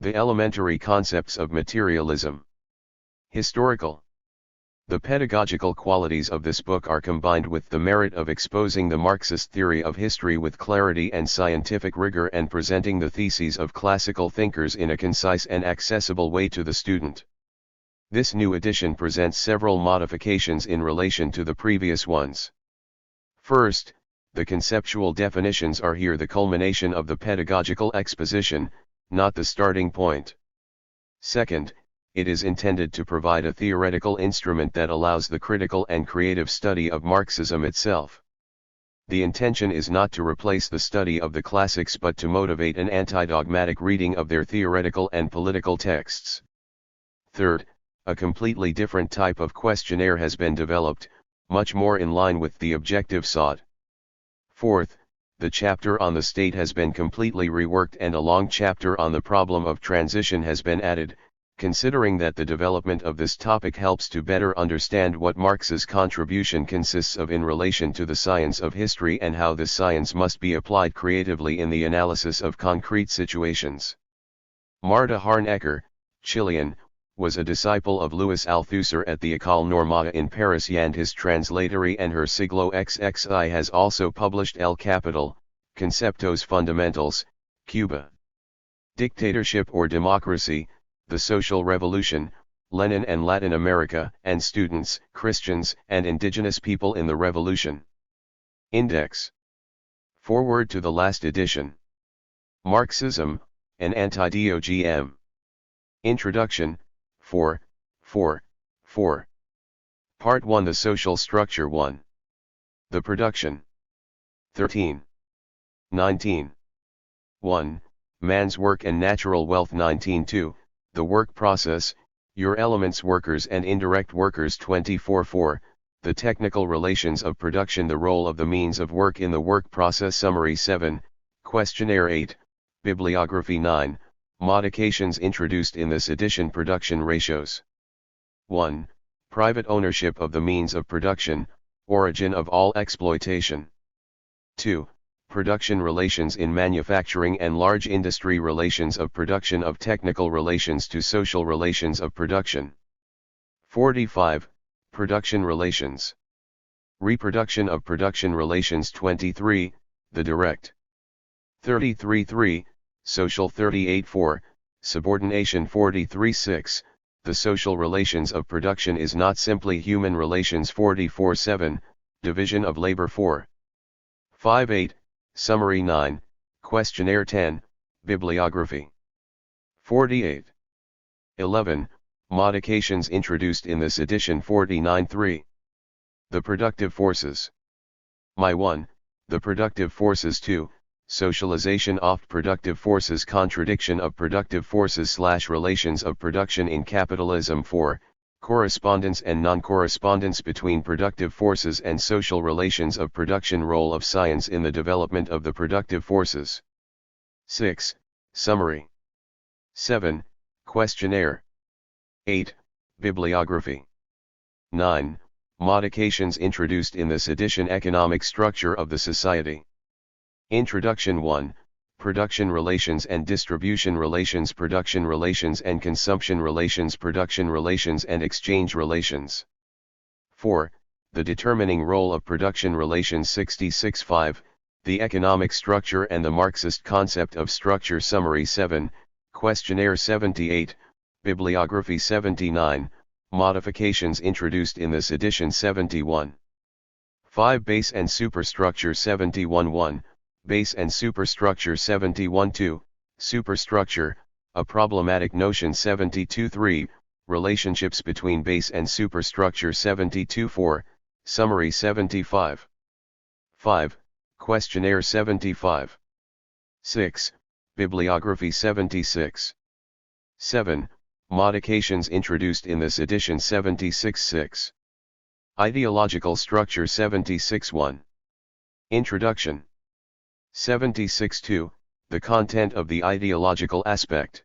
The elementary concepts of materialism. Historical. The pedagogical qualities of this book are combined with the merit of exposing the Marxist theory of history with clarity and scientific rigor and presenting the theses of classical thinkers in a concise and accessible way to the student. This new edition presents several modifications in relation to the previous ones. First, the conceptual definitions are here the culmination of the pedagogical exposition, not the starting point. Second, it is intended to provide a theoretical instrument that allows the critical and creative study of Marxism itself. The intention is not to replace the study of the classics but to motivate an anti-dogmatic reading of their theoretical and political texts. Third, a completely different type of questionnaire has been developed, much more in line with the objective sought. Fourth, the chapter on the state has been completely reworked and a long chapter on the problem of transition has been added, considering that the development of this topic helps to better understand what Marx's contribution consists of in relation to the science of history and how this science must be applied creatively in the analysis of concrete situations. Marta Harnecker, Chilean, was a disciple of Louis Althusser at the École Normale in Paris and his translatory and her siglo XXI has also published El Capital, Conceptos Fundamentals, Cuba. Dictatorship or Democracy, The Social Revolution, Lenin and Latin America, and Students, Christians, and Indigenous People in the Revolution. Index. Foreword to the last edition. Marxism, an Anti-DOGM. Introduction, 4. Part 1 The Social Structure 1. The Production. 13. 19. 1. Man's Work and Natural Wealth 19.2, The Work Process, Your Elements Workers and Indirect Workers 24.4, The Technical Relations of Production The Role of the Means of Work in the Work Process Summary 7, Questionnaire 8, Bibliography 9, Modifications introduced in this edition Production Ratios. 1. Private ownership of the means of production, origin of all exploitation. 2. Production relations in manufacturing and large industry relations of production of technical relations to social relations of production. 45. Production relations. Reproduction of production relations 23, the direct. 33.3, social 38.4, subordination 43.6, the social relations of production is not simply human relations 44.7, division of labor 4. 5.8, summary 9, questionnaire 10, bibliography. 48. 11, modifications introduced in this edition 49.3. The productive forces. My 1, the productive forces 2, socialization of productive forces contradiction of productive forces / relations of production in capitalism 4, correspondence and non-correspondence between productive forces and social relations of production role of science in the development of the productive forces. 6, summary. 7, questionnaire. 8, bibliography. 9, modifications introduced in this edition economic structure of the society. Introduction 1, Production Relations and Distribution Relations Production Relations and Consumption Relations Production Relations and Exchange Relations. 4, The Determining Role of Production Relations 66.5, The Economic Structure and the Marxist Concept of Structure Summary 7, Questionnaire 78, Bibliography 79, Modifications introduced in this edition 71. 5 Base and Superstructure 71.1, Base and Superstructure 71.2, Superstructure, a Problematic Notion 72.3, Relationships between Base and Superstructure 72.4, Summary 75. 5, Questionnaire 75. 6, Bibliography 76. 7, Modifications introduced in this edition 76.6. Ideological Structure 76.1. Introduction. 76.2, The Content of the Ideological Aspect.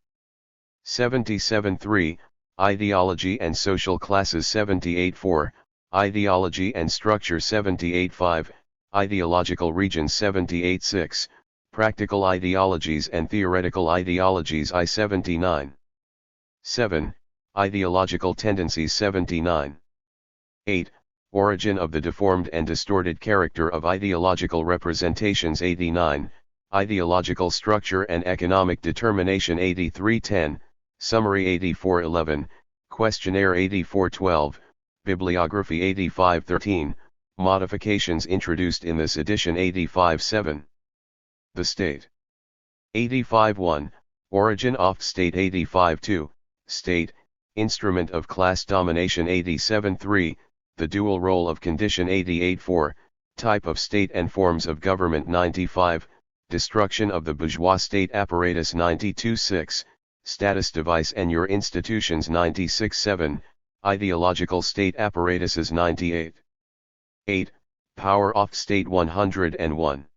77.3, Ideology and Social Classes 78.4, Ideology and Structure 78.5, Ideological Regions 78.6, Practical Ideologies and Theoretical Ideologies I-79. 7. Ideological Tendencies 79. 8. Origin of the Deformed and Distorted Character of Ideological Representations 89. Ideological Structure and Economic Determination 8310, Summary 8411, Questionnaire 8412, Bibliography 8513, Modifications introduced in this edition 85.7. The State. 85.1, Origin of State 85.2, State, Instrument of Class Domination 87.3, The Dual Role of Condition 88.4, Type of State and Forms of Government 95, Destruction of the Bourgeois State Apparatus 92.6, Status Device and Your Institutions 96.7, Ideological State Apparatuses 98. 8. Power of State 101.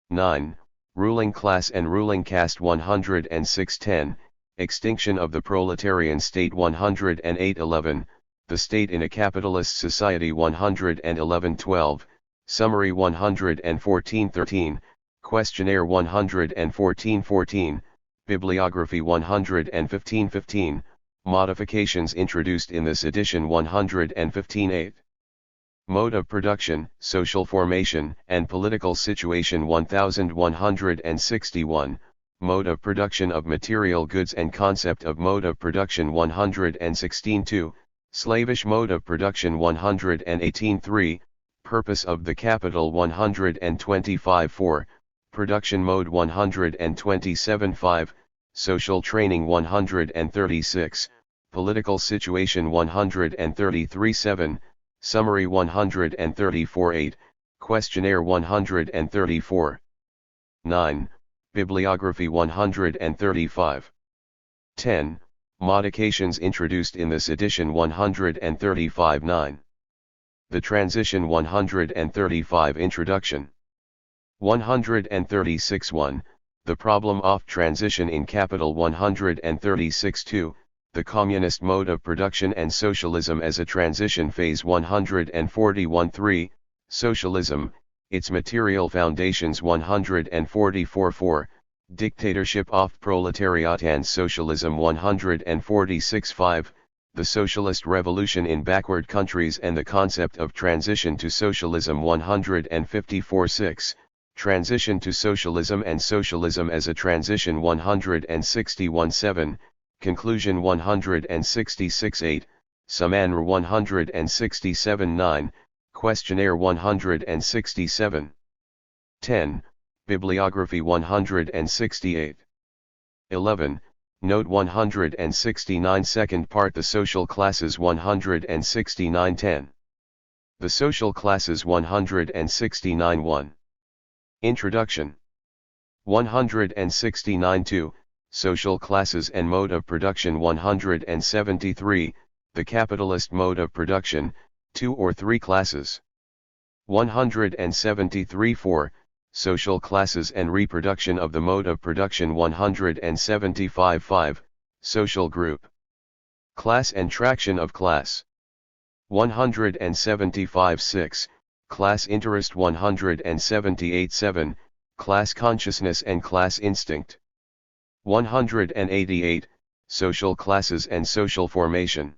9. Ruling Class and Ruling Caste 106.10, Extinction of the Proletarian State 108.11, The State in a Capitalist Society 111.12, Summary 114.13, Questionnaire 114.14, Bibliography 115.15, Modifications introduced in this edition 115.8. Mode of Production, Social Formation, and Political Situation 1161, Mode of Production of Material Goods and Concept of Mode of Production 116.2, Slavish Mode of Production 118.3, Purpose of the Capital 125.4, Production Mode 127.5, Social Training 136, Political Situation 133.7, Summary 134.8, Questionnaire 134. 9. Bibliography 135. 10. Modifications introduced in this edition 135.9. The Transition 135 Introduction. 136.1, The Problem of Transition in Capital 136.2, The Communist Mode of Production and Socialism as a Transition Phase 141.3, Socialism, Its Material Foundations 144.4, Dictatorship of Proletariat and Socialism 146.5, The Socialist Revolution in Backward Countries and the Concept of Transition to Socialism 154.6, Transition to Socialism and Socialism as a Transition 161.7, Conclusion 166.8, Summary 167.9, Questionnaire 167. 10. Bibliography 168. 11. Note 169 Second Part The Social Classes 169.10. The Social Classes 169.1. Introduction. 169.2, Social Classes and Mode of Production 173, The Capitalist Mode of Production, 2 or 3 Classes. 173.4, Social Classes and Reproduction of the Mode of Production 175.5, Social Group. Class and Traction of Class. 175.6, Class Interest 178.7, Class Consciousness and Class Instinct. 188, Social Classes and Social Formation.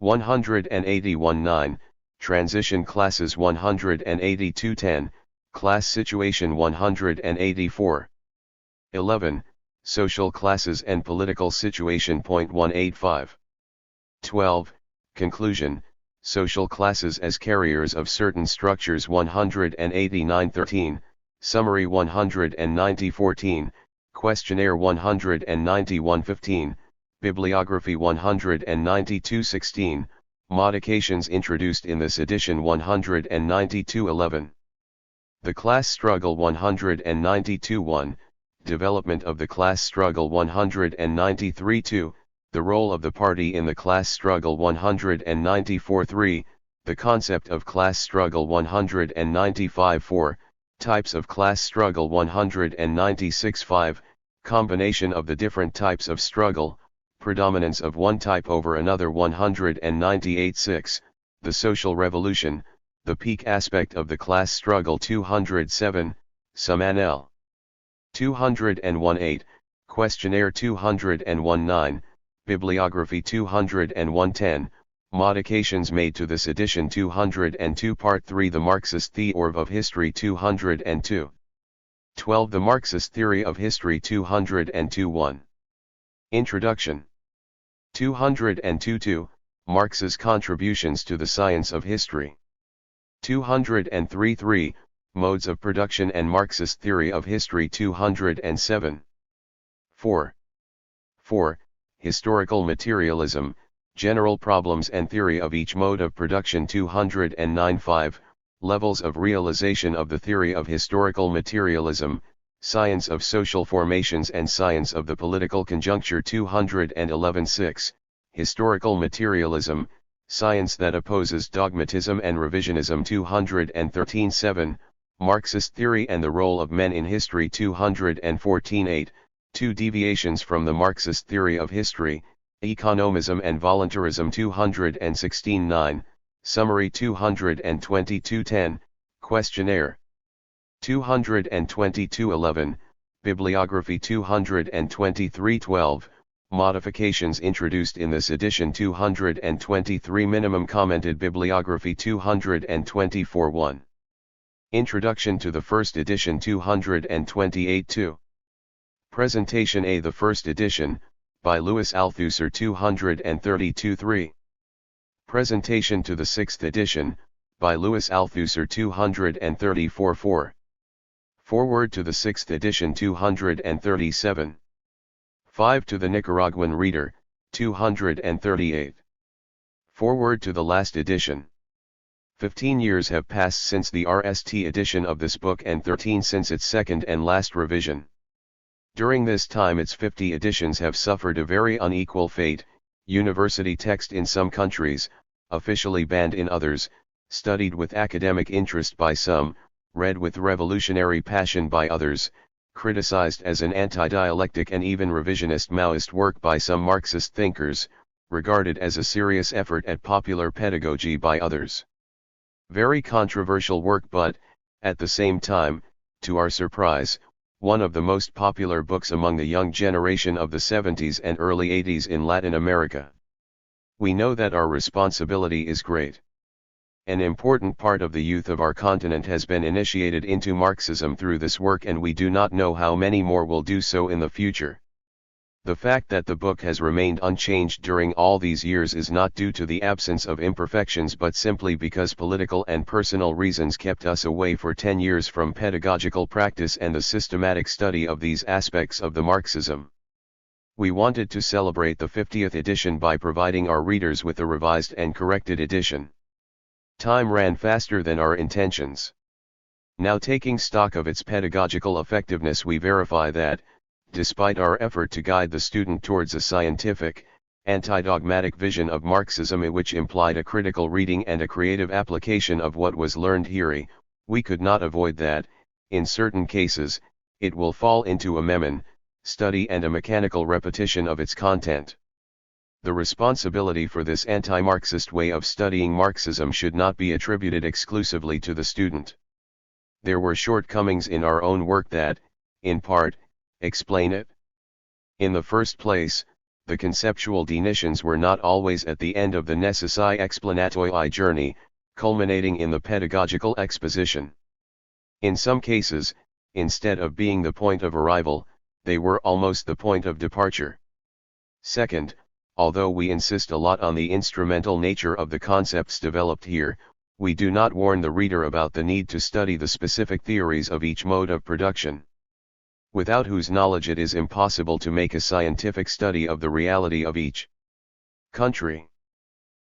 181.9, Transition Classes 182.10, Class Situation 184. 11, Social Classes and Political Situation. 185. 12, Conclusion, Social Classes as Carriers of Certain Structures 189.13, Summary 190.14, Questionnaire 191.15, Bibliography 192.16, Modifications introduced in this edition 192.11. The Class Struggle 192.1, Development of the Class Struggle 193.2, The Role of the Party in the Class Struggle 194.3, The Concept of Class Struggle 195.4, Types of Class Struggle 196.5, Combination of the different types of struggle, Predominance of one type over another 198.6, The Social Revolution, The Peak Aspect of the Class Struggle 207, Suman L. 201-8, Questionnaire 201-9, Bibliography 201-10, Modifications made to this edition 202 Part 3 The Marxist Theory of History 202. 12 The Marxist Theory of History 202 1. Introduction 202-2, Marx's Contributions to the Science of History 203-3, Modes of Production and Marxist Theory of History 207. 4. Historical Materialism, General Problems and Theory of Each Mode of Production 209. 5. Levels of Realization of the Theory of Historical Materialism, Science of Social Formations and Science of the Political Conjuncture 211. 6. Historical Materialism, Science that Opposes Dogmatism and Revisionism 213. 7. Marxist Theory and the Role of Men in History 214. 8. Two Deviations from the Marxist Theory of History, Economism and Voluntarism 216. 9. Summary 222. 10. Questionnaire 222. 11. Bibliography 223. 12. Modifications introduced in this edition 223. Minimum commented bibliography 224. 1. Introduction to the first edition 228. 2. Presentation A. The first edition, by Louis Althusser 232. 3. Presentation to the sixth edition, by Louis Althusser 234. 4. Foreword to the sixth edition 237. 5. To the Nicaraguan Reader, 238. Foreword to the last edition. 15 years have passed since the RST edition of this book and 13 since its second and last revision. During this time its 50 editions have suffered a very unequal fate, university text in some countries, officially banned in others, studied with academic interest by some, read with revolutionary passion by others, criticized as an anti-dialectic and even revisionist Maoist work by some Marxist thinkers, regarded as a serious effort at popular pedagogy by others. Very controversial work but, at the same time, to our surprise, one of the most popular books among the young generation of the 70s and early 80s in Latin America. We know that our responsibility is great. An important part of the youth of our continent has been initiated into Marxism through this work and we do not know how many more will do so in the future. The fact that the book has remained unchanged during all these years is not due to the absence of imperfections but simply because political and personal reasons kept us away for 10 years from pedagogical practice and the systematic study of these aspects of the Marxism. We wanted to celebrate the 50th edition by providing our readers with a revised and corrected edition. Time ran faster than our intentions. Now taking stock of its pedagogical effectiveness we verify that, despite our effort to guide the student towards a scientific, anti-dogmatic vision of Marxism which implied a critical reading and a creative application of what was learned here, we could not avoid that, in certain cases, it will fall into a memory, study and a mechanical repetition of its content. The responsibility for this anti-Marxist way of studying Marxism should not be attributed exclusively to the student. There were shortcomings in our own work that, in part, explain it. In the first place, the conceptual definitions were not always at the end of the necessary explanatory journey, culminating in the pedagogical exposition. In some cases, instead of being the point of arrival, they were almost the point of departure. Second, although we insist a lot on the instrumental nature of the concepts developed here, we do not warn the reader about the need to study the specific theories of each mode of production, without whose knowledge it is impossible to make a scientific study of the reality of each country.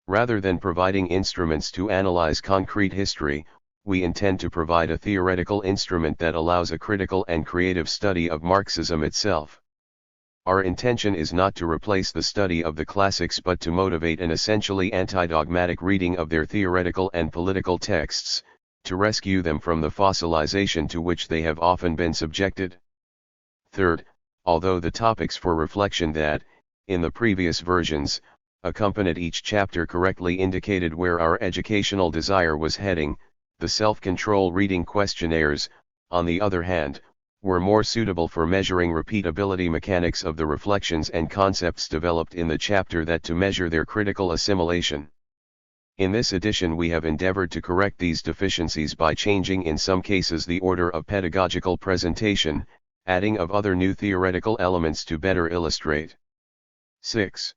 Rather than providing instruments to analyze concrete history, we intend to provide a theoretical instrument that allows a critical and creative study of Marxism itself. Our intention is not to replace the study of the classics but to motivate an essentially anti-dogmatic reading of their theoretical and political texts, to rescue them from the fossilization to which they have often been subjected. Third, although the topics for reflection that, in the previous versions, accompanied each chapter correctly indicated where our educational desire was heading, the self-control reading questionnaires, on the other hand, were more suitable for measuring repeatability mechanics of the reflections and concepts developed in the chapter than to measure their critical assimilation. In this edition we have endeavored to correct these deficiencies by changing in some cases the order of pedagogical presentation, adding of other new theoretical elements to better illustrate. 6.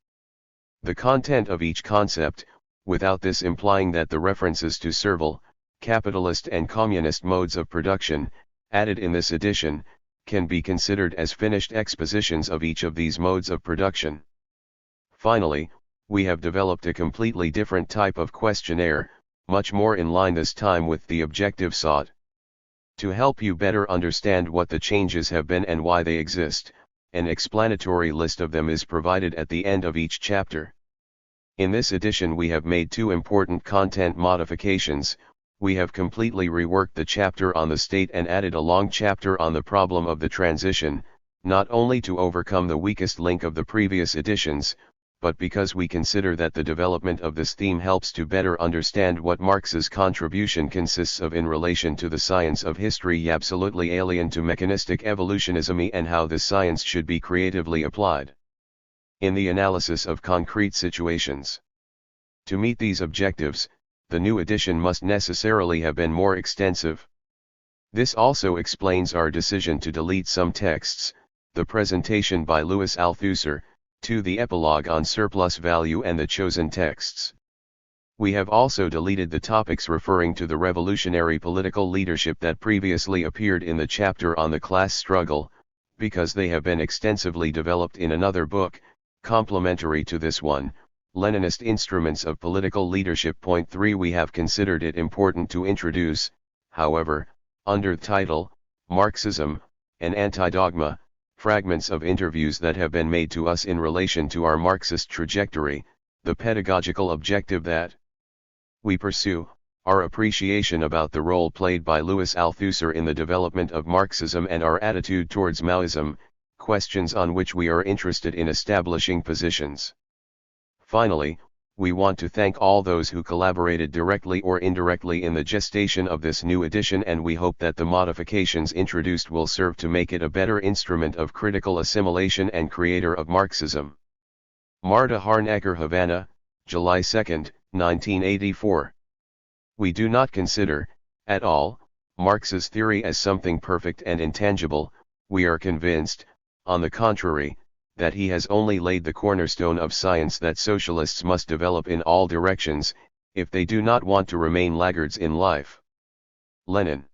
The content of each concept, without this implying that the references to servile, capitalist and communist modes of production, added in this edition, can be considered as finished expositions of each of these modes of production. Finally, we have developed a completely different type of questionnaire, much more in line this time with the objective sought. To help you better understand what the changes have been and why they exist, an explanatory list of them is provided at the end of each chapter. In this edition we have made two important content modifications. We have completely reworked the chapter on the state and added a long chapter on the problem of the transition, not only to overcome the weakest link of the previous editions, but because we consider that the development of this theme helps to better understand what Marx's contribution consists of in relation to the science of history absolutely alien to mechanistic evolutionism and how this science should be creatively applied in the analysis of concrete situations. To meet these objectives, the new edition must necessarily have been more extensive. This also explains our decision to delete some texts, the presentation by Louis Althusser, to the epilogue on surplus value and the chosen texts. We have also deleted the topics referring to the revolutionary political leadership that previously appeared in the chapter on the class struggle, because they have been extensively developed in another book, complementary to this one, Leninist Instruments of Political Leadership. Point 3. We have considered it important to introduce, however, under the title, Marxism, an Anti-Dogma, fragments of interviews that have been made to us in relation to our Marxist trajectory, the pedagogical objective that we pursue, our appreciation about the role played by Louis Althusser in the development of Marxism and our attitude towards Maoism, questions on which we are interested in establishing positions. Finally, we want to thank all those who collaborated directly or indirectly in the gestation of this new edition, and we hope that the modifications introduced will serve to make it a better instrument of critical assimilation and creator of Marxism. Marta, Harnecker, Havana, July 2, 1984. We do not consider, at all, Marx's theory as something perfect and intangible. We are convinced, on the contrary, that he has only laid the cornerstone of science that socialists must develop in all directions, if they do not want to remain laggards in life. Lenin.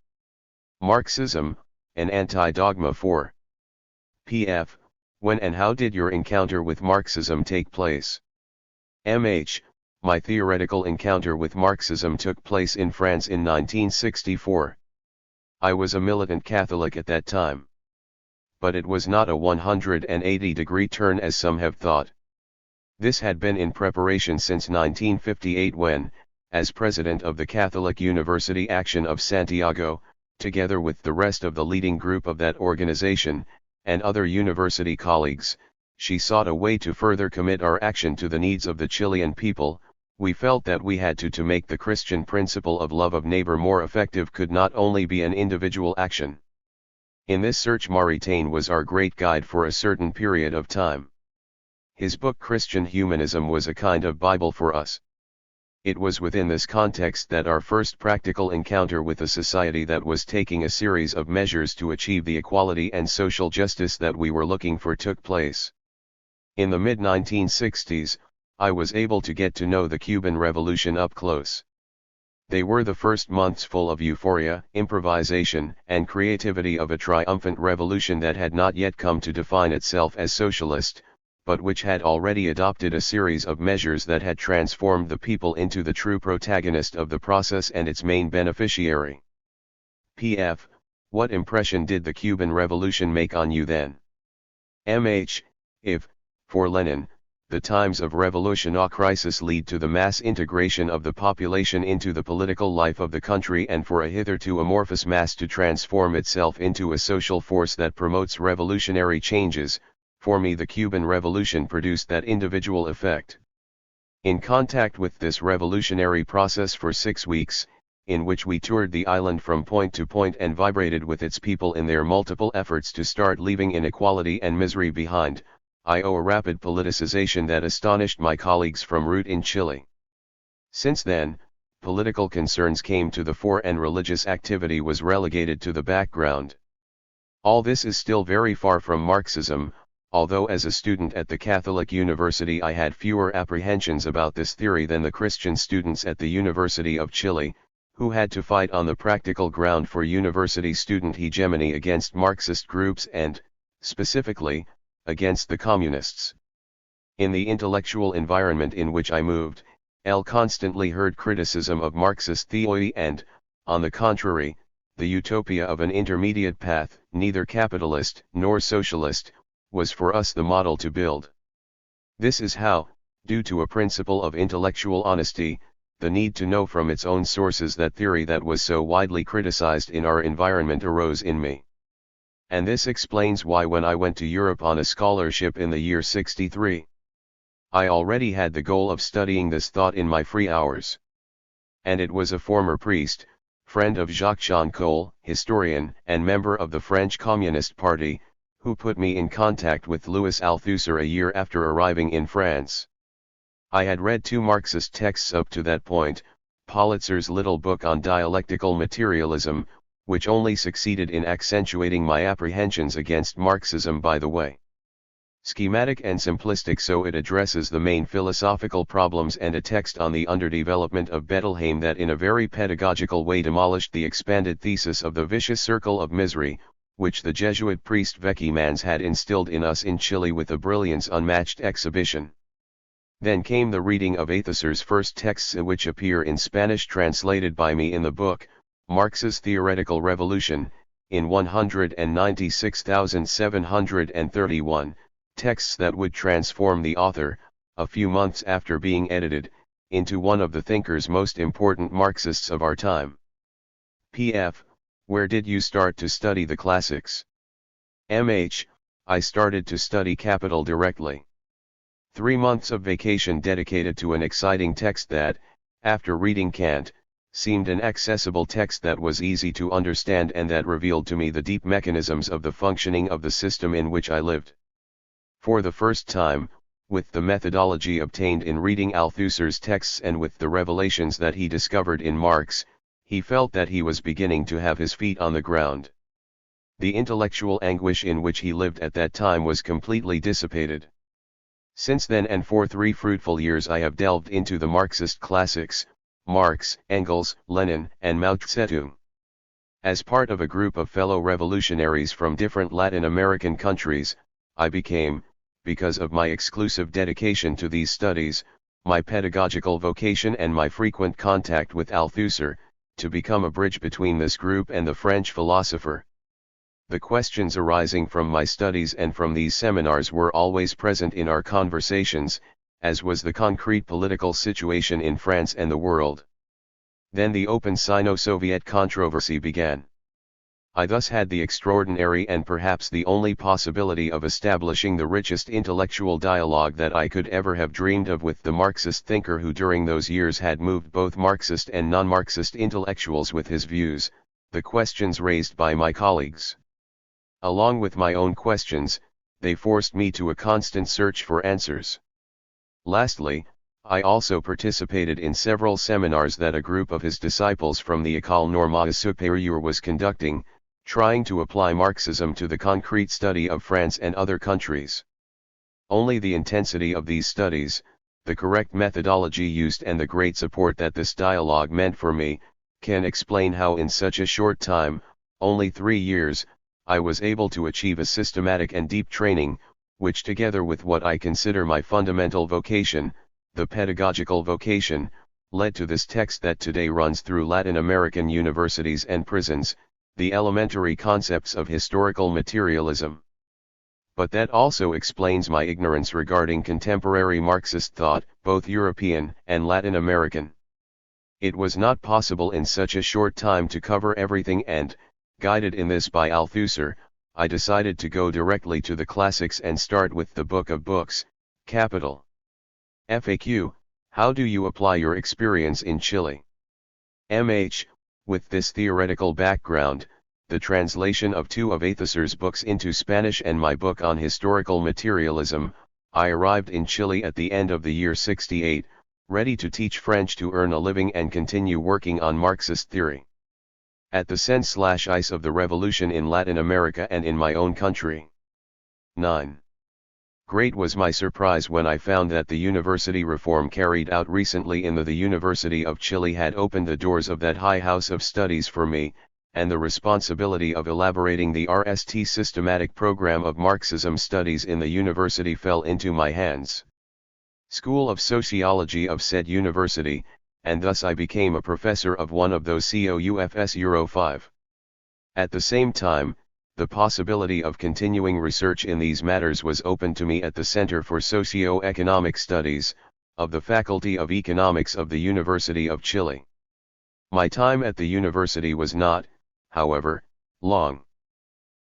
Marxism, an Anti-Dogma. 4. P.F. When and how did your encounter with Marxism take place? M.H. My theoretical encounter with Marxism took place in France in 1964. I was a militant Catholic at that time. But it was not a 180-degree turn as some have thought. This had been in preparation since 1958 when, as president of the Catholic University Action of Santiago, together with the rest of the leading group of that organization, and other university colleagues, she sought a way to further commit our action to the needs of the Chilean people. We felt that we had to make the Christian principle of love of neighbor more effective could not only be an individual action. In this search Maritain was our great guide for a certain period of time. His book Christian Humanism was a kind of Bible for us. It was within this context that our first practical encounter with a society that was taking a series of measures to achieve the equality and social justice that we were looking for took place. In the mid-1960s, I was able to get to know the Cuban Revolution up close. They were the first months full of euphoria, improvisation, and creativity of a triumphant revolution that had not yet come to define itself as socialist, but which had already adopted a series of measures that had transformed the people into the true protagonist of the process and its main beneficiary. P.F. What impression did the Cuban Revolution make on you then? M.H. If, for Lenin, the times of revolution or crisis lead to the mass integration of the population into the political life of the country and for a hitherto amorphous mass to transform itself into a social force that promotes revolutionary changes, for me the Cuban Revolution produced that individual effect. In contact with this revolutionary process for 6 weeks, in which we toured the island from point to point and vibrated with its people in their multiple efforts to start leaving inequality and misery behind, I owe a rapid politicization that astonished my colleagues from root in Chile. Since then, political concerns came to the fore and religious activity was relegated to the background. All this is still very far from Marxism, although as a student at the Catholic University I had fewer apprehensions about this theory than the Christian students at the University of Chile, who had to fight on the practical ground for university student hegemony against Marxist groups and, specifically, against the communists. In the intellectual environment in which I moved, I constantly heard criticism of Marxist theory and, on the contrary, the utopia of an intermediate path, neither capitalist nor socialist, was for us the model to build. This is how, due to a principle of intellectual honesty, the need to know from its own sources that theory that was so widely criticized in our environment arose in me. And this explains why when I went to Europe on a scholarship in the year '63, I already had the goal of studying this thought in my free hours. And it was a former priest, friend of Jacques Cole, historian and member of the French Communist Party, who put me in contact with Louis Althusser a year after arriving in France. I had read 2 Marxist texts up to that point, Politzer's little book on dialectical materialism, which only succeeded in accentuating my apprehensions against Marxism by the way. Schematic and simplistic so it addresses the main philosophical problems, and a text on the underdevelopment of Bettelheim that in a very pedagogical way demolished the expanded thesis of the vicious circle of misery, which the Jesuit priest Vecchimans had instilled in us in Chile with a brilliance unmatched exhibition. Then came the reading of Althusser's first texts, which appear in Spanish translated by me in the book, Marx's Theoretical Revolution, in 196,731, texts that would transform the author, a few months after being edited, into one of the thinkers most important Marxists of our time. P.F. Where did you start to study the classics? M.H. I started to study Capital directly. 3 months of vacation dedicated to an exciting text that, after reading Kant, seemed an accessible text that was easy to understand and that revealed to me the deep mechanisms of the functioning of the system in which I lived. For the first time, with the methodology obtained in reading Althusser's texts and with the revelations that he discovered in Marx, he felt that he was beginning to have his feet on the ground. The intellectual anguish in which he lived at that time was completely dissipated. Since then and for 3 fruitful years I have delved into the Marxist classics, Marx, Engels, Lenin, and Mao Zedong. As part of a group of fellow revolutionaries from different Latin American countries, I became, because of my exclusive dedication to these studies, my pedagogical vocation and my frequent contact with Althusser, to become a bridge between this group and the French philosopher. The questions arising from my studies and from these seminars were always present in our conversations, as was the concrete political situation in France and the world. Then the open Sino-Soviet controversy began. I thus had the extraordinary and perhaps the only possibility of establishing the richest intellectual dialogue that I could ever have dreamed of with the Marxist thinker who during those years had moved both Marxist and non-Marxist intellectuals with his views, the questions raised by my colleagues. Along with my own questions, they forced me to a constant search for answers. Lastly, I also participated in several seminars that a group of his disciples from the École Normale Supérieure was conducting, trying to apply Marxism to the concrete study of France and other countries. Only the intensity of these studies, the correct methodology used and the great support that this dialogue meant for me, can explain how in such a short time, only 3 years, I was able to achieve a systematic and deep training, which together with what I consider my fundamental vocation, the pedagogical vocation, led to this text that today runs through Latin American universities and prisons, the elementary concepts of historical materialism. But that also explains my ignorance regarding contemporary Marxist thought, both European and Latin American. It was not possible in such a short time to cover everything and, guided in this by Althusser, I decided to go directly to the classics and start with the Book of Books, Capital. FAQ: How do you apply your experience in Chile? MH: With this theoretical background, the translation of two of Althusser's books into Spanish and my book on historical materialism, I arrived in Chile at the end of the year 68, ready to teach French to earn a living and continue working on Marxist theory. At the sense/ice of the revolution in Latin America and in my own country. 9. Great was my surprise when I found that the university reform carried out recently in the University of Chile had opened the doors of that high house of studies for me, and the responsibility of elaborating the RST systematic program of Marxism studies in the university fell into my hands. School of Sociology of said university, and thus I became a professor of one of those COUFS Euro 5. At the same time, the possibility of continuing research in these matters was open to me at the Center for Socio-Economic Studies, of the Faculty of Economics of the University of Chile. My time at the university was not, however, long.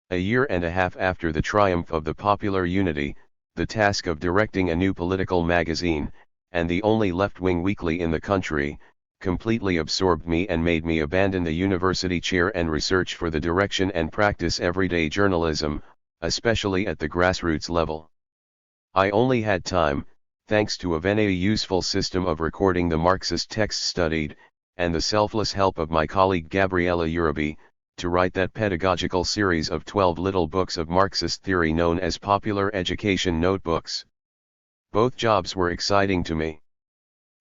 A year and a half after the triumph of the Popular Unity, the task of directing a new political magazine, and the only left-wing weekly in the country, completely absorbed me and made me abandon the university chair and research for the direction and practice everyday journalism, especially at the grassroots level. I only had time, thanks to a very useful system of recording the Marxist texts studied, and the selfless help of my colleague Gabriela Uribe, to write that pedagogical series of 12 little books of Marxist theory known as Popular Education Notebooks. Both jobs were exciting to me.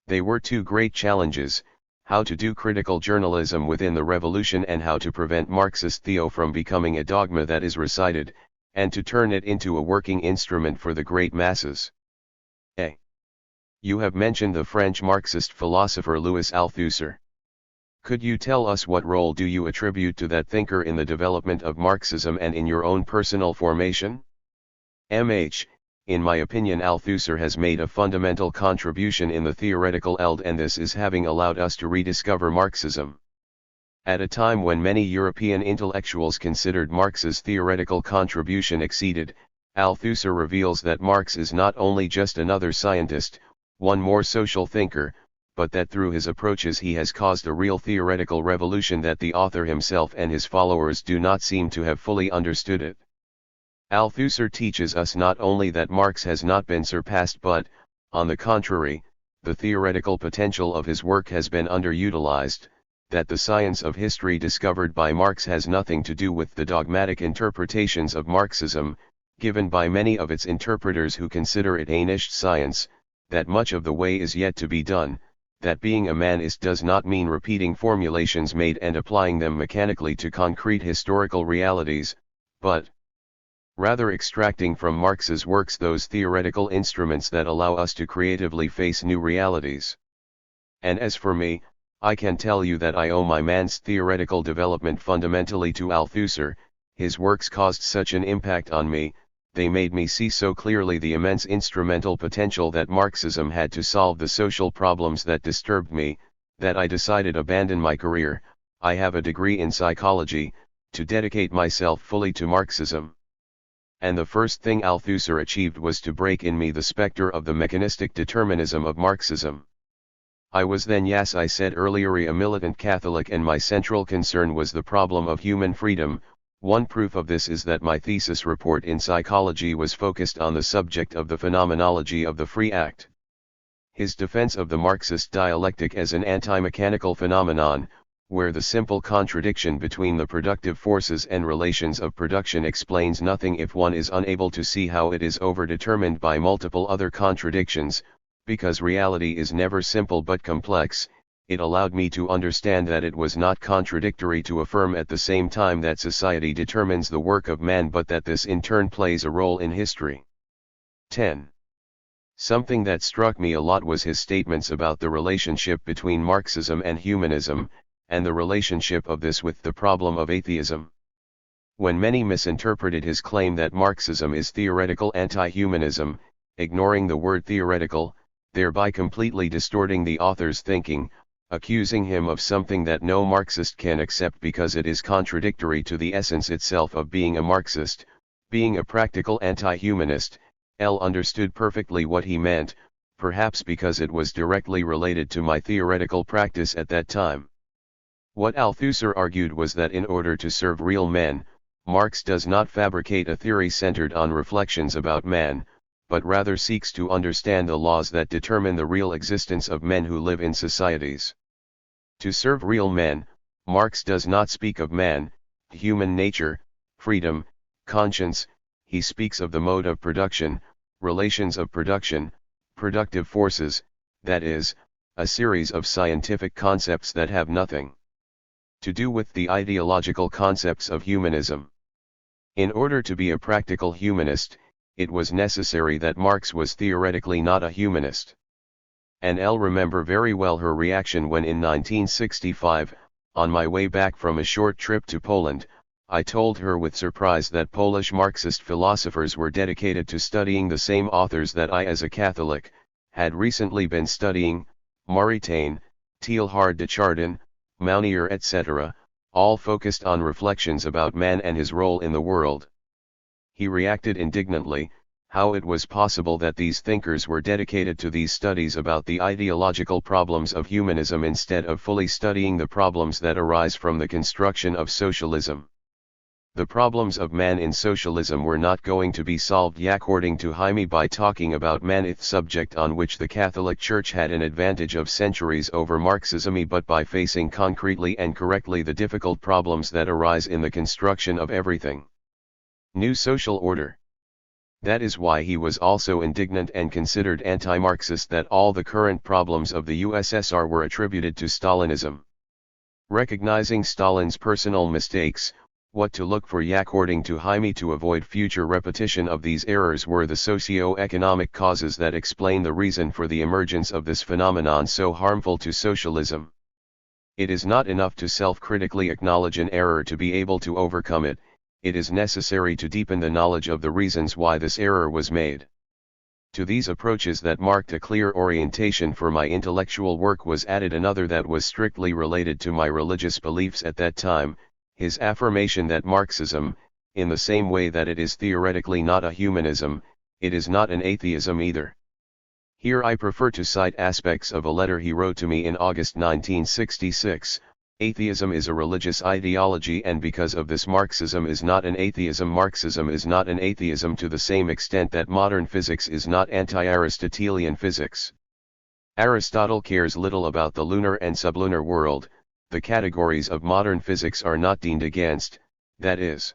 They were two great challenges: how to do critical journalism within the revolution and how to prevent Marxist theo from becoming a dogma that is recited, and to turn it into a working instrument for the great masses. A. You have mentioned the French Marxist philosopher Louis Althusser. Could you tell us what role do you attribute to that thinker in the development of Marxism and in your own personal formation? M.H. In my opinion, Althusser has made a fundamental contribution in the theoretical eld, and this is having allowed us to rediscover Marxism. At a time when many European intellectuals considered Marx's theoretical contribution exceeded, Althusser reveals that Marx is not only just another scientist, one more social thinker, but that through his approaches he has caused a real theoretical revolution that the author himself and his followers do not seem to have fully understood it. Althusser teaches us not only that Marx has not been surpassed but, on the contrary, the theoretical potential of his work has been underutilized, that the science of history discovered by Marx has nothing to do with the dogmatic interpretations of Marxism, given by many of its interpreters who consider it a niche science, that much of the way is yet to be done, that being a manist does not mean repeating formulations made and applying them mechanically to concrete historical realities, but rather extracting from Marx's works those theoretical instruments that allow us to creatively face new realities. And as for me, I can tell you that I owe my man's theoretical development fundamentally to Althusser. His works caused such an impact on me, they made me see so clearly the immense instrumental potential that Marxism had to solve the social problems that disturbed me, that I decided to abandon my career. I have a degree in psychology, to dedicate myself fully to Marxism. And the first thing Althusser achieved was to break in me the specter of the mechanistic determinism of Marxism. I was then, yes, I said earlier, a militant Catholic, and my central concern was the problem of human freedom. One proof of this is that my thesis report in psychology was focused on the subject of the phenomenology of the free act. His defense of the Marxist dialectic as an anti-mechanical phenomenon, where the simple contradiction between the productive forces and relations of production explains nothing if one is unable to see how it is overdetermined by multiple other contradictions, because reality is never simple but complex. It allowed me to understand that it was not contradictory to affirm at the same time that society determines the work of man, but that this in turn plays a role in history. 10. Something that struck me a lot was his statements about the relationship between Marxism and humanism, and the relationship of this with the problem of atheism. When many misinterpreted his claim that Marxism is theoretical anti-humanism, ignoring the word theoretical, thereby completely distorting the author's thinking, accusing him of something that no Marxist can accept because it is contradictory to the essence itself of being a Marxist, being a practical anti-humanist, L understood perfectly what he meant, perhaps because it was directly related to my theoretical practice at that time. What Althusser argued was that in order to serve real men, Marx does not fabricate a theory centered on reflections about man, but rather seeks to understand the laws that determine the real existence of men who live in societies. To serve real men, Marx does not speak of man, human nature, freedom, conscience. He speaks of the mode of production, relations of production, productive forces, that is, a series of scientific concepts that have nothing to do with the ideological concepts of humanism. In order to be a practical humanist, it was necessary that Marx was theoretically not a humanist. And I'll remember very well her reaction when in 1965, on my way back from a short trip to Poland, I told her with surprise that Polish Marxist philosophers were dedicated to studying the same authors that I as a Catholic, had recently been studying, Maritain, Teilhard de Chardin, Mounier etc., all focused on reflections about man and his role in the world. He reacted indignantly, how it was possible that these thinkers were dedicated to these studies about the ideological problems of humanism instead of fully studying the problems that arise from the construction of socialism. The problems of man in socialism were not going to be solved according to Jaime by talking about man, subject on which the Catholic Church had an advantage of centuries over Marxism, but by facing concretely and correctly the difficult problems that arise in the construction of everything. New social order. That is why he was also indignant and considered anti-Marxist that all the current problems of the USSR were attributed to Stalinism. Recognizing Stalin's personal mistakes, what to look for according to Jaime to avoid future repetition of these errors were the socio-economic causes that explain the reason for the emergence of this phenomenon so harmful to socialism. It is not enough to self-critically acknowledge an error to be able to overcome it, it is necessary to deepen the knowledge of the reasons why this error was made. To these approaches that marked a clear orientation for my intellectual work was added another that was strictly related to my religious beliefs at that time, his affirmation that Marxism, in the same way that it is theoretically not a humanism, it is not an atheism either. Here I prefer to cite aspects of a letter he wrote to me in August 1966, atheism is a religious ideology and because of this Marxism is not an atheism. Marxism is not an atheism to the same extent that modern physics is not anti-Aristotelian physics. Aristotle cares little about the lunar and sublunar world. The categories of modern physics are not deemed against, that is.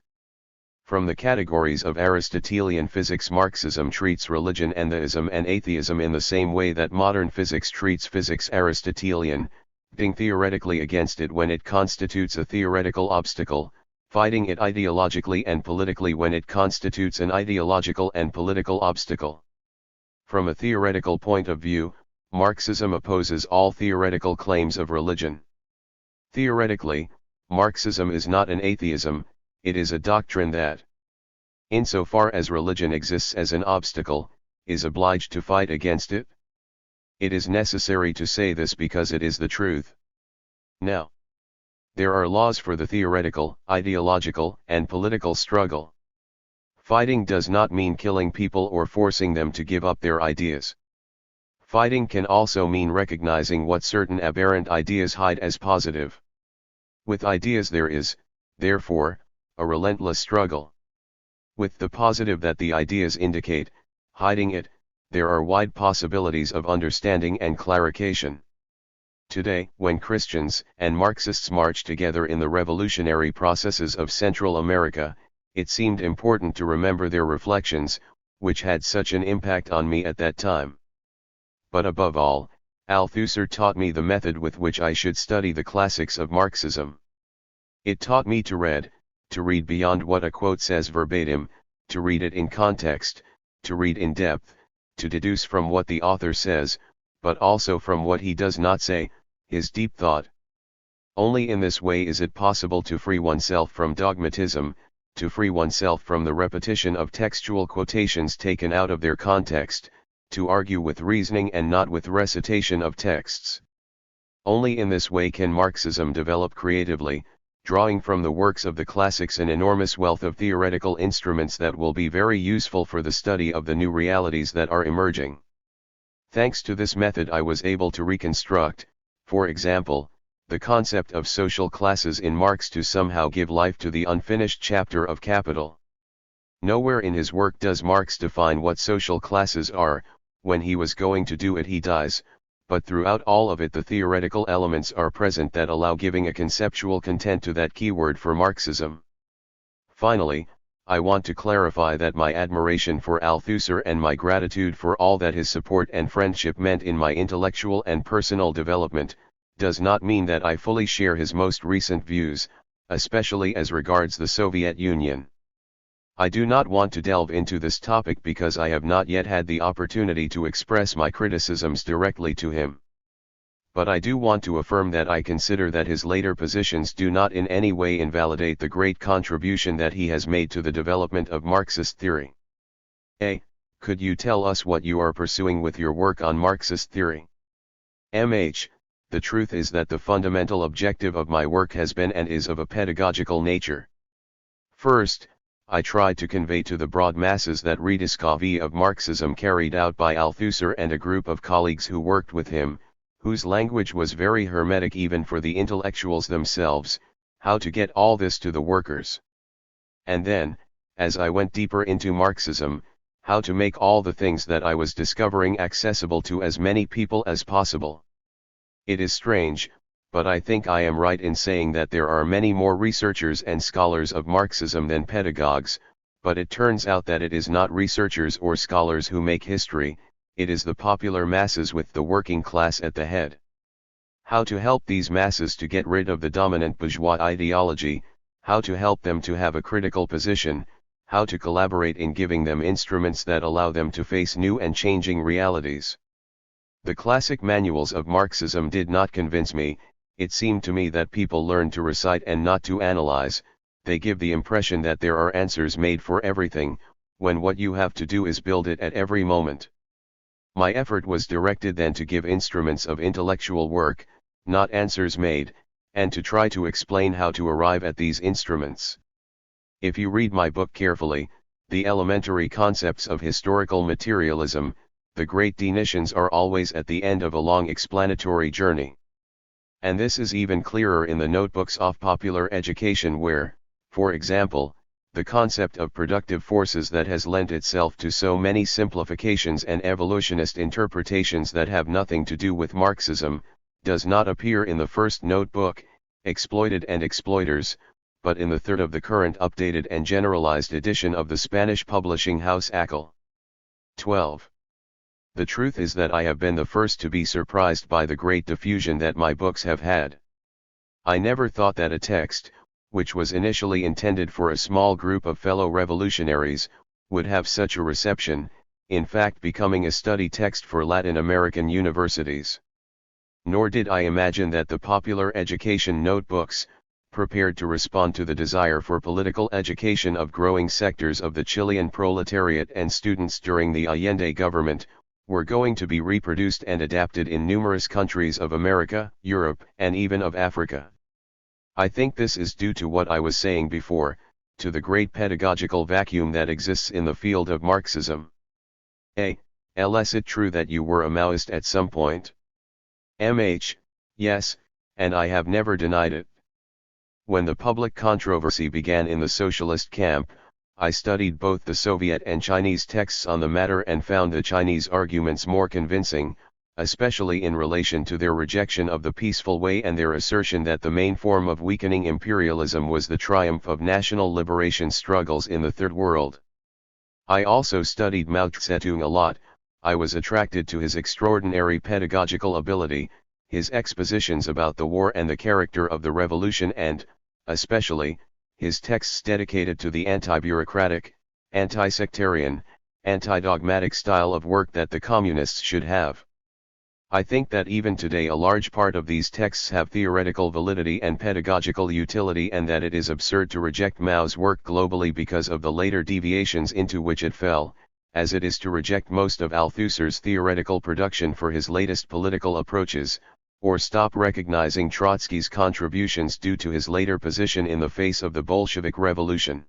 From the categories of Aristotelian physics, Marxism treats religion and theism and atheism in the same way that modern physics treats physics Aristotelian, being theoretically against it when it constitutes a theoretical obstacle, fighting it ideologically and politically when it constitutes an ideological and political obstacle. From a theoretical point of view, Marxism opposes all theoretical claims of religion. Theoretically, Marxism is not an atheism, it is a doctrine that, insofar as religion exists as an obstacle, is obliged to fight against it. It is necessary to say this because it is the truth. Now, there are laws for the theoretical, ideological, and political struggle. Fighting does not mean killing people or forcing them to give up their ideas. Fighting can also mean recognizing what certain aberrant ideas hide as positive. With ideas there is, therefore, a relentless struggle. With the positive that the ideas indicate, hiding it, there are wide possibilities of understanding and clarification. Today, when Christians and Marxists march together in the revolutionary processes of Central America, it seemed important to remember their reflections, which had such an impact on me at that time. But above all, Althusser taught me the method with which I should study the classics of Marxism. It taught me to read beyond what a quote says verbatim, to read it in context, to read in depth, to deduce from what the author says, but also from what he does not say, his deep thought. Only in this way is it possible to free oneself from dogmatism, to free oneself from the repetition of textual quotations taken out of their context, to argue with reasoning and not with recitation of texts. Only in this way can Marxism develop creatively, drawing from the works of the classics an enormous wealth of theoretical instruments that will be very useful for the study of the new realities that are emerging. Thanks to this method I was able to reconstruct, for example, the concept of social classes in Marx to somehow give life to the unfinished chapter of Capital. Nowhere in his work does Marx define what social classes are. When he was going to do it he dies, but throughout all of it the theoretical elements are present that allow giving a conceptual content to that keyword for Marxism. Finally, I want to clarify that my admiration for Althusser and my gratitude for all that his support and friendship meant in my intellectual and personal development, does not mean that I fully share his most recent views, especially as regards the Soviet Union. I do not want to delve into this topic because I have not yet had the opportunity to express my criticisms directly to him. But I do want to affirm that I consider that his later positions do not in any way invalidate the great contribution that he has made to the development of Marxist theory. A. Could you tell us what you are pursuing with your work on Marxist theory? MH. The truth is that the fundamental objective of my work has been and is of a pedagogical nature. First, I tried to convey to the broad masses that rediscovery of Marxism carried out by Althusser and a group of colleagues who worked with him, whose language was very hermetic even for the intellectuals themselves, how to get all this to the workers. And then, as I went deeper into Marxism, how to make all the things that I was discovering accessible to as many people as possible. It is strange, but I think I am right in saying that there are many more researchers and scholars of Marxism than pedagogues, but it turns out that it is not researchers or scholars who make history, it is the popular masses with the working class at the head. How to help these masses to get rid of the dominant bourgeois ideology, how to help them to have a critical position, how to collaborate in giving them instruments that allow them to face new and changing realities. The classic manuals of Marxism did not convince me. It seemed to me that people learn to recite and not to analyze. They give the impression that there are answers made for everything, when what you have to do is build it at every moment. My effort was directed then to give instruments of intellectual work, not answers made, and to try to explain how to arrive at these instruments. If you read my book carefully, the elementary concepts of historical materialism, the great definitions are always at the end of a long explanatory journey. And this is even clearer in the notebooks of popular education where, for example, the concept of productive forces that has lent itself to so many simplifications and evolutionist interpretations that have nothing to do with Marxism, does not appear in the first notebook, Exploited and Exploiters, but in the third of the current updated and generalized edition of the Spanish publishing house ACL. 12. The truth is that I have been the first to be surprised by the great diffusion that my books have had. I never thought that a text, which was initially intended for a small group of fellow revolutionaries, would have such a reception, in fact becoming a study text for Latin American universities. Nor did I imagine that the popular education notebooks, prepared to respond to the desire for political education of growing sectors of the Chilean proletariat and students during the Allende government, were going to be reproduced and adapted in numerous countries of America, Europe, and even of Africa. I think this is due to what I was saying before, to the great pedagogical vacuum that exists in the field of Marxism. Is it true that you were a Maoist at some point? MH, yes, and I have never denied it. When the public controversy began in the socialist camp, I studied both the Soviet and Chinese texts on the matter and found the Chinese arguments more convincing, especially in relation to their rejection of the peaceful way and their assertion that the main form of weakening imperialism was the triumph of national liberation struggles in the Third World. I also studied Mao Zedong a lot. I was attracted to his extraordinary pedagogical ability, his expositions about the war and the character of the revolution and, especially, his texts dedicated to the anti-bureaucratic, anti-sectarian, anti-dogmatic style of work that the communists should have. I think that even today a large part of these texts have theoretical validity and pedagogical utility and that it is absurd to reject Mao's work globally because of the later deviations into which it fell, as it is to reject most of Althusser's theoretical production for his latest political approaches, or stop recognizing Trotsky's contributions due to his later position in the face of the Bolshevik Revolution.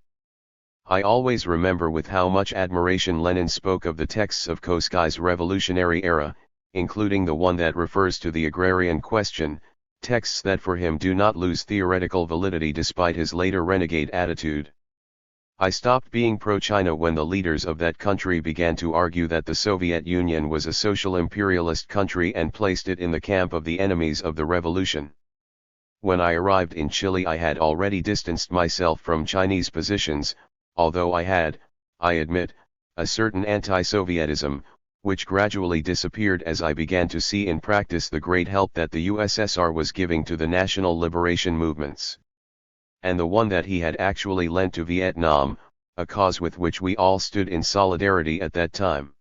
I always remember with how much admiration Lenin spoke of the texts of Koskai's revolutionary era, including the one that refers to the agrarian question, texts that for him do not lose theoretical validity despite his later renegade attitude. I stopped being pro-China when the leaders of that country began to argue that the Soviet Union was a social imperialist country and placed it in the camp of the enemies of the revolution. When I arrived in Chile I had already distanced myself from Chinese positions, although I had, I admit, a certain anti-Sovietism, which gradually disappeared as I began to see in practice the great help that the USSR was giving to the national liberation movements. And the one that he had actually lent to Vietnam, a cause with which we all stood in solidarity at that time.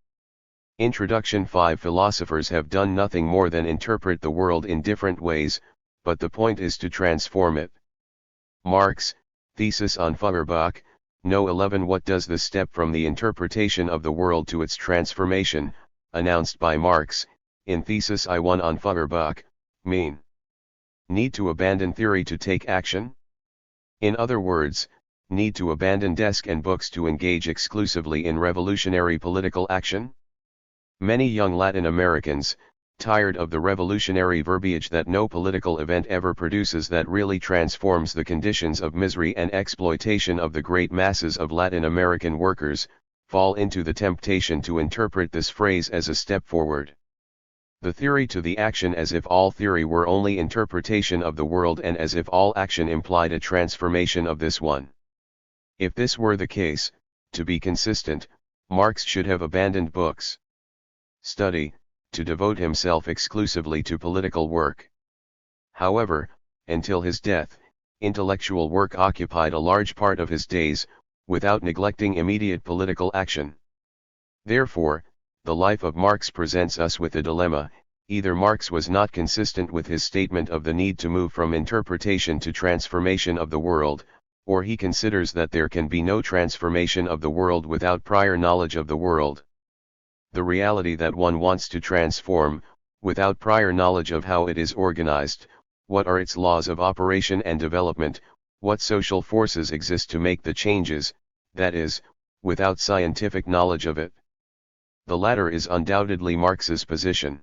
Introduction. 5 philosophers have done nothing more than interpret the world in different ways, but the point is to transform it. Marx, Thesis on Feuerbach, No. 11. What does the step from the interpretation of the world to its transformation, announced by Marx, in Thesis I1 on Feuerbach, mean? Need to abandon theory to take action? In other words, need to abandon desk and books to engage exclusively in revolutionary political action? Many young Latin Americans, tired of the revolutionary verbiage that no political event ever produces that really transforms the conditions of misery and exploitation of the great masses of Latin American workers, fall into the temptation to interpret this phrase as a step forward. The theory to the action, as if all theory were only interpretation of the world and as if all action implied a transformation of this one. If this were the case, to be consistent, Marx should have abandoned books. Study, to devote himself exclusively to political work. However, until his death, intellectual work occupied a large part of his days, without neglecting immediate political action. Therefore, the life of Marx presents us with a dilemma: either Marx was not consistent with his statement of the need to move from interpretation to transformation of the world, or he considers that there can be no transformation of the world without prior knowledge of the world. The reality that one wants to transform, without prior knowledge of how it is organized, what are its laws of operation and development, what social forces exist to make the changes, that is, without scientific knowledge of it. The latter is undoubtedly Marx's position.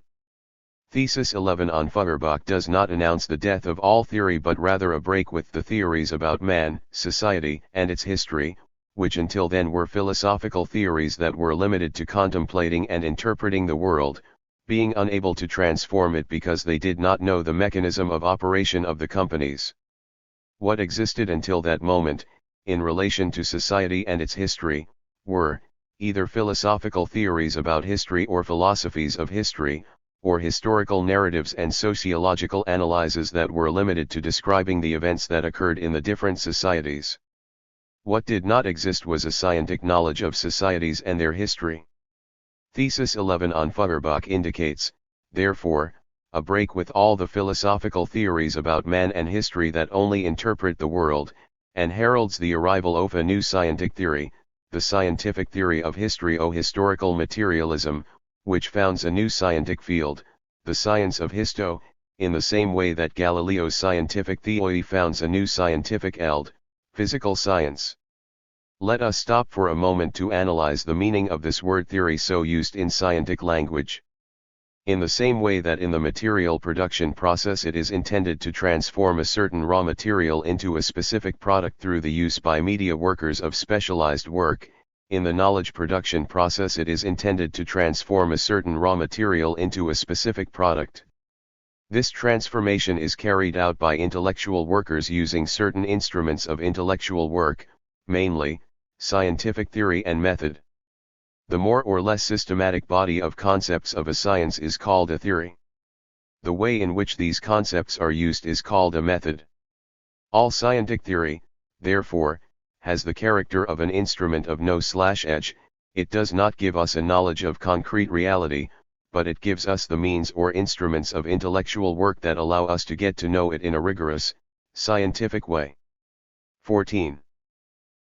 Thesis 11 on Feuerbach does not announce the death of all theory but rather a break with the theories about man, society, and its history, which until then were philosophical theories that were limited to contemplating and interpreting the world, being unable to transform it because they did not know the mechanism of operation of the companies. What existed until that moment, in relation to society and its history, were, either philosophical theories about history or philosophies of history, or historical narratives and sociological analyses that were limited to describing the events that occurred in the different societies. What did not exist was a scientific knowledge of societies and their history. Thesis 11 on Feuerbach indicates, therefore, a break with all the philosophical theories about man and history that only interpret the world, and heralds the arrival of a new scientific theory, the scientific theory of history or historical materialism, which founds a new scientific field, the science of histo, in the same way that Galileo's scientific theory founds a new scientific field, physical science. Let us stop for a moment to analyze the meaning of this word theory so used in scientific language. In the same way that in the material production process it is intended to transform a certain raw material into a specific product through the use by media workers of specialized work, in the knowledge production process it is intended to transform a certain raw material into a specific product. This transformation is carried out by intellectual workers using certain instruments of intellectual work, mainly, scientific theory and method. The more or less systematic body of concepts of a science is called a theory. The way in which these concepts are used is called a method. All scientific theory, therefore, has the character of an instrument of no/edge. It does not give us a knowledge of concrete reality, but it gives us the means or instruments of intellectual work that allow us to get to know it in a rigorous, scientific way. 14.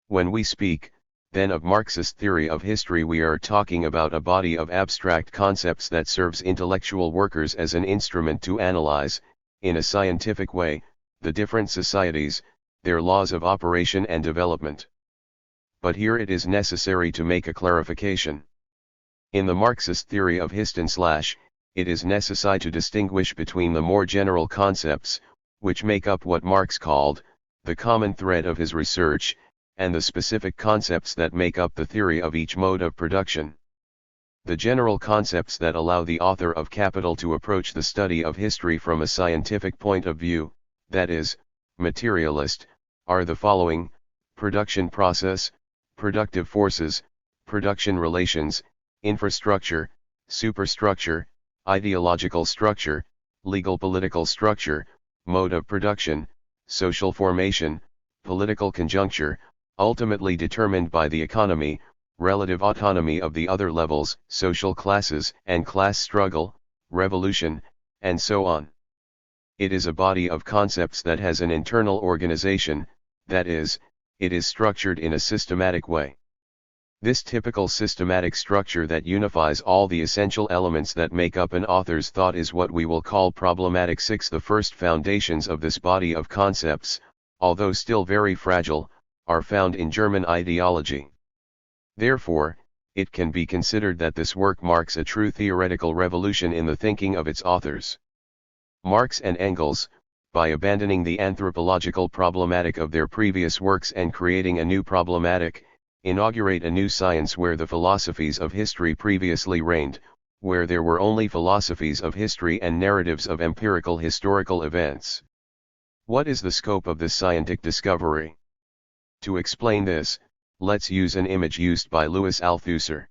When we speak, then, of Marxist theory of history, we are talking about a body of abstract concepts that serves intellectual workers as an instrument to analyze, in a scientific way, the different societies, their laws of operation and development. But here it is necessary to make a clarification. In the Marxist theory of Hist/, it is necessary to distinguish between the more general concepts, which make up what Marx called the common thread of his research, and the specific concepts that make up the theory of each mode of production. The general concepts that allow the author of Capital to approach the study of history from a scientific point of view, that is, materialist, are the following: production process, productive forces, production relations, infrastructure, superstructure, ideological structure, legal political structure, mode of production, social formation, political conjuncture, ultimately determined by the economy, relative autonomy of the other levels, social classes and class struggle, revolution, and so on. It is a body of concepts that has an internal organization, that is, it is structured in a systematic way. This typical systematic structure that unifies all the essential elements that make up an author's thought is what we will call problematic. 6. The first foundations of this body of concepts, although still very fragile, are found in German ideology. Therefore, it can be considered that this work marks a true theoretical revolution in the thinking of its authors. Marx and Engels, by abandoning the anthropological problematic of their previous works and creating a new problematic, inaugurate a new science where the philosophies of history previously reigned, where there were only philosophies of history and narratives of empirical historical events. What is the scope of this scientific discovery? To explain this, let's use an image used by Louis Althusser.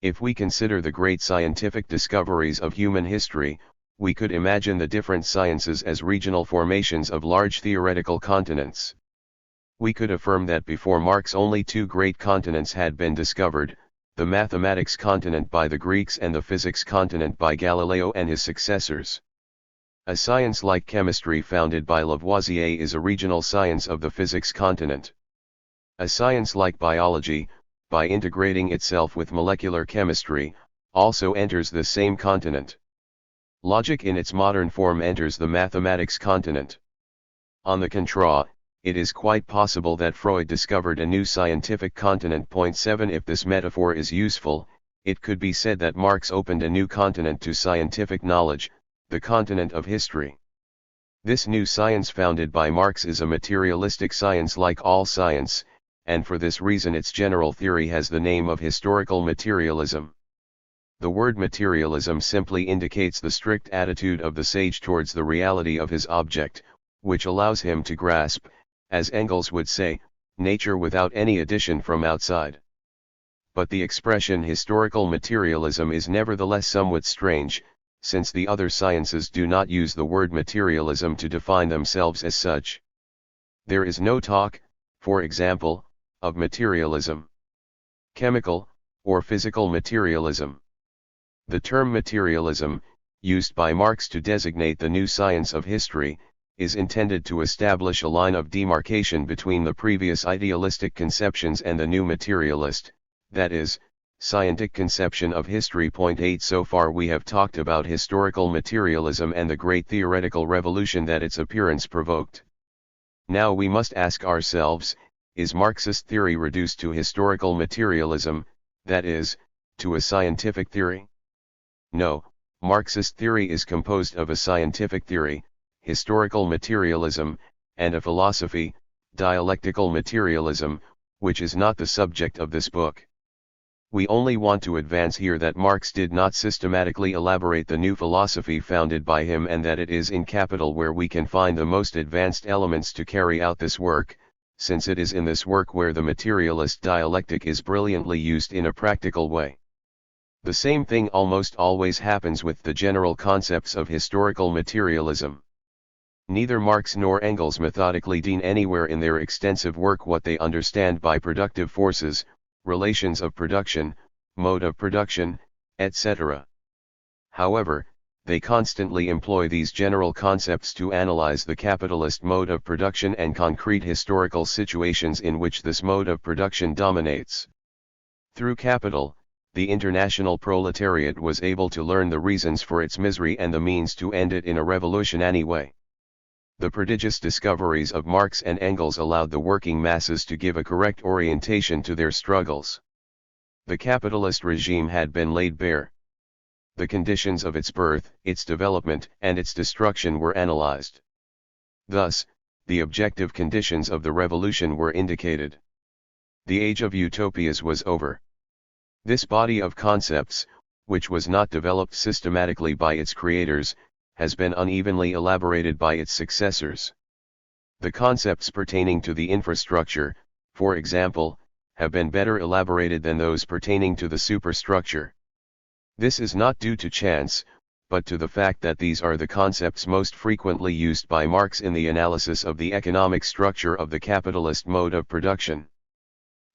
If we consider the great scientific discoveries of human history, we could imagine the different sciences as regional formations of large theoretical continents. We could affirm that before Marx only two great continents had been discovered, the mathematics continent by the Greeks and the physics continent by Galileo and his successors. A science like chemistry founded by Lavoisier is a regional science of the physics continent. A science like biology, by integrating itself with molecular chemistry, also enters the same continent. Logic in its modern form enters the mathematics continent. On the contrary, it is quite possible that Freud discovered a new scientific continent. 7. If this metaphor is useful, it could be said that Marx opened a new continent to scientific knowledge, the continent of history. This new science founded by Marx is a materialistic science like all science, and for this reason its general theory has the name of historical materialism. The word materialism simply indicates the strict attitude of the sage towards the reality of his object, which allows him to grasp, as Engels would say, nature without any addition from outside. But the expression historical materialism is nevertheless somewhat strange, since the other sciences do not use the word materialism to define themselves as such. There is no talk, for example, of materialism, chemical, or physical materialism. The term materialism, used by Marx to designate the new science of history, is intended to establish a line of demarcation between the previous idealistic conceptions and the new materialist, that is, scientific conception of history. 8. So far we have talked about historical materialism and the great theoretical revolution that its appearance provoked. Now we must ask ourselves, is Marxist theory reduced to historical materialism, that is, to a scientific theory? No, Marxist theory is composed of a scientific theory, historical materialism, and a philosophy, dialectical materialism, which is not the subject of this book. We only want to advance here that Marx did not systematically elaborate the new philosophy founded by him, and that it is in Capital where we can find the most advanced elements to carry out this work, since it is in this work where the materialist dialectic is brilliantly used in a practical way. The same thing almost always happens with the general concepts of historical materialism. Neither Marx nor Engels methodically deem anywhere in their extensive work what they understand by productive forces, relations of production, mode of production, etc. However, they constantly employ these general concepts to analyze the capitalist mode of production and concrete historical situations in which this mode of production dominates. Through Capital, the international proletariat was able to learn the reasons for its misery and the means to end it in a revolutionary way. The prodigious discoveries of Marx and Engels allowed the working masses to give a correct orientation to their struggles. The capitalist regime had been laid bare. The conditions of its birth, its development, and its destruction were analyzed. Thus, the objective conditions of the revolution were indicated. The age of utopias was over. This body of concepts, which was not developed systematically by its creators, has been unevenly elaborated by its successors. The concepts pertaining to the infrastructure, for example, have been better elaborated than those pertaining to the superstructure. This is not due to chance, but to the fact that these are the concepts most frequently used by Marx in the analysis of the economic structure of the capitalist mode of production.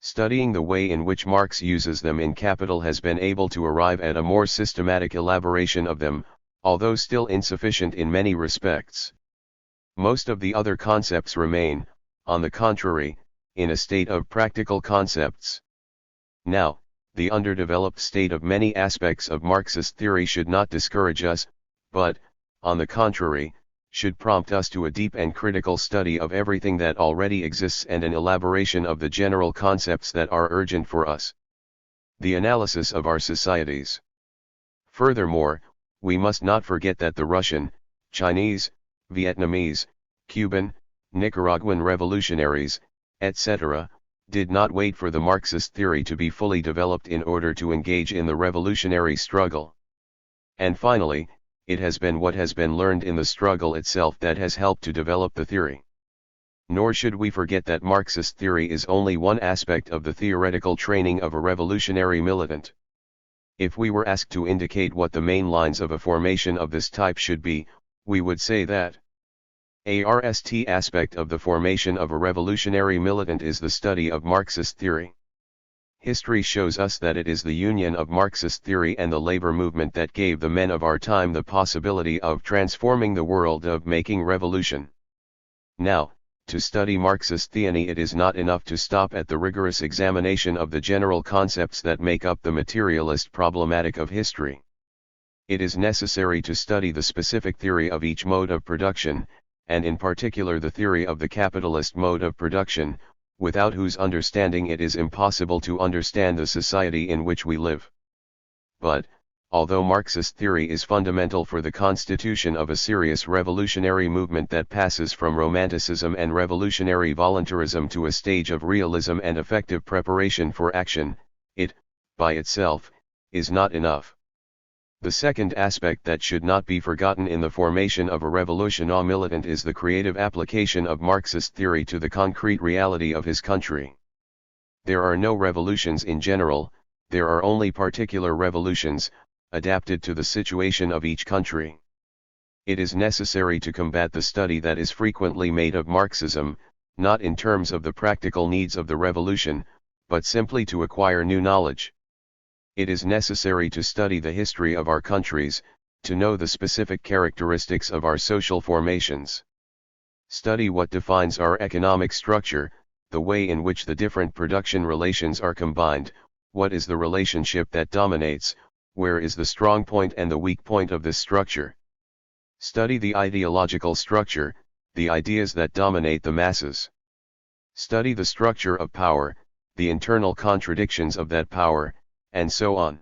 Studying the way in which Marx uses them in Capital has been able to arrive at a more systematic elaboration of them, although still insufficient in many respects. Most of the other concepts remain, on the contrary, in a state of practical concepts. Now, the underdeveloped state of many aspects of Marxist theory should not discourage us, but, on the contrary, should prompt us to a deep and critical study of everything that already exists and an elaboration of the general concepts that are urgent for us. The analysis of our societies. Furthermore, we must not forget that the Russian, Chinese, Vietnamese, Cuban, Nicaraguan revolutionaries, etc., did not wait for the Marxist theory to be fully developed in order to engage in the revolutionary struggle. And finally, it has been what has been learned in the struggle itself that has helped to develop the theory. Nor should we forget that Marxist theory is only one aspect of the theoretical training of a revolutionary militant. If we were asked to indicate what the main lines of a formation of this type should be, we would say that ARST aspect of the formation of a revolutionary militant is the study of Marxist theory. History shows us that it is the union of Marxist theory and the labor movement that gave the men of our time the possibility of transforming the world, of making revolution. Now, to study Marxist theory, it is not enough to stop at the rigorous examination of the general concepts that make up the materialist problematic of history. It is necessary to study the specific theory of each mode of production, and in particular the theory of the capitalist mode of production, without whose understanding it is impossible to understand the society in which we live. But, although Marxist theory is fundamental for the constitution of a serious revolutionary movement that passes from romanticism and revolutionary voluntarism to a stage of realism and effective preparation for action, it, by itself, is not enough. The second aspect that should not be forgotten in the formation of a revolutionary militant is the creative application of Marxist theory to the concrete reality of his country. There are no revolutions in general, there are only particular revolutions, adapted to the situation of each country. It is necessary to combat the study that is frequently made of Marxism, not in terms of the practical needs of the revolution, but simply to acquire new knowledge. It is necessary to study the history of our countries, to know the specific characteristics of our social formations. Study what defines our economic structure, the way in which the different production relations are combined, what is the relationship that dominates, where is the strong point and the weak point of this structure. Study the ideological structure, the ideas that dominate the masses. Study the structure of power, the internal contradictions of that power, and so on.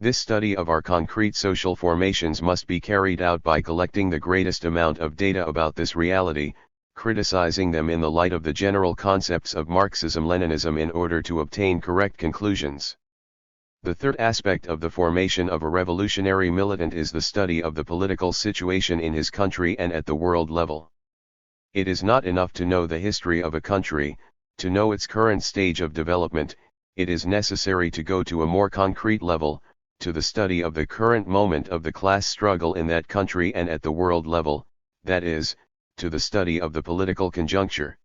This study of our concrete social formations must be carried out by collecting the greatest amount of data about this reality, criticizing them in the light of the general concepts of Marxism-Leninism in order to obtain correct conclusions. The third aspect of the formation of a revolutionary militant is the study of the political situation in his country and at the world level. It is not enough to know the history of a country, to know its current stage of development. It is necessary to go to a more concrete level, to the study of the current moment of the class struggle in that country and at the world level, that is, to the study of the political conjuncture.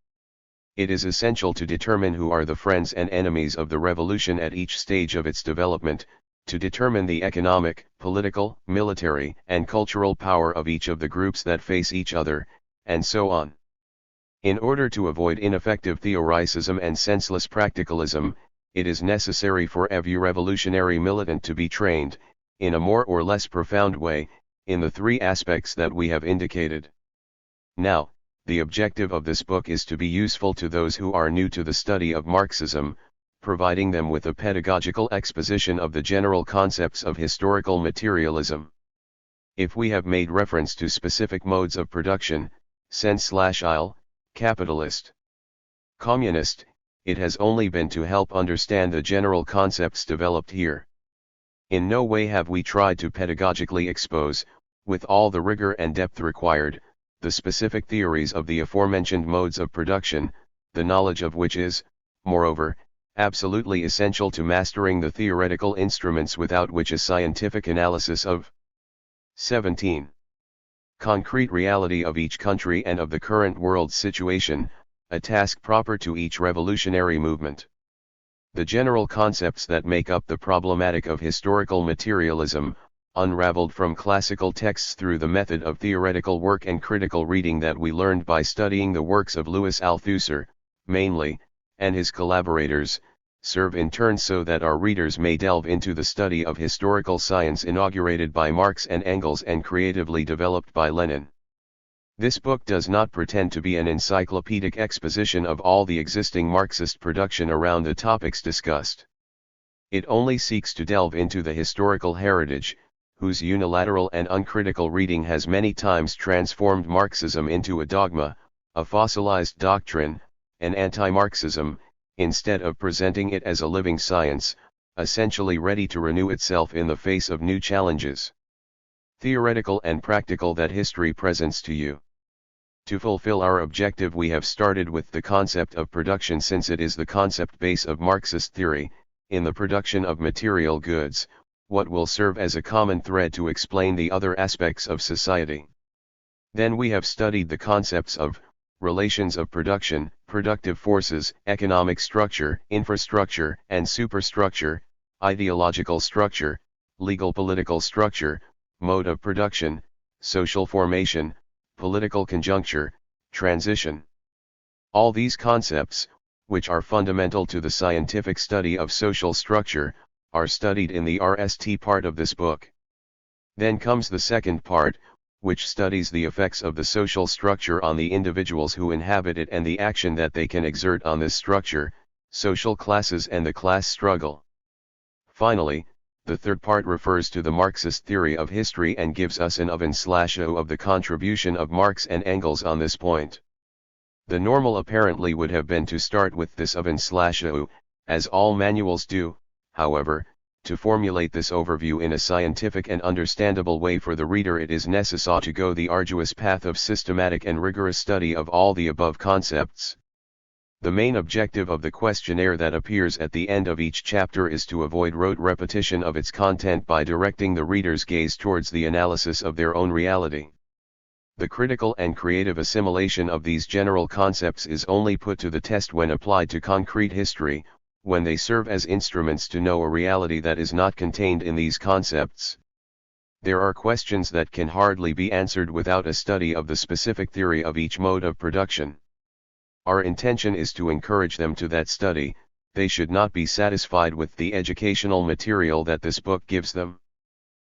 It is essential to determine who are the friends and enemies of the revolution at each stage of its development, to determine the economic, political, military, and cultural power of each of the groups that face each other, and so on. In order to avoid ineffective theoricism and senseless practicalism, it is necessary for every revolutionary militant to be trained, in a more or less profound way, in the three aspects that we have indicated. Now, the objective of this book is to be useful to those who are new to the study of Marxism, providing them with a pedagogical exposition of the general concepts of historical materialism. If we have made reference to specific modes of production, Sense/il, capitalist. Communist, it has only been to help understand the general concepts developed here. In no way have we tried to pedagogically expose, with all the rigor and depth required, the specific theories of the aforementioned modes of production, the knowledge of which is, moreover, absolutely essential to mastering the theoretical instruments without which a scientific analysis of 17. Concrete reality of each country and of the current world situation, a task proper to each revolutionary movement. The general concepts that make up the problematic of historical materialism, unraveled from classical texts through the method of theoretical work and critical reading that we learned by studying the works of Louis Althusser, mainly, and his collaborators, serve in turn so that our readers may delve into the study of historical science inaugurated by Marx and Engels and creatively developed by Lenin. This book does not pretend to be an encyclopedic exposition of all the existing Marxist production around the topics discussed. It only seeks to delve into the historical heritage, whose unilateral and uncritical reading has many times transformed Marxism into a dogma, a fossilized doctrine, an anti-Marxism, instead of presenting it as a living science, essentially ready to renew itself in the face of new challenges, theoretical and practical, that history presents to you. To fulfill our objective, we have started with the concept of production, since it is the concept base of Marxist theory, in the production of material goods, what will serve as a common thread to explain the other aspects of society. Then we have studied the concepts of relations of production, productive forces, economic structure, infrastructure and superstructure, ideological structure, legal political structure, mode of production, social formation, political conjuncture, transition. All these concepts, which are fundamental to the scientific study of social structure, are studied in the RST part of this book. Then comes the second part, which studies the effects of the social structure on the individuals who inhabit it and the action that they can exert on this structure, social classes and the class struggle. Finally, the third part refers to the Marxist theory of history and gives us an oven/o of the contribution of Marx and Engels on this point. The normal apparently would have been to start with this oven/o, as all manuals do. However, to formulate this overview in a scientific and understandable way for the reader, it is necessary to go the arduous path of systematic and rigorous study of all the above concepts. The main objective of the questionnaire that appears at the end of each chapter is to avoid rote repetition of its content by directing the reader's gaze towards the analysis of their own reality. The critical and creative assimilation of these general concepts is only put to the test when applied to concrete history, when they serve as instruments to know a reality that is not contained in these concepts. There are questions that can hardly be answered without a study of the specific theory of each mode of production. Our intention is to encourage them to that study. They should not be satisfied with the educational material that this book gives them.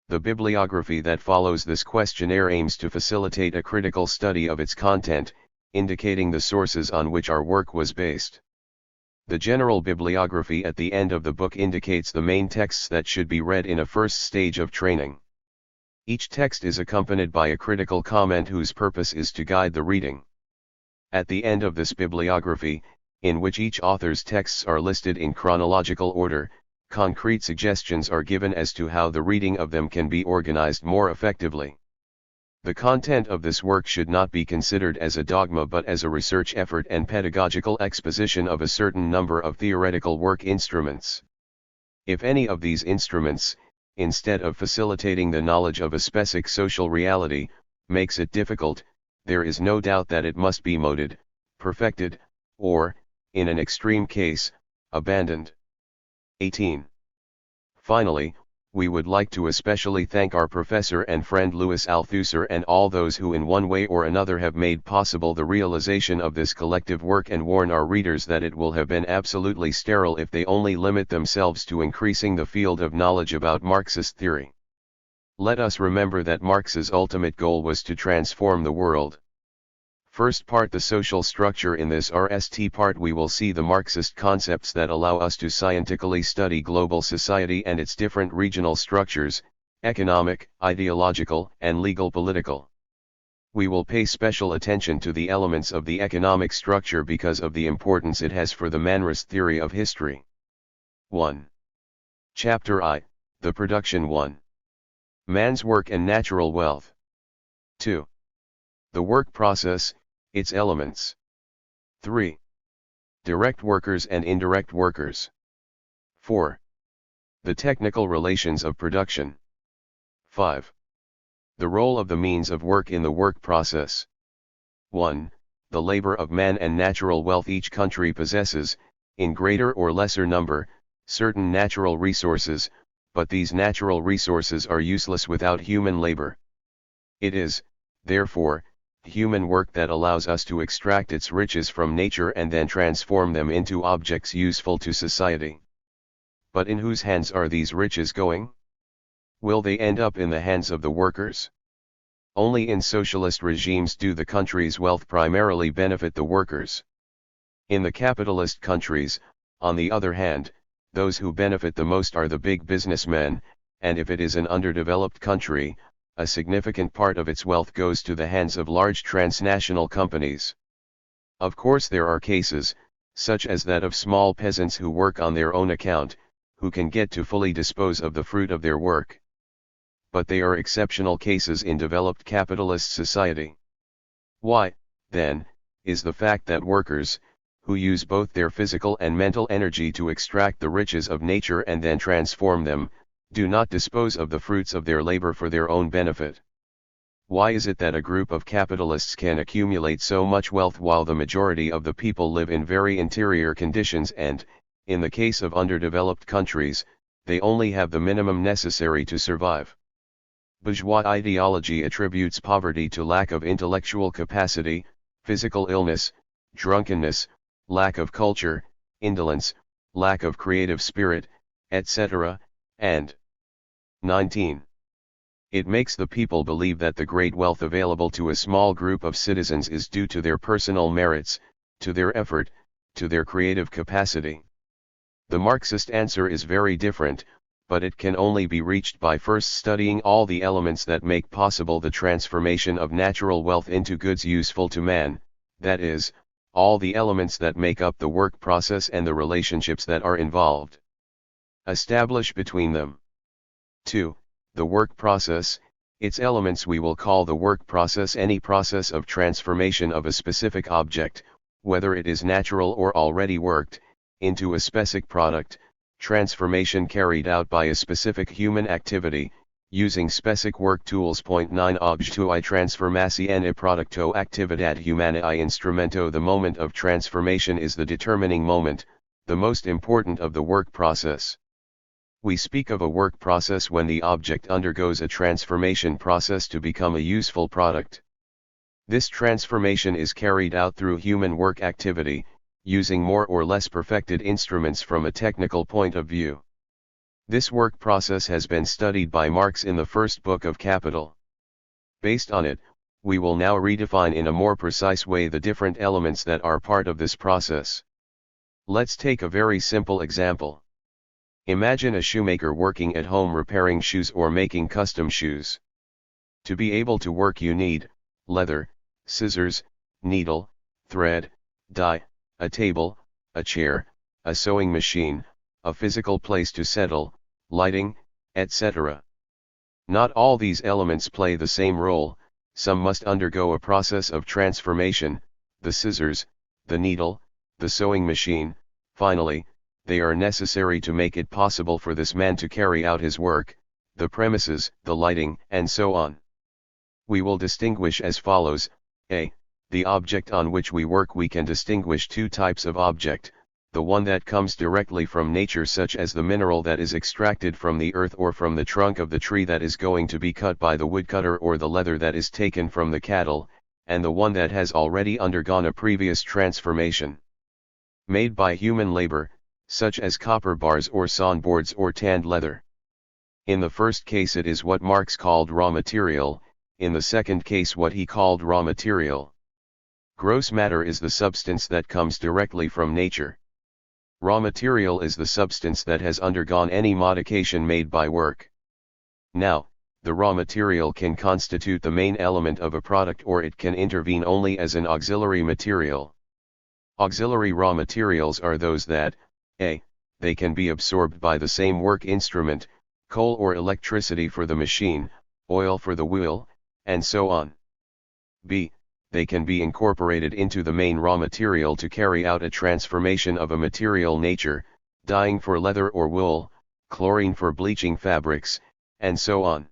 The bibliography that follows this questionnaire aims to facilitate a critical study of its content, indicating the sources on which our work was based. The general bibliography at the end of the book indicates the main texts that should be read in a first stage of training. Each text is accompanied by a critical comment whose purpose is to guide the reading. At the end of this bibliography, in which each author's texts are listed in chronological order, concrete suggestions are given as to how the reading of them can be organized more effectively. The content of this work should not be considered as a dogma but as a research effort and pedagogical exposition of a certain number of theoretical work instruments. If any of these instruments, instead of facilitating the knowledge of a specific social reality, makes it difficult, there is no doubt that it must be moded, perfected, or, in an extreme case, abandoned. 18. Finally, we would like to especially thank our professor and friend Louis Althusser and all those who in one way or another have made possible the realization of this collective work, and warn our readers that it will have been absolutely sterile if they only limit themselves to increasing the field of knowledge about Marxist theory. Let us remember that Marx's ultimate goal was to transform the world. First part, the social structure. In this RST part we will see the Marxist concepts that allow us to scientifically study global society and its different regional structures, economic, ideological, and legal political. We will pay special attention to the elements of the economic structure because of the importance it has for the Mannerist theory of history. 1. Chapter I, the Production 1. Man's work and natural wealth. 2. The work process, its elements. 3. Direct workers and indirect workers. 4. The technical relations of production. 5. The role of the means of work in the work process. 1. The labor of man and natural wealth. Each country possesses, in greater or lesser number, certain natural resources, but these natural resources are useless without human labor. It is, therefore, human work that allows us to extract its riches from nature and then transform them into objects useful to society. But in whose hands are these riches going? Will they end up in the hands of the workers? Only in socialist regimes do the country's wealth primarily benefit the workers. In the capitalist countries, on the other hand, those who benefit the most are the big businessmen, and if it is an underdeveloped country, a significant part of its wealth goes to the hands of large transnational companies. Of course there are cases, such as that of small peasants who work on their own account, who can get to fully dispose of the fruit of their work. But they are exceptional cases in developed capitalist society. Why, then, is the fact that workers, who use both their physical and mental energy to extract the riches of nature and then transform them, do not dispose of the fruits of their labor for their own benefit? Why is it that a group of capitalists can accumulate so much wealth while the majority of the people live in very inferior conditions and, in the case of underdeveloped countries, they only have the minimum necessary to survive? Bourgeois ideology attributes poverty to lack of intellectual capacity, physical illness, drunkenness, lack of culture, indolence, lack of creative spirit, etc., and 19. It makes the people believe that the great wealth available to a small group of citizens is due to their personal merits, to their effort, to their creative capacity. The Marxist answer is very different, but it can only be reached by first studying all the elements that make possible the transformation of natural wealth into goods useful to man, that is, all the elements that make up the work process and the relationships that are involved. Establish between them. 2. The work process, its elements. We will call the work process any process of transformation of a specific object, whether it is natural or already worked, into a specific product, transformation carried out by a specific human activity, using specific work tools. 9 Objectui transformatione producto actividad humanae instrumento. The moment of transformation is the determining moment, the most important of the work process. We speak of a work process when the object undergoes a transformation process to become a useful product. This transformation is carried out through human work activity, using more or less perfected instruments from a technical point of view. This work process has been studied by Marx in the first book of Capital. Based on it, we will now redefine in a more precise way the different elements that are part of this process. Let's take a very simple example. Imagine a shoemaker working at home repairing shoes or making custom shoes. To be able to work you need leather, scissors, needle, thread, dye, a table, a chair, a sewing machine, a physical place to settle, lighting, etc. Not all these elements play the same role, some must undergo a process of transformation, the scissors, the needle, the sewing machine. Finally, they are necessary to make it possible for this man to carry out his work, the premises, the lighting, and so on. We will distinguish as follows. A. The object on which we work. We can distinguish two types of object, the one that comes directly from nature, such as the mineral that is extracted from the earth or from the trunk of the tree that is going to be cut by the woodcutter, or the leather that is taken from the cattle, and the one that has already undergone a previous transformation, made by human labor, such as copper bars or sawn boards or tanned leather. In the first case it is what Marx called raw material, in the second case what he called raw material. Gross matter is the substance that comes directly from nature. Raw material is the substance that has undergone any modification made by work. Now, the raw material can constitute the main element of a product, or it can intervene only as an auxiliary material. Auxiliary raw materials are those that, a. They can be absorbed by the same work instrument, coal or electricity for the machine, oil for the wheel, and so on. B. They can be incorporated into the main raw material to carry out a transformation of a material nature, dyeing for leather or wool, chlorine for bleaching fabrics, and so on.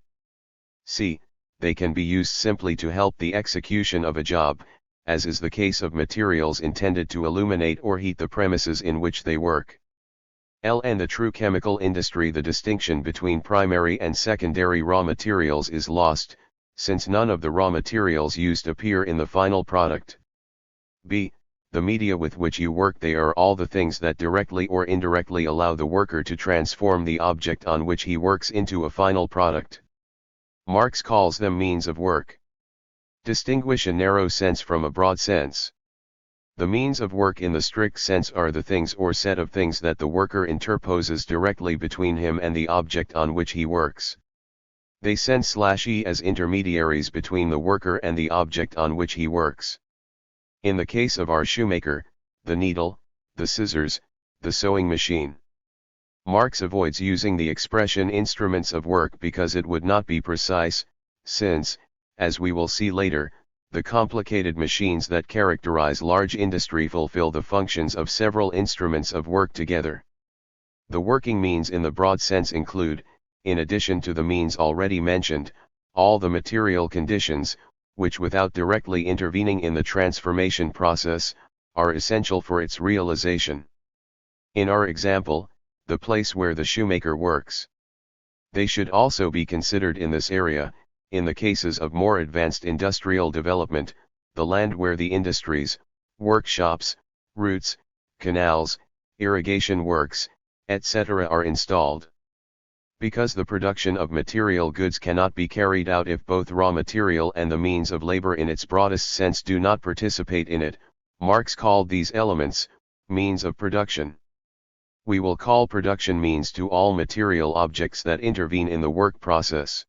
C. They can be used simply to help the execution of a job, as is the case of materials intended to illuminate or heat the premises in which they work. L. In the true chemical industry, the distinction between primary and secondary raw materials is lost, since none of the raw materials used appear in the final product. B. The media with which you work, they are all the things that directly or indirectly allow the worker to transform the object on which he works into a final product. Marx calls them means of work. Distinguish a narrow sense from a broad sense. The means of work in the strict sense are the things or set of things that the worker interposes directly between him and the object on which he works. They sense/e as intermediaries between the worker and the object on which he works. In the case of our shoemaker, the needle, the scissors, the sewing machine. Marx avoids using the expression instruments of work because it would not be precise, since, as we will see later, the complicated machines that characterize large industry fulfill the functions of several instruments of work together. The working means in the broad sense include, in addition to the means already mentioned, all the material conditions, which without directly intervening in the transformation process, are essential for its realization. In our example, the place where the shoemaker works. They should also be considered in this area. In the cases of more advanced industrial development, the land where the industries, workshops, routes, canals, irrigation works, etc. are installed. Because the production of material goods cannot be carried out if both raw material and the means of labor in its broadest sense do not participate in it, Marx called these elements, means of production. We will call production means to all material objects that intervene in the work process.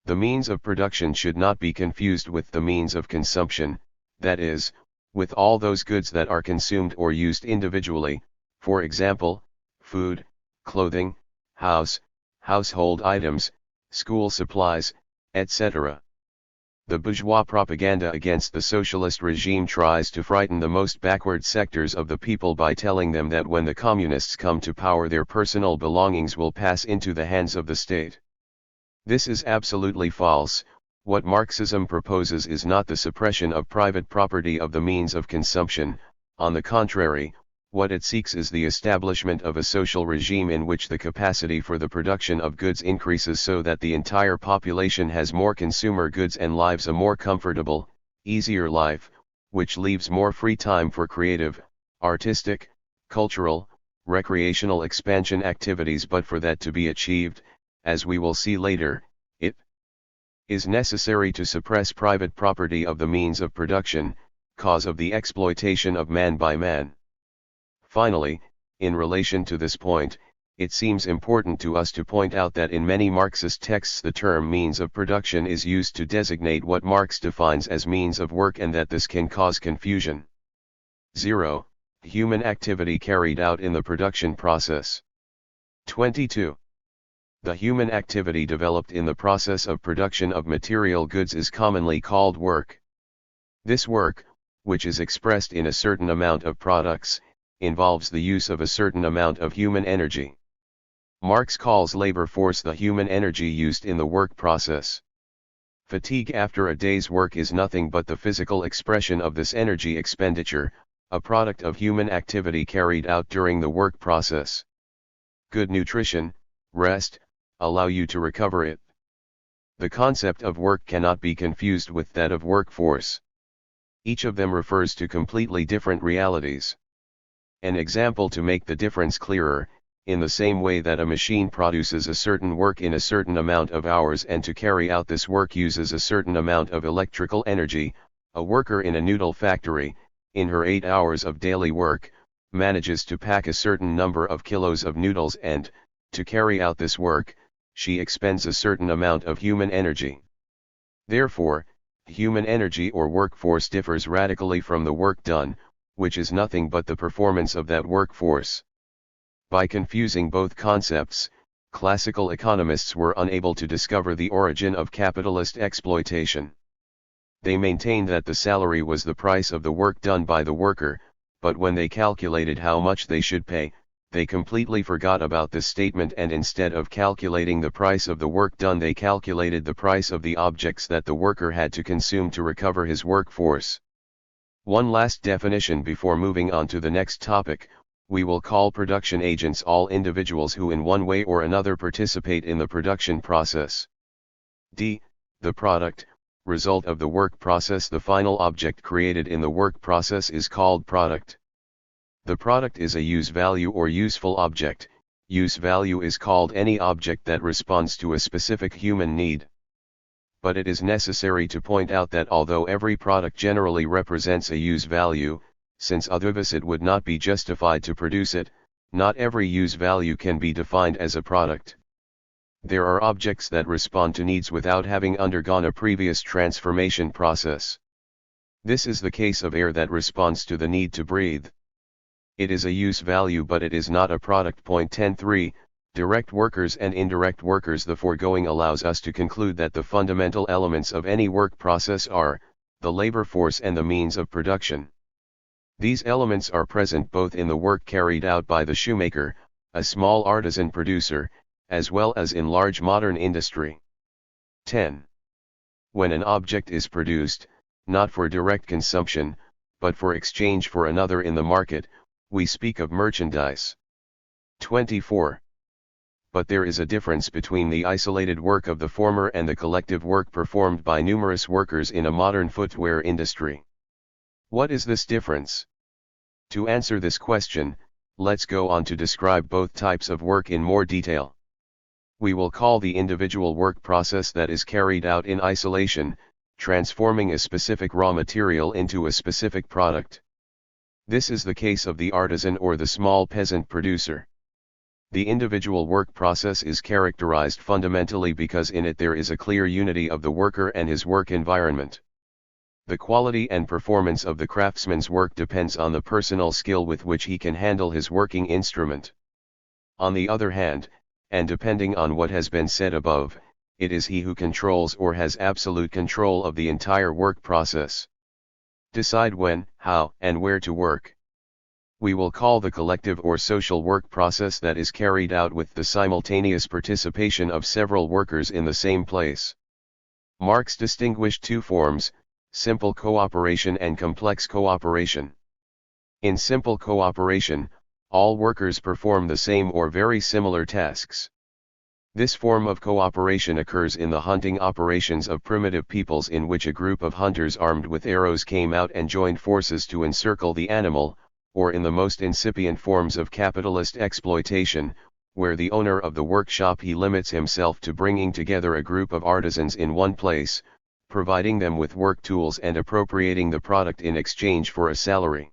The means of production should not be confused with the means of consumption, that is, with all those goods that are consumed or used individually, for example, food, clothing, household items, school supplies, etc. The bourgeois propaganda against the socialist regime tries to frighten the most backward sectors of the people by telling them that when the communists come to power, their personal belongings will pass into the hands of the state. This is absolutely false. What Marxism proposes is not the suppression of private property of the means of consumption. On the contrary, what it seeks is the establishment of a social regime in which the capacity for the production of goods increases so that the entire population has more consumer goods and lives a more comfortable, easier life, which leaves more free time for creative, artistic, cultural, recreational expansion activities. But for that to be achieved, as we will see later, it is necessary to suppress private property of the means of production, cause of the exploitation of man by man. Finally, in relation to this point, it seems important to us to point out that in many Marxist texts the term means of production is used to designate what Marx defines as means of work, and that this can cause confusion. 0. Human activity carried out in the production process. 22. The human activity developed in the process of production of material goods is commonly called work. This work, which is expressed in a certain amount of products, involves the use of a certain amount of human energy. Marx calls labor force the human energy used in the work process. Fatigue after a day's work is nothing but the physical expression of this energy expenditure, a product of human activity carried out during the work process. Good nutrition, rest, allow you to recover it. The concept of work cannot be confused with that of workforce. Each of them refers to completely different realities. An example to make the difference clearer: in the same way that a machine produces a certain work in a certain amount of hours, and to carry out this work uses a certain amount of electrical energy, a worker in a noodle factory, in her 8 hours of daily work, manages to pack a certain number of kilos of noodles, and, to carry out this work, she expends a certain amount of human energy. Therefore, human energy or workforce differs radically from the work done, which is nothing but the performance of that workforce. By confusing both concepts, classical economists were unable to discover the origin of capitalist exploitation. They maintained that the salary was the price of the work done by the worker, but when they calculated how much they should pay, they completely forgot about this statement, and instead of calculating the price of the work done, they calculated the price of the objects that the worker had to consume to recover his workforce. One last definition before moving on to the next topic: we will call production agents all individuals who in one way or another participate in the production process. D. The product, result of the work process. The final object created in the work process is called product. The product is a use value or useful object. Use value is called any object that responds to a specific human need. But it is necessary to point out that although every product generally represents a use value, since otherwise it would not be justified to produce it, not every use value can be defined as a product. There are objects that respond to needs without having undergone a previous transformation process. This is the case of air that responds to the need to breathe. It is a use value, but it is not a product. Point 10.3 Direct workers and indirect workers. The foregoing allows us to conclude that the fundamental elements of any work process are the labor force and the means of production. These elements are present both in the work carried out by the shoemaker, a small artisan producer, as well as in large modern industry. 10. When an object is produced, not for direct consumption, but for exchange for another in the market, we speak of merchandise. 24. But there is a difference between the isolated work of the former and the collective work performed by numerous workers in a modern footwear industry. What is this difference? To answer this question, let's go on to describe both types of work in more detail. We will call the individual work process that is carried out in isolation, transforming a specific raw material into a specific product. This is the case of the artisan or the small peasant producer. The individual work process is characterized fundamentally because in it there is a clear unity of the worker and his work environment. The quality and performance of the craftsman's work depends on the personal skill with which he can handle his working instrument. On the other hand, and depending on what has been said above, it is he who controls or has absolute control of the entire work process. Decide when, how, and where to work. We will call the collective or social work process that is carried out with the simultaneous participation of several workers in the same place. Marx distinguished two forms: simple cooperation and complex cooperation. In simple cooperation, all workers perform the same or very similar tasks. This form of cooperation occurs in the hunting operations of primitive peoples, in which a group of hunters armed with arrows came out and joined forces to encircle the animal, or in the most incipient forms of capitalist exploitation, where the owner of the workshop limits himself to bringing together a group of artisans in one place, providing them with work tools and appropriating the product in exchange for a salary.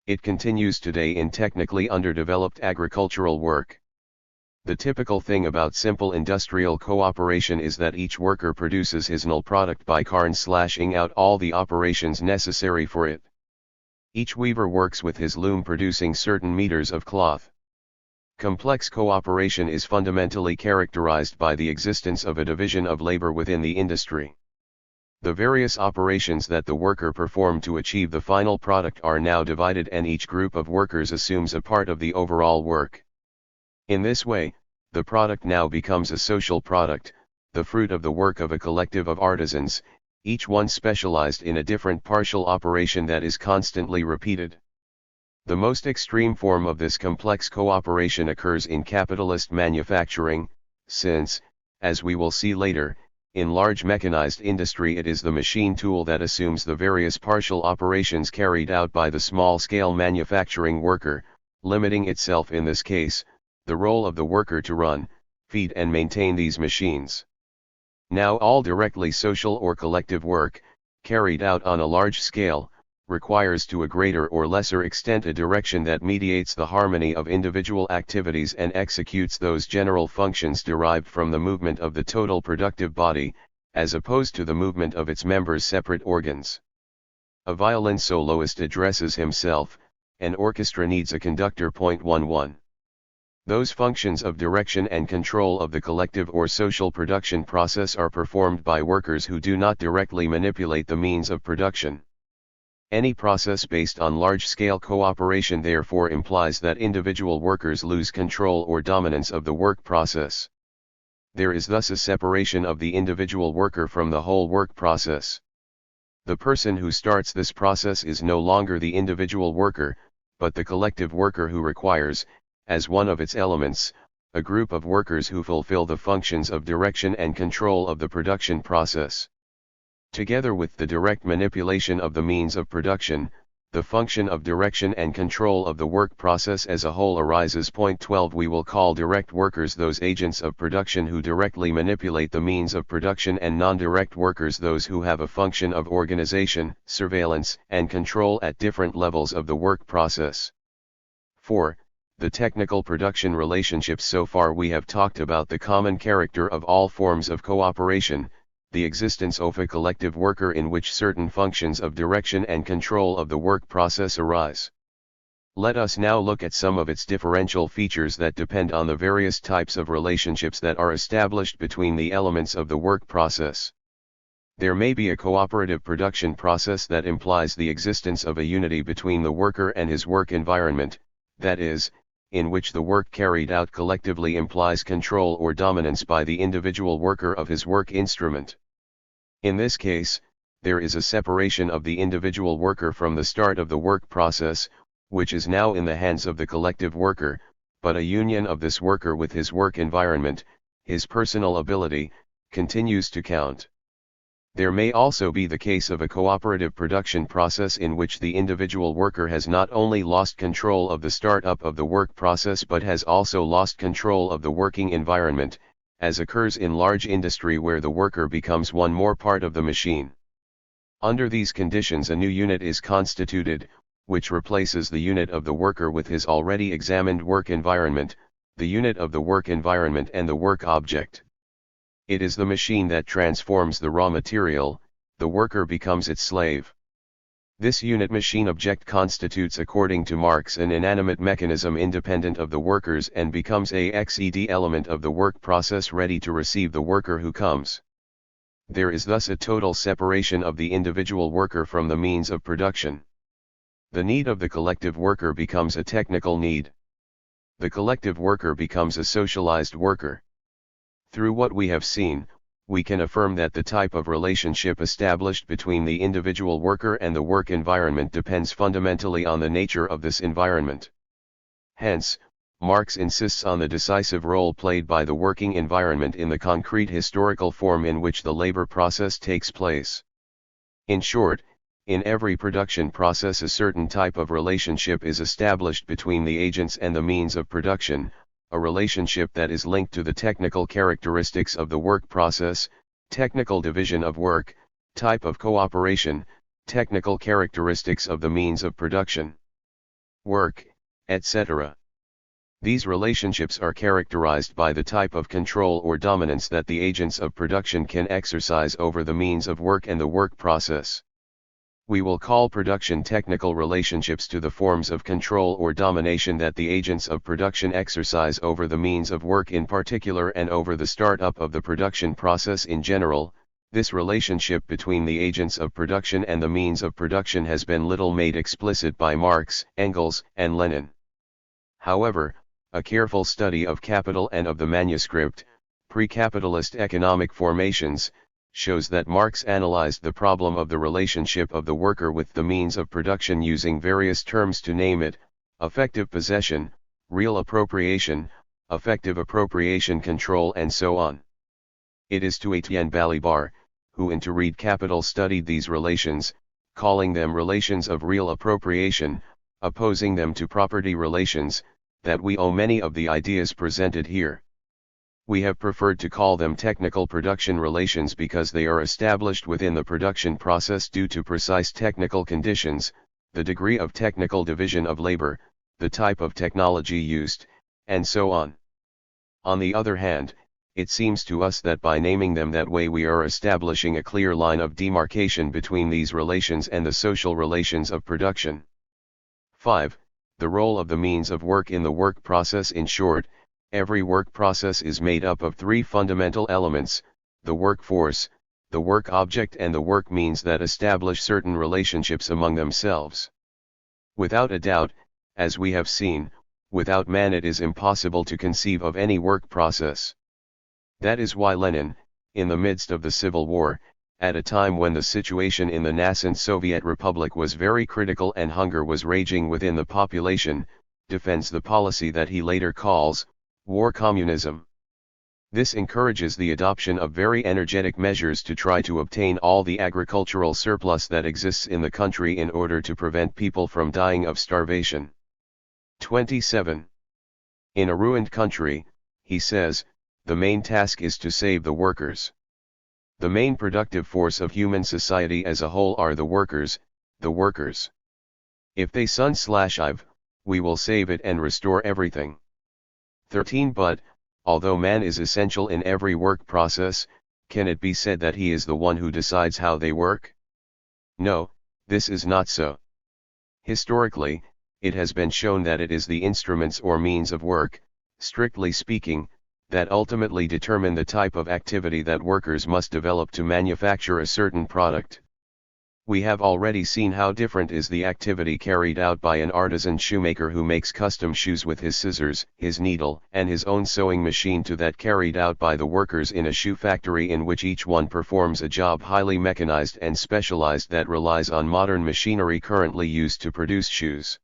It continues today in technically underdeveloped agricultural work. The typical thing about simple industrial cooperation is that each worker produces his null product by slashing out all the operations necessary for it. Each weaver works with his loom producing certain meters of cloth. Complex cooperation is fundamentally characterized by the existence of a division of labor within the industry. The various operations that the worker performed to achieve the final product are now divided, and each group of workers assumes a part of the overall work. In this way, the product now becomes a social product, the fruit of the work of a collective of artisans, each one specialized in a different partial operation that is constantly repeated. The most extreme form of this complex cooperation occurs in capitalist manufacturing, since, as we will see later, in large mechanized industry it is the machine tool that assumes the various partial operations carried out by the small-scale manufacturing worker, limiting itself in this case, the role of the worker to run, feed and maintain these machines. Now all directly social or collective work, carried out on a large scale, requires to a greater or lesser extent a direction that mediates the harmony of individual activities and executes those general functions derived from the movement of the total productive body, as opposed to the movement of its members' separate organs. A violin soloist addresses himself, an orchestra needs a conductor. 11. Those functions of direction and control of the collective or social production process are performed by workers who do not directly manipulate the means of production. Any process based on large-scale cooperation therefore implies that individual workers lose control or dominance of the work process. There is thus a separation of the individual worker from the whole work process. The person who starts this process is no longer the individual worker, but the collective worker who requires, as one of its elements, a group of workers who fulfill the functions of direction and control of the production process. Together with the direct manipulation of the means of production, the function of direction and control of the work process as a whole arises. 12. We will call direct workers those agents of production who directly manipulate the means of production, and non-direct workers those who have a function of organization, surveillance, and control at different levels of the work process. 4. The technical production relationships. So far we have talked about the common character of all forms of cooperation, the existence of a collective worker in which certain functions of direction and control of the work process arise. Let us now look at some of its differential features that depend on the various types of relationships that are established between the elements of the work process. There may be a cooperative production process that implies the existence of a unity between the worker and his work environment, that is, in which the work carried out collectively implies control or dominance by the individual worker of his work instrument. In this case, there is a separation of the individual worker from the start of the work process, which is now in the hands of the collective worker, but a union of this worker with his work environment, his personal ability, continues to count. There may also be the case of a cooperative production process in which the individual worker has not only lost control of the start-up of the work process but has also lost control of the working environment, as occurs in large industry where the worker becomes one more part of the machine. Under these conditions a new unit is constituted, which replaces the unit of the worker with his already examined work environment, the unit of the work environment and the work object. It is the machine that transforms the raw material, the worker becomes its slave. This unit machine object constitutes, according to Marx, an inanimate mechanism independent of the workers and becomes a XED element of the work process ready to receive the worker who comes. There is thus a total separation of the individual worker from the means of production. The need of the collective worker becomes a technical need. The collective worker becomes a socialized worker. Through what we have seen, we can affirm that the type of relationship established between the individual worker and the work environment depends fundamentally on the nature of this environment. Hence, Marx insists on the decisive role played by the working environment in the concrete historical form in which the labor process takes place. In short, in every production process a certain type of relationship is established between the agents and the means of production, a relationship that is linked to the technical characteristics of the work process, technical division of work, type of cooperation, technical characteristics of the means of production, work, etc. These relationships are characterized by the type of control or dominance that the agents of production can exercise over the means of work and the work process. We will call production technical relationships to the forms of control or domination that the agents of production exercise over the means of work in particular and over the start-up of the production process in general. This relationship between the agents of production and the means of production has been little made explicit by Marx, Engels, and Lenin. However, a careful study of Capital and of the manuscript, pre-capitalist economic formations, shows that Marx analyzed the problem of the relationship of the worker with the means of production using various terms, to name it, effective possession, real appropriation, effective appropriation control, and so on. It is to Etienne Balibar, who in To Read Capital studied these relations, calling them relations of real appropriation, opposing them to property relations, that we owe many of the ideas presented here. We have preferred to call them technical production relations because they are established within the production process due to precise technical conditions, the degree of technical division of labor, the type of technology used, and so on. On the other hand, it seems to us that by naming them that way we are establishing a clear line of demarcation between these relations and the social relations of production. 5. The role of the means of work in the work process. In short, every work process is made up of three fundamental elements: the workforce, the work object, and the work means that establish certain relationships among themselves. Without a doubt, as we have seen, without man it is impossible to conceive of any work process. That is why Lenin, in the midst of the Civil War, at a time when the situation in the nascent Soviet Republic was very critical and hunger was raging within the population, defends the policy that he later calls war communism. This encourages the adoption of very energetic measures to try to obtain all the agricultural surplus that exists in the country in order to prevent people from dying of starvation. 27. In a ruined country, he says, the main task is to save the workers. The main productive force of human society as a whole are the workers, the workers. If they sun/ive, we will save it and restore everything. 13. But, although man is essential in every work process, can it be said that he is the one who decides how they work? No, this is not so. Historically, it has been shown that it is the instruments or means of work, strictly speaking, that ultimately determine the type of activity that workers must develop to manufacture a certain product. We have already seen how different is the activity carried out by an artisan shoemaker who makes custom shoes with his scissors, his needle, and his own sewing machine to that carried out by the workers in a shoe factory in which each one performs a job highly mechanized and specialized that relies on modern machinery currently used to produce shoes.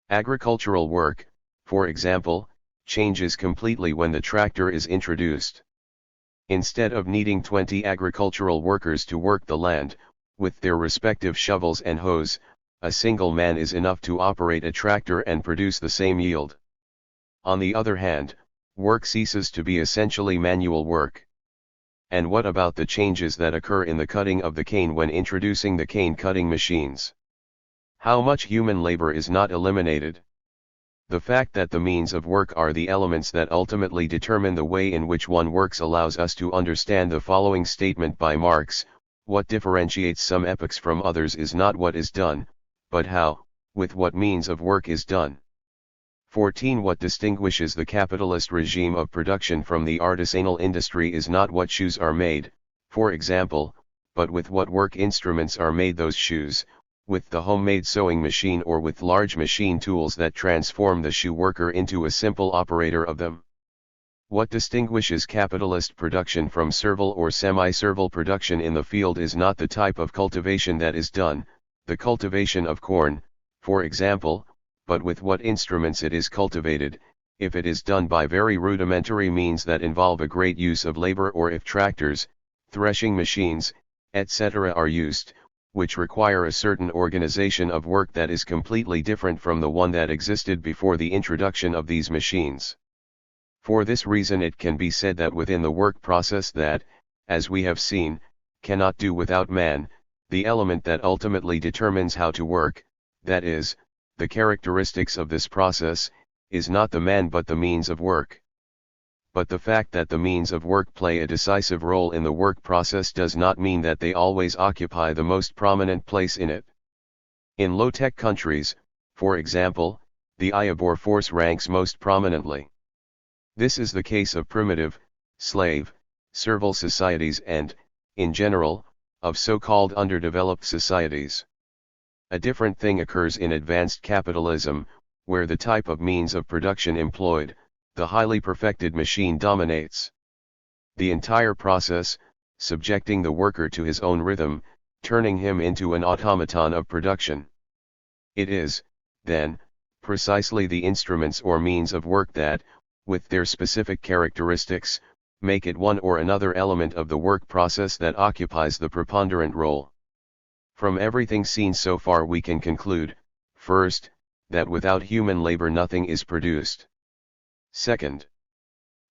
Agricultural work, for example, changes completely when the tractor is introduced. Instead of needing 20 agricultural workers to work the land, with their respective shovels and hoes, a single man is enough to operate a tractor and produce the same yield. On the other hand, work ceases to be essentially manual work. And what about the changes that occur in the cutting of the cane when introducing the cane cutting machines? How much human labor is not eliminated? The fact that the means of work are the elements that ultimately determine the way in which one works allows us to understand the following statement by Marx: what differentiates some epochs from others is not what is done, but how, with what means of work is done. 14. What distinguishes the capitalist regime of production from the artisanal industry is not what shoes are made, for example, but with what work instruments are made those shoes, with the homemade sewing machine or with large machine tools that transform the shoe worker into a simple operator of them. What distinguishes capitalist production from servile or semi-servile production in the field is not the type of cultivation that is done, the cultivation of corn, for example, but with what instruments it is cultivated, if it is done by very rudimentary means that involve a great use of labor, or if tractors, threshing machines, etc. are used, which require a certain organization of work that is completely different from the one that existed before the introduction of these machines. For this reason it can be said that within the work process that, as we have seen, cannot do without man, the element that ultimately determines how to work, that is, the characteristics of this process, is not the man but the means of work. But the fact that the means of work play a decisive role in the work process does not mean that they always occupy the most prominent place in it. In low-tech countries, for example, the labor force ranks most prominently. This is the case of primitive, slave, servile societies and, in general, of so-called underdeveloped societies. A different thing occurs in advanced capitalism, where the type of means of production employed, the highly perfected machine, dominates the entire process, subjecting the worker to his own rhythm, turning him into an automaton of production. It is, then, precisely the instruments or means of work that, with their specific characteristics, make it one or another element of the work process that occupies the preponderant role. From everything seen so far we can conclude, first, that without human labor nothing is produced. Second,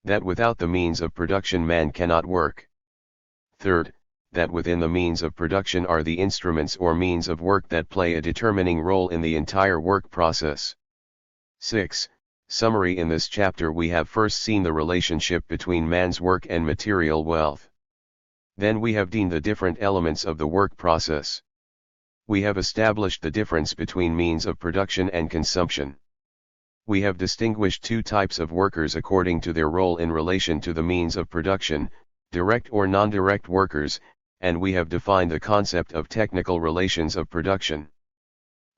that without the means of production man cannot work. Third, that within the means of production are the instruments or means of work that play a determining role in the entire work process. 6. Summary. In this chapter we have first seen the relationship between man's work and material wealth. Then we have seen the different elements of the work process. We have established the difference between means of production and consumption. We have distinguished two types of workers according to their role in relation to the means of production, direct or non-direct workers, and we have defined the concept of technical relations of production.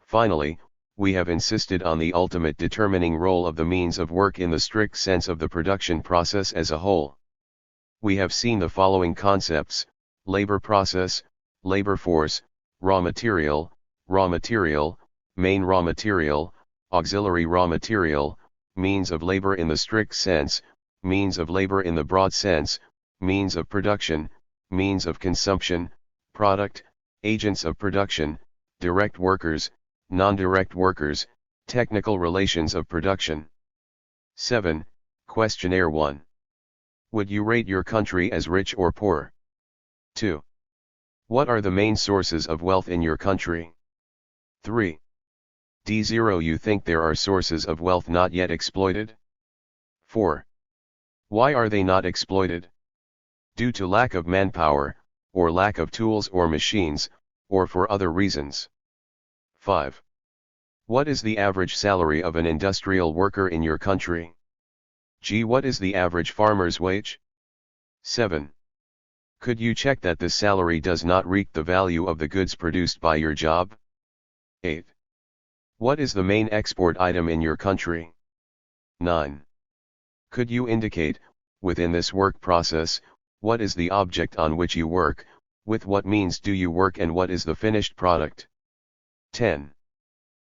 Finally, we have insisted on the ultimate determining role of the means of work in the strict sense of the production process as a whole. We have seen the following concepts: labor process, labor force, raw material, main raw material, auxiliary raw material, means of labor in the strict sense, means of labor in the broad sense, means of production, means of consumption, product, agents of production, direct workers, non-direct workers, technical relations of production. 7. Questionnaire 1. Would you rate your country as rich or poor? 2. What are the main sources of wealth in your country? 3. D0. You think there are sources of wealth not yet exploited? 4. Why are they not exploited? Due to lack of manpower, or lack of tools or machines, or for other reasons. 5. What is the average salary of an industrial worker in your country? G. What is the average farmer's wage? 7. Could you check that this salary does not reach the value of the goods produced by your job? 8. What is the main export item in your country? 9. Could you indicate, within this work process, what is the object on which you work, with what means do you work, and what is the finished product? 10.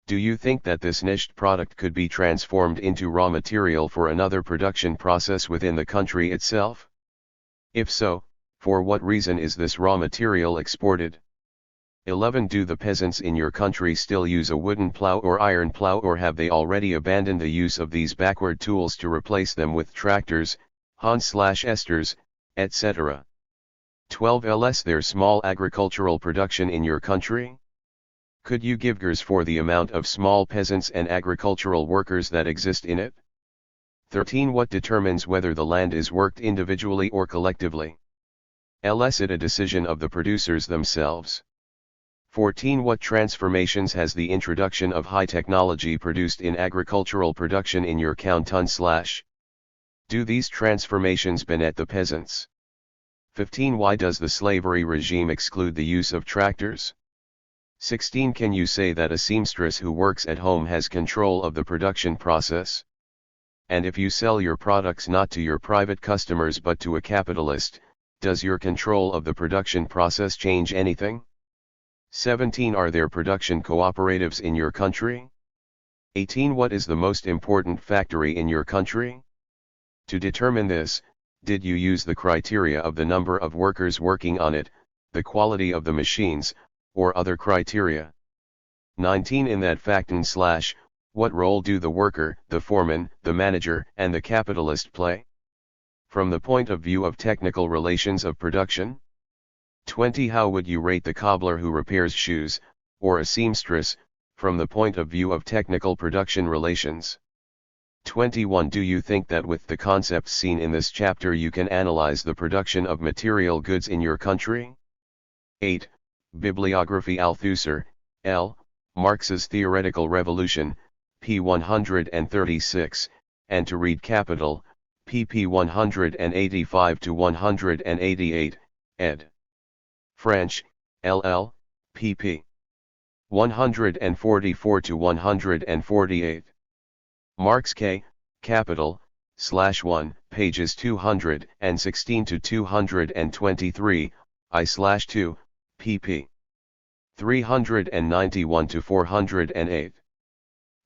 Do you think that this niched product could be transformed into raw material for another production process within the country itself? If so, for what reason is this raw material exported? 11. Do the peasants in your country still use a wooden plow or iron plow, or have they already abandoned the use of these backward tools to replace them with tractors, Hans/Esters, etc.? 12. Is there small agricultural production in your country? Could you give figures for the amount of small peasants and agricultural workers that exist in it? 13. What determines whether the land is worked individually or collectively? Is it a decision of the producers themselves? 14. What transformations has the introduction of high technology produced in agricultural production in your canton / Do these transformations benefit the peasants? 15. Why does the slavery regime exclude the use of tractors? 16. Can you say that a seamstress who works at home has control of the production process? And if you sell your products not to your private customers but to a capitalist, does your control of the production process change anything? 17. Are there production cooperatives in your country? 18. What is the most important factory in your country? To determine this, did you use the criteria of the number of workers working on it, the quality of the machines, or other criteria? 19. In that factory / what role do the worker, the foreman, the manager, and the capitalist play? From the point of view of technical relations of production? 20. How would you rate the cobbler who repairs shoes, or a seamstress, from the point of view of technical production relations? 21. Do you think that with the concepts seen in this chapter you can analyze the production of material goods in your country? 8. Bibliography: Althusser, L., Marx's Theoretical Revolution, p. 136, and to read Capital, pp. 185 to 188, ed. French, LL, pp. 144 to 148. Marx K, Capital, /1, pages 216 to 223, I/2, pp. 391 to 408.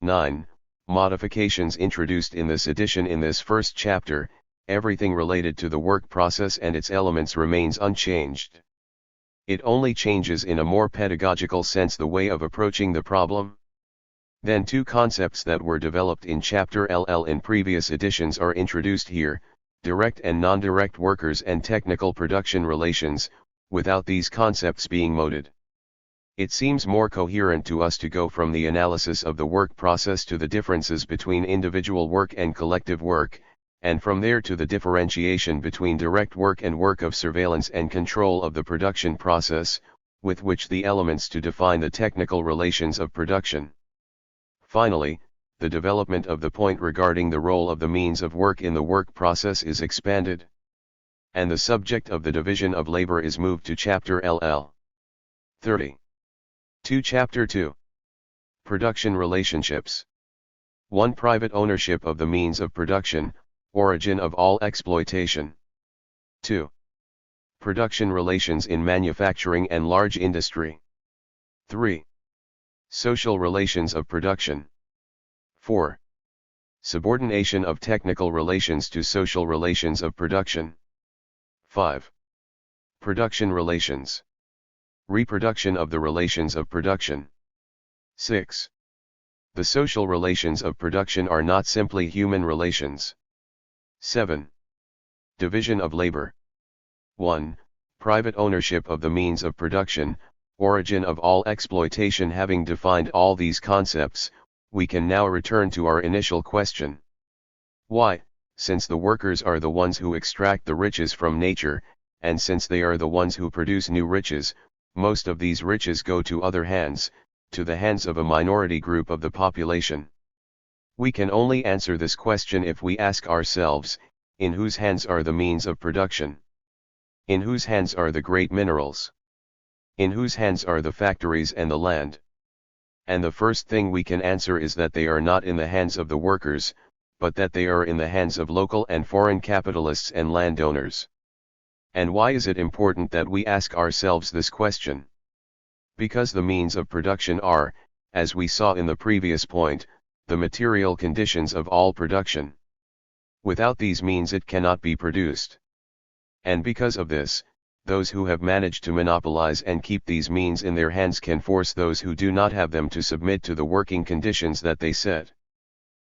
9. Modifications introduced in this edition. In this first chapter, everything related to the work process and its elements remains unchanged. It only changes in a more pedagogical sense the way of approaching the problem. Then two concepts that were developed in chapter LL in previous editions are introduced here: direct and non-direct workers and technical production relations, without these concepts being moded. It seems more coherent to us to go from the analysis of the work process to the differences between individual work and collective work, and from there to the differentiation between direct work and work of surveillance and control of the production process, with which the elements to define the technical relations of production. Finally, the development of the point regarding the role of the means of work in the work process is expanded, and the subject of the division of labor is moved to Chapter LL 30. Chapter 2. Production relationships. 1. Private ownership of the means of production, origin of all exploitation. 2. Production relations in manufacturing and large industry. 3. Social relations of production. 4. Subordination of technical relations to social relations of production. 5. Production relations. Reproduction of the relations of production. 6. The social relations of production are not simply human relations. 7. Division of labor. 1. Private ownership of the means of production, origin of all exploitation. Having defined all these concepts, we can now return to our initial question. Why, since the workers are the ones who extract the riches from nature, and since they are the ones who produce new riches, most of these riches go to other hands, to the hands of a minority group of the population. We can only answer this question if we ask ourselves, in whose hands are the means of production? In whose hands are the great minerals? In whose hands are the factories and the land? And the first thing we can answer is that they are not in the hands of the workers, but that they are in the hands of local and foreign capitalists and landowners. And why is it important that we ask ourselves this question? Because the means of production are, as we saw in the previous point, the material conditions of all production. Without these means it cannot be produced. And because of this, those who have managed to monopolize and keep these means in their hands can force those who do not have them to submit to the working conditions that they set.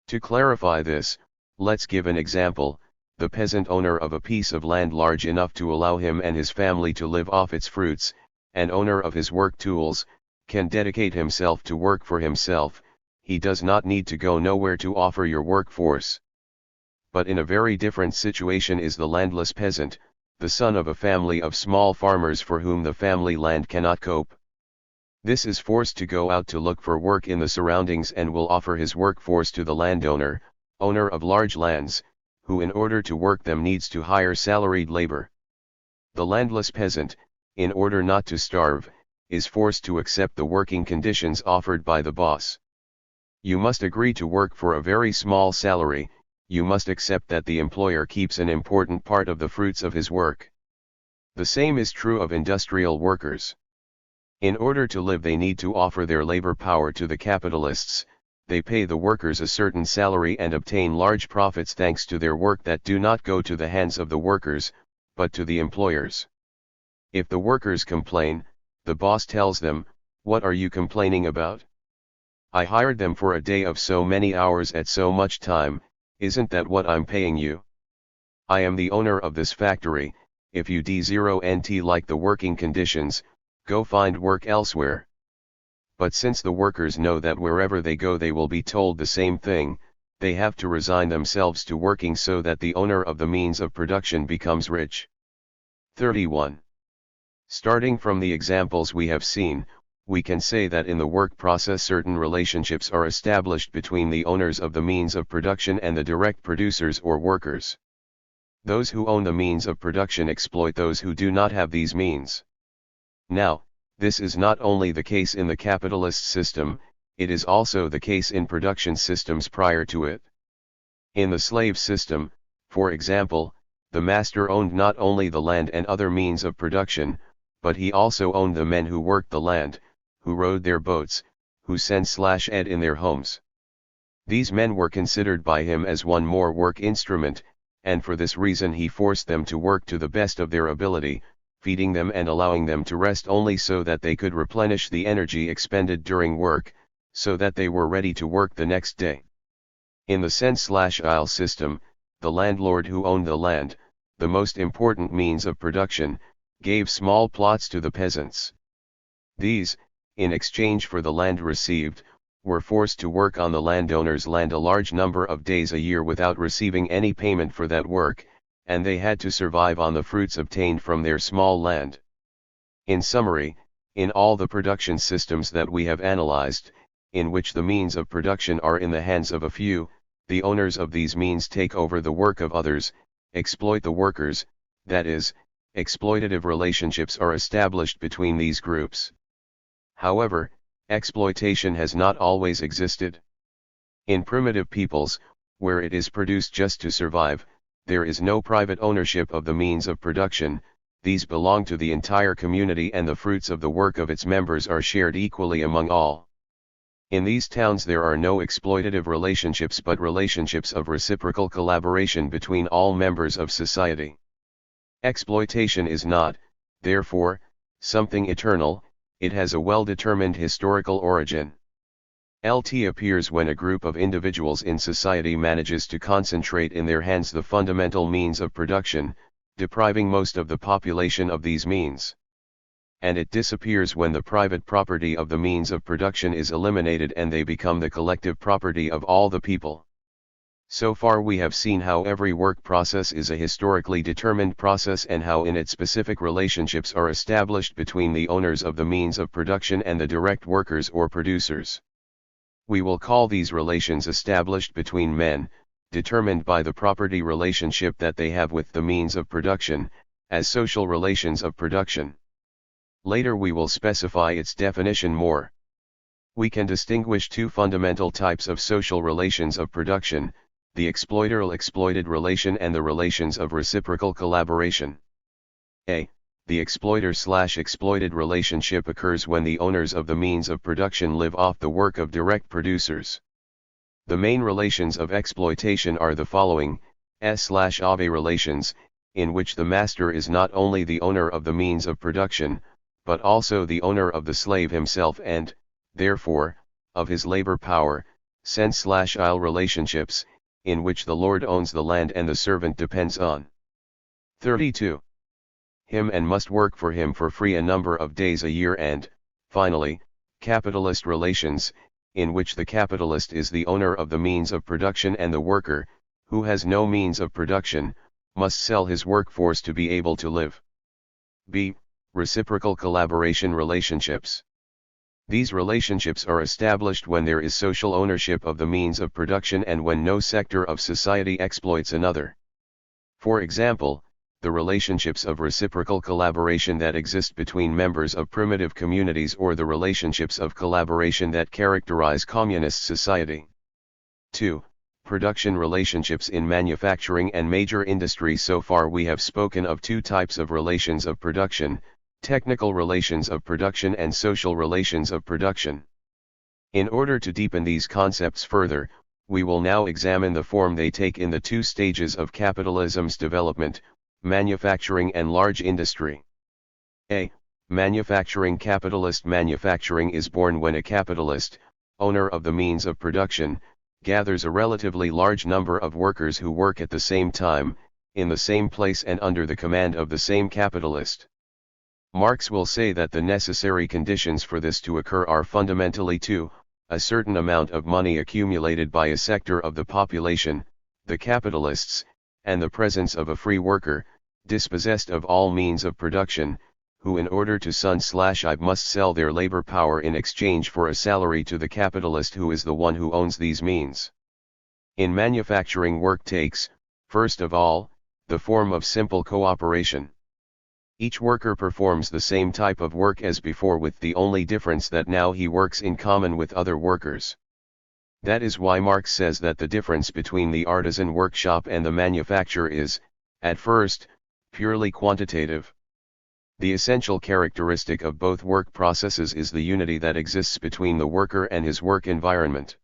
To clarify this, let's give an example. The peasant owner of a piece of land large enough to allow him and his family to live off its fruits, and owner of his work tools, can dedicate himself to work for himself. He does not need to go nowhere to offer your workforce. But in a very different situation is the landless peasant, the son of a family of small farmers for whom the family land cannot cope. This is forced to go out to look for work in the surroundings and will offer his workforce to the landowner, owner of large lands, who in order to work them needs to hire salaried labor. The landless peasant, in order not to starve, is forced to accept the working conditions offered by the boss. You must agree to work for a very small salary. You must accept that the employer keeps an important part of the fruits of his work. The same is true of industrial workers. In order to live they need to offer their labor power to the capitalists. They pay the workers a certain salary and obtain large profits thanks to their work that do not go to the hands of the workers, but to the employers. If the workers complain, the boss tells them, "What are you complaining about? I hired them for a day of so many hours at so much time, isn't that what I'm paying you? I am the owner of this factory. If you don't like the working conditions, go find work elsewhere." But since the workers know that wherever they go they will be told the same thing, they have to resign themselves to working so that the owner of the means of production becomes rich. 31. Starting from the examples we have seen, we can say that in the work process certain relationships are established between the owners of the means of production and the direct producers or workers. Those who own the means of production exploit those who do not have these means. Now, this is not only the case in the capitalist system, it is also the case in production systems prior to it. In the slave system, for example, the master owned not only the land and other means of production, but he also owned the men who worked the land, who rowed their boats, who sent/ed in their homes. These men were considered by him as one more work instrument, and for this reason he forced them to work to the best of their ability, feeding them and allowing them to rest only so that they could replenish the energy expended during work, so that they were ready to work the next day. In the send/il system, the landlord who owned the land, the most important means of production, gave small plots to the peasants. These, in exchange for the land received, were forced to work on the landowner's land a large number of days a year without receiving any payment for that work, and they had to survive on the fruits obtained from their small land. In summary, in all the production systems that we have analyzed, in which the means of production are in the hands of a few, the owners of these means take over the work of others, exploit the workers, that is, exploitative relationships are established between these groups. However, exploitation has not always existed. In primitive peoples, where it is produced just to survive, there is no private ownership of the means of production, these belong to the entire community and the fruits of the work of its members are shared equally among all. In these towns there are no exploitative relationships but relationships of reciprocal collaboration between all members of society. Exploitation is not, therefore, something eternal, it has a well-determined historical origin. It appears when a group of individuals in society manages to concentrate in their hands the fundamental means of production, depriving most of the population of these means. And it disappears when the private property of the means of production is eliminated and they become the collective property of all the people. So far we have seen how every work process is a historically determined process and how in it specific relationships are established between the owners of the means of production and the direct workers or producers. We will call these relations established between men, determined by the property relationship that they have with the means of production, as social relations of production. Later we will specify its definition more. We can distinguish two fundamental types of social relations of production, the exploiter-exploited relation and the relations of reciprocal collaboration. A. The exploiter/exploited relationship occurs when the owners of the means of production live off the work of direct producers. The main relations of exploitation are the following: S/Ave relations, in which the master is not only the owner of the means of production, but also the owner of the slave himself and, therefore, of his labor power. Sense/Il relationships, in which the lord owns the land and the servant depends on 32. him and must work for him for free a number of days a year, and, finally, capitalist relations, in which the capitalist is the owner of the means of production and the worker, who has no means of production, must sell his workforce to be able to live. B. Reciprocal collaboration relationships. These relationships are established when there is social ownership of the means of production and when no sector of society exploits another. For example, the relationships of reciprocal collaboration that exist between members of primitive communities or the relationships of collaboration that characterize communist society. 2. Production relationships in manufacturing and major industry. So far we have spoken of two types of relations of production: technical relations of production and social relations of production. In order to deepen these concepts further, we will now examine the form they take in the two stages of capitalism's development: manufacturing and large industry. A. Manufacturing capitalist. Manufacturing is born when a capitalist, owner of the means of production, gathers a relatively large number of workers who work at the same time, in the same place and under the command of the same capitalist. Marx will say that the necessary conditions for this to occur are fundamentally two: a certain amount of money accumulated by a sector of the population, the capitalists, and the presence of a free worker, dispossessed of all means of production, who in order to sun/ive must sell their labor power in exchange for a salary to the capitalist who is the one who owns these means. In manufacturing, work takes, first of all, the form of simple cooperation. Each worker performs the same type of work as before, with the only difference that now he works in common with other workers. That is why Marx says that the difference between the artisan workshop and the manufacturer is, at first, purely quantitative. The essential characteristic of both work processes is the unity that exists between the worker and his work environment.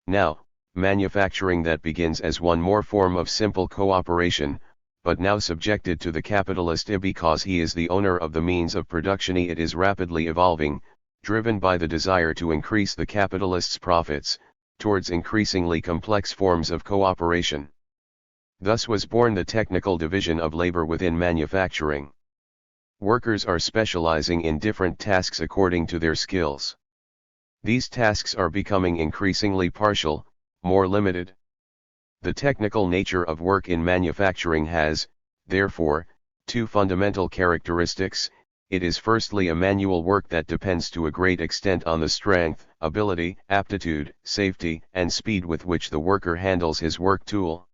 Now, manufacturing that begins as one more form of simple cooperation, but now subjected to the capitalist because he is the owner of the means of production, it is rapidly evolving, driven by the desire to increase the capitalist's profits, towards increasingly complex forms of cooperation. Thus was born the technical division of labor within manufacturing. Workers are specializing in different tasks according to their skills. These tasks are becoming increasingly partial, more limited. The technical nature of work in manufacturing has, therefore, two fundamental characteristics. It is firstly a manual work that depends to a great extent on the strength, ability, aptitude, safety, and speed with which the worker handles his work tool.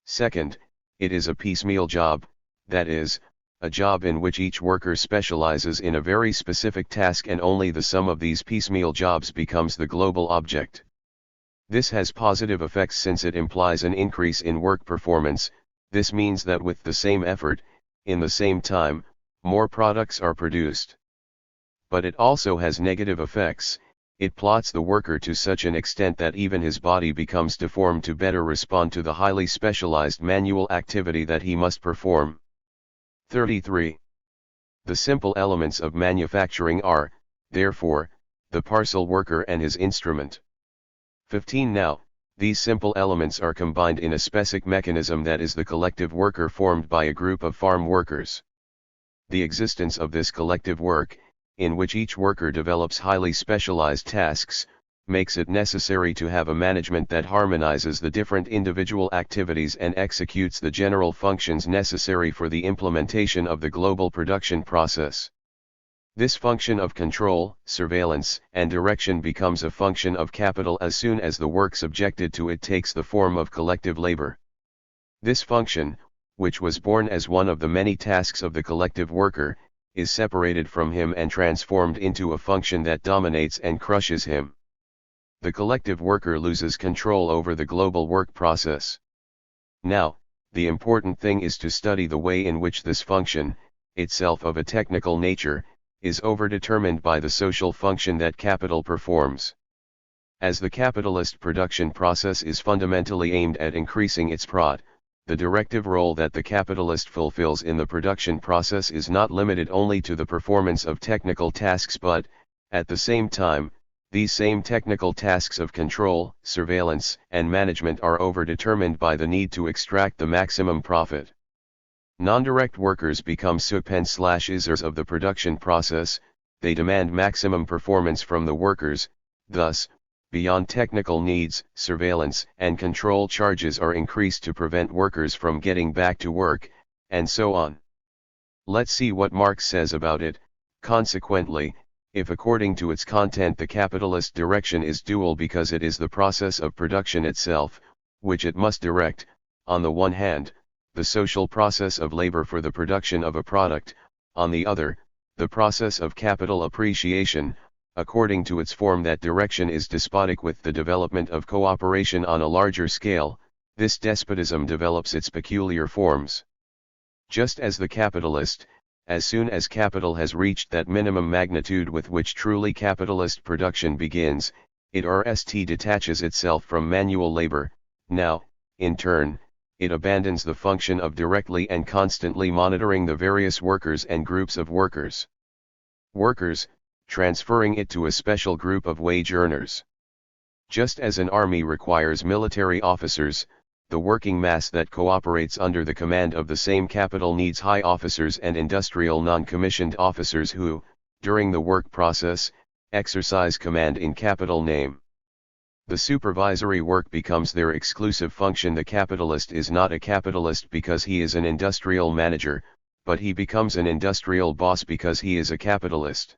Second, it is a piecemeal job, that is, a job in which each worker specializes in a very specific task and only the sum of these piecemeal jobs becomes the global object. This has positive effects since it implies an increase in work performance. This means that with the same effort, in the same time, more products are produced. But it also has negative effects. It plots the worker to such an extent that even his body becomes deformed to better respond to the highly specialized manual activity that he must perform. 33. The simple elements of manufacturing are, therefore, the parcel worker and his instrument. 15. Now, these simple elements are combined in a specific mechanism that is the collective worker formed by a group of farm workers. The existence of this collective work, in which each worker develops highly specialized tasks, makes it necessary to have a management that harmonizes the different individual activities and executes the general functions necessary for the implementation of the global production process. This function of control, surveillance, and direction becomes a function of capital as soon as the work subjected to it takes the form of collective labor. This function, which was born as one of the many tasks of the collective worker, is separated from him and transformed into a function that dominates and crushes him. The collective worker loses control over the global work process. Now, the important thing is to study the way in which this function, itself of a technical nature, is overdetermined by the social function that capital performs. As the capitalist production process is fundamentally aimed at increasing its profit, the directive role that the capitalist fulfills in the production process is not limited only to the performance of technical tasks but, at the same time, these same technical tasks of control, surveillance, and management are overdetermined by the need to extract the maximum profit. Non-direct workers become supen/isers of the production process. They demand maximum performance from the workers. Thus, beyond technical needs, surveillance and control charges are increased to prevent workers from getting back to work, and so on. Let's see what Marx says about it. Consequently, if according to its content the capitalist direction is dual because it is the process of production itself, which it must direct, on the one hand, the social process of labor for the production of a product, on the other, the process of capital appreciation, according to its form that direction is despotic with the development of cooperation on a larger scale, this despotism develops its peculiar forms. Just as the capitalist, as soon as capital has reached that minimum magnitude with which truly capitalist production begins, it detaches itself from manual labor. Now, in turn, it abandons the function of directly and constantly monitoring the various workers and groups of workers. Transferring it to a special group of wage earners. Just as an army requires military officers, the working mass that cooperates under the command of the same capital needs high officers and industrial non-commissioned officers who, during the work process, exercise command in capital name. The supervisory work becomes their exclusive function. The capitalist is not a capitalist because he is an industrial manager, but he becomes an industrial boss because he is a capitalist.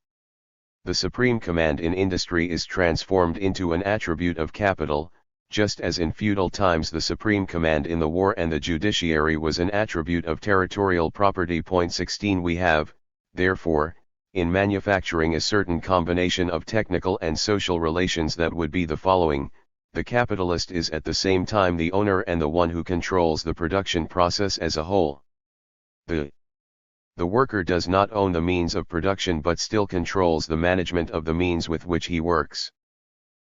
The supreme command in industry is transformed into an attribute of capital, just as in feudal times the supreme command in the war and the judiciary was an attribute of territorial property. 16 We have, therefore, in manufacturing a certain combination of technical and social relations that would be the following: the capitalist is at the same time the owner and the one who controls the production process as a whole. The worker does not own the means of production but still controls the management of the means with which he works.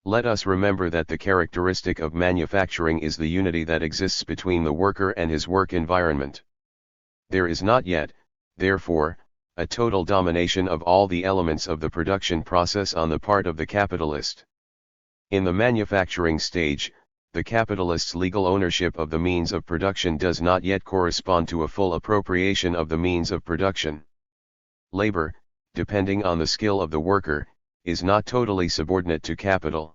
Let us remember that the characteristic of manufacturing is the unity that exists between the worker and his work environment. There is not yet, therefore, a total domination of all the elements of the production process on the part of the capitalist. In the manufacturing stage, the capitalist's legal ownership of the means of production does not yet correspond to a full appropriation of the means of production. Labor, depending on the skill of the worker, is not totally subordinate to capital.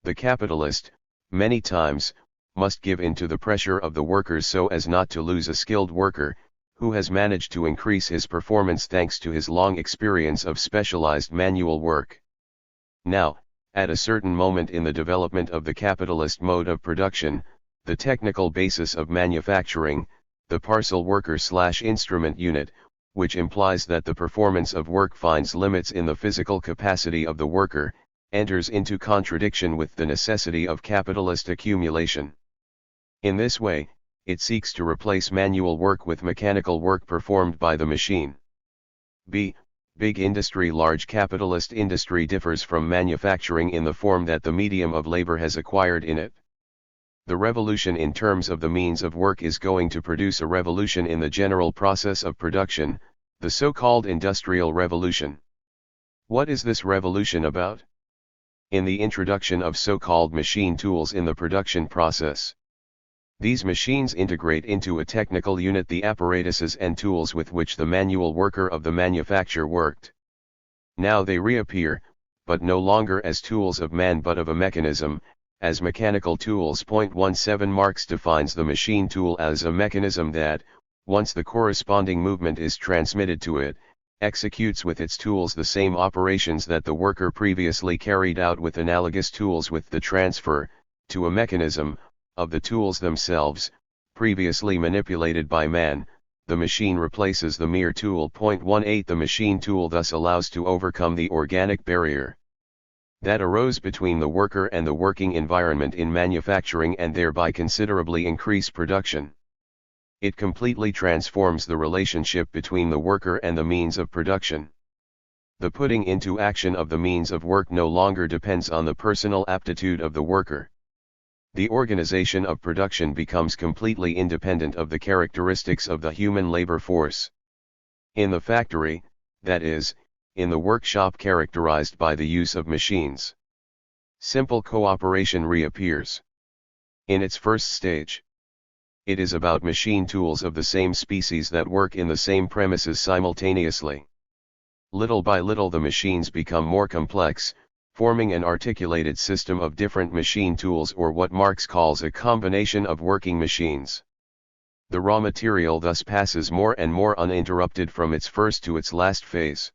The capitalist, many times, must give in to the pressure of the workers so as not to lose a skilled worker, who has managed to increase his performance thanks to his long experience of specialized manual work. Now, at a certain moment in the development of the capitalist mode of production, the technical basis of manufacturing, the parcel worker/instrument unit, which implies that the performance of work finds limits in the physical capacity of the worker, enters into contradiction with the necessity of capitalist accumulation. In this way, it seeks to replace manual work with mechanical work performed by the machine. B. Big industry. Large capitalist industry differs from manufacturing in the form that the medium of labor has acquired in it. The revolution in terms of the means of work is going to produce a revolution in the general process of production, the so-called industrial revolution. What is this revolution about? In the introduction of so-called machine tools in the production process. These machines integrate into a technical unit the apparatuses and tools with which the manual worker of the manufacture worked. Now they reappear, but no longer as tools of man but of a mechanism, as mechanical tools. 17 Marx defines the machine tool as a mechanism that, once the corresponding movement is transmitted to it, executes with its tools the same operations that the worker previously carried out with analogous tools. With the transfer, to a mechanism, of the tools themselves, previously manipulated by man, the machine replaces the mere tool. 18 The machine tool thus allows to overcome the organic barrier that arose between the worker and the working environment in manufacturing and thereby considerably increase production. It completely transforms the relationship between the worker and the means of production. The putting into action of the means of work no longer depends on the personal aptitude of the worker. The organization of production becomes completely independent of the characteristics of the human labor force. In the factory, that is, in the workshop characterized by the use of machines, simple cooperation reappears. In its first stage, it is about machine tools of the same species that work in the same premises simultaneously. Little by little the machines become more complex, forming an articulated system of different machine tools, or what Marx calls a combination of working machines. The raw material thus passes more and more uninterrupted from its first to its last phase.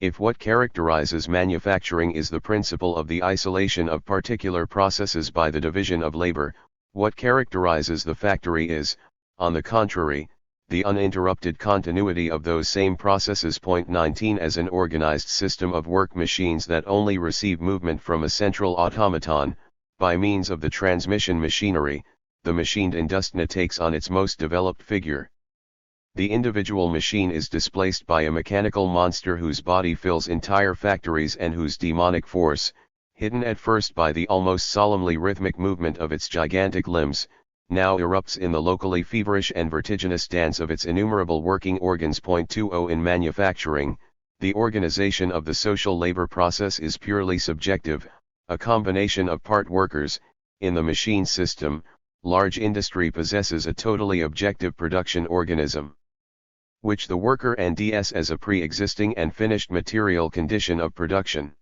If what characterizes manufacturing is the principle of the isolation of particular processes by the division of labor, what characterizes the factory is, on the contrary, the uninterrupted continuity of those same processes. 19 As an organized system of work machines that only receive movement from a central automaton, by means of the transmission machinery, the machined industria takes on its most developed figure. The individual machine is displaced by a mechanical monster whose body fills entire factories and whose demonic force, hidden at first by the almost solemnly rhythmic movement of its gigantic limbs, now erupts in the locally feverish and vertiginous dance of its innumerable working organs. 20 In manufacturing, the organization of the social labor process is purely subjective, a combination of part workers. In the machine system, large industry possesses a totally objective production organism, which the worker &s as a pre-existing and finished material condition of production.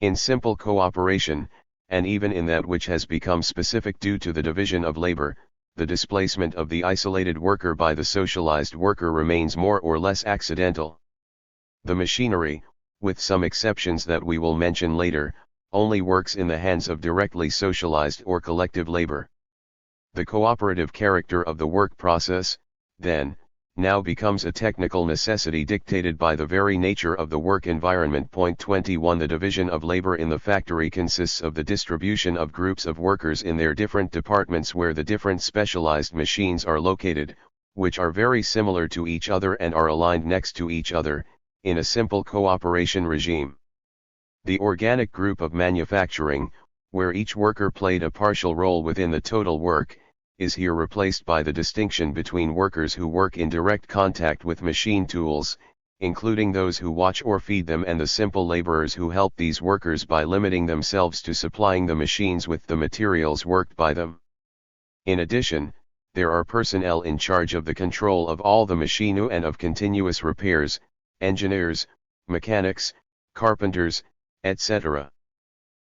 In simple cooperation, and even in that which has become specific due to the division of labor, the displacement of the isolated worker by the socialized worker remains more or less accidental. The machinery, with some exceptions that we will mention later, only works in the hands of directly socialized or collective labor. The cooperative character of the work process, then, now becomes a technical necessity dictated by the very nature of the work environment. 21 The division of labor in the factory consists of the distribution of groups of workers in their different departments where the different specialized machines are located, which are very similar to each other and are aligned next to each other, in a simple cooperation regime. The organic group of manufacturing, where each worker played a partial role within the total work, is here replaced by the distinction between workers who work in direct contact with machine tools, including those who watch or feed them and the simple laborers who help these workers by limiting themselves to supplying the machines with the materials worked by them. In addition, there are personnel in charge of the control of all the machinery and of continuous repairs, engineers, mechanics, carpenters, etc.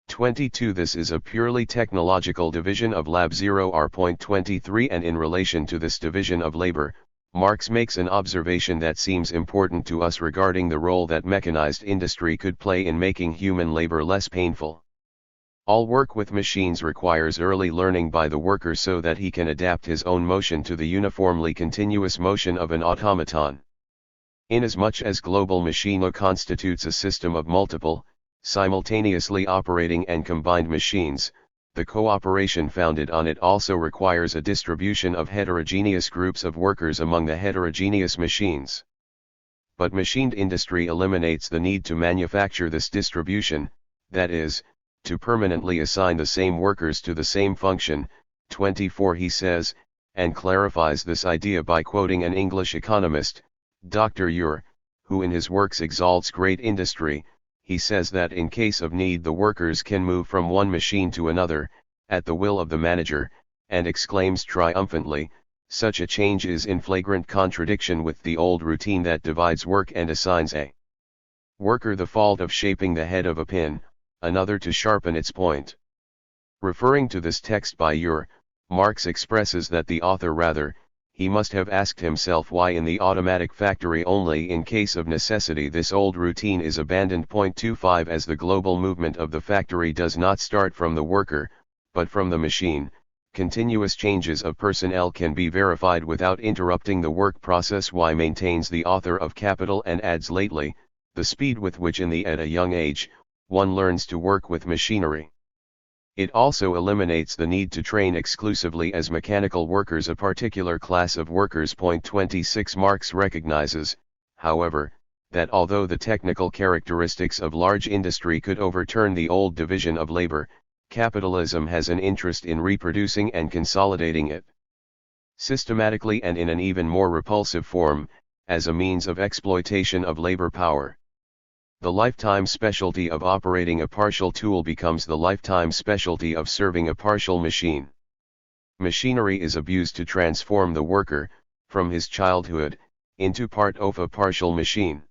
22. This is a purely technological division of Lab 0R.23, and in relation to this division of labor, Marx makes an observation that seems important to us regarding the role that mechanized industry could play in making human labor less painful. All work with machines requires early learning by the worker so that he can adapt his own motion to the uniformly continuous motion of an automaton. Inasmuch as global machinery constitutes a system of multiple, simultaneously operating and combined machines, the cooperation founded on it also requires a distribution of heterogeneous groups of workers among the heterogeneous machines. But machined industry eliminates the need to manufacture this distribution, that is, to permanently assign the same workers to the same function. 24. He says, and clarifies this idea by quoting an English economist, Dr. Ure, who in his works exalts great industry. He says that in case of need the workers can move from one machine to another, at the will of the manager, and exclaims triumphantly, such a change is in flagrant contradiction with the old routine that divides work and assigns a worker the fault of shaping the head of a pin, another to sharpen its point. Referring to this text by Ure, Marx expresses that the author rather, he must have asked himself why in the automatic factory only in case of necessity this old routine is abandoned. 25. As the global movement of the factory does not start from the worker, but from the machine, continuous changes of personnel can be verified without interrupting the work process. Y maintains the author of Capital and adds lately, the speed with which at a young age, one learns to work with machinery. It also eliminates the need to train exclusively as mechanical workers a particular class of workers. 26. Marx recognizes, however, that although the technical characteristics of large industry could overturn the old division of labor, capitalism has an interest in reproducing and consolidating it systematically and in an even more repulsive form, as a means of exploitation of labor power. The lifetime specialty of operating a partial tool becomes the lifetime specialty of serving a partial machine. Machinery is abused to transform the worker, from his childhood, into part of a partial machine.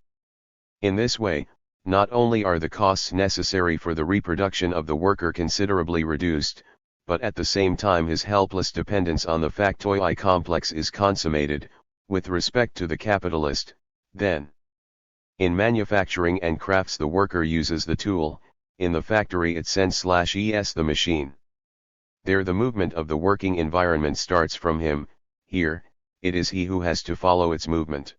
In this way, not only are the costs necessary for the reproduction of the worker considerably reduced, but at the same time his helpless dependence on the factory complex is consummated. With respect to the capitalist, then, in manufacturing and crafts the worker uses the tool, in the factory it sends/es the machine. There the movement of the working environment starts from him, here, it is he who has to follow its movement.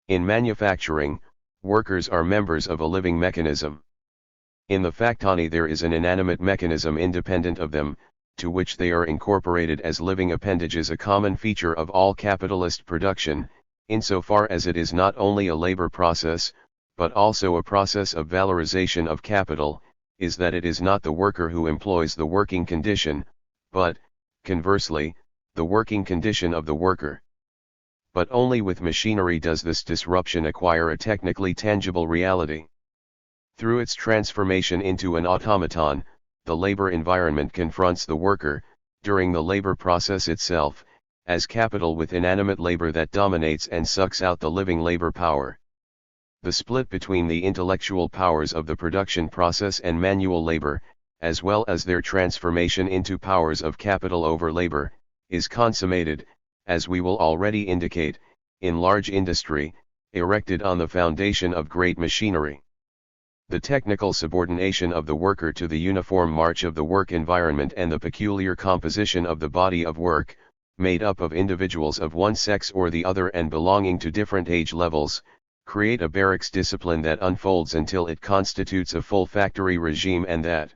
In manufacturing, workers are members of a living mechanism. In the factory there is an inanimate mechanism independent of them, to which they are incorporated as living appendages, a common feature of all capitalist production, insofar as it is not only a labor process, but also a process of valorization of capital, is that it is not the worker who employs the working condition, but, conversely, the working condition of the worker. But only with machinery does this disruption acquire a technically tangible reality. Through its transformation into an automaton, the labor environment confronts the worker, during the labor process itself, as capital with inanimate labor that dominates and sucks out the living labor power. The split between the intellectual powers of the production process and manual labor, as well as their transformation into powers of capital over labor, is consummated, as we will already indicate, in large industry, erected on the foundation of great machinery. The technical subordination of the worker to the uniform march of the work environment and the peculiar composition of the body of work, made up of individuals of one sex or the other and belonging to different age levels, create a barracks discipline that unfolds until it constitutes a full factory regime, and that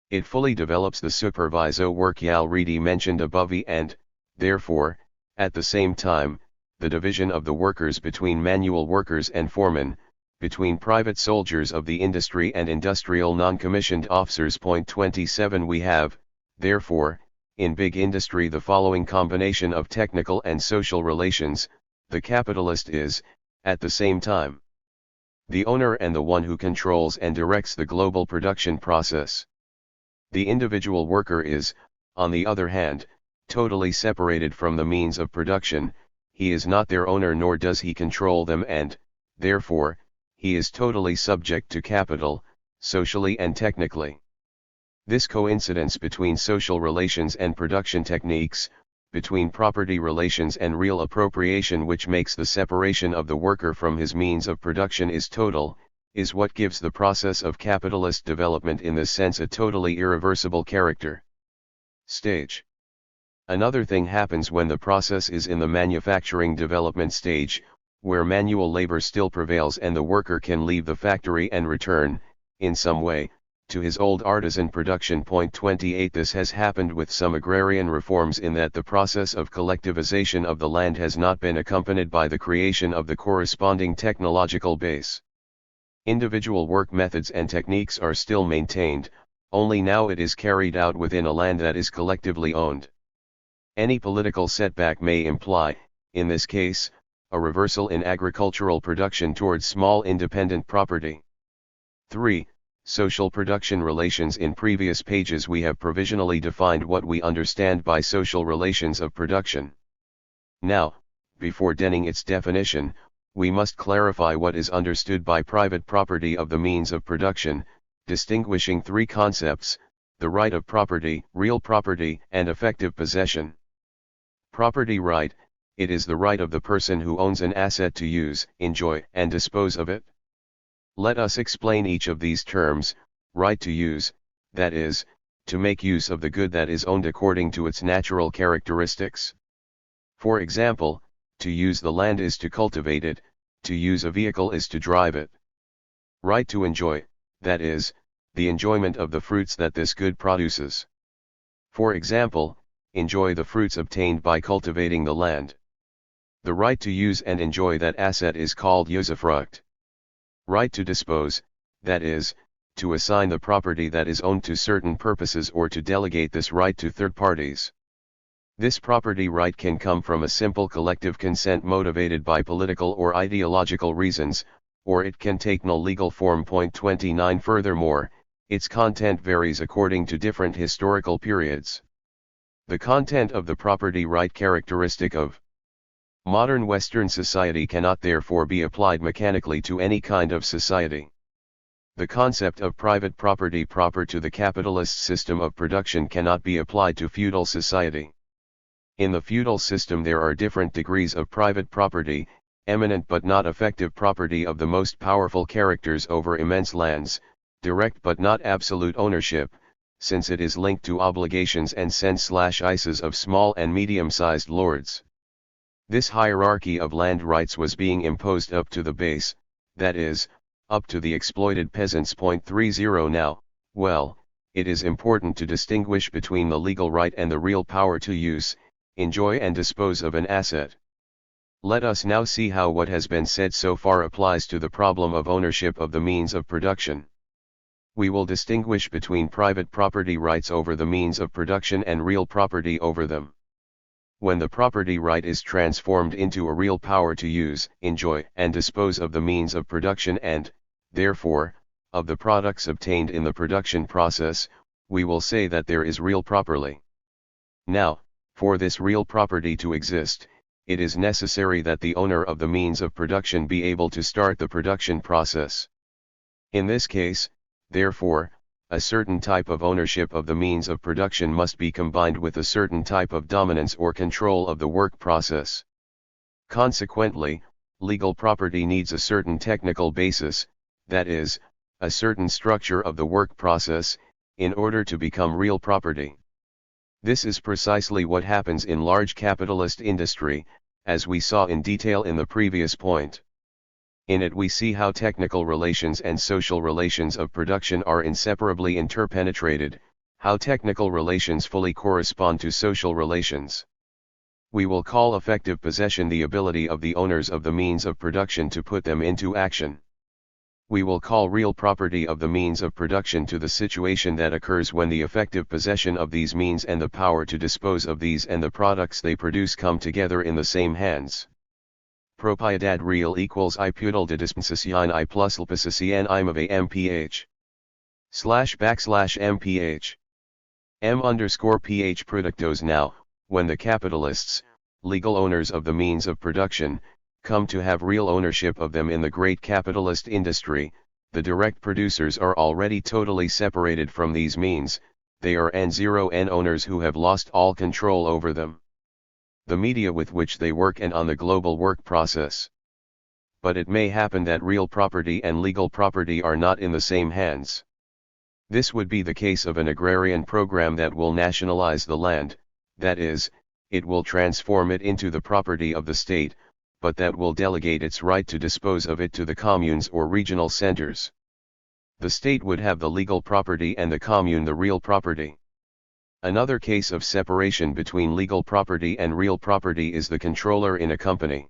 it fully develops the superviso workial rete mentioned above, and, therefore, at the same time, the division of the workers between manual workers and foremen, between private soldiers of the industry and industrial non-commissioned officers. 27 We have, therefore, in big industry the following combination of technical and social relations. The capitalist is, at the same time. The owner and the one who controls and directs the global production process. The individual worker is, on the other hand, totally separated from the means of production. He is not their owner nor does he control them, and, therefore, he is totally subject to capital, socially and technically. This coincidence between social relations and production techniques, between property relations and real appropriation, which makes the separation of the worker from his means of production is total, is what gives the process of capitalist development in this sense a totally irreversible character. Stage. Another thing happens when the process is in the manufacturing development stage, where manual labor still prevails and the worker can leave the factory and return, in some way, to his old artisan production. 28 This has happened with some agrarian reforms in that the process of collectivization of the land has not been accompanied by the creation of the corresponding technological base. Individual work methods and techniques are still maintained, only now it is carried out within a land that is collectively owned. Any political setback may imply, in this case, a reversal in agricultural production towards small independent property. 3. Social production relations. In previous pages we have provisionally defined what we understand by social relations of production. Now, before denning its definition, we must clarify what is understood by private property of the means of production, distinguishing three concepts: the right of property, real property, and effective possession. Property right: it is the right of the person who owns an asset to use, enjoy, and dispose of it. Let us explain each of these terms. Right to use, that is, to make use of the good that is owned according to its natural characteristics. For example, to use the land is to cultivate it, to use a vehicle is to drive it. Right to enjoy, that is, the enjoyment of the fruits that this good produces. For example, enjoy the fruits obtained by cultivating the land. The right to use and enjoy that asset is called usufruct. Right to dispose, that is, to assign the property that is owned to certain purposes or to delegate this right to third parties. This property right can come from a simple collective consent motivated by political or ideological reasons, or it can take no legal form. 29 Furthermore, its content varies according to different historical periods. The content of the property right characteristic of modern Western society cannot therefore be applied mechanically to any kind of society. The concept of private property proper to the capitalist system of production cannot be applied to feudal society. In the feudal system there are different degrees of private property, eminent but not effective property of the most powerful characters over immense lands, direct but not absolute ownership, since it is linked to obligations and cents/ices of small and medium-sized lords. This hierarchy of land rights was being imposed up to the base, that is, up to the exploited peasants. 30 Now, well, it is important to distinguish between the legal right and the real power to use, enjoy and dispose of an asset. Let us now see how what has been said so far applies to the problem of ownership of the means of production. We will distinguish between private property rights over the means of production and real property over them. When the property right is transformed into a real power to use, enjoy, and dispose of the means of production and, therefore, of the products obtained in the production process, we will say that there is real property. Now, for this real property to exist, it is necessary that the owner of the means of production be able to start the production process. In this case, therefore, a certain type of ownership of the means of production must be combined with a certain type of dominance or control of the work process. Consequently, legal property needs a certain technical basis, that is, a certain structure of the work process, in order to become real property. This is precisely what happens in large capitalist industry, as we saw in detail in the previous point. In it we see how technical relations and social relations of production are inseparably interpenetrated, how technical relations fully correspond to social relations. We will call effective possession the ability of the owners of the means of production to put them into action. We will call real property of the means of production to the situation that occurs when the effective possession of these means and the power to dispose of these and the products they produce come together in the same hands. propiedad real equals I putal de dispensación I plus lpscn im of a mph / mph m_ph productos. Now, when the capitalists, legal owners of the means of production, come to have real ownership of them in the great capitalist industry, the direct producers are already totally separated from these means, they are N0N owners who have lost all control over them, the media with which they work and on the global work process. But it may happen that real property and legal property are not in the same hands. This would be the case of an agrarian program that will nationalize the land, that is, it will transform it into the property of the state, but that will delegate its right to dispose of it to the communes or regional centers. The state would have the legal property and the commune the real property. Another case of separation between legal property and real property is the controller in a company.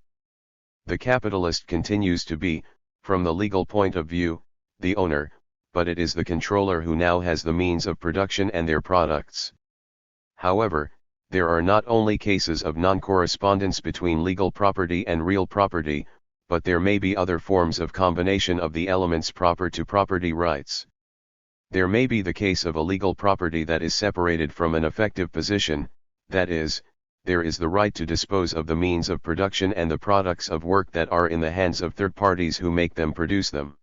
The capitalist continues to be, from the legal point of view, the owner, but it is the controller who now has the means of production and their products. However, there are not only cases of non-correspondence between legal property and real property, but there may be other forms of combination of the elements proper to property rights. There may be the case of a legal property that is separated from an effective position, that is, there is the right to dispose of the means of production and the products of work that are in the hands of third parties who make them produce them.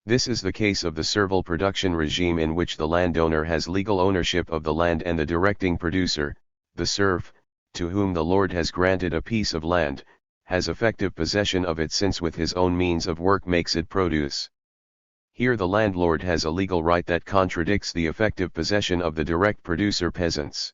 This is the case of the servile production regime, in which the landowner has legal ownership of the land and the directing producer, the serf, to whom the lord has granted a piece of land, has effective possession of it, since with his own means of work makes it produce. Here the landlord has a legal right that contradicts the effective possession of the direct producer peasants.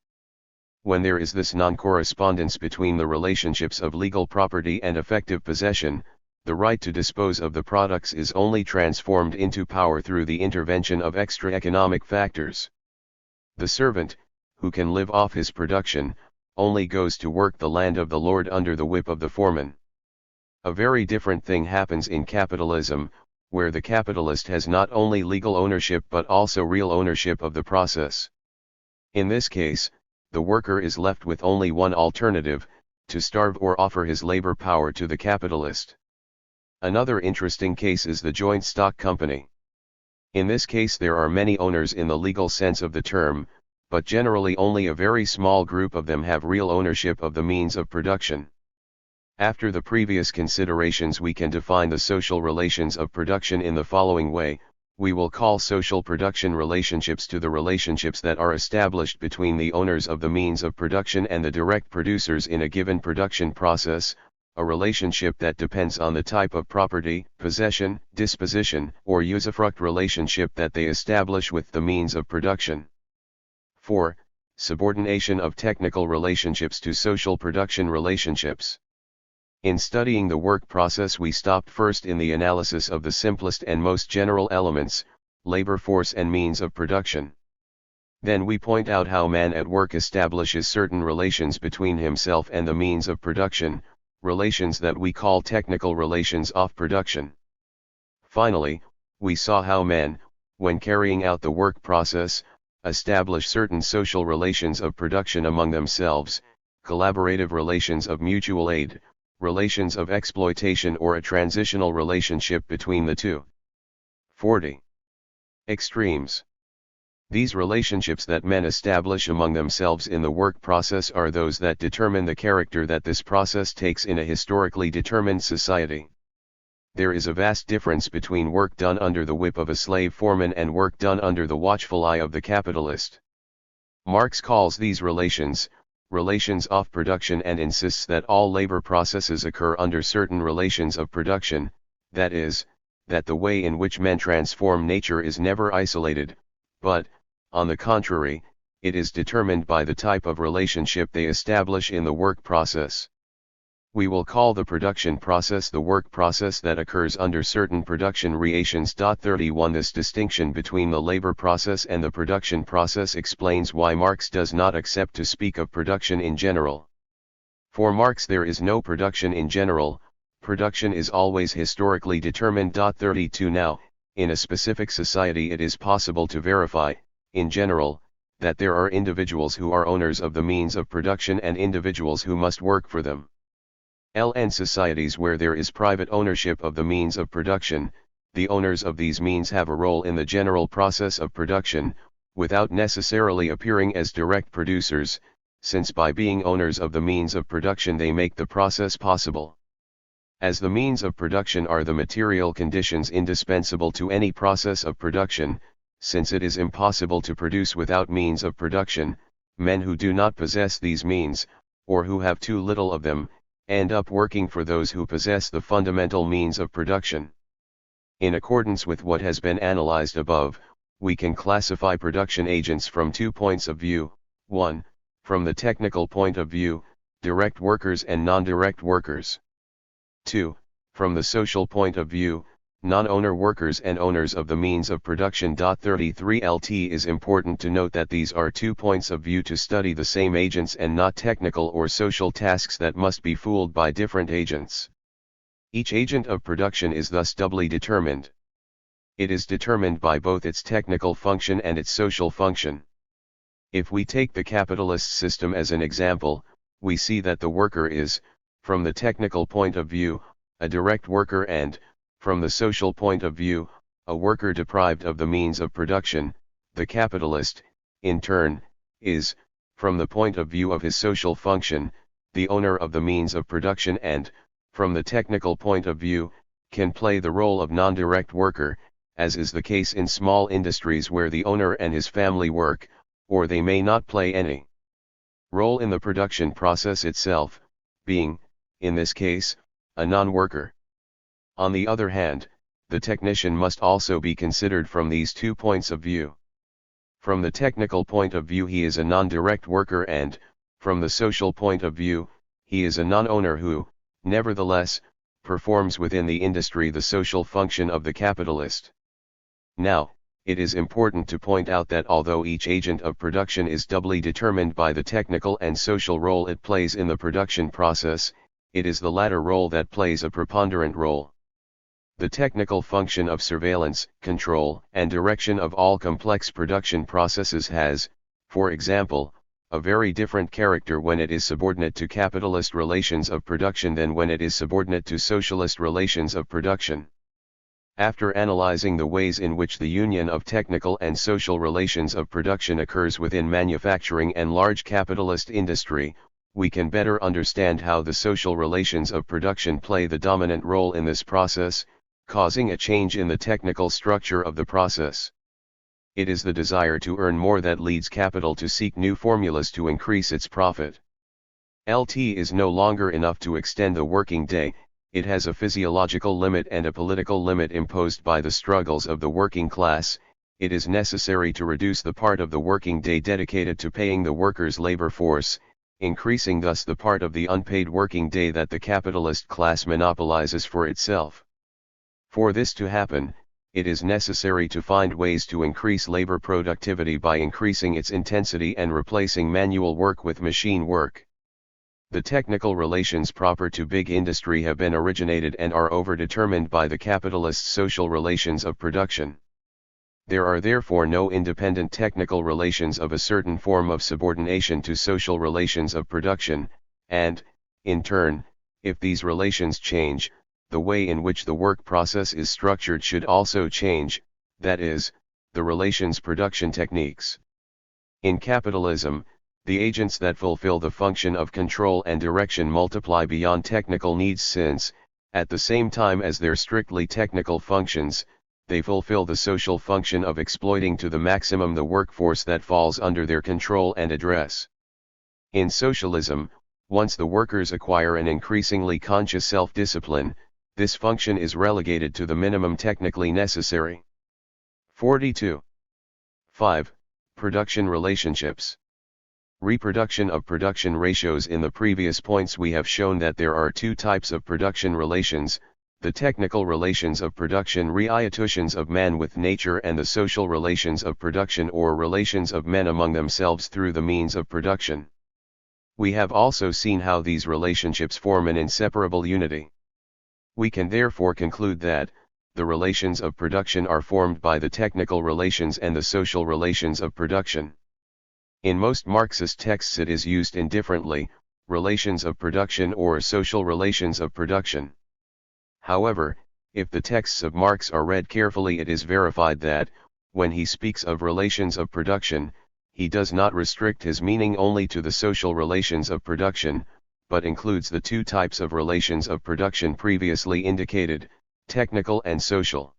When there is this non-correspondence between the relationships of legal property and effective possession, the right to dispose of the products is only transformed into power through the intervention of extra economic factors. The servant, who can live off his production, only goes to work the land of the lord under the whip of the foreman. A very different thing happens in capitalism, where the capitalist has not only legal ownership but also real ownership of the process. In this case, the worker is left with only one alternative, to starve or offer his labor power to the capitalist. Another interesting case is the joint stock company. In this case there are many owners in the legal sense of the term, but generally only a very small group of them have real ownership of the means of production. After the previous considerations, we can define the social relations of production in the following way: we will call social production relationships to the relationships that are established between the owners of the means of production and the direct producers in a given production process, a relationship that depends on the type of property, possession, disposition, or usufruct relationship that they establish with the means of production. 4. Subordination of technical relationships to social production relationships. In studying the work process, we stopped first in the analysis of the simplest and most general elements, labor force and means of production. Then we point out how man at work establishes certain relations between himself and the means of production, relations that we call technical relations of production. Finally, we saw how men, when carrying out the work process, establish certain social relations of production among themselves, collaborative relations of mutual aid, relations of exploitation, or a transitional relationship between the two. 40. Extremes. These relationships that men establish among themselves in the work process are those that determine the character that this process takes in a historically determined society. There is a vast difference between work done under the whip of a slave foreman and work done under the watchful eye of the capitalist. Marx calls these relations of production, and insists that all labor processes occur under certain relations of production, that is, that the way in which men transform nature is never isolated, but, on the contrary, it is determined by the type of relationship they establish in the work process. We will call the production process the work process that occurs under certain production relations. 31 This distinction between the labor process and the production process explains why Marx does not accept to speak of production in general. For Marx there is no production in general, production is always historically determined. 32 Now, in a specific society it is possible to verify, in general, that there are individuals who are owners of the means of production and individuals who must work for them. In societies where there is private ownership of the means of production, the owners of these means have a role in the general process of production, without necessarily appearing as direct producers, since by being owners of the means of production they make the process possible. As the means of production are the material conditions indispensable to any process of production, since it is impossible to produce without means of production, men who do not possess these means, or who have too little of them, end up working for those who possess the fundamental means of production. In accordance with what has been analyzed above, we can classify production agents from 2 points of view: 1. From the technical point of view, direct workers and non-direct workers. 2. From the social point of view, non-owner workers and owners of the means of production. 33LT is important to note that these are 2 points of view to study the same agents and not technical or social tasks that must be fooled by different agents. Each agent of production is thus doubly determined. It is determined by both its technical function and its social function. If we take the capitalist system as an example, we see that the worker is, from the technical point of view, a direct worker and, from the social point of view, a worker deprived of the means of production. The capitalist, in turn, is, from the point of view of his social function, the owner of the means of production and, from the technical point of view, can play the role of non-direct worker, as is the case in small industries where the owner and his family work, or they may not play any role in the production process itself, being, in this case, a non-worker. On the other hand, the technician must also be considered from these 2 points of view. From the technical point of view he is a non-direct worker and, from the social point of view, he is a non-owner who, nevertheless, performs within the industry the social function of the capitalist. Now, it is important to point out that although each agent of production is doubly determined by the technical and social role it plays in the production process, it is the latter role that plays a preponderant role. The technical function of surveillance, control, and direction of all complex production processes has, for example, a very different character when it is subordinate to capitalist relations of production than when it is subordinate to socialist relations of production. After analyzing the ways in which the union of technical and social relations of production occurs within manufacturing and large capitalist industry, we can better understand how the social relations of production play the dominant role in this process, causing a change in the technical structure of the process. It is the desire to earn more that leads capital to seek new formulas to increase its profit. LT is no longer enough to extend the working day. It has a physiological limit and a political limit imposed by the struggles of the working class. It is necessary to reduce the part of the working day dedicated to paying the workers' labor force, increasing thus the part of the unpaid working day that the capitalist class monopolizes for itself. For this to happen, it is necessary to find ways to increase labor productivity by increasing its intensity and replacing manual work with machine work. The technical relations proper to big industry have been originated and are overdetermined by the capitalist social relations of production. There are therefore no independent technical relations of a certain form of subordination to social relations of production, and, in turn, if these relations change, the way in which the work process is structured should also change, that is, the relations production techniques. In capitalism, the agents that fulfill the function of control and direction multiply beyond technical needs since, at the same time as their strictly technical functions, they fulfill the social function of exploiting to the maximum the workforce that falls under their control and address. In socialism, once the workers acquire an increasingly conscious self-discipline, this function is relegated to the minimum technically necessary. 42. 5. Production relationships. Reproduction of production ratios. In the previous points we have shown that there are 2 types of production relations, the technical relations of production relations of man with nature and the social relations of production or relations of men among themselves through the means of production. We have also seen how these relationships form an inseparable unity. We can therefore conclude that, the relations of production are formed by the technical relations and the social relations of production. In most Marxist texts it is used indifferently, relations of production or social relations of production. However, if the texts of Marx are read carefully, it is verified that, when he speaks of relations of production, he does not restrict his meaning only to the social relations of production, but includes the two types of relations of production previously indicated, technical and social.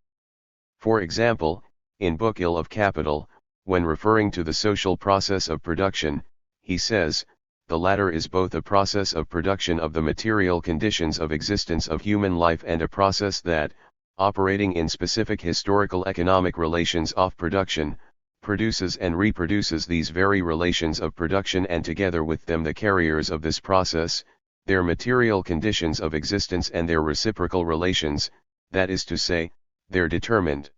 For example, in Book Ill of Capital, when referring to the social process of production, he says, the latter is both a process of production of the material conditions of existence of human life and a process that, operating in specific historical economic relations of production, produces and reproduces these very relations of production and together with them the carriers of this process, their material conditions of existence and their reciprocal relations, that is to say, their determined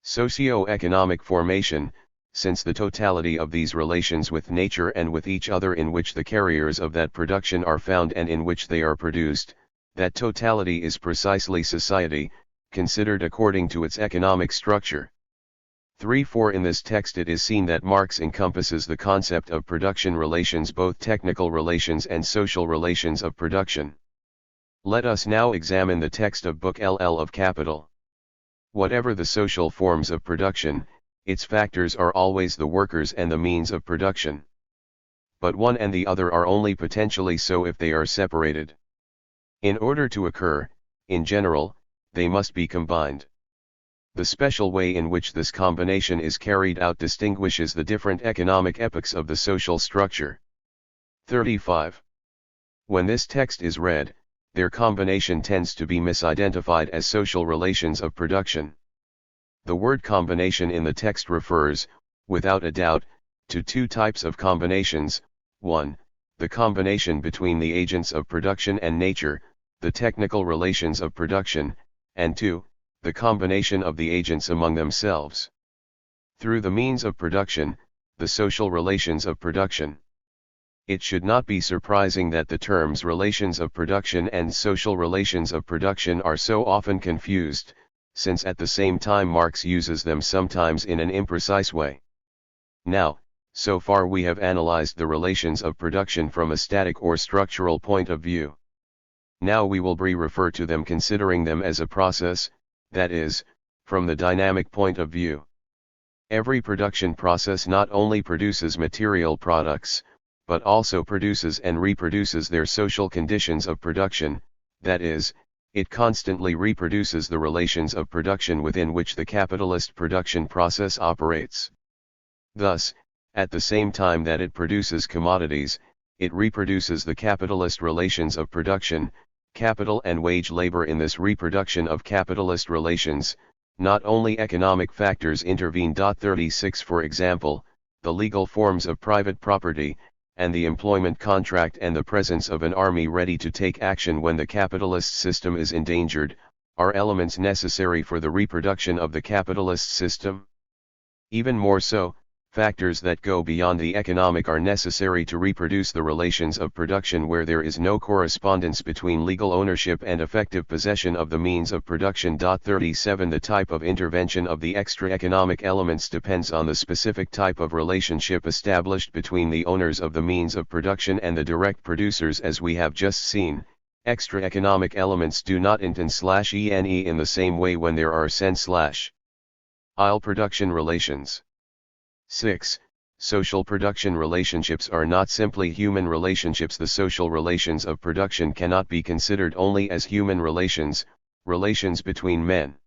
socio-economic formation, since the totality of these relations with nature and with each other in which the carriers of that production are found and in which they are produced, that totality is precisely society, considered according to its economic structure. 3-4 In this text it is seen that Marx encompasses the concept of production relations, both technical relations and social relations of production. Let us now examine the text of Book LL of Capital. Whatever the social forms of production, its factors are always the workers and the means of production. But one and the other are only potentially so if they are separated. In order to occur, in general, they must be combined. The special way in which this combination is carried out distinguishes the different economic epochs of the social structure. 35. When this text is read, their combination tends to be misidentified as social relations of production. The word combination in the text refers, without a doubt, to two types of combinations: 1. The combination between the agents of production and nature, the technical relations of production, and 2. The combination of the agents among themselves. Through the means of production, the social relations of production. It should not be surprising that the terms relations of production and social relations of production are so often confused, since at the same time Marx uses them sometimes in an imprecise way. Now, so far we have analyzed the relations of production from a static or structural point of view. Now we will refer to them considering them as a process, that is, from the dynamic point of view. Every production process not only produces material products, but also produces and reproduces their social conditions of production, that is, it constantly reproduces the relations of production within which the capitalist production process operates. Thus, at the same time that it produces commodities, it reproduces the capitalist relations of production, capital and wage labor. In this reproduction of capitalist relations, not only economic factors intervene. 36 For example, the legal forms of private property, and the employment contract and the presence of an army ready to take action when the capitalist system is endangered, are elements necessary for the reproduction of the capitalist system. Even more so, factors that go beyond the economic are necessary to reproduce the relations of production where there is no correspondence between legal ownership and effective possession of the means of production. 37 The type of intervention of the extra-economic elements depends on the specific type of relationship established between the owners of the means of production and the direct producers. As we have just seen, extra-economic elements do not enten/ene in the same way when there are sen/il production relations. 6. Social production relationships are not simply human relationships. The social relations of production cannot be considered only as human relations, relations between men.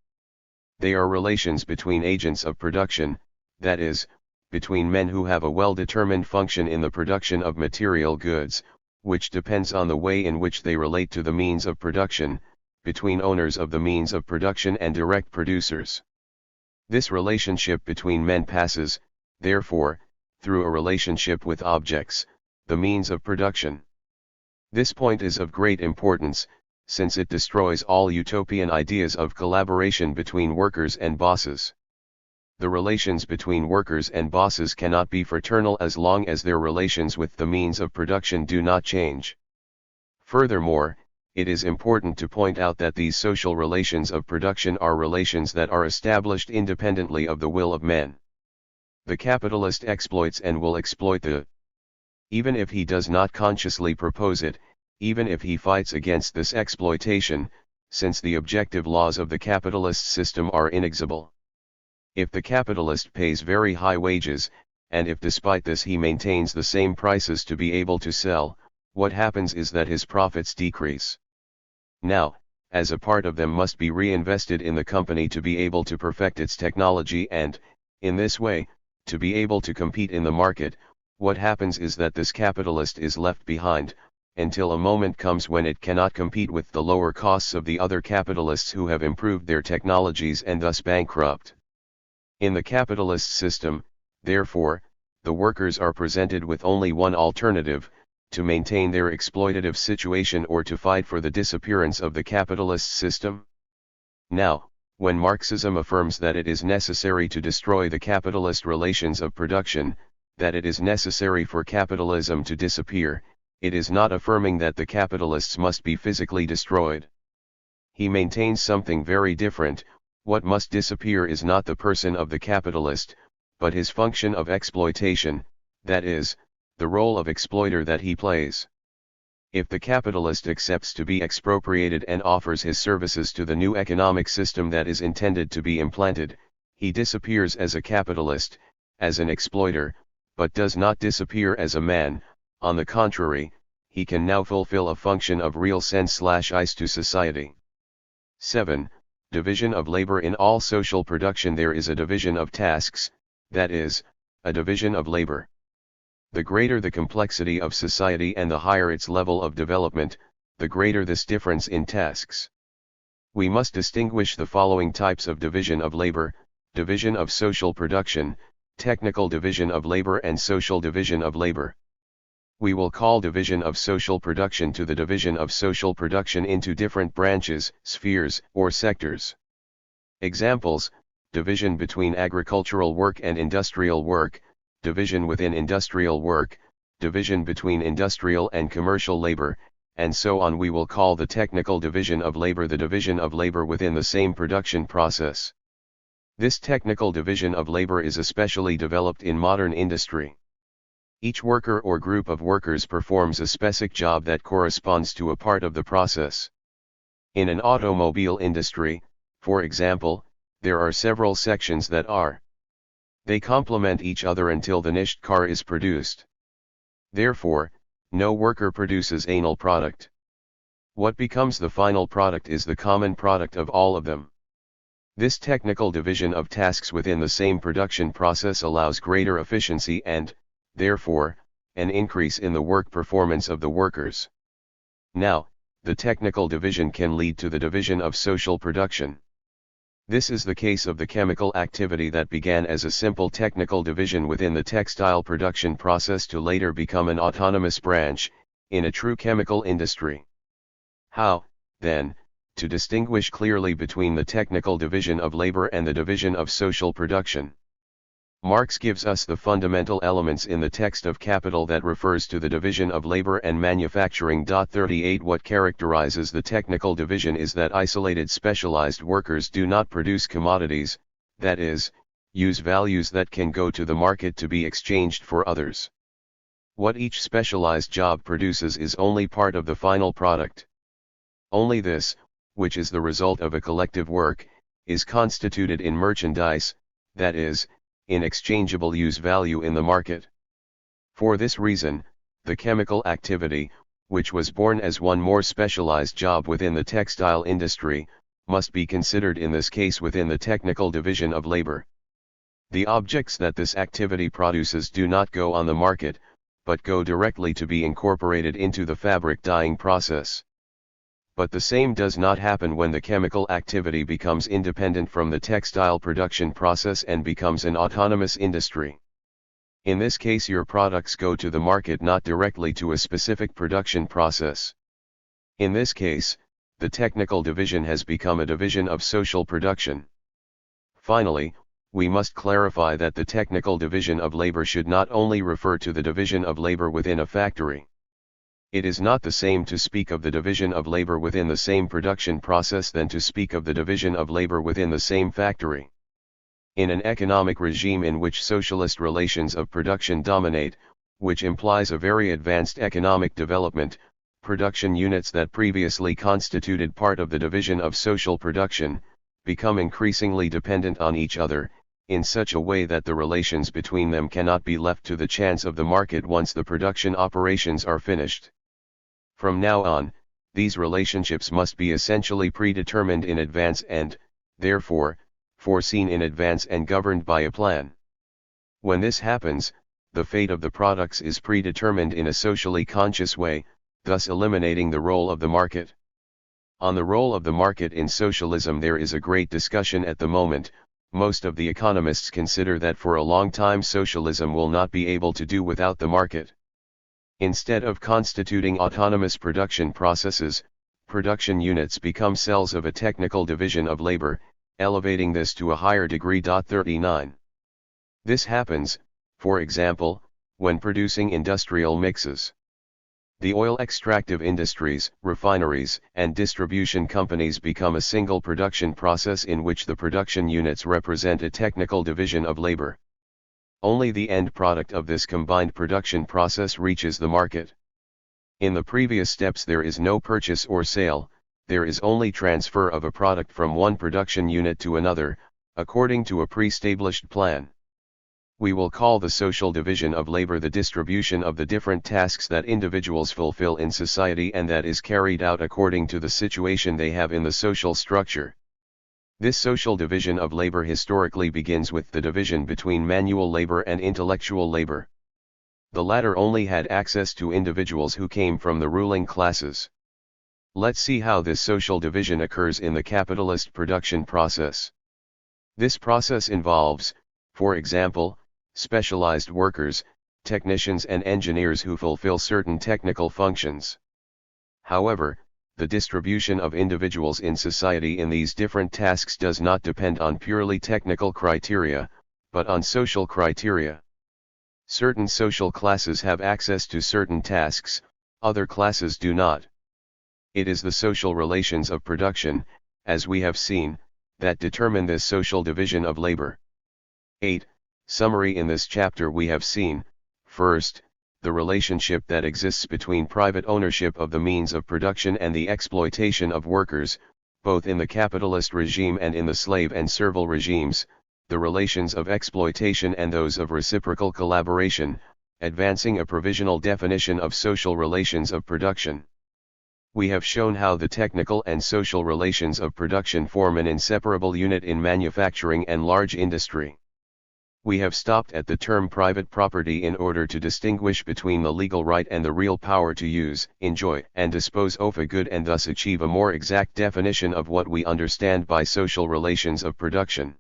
They are relations between agents of production, that is, between men who have a well-determined function in the production of material goods, which depends on the way in which they relate to the means of production, between owners of the means of production and direct producers. This relationship between men passes, therefore, through a relationship with objects, the means of production. This point is of great importance, since it destroys all utopian ideas of collaboration between workers and bosses. The relations between workers and bosses cannot be fraternal as long as their relations with the means of production do not change. Furthermore, it is important to point out that these social relations of production are relations that are established independently of the will of men. The capitalist exploits and will exploit the Even if he does not consciously propose it, even if he fights against this exploitation, since the objective laws of the capitalist system are inexorable. If the capitalist pays very high wages, and if despite this he maintains the same prices to be able to sell, what happens is that his profits decrease. Now, as a part of them must be reinvested in the company to be able to perfect its technology and, in this way, to be able to compete in the market, what happens is that this capitalist is left behind, until a moment comes when it cannot compete with the lower costs of the other capitalists who have improved their technologies and thus bankrupt. In the capitalist system, therefore, the workers are presented with only one alternative: to maintain their exploitative situation or to fight for the disappearance of the capitalist system. Now, when Marxism affirms that it is necessary to destroy the capitalist relations of production, that it is necessary for capitalism to disappear, it is not affirming that the capitalists must be physically destroyed. He maintains something very different: what must disappear is not the person of the capitalist, but his function of exploitation, that is, the role of exploiter that he plays. If the capitalist accepts to be expropriated and offers his services to the new economic system that is intended to be implanted, he disappears as a capitalist, as an exploiter, but does not disappear as a man. On the contrary, he can now fulfill a function of real sense/ice to society. 7. Division of labor. In all social production there is a division of tasks, that is, a division of labor. The greater the complexity of society and the higher its level of development, the greater this difference in tasks. We must distinguish the following types of division of labor: division of social production, technical division of labor, and social division of labor. We will call division of social production to the division of social production into different branches, spheres, or sectors. Examples: division between agricultural work and industrial work, division within industrial work, division between industrial and commercial labor, and so on. We will call the technical division of labor the division of labor within the same production process. This technical division of labor is especially developed in modern industry. Each worker or group of workers performs a specific job that corresponds to a part of the process. In an automobile industry, for example, there are several sections that are. They complement each other until the niched car is produced. Therefore, no worker produces a null product. What becomes the final product is the common product of all of them. This technical division of tasks within the same production process allows greater efficiency and, therefore, an increase in the work performance of the workers. Now, the technical division can lead to the division of social production. This is the case of the chemical activity that began as a simple technical division within the textile production process to later become an autonomous branch, in a true chemical industry. How, then, to distinguish clearly between the technical division of labor and the division of social production? Marx gives us the fundamental elements in the text of Capital that refers to the division of labor and manufacturing. 38 What characterizes the technical division is that isolated specialized workers do not produce commodities, that is, use values that can go to the market to be exchanged for others. What each specialized job produces is only part of the final product. Only this, which is the result of a collective work, is constituted in merchandise, that is, in exchangeable use value in the market. For this reason, the chemical activity, which was born as one more specialized job within the textile industry, must be considered in this case within the technical division of labor. The objects that this activity produces do not go on the market, but go directly to be incorporated into the fabric dyeing process. But the same does not happen when the chemical activity becomes independent from the textile production process and becomes an autonomous industry. In this case, your products go to the market not directly to a specific production process. In this case, the technical division has become a division of social production. Finally, we must clarify that the technical division of labor should not only refer to the division of labor within a factory. It is not the same to speak of the division of labor within the same production process than to speak of the division of labor within the same factory. In an economic regime in which socialist relations of production dominate, which implies a very advanced economic development. Production units that previously constituted part of the division of social production, become increasingly dependent on each other, in such a way that the relations between them cannot be left to the chance of the market once the production operations are finished. From now on, these relationships must be essentially predetermined in advance and, therefore, foreseen in advance and governed by a plan. When this happens, the fate of the products is predetermined in a socially conscious way, thus eliminating the role of the market. On the role of the market in socialism there is a great discussion at the moment. Most of the economists consider that for a long time socialism will not be able to do without the market. Instead of constituting autonomous production processes, production units become cells of a technical division of labor, elevating this to a higher degree. 39. This happens, for example, when producing industrial mixes. The oil extractive industries, refineries, and distribution companies become a single production process in which the production units represent a technical division of labor. Only the end product of this combined production process reaches the market. In the previous steps there is no purchase or sale, there is only transfer of a product from one production unit to another, according to a pre-established plan. We will call the social division of labor the distribution of the different tasks that individuals fulfill in society and that is carried out according to the situation they have in the social structure. This social division of labor historically begins with the division between manual labor and intellectual labor. The latter only had access to individuals who came from the ruling classes. Let's see how this social division occurs in the capitalist production process. This process involves, for example, specialized workers, technicians and engineers who fulfill certain technical functions. However, the distribution of individuals in society in these different tasks does not depend on purely technical criteria, but on social criteria. Certain social classes have access to certain tasks, other classes do not. It is the social relations of production, as we have seen, that determine this social division of labor. 8. Summary. In this chapter we have seen, first, the relationship that exists between private ownership of the means of production and the exploitation of workers, both in the capitalist regime and in the slave and servile regimes, the relations of exploitation and those of reciprocal collaboration, advancing a provisional definition of social relations of production. We have shown how the technical and social relations of production form an inseparable unit in manufacturing and large industry. We have stopped at the term private property in order to distinguish between the legal right and the real power to use, enjoy, and dispose of a good and thus achieve a more exact definition of what we understand by social relations of production.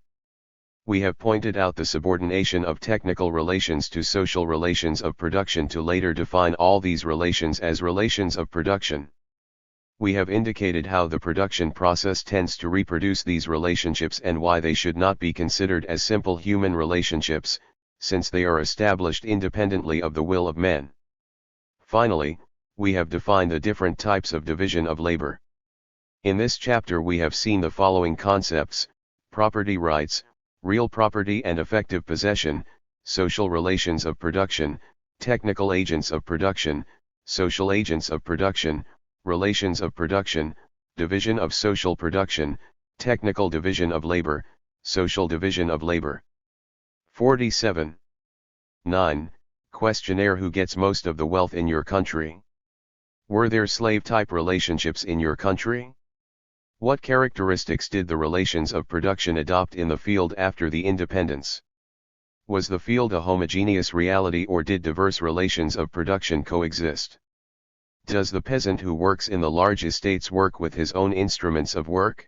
We have pointed out the subordination of technical relations to social relations of production to later define all these relations as relations of production. We have indicated how the production process tends to reproduce these relationships and why they should not be considered as simple human relationships, since they are established independently of the will of men. Finally, we have defined the different types of division of labor. In this chapter we have seen the following concepts: property rights, real property and effective possession, social relations of production, technical agents of production, social agents of production, relations of production, division of social production, technical division of labor, social division of labor. 47. 9. Questionnaire: who gets most of the wealth in your country? Were there slave-type relationships in your country? What characteristics did the relations of production adopt in the field after the independence? Was the field a homogeneous reality or did diverse relations of production coexist? Does the peasant who works in the large estates work with his own instruments of work?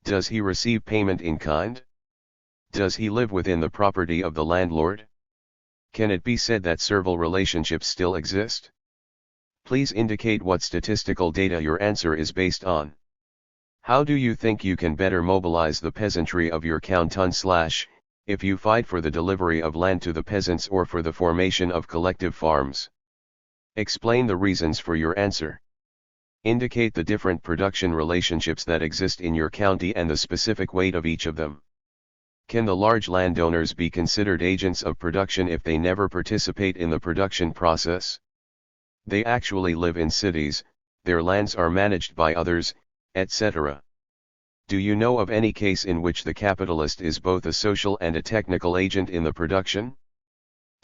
Does he receive payment in kind? Does he live within the property of the landlord? Can it be said that servile relationships still exist? Please indicate what statistical data your answer is based on. How do you think you can better mobilize the peasantry of your canton / if you fight for the delivery of land to the peasants or for the formation of collective farms? Explain the reasons for your answer. Indicate the different production relationships that exist in your county and the specific weight of each of them. Can the large landowners be considered agents of production if they never participate in the production process? They actually live in cities, their lands are managed by others, etc. Do you know of any case in which the capitalist is both a social and a technical agent in the production?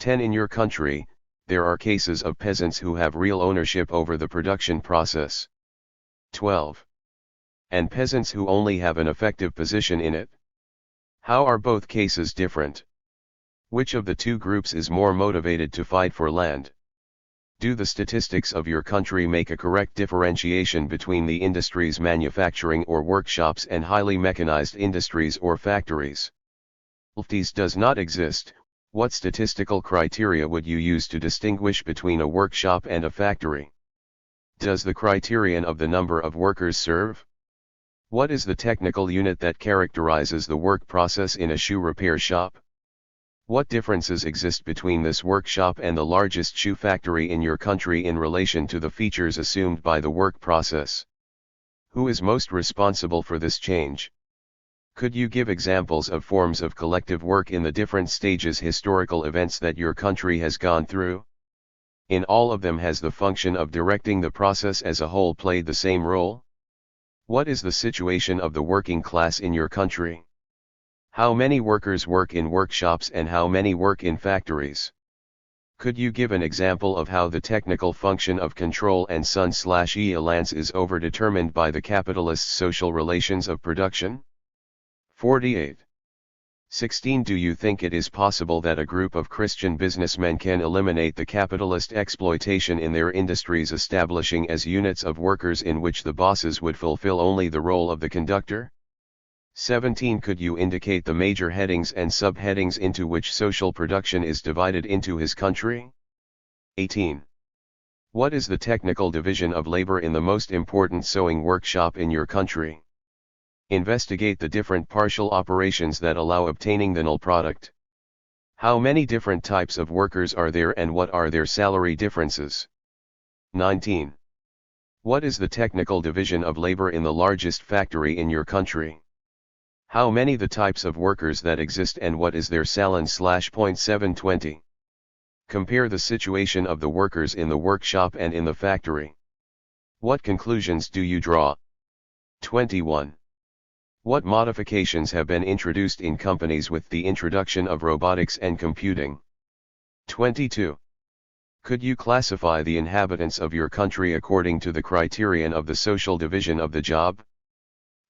10. In your country, there are cases of peasants who have real ownership over the production process. 12. And peasants who only have an effective position in it. How are both cases different? Which of the two groups is more motivated to fight for land? Do the statistics of your country make a correct differentiation between the industries manufacturing or workshops and highly mechanized industries or factories? If these does not exist, what statistical criteria would you use to distinguish between a workshop and a factory? Does the criterion of the number of workers serve? What is the technical unit that characterizes the work process in a shoe repair shop? What differences exist between this workshop and the largest shoe factory in your country in relation to the features assumed by the work process? Who is most responsible for this change? Could you give examples of forms of collective work in the different stages historical events that your country has gone through? In all of them, has the function of directing the process as a whole played the same role? What is the situation of the working class in your country? How many workers work in workshops and how many work in factories? Could you give an example of how the technical function of control and sun/elance is overdetermined by the capitalist social relations of production? 48. 16. Do you think it is possible that a group of Christian businessmen can eliminate the capitalist exploitation in their industries, establishing as units of workers in which the bosses would fulfill only the role of the conductor? 17. Could you indicate the major headings and subheadings into which social production is divided into his country? 18. What is the technical division of labor in the most important sewing workshop in your country? Investigate the different partial operations that allow obtaining the null product. How many different types of workers are there and what are their salary differences? 19. What is the technical division of labor in the largest factory in your country? How many the types of workers that exist and what is their salary/.720? Compare the situation of the workers in the workshop and in the factory. What conclusions do you draw? 21. What modifications have been introduced in companies with the introduction of robotics and computing? 22. Could you classify the inhabitants of your country according to the criterion of the social division of the job?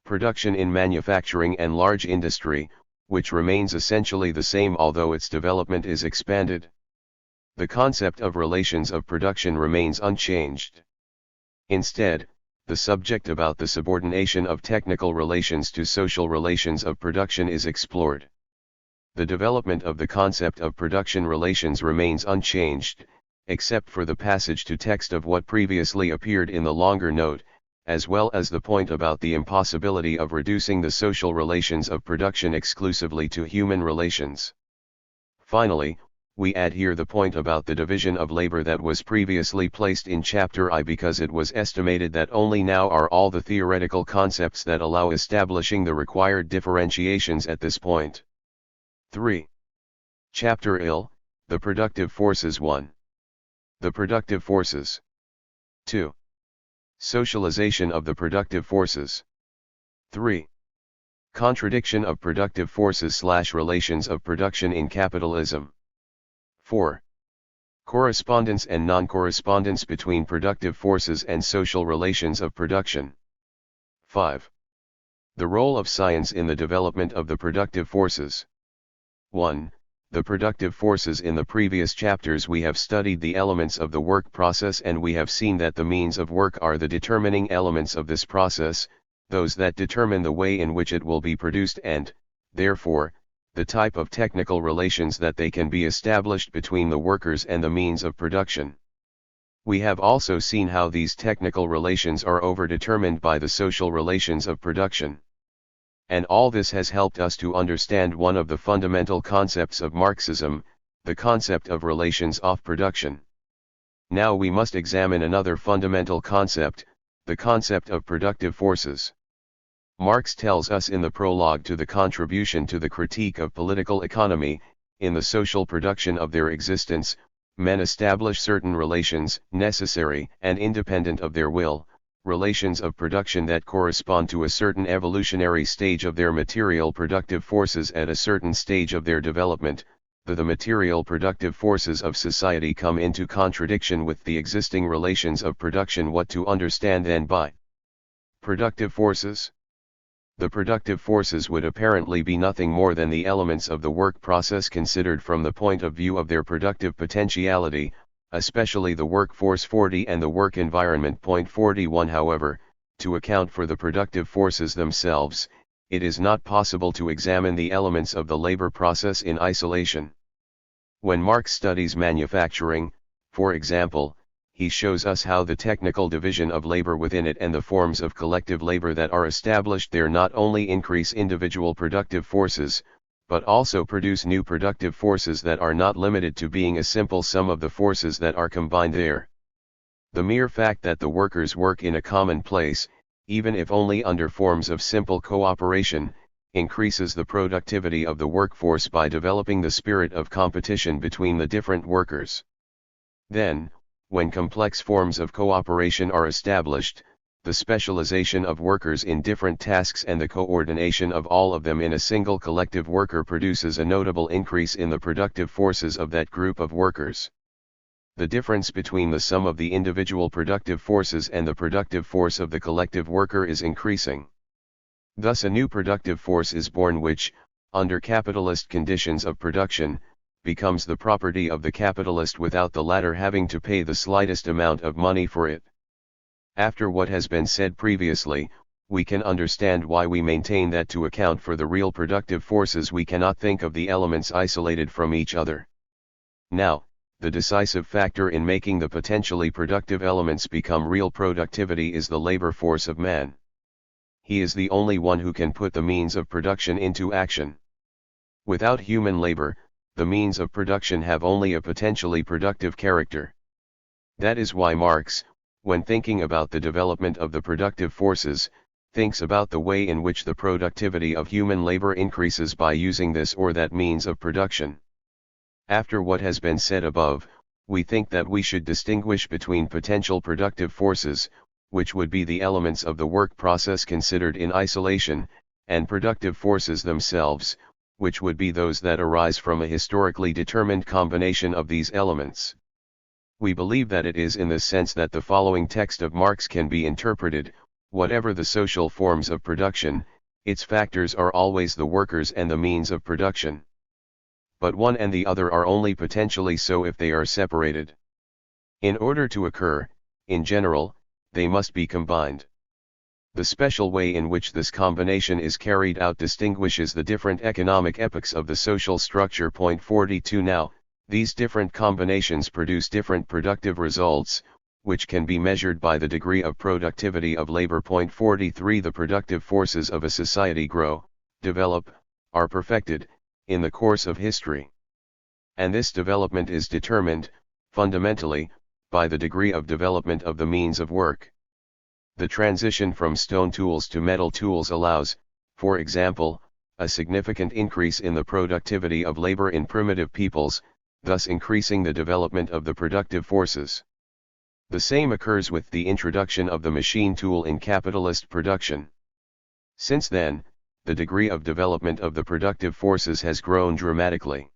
Production in manufacturing and large industry, which remains essentially the same although its development is expanded. The concept of relations of production remains unchanged. Instead, the subject about the subordination of technical relations to social relations of production is explored. The development of the concept of production relations remains unchanged, except for the passage to text of what previously appeared in the longer note, as well as the point about the impossibility of reducing the social relations of production exclusively to human relations. Finally, we add here the point about the division of labor that was previously placed in Chapter I because it was estimated that only now are all the theoretical concepts that allow establishing the required differentiations at this point. 3. Chapter IL, the productive forces. 1. The productive forces. 2. Socialization of the productive forces. 3. Contradiction of productive forces/relations of production in capitalism. 4. Correspondence and non-correspondence between productive forces and social relations of production. 5. The role of science in the development of the productive forces. 1. The productive forces. In the previous chapters we have studied the elements of the work process and we have seen that the means of work are the determining elements of this process, those that determine the way in which it will be produced and, therefore, the type of technical relations that they can be established between the workers and the means of production. We have also seen how these technical relations are overdetermined by the social relations of production. And all this has helped us to understand one of the fundamental concepts of Marxism, the concept of relations of production. Now we must examine another fundamental concept, the concept of productive forces. Marx tells us in the prologue to the contribution to the critique of political economy, in the social production of their existence, men establish certain relations, necessary and independent of their will, relations of production that correspond to a certain evolutionary stage of their material productive forces at a certain stage of their development. The material productive forces of society come into contradiction with the existing relations of production. What to understand then by productive forces? The productive forces would apparently be nothing more than the elements of the work process considered from the point of view of their productive potentiality, especially the workforce 40 and the work environment. Point 41. However, to account for the productive forces themselves, it is not possible to examine the elements of the labor process in isolation. When Marx studies manufacturing, for example, he shows us how the technical division of labor within it and the forms of collective labor that are established there not only increase individual productive forces, but also produce new productive forces that are not limited to being a simple sum of the forces that are combined there. The mere fact that the workers work in a common place, even if only under forms of simple cooperation, increases the productivity of the workforce by developing the spirit of competition between the different workers. Then, when complex forms of cooperation are established, the specialization of workers in different tasks and the coordination of all of them in a single collective worker produces a notable increase in the productive forces of that group of workers. The difference between the sum of the individual productive forces and the productive force of the collective worker is increasing. Thus a new productive force is born which, under capitalist conditions of production, becomes the property of the capitalist without the latter having to pay the slightest amount of money for it. After what has been said previously, we can understand why we maintain that to account for the real productive forces we cannot think of the elements isolated from each other. Now, the decisive factor in making the potentially productive elements become real productivity is the labor force of man. He is the only one who can put the means of production into action. Without human labor, the means of production have only a potentially productive character. That is why Marx, when thinking about the development of the productive forces, thinks about the way in which the productivity of human labor increases by using this or that means of production. After what has been said above, we think that we should distinguish between potential productive forces, which would be the elements of the work process considered in isolation, and productive forces themselves, which would be those that arise from a historically determined combination of these elements. We believe that it is in this sense that the following text of Marx can be interpreted: whatever the social forms of production, its factors are always the workers and the means of production. But one and the other are only potentially so if they are separated. In order to occur, in general, they must be combined. The special way in which this combination is carried out distinguishes the different economic epochs of the social structure. Point 42. Now, these different combinations produce different productive results, which can be measured by the degree of productivity of labor. Point 43. The productive forces of a society grow, develop, are perfected, in the course of history. And this development is determined, fundamentally, by the degree of development of the means of work. The transition from stone tools to metal tools allows, for example, a significant increase in the productivity of labor in primitive peoples, thus increasing the development of the productive forces. The same occurs with the introduction of the machine tool in capitalist production. Since then, the degree of development of the productive forces has grown dramatically.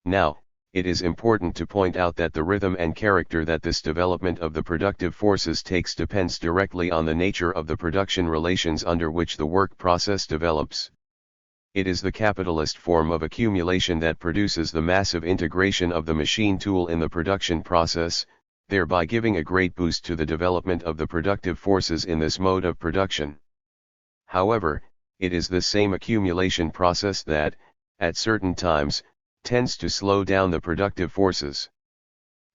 Now, it is important to point out that the rhythm and character that this development of the productive forces takes depends directly on the nature of the production relations under which the work process develops. It is the capitalist form of accumulation that produces the massive integration of the machine tool in the production process, thereby giving a great boost to the development of the productive forces in this mode of production. However, it is this same accumulation process that, at certain times, tends to slow down the productive forces.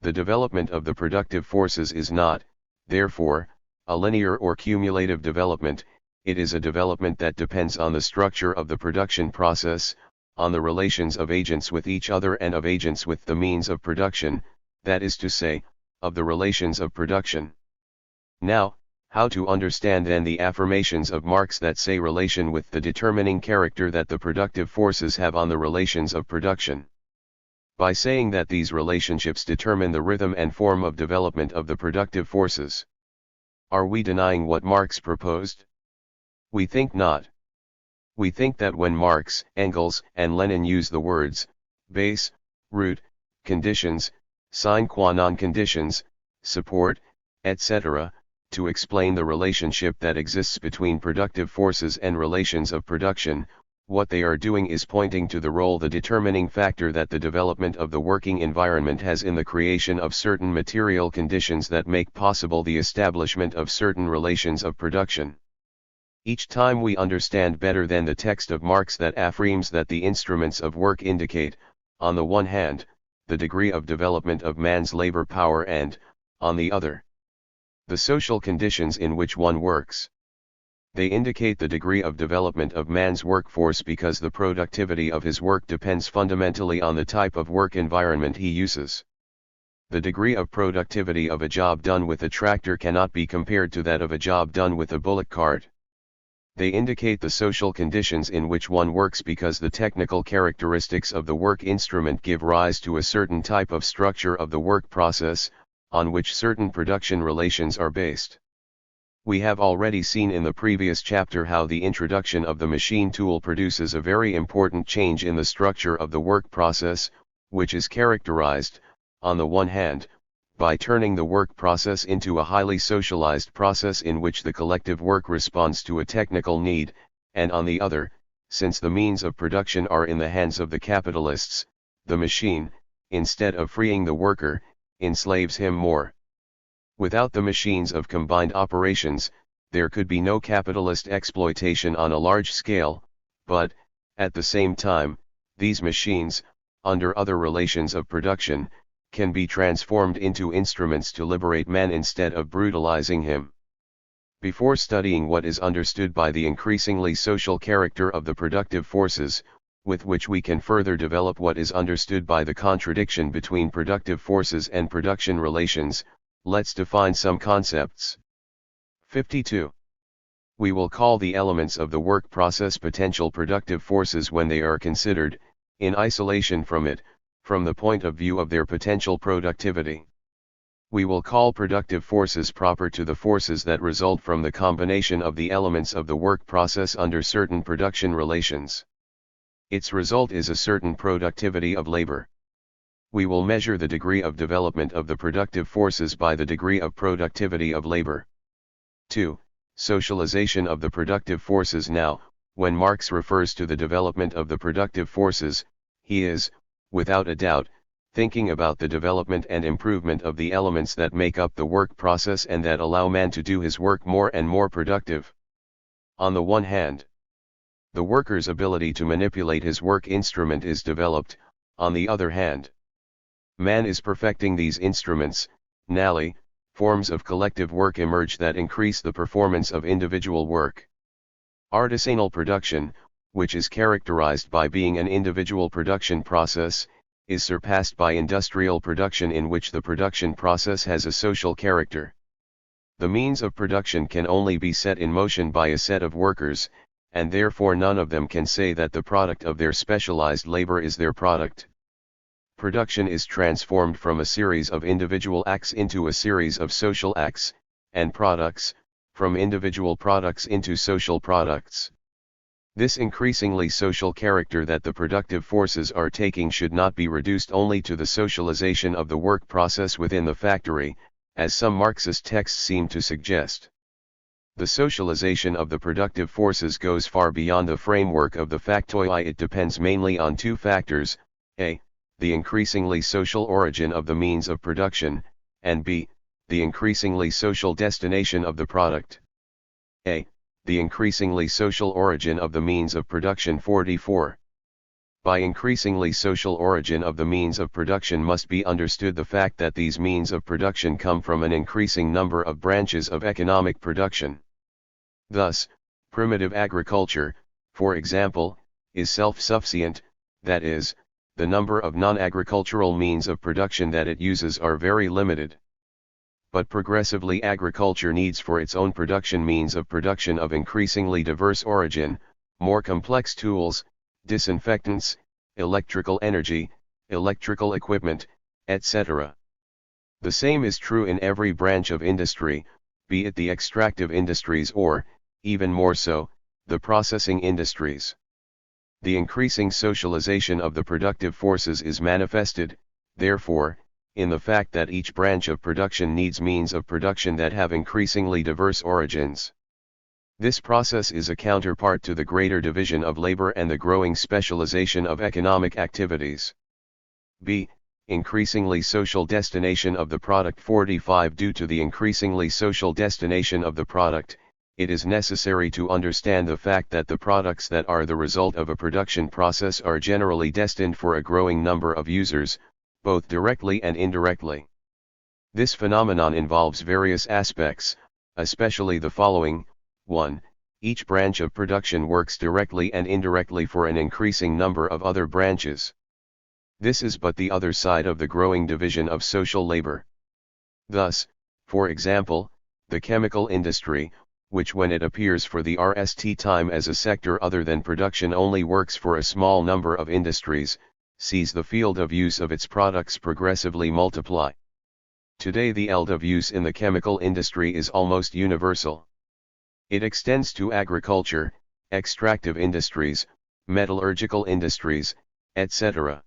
The development of the productive forces is not, therefore, a linear or cumulative development. It is a development that depends on the structure of the production process, on the relations of agents with each other and of agents with the means of production, that is to say, of the relations of production. Now, How to understand then the affirmations of Marx that say relation with the determining character that the productive forces have on the relations of production. By saying that these relationships determine the rhythm and form of development of the productive forces. Are we denying what Marx proposed? We think not. We think that when Marx, Engels, and Lenin use the words, base, root, conditions, sine qua non conditions, support, etc., to explain the relationship that exists between productive forces and relations of production, what they are doing is pointing to the role the determining factor that the development of the working environment has in the creation of certain material conditions that make possible the establishment of certain relations of production. Each time we understand better than the text of Marx that affirms that the instruments of work indicate, on the one hand, the degree of development of man's labor power and, on the other, the social conditions in which one works. They indicate the degree of development of man's workforce because the productivity of his work depends fundamentally on the type of work environment he uses. The degree of productivity of a job done with a tractor cannot be compared to that of a job done with a bullock cart. They indicate the social conditions in which one works because the technical characteristics of the work instrument give rise to a certain type of structure of the work process, on which certain production relations are based. We have already seen in the previous chapter how the introduction of the machine tool produces a very important change in the structure of the work process, which is characterized, on the one hand, by turning the work process into a highly socialized process in which the collective work responds to a technical need, and on the other, since the means of production are in the hands of the capitalists, the machine, instead of freeing the worker, enslaves him more. Without the machines of combined operations, there could be no capitalist exploitation on a large scale, but, at the same time, these machines, under other relations of production, can be transformed into instruments to liberate man instead of brutalizing him. Before studying what is understood by the increasingly social character of the productive forces, with which we can further develop what is understood by the contradiction between productive forces and production relations, let's define some concepts. 52. We will call the elements of the work process potential productive forces when they are considered, in isolation from it, from the point of view of their potential productivity. We will call productive forces proper to the forces that result from the combination of the elements of the work process under certain production relations. Its result is a certain productivity of labor. We will measure the degree of development of the productive forces by the degree of productivity of labor. 2. Socialization of the productive forces. Now, when Marx refers to the development of the productive forces, he is, without a doubt, thinking about the development and improvement of the elements that make up the work process and that allow man to do his work more and more productive. On the one hand, the worker's ability to manipulate his work instrument is developed. On the other hand, man is perfecting these instruments. Namely, forms of collective work emerge that increase the performance of individual work. Artisanal production, which is characterized by being an individual production process, is surpassed by industrial production in which the production process has a social character. The means of production can only be set in motion by a set of workers, and therefore none of them can say that the product of their specialized labor is their product. Production is transformed from a series of individual acts into a series of social acts, and products, from individual products into social products. This increasingly social character that the productive forces are taking should not be reduced only to the socialization of the work process within the factory, as some Marxist texts seem to suggest. The socialization of the productive forces goes far beyond the framework of the factoi. It depends mainly on two factors: a, the increasingly social origin of the means of production, and b, the increasingly social destination of the product. A, the increasingly social origin of the means of production. 44. By increasingly social origin of the means of production must be understood the fact that these means of production come from an increasing number of branches of economic production. Thus, primitive agriculture, for example, is self-sufficient, that is, the number of non-agricultural means of production that it uses are very limited. but progressively agriculture needs for its own production means of production of increasingly diverse origin, more complex tools, disinfectants, electrical energy, electrical equipment, etc. The same is true in every branch of industry, be it the extractive industries or, even more so, the processing industries. The increasing socialization of the productive forces is manifested, therefore, in the fact that each branch of production needs means of production that have increasingly diverse origins. This process is a counterpart to the greater division of labor and the growing specialization of economic activities. b. Increasingly social destination of the product. 45 Due to the increasingly social destination of the product, it is necessary to understand the fact that the products that are the result of a production process are generally destined for a growing number of users, both directly and indirectly. This phenomenon involves various aspects, especially the following. 1. Each branch of production works directly and indirectly for an increasing number of other branches. This is but the other side of the growing division of social labor. Thus, for example, the chemical industry, which when it appears for the rst time as a sector other than production only works for a small number of industries, sees the field of use of its products progressively multiply. Today the field of use in the chemical industry is almost universal. It extends to agriculture, extractive industries, metallurgical industries, etc.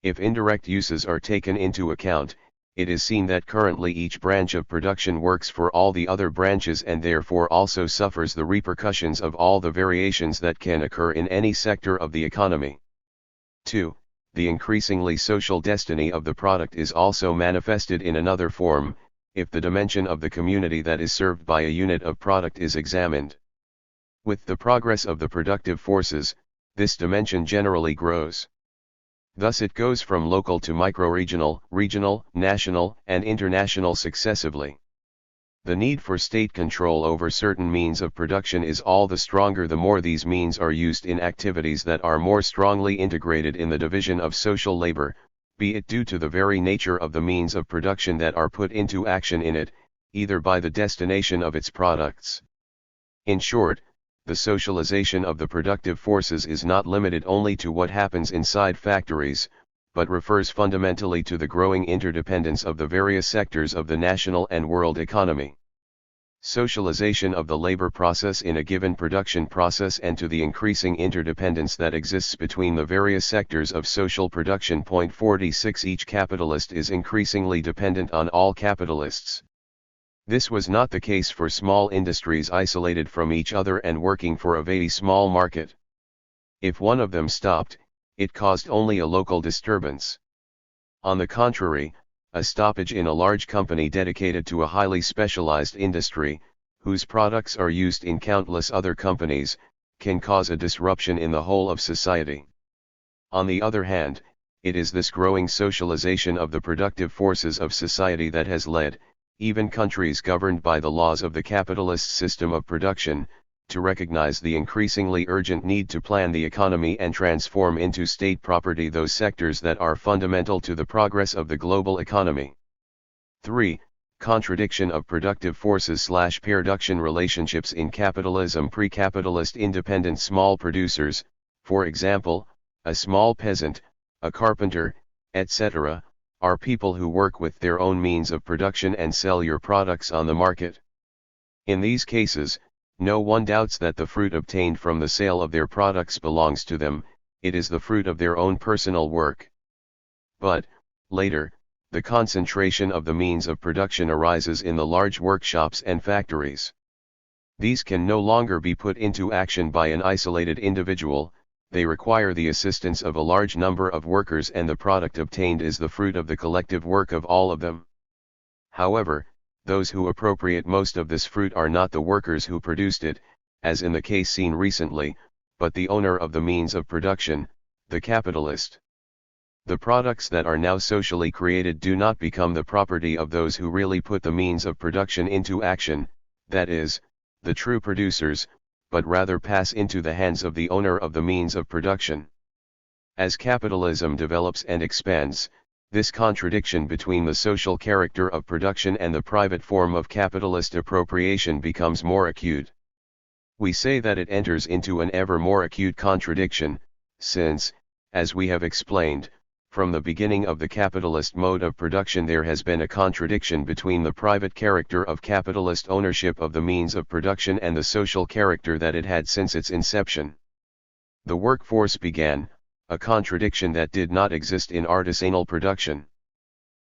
If indirect uses are taken into account, it is seen that currently each branch of production works for all the other branches and therefore also suffers the repercussions of all the variations that can occur in any sector of the economy. 2. The increasingly social destiny of the product is also manifested in another form, if the dimension of the community that is served by a unit of product is examined. With the progress of the productive forces, this dimension generally grows. Thus it goes from local to micro-regional, regional, national, and international successively. The need for state control over certain means of production is all the stronger the more these means are used in activities that are more strongly integrated in the division of social labor, be it due to the very nature of the means of production that are put into action in it, either by the destination of its products. In short, the socialization of the productive forces is not limited only to what happens inside factories, but refers fundamentally to the growing interdependence of the various sectors of the national and world economy. Socialization of the labor process in a given production process and to the increasing interdependence that exists between the various sectors of social production. 46 Each capitalist is increasingly dependent on all capitalists. This was not the case for small industries isolated from each other and working for a very small market. If one of them stopped, it caused only a local disturbance. On the contrary, a stoppage in a large company dedicated to a highly specialized industry, whose products are used in countless other companies, can cause a disruption in the whole of society. On the other hand, it is this growing socialization of the productive forces of society that has led, even countries governed by the laws of the capitalist system of production, to recognize the increasingly urgent need to plan the economy and transform into state property those sectors that are fundamental to the progress of the global economy. 3. Contradiction of productive forces/production relationships in capitalism. Pre-capitalist independent small producers, for example, a small peasant, a carpenter, etc., are people who work with their own means of production and sell your products on the market. In these cases, no one doubts that the fruit obtained from the sale of their products belongs to them, it is the fruit of their own personal work. But, later, the concentration of the means of production arises in the large workshops and factories. These can no longer be put into action by an isolated individual, they require the assistance of a large number of workers and the product obtained is the fruit of the collective work of all of them. However, those who appropriate most of this fruit are not the workers who produced it, as in the case seen recently, but the owner of the means of production, the capitalist. The products that are now socially created do not become the property of those who really put the means of production into action, that is, the true producers, but rather pass into the hands of the owner of the means of production. As capitalism develops and expands, This contradiction between the social character of production and the private form of capitalist appropriation becomes more acute. We say that it enters into an ever more acute contradiction, since, as we have explained, from the beginning of the capitalist mode of production there has been a contradiction between the private character of capitalist ownership of the means of production and the social character that it had since its inception. The workforce began, a contradiction that did not exist in artisanal production.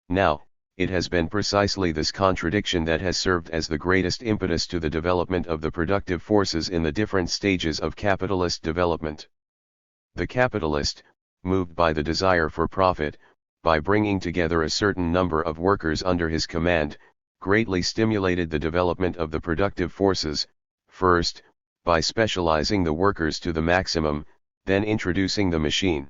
Now, it has been precisely this contradiction that has served as the greatest impetus to the development of the productive forces in the different stages of capitalist development. The capitalist, moved by the desire for profit, by bringing together a certain number of workers under his command, greatly stimulated the development of the productive forces, first, by specializing the workers to the maximum, then introducing the machine.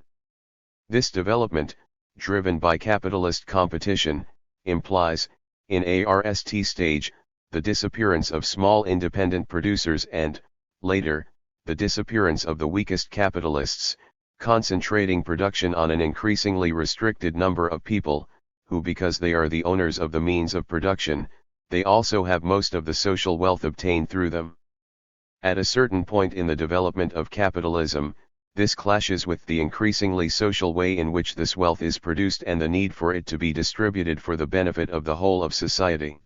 This development, driven by capitalist competition, implies, in ARST stage, the disappearance of small independent producers and, later, the disappearance of the weakest capitalists, concentrating production on an increasingly restricted number of people, who because they are the owners of the means of production, they also have most of the social wealth obtained through them. At a certain point in the development of capitalism, this clashes with the increasingly social way in which this wealth is produced and the need for it to be distributed for the benefit of the whole of society.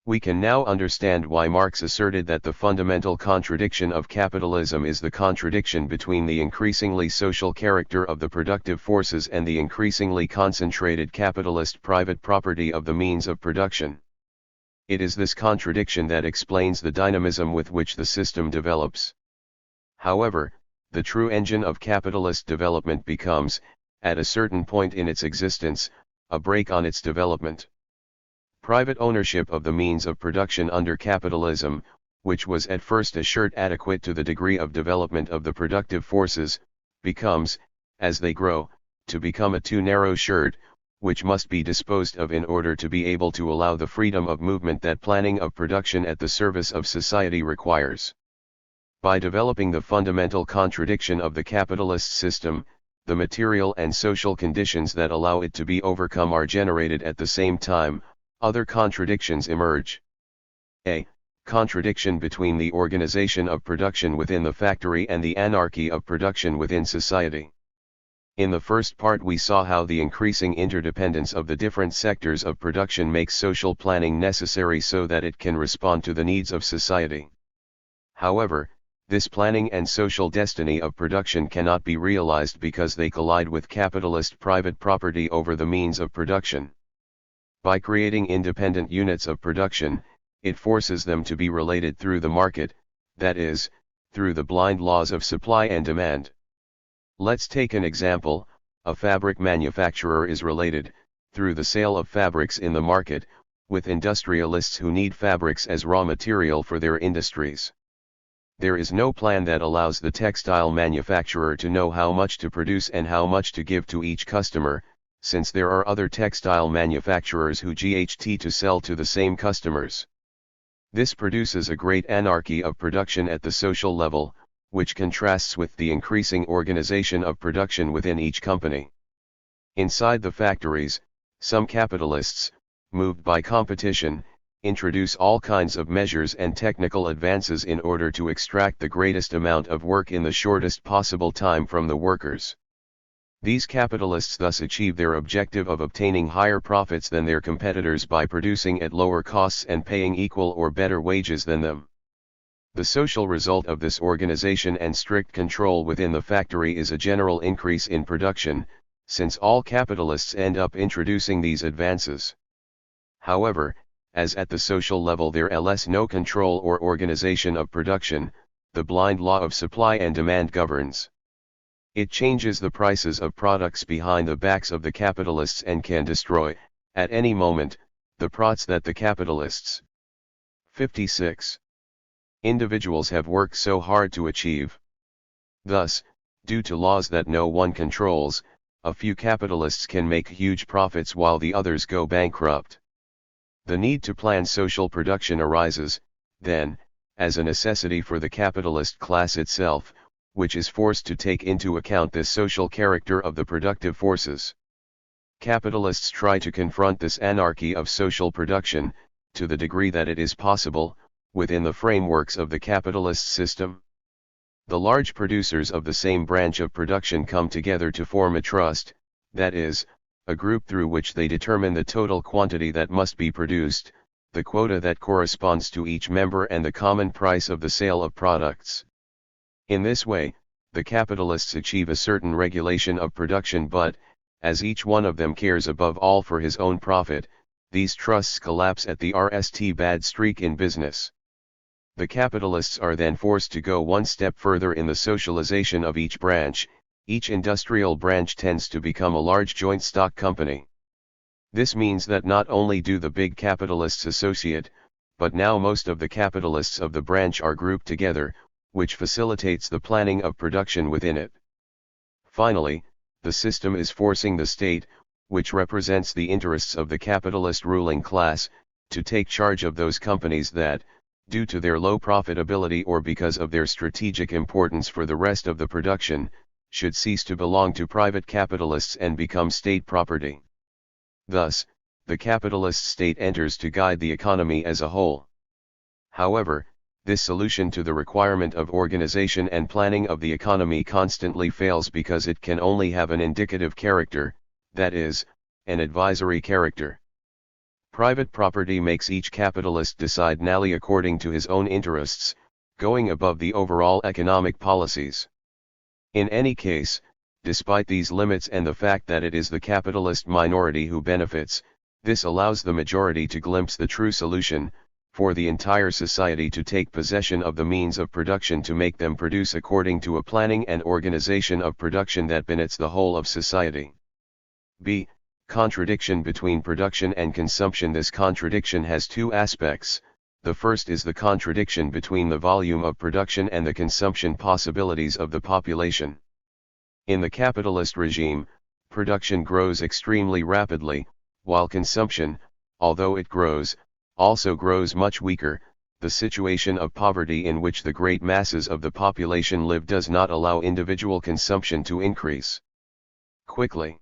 We can now understand why Marx asserted that the fundamental contradiction of capitalism is the contradiction between the increasingly social character of the productive forces and the increasingly concentrated capitalist private property of the means of production. It is this contradiction that explains the dynamism with which the system develops. However, the true engine of capitalist development becomes, at a certain point in its existence, a brake on its development. Private ownership of the means of production under capitalism, which was at first a shirt adequate to the degree of development of the productive forces, becomes, as they grow, to become a too narrow shirt, which must be disposed of in order to be able to allow the freedom of movement that planning of production at the service of society requires. By developing the fundamental contradiction of the capitalist system, the material and social conditions that allow it to be overcome are generated at the same time. Other contradictions emerge. A. Contradiction between the organization of production within the factory and the anarchy of production within society. In the first part we saw how the increasing interdependence of the different sectors of production makes social planning necessary so that it can respond to the needs of society. However, this planning and social destiny of production cannot be realized because they collide with capitalist private property over the means of production. By creating independent units of production, it forces them to be related through the market, that is, through the blind laws of supply and demand. Let's take an example. A fabric manufacturer is related, through the sale of fabrics in the market, with industrialists who need fabrics as raw material for their industries. There is no plan that allows the textile manufacturer to know how much to produce and how much to give to each customer, since there are other textile manufacturers who GHT to sell to the same customers. This produces a great anarchy of production at the social level, which contrasts with the increasing organization of production within each company. Inside the factories, some capitalists, moved by competition, introduce all kinds of measures and technical advances in order to extract the greatest amount of work in the shortest possible time from the workers. These capitalists thus achieve their objective of obtaining higher profits than their competitors by producing at lower costs and paying equal or better wages than them. The social result of this organization and strict control within the factory is a general increase in production, since all capitalists end up introducing these advances. However, as at the social level there is no control or organization of production, the blind law of supply and demand governs. It changes the prices of products behind the backs of the capitalists and can destroy, at any moment, the prots that the capitalists. 56. Individuals have worked so hard to achieve. Thus, due to laws that no one controls, a few capitalists can make huge profits while the others go bankrupt. The need to plan social production arises, then, as a necessity for the capitalist class itself, which is forced to take into account this social character of the productive forces. Capitalists try to confront this anarchy of social production, to the degree that it is possible, within the frameworks of the capitalist system. The large producers of the same branch of production come together to form a trust, that is, a group through which they determine the total quantity that must be produced, the quota that corresponds to each member, and the common price of the sale of products. In this way, the capitalists achieve a certain regulation of production, but, as each one of them cares above all for his own profit, these trusts collapse at the bad streak in business. The capitalists are then forced to go one step further in the socialization of each branch. Each industrial branch tends to become a large joint stock company. This means that not only do the big capitalists associate, but now most of the capitalists of the branch are grouped together, which facilitates the planning of production within it. Finally, the system is forcing the state, which represents the interests of the capitalist ruling class, to take charge of those companies that, due to their low profitability or because of their strategic importance for the rest of the production, should cease to belong to private capitalists and become state property. Thus, the capitalist state enters to guide the economy as a whole. However, this solution to the requirement of organization and planning of the economy constantly fails because it can only have an indicative character, that is, an advisory character. Private property makes each capitalist decide narrowly according to his own interests, going above the overall economic policies. In any case, despite these limits and the fact that it is the capitalist minority who benefits, this allows the majority to glimpse the true solution, for the entire society to take possession of the means of production to make them produce according to a planning and organization of production that benefits the whole of society. b. Contradiction between production and consumption. This contradiction has two aspects. The first is the contradiction between the volume of production and the consumption possibilities of the population. In the capitalist regime, production grows extremely rapidly, while consumption, although it grows, also grows much weaker. The situation of poverty in which the great masses of the population live does not allow individual consumption to increase quickly.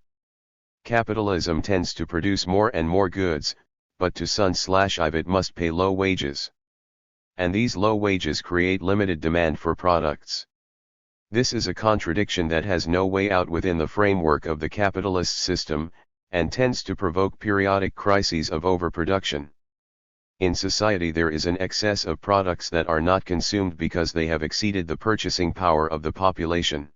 Capitalism tends to produce more and more goods, but to sun/ive it must pay low wages. And these low wages create limited demand for products. This is a contradiction that has no way out within the framework of the capitalist system, and tends to provoke periodic crises of overproduction. In society there is an excess of products that are not consumed because they have exceeded the purchasing power of the population.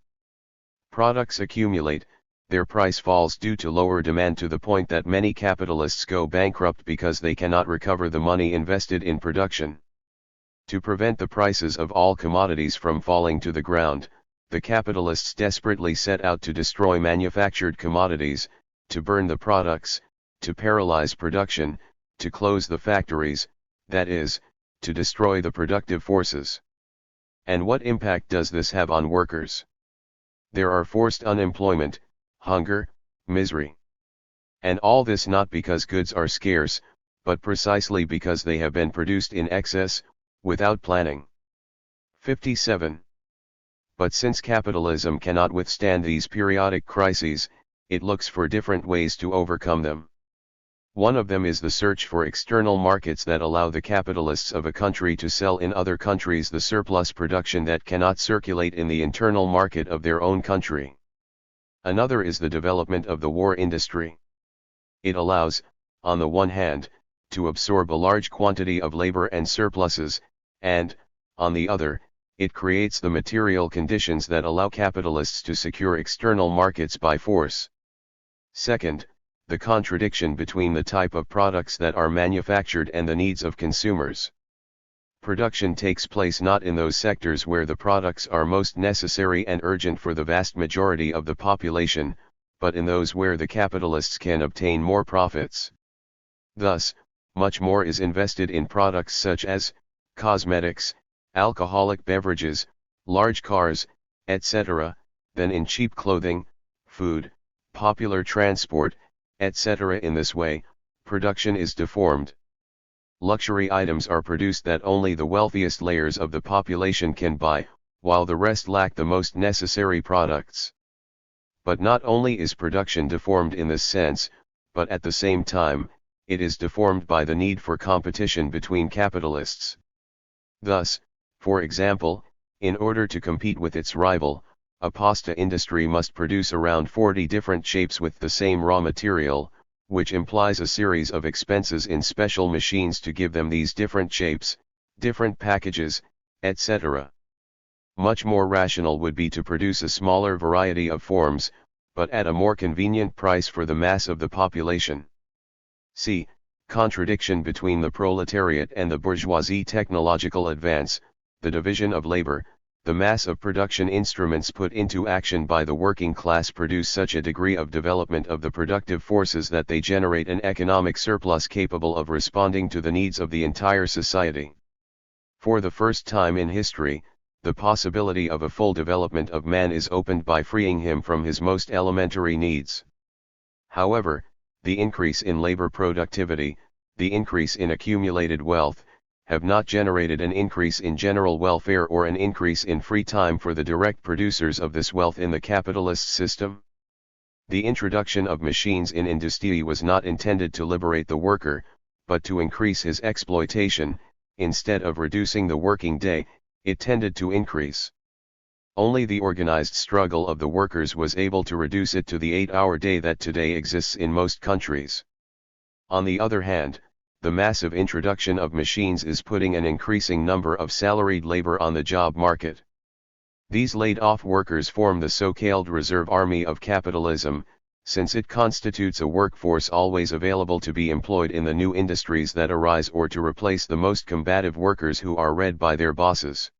Products accumulate, their price falls due to lower demand to the point that many capitalists go bankrupt because they cannot recover the money invested in production. To prevent the prices of all commodities from falling to the ground, the capitalists desperately set out to destroy manufactured commodities, to burn the products, to paralyze production, to close the factories, that is, to destroy the productive forces. And what impact does this have on workers? There are forced unemployment, hunger, misery. And all this not because goods are scarce, but precisely because they have been produced in excess, without planning. 57. But since capitalism cannot withstand these periodic crises, it looks for different ways to overcome them. One of them is the search for external markets that allow the capitalists of a country to sell in other countries the surplus production that cannot circulate in the internal market of their own country. Another is the development of the war industry. It allows, on the one hand, to absorb a large quantity of labor and surpluses, and, on the other, it creates the material conditions that allow capitalists to secure external markets by force. Second, the contradiction between the type of products that are manufactured and the needs of consumers. Production takes place not in those sectors where the products are most necessary and urgent for the vast majority of the population, but in those where the capitalists can obtain more profits. Thus, much more is invested in products such as cosmetics, alcoholic beverages, large cars, etc., than in cheap clothing, food, popular transport, etc. In this way, production is deformed. Luxury items are produced that only the wealthiest layers of the population can buy, while the rest lack the most necessary products. But not only is production deformed in this sense, but at the same time, it is deformed by the need for competition between capitalists. Thus, for example, in order to compete with its rival, a pasta industry must produce around 40 different shapes with the same raw material, which implies a series of expenses in special machines to give them these different shapes, different packages, etc. Much more rational would be to produce a smaller variety of forms, but at a more convenient price for the mass of the population. See, contradiction between the proletariat and the bourgeoisie. Technological advance, the division of labor, the mass of production instruments put into action by the working class produce such a degree of development of the productive forces that they generate an economic surplus capable of responding to the needs of the entire society. For the first time in history, the possibility of a full development of man is opened by freeing him from his most elementary needs. However, the increase in labor productivity, the increase in accumulated wealth, have not generated an increase in general welfare or an increase in free time for the direct producers of this wealth in the capitalist system. The introduction of machines in industry was not intended to liberate the worker, but to increase his exploitation. Instead of reducing the working day, it tended to increase. Only the organized struggle of the workers was able to reduce it to the 8-hour day that today exists in most countries. On the other hand, the massive introduction of machines is putting an increasing number of salaried labor on the job market. These laid-off workers form the so-called reserve army of capitalism, since it constitutes a workforce always available to be employed in the new industries that arise or to replace the most combative workers who are read by their bosses.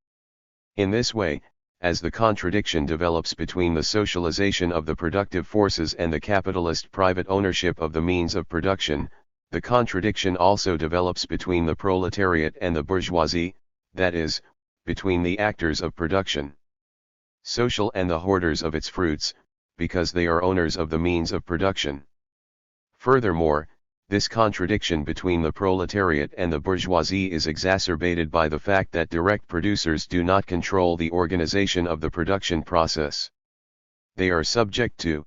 In this way, as the contradiction develops between the socialization of the productive forces and the capitalist private ownership of the means of production, the contradiction also develops between the proletariat and the bourgeoisie, that is, between the actors of production, social, and the hoarders of its fruits, because they are owners of the means of production. Furthermore, this contradiction between the proletariat and the bourgeoisie is exacerbated by the fact that direct producers do not control the organization of the production process. They are subject to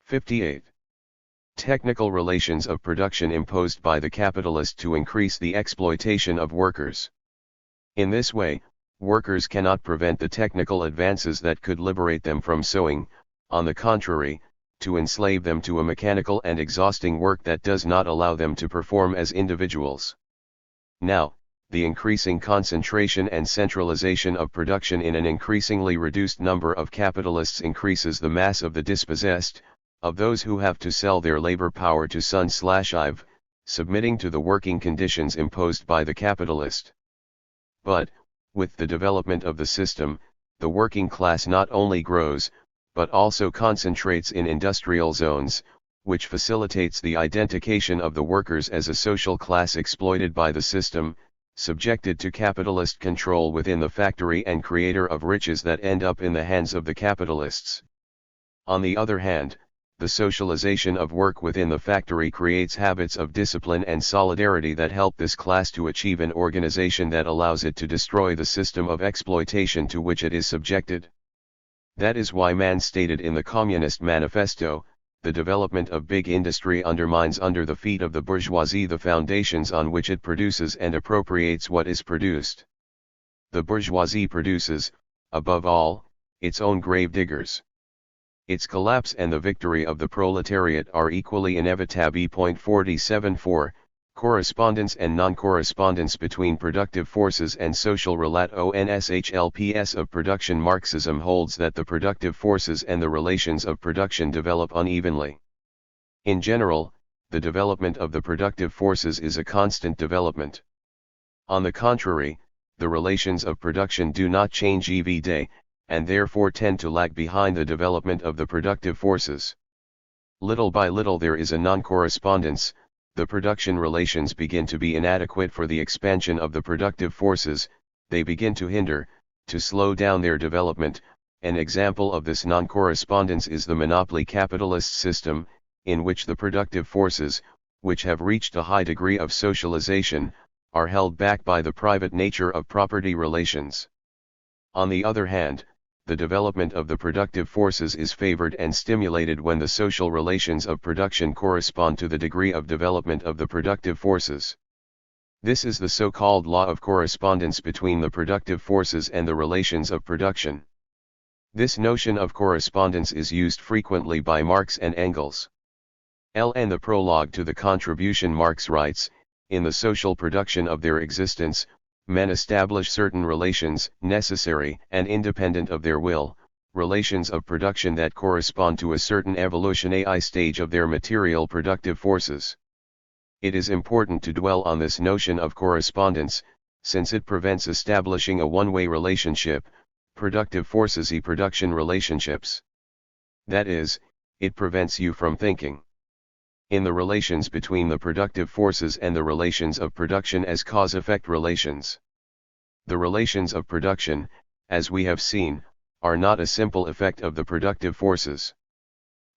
58. Technical relations of production imposed by the capitalist to increase the exploitation of workers. In this way, workers cannot prevent the technical advances that could liberate them from sewing, on the contrary, to enslave them to a mechanical and exhausting work that does not allow them to perform as individuals. Now, the increasing concentration and centralization of production in an increasingly reduced number of capitalists increases the mass of the dispossessed, of those who have to sell their labor power to Sun/Ive, submitting to the working conditions imposed by the capitalist. But, with the development of the system, the working class not only grows, but also concentrates in industrial zones, which facilitates the identification of the workers as a social class exploited by the system, subjected to capitalist control within the factory and creator of riches that end up in the hands of the capitalists. On the other hand, the socialization of work within the factory creates habits of discipline and solidarity that help this class to achieve an organization that allows it to destroy the system of exploitation to which it is subjected. That is why Mann stated in the Communist Manifesto, the development of big industry undermines under the feet of the bourgeoisie the foundations on which it produces and appropriates what is produced. The bourgeoisie produces, above all, its own grave diggers. Its collapse and the victory of the proletariat are equally inevitable. 47.4 Correspondence and non-correspondence between productive forces and social relations of production. Marxism holds that the productive forces and the relations of production develop unevenly. In general, the development of the productive forces is a constant development. On the contrary, the relations of production do not change every day, and therefore tend to lag behind the development of the productive forces. Little by little there is a non-correspondence. The production relations begin to be inadequate for the expansion of the productive forces, they begin to hinder, to slow down their development. An example of this non-correspondence is the monopoly capitalist system, in which the productive forces, which have reached a high degree of socialization, are held back by the private nature of property relations. On the other hand, the development of the productive forces is favored and stimulated when the social relations of production correspond to the degree of development of the productive forces. This is the so-called law of correspondence between the productive forces and the relations of production. This notion of correspondence is used frequently by Marx and Engels. In the prologue to the contribution, Marx writes, "In the social production of their existence, men establish certain relations, necessary and independent of their will, relations of production that correspond to a certain evolutionary stage of their material productive forces." It is important to dwell on this notion of correspondence, since it prevents establishing a one-way relationship, productive forces production relationships. That is, it prevents you from thinking in the relations between the productive forces and the relations of production as cause-effect relations. The relations of production, as we have seen, are not a simple effect of the productive forces.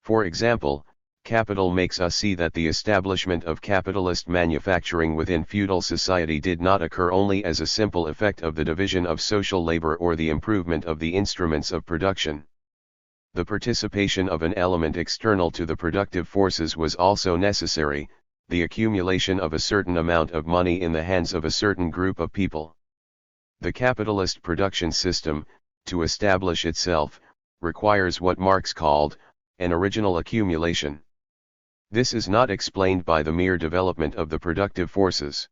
For example, capital makes us see that the establishment of capitalist manufacturing within feudal society did not occur only as a simple effect of the division of social labor or the improvement of the instruments of production. The participation of an element external to the productive forces was also necessary, the accumulation of a certain amount of money in the hands of a certain group of people. The capitalist production system, to establish itself, requires what Marx called an original accumulation. This is not explained by the mere development of the productive forces.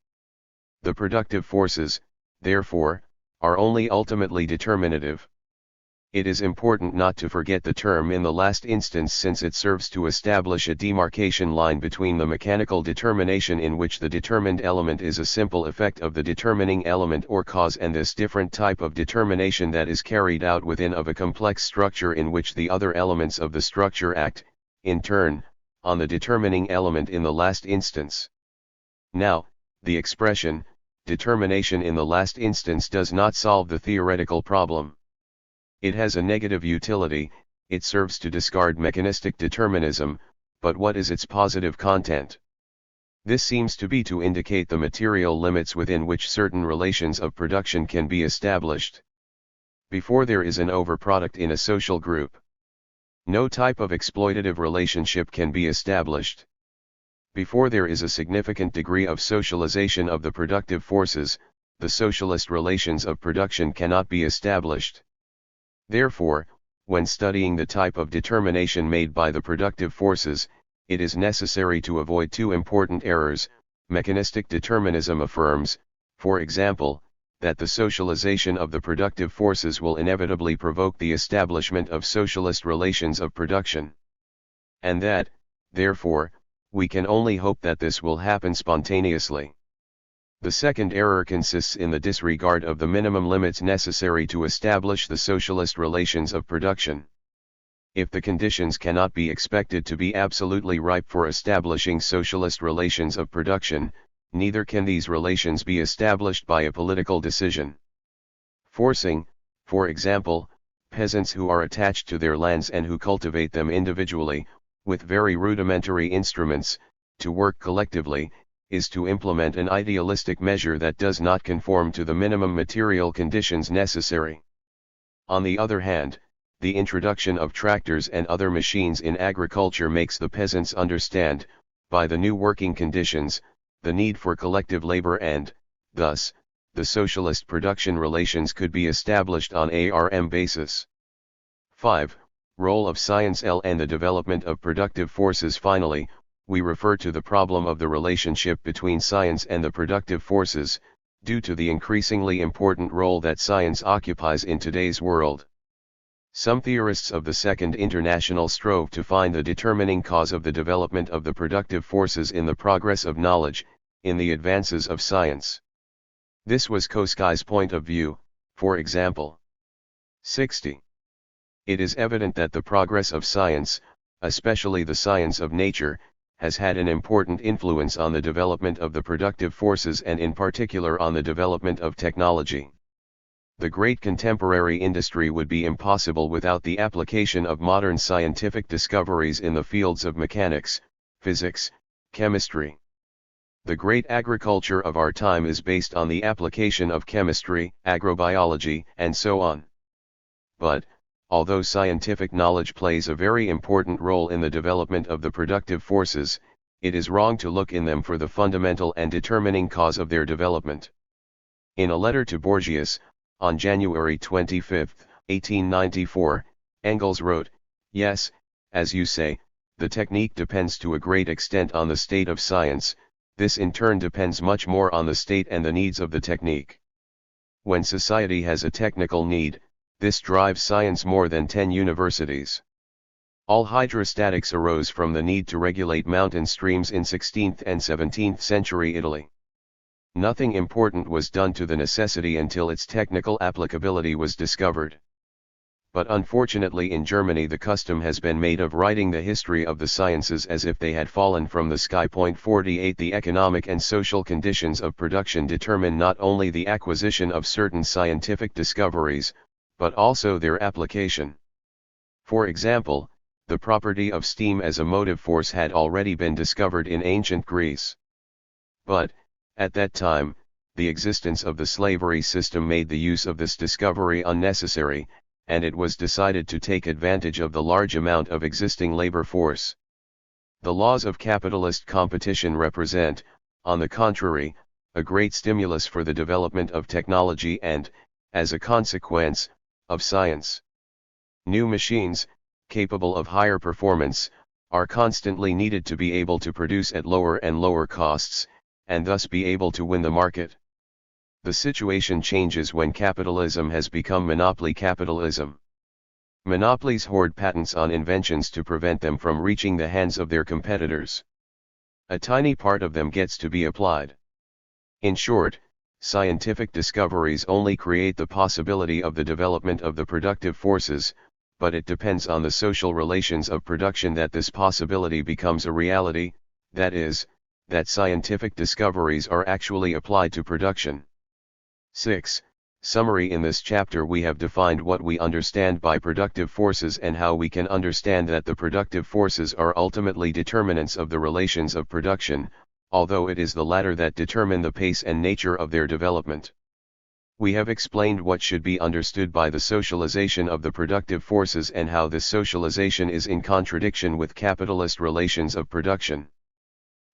The productive forces, therefore, are only ultimately determinative. It is important not to forget the term in the last instance, since it serves to establish a demarcation line between the mechanical determination in which the determined element is a simple effect of the determining element or cause, and this different type of determination that is carried out within of a complex structure in which the other elements of the structure act, in turn, on the determining element in the last instance. Now, the expression, determination in the last instance, does not solve the theoretical problem. It has a negative utility, it serves to discard mechanistic determinism, but what is its positive content? This seems to be to indicate the material limits within which certain relations of production can be established. Before there is an overproduct in a social group, no type of exploitative relationship can be established. Before there is a significant degree of socialization of the productive forces, the socialist relations of production cannot be established. Therefore, when studying the type of determination made by the productive forces, it is necessary to avoid two important errors. Mechanistic determinism affirms, for example, that the socialization of the productive forces will inevitably provoke the establishment of socialist relations of production. And that, therefore, we can only hope that this will happen spontaneously. The second error consists in the disregard of the minimum limits necessary to establish the socialist relations of production. If the conditions cannot be expected to be absolutely ripe for establishing socialist relations of production, neither can these relations be established by a political decision. Forcing, for example, peasants who are attached to their lands and who cultivate them individually, with very rudimentary instruments, to work collectively, is to implement an idealistic measure that does not conform to the minimum material conditions necessary. On the other hand, the introduction of tractors and other machines in agriculture makes the peasants understand, by the new working conditions, the need for collective labor, and, thus, the socialist production relations could be established on a RM basis. 5. Role of science and the development of productive forces. Finally, we refer to the problem of the relationship between science and the productive forces, due to the increasingly important role that science occupies in today's world. Some theorists of the Second International strove to find the determining cause of the development of the productive forces in the progress of knowledge, in the advances of science. This was Koskai's point of view, for example. 60. It is evident that the progress of science, especially the science of nature, has had an important influence on the development of the productive forces and in particular on the development of technology. The great contemporary industry would be impossible without the application of modern scientific discoveries in the fields of mechanics, physics, chemistry. The great agriculture of our time is based on the application of chemistry, agrobiology, and so on. But, although scientific knowledge plays a very important role in the development of the productive forces, it is wrong to look in them for the fundamental and determining cause of their development. In a letter to Borgias, on January 25, 1894, Engels wrote, "Yes, as you say, the technique depends to a great extent on the state of science, this in turn depends much more on the state and the needs of the technique. When society has a technical need, this drives science more than 10 universities. All hydrostatics arose from the need to regulate mountain streams in 16th and 17th century Italy. Nothing important was done to the necessity until its technical applicability was discovered. But unfortunately in Germany the custom has been made of writing the history of the sciences as if they had fallen from the sky. 48 The economic and social conditions of production determine not only the acquisition of certain scientific discoveries, but also their application. For example, the property of steam as a motive force had already been discovered in ancient Greece. But, at that time, the existence of the slavery system made the use of this discovery unnecessary, and it was decided to take advantage of the large amount of existing labor force. The laws of capitalist competition represent, on the contrary, a great stimulus for the development of technology and, as a consequence, of science. New machines, capable of higher performance, are constantly needed to be able to produce at lower and lower costs, and thus be able to win the market. The situation changes when capitalism has become monopoly capitalism. Monopolies hoard patents on inventions to prevent them from reaching the hands of their competitors. A tiny part of them gets to be applied. In short, scientific discoveries only create the possibility of the development of the productive forces, but it depends on the social relations of production that this possibility becomes a reality, that is, that scientific discoveries are actually applied to production. 6. Summary. In this chapter we have defined what we understand by productive forces and how we can understand that the productive forces are ultimately determinants of the relations of production, although it is the latter that determine the pace and nature of their development. We have explained what should be understood by the socialization of the productive forces and how this socialization is in contradiction with capitalist relations of production.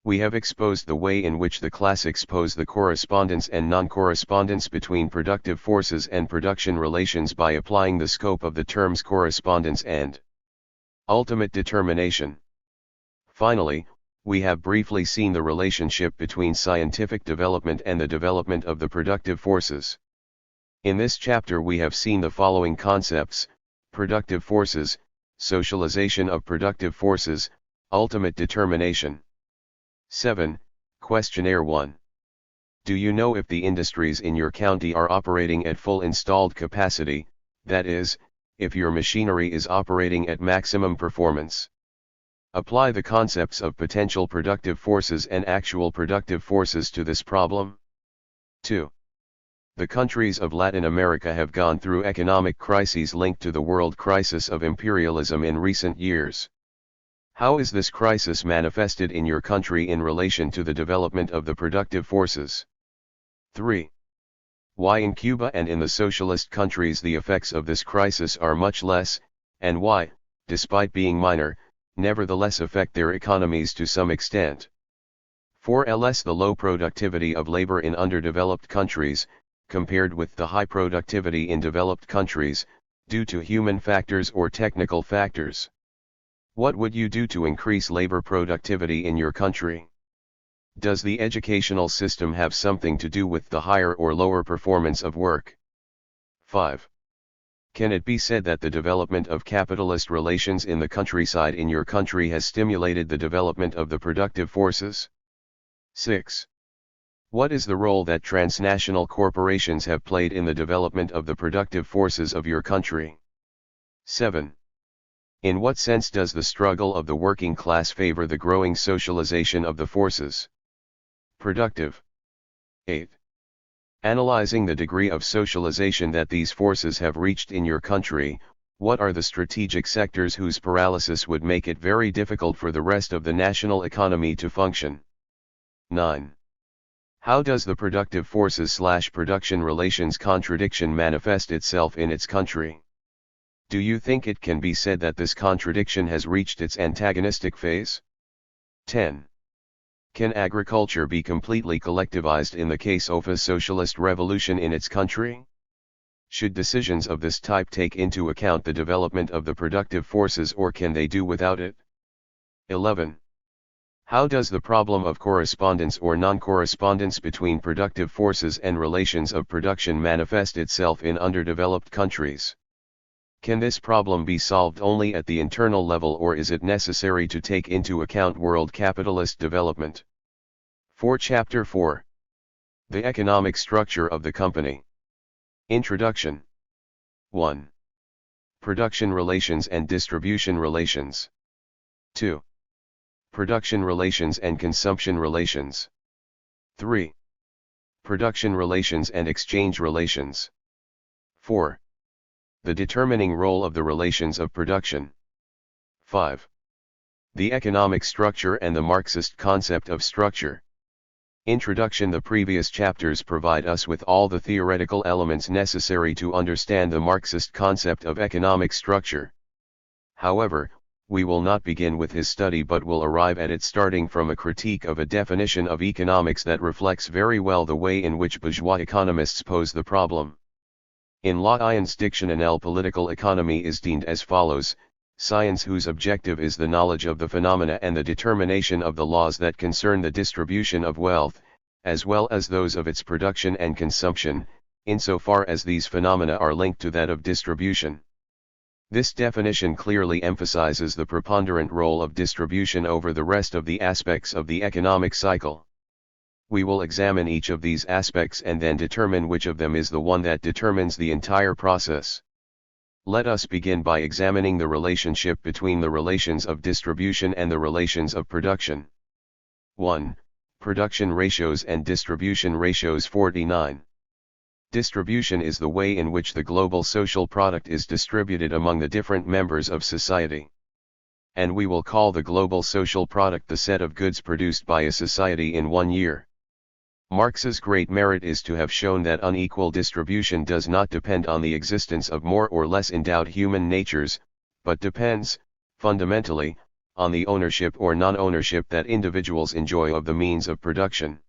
We have exposed the way in which the classics pose the correspondence and non-correspondence between productive forces and production relations by applying the scope of the terms correspondence and ultimate determination. Finally, we have briefly seen the relationship between scientific development and the development of the productive forces. In this chapter we have seen the following concepts: productive forces, socialization of productive forces, ultimate determination. 7. Questionnaire 1. Do you know if the industries in your county are operating at full installed capacity, that is, if your machinery is operating at maximum performance? Apply the concepts of potential productive forces and actual productive forces to this problem. 2. The countries of Latin America have gone through economic crises linked to the world crisis of imperialism in recent years. How is this crisis manifested in your country in relation to the development of the productive forces? 3. Why in Cuba and in the socialist countries the effects of this crisis are much less, and why, despite being minor, nevertheless affect their economies to some extent? 4. Ls. The low productivity of labor in underdeveloped countries, compared with the high productivity in developed countries, due to human factors or technical factors. What would you do to increase labor productivity in your country? Does the educational system have something to do with the higher or lower performance of work? 5. Can it be said that the development of capitalist relations in the countryside in your country has stimulated the development of the productive forces? 6. What is the role that transnational corporations have played in the development of the productive forces of your country? 7. In what sense does the struggle of the working class favor the growing socialization of the forces? Productive. 8. Analyzing the degree of socialization that these forces have reached in your country, what are the strategic sectors whose paralysis would make it very difficult for the rest of the national economy to function? 9. How does the productive forces/production relations contradiction manifest itself in its country? Do you think it can be said that this contradiction has reached its antagonistic phase? 10. Can agriculture be completely collectivized in the case of a socialist revolution in its country? Should decisions of this type take into account the development of the productive forces, or can they do without it? 11. How does the problem of correspondence or non-correspondence between productive forces and relations of production manifest itself in underdeveloped countries? Can this problem be solved only at the internal level, or is it necessary to take into account world capitalist development? Chapter 4. The economic structure of the company. Introduction. 1. Production relations and distribution relations. 2. Production relations and consumption relations. 3. Production relations and exchange relations. 4. The determining role of the relations of production. 5. The economic structure and the Marxist concept of structure. Introduction. The previous chapters provide us with all the theoretical elements necessary to understand the Marxist concept of economic structure. However, we will not begin with his study but will arrive at it starting from a critique of a definition of economics that reflects very well the way in which bourgeois economists pose the problem. In Lyon's Dictionnaire, political economy is deemed as follows: science whose objective is the knowledge of the phenomena and the determination of the laws that concern the distribution of wealth, as well as those of its production and consumption, insofar as these phenomena are linked to that of distribution. This definition clearly emphasizes the preponderant role of distribution over the rest of the aspects of the economic cycle. We will examine each of these aspects and then determine which of them is the one that determines the entire process. Let us begin by examining the relationship between the relations of distribution and the relations of production. 1. Production ratios and distribution ratios. 49. Distribution is the way in which the global social product is distributed among the different members of society. And we will call the global social product the set of goods produced by a society in 1 year. Marx's great merit is to have shown that unequal distribution does not depend on the existence of more or less endowed human natures, but depends, fundamentally, on the ownership or non-ownership that individuals enjoy of the means of production.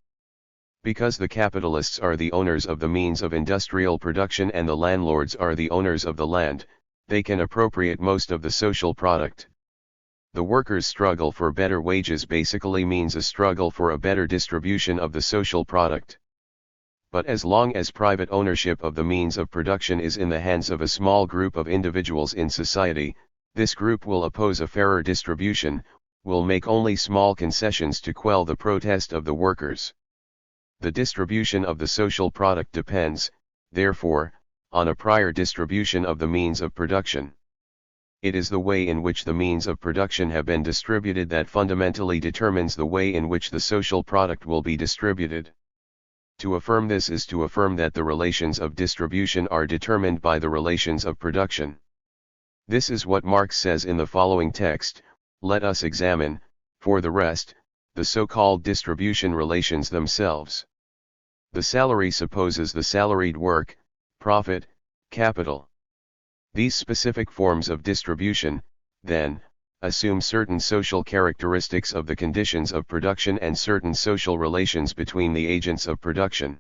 Because the capitalists are the owners of the means of industrial production and the landlords are the owners of the land, they can appropriate most of the social product. The workers' struggle for better wages basically means a struggle for a better distribution of the social product. But as long as private ownership of the means of production is in the hands of a small group of individuals in society, this group will oppose a fairer distribution, will make only small concessions to quell the protest of the workers. The distribution of the social product depends, therefore, on a prior distribution of the means of production. It is the way in which the means of production have been distributed that fundamentally determines the way in which the social product will be distributed. To affirm this is to affirm that the relations of distribution are determined by the relations of production. This is what Marx says in the following text. Let us examine, for the rest, the so-called distribution relations themselves. The salary supposes the salaried work, profit, capital. These specific forms of distribution, then, assume certain social characteristics of the conditions of production and certain social relations between the agents of production.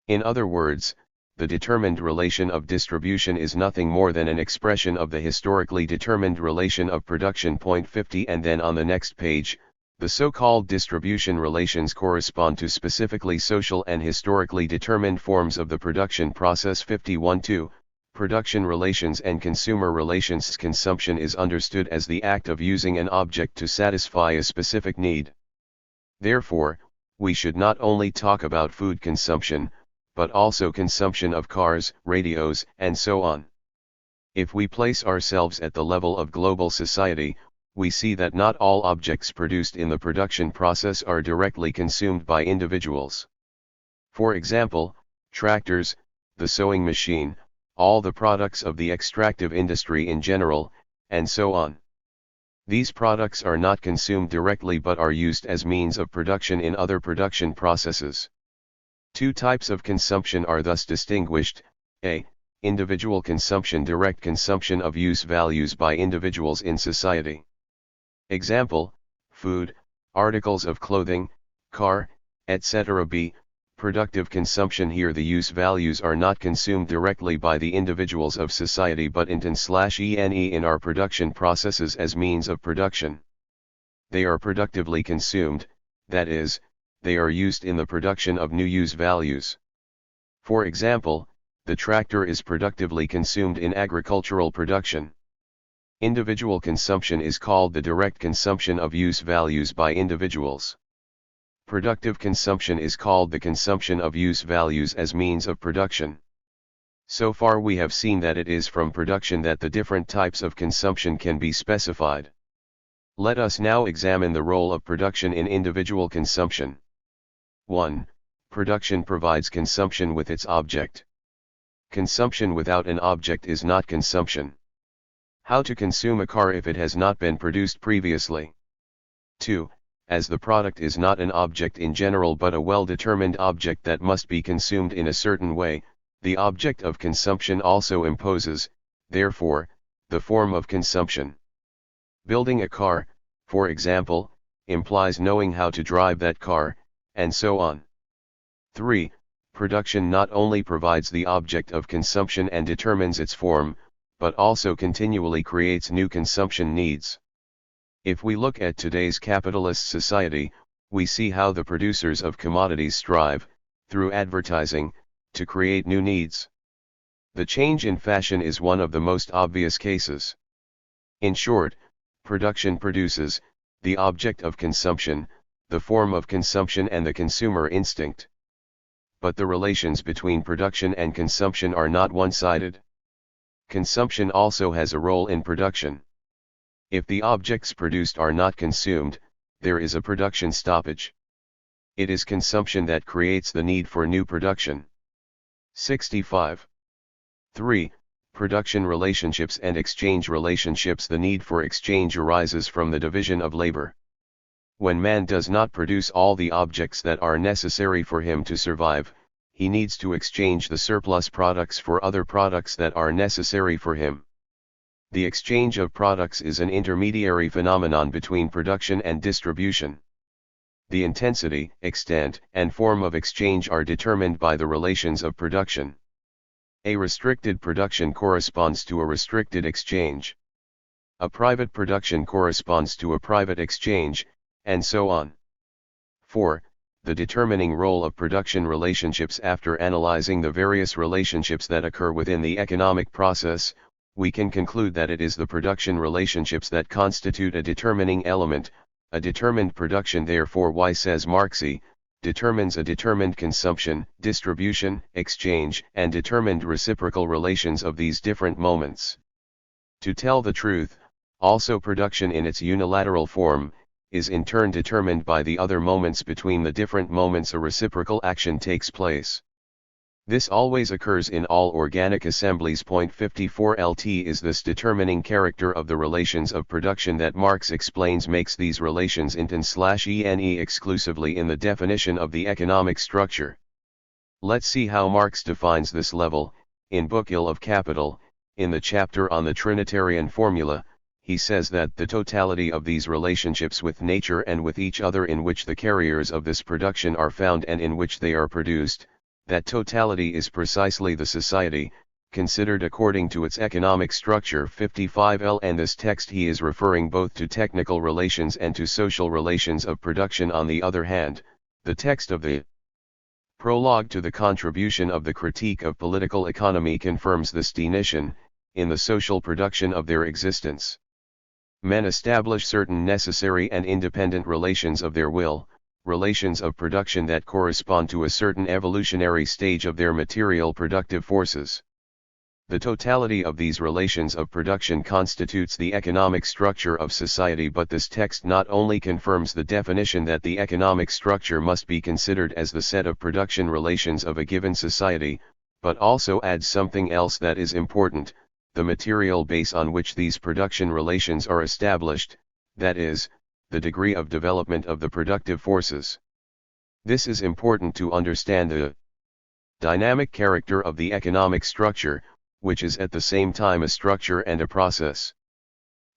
In other words, the determined relation of distribution is nothing more than an expression of the historically determined relation of production. 50. And then on the next page, the so-called distribution relations correspond to specifically social and historically determined forms of the production process. 51.2. Production relations and consumer relations. Consumption is understood as the act of using an object to satisfy a specific need. Therefore, we should not only talk about food consumption, but also consumption of cars, radios, and so on. If we place ourselves at the level of global society, we see that not all objects produced in the production process are directly consumed by individuals. For example, tractors, the sewing machine, all the products of the extractive industry in general, and so on. These products are not consumed directly but are used as means of production in other production processes. Two types of consumption are thus distinguished: a. individual consumption, direct consumption of use values by individuals in society. Example, food, articles of clothing, car, etc. B. Productive consumption. Here the use values are not consumed directly by the individuals of society but /ene in our production processes as means of production. They are productively consumed, that is, they are used in the production of new use values. For example, the tractor is productively consumed in agricultural production. Individual consumption is called the direct consumption of use values by individuals. Productive consumption is called the consumption of use values as means of production. So far we have seen that it is from production that the different types of consumption can be specified. Let us now examine the role of production in individual consumption. 1. Production provides consumption with its object. Consumption without an object is not consumption. How to consume a car if it has not been produced previously? 2. As the product is not an object in general but a well-determined object that must be consumed in a certain way, the object of consumption also imposes, therefore, the form of consumption. Building a car, for example, implies knowing how to drive that car, and so on. 3. Production not only provides the object of consumption and determines its form, but also continually creates new consumption needs. If we look at today's capitalist society, we see how the producers of commodities strive, through advertising, to create new needs. The change in fashion is one of the most obvious cases. In short, production produces, the object of consumption, the form of consumption and the consumer instinct. But the relations between production and consumption are not one-sided. Consumption also has a role in production. If the objects produced are not consumed, there is a production stoppage. It is consumption that creates the need for new production. 65. 3. Production relationships and exchange relationships. The need for exchange arises from the division of labor. When man does not produce all the objects that are necessary for him to survive, he needs to exchange the surplus products for other products that are necessary for him. The exchange of products is an intermediary phenomenon between production and distribution. The intensity, extent, and form of exchange are determined by the relations of production. A restricted production corresponds to a restricted exchange. A private production corresponds to a private exchange, and so on. 4. The determining role of production relationships. After analyzing the various relationships that occur within the economic process, we can conclude that it is the production relationships that constitute a determining element. A determined production, therefore, Y says Marxi, determines a determined consumption, distribution, exchange, and determined reciprocal relations of these different moments. To tell the truth, also production in its unilateral form, is in turn determined by the other moments. Between the different moments a reciprocal action takes place. This always occurs in all organic assemblies. Point 54 LT is this determining character of the relations of production that Marx explains makes these relations int/ene exclusively in the definition of the economic structure. Let's see how Marx defines this level. In Book I of Capital, in the chapter on the Trinitarian formula, he says that the totality of these relationships with nature and with each other in which the carriers of this production are found and in which they are produced, that totality is precisely the society, considered according to its economic structure. 55L. And this text he is referring both to technical relations and to social relations of production. On the other hand, the text of the prologue to the contribution of the Critique of Political Economy confirms this definition, in the social production of their existence. Men establish certain necessary and independent relations of their will, relations of production that correspond to a certain evolutionary stage of their material productive forces. The totality of these relations of production constitutes the economic structure of society. But this text not only confirms the definition that the economic structure must be considered as the set of production relations of a given society, but also adds something else that is important, the material base on which these production relations are established, that is, the degree of development of the productive forces. This is important to understand the dynamic character of the economic structure, which is at the same time a structure and a process.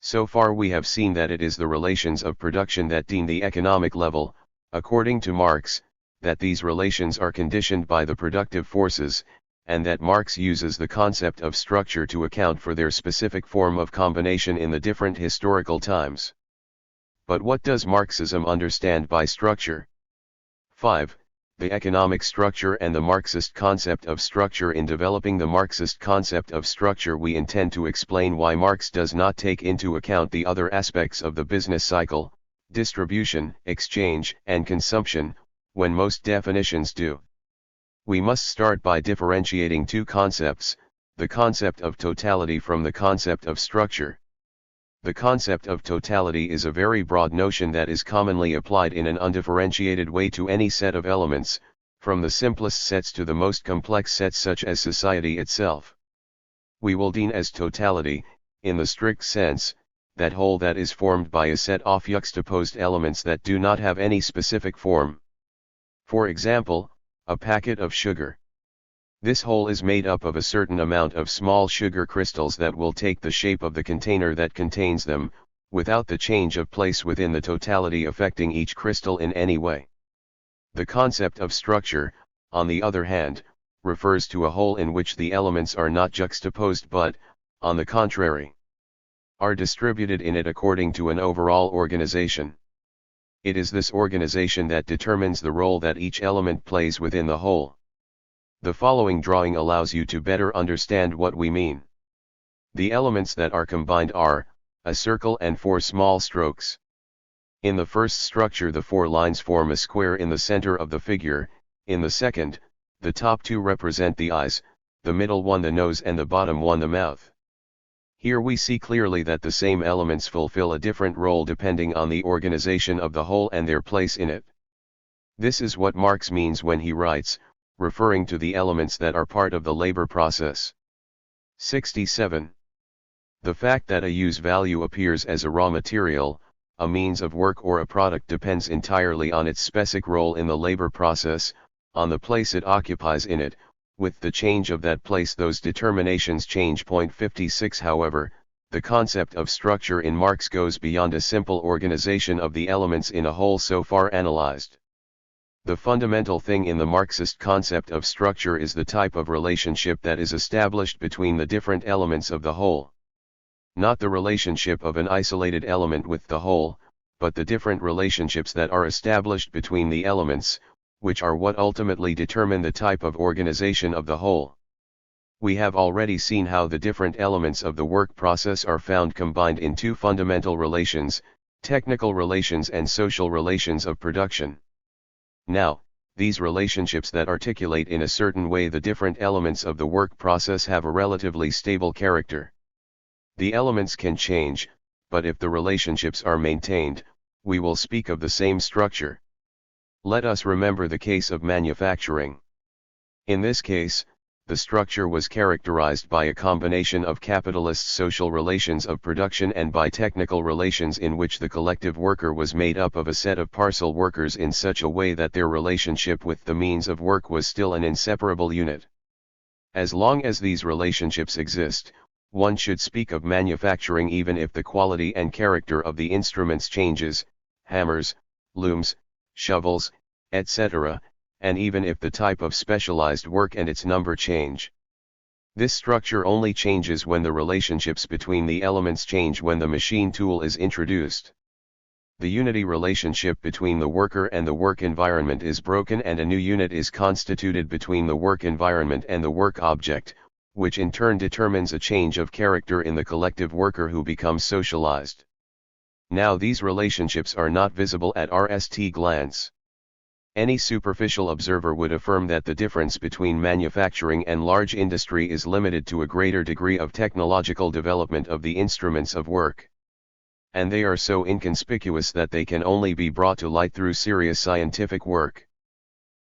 So far we have seen that it is the relations of production that deem the economic level, according to Marx, that these relations are conditioned by the productive forces, and that Marx uses the concept of structure to account for their specific form of combination in the different historical times. But what does Marxism understand by structure? 5. The economic structure and the Marxist concept of structure. In developing the Marxist concept of structure, we intend to explain why Marx does not take into account the other aspects of the business cycle, distribution, exchange, and consumption, when most definitions do. We must start by differentiating two concepts, the concept of totality from the concept of structure. The concept of totality is a very broad notion that is commonly applied in an undifferentiated way to any set of elements, from the simplest sets to the most complex sets such as society itself. We will deem as totality, in the strict sense, that whole that is formed by a set of juxtaposed elements that do not have any specific form. For example, a packet of sugar. This whole is made up of a certain amount of small sugar crystals that will take the shape of the container that contains them, without the change of place within the totality affecting each crystal in any way. The concept of structure, on the other hand, refers to a whole in which the elements are not juxtaposed but, on the contrary, are distributed in it according to an overall organization. It is this organization that determines the role that each element plays within the whole. The following drawing allows you to better understand what we mean. The elements that are combined are, a circle and 4 small strokes. In the first structure the 4 lines form a square in the center of the figure, in the second, the top 2 represent the eyes, the middle one the nose and the bottom one the mouth. Here we see clearly that the same elements fulfill a different role depending on the organization of the whole and their place in it. This is what Marx means when he writes, referring to the elements that are part of the labor process. 67. The fact that a use value appears as a raw material, a means of work or a product depends entirely on its specific role in the labor process, on the place it occupies in it. With the change of that place those determinations change. 56. However, the concept of structure in Marx goes beyond a simple organization of the elements in a whole so far analyzed. The fundamental thing in the Marxist concept of structure is the type of relationship that is established between the different elements of the whole. Not the relationship of an isolated element with the whole, but the different relationships that are established between the elements, which are what ultimately determine the type of organization of the whole. We have already seen how the different elements of the work process are found combined in 2 fundamental relations, technical relations and social relations of production. Now, these relationships that articulate in a certain way the different elements of the work process have a relatively stable character. The elements can change, but if the relationships are maintained, we will speak of the same structure. Let us remember the case of manufacturing. In this case, the structure was characterized by a combination of capitalist social relations of production and by technical relations in which the collective worker was made up of a set of parcel workers in such a way that their relationship with the means of work was still an inseparable unit. As long as these relationships exist, one should speak of manufacturing even if the quality and character of the instruments changes, hammers, looms, shovels, etc., and even if the type of specialized work and its number change. This structure only changes when the relationships between the elements change when the machine tool is introduced. The unity relationship between the worker and the work environment is broken and a new unit is constituted between the work environment and the work object, which in turn determines a change of character in the collective worker who becomes socialized. Now these relationships are not visible at first glance. Any superficial observer would affirm that the difference between manufacturing and large industry is limited to a greater degree of technological development of the instruments of work. And they are so inconspicuous that they can only be brought to light through serious scientific work.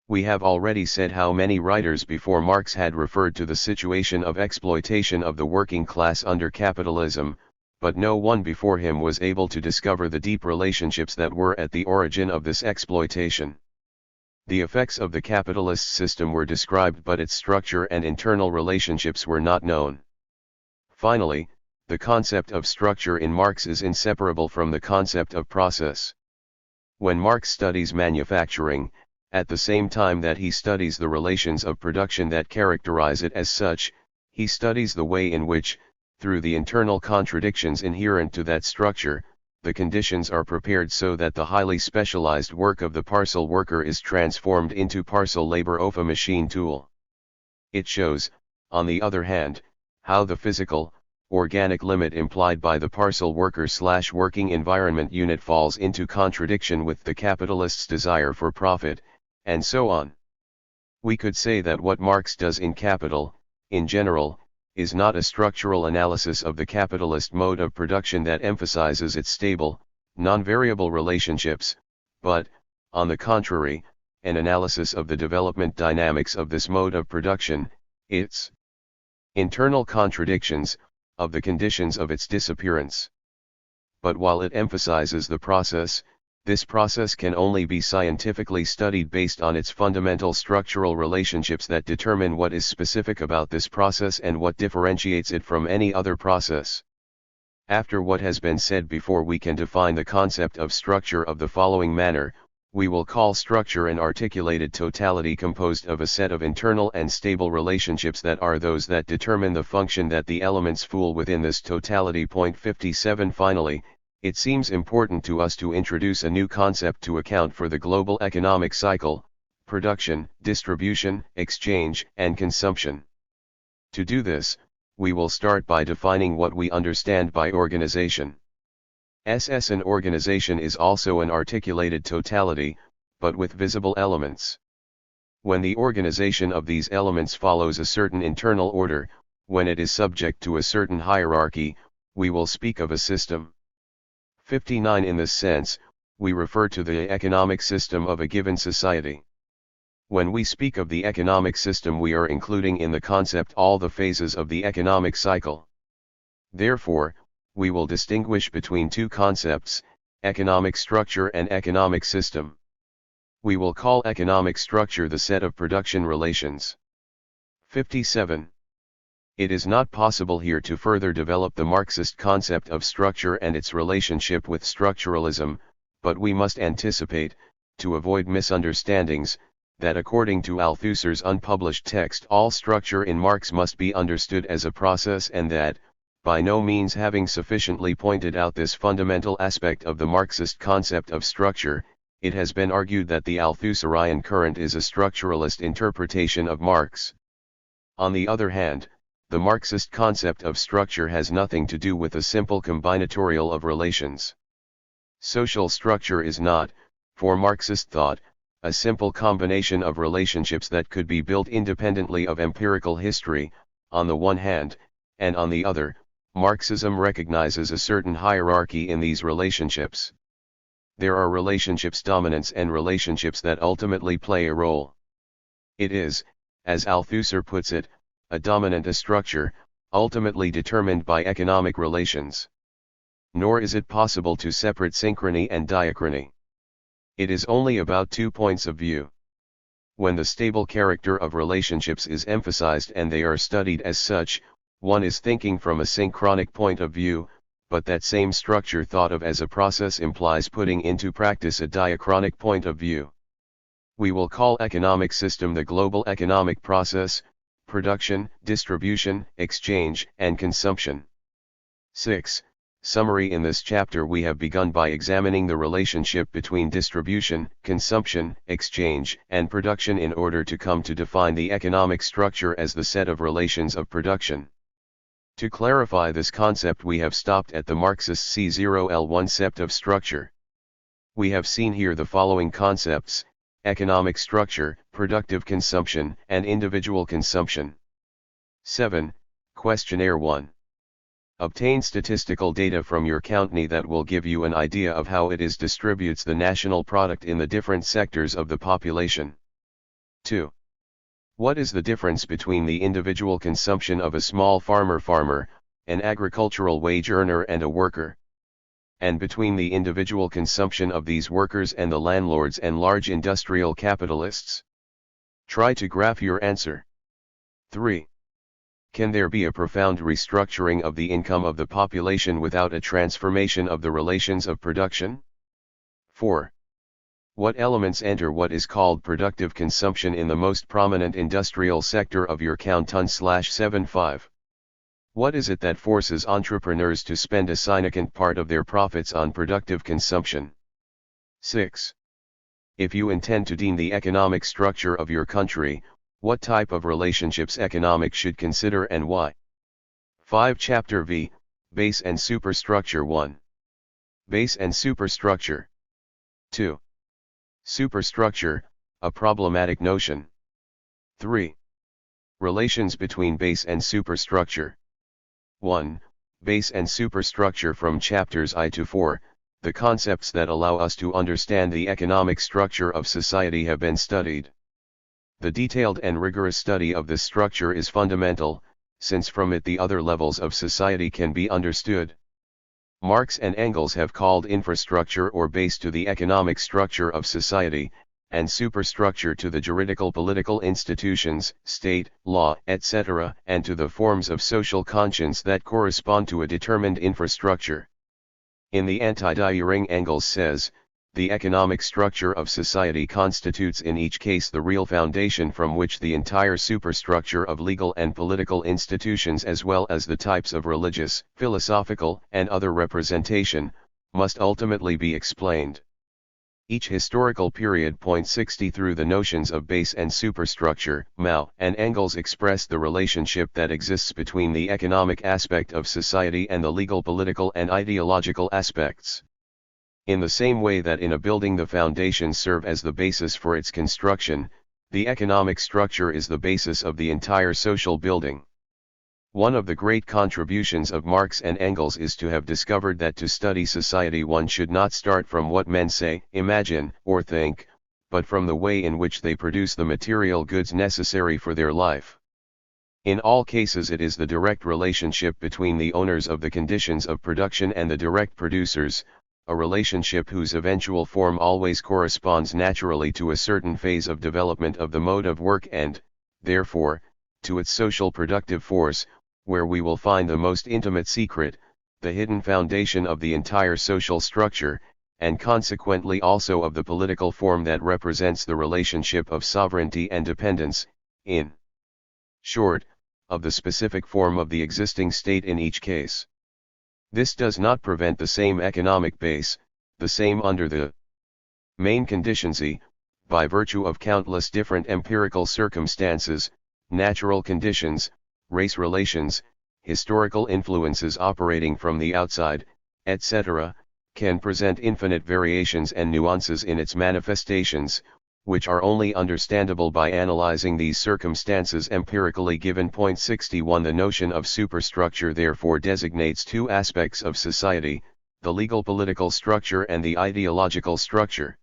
We have already said how many writers before Marx had referred to the situation of exploitation of the working class under capitalism, but no one before him was able to discover the deep relationships that were at the origin of this exploitation. The effects of the capitalist system were described but its structure and internal relationships were not known. Finally, the concept of structure in Marx is inseparable from the concept of process. When Marx studies manufacturing, at the same time that he studies the relations of production that characterize it as such, he studies the way in which, through the internal contradictions inherent to that structure, the conditions are prepared so that the highly specialized work of the parcel worker is transformed into parcel labor of a machine tool. It shows, on the other hand, how the physical, organic limit implied by the parcel worker/working environment unit falls into contradiction with the capitalist's desire for profit, and so on. We could say that what Marx does in Capital, in general, is not a structural analysis of the capitalist mode of production that emphasizes its stable, non-variable relationships, but, on the contrary, an analysis of the development dynamics of this mode of production, its internal contradictions, of the conditions of its disappearance. But while it emphasizes the process, this process can only be scientifically studied based on its fundamental structural relationships that determine what is specific about this process and what differentiates it from any other process. After what has been said before, we can define the concept of structure of the following manner. We will call structure an articulated totality composed of a set of internal and stable relationships that are those that determine the function that the elements fulfill within this totality. Point 57. Finally, it seems important to us to introduce a new concept to account for the global economic cycle: production, distribution, exchange, and consumption. To do this, we will start by defining what we understand by organization. An organization is also an articulated totality, but with visible elements. When the organization of these elements follows a certain internal order, when it is subject to a certain hierarchy, we will speak of a system. 59. In this sense, we refer to the economic system of a given society. When we speak of the economic system, we are including in the concept all the phases of the economic cycle. Therefore, we will distinguish between two concepts, economic structure and economic system. We will call economic structure the set of production relations. 57. It is not possible here to further develop the Marxist concept of structure and its relationship with structuralism, but we must anticipate, to avoid misunderstandings, that according to Althusser's unpublished text all structure in Marx must be understood as a process, and that, by no means having sufficiently pointed out this fundamental aspect of the Marxist concept of structure, it has been argued that the Althusserian current is a structuralist interpretation of Marx. On the other hand, the Marxist concept of structure has nothing to do with a simple combinatorial of relations. Social structure is not, for Marxist thought, a simple combination of relationships that could be built independently of empirical history, on the one hand, and on the other, Marxism recognizes a certain hierarchy in these relationships. There are relationships dominants and relationships that ultimately play a role. It is, as Althusser puts it, a dominant structure, ultimately determined by economic relations. Nor is it possible to separate synchrony and diachrony. It is only about 2 points of view. When the stable character of relationships is emphasized and they are studied as such, one is thinking from a synchronic point of view, but that same structure thought of as a process implies putting into practice a diachronic point of view. We will call economic system the global economic process: production, distribution, exchange, and consumption. 6. Summary. In this chapter we have begun by examining the relationship between distribution, consumption, exchange, and production in order to come to define the economic structure as the set of relations of production. To clarify this concept we have stopped at the Marxist C0L1 concept of structure. We have seen here the following concepts: economic structure, productive consumption, and individual consumption. 7. Questionnaire 1. Obtain statistical data from your county that will give you an idea of how it distributes the national product in the different sectors of the population. 2. What is the difference between the individual consumption of a small farmer, an agricultural wage earner and a worker? And between the individual consumption of these workers and the landlords and large industrial capitalists? Try to graph your answer. 3. Can there be a profound restructuring of the income of the population without a transformation of the relations of production? 4. What elements enter what is called productive consumption in the most prominent industrial sector of your count-75? What is it that forces entrepreneurs to spend a significant part of their profits on productive consumption? 6. If you intend to deem the economic structure of your country, what type of relationships economics should consider and why? 5. Chapter V, Base and Superstructure 1. Base and Superstructure. 2. Superstructure, a problematic notion. 3. Relations between base and superstructure. 1. Base and superstructure. From chapters I to 4, the concepts that allow us to understand the economic structure of society have been studied. The detailed and rigorous study of this structure is fundamental, since from it the other levels of society can be understood. Marx and Engels have called infrastructure or base to the economic structure of society, and superstructure to the juridical political institutions, state, law, etc., and to the forms of social conscience that correspond to a determined infrastructure. In the Anti-Diering, Engels says, the economic structure of society constitutes in each case the real foundation from which the entire superstructure of legal and political institutions, as well as the types of religious, philosophical, and other representation, must ultimately be explained. Each historical period points 60 through the notions of base and superstructure. Mao and Engels express the relationship that exists between the economic aspect of society and the legal, political, and ideological aspects. In the same way that in a building the foundations serve as the basis for its construction, the economic structure is the basis of the entire social building. One of the great contributions of Marx and Engels is to have discovered that to study society one should not start from what men say, imagine, or think, but from the way in which they produce the material goods necessary for their life. In all cases it is the direct relationship between the owners of the conditions of production and the direct producers, a relationship whose eventual form always corresponds naturally to a certain phase of development of the mode of work and, therefore, to its social productive force, where we will find the most intimate secret, the hidden foundation of the entire social structure, and consequently also of the political form that represents the relationship of sovereignty and dependence, in short, of the specific form of the existing state in each case. This does not prevent the same economic base, the same under the main conditions, by virtue of countless different empirical circumstances, natural conditions, race relations, historical influences operating from the outside, etc., can present infinite variations and nuances in its manifestations, which are only understandable by analyzing these circumstances empirically. Given point 61, the notion of superstructure therefore designates two aspects of society, the legal political structure and the ideological structure.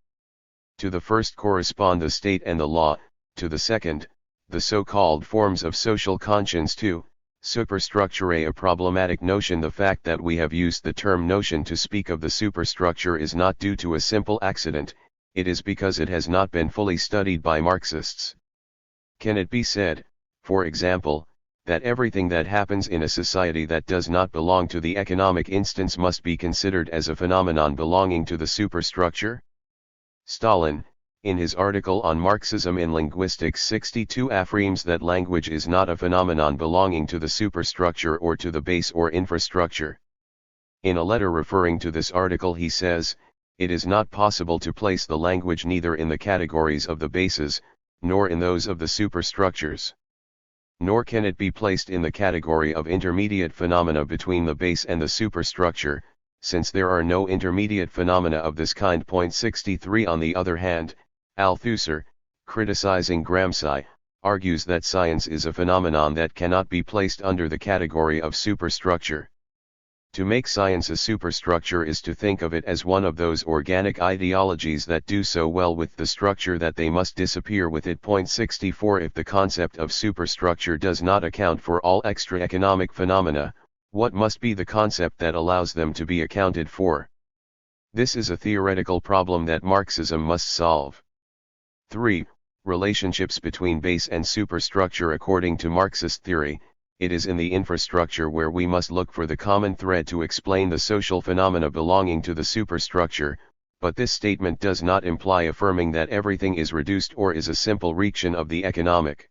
To the first correspond the state and the law, to the second, the so-called forms of social conscience. 2. Superstructure, a problematic notion. The fact that we have used the term notion to speak of the superstructure is not due to a simple accident, it is because it has not been fully studied by Marxists. Can it be said, for example, that everything that happens in a society that does not belong to the economic instance must be considered as a phenomenon belonging to the superstructure? Stalin, in his article on Marxism in Linguistics 62, affirms that language is not a phenomenon belonging to the superstructure or to the base or infrastructure. In a letter referring to this article he says, it is not possible to place the language neither in the categories of the bases, nor in those of the superstructures. Nor can it be placed in the category of intermediate phenomena between the base and the superstructure, since there are no intermediate phenomena of this kind. Point 63. On the other hand, Althusser, criticizing Gramsci, argues that science is a phenomenon that cannot be placed under the category of superstructure. To make science a superstructure is to think of it as one of those organic ideologies that do so well with the structure that they must disappear with it. Point 64. If the concept of superstructure does not account for all extra economic phenomena, what must be the concept that allows them to be accounted for? This is a theoretical problem that Marxism must solve. 3. Relationships between base and superstructure. According to Marxist theory, it is in the infrastructure where we must look for the common thread to explain the social phenomena belonging to the superstructure, but this statement does not imply affirming that everything is reduced or is a simple reaction of the economic.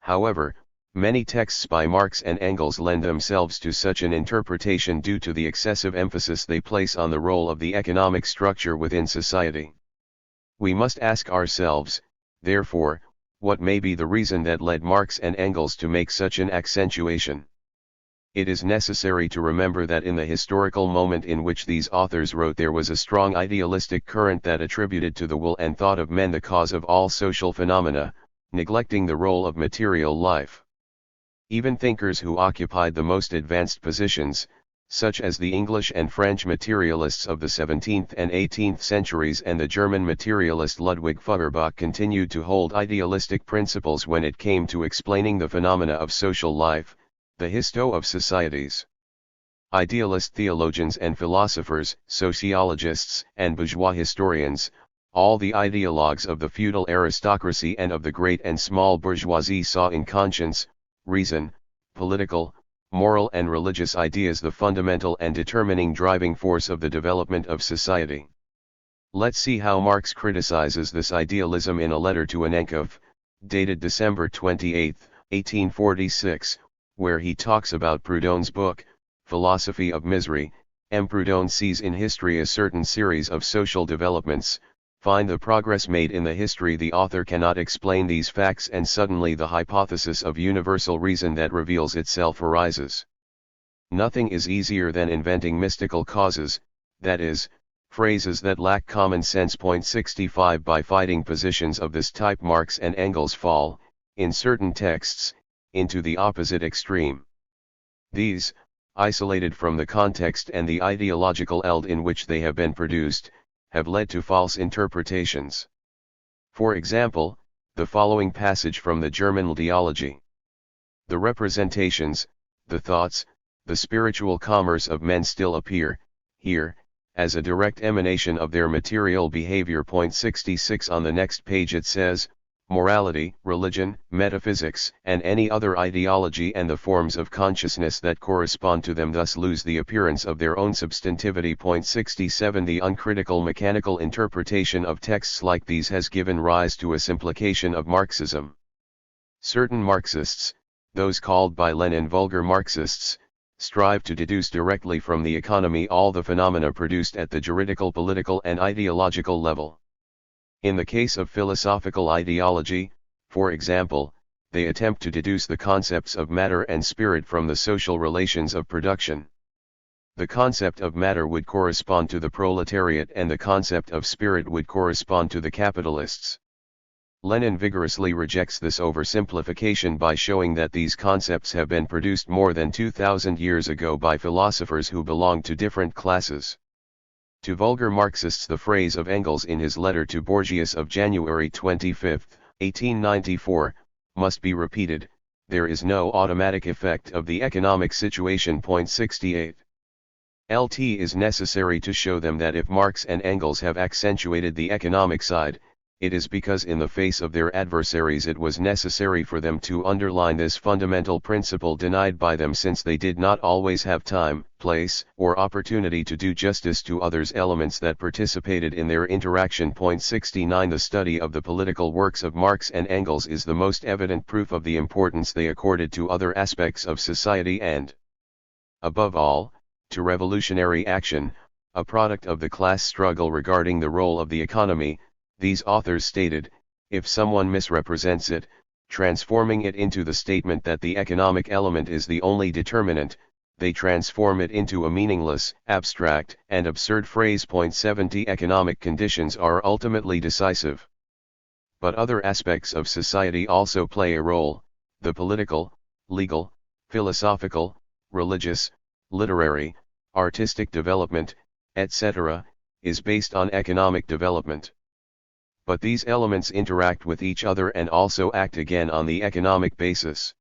However, many texts by Marx and Engels lend themselves to such an interpretation due to the excessive emphasis they place on the role of the economic structure within society. We must ask ourselves, therefore, what may be the reason that led Marx and Engels to make such an accentuation. It is necessary to remember that in the historical moment in which these authors wrote there was a strong idealistic current that attributed to the will and thought of men the cause of all social phenomena, neglecting the role of material life. Even thinkers who occupied the most advanced positions, such as the English and French materialists of the 17th and 18th centuries and the German materialist Ludwig Feuerbach, continued to hold idealistic principles when it came to explaining the phenomena of social life, the histo of societies. Idealist theologians and philosophers, sociologists and bourgeois historians, all the ideologues of the feudal aristocracy and of the great and small bourgeoisie saw in conscience, reason, political, moral and religious ideas the fundamental and determining driving force of the development of society. Let's see how Marx criticizes this idealism in a letter to Harnecker, dated December 28, 1846, where he talks about Proudhon's book, Philosophy of Misery. Proudhon sees in history a certain series of social developments. Find the progress made in the history. The author cannot explain these facts, and suddenly the hypothesis of universal reason that reveals itself arises. Nothing is easier than inventing mystical causes, that is, phrases that lack common sense. 65 By fighting positions of this type, Marx and Engels fall, in certain texts, into the opposite extreme. These, isolated from the context and the ideological eld in which they have been produced, have led to false interpretations. For example, the following passage from the German Dialogy. The representations, the thoughts, the spiritual commerce of men still appear, here, as a direct emanation of their material behavior. 66 On the next page it says, morality, religion, metaphysics, and any other ideology and the forms of consciousness that correspond to them thus lose the appearance of their own substantivity. 67 The uncritical mechanical interpretation of texts like these has given rise to a simplification of Marxism. Certain Marxists, those called by Lenin vulgar Marxists, strive to deduce directly from the economy all the phenomena produced at the juridical, political and ideological level. In the case of philosophical ideology, for example, they attempt to deduce the concepts of matter and spirit from the social relations of production. The concept of matter would correspond to the proletariat and the concept of spirit would correspond to the capitalists. Lenin vigorously rejects this oversimplification by showing that these concepts have been produced more than 2,000 years ago by philosophers who belong to different classes. To vulgar Marxists, the phrase of Engels in his letter to Borgias of January 25, 1894, must be repeated: there is no automatic effect of the economic situation. 68. It is necessary to show them that if Marx and Engels have accentuated the economic side, it is because in the face of their adversaries it was necessary for them to underline this fundamental principle denied by them, since they did not always have time, place, or opportunity to do justice to others elements that participated in their interaction. 69 The study of the political works of Marx and Engels is the most evident proof of the importance they accorded to other aspects of society and, above all, to revolutionary action, a product of the class struggle. Regarding the role of the economy, these authors stated, if someone misrepresents it, transforming it into the statement that the economic element is the only determinant, they transform it into a meaningless, abstract, and absurd phrase. 70 Economic conditions are ultimately decisive. But other aspects of society also play a role. The political, legal, philosophical, religious, literary, artistic development, etc., is based on economic development. But these elements interact with each other and also act again on the economic basis.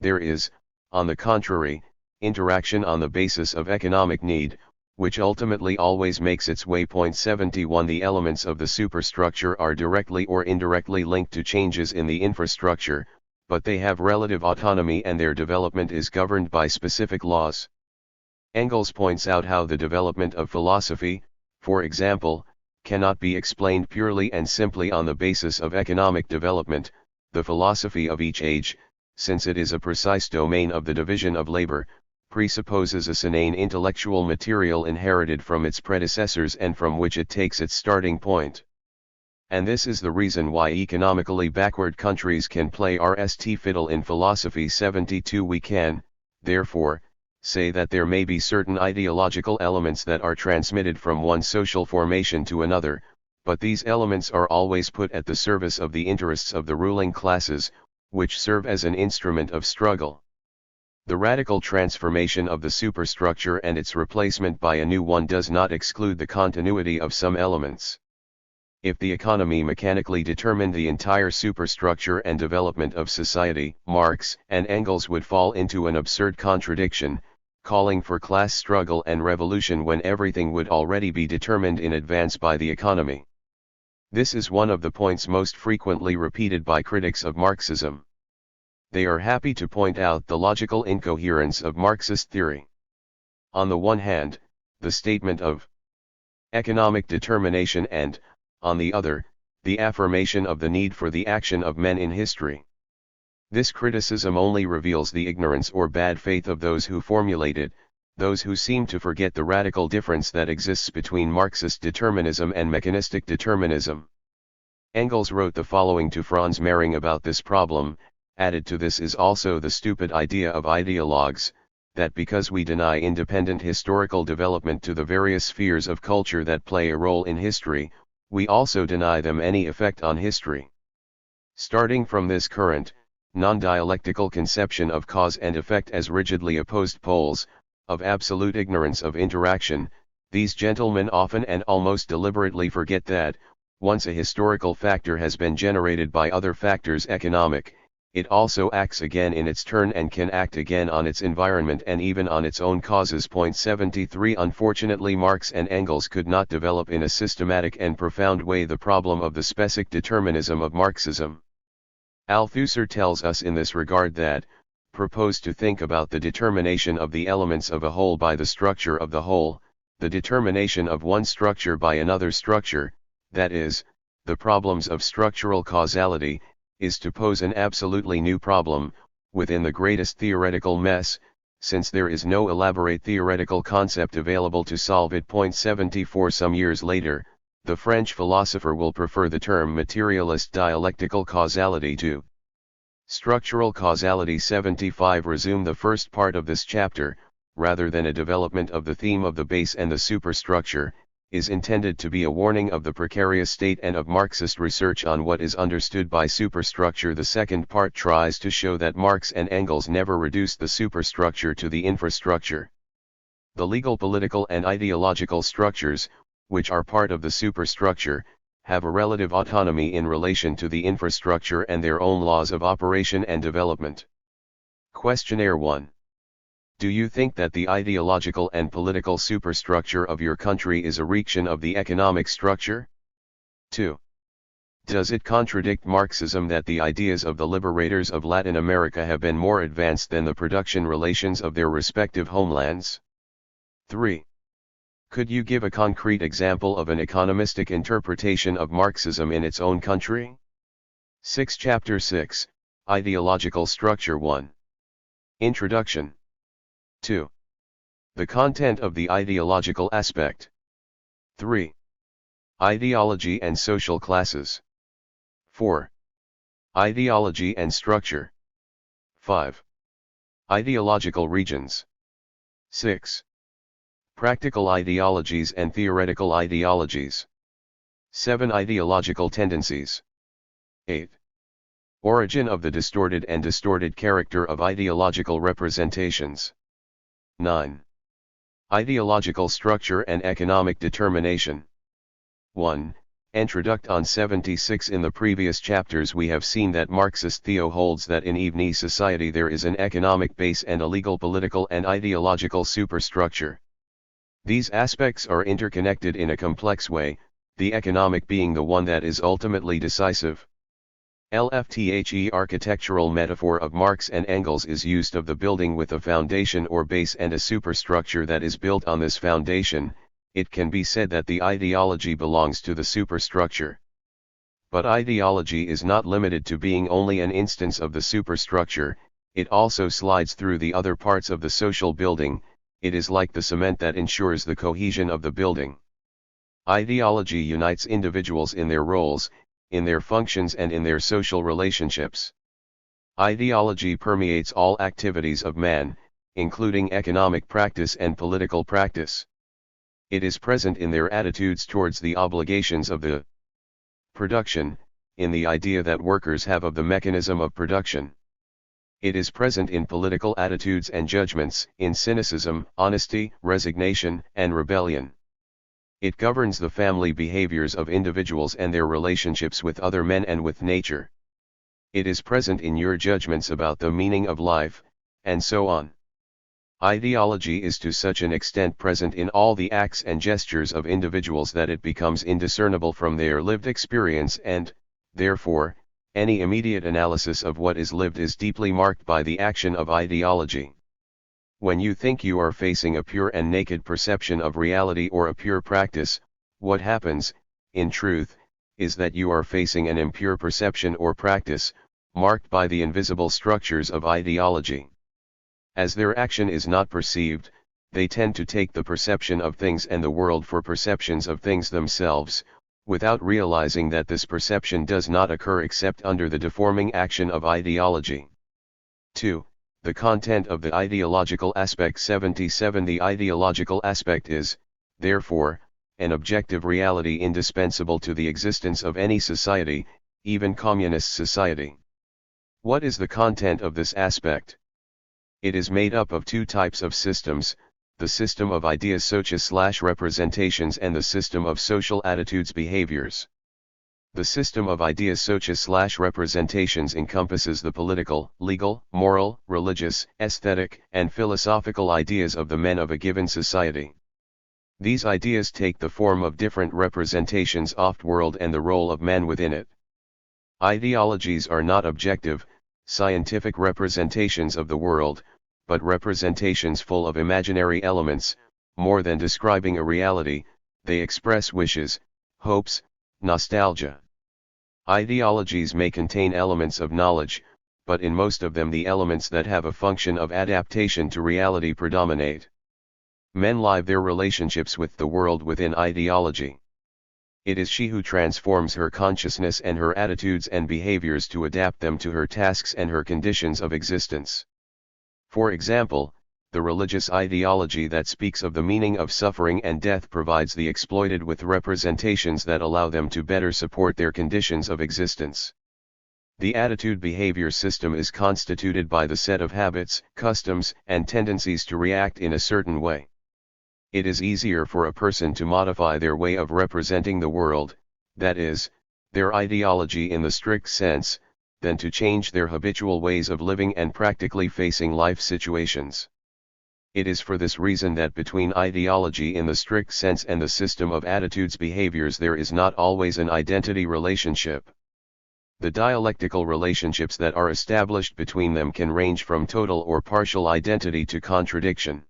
There is, on the contrary, interaction on the basis of economic need, which ultimately always makes its way. 71 The elements of the superstructure are directly or indirectly linked to changes in the infrastructure, but they have relative autonomy and their development is governed by specific laws. Engels points out how the development of philosophy, for example, cannot be explained purely and simply on the basis of economic development, the philosophy of each age, since it is a precise domain of the division of labor, presupposes a inane intellectual material inherited from its predecessors and from which it takes its starting point. And this is the reason why economically backward countries can play RST fiddle in philosophy 72. We can, therefore, say that there may be certain ideological elements that are transmitted from one social formation to another, but these elements are always put at the service of the interests of the ruling classes, which serve as an instrument of struggle. The radical transformation of the superstructure and its replacement by a new one does not exclude the continuity of some elements. If the economy mechanically determined the entire superstructure and development of society, Marx and Engels would fall into an absurd contradiction, calling for class struggle and revolution when everything would already be determined in advance by the economy. This is one of the points most frequently repeated by critics of Marxism. They are happy to point out the logical incoherence of Marxist theory. On the one hand, the statement of economic determination and, on the other, the affirmation of the need for the action of men in history. This criticism only reveals the ignorance or bad faith of those who formulate it, those who seem to forget the radical difference that exists between Marxist determinism and mechanistic determinism. Engels wrote the following to Franz Mehring about this problem. Added to this is also the stupid idea of ideologues, that because we deny independent historical development to the various spheres of culture that play a role in history, we also deny them any effect on history. Starting from this current, non-dialectical conception of cause and effect as rigidly opposed poles, of absolute ignorance of interaction, these gentlemen often and almost deliberately forget that, once a historical factor has been generated by other factors economic, it also acts again in its turn and can act again on its environment and even on its own causes. Point 73. Unfortunately, Marx and Engels could not develop in a systematic and profound way the problem of the specific determinism of Marxism. Althusser tells us in this regard that, propose to think about the determination of the elements of a whole by the structure of the whole, the determination of one structure by another structure, that is, the problems of structural causality, is to pose an absolutely new problem, within the greatest theoretical mess, since there is no elaborate theoretical concept available to solve it. Point 74. Some years later, the French philosopher will prefer the term materialist dialectical causality to structural causality. 75. Resume the first part of this chapter, rather than a development of the theme of the base and the superstructure, is intended to be a warning of the precarious state and of Marxist research on what is understood by superstructure. The second part tries to show that Marx and Engels never reduced the superstructure to the infrastructure. The legal, political and ideological structures, which are part of the superstructure, have a relative autonomy in relation to the infrastructure and their own laws of operation and development. Questionnaire 1. Do you think that the ideological and political superstructure of your country is a reaction of the economic structure? 2. Does it contradict Marxism that the ideas of the liberators of Latin America have been more advanced than the production relations of their respective homelands? 3. Could you give a concrete example of an economistic interpretation of Marxism in its own country? 6. Chapter 6, Ideological Structure 1. Introduction. 2. The content of the ideological aspect. 3. Ideology and social classes. 4. Ideology and structure. 5. Ideological regions. 6. Practical ideologies and theoretical ideologies. 7. Ideological tendencies. 8. Origin of the distorted and distorted character of ideological representations. 9. Ideological structure and economic determination. 1. Introduction. 76. In the previous chapters we have seen that Marxist Theo holds that in any society there is an economic base and a legal, political and ideological superstructure. These aspects are interconnected in a complex way, the economic being the one that is ultimately decisive. LFTHE architectural metaphor of Marx and Engels is used of the building with a foundation or base and a superstructure that is built on this foundation. It can be said that the ideology belongs to the superstructure. But ideology is not limited to being only an instance of the superstructure, it also slides through the other parts of the social building. It is like the cement that ensures the cohesion of the building. Ideology unites individuals in their roles, in their functions and in their social relationships. Ideology permeates all activities of man, including economic practice and political practice. It is present in their attitudes towards the obligations of the production, in the idea that workers have of the mechanism of production. It is present in political attitudes and judgments, in cynicism, honesty, resignation, and rebellion. It governs the family behaviors of individuals and their relationships with other men and with nature. It is present in your judgments about the meaning of life, and so on. Ideology is to such an extent present in all the acts and gestures of individuals that it becomes indiscernible from their lived experience and, therefore, any immediate analysis of what is lived is deeply marked by the action of ideology. When you think you are facing a pure and naked perception of reality or a pure practice, what happens, in truth, is that you are facing an impure perception or practice, marked by the invisible structures of ideology. As their action is not perceived, they tend to take the perception of things and the world for perceptions of things themselves, without realizing that this perception does not occur except under the deforming action of ideology. 2. The content of the ideological aspect. 77. The ideological aspect is, therefore, an objective reality indispensable to the existence of any society, even communist society. What is the content of this aspect? It is made up of two types of systems, the system of ideas socias/representations and the system of social attitudes behaviors. The system of ideas socias/representations encompasses the political, legal, moral, religious, aesthetic, and philosophical ideas of the men of a given society. These ideas take the form of different representations of the world and the role of man within it. Ideologies are not objective, scientific representations of the world, but representations full of imaginary elements. More than describing a reality, they express wishes, hopes, nostalgia. Ideologies may contain elements of knowledge, but in most of them the elements that have a function of adaptation to reality predominate. Men live their relationships with the world within ideology. It is she who transforms her consciousness and her attitudes and behaviors to adapt them to her tasks and her conditions of existence. For example, the religious ideology that speaks of the meaning of suffering and death provides the exploited with representations that allow them to better support their conditions of existence. The attitude-behavior system is constituted by the set of habits, customs, and tendencies to react in a certain way. It is easier for a person to modify their way of representing the world, that is, their ideology in the strict sense, than to change their habitual ways of living and practically facing life situations. It is for this reason that between ideology in the strict sense and the system of attitudes behaviors there is not always an identity relationship. The dialectical relationships that are established between them can range from total or partial identity to contradiction.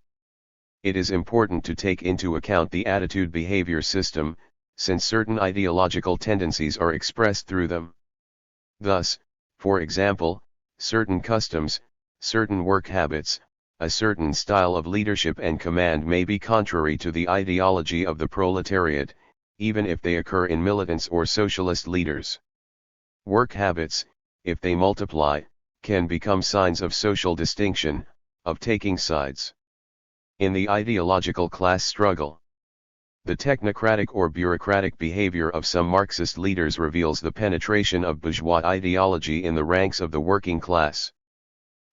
It is important to take into account the attitude-behavior system, since certain ideological tendencies are expressed through them. Thus, for example, certain customs, certain work habits, a certain style of leadership and command may be contrary to the ideology of the proletariat, even if they occur in militants or socialist leaders. Work habits, if they multiply, can become signs of social distinction, of taking sides. In the ideological class struggle, the technocratic or bureaucratic behavior of some Marxist leaders reveals the penetration of bourgeois ideology in the ranks of the working class.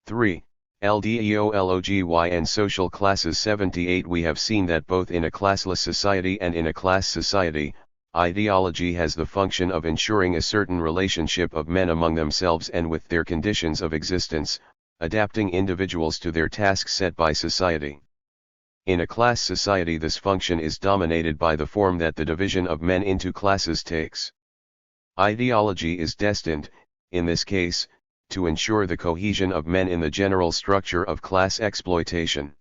3. LDEOLOGY and social classes. 78. We have seen that both in a classless society and in a class society, ideology has the function of ensuring a certain relationship of men among themselves and with their conditions of existence, adapting individuals to their tasks set by society. In a class society this function is dominated by the form that the division of men into classes takes. Ideology is destined, in this case, to ensure the cohesion of men in the general structure of class exploitation.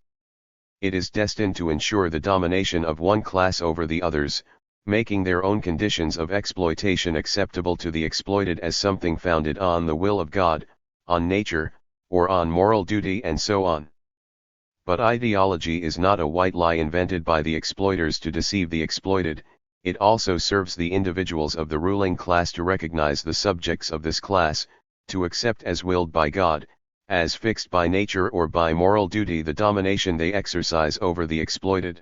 It is destined to ensure the domination of one class over the others, making their own conditions of exploitation acceptable to the exploited as something founded on the will of God, on nature, or on moral duty, and so on. But ideology is not a white lie invented by the exploiters to deceive the exploited. It also serves the individuals of the ruling class to recognize the subjects of this class, to accept as willed by God, as fixed by nature or by moral duty, the domination they exercise over the exploited.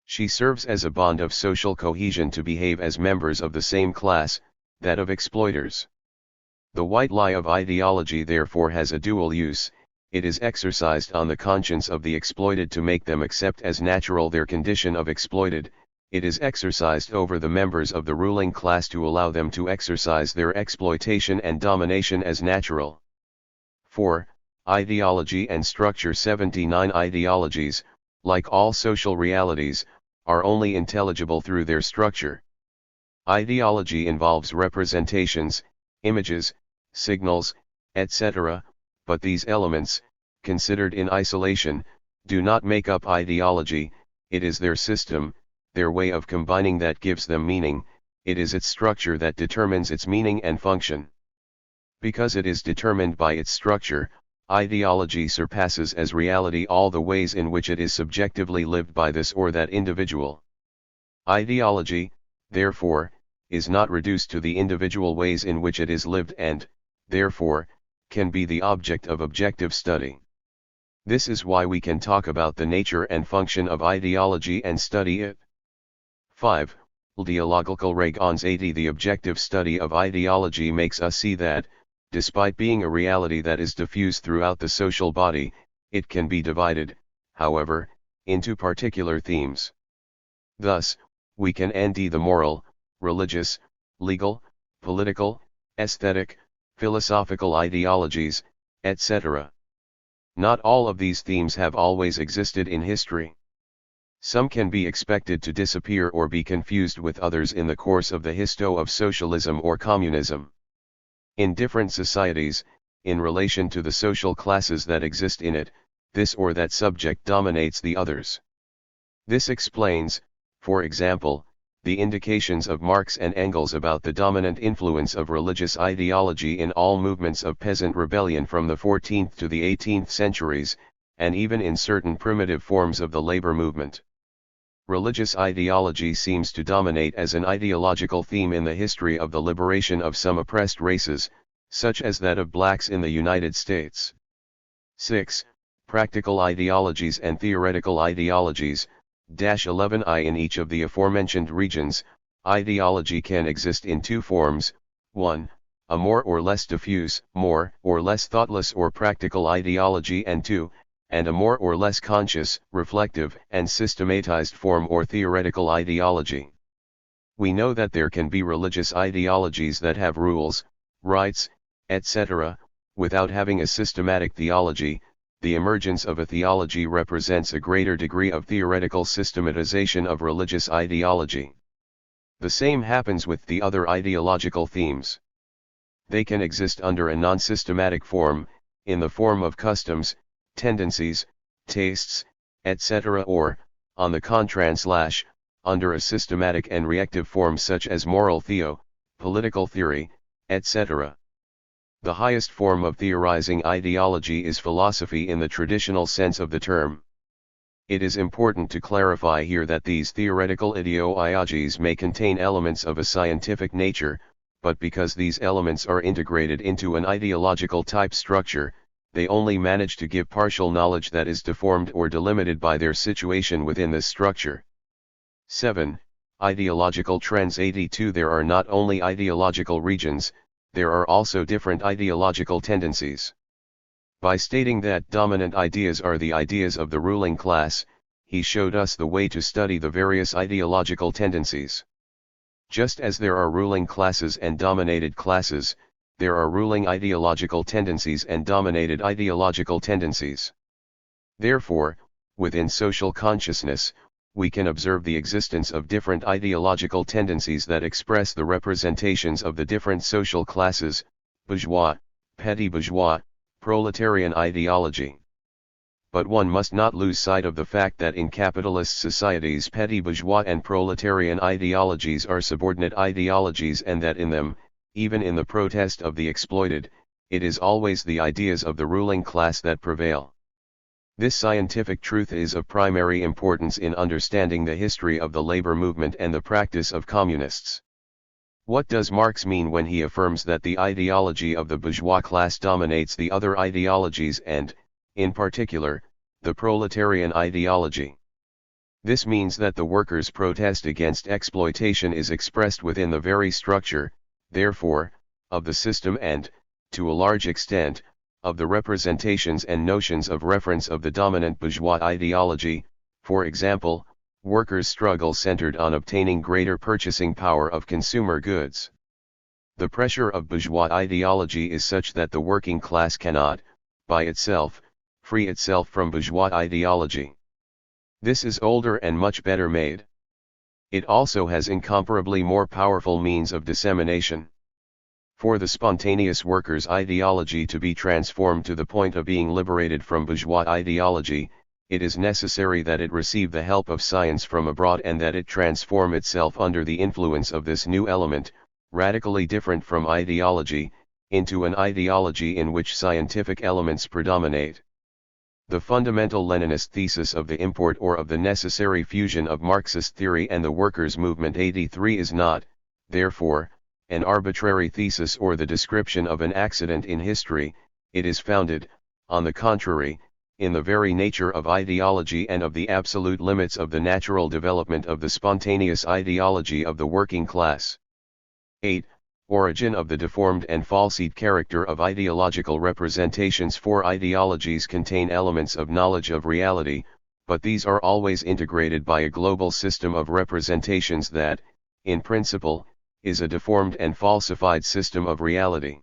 She serves as a bond of social cohesion to behave as members of the same class, that of exploiters. The white lie of ideology therefore has a dual use. It is exercised on the conscience of the exploited to make them accept as natural their condition of exploited. It is exercised over the members of the ruling class to allow them to exercise their exploitation and domination as natural. 4. Ideology and structure. 79 Ideologies, like all social realities, are only intelligible through their structure. Ideology involves representations, images, signals, etc., but these elements, considered in isolation, do not make up ideology. It is their system, their way of combining, that gives them meaning. It is its structure that determines its meaning and function. Because it is determined by its structure, ideology surpasses as reality all the ways in which it is subjectively lived by this or that individual. Ideology, therefore, is not reduced to the individual ways in which it is lived and, therefore, can be the object of objective study. This is why we can talk about the nature and function of ideology and study it. 5. Dialogical Regens 80. The objective study of ideology makes us see that, despite being a reality that is diffused throughout the social body, it can be divided, however, into particular themes. Thus, we can nd the moral, religious, legal, political, aesthetic, philosophical ideologies, etc. Not all of these themes have always existed in history. Some can be expected to disappear or be confused with others in the course of the histo of socialism or communism. In different societies, in relation to the social classes that exist in it, this or that subject dominates the others. This explains, for example, the indications of Marx and Engels about the dominant influence of religious ideology in all movements of peasant rebellion from the 14th to the 18th centuries, and even in certain primitive forms of the labor movement. Religious ideology seems to dominate as an ideological theme in the history of the liberation of some oppressed races, such as that of blacks in the United States. 6. Practical ideologies and theoretical ideologies. 11I. In each of the aforementioned regions, ideology can exist in two forms: 1. A more or less diffuse, more or less thoughtless or practical ideology, and 2. And a more or less conscious, reflective, and systematized form or theoretical ideology. We know that there can be religious ideologies that have rules, rites, etc., without having a systematic theology. The emergence of a theology represents a greater degree of theoretical systematization of religious ideology. The same happens with the other ideological themes. They can exist under a non-systematic form, in the form of customs, tendencies, tastes, etc., or, on the contrary, under a systematic and reactive form such as moral theo, political theory, etc. The highest form of theorizing ideology is philosophy in the traditional sense of the term. It is important to clarify here that these theoretical ideologies may contain elements of a scientific nature, but because these elements are integrated into an ideological type structure, they only manage to give partial knowledge that is deformed or delimited by their situation within this structure. 7. Ideological trends. 82. There are not only ideological regions, there are also different ideological tendencies. By stating that dominant ideas are the ideas of the ruling class, he showed us the way to study the various ideological tendencies. Just as there are ruling classes and dominated classes, there are ruling ideological tendencies and dominated ideological tendencies. Therefore, within social consciousness, we can observe the existence of different ideological tendencies that express the representations of the different social classes, bourgeois, petty bourgeois, proletarian ideology. But one must not lose sight of the fact that in capitalist societies petty bourgeois and proletarian ideologies are subordinate ideologies, and that in them, even in the protest of the exploited, it is always the ideas of the ruling class that prevail. This scientific truth is of primary importance in understanding the history of the labor movement and the practice of communists. What does Marx mean when he affirms that the ideology of the bourgeois class dominates the other ideologies and, in particular, the proletarian ideology? This means that the workers' protest against exploitation is expressed within the very structure, therefore, of the system and, to a large extent, of the representations and notions of reference of the dominant bourgeois ideology. For example, workers' struggle centered on obtaining greater purchasing power of consumer goods. The pressure of bourgeois ideology is such that the working class cannot, by itself, free itself from bourgeois ideology. This is older and much better made. It also has incomparably more powerful means of dissemination. For the spontaneous workers' ideology to be transformed to the point of being liberated from bourgeois ideology, it is necessary that it receive the help of science from abroad and that it transform itself under the influence of this new element, radically different from ideology, into an ideology in which scientific elements predominate. The fundamental Leninist thesis of the import or of the necessary fusion of Marxist theory and the workers' movement 83 is not, therefore, an arbitrary thesis or the description of an accident in history. It is founded, on the contrary, in the very nature of ideology and of the absolute limits of the natural development of the spontaneous ideology of the working class. 8. Origin of the deformed and falsified character of ideological representations. For ideologies contain elements of knowledge of reality, but these are always integrated by a global system of representations that, in principle, is a deformed and falsified system of reality.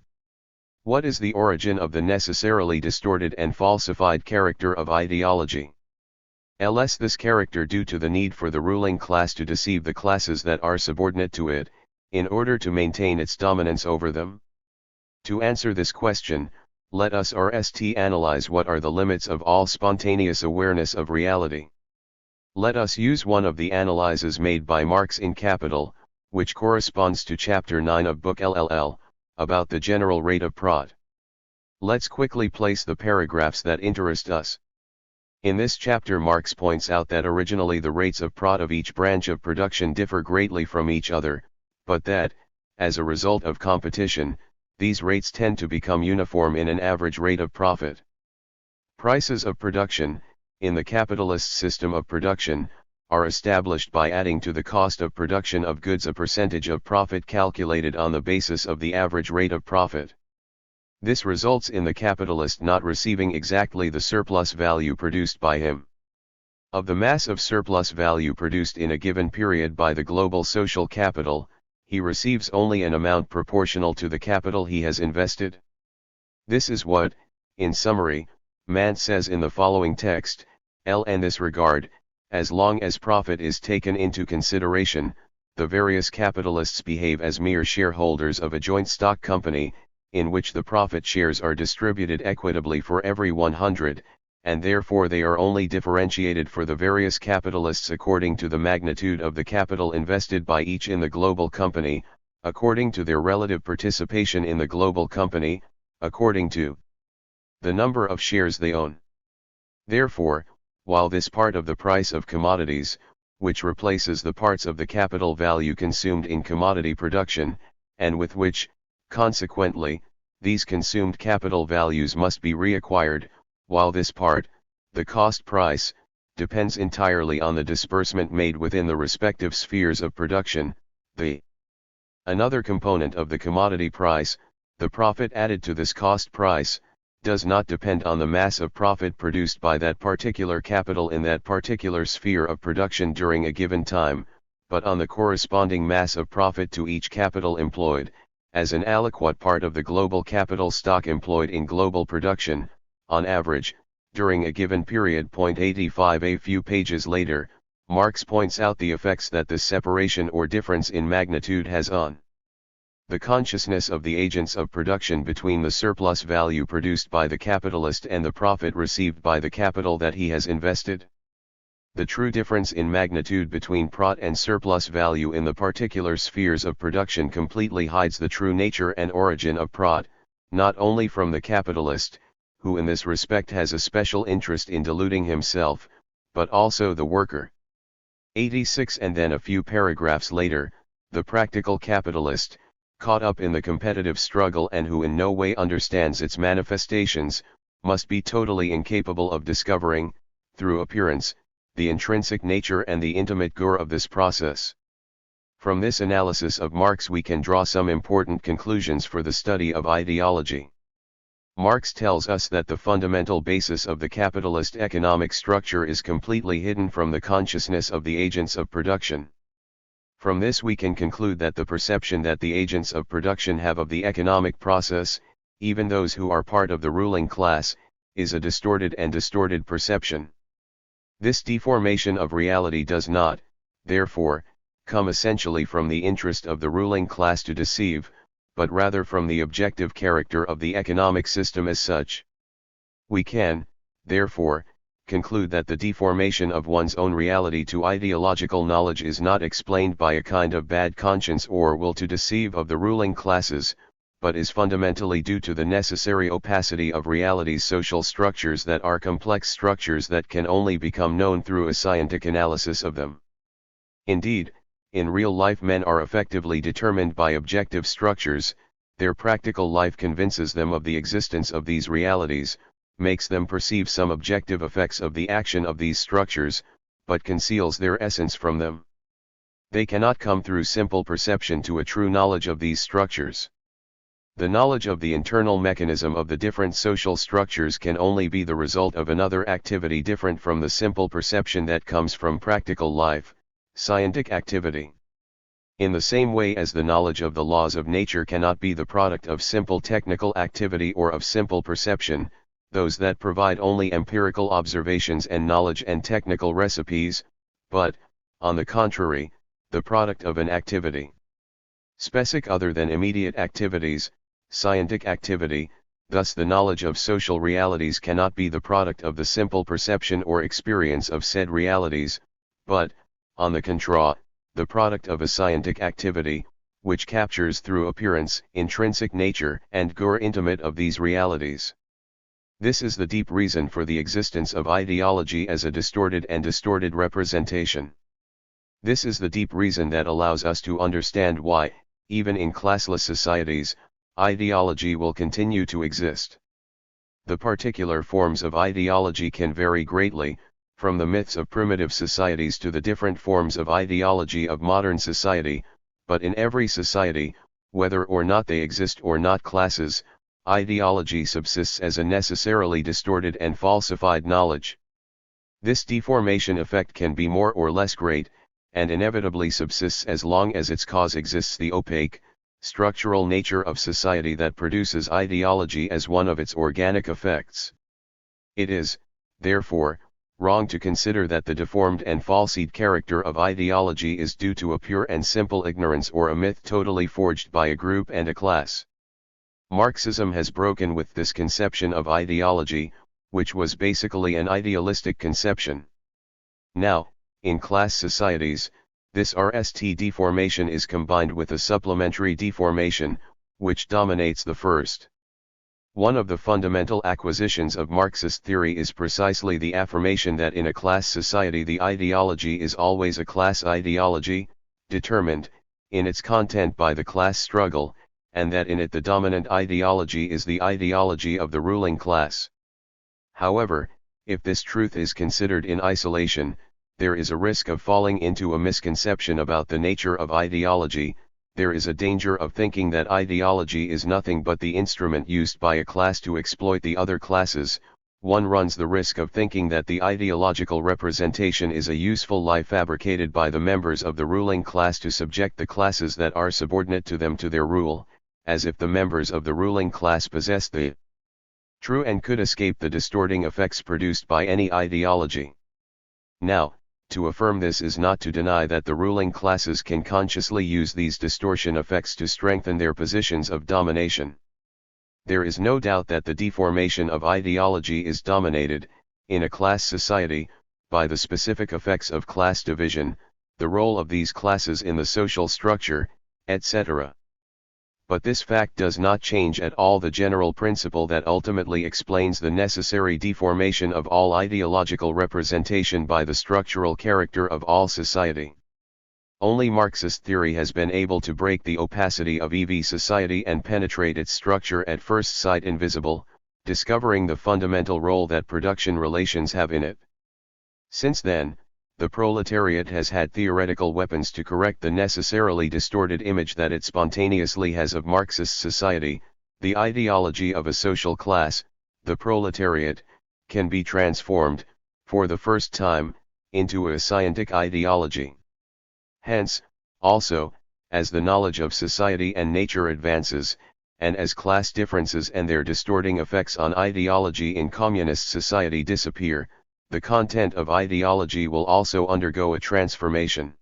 What is the origin of the necessarily distorted and falsified character of ideology? Ls this character due to the need for the ruling class to deceive the classes that are subordinate to it, in order to maintain its dominance over them? To answer this question, let us analyze what are the limits of all spontaneous awareness of reality. Let us use one of the analyses made by Marx in Capital, which corresponds to chapter 9 of book LLL, about the general rate of prod. Let's quickly place the paragraphs that interest us. In this chapter Marx points out that originally the rates of prod of each branch of production differ greatly from each other, but that, as a result of competition, these rates tend to become uniform in an average rate of profit. Prices of production, in the capitalist system of production, are established by adding to the cost of production of goods a percentage of profit calculated on the basis of the average rate of profit. This results in the capitalist not receiving exactly the surplus value produced by him. Of the mass of surplus value produced in a given period by the global social capital, he receives only an amount proportional to the capital he has invested. This is what, in summary, Mann says in the following text: in this regard, as long as profit is taken into consideration, the various capitalists behave as mere shareholders of a joint stock company, in which the profit shares are distributed equitably for every 100, and therefore they are only differentiated for the various capitalists according to the magnitude of the capital invested by each in the global company, according to their relative participation in the global company, according to the number of shares they own. Therefore, while this part of the price of commodities, which replaces the parts of the capital value consumed in commodity production, and with which, consequently, these consumed capital values must be reacquired, while this part, the cost price, depends entirely on the disbursement made within the respective spheres of production, another component of the commodity price, the profit added to this cost price, does not depend on the mass of profit produced by that particular capital in that particular sphere of production during a given time, but on the corresponding mass of profit to each capital employed, as an aliquot part of the global capital stock employed in global production, on average, during a given period. 85. A few pages later, Marx points out the effects that this separation or difference in magnitude has on The consciousness of the agents of production between the surplus value produced by the capitalist and the profit received by the capital that he has invested. The true difference in magnitude between profit and surplus value in the particular spheres of production completely hides the true nature and origin of profit, not only from the capitalist, who in this respect has a special interest in deluding himself, but also the worker. 86. And then a few paragraphs later, the practical capitalist, caught up in the competitive struggle and who in no way understands its manifestations, must be totally incapable of discovering, through appearance, the intrinsic nature and the intimate core of this process. From this analysis of Marx we can draw some important conclusions for the study of ideology. Marx tells us that the fundamental basis of the capitalist economic structure is completely hidden from the consciousness of the agents of production. From this we can conclude that the perception that the agents of production have of the economic process, even those who are part of the ruling class, is a distorted perception. This deformation of reality does not, therefore, come essentially from the interest of the ruling class to deceive, but rather from the objective character of the economic system as such. We can, therefore, conclude that the deformation of one's own reality to ideological knowledge is not explained by a kind of bad conscience or will to deceive of the ruling classes, but is fundamentally due to the necessary opacity of reality's social structures that are complex structures that can only become known through a scientific analysis of them. Indeed, in real life men are effectively determined by objective structures, their practical life convinces them of the existence of these realities, makes them perceive some objective effects of the action of these structures, but conceals their essence from them. They cannot come through simple perception to a true knowledge of these structures. The knowledge of the internal mechanism of the different social structures can only be the result of another activity different from the simple perception that comes from practical life, scientific activity. In the same way as the knowledge of the laws of nature cannot be the product of simple technical activity or of simple perception, those that provide only empirical observations and knowledge and technical recipes, but, on the contrary, the product of an activity specific other than immediate activities, scientific activity. Thus the knowledge of social realities cannot be the product of the simple perception or experience of said realities, but, on the contrary, the product of a scientific activity, which captures through appearance, intrinsic nature and core intimate of these realities. This is the deep reason for the existence of ideology as a distorted representation. This is the deep reason that allows us to understand why, even in classless societies, ideology will continue to exist. The particular forms of ideology can vary greatly, from the myths of primitive societies to the different forms of ideology of modern society, but in every society, whether or not they exist or not classes, ideology subsists as a necessarily distorted and falsified knowledge. This deformation effect can be more or less great, and inevitably subsists as long as its cause exists the opaque, structural nature of society that produces ideology as one of its organic effects. It is, therefore, wrong to consider that the deformed and falsified character of ideology is due to a pure and simple ignorance or a myth totally forged by a group and a class. Marxism has broken with this conception of ideology, which was basically an idealistic conception. Now, in class societies, this RST deformation is combined with a supplementary deformation, which dominates the first. One of the fundamental acquisitions of Marxist theory is precisely the affirmation that in a class society the ideology is always a class ideology, determined, in its content by the class struggle, and that in it the dominant ideology is the ideology of the ruling class. However, if this truth is considered in isolation, there is a risk of falling into a misconception about the nature of ideology. There is a danger of thinking that ideology is nothing but the instrument used by a class to exploit the other classes. One runs the risk of thinking that the ideological representation is a useful lie fabricated by the members of the ruling class to subject the classes that are subordinate to them to their rule, as if the members of the ruling class possessed the true and could escape the distorting effects produced by any ideology. Now, To affirm this is not to deny that the ruling classes can consciously use these distortion effects to strengthen their positions of domination. There is no doubt that the deformation of ideology is dominated, in a class society, by the specific effects of class division, the role of these classes in the social structure, etc. But this fact does not change at all the general principle that ultimately explains the necessary deformation of all ideological representation by the structural character of all society. Only Marxist theory has been able to break the opacity of EV society and penetrate its structure at first sight invisible, discovering the fundamental role that production relations have in it. Since then, the proletariat has had theoretical weapons to correct the necessarily distorted image that it spontaneously has of Marxist society. The ideology of a social class, the proletariat, can be transformed, for the first time, into a scientific ideology. Hence, also, as the knowledge of society and nature advances, and as class differences and their distorting effects on ideology in communist society disappear, the content of ideology will also undergo a transformation,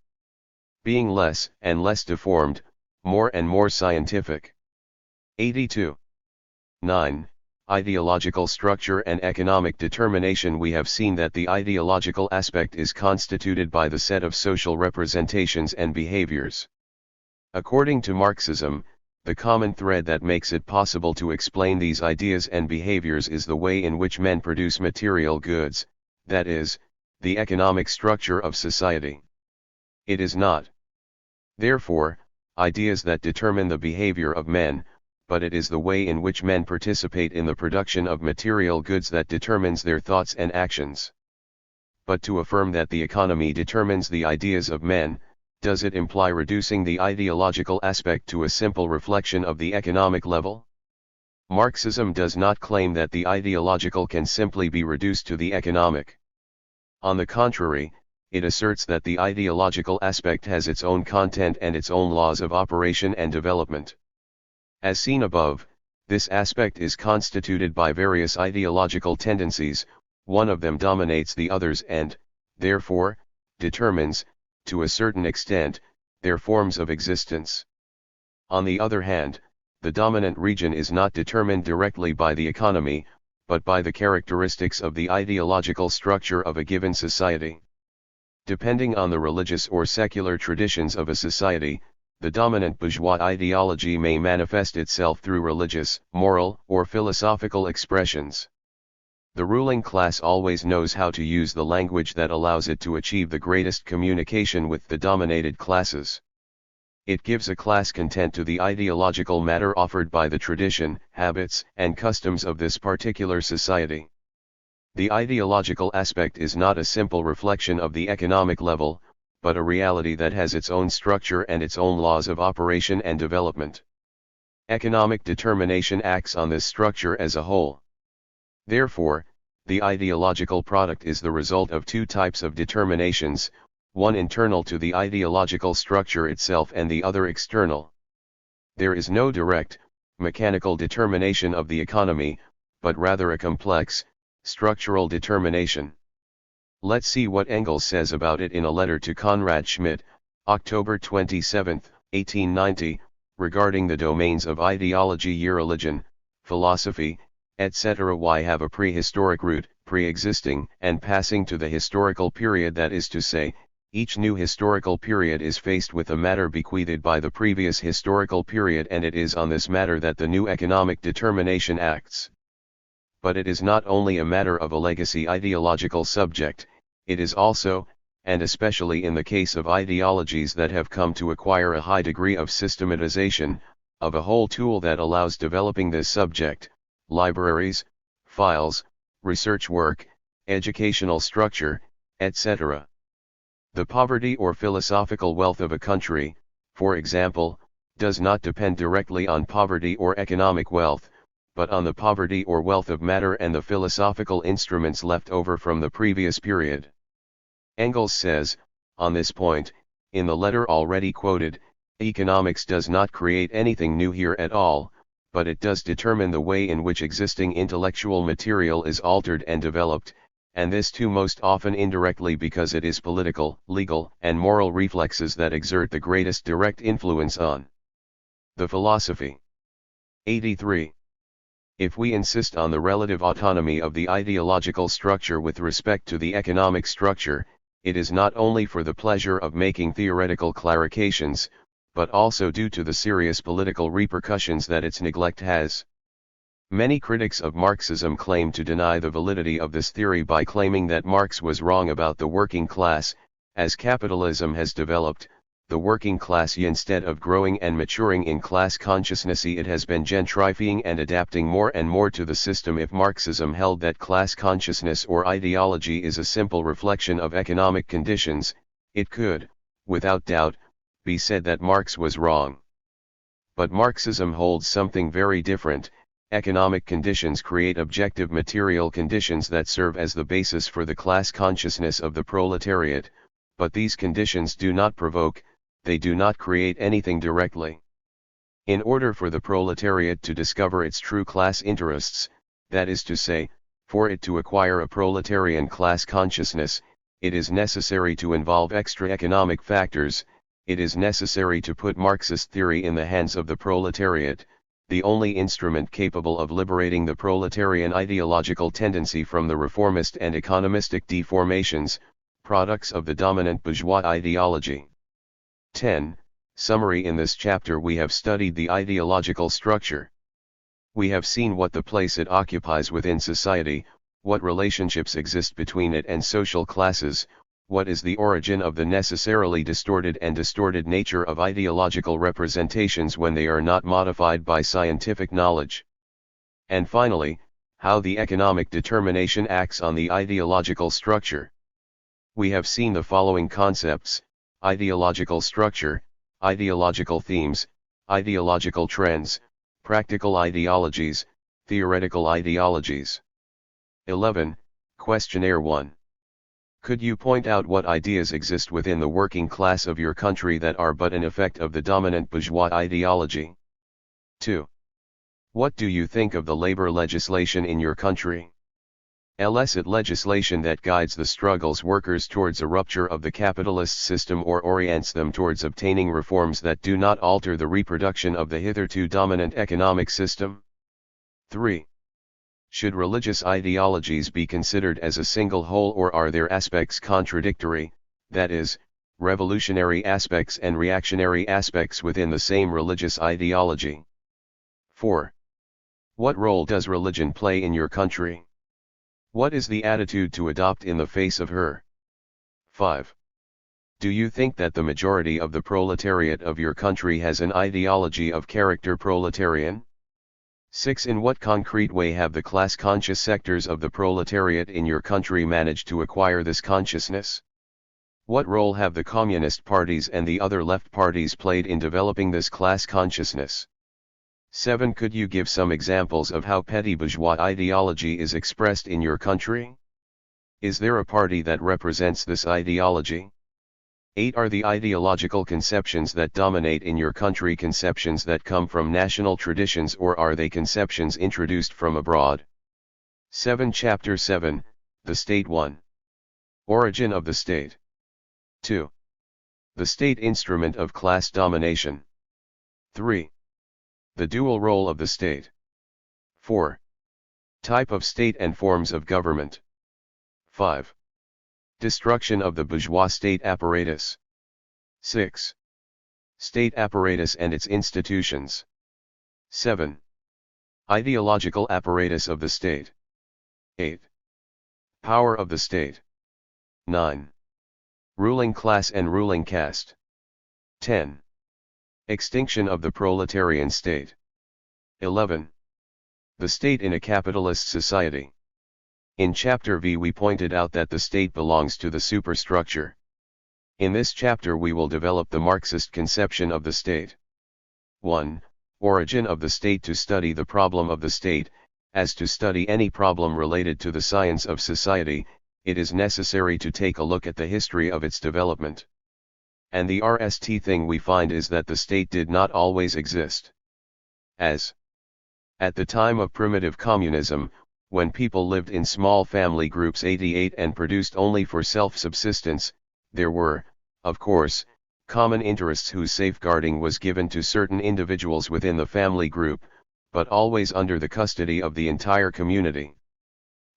being less and less deformed, more and more scientific. 82. 9. Ideological structure and economic determination. We have seen that the ideological aspect is constituted by the set of social representations and behaviors. According to Marxism, the common thread that makes it possible to explain these ideas and behaviors is the way in which men produce material goods, that is, the economic structure of society. It is not, therefore, ideas that determine the behavior of men, but it is the way in which men participate in the production of material goods that determines their thoughts and actions. But to affirm that the economy determines the ideas of men, does it imply reducing the ideological aspect to a simple reflection of the economic level? Marxism does not claim that the ideological can simply be reduced to the economic. On the contrary, it asserts that the ideological aspect has its own content and its own laws of operation and development. As seen above, this aspect is constituted by various ideological tendencies, one of them dominates the others and, therefore, determines, to a certain extent, their forms of existence. On the other hand, the dominant region is not determined directly by the economy, but by the characteristics of the ideological structure of a given society. Depending on the religious or secular traditions of a society, the dominant bourgeois ideology may manifest itself through religious, moral, or philosophical expressions. The ruling class always knows how to use the language that allows it to achieve the greatest communication with the dominated classes. It gives a class content to the ideological matter offered by the tradition, habits, and customs of this particular society. The ideological aspect is not a simple reflection of the economic level, but a reality that has its own structure and its own laws of operation and development. Economic determination acts on this structure as a whole. Therefore, the ideological product is the result of two types of determinations, one internal to the ideological structure itself and the other external. There is no direct, mechanical determination of the economy, but rather a complex, structural determination. Let's see what Engels says about it in a letter to Conrad Schmidt, October 27, 1890, regarding the domains of ideology, religion, philosophy, etc. Why have a prehistoric root, pre-existing and passing to the historical period, that is to say, each new historical period is faced with a matter bequeathed by the previous historical period, and it is on this matter that the new economic determination acts. But it is not only a matter of a legacy ideological subject, it is also, and especially in the case of ideologies that have come to acquire a high degree of systematization, of a whole tool that allows developing this subject, libraries, files, research work, educational structure, etc. The poverty or philosophical wealth of a country, for example, does not depend directly on poverty or economic wealth, but on the poverty or wealth of matter and the philosophical instruments left over from the previous period. Engels says, on this point, in the letter already quoted, economics does not create anything new here at all, but it does determine the way in which existing intellectual material is altered and developed, and this too most often indirectly because it is political, legal, and moral reflexes that exert the greatest direct influence on the philosophy. 83. If we insist on the relative autonomy of the ideological structure with respect to the economic structure, it is not only for the pleasure of making theoretical clarifications, but also due to the serious political repercussions that its neglect has. Many critics of Marxism claim to deny the validity of this theory by claiming that Marx was wrong about the working class. As capitalism has developed, the working class, instead of growing and maturing in class consciousness, it has been gentrifying and adapting more and more to the system. If Marxism held that class consciousness or ideology is a simple reflection of economic conditions, it could, without doubt, be said that Marx was wrong. But Marxism holds something very different. Economic conditions create objective material conditions that serve as the basis for the class consciousness of the proletariat, but these conditions do not provoke, they do not create anything directly. In order for the proletariat to discover its true class interests, that is to say, for it to acquire a proletarian class consciousness, it is necessary to involve extra economic factors. It is necessary to put Marxist theory in the hands of the proletariat, the only instrument capable of liberating the proletarian ideological tendency from the reformist and economistic deformations, products of the dominant bourgeois ideology. 10. Summary. In this chapter we have studied the ideological structure. We have seen what the place it occupies within society, what relationships exist between it and social classes, what is the origin of the necessarily distorted and distorted nature of ideological representations when they are not modified by scientific knowledge. And finally, how the economic determination acts on the ideological structure. We have seen the following concepts: ideological structure, ideological themes, ideological trends, practical ideologies, theoretical ideologies. 11. Questionnaire 1. Could you point out what ideas exist within the working class of your country that are but an effect of the dominant bourgeois ideology? 2. What do you think of the labor legislation in your country? Illicit legislation that guides the struggles workers towards a rupture of the capitalist system or orients them towards obtaining reforms that do not alter the reproduction of the hitherto dominant economic system? 3. Should religious ideologies be considered as a single whole, or are there aspects contradictory, that is, revolutionary aspects and reactionary aspects within the same religious ideology? 4. What role does religion play in your country? What is the attitude to adopt in the face of her? 5. Do you think that the majority of the proletariat of your country has an ideology of character proletarian? 6. In what concrete way have the class-conscious sectors of the proletariat in your country managed to acquire this consciousness? What role have the communist parties and the other left parties played in developing this class consciousness? 7. Could you give some examples of how petty bourgeois ideology is expressed in your country? Is there a party that represents this ideology? 8. Are the ideological conceptions that dominate in your country conceptions that come from national traditions, or are they conceptions introduced from abroad? 7. Chapter 7, The State. 1. Origin of the State. 2. The State instrument of class domination. 3. The dual role of the state. 4. Type of state and forms of government. 5. Destruction of the bourgeois state apparatus. 6. State apparatus and its institutions. 7. Ideological apparatus of the state. 8. Power of the state. 9. Ruling class and ruling caste. 10. Extinction of the proletarian state. 11. The state in a capitalist society. In Chapter V we pointed out that the state belongs to the superstructure. In this chapter we will develop the Marxist conception of the state. 1. Origin of the state. To study the problem of the state, as to study any problem related to the science of society, it is necessary to take a look at the history of its development. And the RST thing we find is that the state did not always exist. As at the time of primitive communism, When people lived in small family groups 88 and produced only for self-subsistence, there were, of course, common interests whose safeguarding was given to certain individuals within the family group, but always under the custody of the entire community.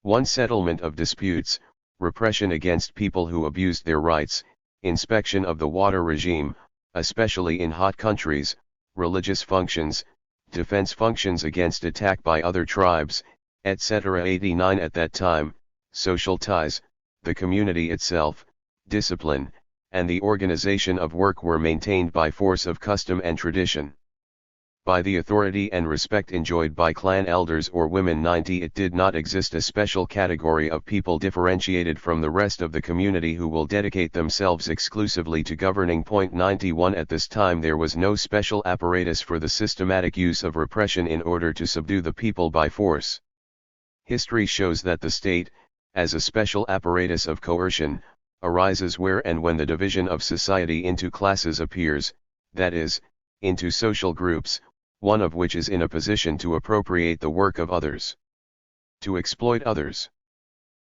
One settlement of disputes, repression against people who abused their rights, inspection of the water regime, especially in hot countries, religious functions, defense functions against attack by other tribes, etc. 89 At that time, social ties, the community itself, discipline, and the organization of work were maintained by force of custom and tradition. By the authority and respect enjoyed by clan elders or women 90 It did not exist a special category of people differentiated from the rest of the community who will dedicate themselves exclusively to governing. 91 At this time there was no special apparatus for the systematic use of repression in order to subdue the people by force. History shows that the state, as a special apparatus of coercion, arises where and when the division of society into classes appears, that is, into social groups, one of which is in a position to appropriate the work of others, to exploit others,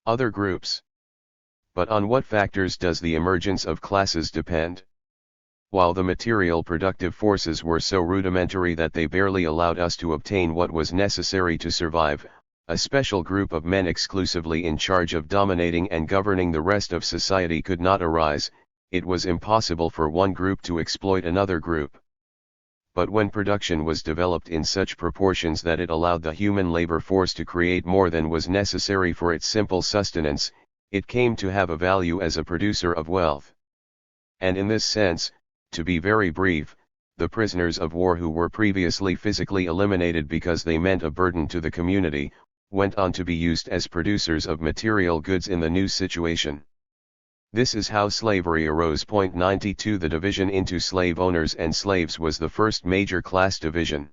other groups. But on what factors does the emergence of classes depend? While the material productive forces were so rudimentary that they barely allowed us to obtain what was necessary to survive, a special group of men exclusively in charge of dominating and governing the rest of society could not arise. It was impossible for one group to exploit another group. But when production was developed in such proportions that it allowed the human labor force to create more than was necessary for its simple sustenance, it came to have a value as a producer of wealth. And in this sense, to be very brief, the prisoners of war who were previously physically eliminated because they meant a burden to the community, went on to be used as producers of material goods in the new situation. This is how slavery arose. 92 The division into slave owners and slaves was the first major class division.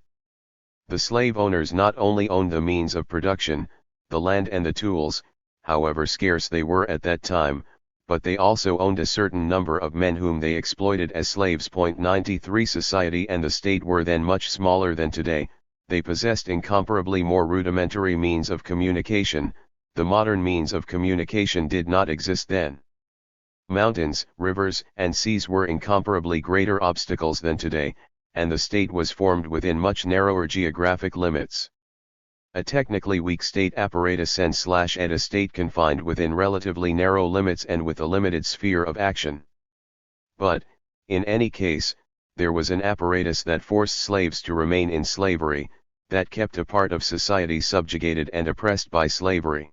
The slave owners not only owned the means of production, the land and the tools, however scarce they were at that time, but they also owned a certain number of men whom they exploited as slaves. 93 Society and the state were then much smaller than today. They possessed incomparably more rudimentary means of communication. The modern means of communication did not exist then. Mountains, rivers, and seas were incomparably greater obstacles than today, and the state was formed within much narrower geographic limits. A technically weak state apparatus and a state confined within relatively narrow limits and with a limited sphere of action. But, in any case, there was an apparatus that forced slaves to remain in slavery, that kept a part of society subjugated and oppressed by slavery.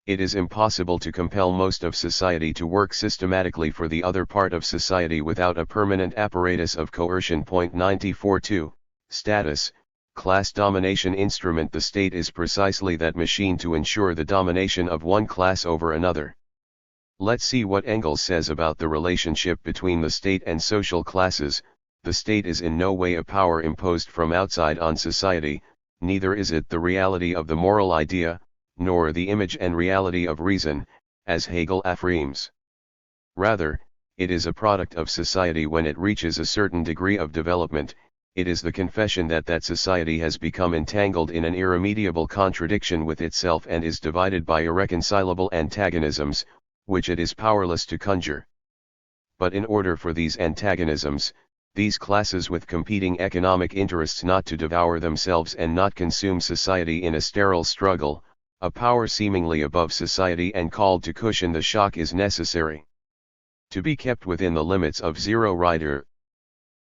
It is impossible to compel most of society to work systematically for the other part of society without a permanent apparatus of coercion. 94 2. Status, class domination instrument. The state is precisely that machine to ensure the domination of one class over another. Let's see what Engels says about the relationship between the state and social classes. The state is in no way a power imposed from outside on society, neither is it the reality of the moral idea, nor the image and reality of reason, as Hegel affirms. Rather, it is a product of society when it reaches a certain degree of development. It is the confession that that society has become entangled in an irremediable contradiction with itself and is divided by irreconcilable antagonisms, which it is powerless to conjure. But in order for these antagonisms, these classes with competing economic interests not to devour themselves and not consume society in a sterile struggle, a power seemingly above society and called to cushion the shock is necessary. To be kept within the limits of zero rider.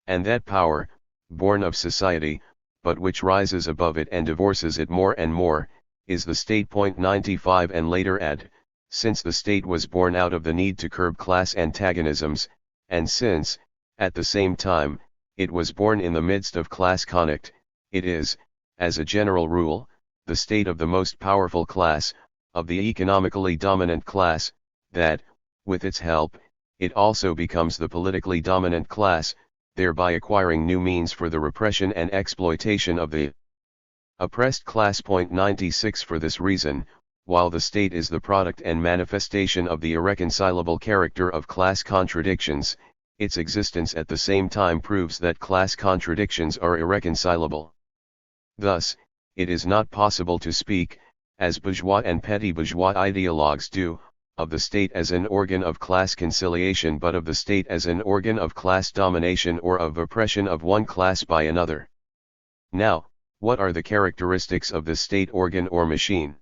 And that power, born of society, but which rises above it and divorces it more and more, is the state. 95 And later add, since the state was born out of the need to curb class antagonisms, and since, at the same time, it was born in the midst of class conflict, it is, as a general rule, the state of the most powerful class, of the economically dominant class, that, with its help, it also becomes the politically dominant class, thereby acquiring new means for the repression and exploitation of the oppressed class. 96 For this reason, while the state is the product and manifestation of the irreconcilable character of class contradictions, its existence at the same time proves that class contradictions are irreconcilable. Thus, it is not possible to speak, as bourgeois and petty bourgeois ideologues do, of the state as an organ of class conciliation but of the state as an organ of class domination or of oppression of one class by another. Now, what are the characteristics of the state organ or machine?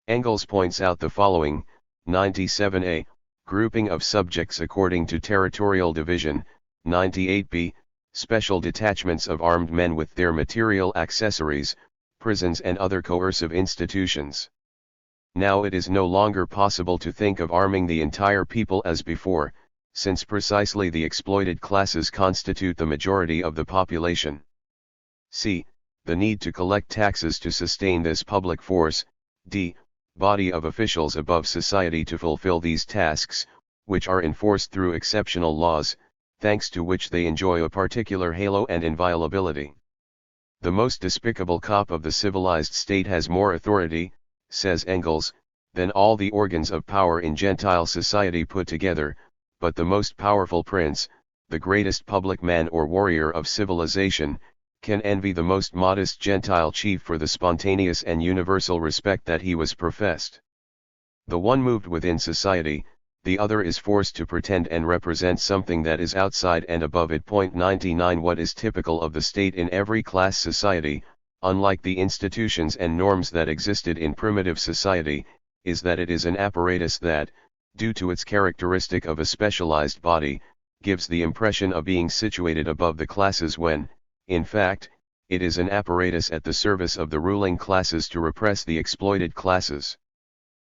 Engels points out the following: 97a, grouping of subjects according to territorial division; 98b, special detachments of armed men with their material accessories, prisons and other coercive institutions. Now it is no longer possible to think of arming the entire people as before, since precisely the exploited classes constitute the majority of the population. C. The need to collect taxes to sustain this public force. D. Body of officials above society to fulfill these tasks, which are enforced through exceptional laws, thanks to which they enjoy a particular halo and inviolability. The most despicable cop of the civilized state has more authority, says Engels, than all the organs of power in Gentile society put together, but the most powerful prince, the greatest public man or warrior of civilization, can envy the most modest Gentile chief for the spontaneous and universal respect that he was professed. The one moved within society, the other is forced to pretend and represent something that is outside and above it. 99 What is typical of the state in every class society, unlike the institutions and norms that existed in primitive society, is that it is an apparatus that, due to its characteristic of a specialized body, gives the impression of being situated above the classes when, in fact, it is an apparatus at the service of the ruling classes to repress the exploited classes.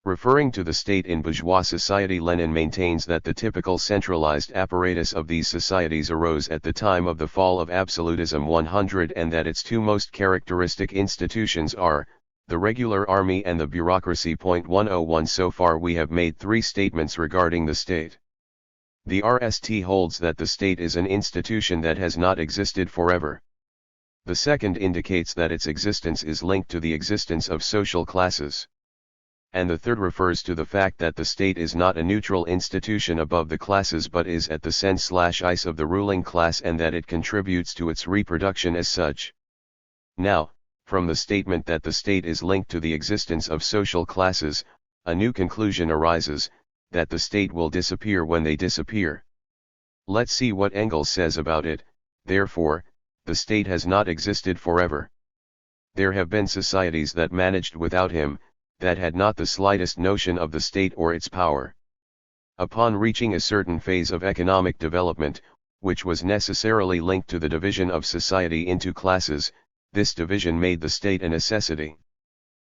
Referring to the state in bourgeois society, Lenin maintains that the typical centralized apparatus of these societies arose at the time of the fall of absolutism 100 and that its two most characteristic institutions are, the regular army and the bureaucracy. 101 So far we have made three statements regarding the state. The RST holds that the state is an institution that has not existed forever. The second indicates that its existence is linked to the existence of social classes. And the third refers to the fact that the state is not a neutral institution above the classes but is at the sense/ice of the ruling class and that it contributes to its reproduction as such. Now, from the statement that the state is linked to the existence of social classes, a new conclusion arises, that the state will disappear when they disappear. Let's see what Engels says about it. Therefore, the state has not existed forever. There have been societies that managed without him, that had not the slightest notion of the state or its power. Upon reaching a certain phase of economic development, which was necessarily linked to the division of society into classes, this division made the state a necessity.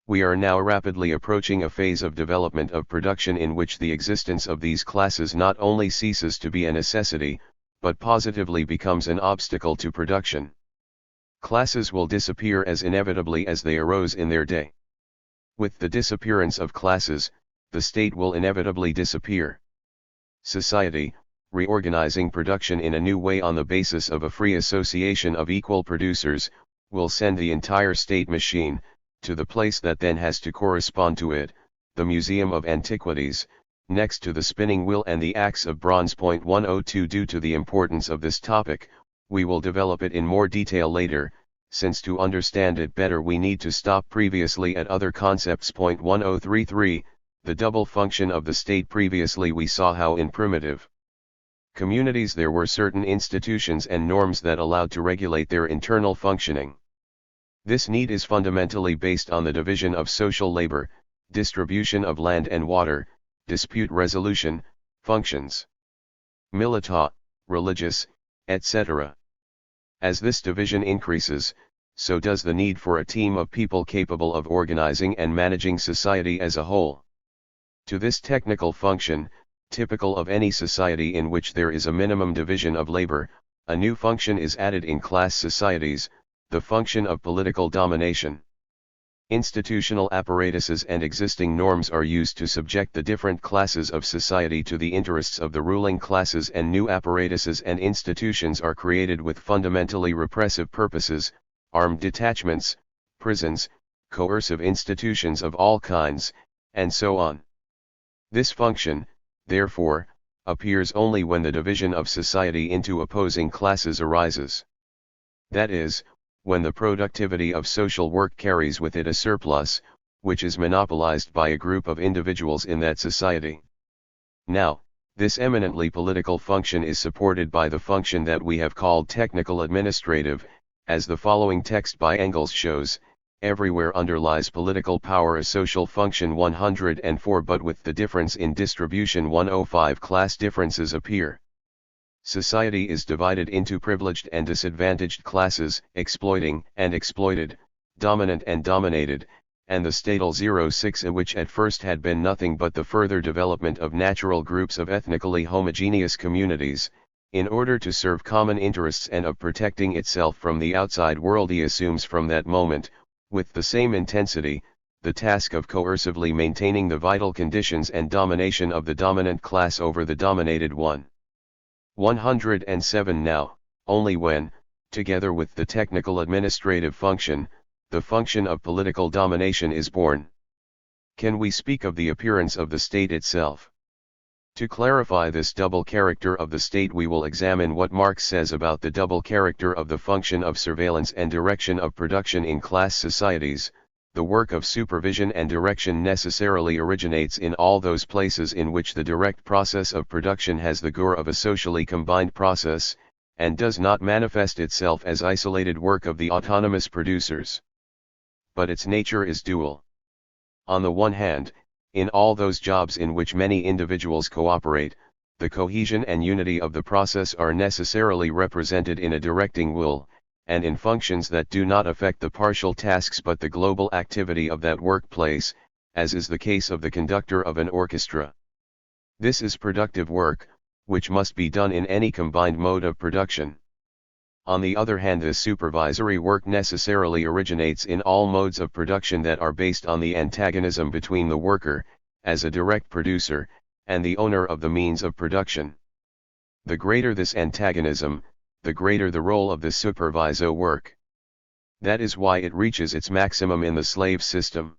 We are now rapidly approaching a phase of development of production in which the existence of these classes not only ceases to be a necessity, but positively becomes an obstacle to production. Classes will disappear as inevitably as they arose in their day. With the disappearance of classes, the state will inevitably disappear. Society, reorganizing production in a new way on the basis of a free association of equal producers, will send the entire state machine, to the place that then has to correspond to it, the Museum of Antiquities, next to the spinning wheel and the axe of bronze. 102 Due to the importance of this topic, we will develop it in more detail later, since to understand it better we need to stop previously at other concepts. 1033 The double function of the state. Previously we saw how in primitive communities there were certain institutions and norms that allowed to regulate their internal functioning. This need is fundamentally based on the division of social labor, distribution of land and water, dispute resolution, functions, militant, religious, etc. As this division increases, so does the need for a team of people capable of organizing and managing society as a whole. To this technical function, typical of any society in which there is a minimum division of labor, a new function is added in class societies, the function of political domination. Institutional apparatuses and existing norms are used to subject the different classes of society to the interests of the ruling classes, and new apparatuses and institutions are created with fundamentally repressive purposes, armed detachments, prisons, coercive institutions of all kinds, and so on. This function, therefore, appears only when the division of society into opposing classes arises. That is, when the productivity of social work carries with it a surplus, which is monopolized by a group of individuals in that society. Now, this eminently political function is supported by the function that we have called technical administrative, as the following text by Engels shows. Everywhere underlies political power a social function 104, but with the difference in distribution 105 class differences appear. Society is divided into privileged and disadvantaged classes, exploiting and exploited, dominant and dominated, and the statal 06, which at first had been nothing but the further development of natural groups of ethnically homogeneous communities, in order to serve common interests and of protecting itself from the outside world. He assumes from that moment, with the same intensity, the task of coercively maintaining the vital conditions and domination of the dominant class over the dominated one. 107 Now, only when, together with the technical administrative function, the function of political domination is born, can we speak of the appearance of the state itself. To clarify this double character of the state, we will examine what Marx says about the double character of the function of surveillance and direction of production in class societies. The work of supervision and direction necessarily originates in all those places in which the direct process of production has the gore of a socially combined process, and does not manifest itself as isolated work of the autonomous producers. But its nature is dual. On the one hand, in all those jobs in which many individuals cooperate, the cohesion and unity of the process are necessarily represented in a directing will, and in functions that do not affect the partial tasks but the global activity of that workplace, as is the case of the conductor of an orchestra. This is productive work, which must be done in any combined mode of production. On the other hand, this supervisory work necessarily originates in all modes of production that are based on the antagonism between the worker, as a direct producer, and the owner of the means of production. The greater this antagonism, the greater the role of the superviso work. That is why it reaches its maximum in the slave system.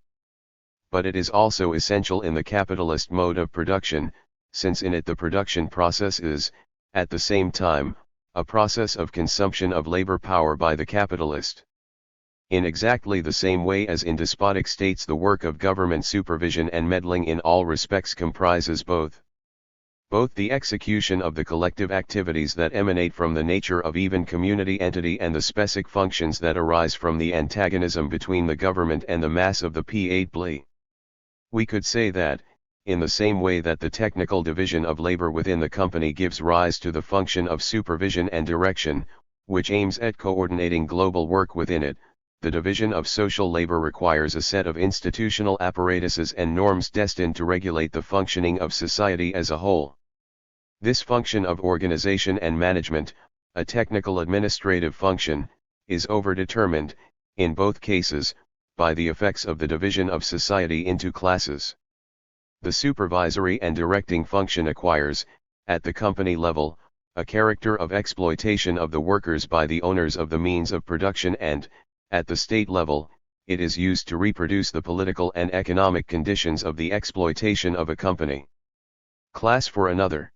But it is also essential in the capitalist mode of production, since in it the production process is, at the same time, a process of consumption of labor power by the capitalist. In exactly the same way as in despotic states, the work of government supervision and meddling in all respects comprises both the execution of the collective activities that emanate from the nature of even community entity and the specific functions that arise from the antagonism between the government and the mass of the peuple. We could say that, in the same way that the technical division of labor within the company gives rise to the function of supervision and direction, which aims at coordinating global work within it, the division of social labor requires a set of institutional apparatuses and norms destined to regulate the functioning of society as a whole. This function of organization and management, a technical administrative function, is overdetermined, in both cases, by the effects of the division of society into classes. The supervisory and directing function acquires, at the company level, a character of exploitation of the workers by the owners of the means of production, and, at the state level, it is used to reproduce the political and economic conditions of the exploitation of a company. Class for another.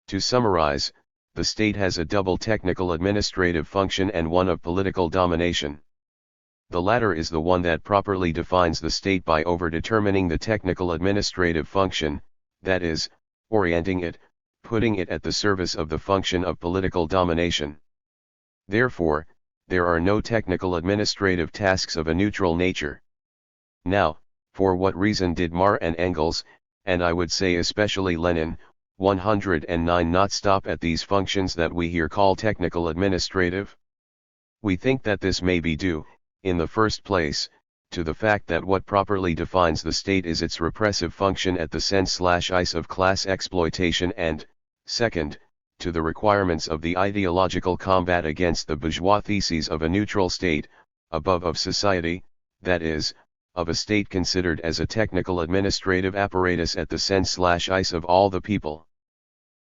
To summarize, the state has a double technical administrative function and one of political domination. The latter is the one that properly defines the state by overdetermining the technical administrative function, that is, orienting it, putting it at the service of the function of political domination. Therefore, there are no technical administrative tasks of a neutral nature. Now, for what reason did Marx and Engels, and I would say especially Lenin, 109 not stop at these functions that we here call technical administrative? We think that this may be due, in the first place, to the fact that what properly defines the state is its repressive function at the sense/ice of class exploitation, and, second, to the requirements of the ideological combat against the bourgeois theses of a neutral state, above of society, that is, of a state considered as a technical administrative apparatus at the sense/ice of all the people.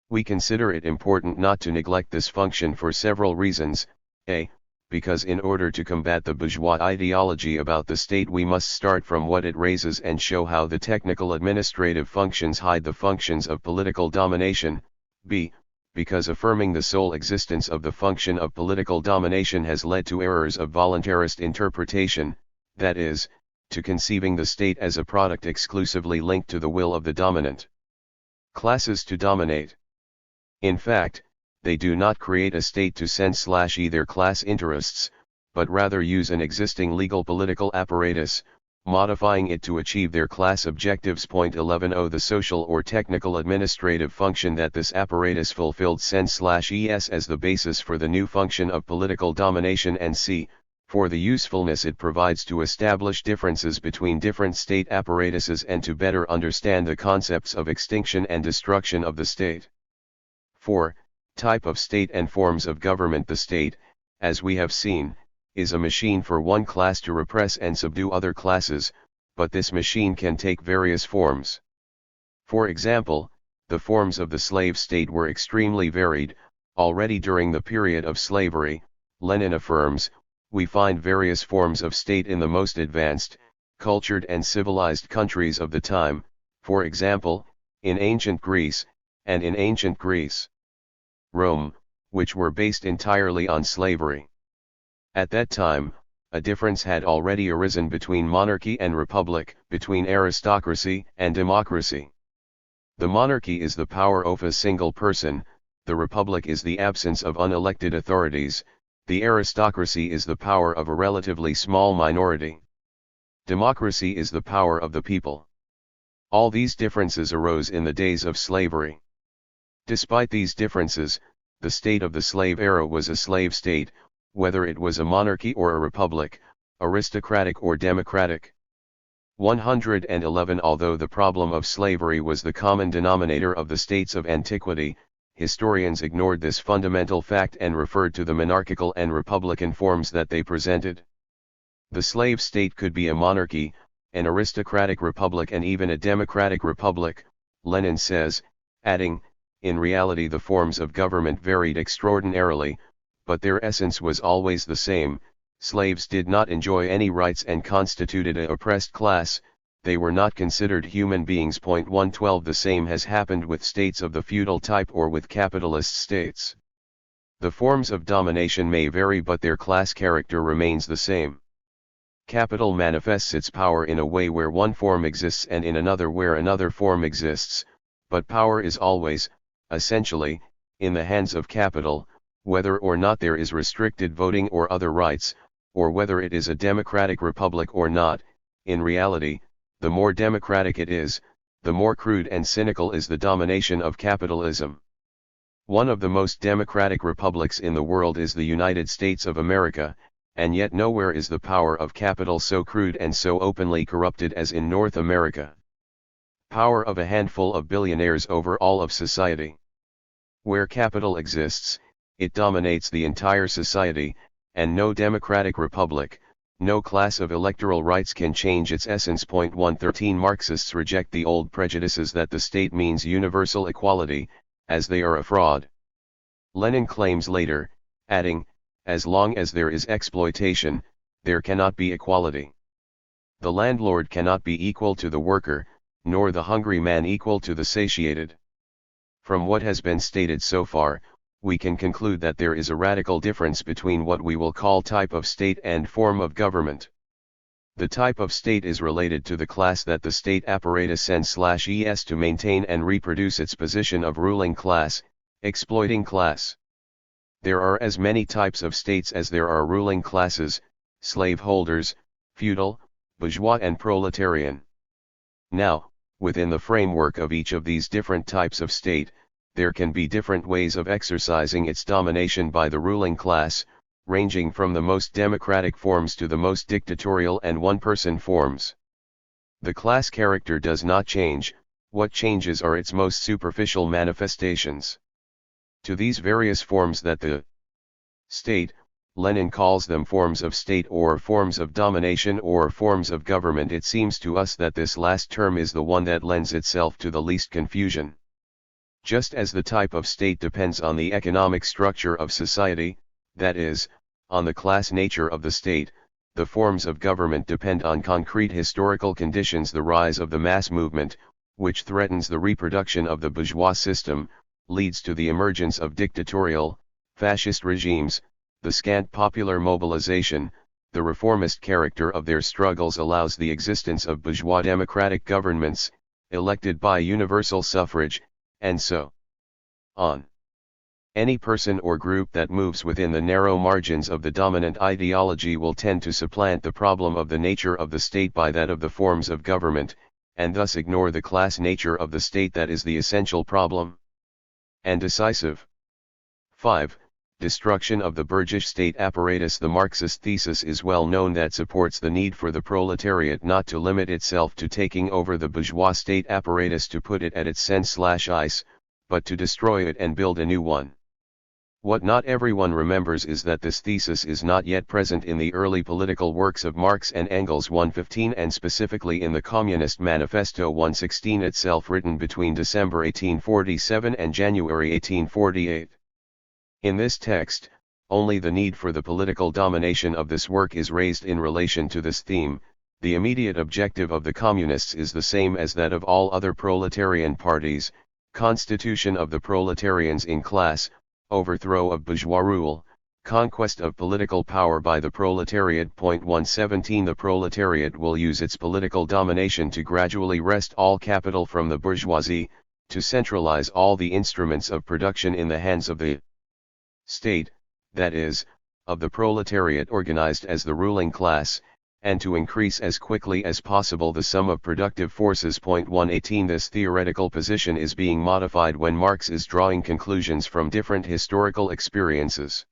We consider it important not to neglect this function for several reasons. A. Because in order to combat the bourgeois ideology about the state we must start from what it raises and show how the technical administrative functions hide the functions of political domination. B. because affirming the sole existence of the function of political domination has led to errors of voluntarist interpretation, that is, to conceiving the state as a product exclusively linked to the will of the dominant classes to dominate. In fact, they do not create a state to sense/e their class interests, but rather use an existing legal political apparatus, modifying it to achieve their class objectives. 11 The social or technical administrative function that this apparatus fulfilled sense/es as the basis for the new function of political domination, and c. for the usefulness it provides to establish differences between different state apparatuses and to better understand the concepts of extinction and destruction of the state. 4. Type of state and forms of government. The state, as we have seen, is a machine for one class to repress and subdue other classes, but this machine can take various forms. For example, the forms of the slave state were extremely varied. Already during the period of slavery, Lenin affirms, we find various forms of state in the most advanced, cultured and civilized countries of the time, for example, in ancient Greece, and in ancient Greece, Rome, which were based entirely on slavery. At that time, a difference had already arisen between monarchy and republic, between aristocracy and democracy. The monarchy is the power of a single person, the republic is the absence of unelected authorities, the aristocracy is the power of a relatively small minority. Democracy is the power of the people. All these differences arose in the days of slavery. Despite these differences, the state of the slave era was a slave state, whether it was a monarchy or a republic, aristocratic or democratic. 111 Although the problem of slavery was the common denominator of the states of antiquity, historians ignored this fundamental fact and referred to the monarchical and republican forms that they presented. The slave state could be a monarchy, an aristocratic republic, and even a democratic republic, Lenin says, adding, in reality the forms of government varied extraordinarily, but their essence was always the same. Slaves did not enjoy any rights and constituted an oppressed class, they were not considered human beings. 112 The same has happened with states of the feudal type or with capitalist states. The forms of domination may vary but their class character remains the same. Capital manifests its power in a way where one form exists and in another where another form exists, but power is always, essentially, in the hands of capital, whether or not there is restricted voting or other rights, or whether it is a democratic republic or not. In reality, the more democratic it is, the more crude and cynical is the domination of capitalism. One of the most democratic republics in the world is the United States of America, and yet nowhere is the power of capital so crude and so openly corrupted as in North America. Power of a handful of billionaires over all of society. Where capital exists, it dominates the entire society, and no democratic republic, no class of electoral rights can change its essence. 113 Marxists reject the old prejudices that the state means universal equality, as they are a fraud. Lenin claims later, adding, as long as there is exploitation, there cannot be equality. The landlord cannot be equal to the worker, nor the hungry man equal to the satiated. From what has been stated so far, we can conclude that there is a radical difference between what we will call type of state and form of government. The type of state is related to the class that the state apparatus sends/es to maintain and reproduce its position of ruling class, exploiting class. There are as many types of states as there are ruling classes, slaveholders, feudal, bourgeois and proletarian. Now, within the framework of each of these different types of state, there can be different ways of exercising its domination by the ruling class, ranging from the most democratic forms to the most dictatorial and one-person forms. The class character does not change, what changes are its most superficial manifestations. To these various forms that the state, Lenin calls them forms of state or forms of domination or forms of government. It seems to us that this last term is the one that lends itself to the least confusion. Just as the type of state depends on the economic structure of society, that is, on the class nature of the state, the forms of government depend on concrete historical conditions. The rise of the mass movement, which threatens the reproduction of the bourgeois system, leads to the emergence of dictatorial, fascist regimes. The scant popular mobilization, the reformist character of their struggles allows the existence of bourgeois democratic governments, elected by universal suffrage, and so on. Any person or group that moves within the narrow margins of the dominant ideology will tend to supplant the problem of the nature of the state by that of the forms of government, and thus ignore the class nature of the state that is the essential problem and decisive. 5. Destruction of the bourgeois state apparatus. The Marxist thesis is well known that supports the need for the proletariat not to limit itself to taking over the bourgeois state apparatus to put it at its sense/ice, but to destroy it and build a new one. What not everyone remembers is that this thesis is not yet present in the early political works of Marx and Engels 115 and specifically in the Communist Manifesto 116 itself, written between December 1847 and January 1848. In this text, only the need for the political domination of this work is raised in relation to this theme. The immediate objective of the Communists is the same as that of all other proletarian parties: constitution of the proletarians in class, overthrow of bourgeois rule, conquest of political power by the proletariat. 117 The proletariat will use its political domination to gradually wrest all capital from the bourgeoisie, to centralize all the instruments of production in the hands of the state, that is, of the proletariat organized as the ruling class, and to increase as quickly as possible the sum of productive forces. 118 This theoretical position is being modified when Marx is drawing conclusions from different historical experiences.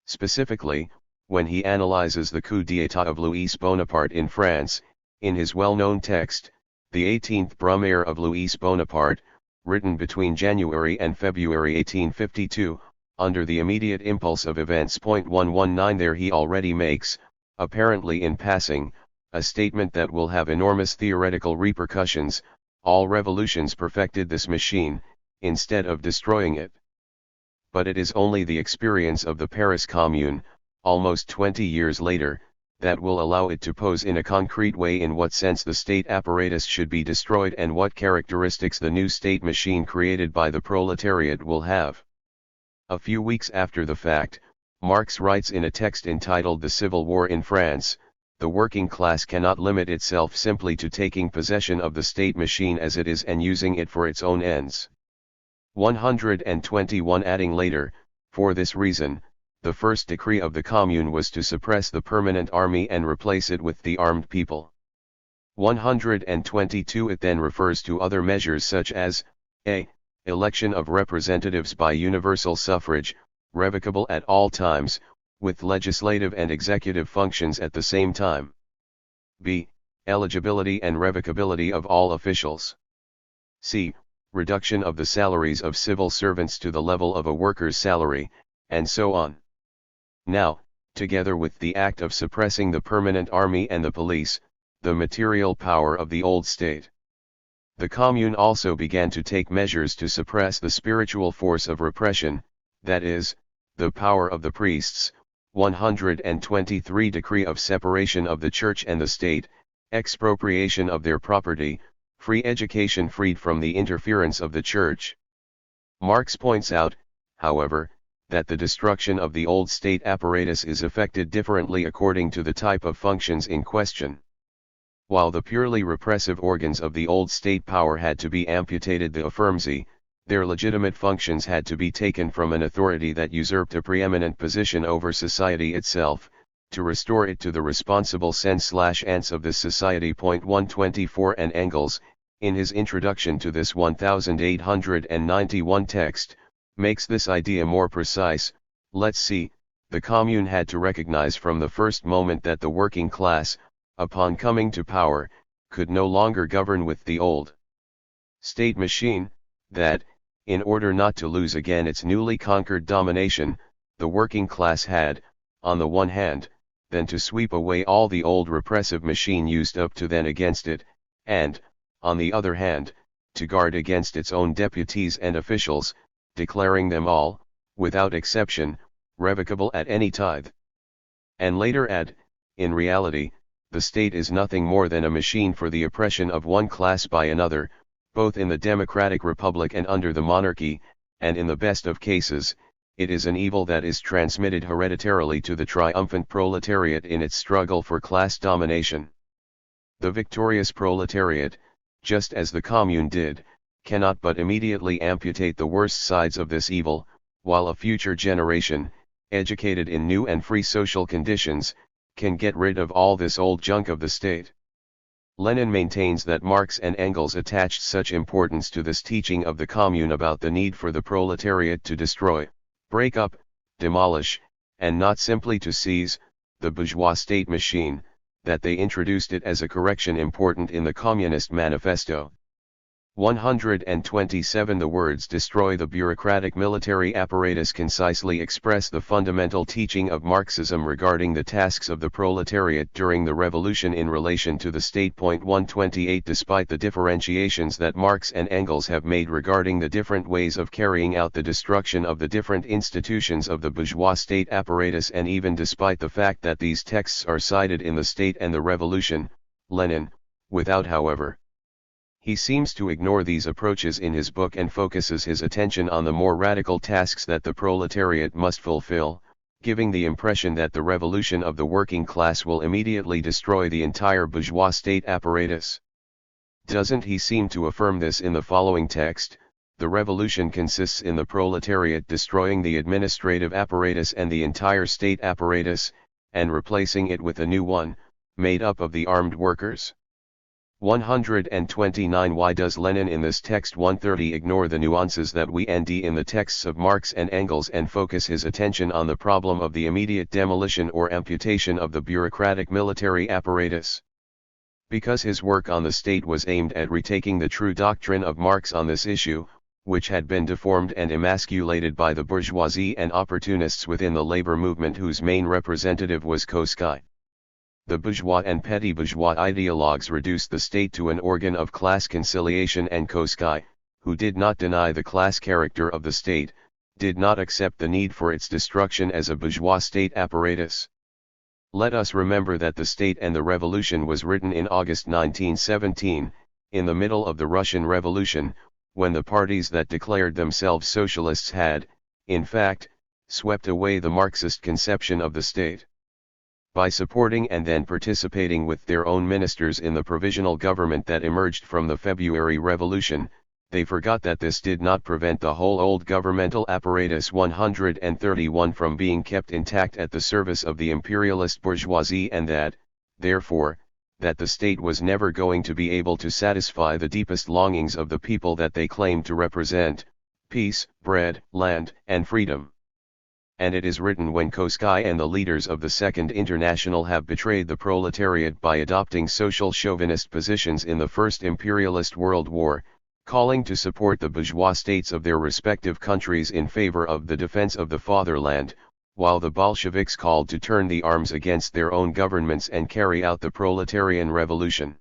Specifically, when he analyzes the coup d'état of Louis Bonaparte in France, in his well-known text, The 18th Brumaire of Louis Bonaparte, written between January and February 1852, under the immediate impulse of events. 119 There he already makes, apparently in passing, a statement that will have enormous theoretical repercussions: all revolutions perfected this machine, instead of destroying it. But it is only the experience of the Paris Commune, almost 20 years later, that will allow it to pose in a concrete way in what sense the state apparatus should be destroyed and what characteristics the new state machine created by the proletariat will have. A few weeks after the fact, Marx writes in a text entitled The Civil War in France, the working class cannot limit itself simply to taking possession of the state machine as it is and using it for its own ends. 121 Adding later, for this reason, the first decree of the Commune was to suppress the permanent army and replace it with the armed people. 122 It then refers to other measures such as a. Election of representatives by universal suffrage, revocable at all times, with legislative and executive functions at the same time. b. Eligibility and revocability of all officials. c. Reduction of the salaries of civil servants to the level of a worker's salary, and so on. Now, together with the act of suppressing the permanent army and the police, the material power of the old state, the Commune also began to take measures to suppress the spiritual force of repression, that is, the power of the priests. 123 Decree of separation of the church and the state, expropriation of their property, free education freed from the interference of the church. Marx points out, however, that the destruction of the old state apparatus is effected differently according to the type of functions in question. While the purely repressive organs of the old state power had to be amputated, the affirms, their legitimate functions had to be taken from an authority that usurped a preeminent position over society itself, to restore it to the responsible sense/ants of this society. 124 And Engels, in his introduction to this 1891 text, makes this idea more precise. Let's see, the Commune had to recognize from the first moment that the working class, upon coming to power, could no longer govern with the old state machine, that, in order not to lose again its newly conquered domination, the working class had, on the one hand, then to sweep away all the old repressive machine used up to then against it, and, on the other hand, to guard against its own deputies and officials, declaring them all, without exception, revocable at any tithe. And later add, in reality, the state is nothing more than a machine for the oppression of one class by another, both in the democratic republic and under the monarchy, and in the best of cases, it is an evil that is transmitted hereditarily to the triumphant proletariat in its struggle for class domination. The victorious proletariat, just as the Commune did, cannot but immediately amputate the worst sides of this evil, while a future generation, educated in new and free social conditions, can get rid of all this old junk of the state. Lenin maintains that Marx and Engels attached such importance to this teaching of the Commune about the need for the proletariat to destroy, break up, demolish, and not simply to seize, the bourgeois state machine, that they introduced it as a correction important in the Communist Manifesto. 127 The words "destroy the bureaucratic military apparatus" concisely express the fundamental teaching of Marxism regarding the tasks of the proletariat during the revolution in relation to the state. 128 Despite the differentiations that Marx and Engels have made regarding the different ways of carrying out the destruction of the different institutions of the bourgeois state apparatus, and even despite the fact that these texts are cited in The State and the Revolution, Lenin, without however, he seems to ignore these approaches in his book and focuses his attention on the more radical tasks that the proletariat must fulfill, giving the impression that the revolution of the working class will immediately destroy the entire bourgeois state apparatus. Doesn't he seem to affirm this in the following text? The revolution consists in the proletariat destroying the administrative apparatus and the entire state apparatus, and replacing it with a new one, made up of the armed workers. 129 Why does Lenin in this text 130 ignore the nuances that we find in the texts of Marx and Engels and focus his attention on the problem of the immediate demolition or amputation of the bureaucratic military apparatus? Because his work on the state was aimed at retaking the true doctrine of Marx on this issue, which had been deformed and emasculated by the bourgeoisie and opportunists within the labor movement, whose main representative was Koskai. The bourgeois and petty bourgeois ideologues reduced the state to an organ of class conciliation, and Koskai, who did not deny the class character of the state, did not accept the need for its destruction as a bourgeois state apparatus. Let us remember that The State and the Revolution was written in August 1917, in the middle of the Russian Revolution, when the parties that declared themselves socialists had, in fact, swept away the Marxist conception of the state. By supporting and then participating with their own ministers in the provisional government that emerged from the February Revolution, they forgot that this did not prevent the whole old governmental apparatus 131 from being kept intact at the service of the imperialist bourgeoisie, and that, therefore, that the state was never going to be able to satisfy the deepest longings of the people that they claimed to represent: peace, bread, land, and freedom. And it is written when Koskai and the leaders of the Second International have betrayed the proletariat by adopting social chauvinist positions in the First Imperialist World War, calling to support the bourgeois states of their respective countries in favor of the defense of the fatherland, while the Bolsheviks called to turn the arms against their own governments and carry out the proletarian revolution.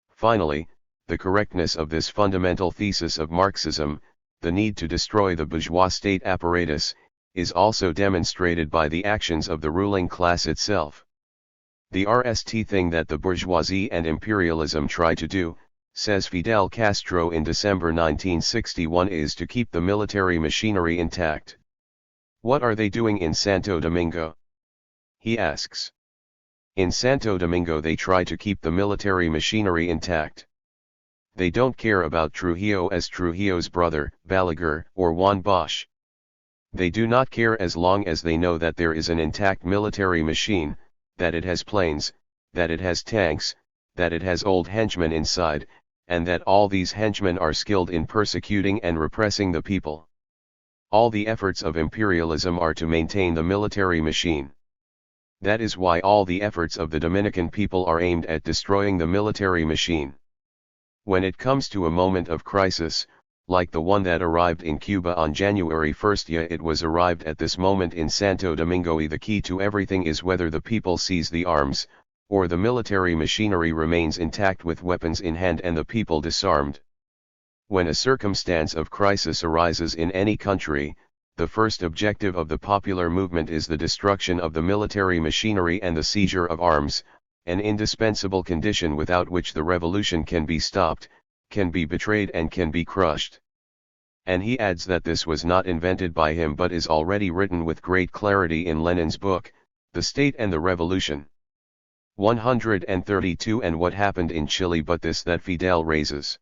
Finally, the correctness of this fundamental thesis of Marxism, the need to destroy the bourgeois state apparatus, is also demonstrated by the actions of the ruling class itself. The RST thing that the bourgeoisie and imperialism try to do, says Fidel Castro in December 1961, is to keep the military machinery intact. What are they doing in Santo Domingo? He asks. In Santo Domingo they try to keep the military machinery intact. They don't care about Trujillo as Trujillo's brother, Balaguer, or Juan Bosch. They do not care as long as they know that there is an intact military machine, that it has planes, that it has tanks, that it has old henchmen inside, and that all these henchmen are skilled in persecuting and repressing the people. All the efforts of imperialism are to maintain the military machine. That is why all the efforts of the Dominican people are aimed at destroying the military machine. When it comes to a moment of crisis, like the one that arrived in Cuba on January 1, it was arrived at this moment in Santo Domingo. The key to everything is whether the people seize the arms, or the military machinery remains intact with weapons in hand and the people disarmed. When a circumstance of crisis arises in any country, the first objective of the popular movement is the destruction of the military machinery and the seizure of arms, an indispensable condition without which the revolution can be stopped, can be betrayed and can be crushed. And he adds that this was not invented by him but is already written with great clarity in Lenin's book, The State and the Revolution. 132 And what happened in Chile but this that Fidel raises.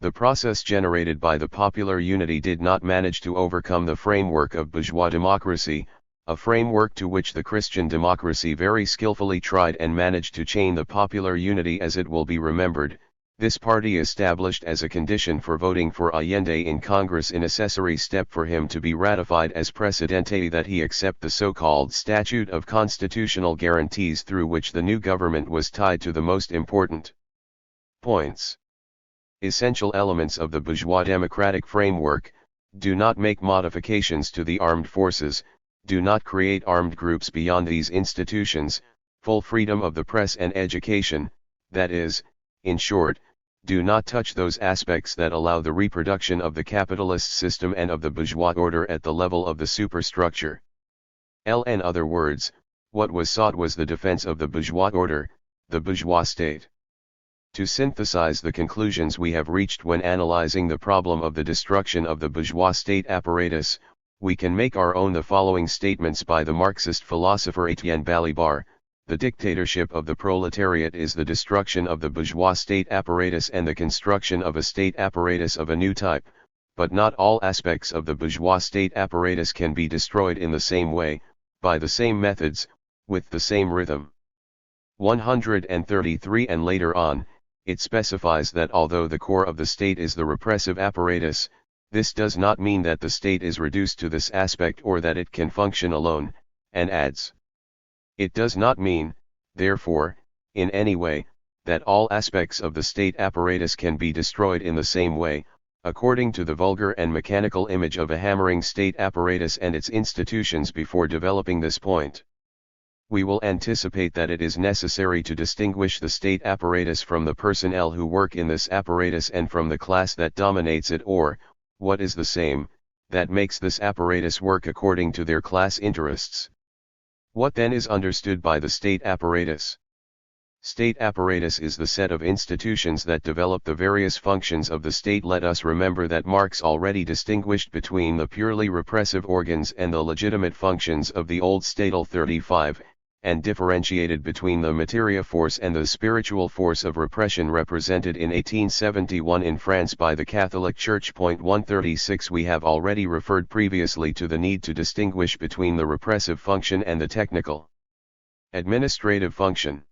The process generated by the popular unity did not manage to overcome the framework of bourgeois democracy, a framework to which the Christian democracy very skillfully tried and managed to chain the popular unity. As it will be remembered, this party established as a condition for voting for Allende in Congress a necessary step for him to be ratified as presidente that he accept the so-called statute of constitutional guarantees through which the new government was tied to the most important points. Essential elements of the bourgeois democratic framework: do not make modifications to the armed forces, do not create armed groups beyond these institutions, full freedom of the press and education, that is, in short, do not touch those aspects that allow the reproduction of the capitalist system and of the bourgeois order at the level of the superstructure. In other words, what was sought was the defense of the bourgeois order, the bourgeois state. To synthesize the conclusions we have reached when analyzing the problem of the destruction of the bourgeois state apparatus, we can make our own the following statements by the Marxist philosopher Etienne Balibar: the dictatorship of the proletariat is the destruction of the bourgeois state apparatus and the construction of a state apparatus of a new type, but not all aspects of the bourgeois state apparatus can be destroyed in the same way, by the same methods, with the same rhythm. 133 And later on, it specifies that although the core of the state is the repressive apparatus, this does not mean that the state is reduced to this aspect or that it can function alone, and adds: it does not mean, therefore, in any way, that all aspects of the state apparatus can be destroyed in the same way, according to the vulgar and mechanical image of a hammering state apparatus and its institutions. Before developing this point, we will anticipate that it is necessary to distinguish the state apparatus from the personnel who work in this apparatus and from the class that dominates it, or, what is the same, that makes this apparatus work according to their class interests. What then is understood by the state apparatus? State apparatus is the set of institutions that develop the various functions of the state. Let us remember that Marx already distinguished between the purely repressive organs and the legitimate functions of the old statal 35, and differentiated between the materia force and the spiritual force of repression represented in 1871 in France by the Catholic Church. 136 We have already referred previously to the need to distinguish between the repressive function and the technical administrative function.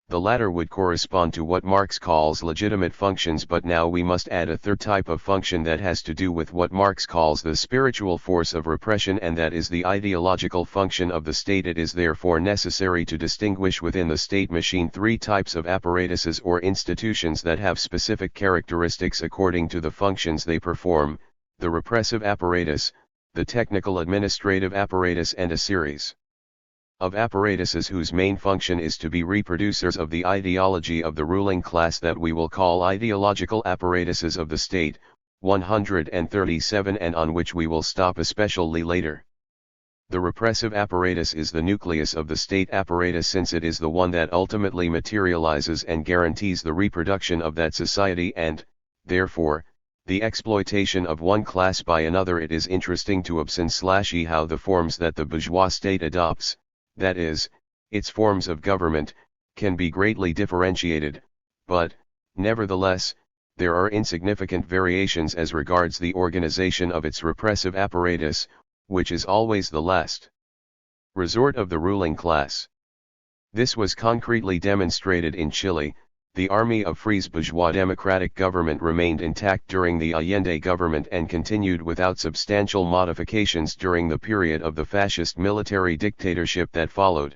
The latter would correspond to what Marx calls legitimate functions, but now we must add a third type of function that has to do with what Marx calls the spiritual force of repression, and that is the ideological function of the state. It is therefore necessary to distinguish within the state machine three types of apparatuses or institutions that have specific characteristics according to the functions they perform: the repressive apparatus, the technical administrative apparatus, and a series of apparatuses whose main function is to be reproducers of the ideology of the ruling class that we will call ideological apparatuses of the state. 137 And on which we will stop especially later. The repressive apparatus is the nucleus of the state apparatus, since it is the one that ultimately materializes and guarantees the reproduction of that society and, therefore, the exploitation of one class by another. It is interesting to observe how the forms that the bourgeois state adopts, that is, its forms of government, can be greatly differentiated, but, nevertheless, there are insignificant variations as regards the organization of its repressive apparatus, which is always the last resort of the ruling class. This was concretely demonstrated in Chile. The Army of Free's bourgeois democratic government remained intact during the Allende government and continued without substantial modifications during the period of the fascist military dictatorship that followed.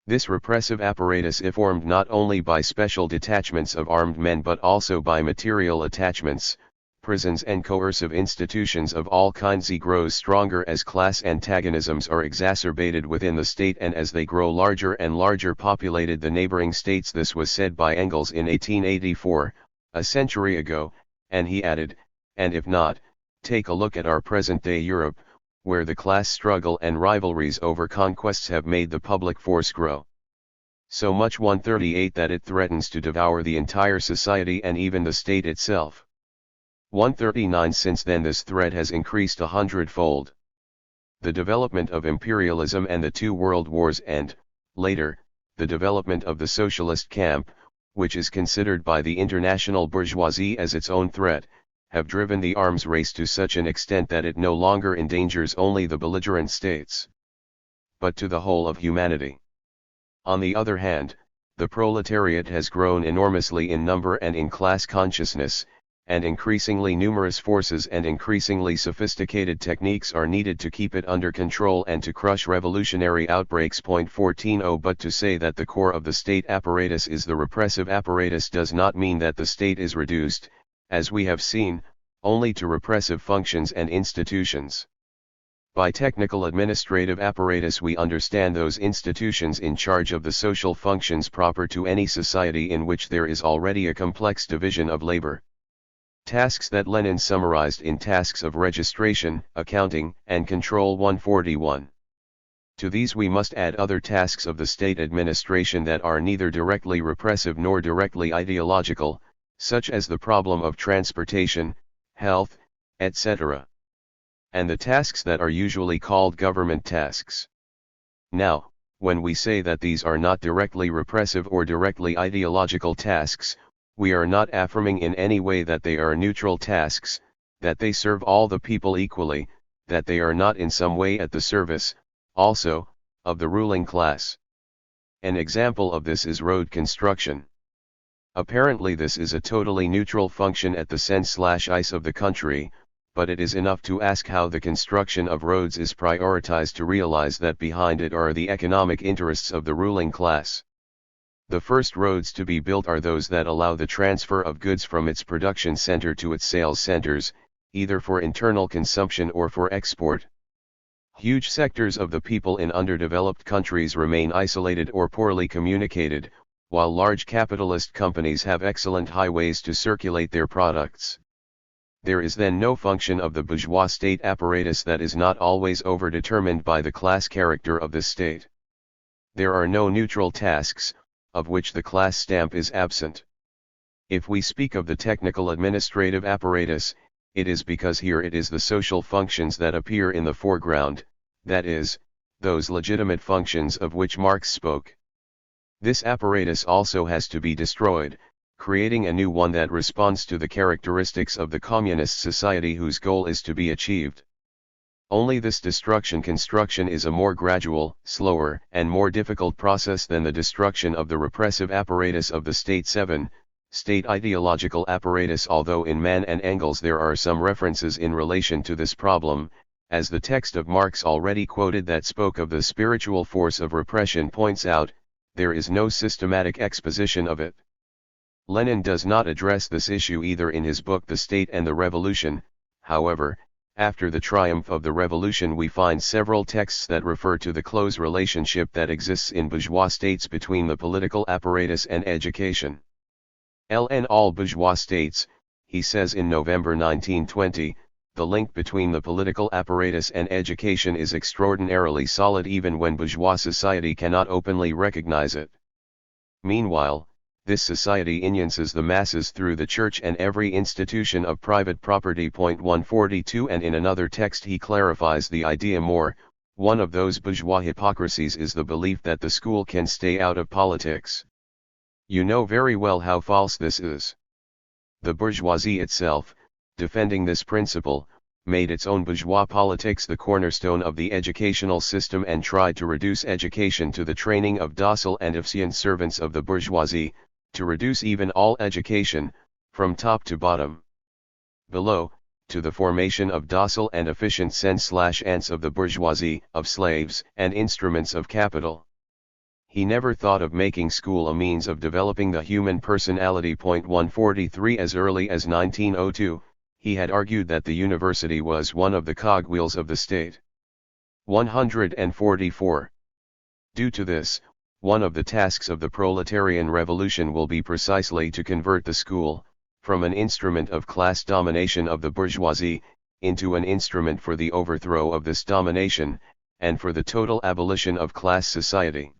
This repressive apparatus, if formed not only by special detachments of armed men but also by material attachments, prisons and coercive institutions of all kinds, grows stronger as class antagonisms are exacerbated within the state and as they grow larger and larger populated the neighboring states. This was said by Engels in 1884, a century ago, and he added, and if not, take a look at our present-day Europe, where the class struggle and rivalries over conquests have made the public force grow so much 138 that it threatens to devour the entire society and even the state itself. 139. Since then this threat has increased 100-fold. The development of imperialism and the two world wars and, later, the development of the socialist camp, which is considered by the international bourgeoisie as its own threat, have driven the arms race to such an extent that it no longer endangers only the belligerent states, but to the whole of humanity. On the other hand, the proletariat has grown enormously in number and in class consciousness, and increasingly numerous forces and increasingly sophisticated techniques are needed to keep it under control and to crush revolutionary outbreaks. 14. But to say that the core of the state apparatus is the repressive apparatus does not mean that the state is reduced, as we have seen, only to repressive functions and institutions. By technical administrative apparatus we understand those institutions in charge of the social functions proper to any society in which there is already a complex division of labor. Tasks that Lenin summarized in tasks of registration, accounting, and control. 141. To these we must add other tasks of the state administration that are neither directly repressive nor directly ideological, such as the problem of transportation, health, etc. And the tasks that are usually called government tasks. Now, when we say that these are not directly repressive or directly ideological tasks, we are not affirming in any way that they are neutral tasks, that they serve all the people equally, that they are not in some way at the service, also, of the ruling class. An example of this is road construction. Apparently this is a totally neutral function at the sense/ice of the country, but it is enough to ask how the construction of roads is prioritized to realize that behind it are the economic interests of the ruling class. The first roads to be built are those that allow the transfer of goods from its production center to its sales centers, either for internal consumption or for export. Huge sectors of the people in underdeveloped countries remain isolated or poorly communicated, while large capitalist companies have excellent highways to circulate their products. There is then no function of the bourgeois state apparatus that is not always overdetermined by the class character of the state. There are no neutral tasks, of which the class stamp is absent. If we speak of the technical administrative apparatus, it is because here it is the social functions that appear in the foreground, that is, those legitimate functions of which Marx spoke. This apparatus also has to be destroyed, creating a new one that responds to the characteristics of the communist society whose goal is to be achieved. Only this construction is a more gradual, slower, and more difficult process than the destruction of the repressive apparatus of the state. 7. State ideological apparatus. Although in Mann and Engels there are some references in relation to this problem, as the text of Marx already quoted that spoke of the spiritual force of repression points out, there is no systematic exposition of it. Lenin does not address this issue either in his book The State and the Revolution. However, after the triumph of the revolution we find several texts that refer to the close relationship that exists in bourgeois states between the political apparatus and education. In all bourgeois states, he says in November 1920, the link between the political apparatus and education is extraordinarily solid even when bourgeois society cannot openly recognize it. Meanwhile, this society influences the masses through the church and every institution of private property. 142. And in another text he clarifies the idea more. One of those bourgeois hypocrisies is the belief that the school can stay out of politics. You know very well how false this is. The bourgeoisie itself, defending this principle, made its own bourgeois politics the cornerstone of the educational system and tried to reduce education to the training of docile and efficient servants of the bourgeoisie, to reduce even all education, from top to bottom. Below, to the formation of docile and efficient cents/ants of the bourgeoisie, of slaves and instruments of capital. He never thought of making school a means of developing the human personality. 143. As early as 1902, he had argued that the university was one of the cogwheels of the state. 144. Due to this, one of the tasks of the proletarian revolution will be precisely to convert the school, from an instrument of class domination of the bourgeoisie, into an instrument for the overthrow of this domination, and for the total abolition of class society.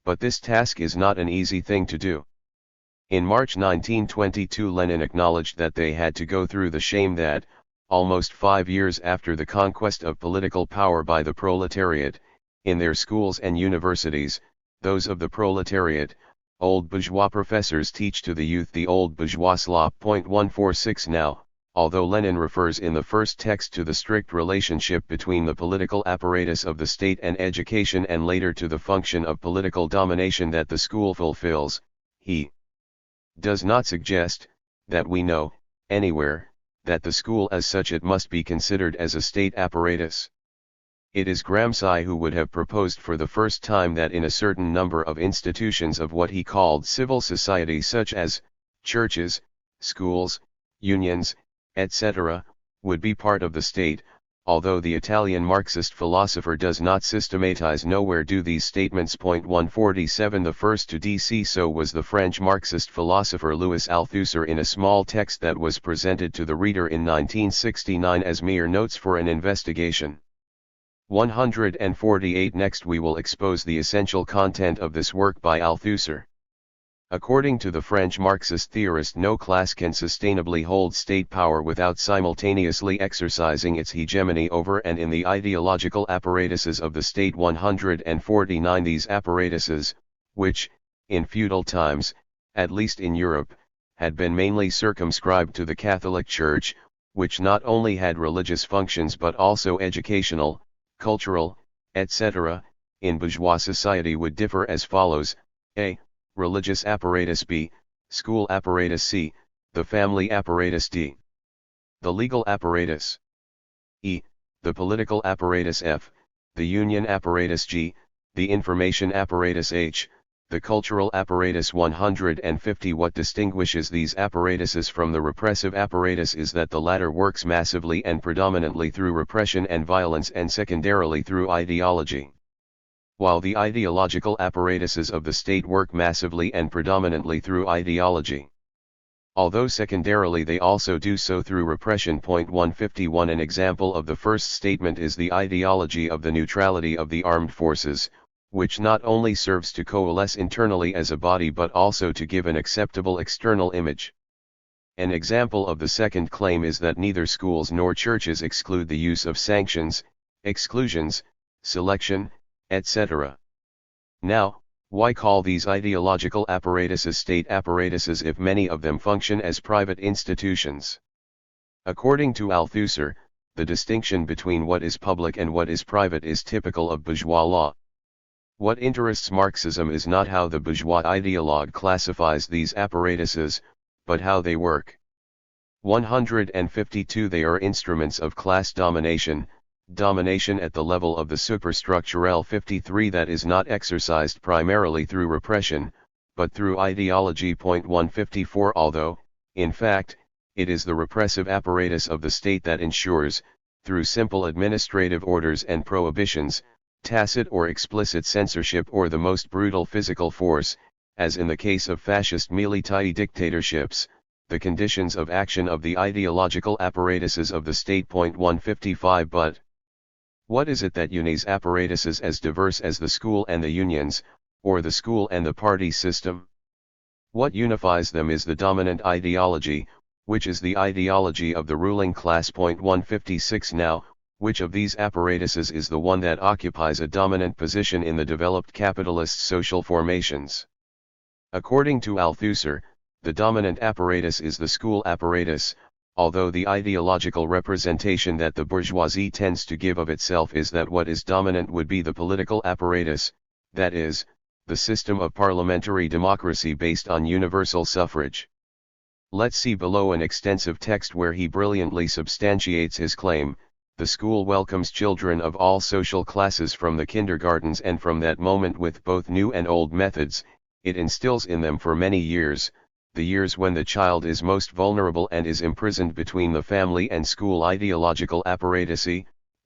But this task is not an easy thing to do. In March 1922 Lenin acknowledged that they had to go through the shame that, almost 5 years after the conquest of political power by the proletariat, in their schools and universities, those of the proletariat, old bourgeois professors teach to the youth the old bourgeois law. 146 Now, although Lenin refers in the first text to the strict relationship between the political apparatus of the state and education and later to the function of political domination that the school fulfills, he does not suggest, that we know, anywhere, that the school as such it must be considered as a state apparatus. It is Gramsci who would have proposed for the first time that in a certain number of institutions of what he called civil society such as, churches, schools, unions, etc., would be part of the state, although the Italian Marxist philosopher does not systematize nowhere do these statements. 147 The first to DC so was the French Marxist philosopher Louis Althusser in a small text that was presented to the reader in 1969 as mere notes for an investigation. 148 Next we will expose the essential content of this work by Althusser. According to the French Marxist theorist, no class can sustainably hold state power without simultaneously exercising its hegemony over and in the ideological apparatuses of the state. 149 These apparatuses, which, in feudal times, at least in Europe, had been mainly circumscribed to the Catholic Church, which not only had religious functions but also educational, cultural, etc., in bourgeois society would differ as follows: a. Religious apparatus; b. School apparatus; c. The family apparatus; d. The legal apparatus; e. The political apparatus; f. The union apparatus; g. The information apparatus; h. The cultural apparatus. 150 What distinguishes these apparatuses from the repressive apparatus is that the latter works massively and predominantly through repression and violence and secondarily through ideology, while the ideological apparatuses of the state work massively and predominantly through ideology, although secondarily they also do so through repression. 151 An example of the first statement is the ideology of the neutrality of the armed forces, which not only serves to coalesce internally as a body but also to give an acceptable external image. An example of the second claim is that neither schools nor churches exclude the use of sanctions, exclusions, selection, etc. Now, why call these ideological apparatuses state apparatuses if many of them function as private institutions? According to Althusser, the distinction between what is public and what is private is typical of bourgeois law. What interests Marxism is not how the bourgeois ideologue classifies these apparatuses, but how they work. 152 They are instruments of class domination, domination at the level of the superstructure. 53 That is not exercised primarily through repression, but through ideology. 154 Although, in fact, it is the repressive apparatus of the state that ensures, through simple administrative orders and prohibitions, tacit or explicit censorship or the most brutal physical force, as in the case of fascist militii dictatorships, the conditions of action of the ideological apparatuses of the state. 155 But what is it that unites apparatuses as diverse as the school and the unions, or the school and the party system? What unifies them is the dominant ideology, which is the ideology of the ruling class. 156 Now, which of these apparatuses is the one that occupies a dominant position in the developed capitalist social formations? According to Althusser, the dominant apparatus is the school apparatus, although the ideological representation that the bourgeoisie tends to give of itself is that what is dominant would be the political apparatus, that is, the system of parliamentary democracy based on universal suffrage. Let's see below an extensive text where he brilliantly substantiates his claim. The school welcomes children of all social classes from the kindergartens, and from that moment with both new and old methods, it instills in them for many years, the years when the child is most vulnerable and is imprisoned between the family and school ideological apparatus,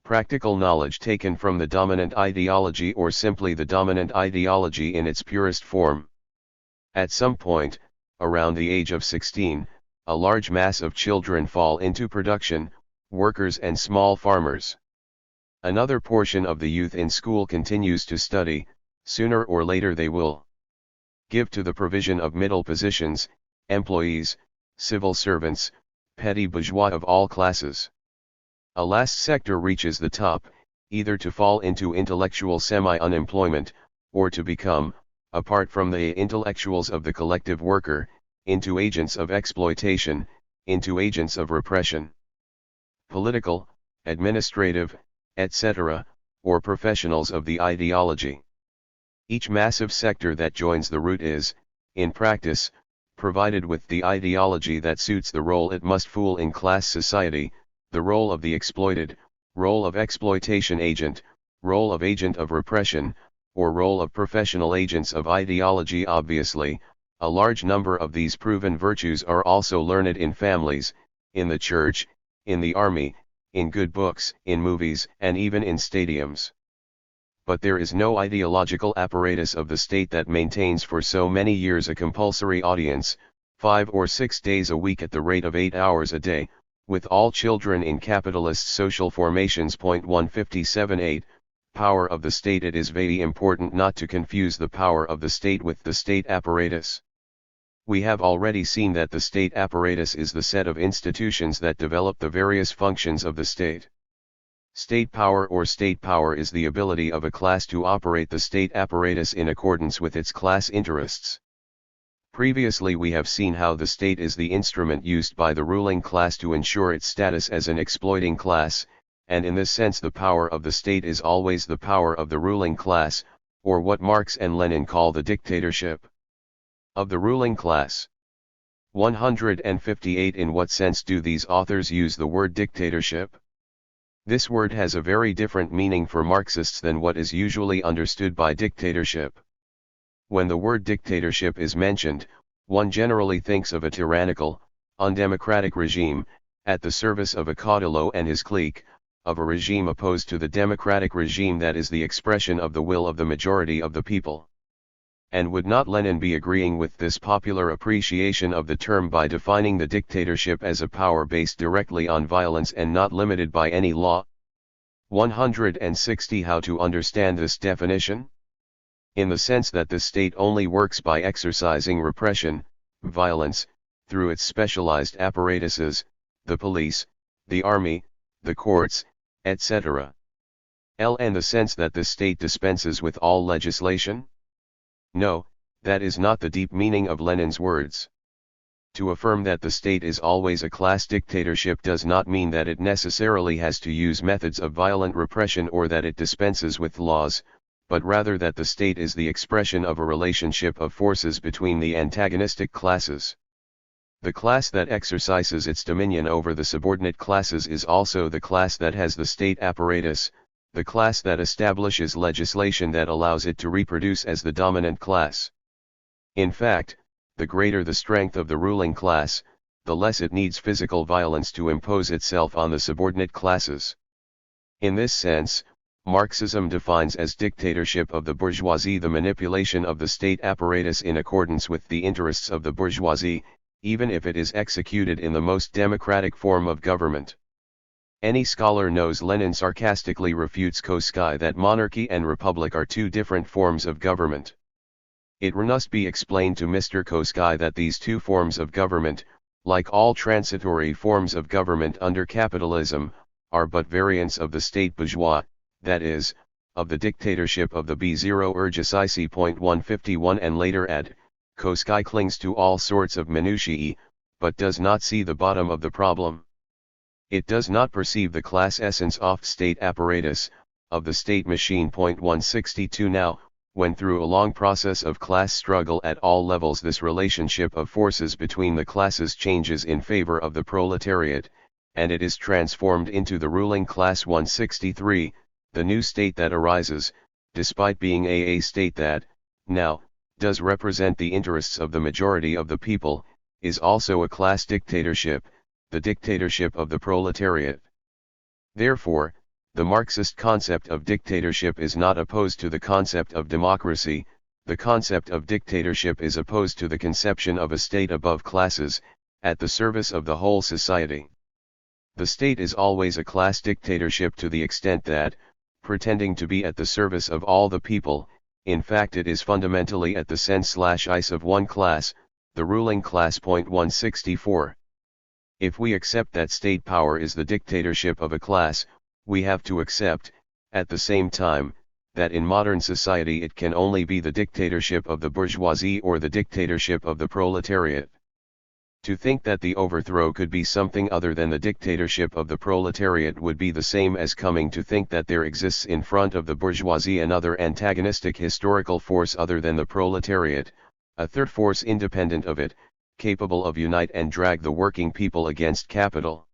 practical knowledge taken from the dominant ideology or simply the dominant ideology in its purest form. At some point, around the age of 16, a large mass of children fall into production, workers and small farmers. Another portion of the youth in school continues to study, sooner or later they will give to the provision of middle positions, employees, civil servants, petty bourgeois of all classes. A last sector reaches the top, either to fall into intellectual semi-unemployment, or to become, apart from the intellectuals of the collective worker, into agents of exploitation, into agents of repression. Political, administrative, etc., or professionals of the ideology. Each massive sector that joins the root is, in practice, provided with the ideology that suits the role it must fill in class society, the role of the exploited, role of exploitation agent, role of agent of repression, or role of professional agents of ideology. Obviously, a large number of these proven virtues are also learned in families, in the church, in the army, in good books, in movies, and even in stadiums. But there is no ideological apparatus of the state that maintains for so many years a compulsory audience, 5 or 6 days a week at the rate of 8 hours a day, with all children in capitalist social formations. 157.8 Power of the state. It is very important not to confuse the power of the state with the state apparatus. We have already seen that the state apparatus is the set of institutions that develop the various functions of the state. State power or state power is the ability of a class to operate the state apparatus in accordance with its class interests. Previously we have seen how the state is the instrument used by the ruling class to ensure its status as an exploiting class, and in this sense the power of the state is always the power of the ruling class, or what Marx and Lenin call the dictatorship of the ruling class. 158 In what sense do these authors use the word dictatorship? This word has a very different meaning for Marxists than what is usually understood by dictatorship. When the word dictatorship is mentioned, one generally thinks of a tyrannical, undemocratic regime, at the service of a caudillo and his clique, of a regime opposed to the democratic regime that is the expression of the will of the majority of the people. And would not Lenin be agreeing with this popular appreciation of the term by defining the dictatorship as a power based directly on violence and not limited by any law? 160 How to understand this definition? In the sense that the state only works by exercising repression, violence, through its specialized apparatuses, the police, the army, the courts, etc. And the sense that the state dispenses with all legislation? No, that is not the deep meaning of Lenin's words. To affirm that the state is always a class dictatorship does not mean that it necessarily has to use methods of violent repression or that it dispenses with laws, but rather that the state is the expression of a relationship of forces between the antagonistic classes. The class that exercises its dominion over the subordinate classes is also the class that has the state apparatus, the class that establishes legislation that allows it to reproduce as the dominant class. In fact, the greater the strength of the ruling class, the less it needs physical violence to impose itself on the subordinate classes. In this sense, Marxism defines as dictatorship of the bourgeoisie the manipulation of the state apparatus in accordance with the interests of the bourgeoisie, even if it is executed in the most democratic form of government. Any scholar knows Lenin sarcastically refutes Koski that monarchy and republic are two different forms of government. It must be explained to Mr. Koski that these two forms of government, like all transitory forms of government under capitalism, are but variants of the state bourgeois, that is, of the dictatorship of the B0 urgesici. 151 And later add, Koski clings to all sorts of minutiae, but does not see the bottom of the problem. It does not perceive the class essence of state apparatus, of the state machine. 162 Now, when through a long process of class struggle at all levels this relationship of forces between the classes changes in favor of the proletariat, and it is transformed into the ruling class. 163 The new state that arises, despite being a state that, now, does represent the interests of the majority of the people, is also a class dictatorship, the dictatorship of the proletariat. Therefore, the Marxist concept of dictatorship is not opposed to the concept of democracy, the concept of dictatorship is opposed to the conception of a state above classes, at the service of the whole society. The state is always a class dictatorship to the extent that, pretending to be at the service of all the people, in fact it is fundamentally at the sense/ice of one class, the ruling class. 164. If we accept that state power is the dictatorship of a class, we have to accept, at the same time, that in modern society it can only be the dictatorship of the bourgeoisie or the dictatorship of the proletariat. To think that the overthrow could be something other than the dictatorship of the proletariat would be the same as coming to think that there exists in front of the bourgeoisie another antagonistic historical force other than the proletariat, a third force independent of it, capable of unite and drag the working people against capital.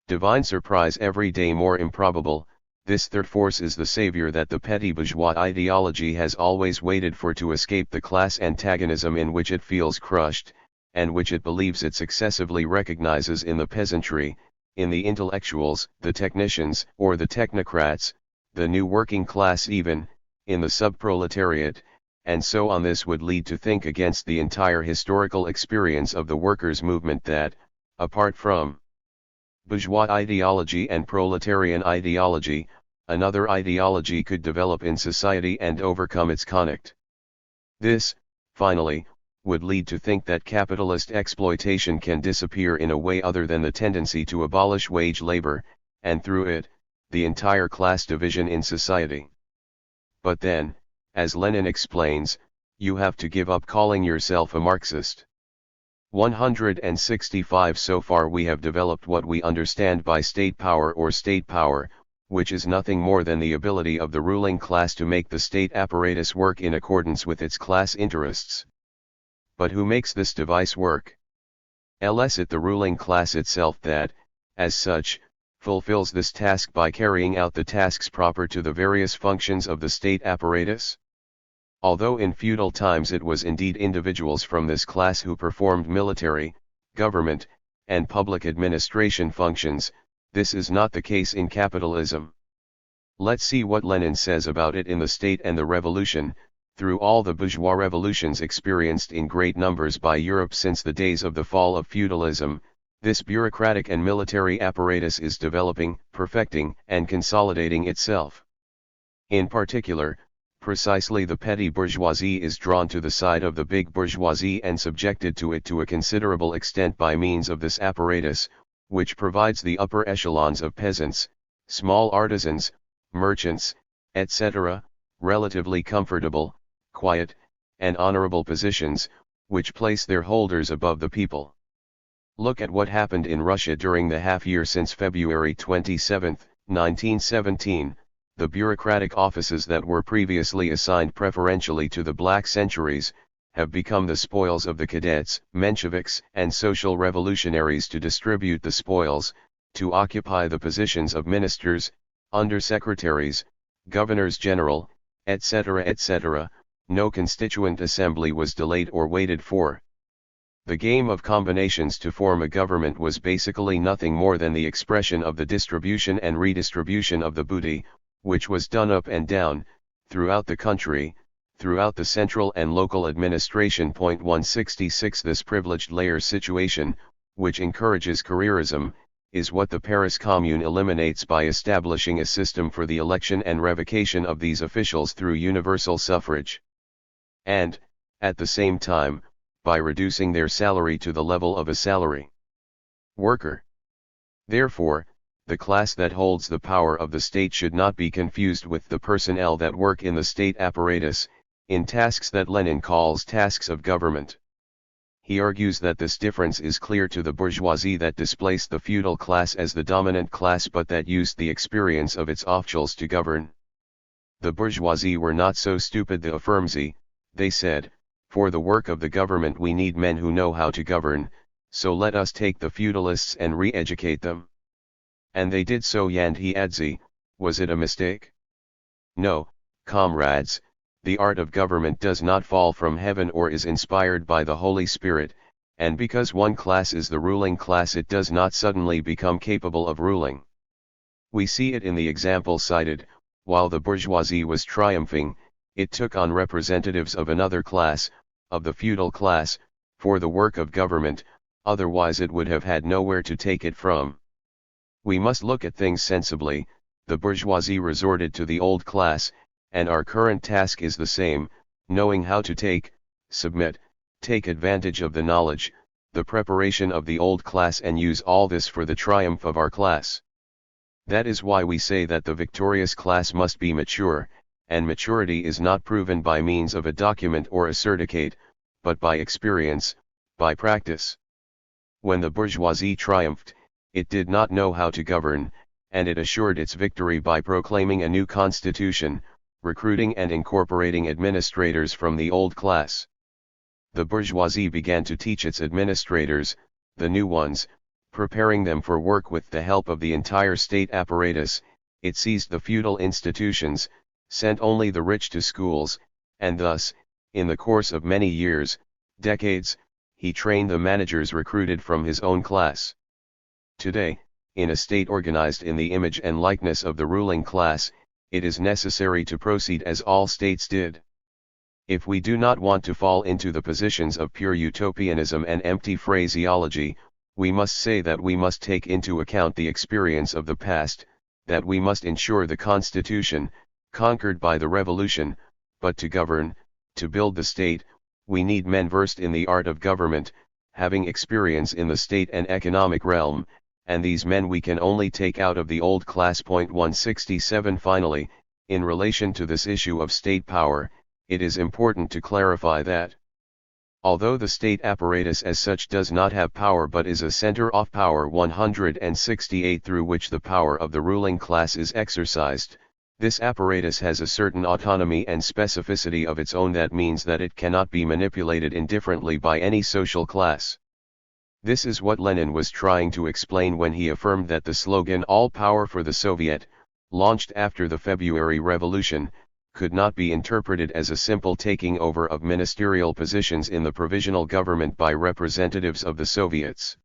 Divine surprise, every day more improbable, this third force is the savior that the petty bourgeois ideology has always waited for to escape the class antagonism in which it feels crushed, and which it believes it successively recognizes in the peasantry, in the intellectuals, the technicians, or the technocrats, the new working class even, in the subproletariat, and so on. This would lead to think against the entire historical experience of the workers' movement that, apart from bourgeois ideology and proletarian ideology, another ideology could develop in society and overcome its conflict. This, finally, would lead to think that capitalist exploitation can disappear in a way other than the tendency to abolish wage labor, and through it, the entire class division in society. But then, as Lenin explains, you have to give up calling yourself a Marxist. 165. So far we have developed what we understand by state power or state power, which is nothing more than the ability of the ruling class to make the state apparatus work in accordance with its class interests. But who makes this device work? Is it the ruling class itself that, as such, fulfills this task by carrying out the tasks proper to the various functions of the state apparatus? Although in feudal times it was indeed individuals from this class who performed military, government, and public administration functions, this is not the case in capitalism. Let's see what Lenin says about it in The State and the Revolution. Through all the bourgeois revolutions experienced in great numbers by Europe since the days of the fall of feudalism, this bureaucratic and military apparatus is developing, perfecting, and consolidating itself. In particular, precisely the petty bourgeoisie is drawn to the side of the big bourgeoisie and subjected to it to a considerable extent by means of this apparatus, which provides the upper echelons of peasants, small artisans, merchants, etc., relatively comfortable, quiet, and honorable positions, which place their holders above the people. Look at what happened in Russia during the half-year since February 27, 1917, the bureaucratic offices that were previously assigned preferentially to the black centuries, have become the spoils of the cadets, Mensheviks, and social revolutionaries to distribute the spoils, to occupy the positions of ministers, undersecretaries, governors general, etc., etc. No constituent assembly was delayed or waited for. The game of combinations to form a government was basically nothing more than the expression of the distribution and redistribution of the booty, which was done up and down, throughout the country, throughout the central and local administration. 166. This privileged layer situation, which encourages careerism, is what the Paris Commune eliminates by establishing a system for the election and revocation of these officials through universal suffrage. And, at the same time, by reducing their salary to the level of a salary worker. Therefore, the class that holds the power of the state should not be confused with the personnel that work in the state apparatus, in tasks that Lenin calls tasks of government. He argues that this difference is clear to the bourgeoisie that displaced the feudal class as the dominant class but that used the experience of its officials to govern. The bourgeoisie were not so stupid, the affirms he, they said, for the work of the government we need men who know how to govern, so let us take the feudalists and re-educate them. And they did so. And he adds, was it a mistake? No, comrades, the art of government does not fall from heaven or is inspired by the Holy Spirit, and because one class is the ruling class it does not suddenly become capable of ruling. We see it in the example cited. While the bourgeoisie was triumphing, it took on representatives of another class, of the feudal class, for the work of government, otherwise it would have had nowhere to take it from. We must look at things sensibly. The bourgeoisie resorted to the old class, and our current task is the same, knowing how to take advantage of the knowledge, the preparation of the old class, and use all this for the triumph of our class. That is why we say that the victorious class must be mature, and maturity is not proven by means of a document or a certificate, but by experience, by practice. When the bourgeoisie triumphed, it did not know how to govern, and it assured its victory by proclaiming a new constitution, recruiting and incorporating administrators from the old class. The bourgeoisie began to teach its administrators, the new ones, preparing them for work with the help of the entire state apparatus. It seized the feudal institutions, sent only the rich to schools, and thus, in the course of many years, decades, he trained the managers recruited from his own class. Today, in a state organized in the image and likeness of the ruling class, it is necessary to proceed as all states did. If we do not want to fall into the positions of pure utopianism and empty phraseology, we must say that we must take into account the experience of the past, that we must ensure the constitution, conquered by the revolution, but to govern, to build the state, we need men versed in the art of government, having experience in the state and economic realm, and these men we can only take out of the old class. 167 Finally, in relation to this issue of state power, it is important to clarify that, although the state apparatus as such does not have power but is a center of power 168 through which the power of the ruling class is exercised, this apparatus has a certain autonomy and specificity of its own. That means that it cannot be manipulated indifferently by any social class. This is what Lenin was trying to explain when he affirmed that the slogan "All Power for the Soviet," launched after the February Revolution, could not be interpreted as a simple taking over of ministerial positions in the provisional government by representatives of the Soviets.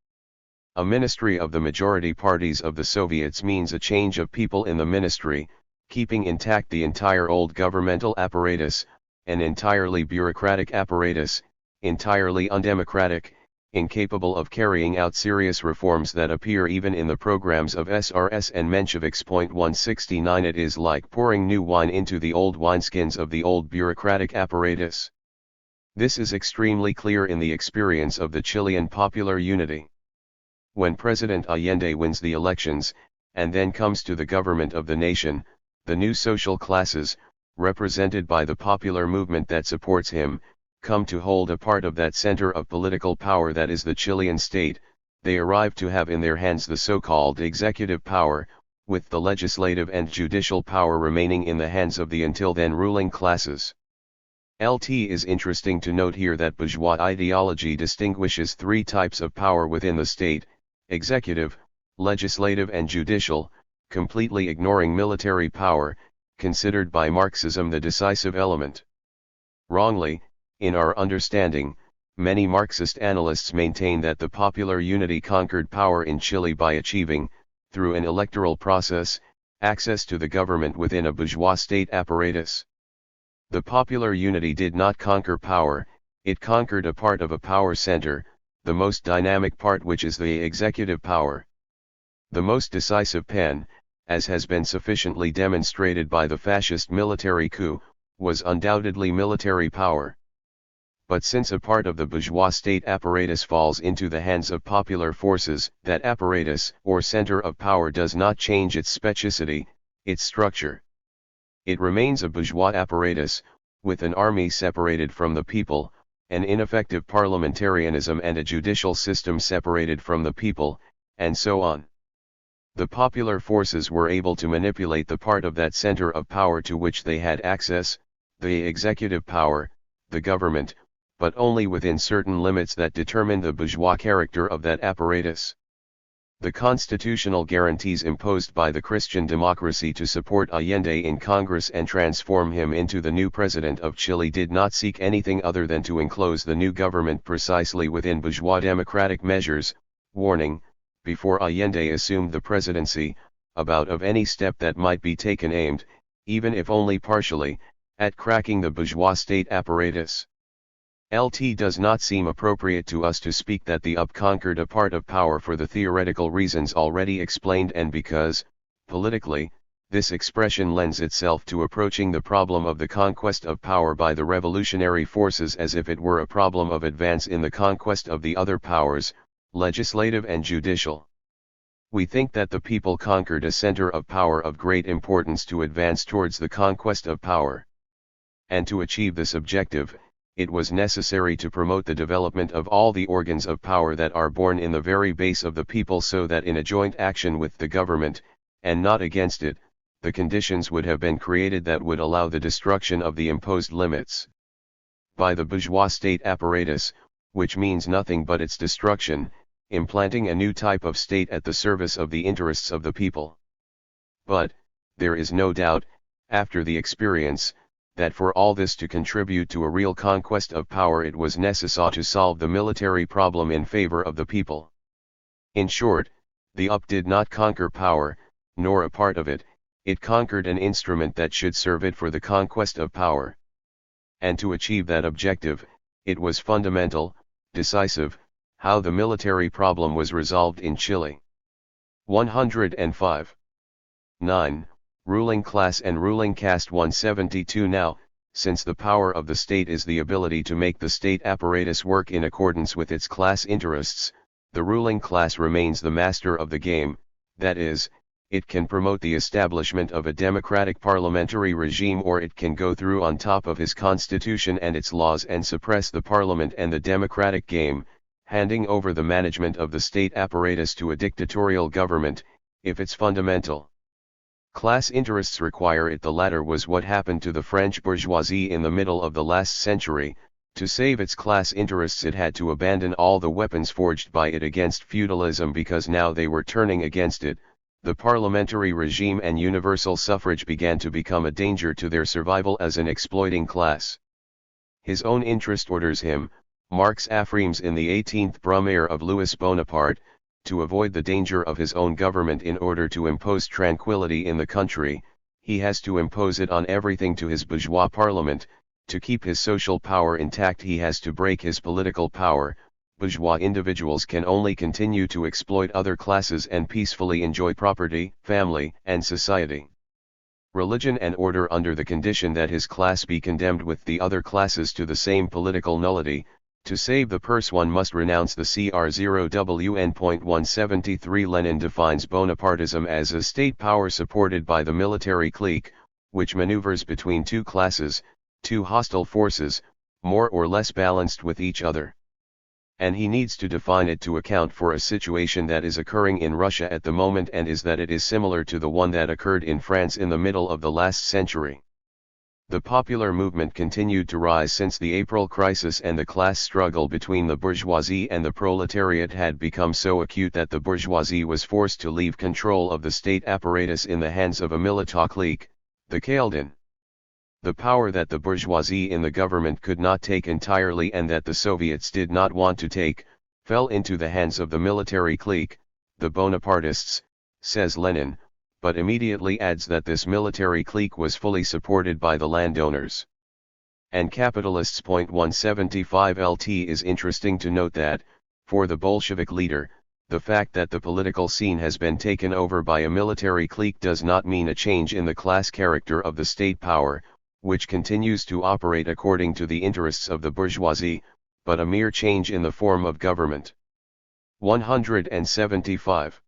A ministry of the majority parties of the Soviets means a change of people in the ministry, keeping intact the entire old governmental apparatus, an entirely bureaucratic apparatus, entirely undemocratic, incapable of carrying out serious reforms that appear even in the programs of SRS and Mensheviks. 169 It is like pouring new wine into the old wineskins of the old bureaucratic apparatus. This is extremely clear in the experience of the Chilean popular unity. When President Allende wins the elections, and then comes to the government of the nation, the new social classes, represented by the popular movement that supports him, come to hold a part of that center of political power that is the Chilean state. They arrive to have in their hands the so-called executive power, with the legislative and judicial power remaining in the hands of the until then ruling classes. It is interesting to note here that bourgeois ideology distinguishes three types of power within the state: executive, legislative and judicial, completely ignoring military power, considered by Marxism the decisive element. Wrongly, in our understanding, many Marxist analysts maintain that the popular unity conquered power in Chile by achieving, through an electoral process, access to the government within a bourgeois state apparatus. The popular unity did not conquer power, it conquered a part of a power center, the most dynamic part, which is the executive power. The most decisive pen, as has been sufficiently demonstrated by the fascist military coup, was undoubtedly military power. But since a part of the bourgeois state apparatus falls into the hands of popular forces, that apparatus or center of power does not change its specificity, its structure. It remains a bourgeois apparatus, with an army separated from the people, an ineffective parliamentarianism and a judicial system separated from the people, and so on. The popular forces were able to manipulate the part of that center of power to which they had access, the executive power, the government, but only within certain limits that determine the bourgeois character of that apparatus. The constitutional guarantees imposed by the Christian democracy to support Allende in Congress and transform him into the new president of Chile did not seek anything other than to enclose the new government precisely within bourgeois democratic measures, warning, before Allende assumed the presidency, about of any step that might be taken aimed, even if only partially, at cracking the bourgeois state apparatus. It does not seem appropriate to us to speak that the UP conquered a part of power for the theoretical reasons already explained and because, politically, This expression lends itself to approaching the problem of the conquest of power by the revolutionary forces as if it were a problem of advance in the conquest of the other powers, legislative and judicial. We think that the people conquered a center of power of great importance to advance towards the conquest of power. And to achieve this objective, it was necessary to promote the development of all the organs of power that are born in the very base of the people, so that in a joint action with the government, and not against it, the conditions would have been created that would allow the destruction of the imposed limits by the bourgeois state apparatus, which means nothing but its destruction, implanting a new type of state at the service of the interests of the people. But, there is no doubt, after the experience, that for all this to contribute to a real conquest of power it was necessary to solve the military problem in favor of the people. In short, the UP did not conquer power, nor a part of it, it conquered an instrument that should serve it for the conquest of power. And to achieve that objective, it was fundamental, decisive, how the military problem was resolved in Chile. 105. 9. Ruling class and ruling caste. 172. Now, since the power of the state is the ability to make the state apparatus work in accordance with its class interests, the ruling class remains the master of the game, that is, it can promote the establishment of a democratic parliamentary regime, or it can go through on top of his constitution and its laws and suppress the parliament and the democratic game, handing over the management of the state apparatus to a dictatorial government, if its fundamental class interests require it. The latter was what happened to the French bourgeoisie in the middle of the last century. To save its class interests it had to abandon all the weapons forged by it against feudalism, because now they were turning against it. The parliamentary regime and universal suffrage began to become a danger to their survival as an exploiting class. His own interest orders him, Marx affirms in the 18th Brumaire of Louis Bonaparte, to avoid the danger of his own government in order to impose tranquility in the country, he has to impose it on everything to his bourgeois parliament. To keep his social power intact he has to break his political power. Bourgeois individuals can only continue to exploit other classes and peacefully enjoy property, family, and society, religion and order under the condition that his class be condemned with the other classes to the same political nullity. To save the purse one must renounce the CR0WN. 173. Lenin defines Bonapartism as a state power supported by the military clique, which maneuvers between two classes, two hostile forces, more or less balanced with each other. And he needs to define it to account for a situation that is occurring in Russia at the moment, and is that it is similar to the one that occurred in France in the middle of the last century. The popular movement continued to rise since the April crisis, and the class struggle between the bourgeoisie and the proletariat had become so acute that the bourgeoisie was forced to leave control of the state apparatus in the hands of a militant clique, the Kaldin. The power that the bourgeoisie in the government could not take entirely, and that the Soviets did not want to take, fell into the hands of the military clique, the Bonapartists, says Lenin, but immediately adds that this military clique was fully supported by the landowners and capitalists. 175. LT is interesting to note that, for the Bolshevik leader, the fact that the political scene has been taken over by a military clique does not mean a change in the class character of the state power, which continues to operate according to the interests of the bourgeoisie, but a mere change in the form of government. 175.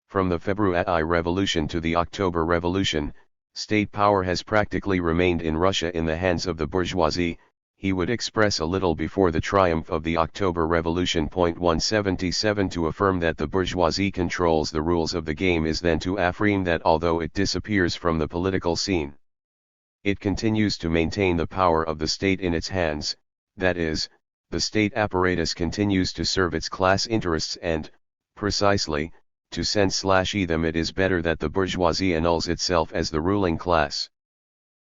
From the February Revolution to the October Revolution, state power has practically remained in Russia in the hands of the bourgeoisie. He would express a little before the triumph of the October Revolution. 177. To affirm that the bourgeoisie controls the rules of the game is then to affirm that although it disappears from the political scene, it continues to maintain the power of the state in its hands, that is, the state apparatus continues to serve its class interests, and, precisely, to sense/e them it is better that the bourgeoisie annuls itself as the ruling class.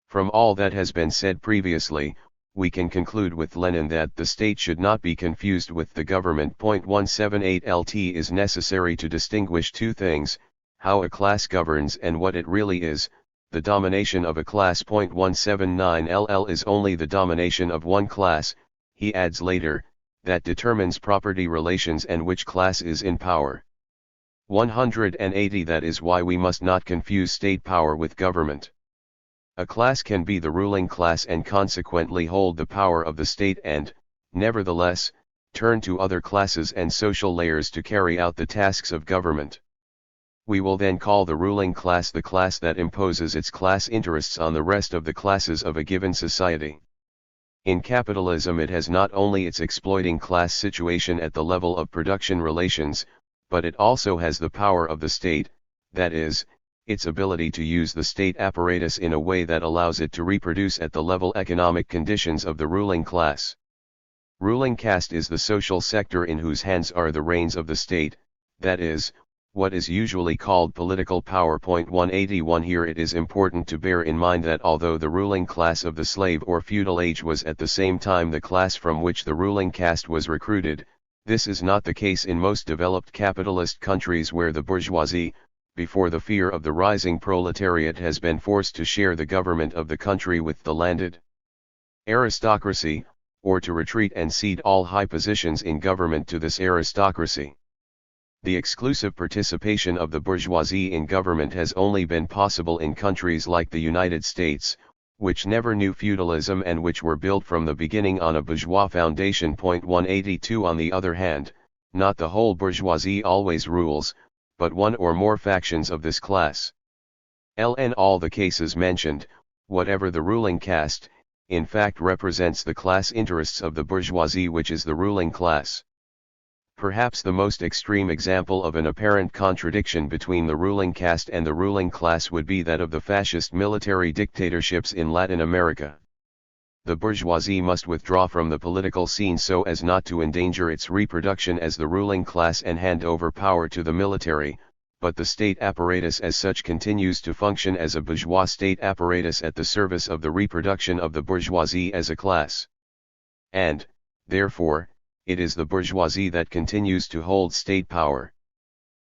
From all that has been said previously, we can conclude with Lenin that the state should not be confused with the government. 178. LT is necessary to distinguish two things, how a class governs and what it really is, the domination of a class. 179. LL is only the domination of one class, he adds later, that determines property relations and which class is in power. 180 That is why we must not confuse state power with government. A class can be the ruling class and consequently hold the power of the state and, nevertheless, turn to other classes and social layers to carry out the tasks of government. We will then call the ruling class the class that imposes its class interests on the rest of the classes of a given society. In capitalism, it has not only its exploiting class situation at the level of production relations, but it also has the power of the state, that is, its ability to use the state apparatus in a way that allows it to reproduce at the level economic conditions of the ruling class. Ruling caste is the social sector in whose hands are the reins of the state, that is, what is usually called political power. 181 Here it is important to bear in mind that although the ruling class of the slave or feudal age was at the same time the class from which the ruling caste was recruited, this is not the case in most developed capitalist countries where the bourgeoisie, before the fear of the rising proletariat, has been forced to share the government of the country with the landed aristocracy, or to retreat and cede all high positions in government to this aristocracy. The exclusive participation of the bourgeoisie in government has only been possible in countries like the United States, which never knew feudalism and which were built from the beginning on a bourgeois foundation. 182 On the other hand, not the whole bourgeoisie always rules, but one or more factions of this class. In all the cases mentioned, whatever the ruling caste, in fact represents the class interests of the bourgeoisie, which is the ruling class. Perhaps the most extreme example of an apparent contradiction between the ruling caste and the ruling class would be that of the fascist military dictatorships in Latin America. The bourgeoisie must withdraw from the political scene so as not to endanger its reproduction as the ruling class and hand over power to the military, but the state apparatus as such continues to function as a bourgeois state apparatus at the service of the reproduction of the bourgeoisie as a class. And, therefore, it is the bourgeoisie that continues to hold state power.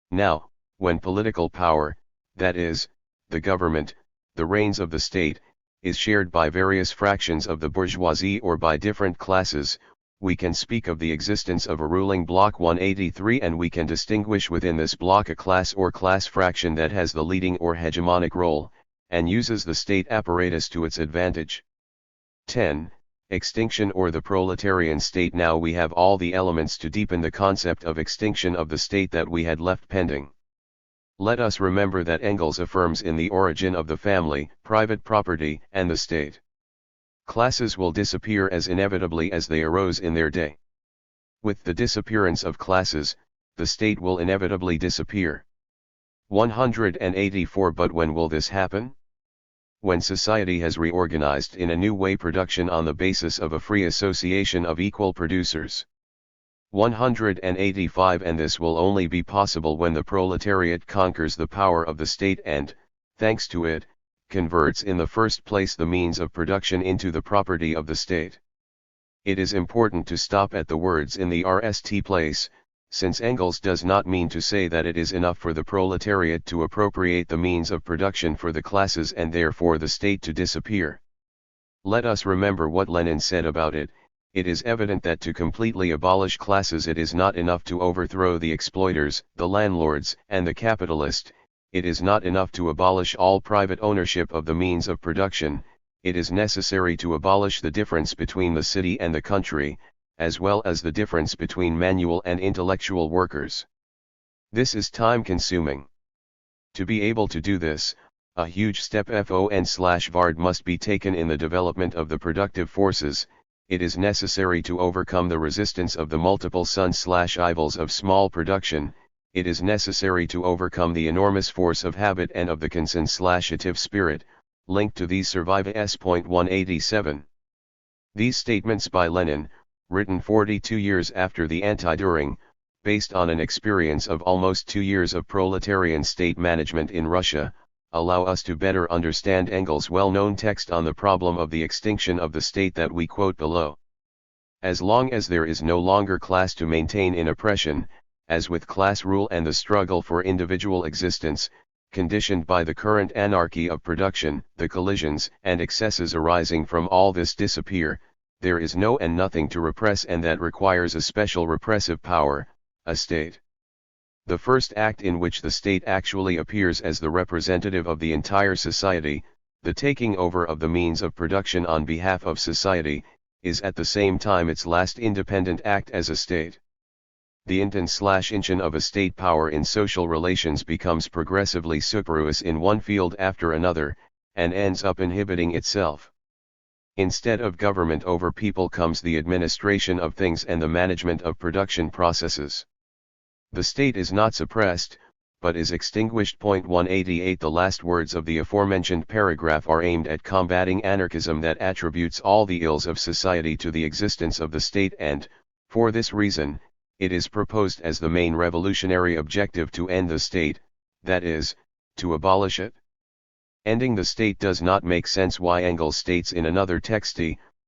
Now, when political power, that is, the government, the reins of the state, is shared by various fractions of the bourgeoisie or by different classes, we can speak of the existence of a ruling bloc. 183 And we can distinguish within this bloc a class or class fraction that has the leading or hegemonic role, and uses the state apparatus to its advantage. 10. Extinction or the proletarian state. Now we have all the elements to deepen the concept of extinction of the state that we had left pending. Let us remember that Engels affirms in The Origin of the Family, private property, and the state. Classes will disappear as inevitably as they arose in their day. With the disappearance of classes, the state will inevitably disappear. 184 But when will this happen? When society has reorganized in a new way production on the basis of a free association of equal producers. 185 And this will only be possible when the proletariat conquers the power of the state and, thanks to it, converts in the first place the means of production into the property of the state. It is important to stop at the words "in the RST place," since Engels does not mean to say that it is enough for the proletariat to appropriate the means of production for the classes and therefore the state to disappear. Let us remember what Lenin said about it. It is evident that to completely abolish classes it is not enough to overthrow the exploiters, the landlords, and the capitalist. It is not enough to abolish all private ownership of the means of production. It is necessary to abolish the difference between the city and the country, as well as the difference between manual and intellectual workers. This is time-consuming. To be able to do this, a huge step forward must be taken in the development of the productive forces. It is necessary to overcome the resistance of the multiple sons/evils of small production. It is necessary to overcome the enormous force of habit and of the conscience/ative spirit, linked to these survive s.187. These statements by Lenin, written 42 years after the anti-Düring, based on an experience of almost 2 years of proletarian state management in Russia, allow us to better understand Engels' well-known text on the problem of the extinction of the state that we quote below. As long as there is no longer class to maintain in oppression, as with class rule and the struggle for individual existence, conditioned by the current anarchy of production, the collisions and excesses arising from all this disappear, there is no and nothing to repress, and that requires a special repressive power, a state. The first act in which the state actually appears as the representative of the entire society, the taking over of the means of production on behalf of society, is at the same time its last independent act as a state. The intent/intention of a state power in social relations becomes progressively superfluous in one field after another, and ends up inhibiting itself. Instead of government over people comes the administration of things and the management of production processes. The state is not suppressed, but is extinguished. 188 The last words of the aforementioned paragraph are aimed at combating anarchism that attributes all the ills of society to the existence of the state, and, for this reason, it is proposed as the main revolutionary objective to end the state, that is, to abolish it. Ending the state does not make sense. Why Engels states in another text,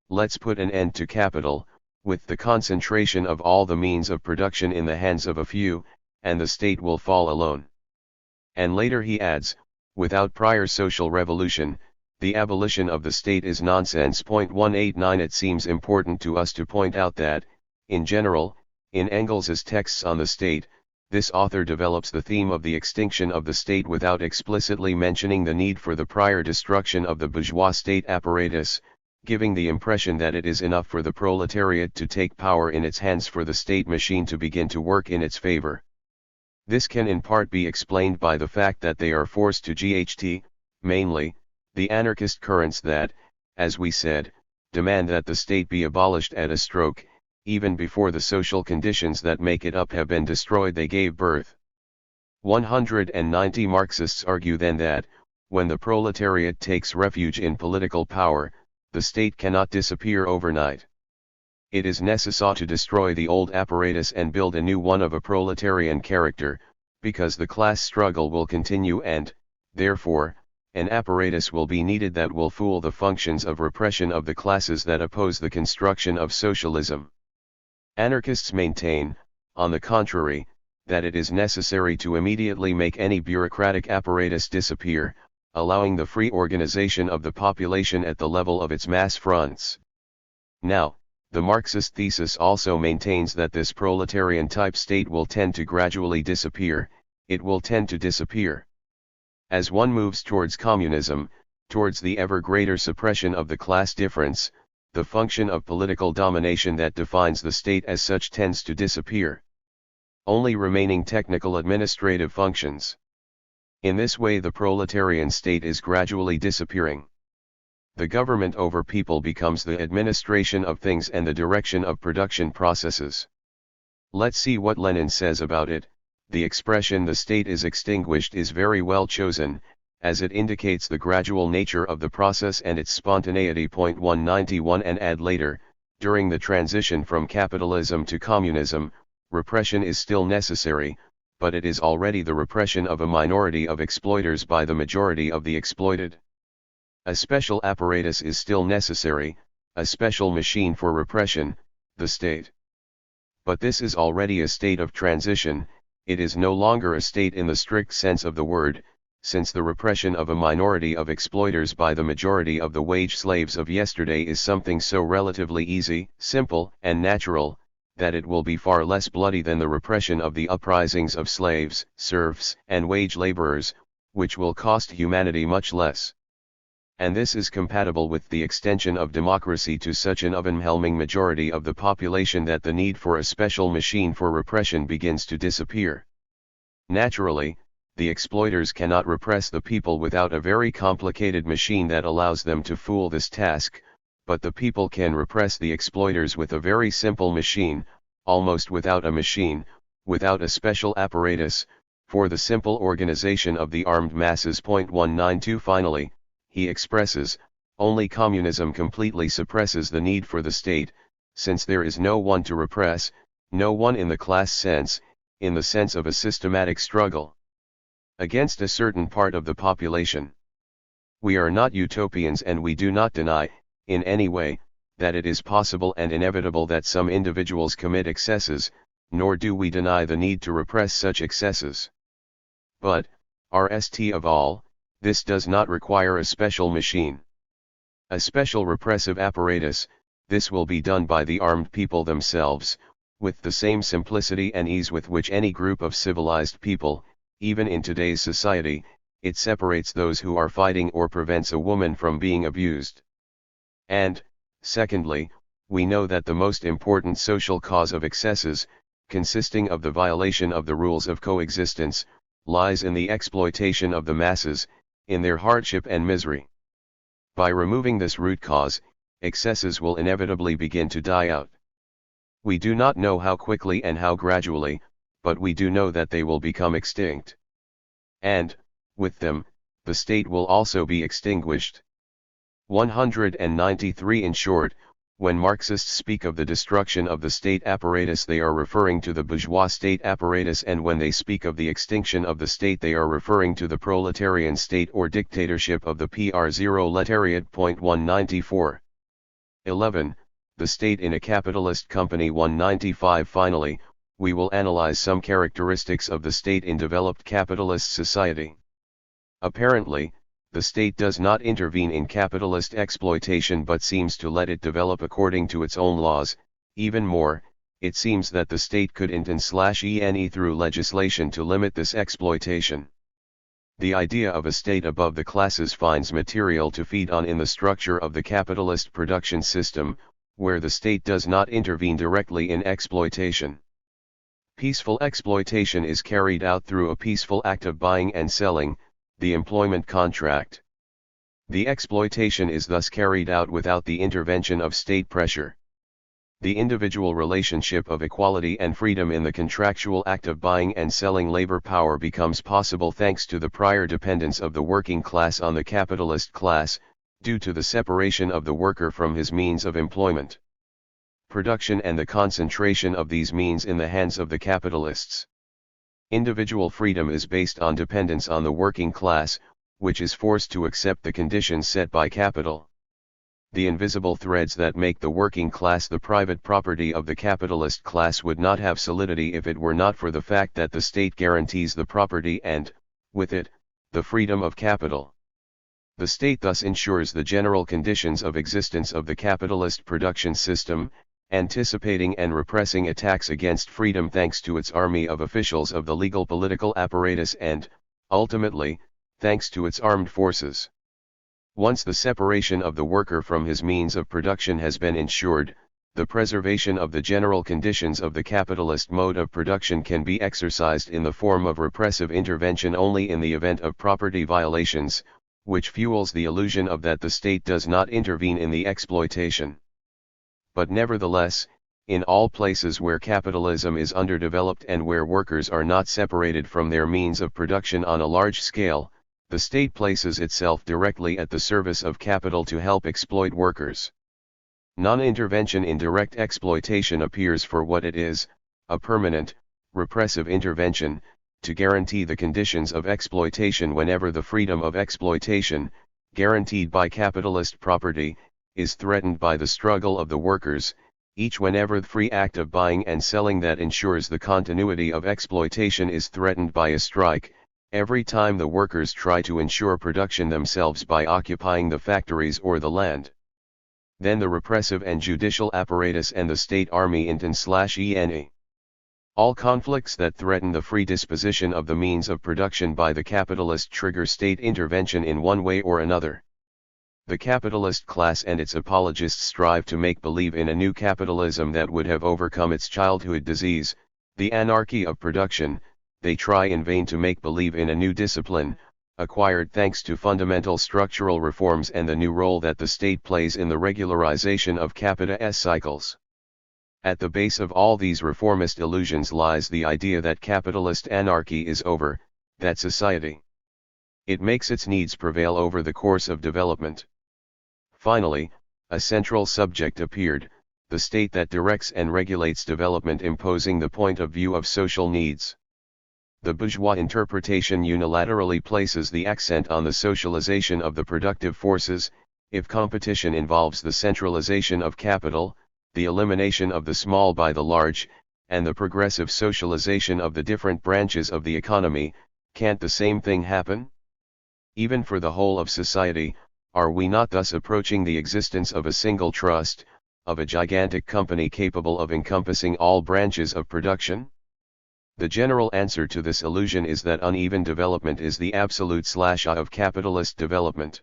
let's put an end to capital, with the concentration of all the means of production in the hands of a few, and the state will fall alone. And later he adds, without prior social revolution, the abolition of the state is nonsense. 189 It seems important to us to point out that, in general, in Engels's texts on the state, this author develops the theme of the extinction of the state without explicitly mentioning the need for the prior destruction of the bourgeois state apparatus, giving the impression that it is enough for the proletariat to take power in its hands for the state machine to begin to work in its favor. This can in part be explained by the fact that they are forced to GHT, mainly, the anarchist currents that, as we said, demand that the state be abolished at a stroke, even before the social conditions that make it up have been destroyed they gave birth. 190 Marxists argue then that, when the proletariat takes refuge in political power, the state cannot disappear overnight. It is necessary to destroy the old apparatus and build a new one of a proletarian character, because the class struggle will continue and, therefore, an apparatus will be needed that will fool the functions of repression of the classes that oppose the construction of socialism. Anarchists maintain, on the contrary, that it is necessary to immediately make any bureaucratic apparatus disappear, allowing the free organization of the population at the level of its mass fronts. Now, the Marxist thesis also maintains that this proletarian-type state will tend to gradually disappear. It will tend to disappear. As one moves towards communism, towards the ever greater suppression of the class difference, the function of political domination that defines the state as such tends to disappear. Only remaining technical administrative functions. In this way the proletarian state is gradually disappearing. The government over people becomes the administration of things and the direction of production processes. Let's see what Lenin says about it. The expression "the state is extinguished" is very well chosen, as it indicates the gradual nature of the process and its spontaneity. 191 And add later, during the transition from capitalism to communism, repression is still necessary, but it is already the repression of a minority of exploiters by the majority of the exploited. A special apparatus is still necessary, a special machine for repression, the state. But this is already a state of transition. It is no longer a state in the strict sense of the word, since the repression of a minority of exploiters by the majority of the wage slaves of yesterday is something so relatively easy, simple, and natural, that it will be far less bloody than the repression of the uprisings of slaves, serfs, and wage laborers, which will cost humanity much less. And this is compatible with the extension of democracy to such an overwhelming majority of the population that the need for a special machine for repression begins to disappear. Naturally, the exploiters cannot repress the people without a very complicated machine that allows them to fool this task, but the people can repress the exploiters with a very simple machine, almost without a machine, without a special apparatus, for the simple organization of the armed masses. 192 Finally, he expresses, only communism completely suppresses the need for the state, since there is no one to repress, no one in the class sense, in the sense of a systematic struggle against a certain part of the population. We are not utopians and we do not deny, in any way, that it is possible and inevitable that some individuals commit excesses, nor do we deny the need to repress such excesses. But, rest of all, this does not require a special machine. A special repressive apparatus. This will be done by the armed people themselves, With the same simplicity and ease with which any group of civilized people, even in today's society, it separates those who are fighting or prevents a woman from being abused. And, secondly, we know that the most important social cause of excesses, consisting of the violation of the rules of coexistence, lies in the exploitation of the masses, in their hardship and misery. By removing this root cause, excesses will inevitably begin to die out. We do not know how quickly and how gradually, but we do know that they will become extinct. And, with them, the state will also be extinguished. 193. In short, when Marxists speak of the destruction of the state apparatus, they are referring to the bourgeois state apparatus, and when they speak of the extinction of the state, they are referring to the proletarian state or dictatorship of the proletariat. 194. 11. The state in a capitalist company. 195. Finally, we will analyze some characteristics of the state in developed capitalist society. Apparently, the state does not intervene in capitalist exploitation but seems to let it develop according to its own laws. Even more, it seems that the state could intervene through legislation to limit this exploitation. The idea of a state above the classes finds material to feed on in the structure of the capitalist production system, where the state does not intervene directly in exploitation. Peaceful exploitation is carried out through a peaceful act of buying and selling, the employment contract. The exploitation is thus carried out without the intervention of state pressure. The individual relationship of equality and freedom in the contractual act of buying and selling labor power becomes possible thanks to the prior dependence of the working class on the capitalist class, due to the separation of the worker from his means of employment. Production and the concentration of these means in the hands of the capitalists. Individual freedom is based on dependence on the working class, which is forced to accept the conditions set by capital. The invisible threads that make the working class the private property of the capitalist class would not have solidity if it were not for the fact that the state guarantees the property and, with it, the freedom of capital. The state thus ensures the general conditions of existence of the capitalist production system, anticipating and repressing attacks against freedom thanks to its army of officials of the legal political apparatus and, ultimately, thanks to its armed forces. Once the separation of the worker from his means of production has been ensured, the preservation of the general conditions of the capitalist mode of production can be exercised in the form of repressive intervention only in the event of property violations, which fuels the illusion of that the state does not intervene in the exploitation. But nevertheless, in all places where capitalism is underdeveloped and where workers are not separated from their means of production on a large scale, the state places itself directly at the service of capital to help exploit workers. Non-intervention in direct exploitation appears for what it is, a permanent, repressive intervention, to guarantee the conditions of exploitation whenever the freedom of exploitation, guaranteed by capitalist property, is threatened by the struggle of the workers, each whenever the free act of buying and selling that ensures the continuity of exploitation is threatened by a strike, every time the workers try to ensure production themselves by occupying the factories or the land. Then the repressive and judicial apparatus and the state army intervene. All conflicts that threaten the free disposition of the means of production by the capitalist trigger state intervention in one way or another. The capitalist class and its apologists strive to make believe in a new capitalism that would have overcome its childhood disease, the anarchy of production. They try in vain to make believe in a new discipline, acquired thanks to fundamental structural reforms and the new role that the state plays in the regularization of capitalist cycles. At the base of all these reformist illusions lies the idea that capitalist anarchy is over, that society, it makes its needs prevail over the course of development. Finally, a central subject appeared, the state that directs and regulates development imposing the point of view of social needs. The bourgeois interpretation unilaterally places the accent on the socialization of the productive forces, if competition involves the centralization of capital, the elimination of the small by the large, and the progressive socialization of the different branches of the economy, can't the same thing happen? Even for the whole of society, are we not thus approaching the existence of a single trust, of a gigantic company capable of encompassing all branches of production? The general answer to this illusion is that uneven development is the absolute / of capitalist development.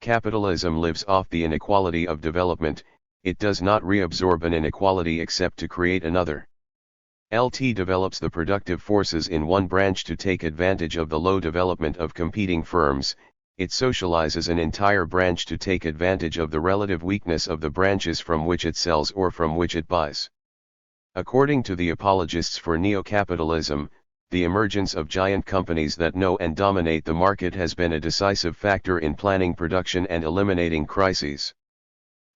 Capitalism lives off the inequality of development, it does not reabsorb an inequality except to create another. LT develops the productive forces in one branch to take advantage of the low development of competing firms, it socializes an entire branch to take advantage of the relative weakness of the branches from which it sells or from which it buys. According to the apologists for neo-capitalism, the emergence of giant companies that know and dominate the market has been a decisive factor in planning production and eliminating crises.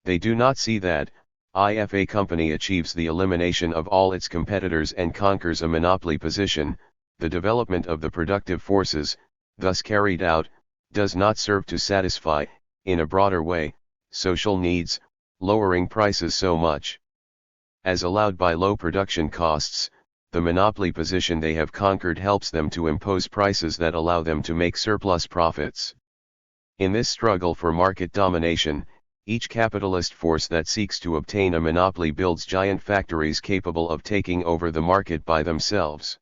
They do not see that, if a company achieves the elimination of all its competitors and conquers a monopoly position, the development of the productive forces, thus carried out, does not serve to satisfy, in a broader way, social needs, lowering prices so much as allowed by low production costs. The monopoly position they have conquered helps them to impose prices that allow them to make surplus profits. In this struggle for market domination, each capitalist force that seeks to obtain a monopoly builds giant factories capable of taking over the market by themselves.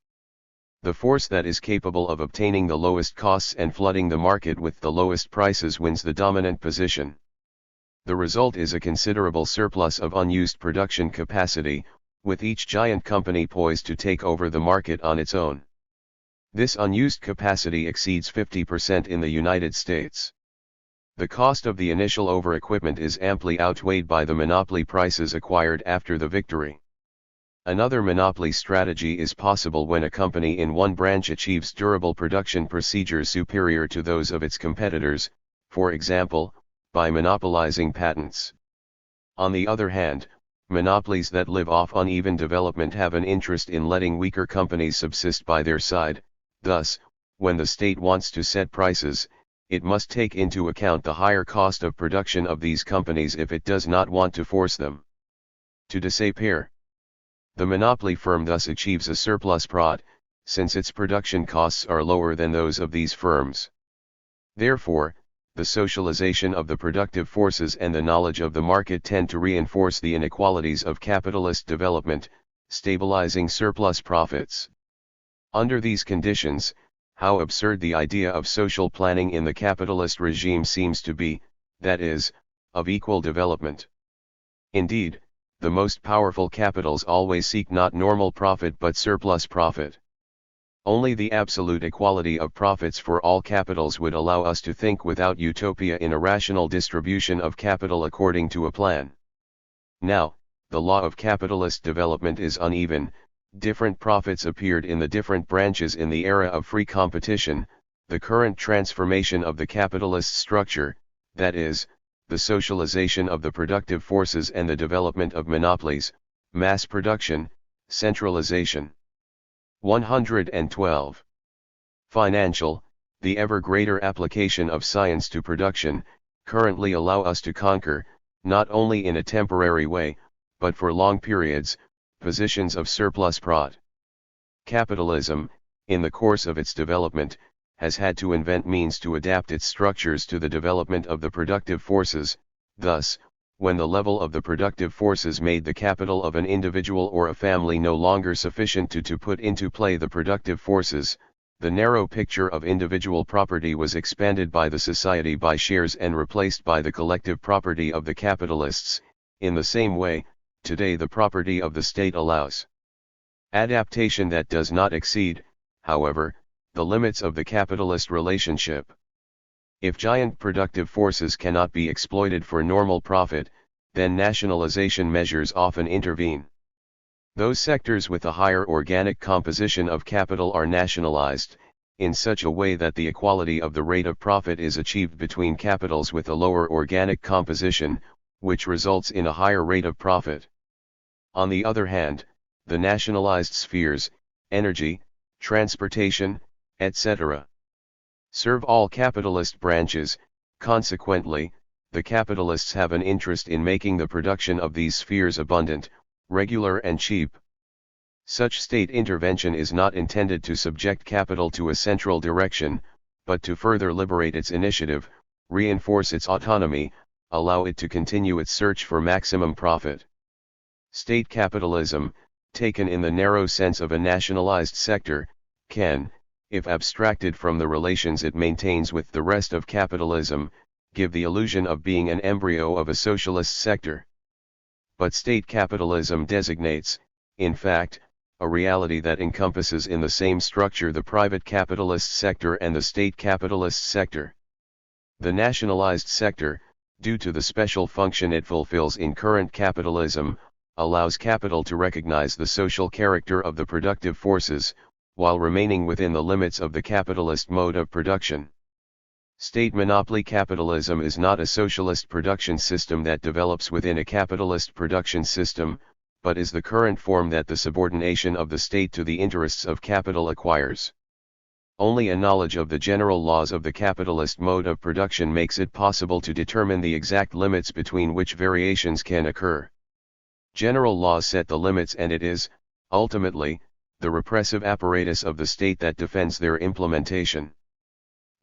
The force that is capable of obtaining the lowest costs and flooding the market with the lowest prices wins the dominant position. The result is a considerable surplus of unused production capacity, with each giant company poised to take over the market on its own. This unused capacity exceeds 50% in the United States. The cost of the initial over-equipment is amply outweighed by the monopoly prices acquired after the victory. Another monopoly strategy is possible when a company in one branch achieves durable production procedures superior to those of its competitors, for example, by monopolizing patents. On the other hand, monopolies that live off uneven development have an interest in letting weaker companies subsist by their side, thus, when the state wants to set prices, it must take into account the higher cost of production of these companies if it does not want to force them to disappear. The monopoly firm thus achieves a surplus profit, since its production costs are lower than those of these firms. Therefore, the socialization of the productive forces and the knowledge of the market tend to reinforce the inequalities of capitalist development, stabilizing surplus profits. Under these conditions, how absurd the idea of social planning in the capitalist regime seems to be, that is, of equal development. Indeed, the most powerful capitals always seek not normal profit but surplus profit. Only the absolute equality of profits for all capitals would allow us to think without utopia in a rational distribution of capital according to a plan. Now, the law of capitalist development is uneven, different profits appeared in the different branches in the era of free competition, the current transformation of the capitalist structure, that is, the socialization of the productive forces and the development of monopolies, mass production, centralization. 112. Financial, the ever greater application of science to production, currently allow us to conquer, not only in a temporary way, but for long periods, positions of surplus profit. Capitalism, in the course of its development, has had to invent means to adapt its structures to the development of the productive forces, thus, when the level of the productive forces made the capital of an individual or a family no longer sufficient to put into play the productive forces, the narrow picture of individual property was expanded by the society by shares and replaced by the collective property of the capitalists. In the same way, today the property of the state allows adaptation that does not exceed, however, the limits of the capitalist relationship. If giant productive forces cannot be exploited for normal profit, then nationalization measures often intervene. Those sectors with a higher organic composition of capital are nationalized, in such a way that the equality of the rate of profit is achieved between capitals with a lower organic composition, which results in a higher rate of profit. On the other hand, the nationalized spheres, energy, transportation, etc., serve all capitalist branches. Consequently, the capitalists have an interest in making the production of these spheres abundant, regular and cheap. Such state intervention is not intended to subject capital to a central direction, but to further liberate its initiative, reinforce its autonomy, allow it to continue its search for maximum profit. State capitalism, taken in the narrow sense of a nationalized sector, can, if abstracted from the relations it maintains with the rest of capitalism, give the illusion of being an embryo of a socialist sector. But state capitalism designates, in fact, a reality that encompasses in the same structure the private capitalist sector and the state capitalist sector. The nationalized sector, due to the special function it fulfills in current capitalism, allows capital to recognize the social character of the productive forces, while remaining within the limits of the capitalist mode of production. State monopoly capitalism is not a socialist production system that develops within a capitalist production system, but is the current form that the subordination of the state to the interests of capital acquires. Only a knowledge of the general laws of the capitalist mode of production makes it possible to determine the exact limits between which variations can occur. General laws set the limits, and it is, ultimately, the repressive apparatus of the state that defends their implementation.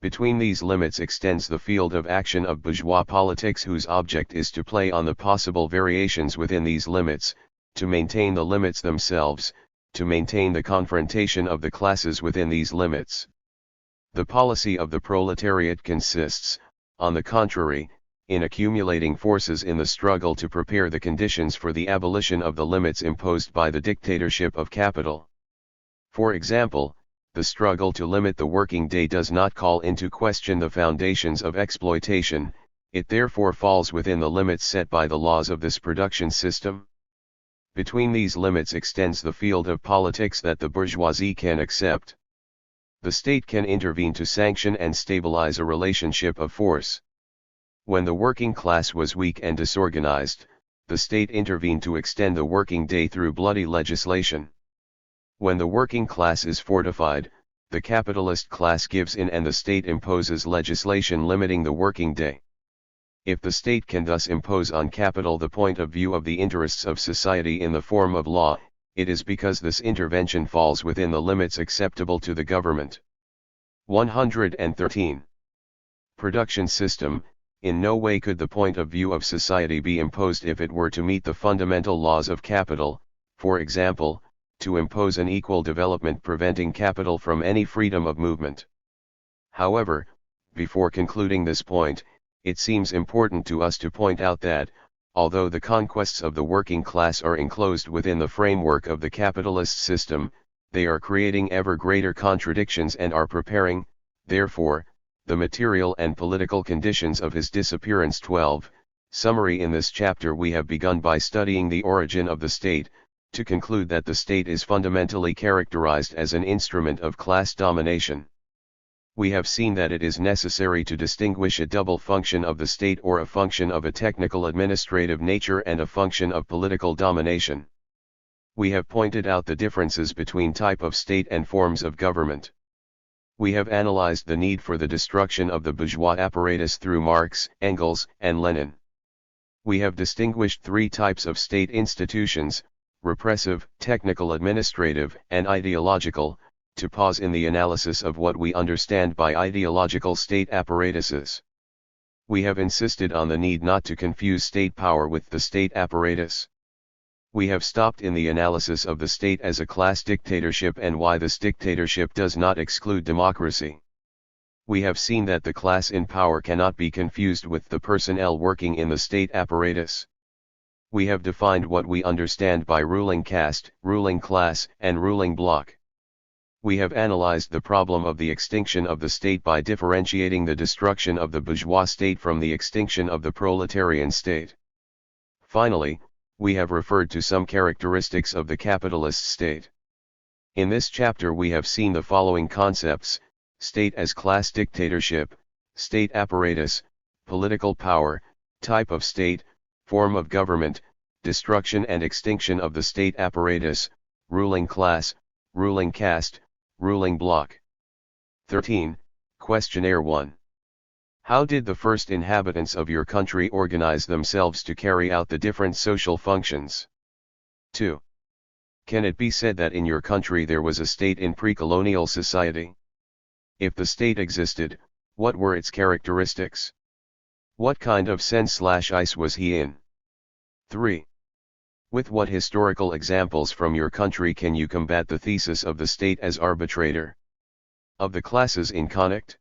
Between these limits extends the field of action of bourgeois politics, whose object is to play on the possible variations within these limits, to maintain the limits themselves, to maintain the confrontation of the classes within these limits. The policy of the proletariat consists, on the contrary, in accumulating forces in the struggle to prepare the conditions for the abolition of the limits imposed by the dictatorship of capital. For example, the struggle to limit the working day does not call into question the foundations of exploitation, it therefore falls within the limits set by the laws of this production system. Between these limits extends the field of politics that the bourgeoisie can accept. The state can intervene to sanction and stabilize a relationship of force. When the working class was weak and disorganized, the state intervened to extend the working day through bloody legislation. When the working class is fortified, the capitalist class gives in and the state imposes legislation limiting the working day. If the state can thus impose on capital the point of view of the interests of society in the form of law, it is because this intervention falls within the limits acceptable to the government. 113. Production system. In no way could the point of view of society be imposed if it were to meet the fundamental laws of capital, for example, to impose an equal development preventing capital from any freedom of movement. However, before concluding this point, it seems important to us to point out that, although the conquests of the working class are enclosed within the framework of the capitalist system, they are creating ever greater contradictions and are preparing, therefore, the material and political conditions of his disappearance. 12. Summary. In this chapter we have begun by studying the origin of the state, to conclude that the state is fundamentally characterized as an instrument of class domination. We have seen that it is necessary to distinguish a double function of the state, or a function of a technical administrative nature and a function of political domination. We have pointed out the differences between type of state and forms of government. We have analyzed the need for the destruction of the bourgeois apparatus through Marx, Engels, and Lenin. We have distinguished three types of state institutions: repressive, technical administrative, and ideological, to pause in the analysis of what we understand by ideological state apparatuses. We have insisted on the need not to confuse state power with the state apparatus. We have stopped in the analysis of the state as a class dictatorship and why this dictatorship does not exclude democracy. We have seen that the class in power cannot be confused with the personnel working in the state apparatus. We have defined what we understand by ruling caste, ruling class, and ruling bloc. We have analyzed the problem of the extinction of the state by differentiating the destruction of the bourgeois state from the extinction of the proletarian state. Finally, we have referred to some characteristics of the capitalist state. In this chapter we have seen the following concepts: state as class dictatorship, state apparatus, political power, type of state, form of government, destruction and extinction of the state apparatus, ruling class, ruling caste, ruling bloc. 13. Questionnaire 1. How did the first inhabitants of your country organize themselves to carry out the different social functions? 2. Can it be said that in your country there was a state in pre-colonial society? If the state existed, what were its characteristics? What kind of sense/ice was he in? 3. With what historical examples from your country can you combat the thesis of the state as arbitrator of the classes in conflict?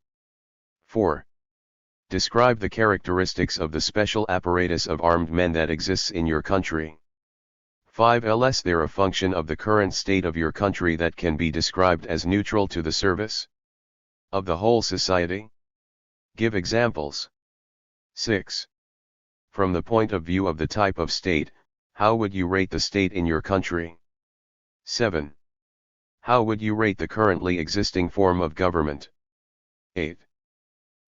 4. Describe the characteristics of the special apparatus of armed men that exists in your country. 5. Is there a function of the current state of your country that can be described as neutral to the service of the whole society? Give examples. 6. From the point of view of the type of state, how would you rate the state in your country? 7. How would you rate the currently existing form of government? 8.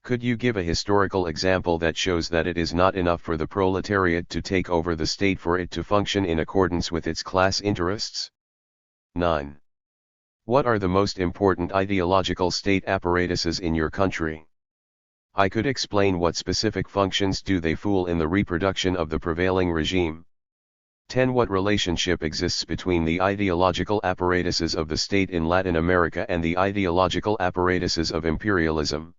Could you give a historical example that shows that it is not enough for the proletariat to take over the state for it to function in accordance with its class interests? 9. What are the most important ideological state apparatuses in your country? I could explain what specific functions do they fulfill in the reproduction of the prevailing regime. 10. What relationship exists between the ideological apparatuses of the state in Latin America and the ideological apparatuses of imperialism?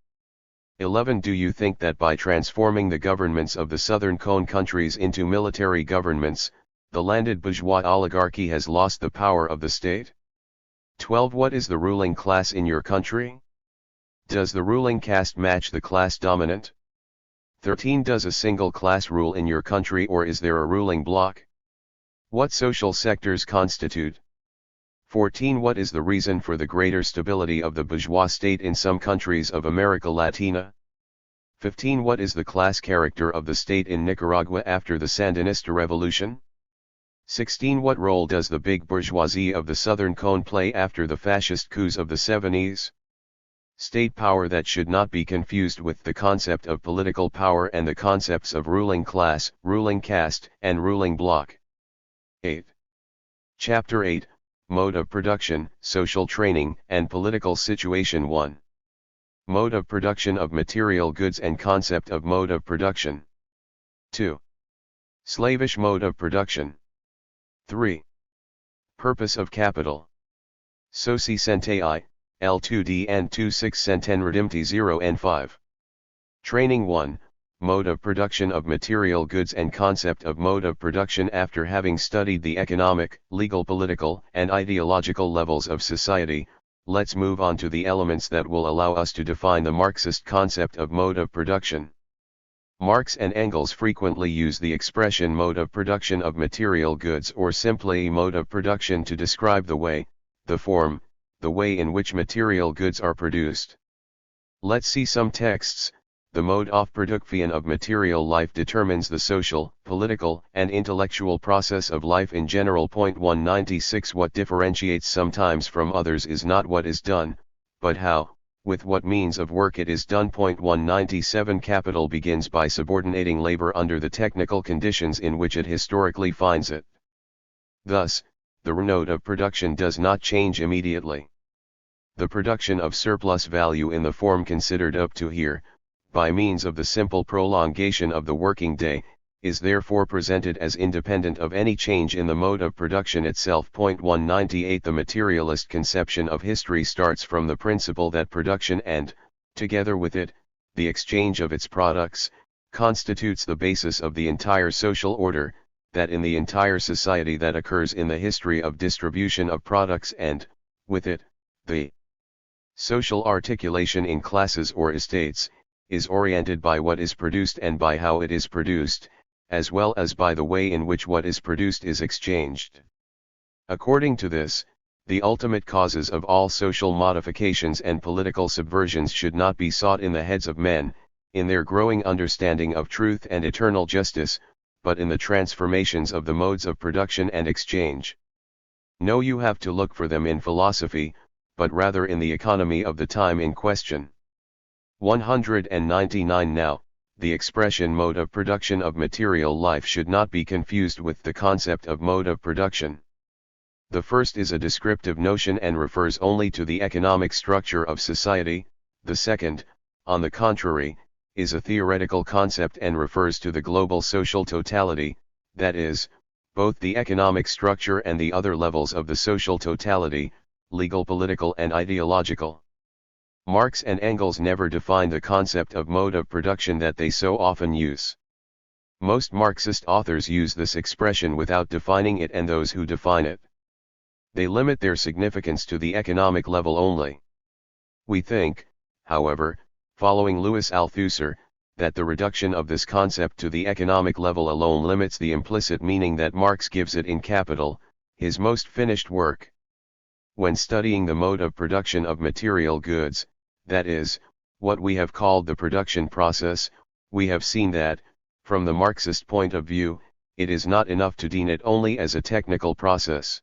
11. Do you think that by transforming the governments of the Southern Cone countries into military governments, the landed bourgeois oligarchy has lost the power of the state? 12. What is the ruling class in your country? Does the ruling caste match the class dominant? 13. Does a single class rule in your country, or is there a ruling bloc? What social sectors constitute? 14. What is the reason for the greater stability of the bourgeois state in some countries of America Latina? 15. What is the class character of the state in Nicaragua after the Sandinista revolution? 16. What role does the big bourgeoisie of the Southern Cone play after the fascist coups of the 70s? State power that should not be confused with the concept of political power and the concepts of ruling class, ruling caste, and ruling bloc. 8. Chapter 8, Mode of Production, Social Training, and Political Situation. 1. Mode of production of material goods and concept of mode of production. 2. Slavish mode of production. 3. Purpose of capital. Soci Centai, L2D and 26 Centen Redimti 0 and 5. Training. 1. Mode of production of material goods and concept of mode of production. After having studied the economic, legal, political, and ideological levels of society, let's move on to the elements that will allow us to define the Marxist concept of mode of production. Marx and Engels frequently use the expression mode of production of material goods or simply mode of production to describe the way, the form, the way in which material goods are produced. Let's see some texts. The mode of production of material life determines the social, political, and intellectual process of life in general. 196. What differentiates sometimes from others is not what is done, but how, with what means of work it is done. 197. Capital begins by subordinating labor under the technical conditions in which it historically finds it. Thus, the mode of production does not change immediately. The production of surplus value in the form considered up to here, by means of the simple prolongation of the working day, is therefore presented as independent of any change in the mode of production itself. 198. The materialist conception of history starts from the principle that production and, together with it, the exchange of its products, constitutes the basis of the entire social order, that in the entire society that occurs in the history of distribution of products and, with it, the social articulation in classes or estates, is oriented by what is produced and by how it is produced, as well as by the way in which what is produced is exchanged. According to this, the ultimate causes of all social modifications and political subversions should not be sought in the heads of men, in their growing understanding of truth and eternal justice, but in the transformations of the modes of production and exchange. No, you have to look for them in philosophy, but rather in the economy of the time in question. 199. Now, the expression mode of production of material life should not be confused with the concept of mode of production. The first is a descriptive notion and refers only to the economic structure of society. The second, on the contrary, is a theoretical concept and refers to the global social totality, that is, both the economic structure and the other levels of the social totality, legal, political, and ideological. Marx and Engels never defined the concept of mode of production that they so often use. Most Marxist authors use this expression without defining it, and those who define it, they limit their significance to the economic level only. We think, however, following Louis Althusser, that the reduction of this concept to the economic level alone limits the implicit meaning that Marx gives it in Capital, his most finished work. When studying the mode of production of material goods, that is, what we have called the production process, we have seen that, from the Marxist point of view, it is not enough to deem it only as a technical process.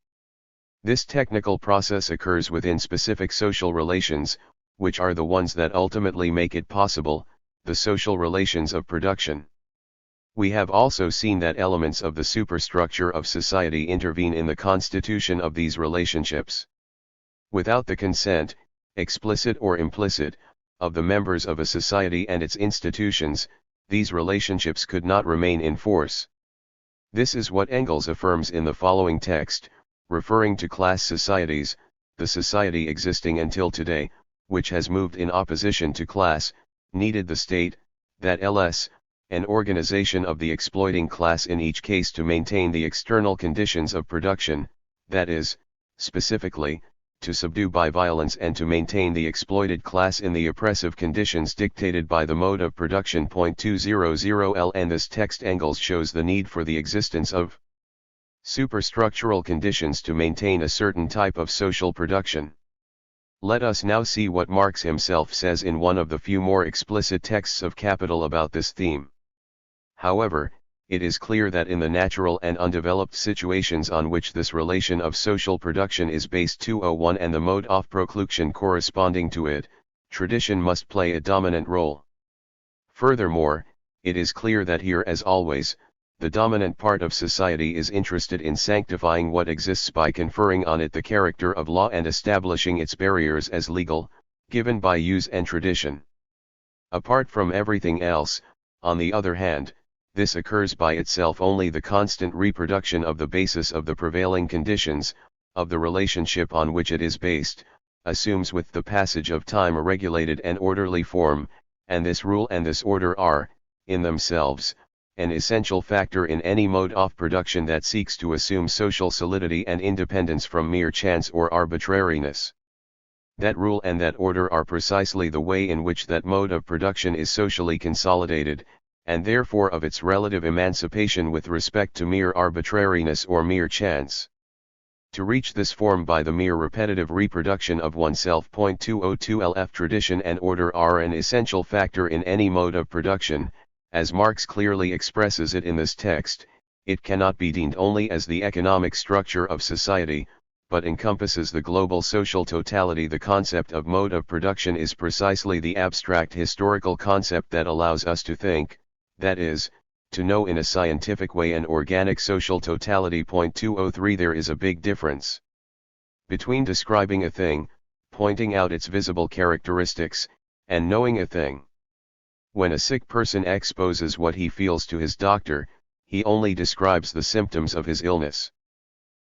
This technical process occurs within specific social relations, which are the ones that ultimately make it possible, the social relations of production. We have also seen that elements of the superstructure of society intervene in the constitution of these relationships. Without the consent, explicit or implicit, of the members of a society and its institutions, these relationships could not remain in force. This is what Engels affirms in the following text, referring to class societies, the society existing until today, which has moved in opposition to class, needed the state, that is, an organization of the exploiting class in each case to maintain the external conditions of production, that is, specifically, to subdue by violence and to maintain the exploited class in the oppressive conditions dictated by the mode of production. 200L. And this text Engels shows the need for the existence of superstructural conditions to maintain a certain type of social production. Let us now see what Marx himself says in one of the few more explicit texts of Capital about this theme. However, it is clear that in the natural and undeveloped situations on which this relation of social production is based 201 and the mode of production corresponding to it, tradition must play a dominant role. Furthermore, it is clear that here as always, the dominant part of society is interested in sanctifying what exists by conferring on it the character of law and establishing its barriers as legal, given by use and tradition. Apart from everything else, on the other hand, this occurs by itself only. The constant reproduction of the basis of the prevailing conditions, of the relationship on which it is based, assumes with the passage of time a regulated and orderly form, and this rule and this order are, in themselves, an essential factor in any mode of production that seeks to assume social solidity and independence from mere chance or arbitrariness. That rule and that order are precisely the way in which that mode of production is socially consolidated, and therefore of its relative emancipation with respect to mere arbitrariness or mere chance. To reach this form by the mere repetitive reproduction of oneself. 202 LF. Tradition and order are an essential factor in any mode of production. As Marx clearly expresses it in this text, it cannot be deemed only as the economic structure of society, but encompasses the global social totality. The concept of mode of production is precisely the abstract historical concept that allows us to think, that is, to know in a scientific way an organic social totality. 203 There is a big difference between describing a thing, pointing out its visible characteristics, and knowing a thing. When a sick person exposes what he feels to his doctor, he only describes the symptoms of his illness.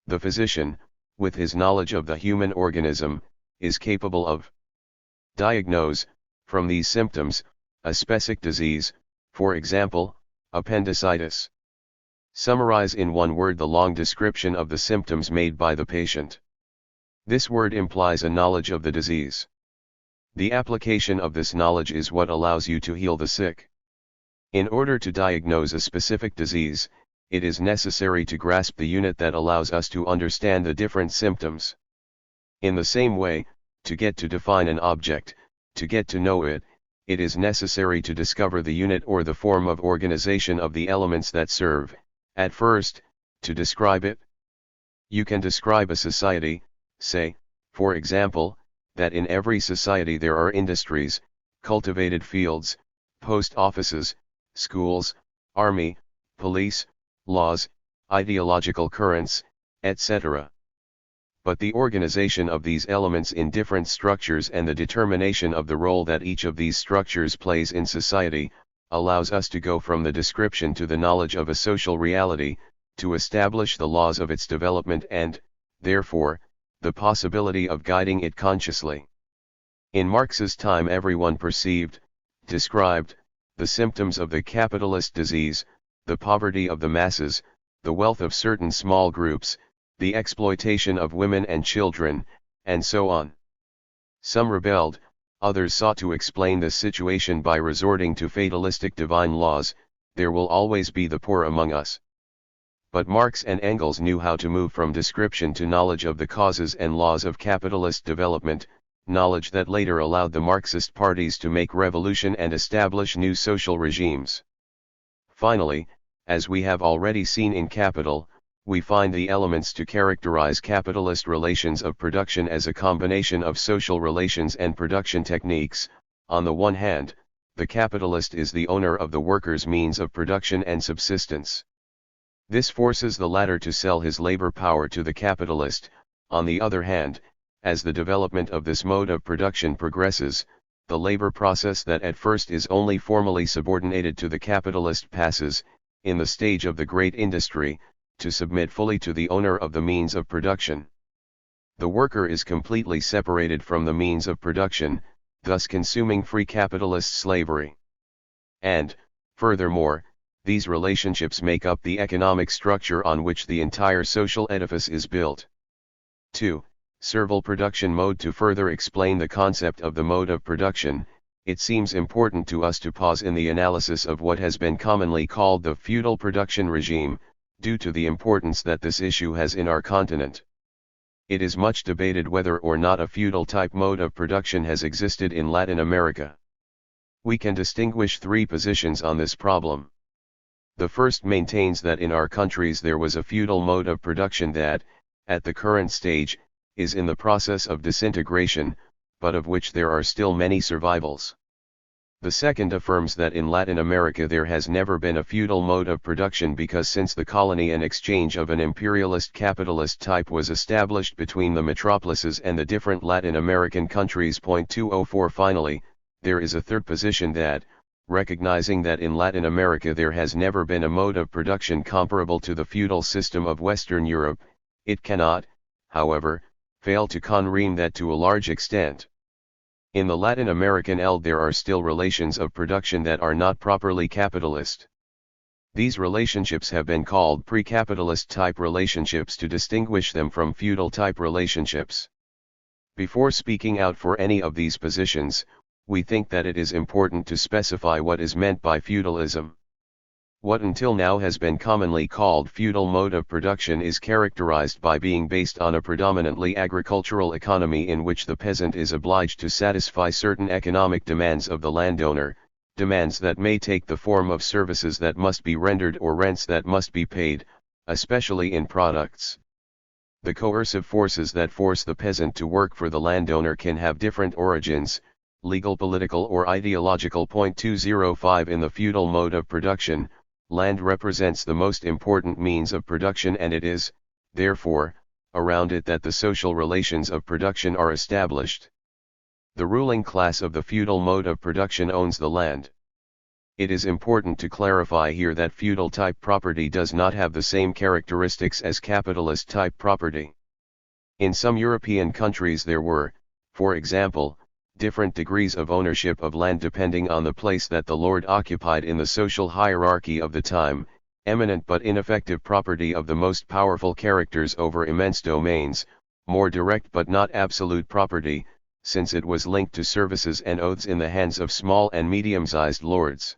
The physician, with his knowledge of the human organism, is capable of diagnose, from these symptoms, a specific disease, for example, appendicitis. Summarize in one word the long description of the symptoms made by the patient. This word implies a knowledge of the disease. The application of this knowledge is what allows you to heal the sick. In order to diagnose a specific disease, it is necessary to grasp the unit that allows us to understand the different symptoms. In the same way, to get to define an object, to get to know it, it is necessary to discover the unit or the form of organization of the elements that serve, at first, to describe it. You can describe a society, say, for example, that in every society there are industries, cultivated fields, post offices, schools, army, police, laws, ideological currents, etc. But the organization of these elements in different structures and the determination of the role that each of these structures plays in society, allows us to go from the description to the knowledge of a social reality, to establish the laws of its development and, therefore, the possibility of guiding it consciously. In Marx's time everyone perceived, described, the symptoms of the capitalist disease, the poverty of the masses, the wealth of certain small groups, the exploitation of women and children, and so on. Some rebelled, others sought to explain this situation by resorting to fatalistic divine laws, there will always be the poor among us. But Marx and Engels knew how to move from description to knowledge of the causes and laws of capitalist development, knowledge that later allowed the Marxist parties to make revolution and establish new social regimes. Finally, as we have already seen in Capital, we find the elements to characterize capitalist relations of production as a combination of social relations and production techniques. On the one hand, the capitalist is the owner of the worker's means of production and subsistence. This forces the latter to sell his labor power to the capitalist. On the other hand, as the development of this mode of production progresses, the labor process that at first is only formally subordinated to the capitalist passes, in the stage of the great industry, to submit fully to the owner of the means of production. The worker is completely separated from the means of production, thus consuming free capitalist slavery. And, furthermore, these relationships make up the economic structure on which the entire social edifice is built. 2. Servile production mode. To further explain the concept of the mode of production, it seems important to us to pause in the analysis of what has been commonly called the feudal production regime, due to the importance that this issue has in our continent. It is much debated whether or not a feudal type mode of production has existed in Latin America. We can distinguish three positions on this problem. The first maintains that in our countries there was a feudal mode of production that, at the current stage, is in the process of disintegration, but of which there are still many survivals. The second affirms that in Latin America there has never been a feudal mode of production because since the colony an exchange of an imperialist capitalist type was established between the metropolises and the different Latin American countries. 204 Finally, there is a third position that, recognizing that in Latin America there has never been a mode of production comparable to the feudal system of Western Europe, it cannot, however, fail to confirm that to a large extent. In the Latin American eld there are still relations of production that are not properly capitalist. These relationships have been called pre-capitalist type relationships to distinguish them from feudal type relationships. Before speaking out for any of these positions, we think that it is important to specify what is meant by feudalism. What until now has been commonly called feudal mode of production is characterized by being based on a predominantly agricultural economy in which the peasant is obliged to satisfy certain economic demands of the landowner, demands that may take the form of services that must be rendered or rents that must be paid, especially in products. The coercive forces that force the peasant to work for the landowner can have different origins, legal, political or ideological. 205 In the feudal mode of production, land represents the most important means of production and it is, therefore, around it that the social relations of production are established. The ruling class of the feudal mode of production owns the land. It is important to clarify here that feudal type property does not have the same characteristics as capitalist type property. In some European countries there were, for example, different degrees of ownership of land depending on the place that the lord occupied in the social hierarchy of the time, eminent but ineffective property of the most powerful characters over immense domains, more direct but not absolute property, since it was linked to services and oaths in the hands of small and medium-sized lords.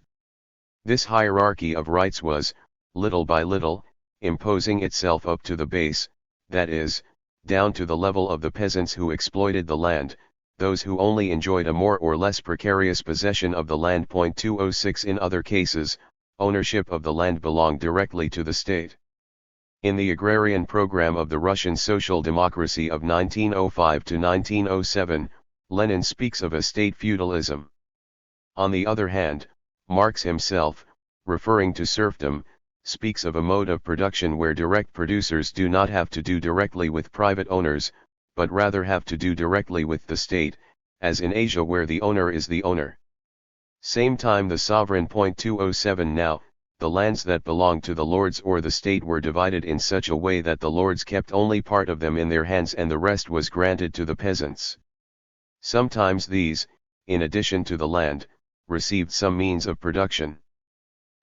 This hierarchy of rights was, little by little, imposing itself up to the base, that is, down to the level of the peasants who exploited the land, those who only enjoyed a more or less precarious possession of the land. 206 In other cases, ownership of the land belonged directly to the state. In the agrarian program of the Russian Social Democracy of 1905 to 1907, Lenin speaks of a state feudalism. On the other hand, Marx himself, referring to serfdom, speaks of a mode of production where direct producers do not have to do directly with private owners, but rather have to do directly with the state, as in Asia where the owner is the owner. Same time the sovereign. 207 Now, the lands that belonged to the lords or the state were divided in such a way that the lords kept only part of them in their hands and the rest was granted to the peasants. Sometimes these, in addition to the land, received some means of production.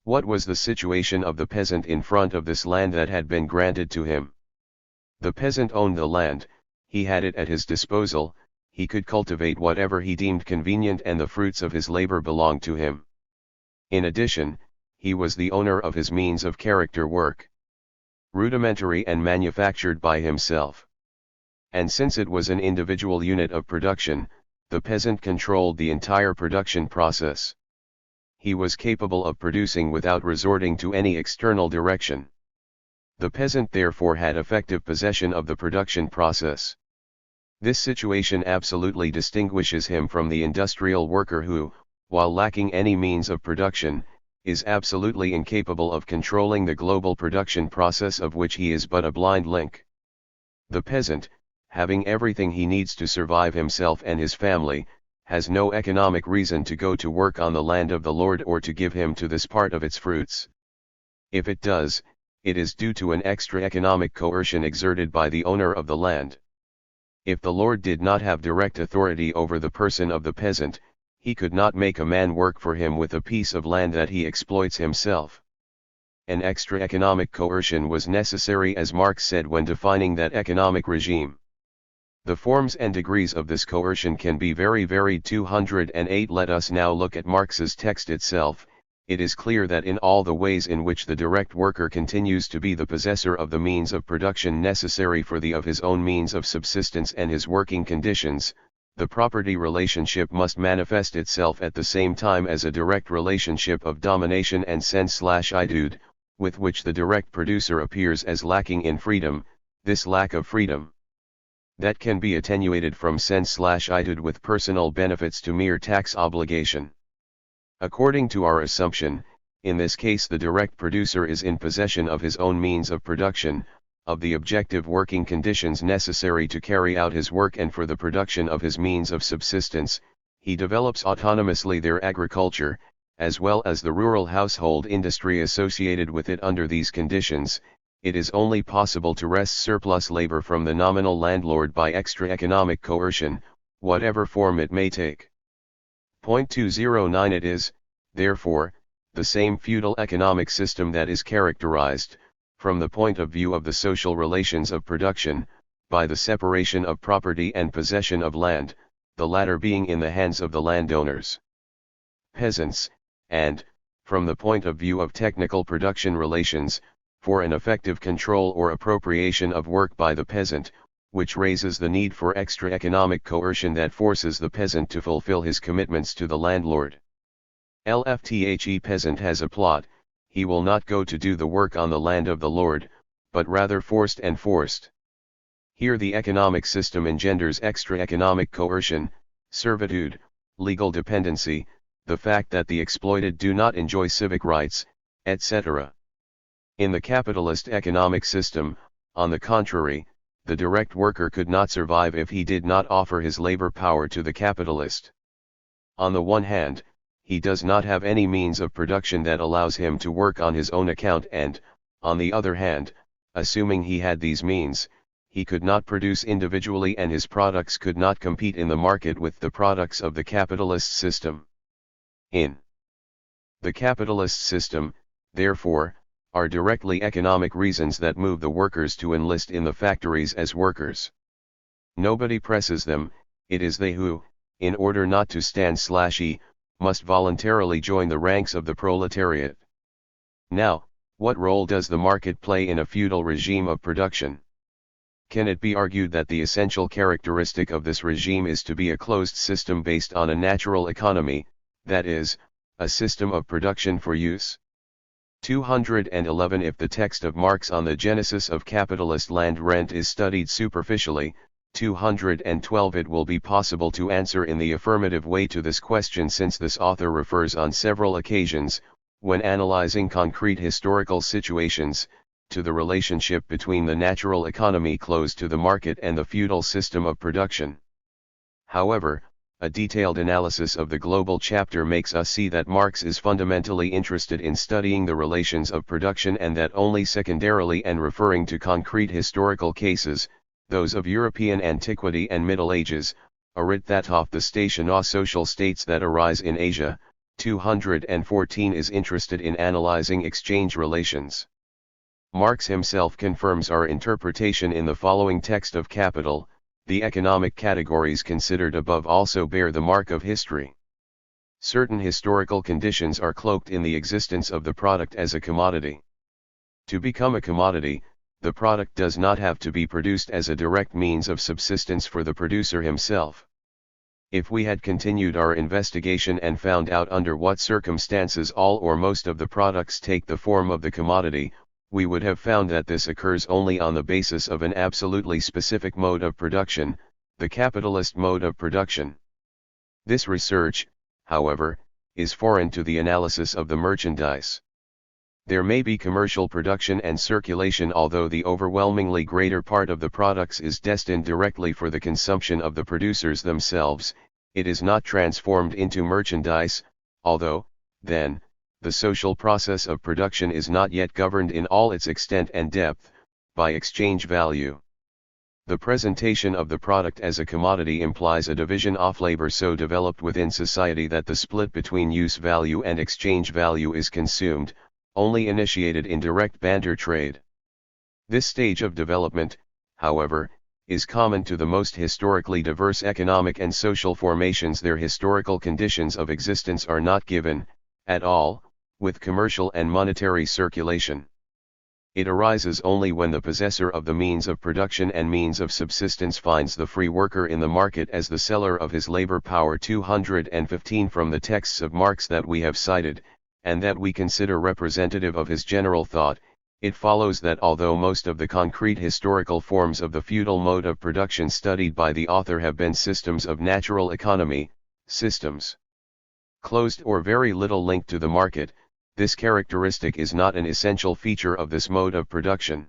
What was the situation of the peasant in front of this land that had been granted to him? The peasant owned the land, he had it at his disposal, he could cultivate whatever he deemed convenient and the fruits of his labor belonged to him. In addition, he was the owner of his means of character work. Rudimentary and manufactured by himself. And since it was an individual unit of production, the peasant controlled the entire production process. He was capable of producing without resorting to any external direction. The peasant therefore had effective possession of the production process. This situation absolutely distinguishes him from the industrial worker who, while lacking any means of production, is absolutely incapable of controlling the global production process of which he is but a blind link. The peasant, having everything he needs to survive himself and his family, has no economic reason to go to work on the land of the Lord or to give him to this part of its fruits. If it does, it is due to an extra economic coercion exerted by the owner of the land. If the Lord did not have direct authority over the person of the peasant, he could not make a man work for him with a piece of land that he exploits himself. An extra economic coercion was necessary, as Marx said when defining that economic regime. The forms and degrees of this coercion can be very varied. 208. Let us now look at Marx's text itself. It is clear that in all the ways in which the direct worker continues to be the possessor of the means of production necessary for the of his own means of subsistence and his working conditions, the property relationship must manifest itself at the same time as a direct relationship of domination and sense/itude, with which the direct producer appears as lacking in freedom. This lack of freedom that can be attenuated from sense/itude with personal benefits to mere tax obligation. According to our assumption, in this case the direct producer is in possession of his own means of production, of the objective working conditions necessary to carry out his work and for the production of his means of subsistence, he develops autonomously their agriculture, as well as the rural household industry associated with it. Under these conditions, it is only possible to wrest surplus labor from the nominal landlord by extra economic coercion, whatever form it may take. Point 209. It is, therefore, the same feudal economic system that is characterized, from the point of view of the social relations of production, by the separation of property and possession of land, the latter being in the hands of the landowners, peasants, and, from the point of view of technical production relations, for an effective control or appropriation of work by the peasant, which raises the need for extra economic coercion that forces the peasant to fulfill his commitments to the landlord. LFTHE peasant has a plot, he will not go to do the work on the land of the Lord, but rather forced and forced. Here the economic system engenders extra economic coercion, servitude, legal dependency, the fact that the exploited do not enjoy civic rights, etc. In the capitalist economic system, on the contrary, the direct worker could not survive if he did not offer his labor power to the capitalist. On the one hand, he does not have any means of production that allows him to work on his own account and, on the other hand, assuming he had these means, he could not produce individually and his products could not compete in the market with the products of the capitalist system. In the capitalist system, therefore, are directly economic reasons that move the workers to enlist in the factories as workers. Nobody presses them, it is they who, in order not to stand/e, must voluntarily join the ranks of the proletariat. Now, what role does the market play in a feudal regime of production? Can it be argued that the essential characteristic of this regime is to be a closed system based on a natural economy, that is, a system of production for use? 211. If the text of Marx on the genesis of capitalist land rent is studied superficially, 212, it will be possible to answer in the affirmative way to this question, since this author refers on several occasions, when analyzing concrete historical situations, to the relationship between the natural economy closed to the market and the feudal system of production. However, a detailed analysis of the global chapter makes us see that Marx is fundamentally interested in studying the relations of production, and that only secondarily and referring to concrete historical cases, those of European antiquity and Middle Ages, Arithatov the station of social states that arise in Asia, 214 is interested in analyzing exchange relations. Marx himself confirms our interpretation in the following text of Capital: the economic categories considered above also bear the mark of history. Certain historical conditions are cloaked in the existence of the product as a commodity. To become a commodity, the product does not have to be produced as a direct means of subsistence for the producer himself. If we had continued our investigation and found out under what circumstances all or most of the products take the form of the commodity, we would have found that this occurs only on the basis of an absolutely specific mode of production, the capitalist mode of production. This research, however, is foreign to the analysis of the merchandise. There may be commercial production and circulation, although the overwhelmingly greater part of the products is destined directly for the consumption of the producers themselves. It is not transformed into merchandise, although, then, the social process of production is not yet governed in all its extent and depth, by exchange value. The presentation of the product as a commodity implies a division of labor so developed within society that the split between use value and exchange value is consumed, only initiated in direct barter trade. This stage of development, however, is common to the most historically diverse economic and social formations. Their historical conditions of existence are not given, at all, with commercial and monetary circulation. It arises only when the possessor of the means of production and means of subsistence finds the free worker in the market as the seller of his labor power. 215 From the texts of Marx that we have cited, and that we consider representative of his general thought, it follows that although most of the concrete historical forms of the feudal mode of production studied by the author have been systems of natural economy, systems closed or very little linked to the market, this characteristic is not an essential feature of this mode of production.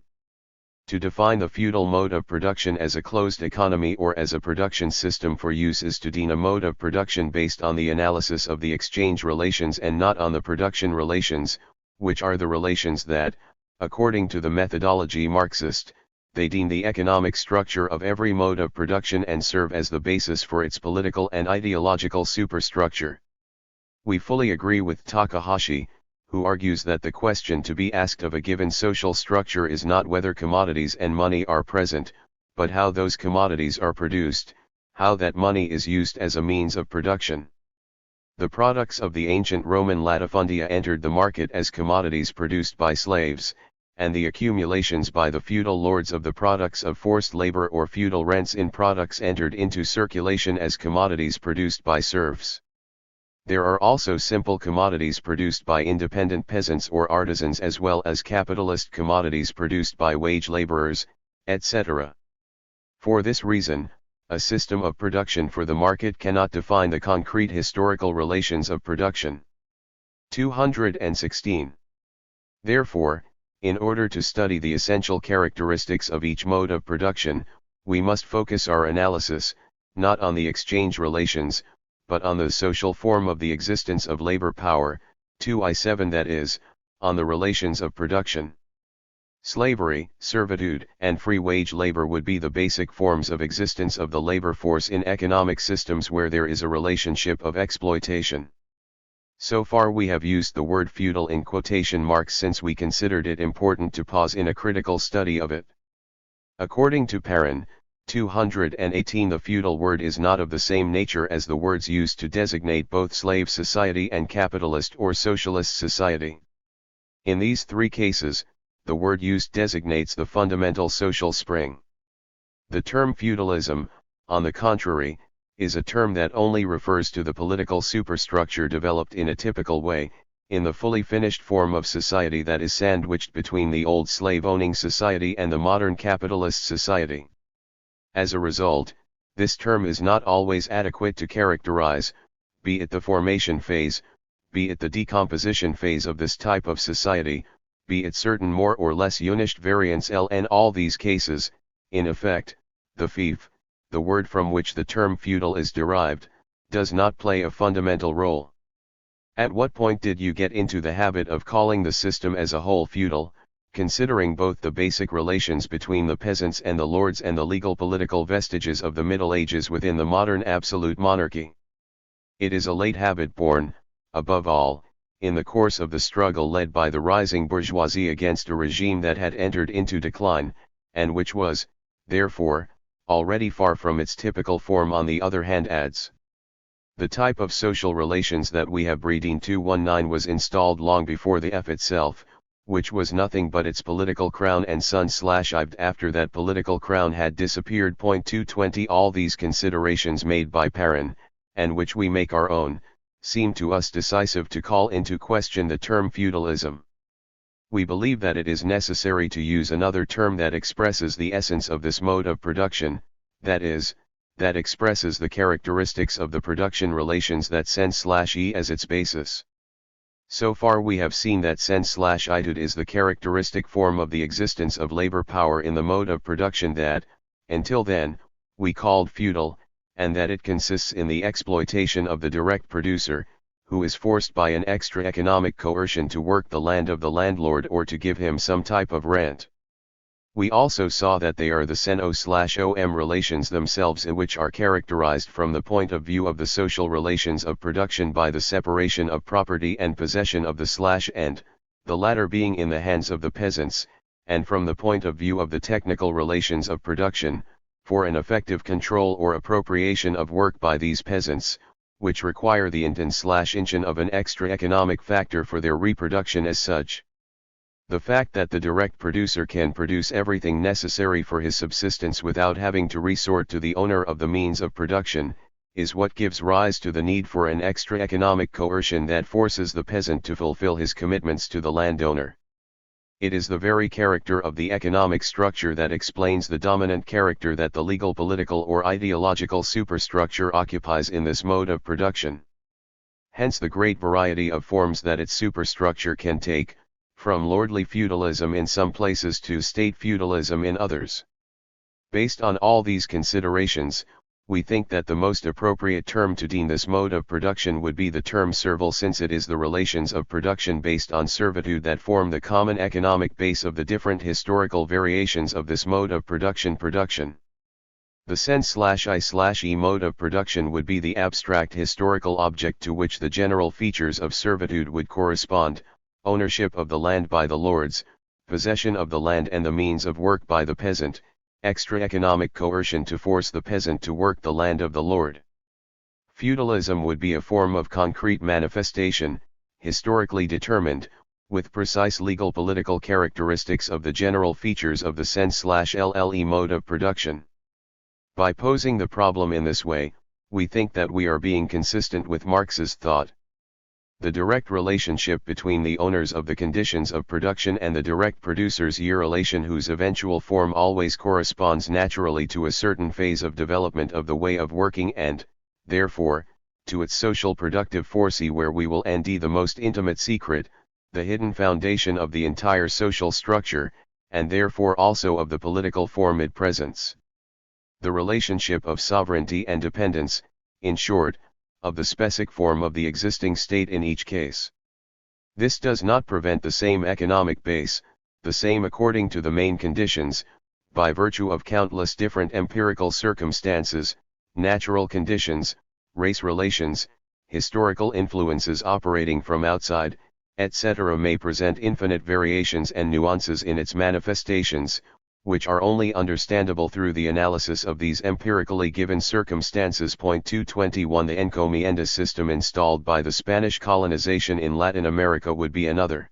To define the feudal mode of production as a closed economy or as a production system for use is to deem a mode of production based on the analysis of the exchange relations and not on the production relations, which are the relations that, according to the methodology Marxist, they deem the economic structure of every mode of production and serve as the basis for its political and ideological superstructure. We fully agree with Takahashi, who argues that the question to be asked of a given social structure is not whether commodities and money are present, but how those commodities are produced, how that money is used as a means of production. The products of the ancient Roman latifundia entered the market as commodities produced by slaves, and the accumulations by the feudal lords of the products of forced labor or feudal rents in products entered into circulation as commodities produced by serfs. There are also simple commodities produced by independent peasants or artisans as well as capitalist commodities produced by wage laborers, etc. For this reason, a system of production for the market cannot define the concrete historical relations of production. 216. Therefore, in order to study the essential characteristics of each mode of production, we must focus our analysis, not on the exchange relations, but on the social form of the existence of labor power, 2I7, that is, on the relations of production. Slavery, servitude, and free wage labor would be the basic forms of existence of the labor force in economic systems where there is a relationship of exploitation. So far we have used the word feudal in quotation marks since we considered it important to pause in a critical study of it. According to Perrin, 218, the feudal word is not of the same nature as the words used to designate both slave society and capitalist or socialist society. In these three cases, the word used designates the fundamental social spring. The term feudalism, on the contrary, is a term that only refers to the political superstructure developed in a typical way, in the fully finished form of society that is sandwiched between the old slave-owning society and the modern capitalist society. As a result, this term is not always adequate to characterize, be it the formation phase, be it the decomposition phase of this type of society, be it certain more or less unished variants. In all these cases, in effect, the fief, the word from which the term feudal is derived, does not play a fundamental role. At what point did you get into the habit of calling the system as a whole feudal, Considering both the basic relations between the peasants and the lords and the legal political vestiges of the Middle Ages within the modern absolute monarchy. It is a late habit born, above all, in the course of the struggle led by the rising bourgeoisie against a regime that had entered into decline, and which was, therefore, already far from its typical form. On the other hand, adds, the type of social relations that we have reading 219 was installed long before the F itself, which was nothing but its political crown and sun/ived after that political crown had disappeared. 220 All these considerations made by Perrin, and which we make our own, seem to us decisive to call into question the term feudalism. We believe that it is necessary to use another term that expresses the essence of this mode of production, that is, that expresses the characteristics of the production relations that sen/e as its basis. So far we have seen that sen/itude is the characteristic form of the existence of labor power in the mode of production that, until then, we called feudal, and that it consists in the exploitation of the direct producer, who is forced by an extra economic coercion to work the land of the landlord or to give him some type of rent. We also saw that they are the sen/om relations themselves, which are characterized from the point of view of the social relations of production by the separation of property and possession of the /and, the latter being in the hands of the peasants, and from the point of view of the technical relations of production, for an effective control or appropriation of work by these peasants, which require the inten/inchen of an extra economic factor for their reproduction as such. The fact that the direct producer can produce everything necessary for his subsistence without having to resort to the owner of the means of production, is what gives rise to the need for an extra economic coercion that forces the peasant to fulfill his commitments to the landowner. It is the very character of the economic structure that explains the dominant character that the legal, political or ideological superstructure occupies in this mode of production. Hence the great variety of forms that its superstructure can take, from lordly feudalism in some places to state feudalism in others. Based on all these considerations, we think that the most appropriate term to deem this mode of production would be the term servile, since it is the relations of production based on servitude that form the common economic base of the different historical variations of this mode of production. The sen/i/e mode of production would be the abstract historical object to which the general features of servitude would correspond: ownership of the land by the lords, possession of the land and the means of work by the peasant, extra economic coercion to force the peasant to work the land of the lord. Feudalism would be a form of concrete manifestation, historically determined, with precise legal political characteristics of the general features of the sen/lle mode of production. By posing the problem in this way, we think that we are being consistent with Marx's thought. The direct relationship between the owners of the conditions of production and the direct producers, a relation whose eventual form always corresponds naturally to a certain phase of development of the way of working and, therefore, to its social productive force, where we will end the most intimate secret, the hidden foundation of the entire social structure, and therefore also of the political form it presents. The relationship of sovereignty and dependence, in short, of the specific form of the existing state in each case. This does not prevent the same economic base, the same according to the main conditions, by virtue of countless different empirical circumstances, natural conditions, race relations, historical influences operating from outside, etc. may present infinite variations and nuances in its manifestations, which are only understandable through the analysis of these empirically given circumstances. 221 The encomienda system installed by the Spanish colonization in Latin America would be another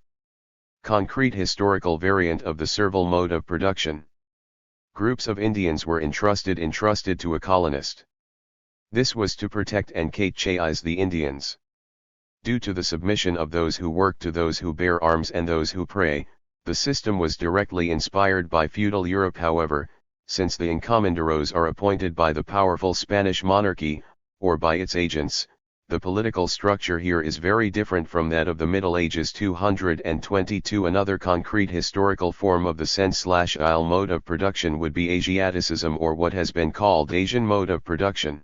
concrete historical variant of the servile mode of production. Groups of Indians were entrusted to a colonist. This was to protect and catechize the Indians. Due to the submission of those who work to those who bear arms and those who pray, the system was directly inspired by feudal Europe. However, since the encomenderos are appointed by the powerful Spanish monarchy, or by its agents, the political structure here is very different from that of the Middle Ages. 222 Another concrete historical form of the sen/ile mode of production would be Asiaticism, or what has been called Asian mode of production.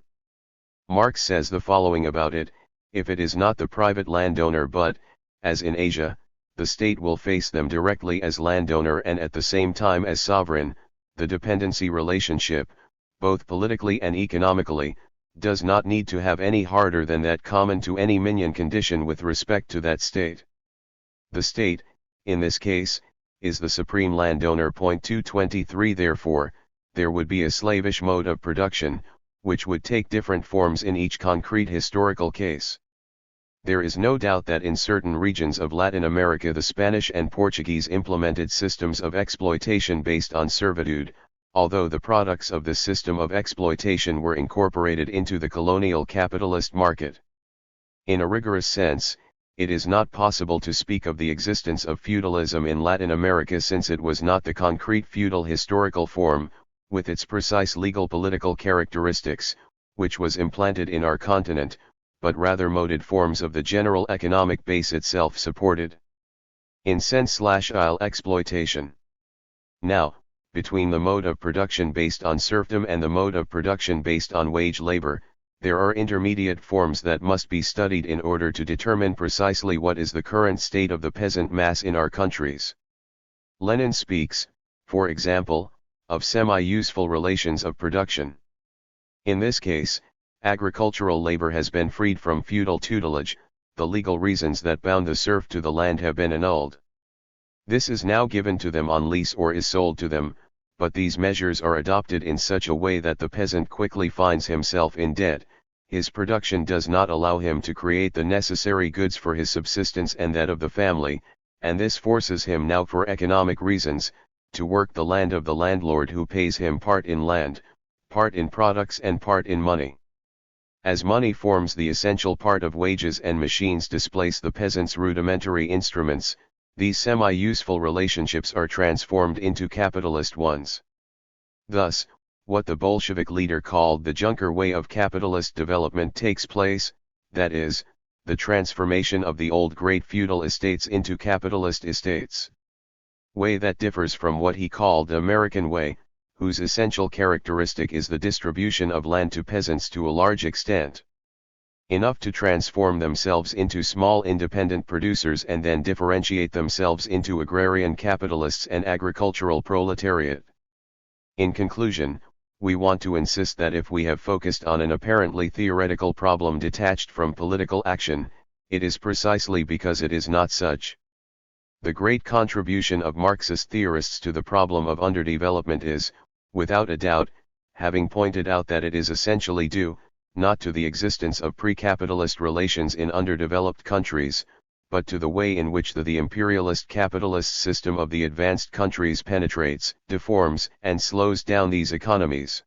Marx says the following about it: if it is not the private landowner but, as in Asia, the state will face them directly as landowner and at the same time as sovereign. The dependency relationship, both politically and economically, does not need to have any harder than that common to any minion condition with respect to that state. The state, in this case, is the supreme landowner. 223 Therefore, there would be a slavish mode of production, which would take different forms in each concrete historical case. There is no doubt that in certain regions of Latin America the Spanish and Portuguese implemented systems of exploitation based on servitude, although the products of this system of exploitation were incorporated into the colonial capitalist market. In a rigorous sense, it is not possible to speak of the existence of feudalism in Latin America, since it was not the concrete feudal historical form, with its precise legal political characteristics, which was implanted in our continent, but rather moded forms of the general economic base itself supported in sense/ile exploitation. Now, between the mode of production based on serfdom and the mode of production based on wage labor, there are intermediate forms that must be studied in order to determine precisely what is the current state of the peasant mass in our countries. Lenin speaks, for example, of semi-useful relations of production. In this case, agricultural labor has been freed from feudal tutelage, the legal reasons that bound the serf to the land have been annulled. This is now given to them on lease or is sold to them, but these measures are adopted in such a way that the peasant quickly finds himself in debt. His production does not allow him to create the necessary goods for his subsistence and that of the family, and this forces him now, for economic reasons, to work the land of the landlord, who pays him part in land, part in products and part in money. As money forms the essential part of wages and machines displace the peasant's rudimentary instruments, these semi-useful relationships are transformed into capitalist ones. Thus, what the Bolshevik leader called the Junker way of capitalist development takes place, that is, the transformation of the old great feudal estates into capitalist estates. Way that differs from what he called the American way, whose essential characteristic is the distribution of land to peasants to a large extent, enough to transform themselves into small independent producers and then differentiate themselves into agrarian capitalists and agricultural proletariat. In conclusion, we want to insist that if we have focused on an apparently theoretical problem detached from political action, it is precisely because it is not such. The great contribution of Marxist theorists to the problem of underdevelopment is, without a doubt, having pointed out that it is essentially due, not to the existence of pre-capitalist relations in underdeveloped countries, but to the way in which the imperialist capitalist system of the advanced countries penetrates, deforms, and slows down these economies.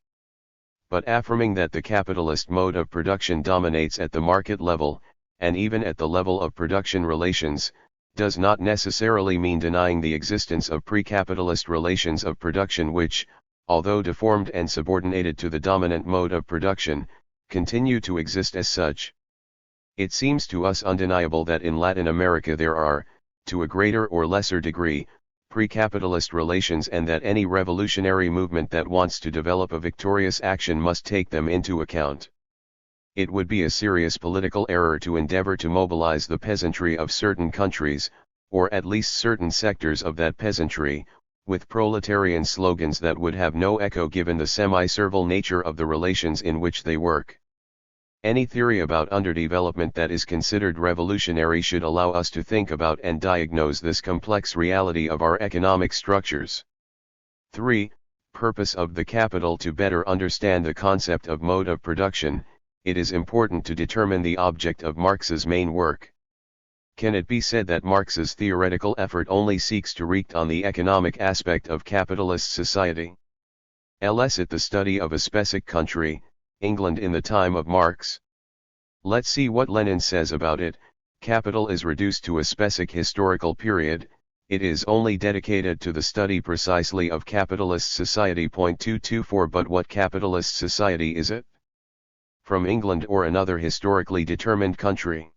But affirming that the capitalist mode of production dominates at the market level, and even at the level of production relations, does not necessarily mean denying the existence of pre-capitalist relations of production which, although deformed and subordinated to the dominant mode of production, continue to exist as such. It seems to us undeniable that in Latin America there are, to a greater or lesser degree, pre-capitalist relations, and that any revolutionary movement that wants to develop a victorious action must take them into account. It would be a serious political error to endeavor to mobilize the peasantry of certain countries, or at least certain sectors of that peasantry, with proletarian slogans that would have no echo given the semi-servile nature of the relations in which they work. Any theory about underdevelopment that is considered revolutionary should allow us to think about and diagnose this complex reality of our economic structures. 3. Purpose of the capital. To better understand the concept of mode of production, it is important to determine the object of Marx's main work. Can it be said that Marx's theoretical effort only seeks to wreak on the economic aspect of capitalist society? Is it the study of a specific country, England in the time of Marx? Let's see what Lenin says about it. Capital is reduced to a specific historical period, it is only dedicated to the study precisely of capitalist society. 224 But what capitalist society is it? From England or another historically determined country?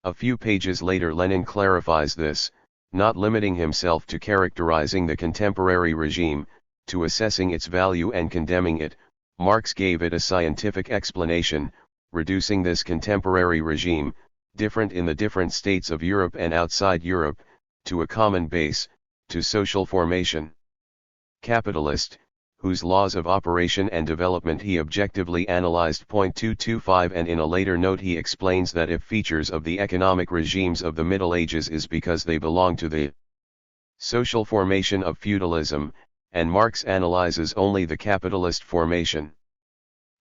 A few pages later Lenin clarifies this, not limiting himself to characterizing the contemporary regime, to assessing its value and condemning it. Marx gave it a scientific explanation, reducing this contemporary regime, different in the different states of Europe and outside Europe, to a common base, to social formation. Capitalist, whose laws of operation and development he objectively analyzed. 225, and in a later note he explains that if features of the economic regimes of the Middle Ages is because they belong to the social formation of feudalism, and Marx analyzes only the capitalist formation.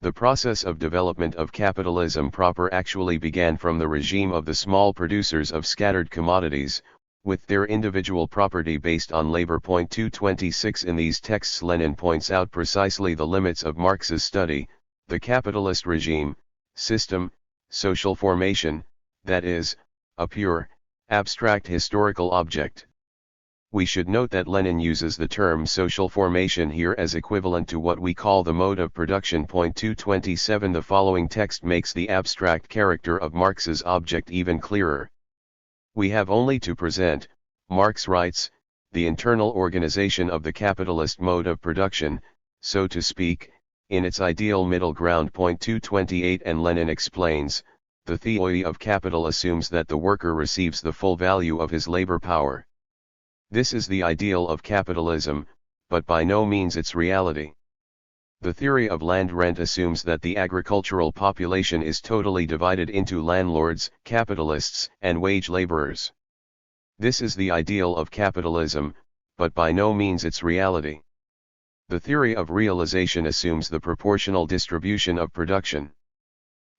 The process of development of capitalism proper actually began from the regime of the small producers of scattered commodities, with their individual property based on labor. 226 In these texts Lenin points out precisely the limits of Marx's study, the capitalist regime, system, social formation, that is, a pure, abstract historical object. We should note that Lenin uses the term social formation here as equivalent to what we call the mode of production. 227 The following text makes the abstract character of Marx's object even clearer. We have only to present, Marx writes, the internal organization of the capitalist mode of production, so to speak, in its ideal middle ground. 228 And Lenin explains, the theory of capital assumes that the worker receives the full value of his labor power. This is the ideal of capitalism, but by no means its reality. The theory of land rent assumes that the agricultural population is totally divided into landlords, capitalists, and wage laborers. This is the ideal of capitalism, but by no means its reality. The theory of realization assumes the proportional distribution of production.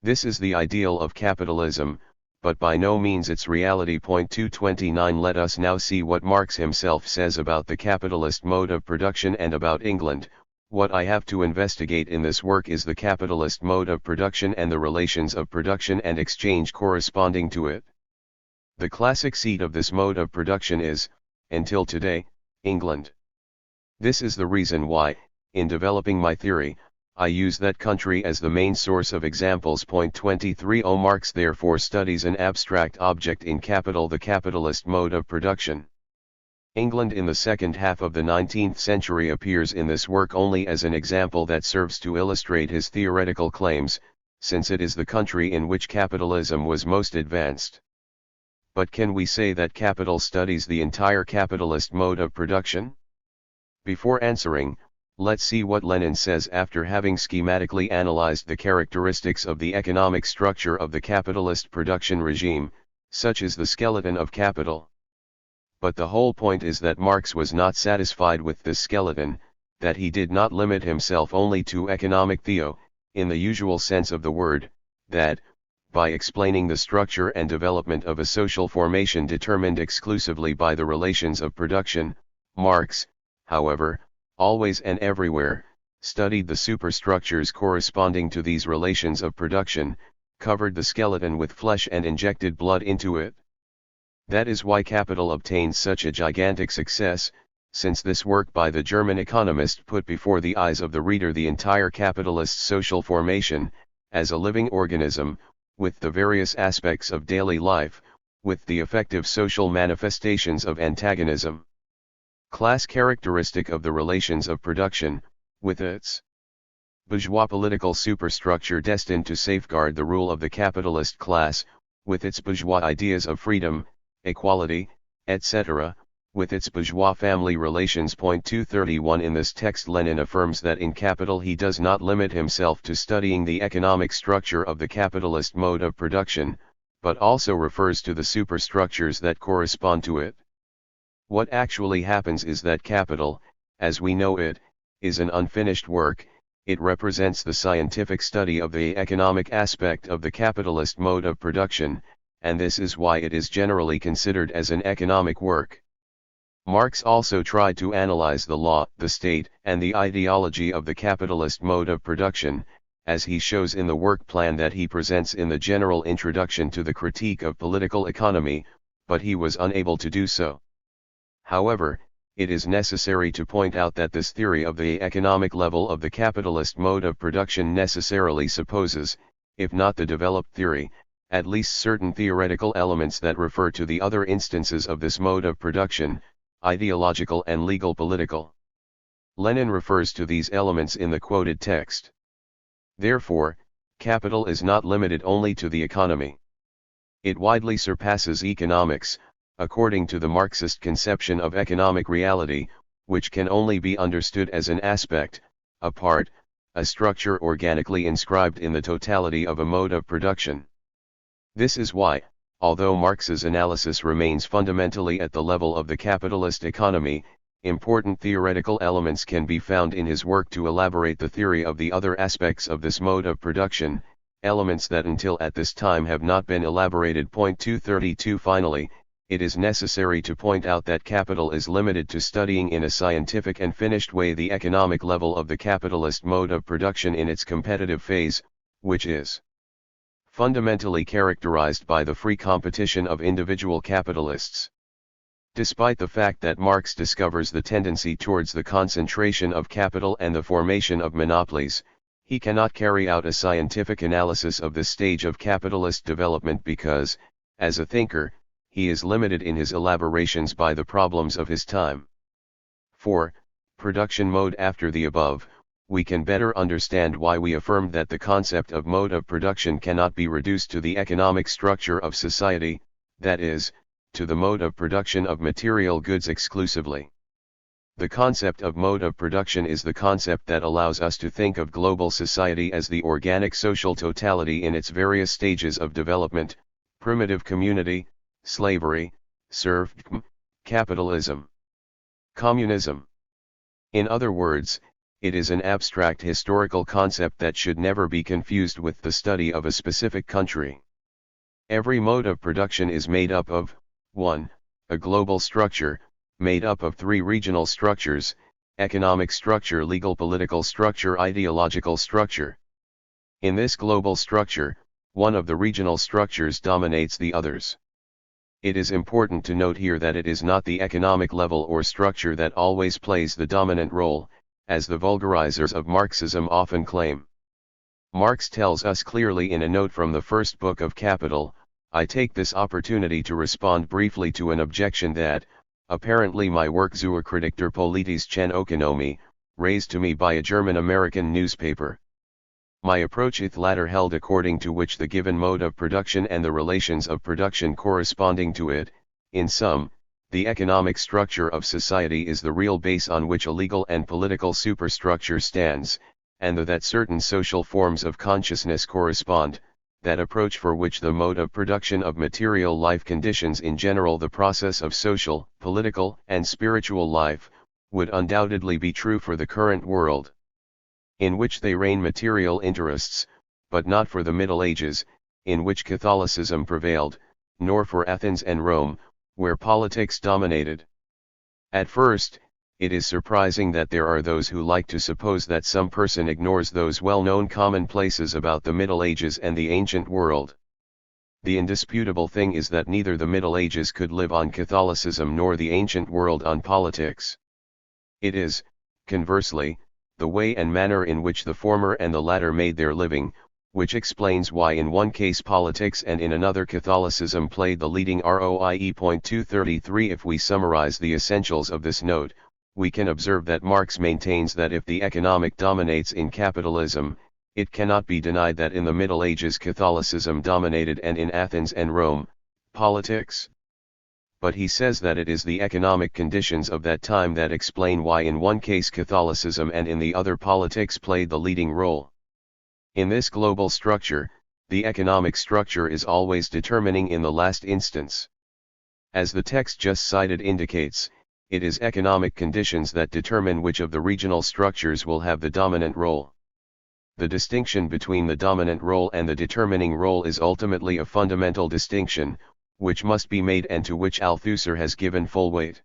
This is the ideal of capitalism, but by no means its reality. 229 Let us now see what Marx himself says about the capitalist mode of production and about England. What I have to investigate in this work is the capitalist mode of production and the relations of production and exchange corresponding to it. The classic seat of this mode of production is, until today, England. This is the reason why, in developing my theory, I use that country as the main source of examples. 23 Marx therefore studies an abstract object in capital, the capitalist mode of production. England in the second half of the 19th century appears in this work only as an example that serves to illustrate his theoretical claims, since it is the country in which capitalism was most advanced. But can we say that capital studies the entire capitalist mode of production? Before answering, let's see what Lenin says after having schematically analyzed the characteristics of the economic structure of the capitalist production regime, such as the skeleton of capital. But the whole point is that Marx was not satisfied with this skeleton, that he did not limit himself only to economic theo, in the usual sense of the word, that, by explaining the structure and development of a social formation determined exclusively by the relations of production, Marx, however, always and everywhere, studied the superstructures corresponding to these relations of production, covered the skeleton with flesh and injected blood into it. That is why capital obtained such a gigantic success, since this work by the German economist put before the eyes of the reader the entire capitalist social formation, as a living organism, with the various aspects of daily life, with the effective social manifestations of antagonism. Class characteristic of the relations of production, with its bourgeois political superstructure destined to safeguard the rule of the capitalist class, with its bourgeois ideas of freedom, equality, etc., with its bourgeois family relations. 231 In this text Lenin affirms that in Capital he does not limit himself to studying the economic structure of the capitalist mode of production, but also refers to the superstructures that correspond to it. What actually happens is that capital, as we know it, is an unfinished work. It represents the scientific study of the economic aspect of the capitalist mode of production, and this is why it is generally considered as an economic work. Marx also tried to analyze the law, the state, and the ideology of the capitalist mode of production, as he shows in the work plan that he presents in the general introduction to the Critique of Political Economy, but he was unable to do so. However, it is necessary to point out that this theory of the economic level of the capitalist mode of production necessarily supposes, if not the developed theory, at least certain theoretical elements that refer to the other instances of this mode of production, ideological and legal political. Lenin refers to these elements in the quoted text. Therefore, capital is not limited only to the economy. It widely surpasses economics, according to the Marxist conception of economic reality, which can only be understood as an aspect, a part, a structure organically inscribed in the totality of a mode of production. This is why, although Marx's analysis remains fundamentally at the level of the capitalist economy, important theoretical elements can be found in his work to elaborate the theory of the other aspects of this mode of production, elements that until at this time have not been elaborated. Point 232. Finally, it is necessary to point out that capital is limited to studying in a scientific and finished way the economic level of the capitalist mode of production in its competitive phase, which is fundamentally characterized by the free competition of individual capitalists. Despite the fact that Marx discovers the tendency towards the concentration of capital and the formation of monopolies, he cannot carry out a scientific analysis of this stage of capitalist development because, as a thinker, he is limited in his elaborations by the problems of his time. For production mode. After the above, we can better understand why we affirmed that the concept of mode of production cannot be reduced to the economic structure of society, that is, to the mode of production of material goods exclusively. The concept of mode of production is the concept that allows us to think of global society as the organic social totality in its various stages of development: primitive community, slavery, serfdom, capitalism, communism. In other words, it is an abstract historical concept that should never be confused with the study of a specific country. Every mode of production is made up of 1. A global structure, made up of 3 regional structures: economic structure, legal political structure, ideological structure. In this global structure, one of the regional structures dominates the others. It is important to note here that it is not the economic level or structure that always plays the dominant role, as the vulgarizers of Marxism often claim. Marx tells us clearly in a note from the first book of Capital. I take this opportunity to respond briefly to an objection that, apparently my work Zur Kritik der politischen Ökonomie, raised to me by a German-American newspaper. My approach is latter held according to which the given mode of production and the relations of production corresponding to it, in sum, the economic structure of society is the real base on which a legal and political superstructure stands, and that certain social forms of consciousness correspond, that approach for which the mode of production of material life conditions in general the process of social, political, and spiritual life, would undoubtedly be true for the current world, in which they reign material interests, but not for the Middle Ages, in which Catholicism prevailed, nor for Athens and Rome, where politics dominated. At first, it is surprising that there are those who like to suppose that some person ignores those well-known commonplaces about the Middle Ages and the ancient world. The indisputable thing is that neither the Middle Ages could live on Catholicism nor the ancient world on politics. It is, conversely, the way and manner in which the former and the latter made their living, which explains why in one case politics and in another Catholicism played the leading role. Point 233. If we summarize the essentials of this note, we can observe that Marx maintains that if the economic dominates in capitalism, it cannot be denied that in the Middle Ages Catholicism dominated and in Athens and Rome, politics. But he says that it is the economic conditions of that time that explain why in one case Catholicism and in the other politics played the leading role. In this global structure, the economic structure is always determining in the last instance. As the text just cited indicates, it is economic conditions that determine which of the regional structures will have the dominant role. The distinction between the dominant role and the determining role is ultimately a fundamental distinction, which must be made and to which Althusser has given full weight.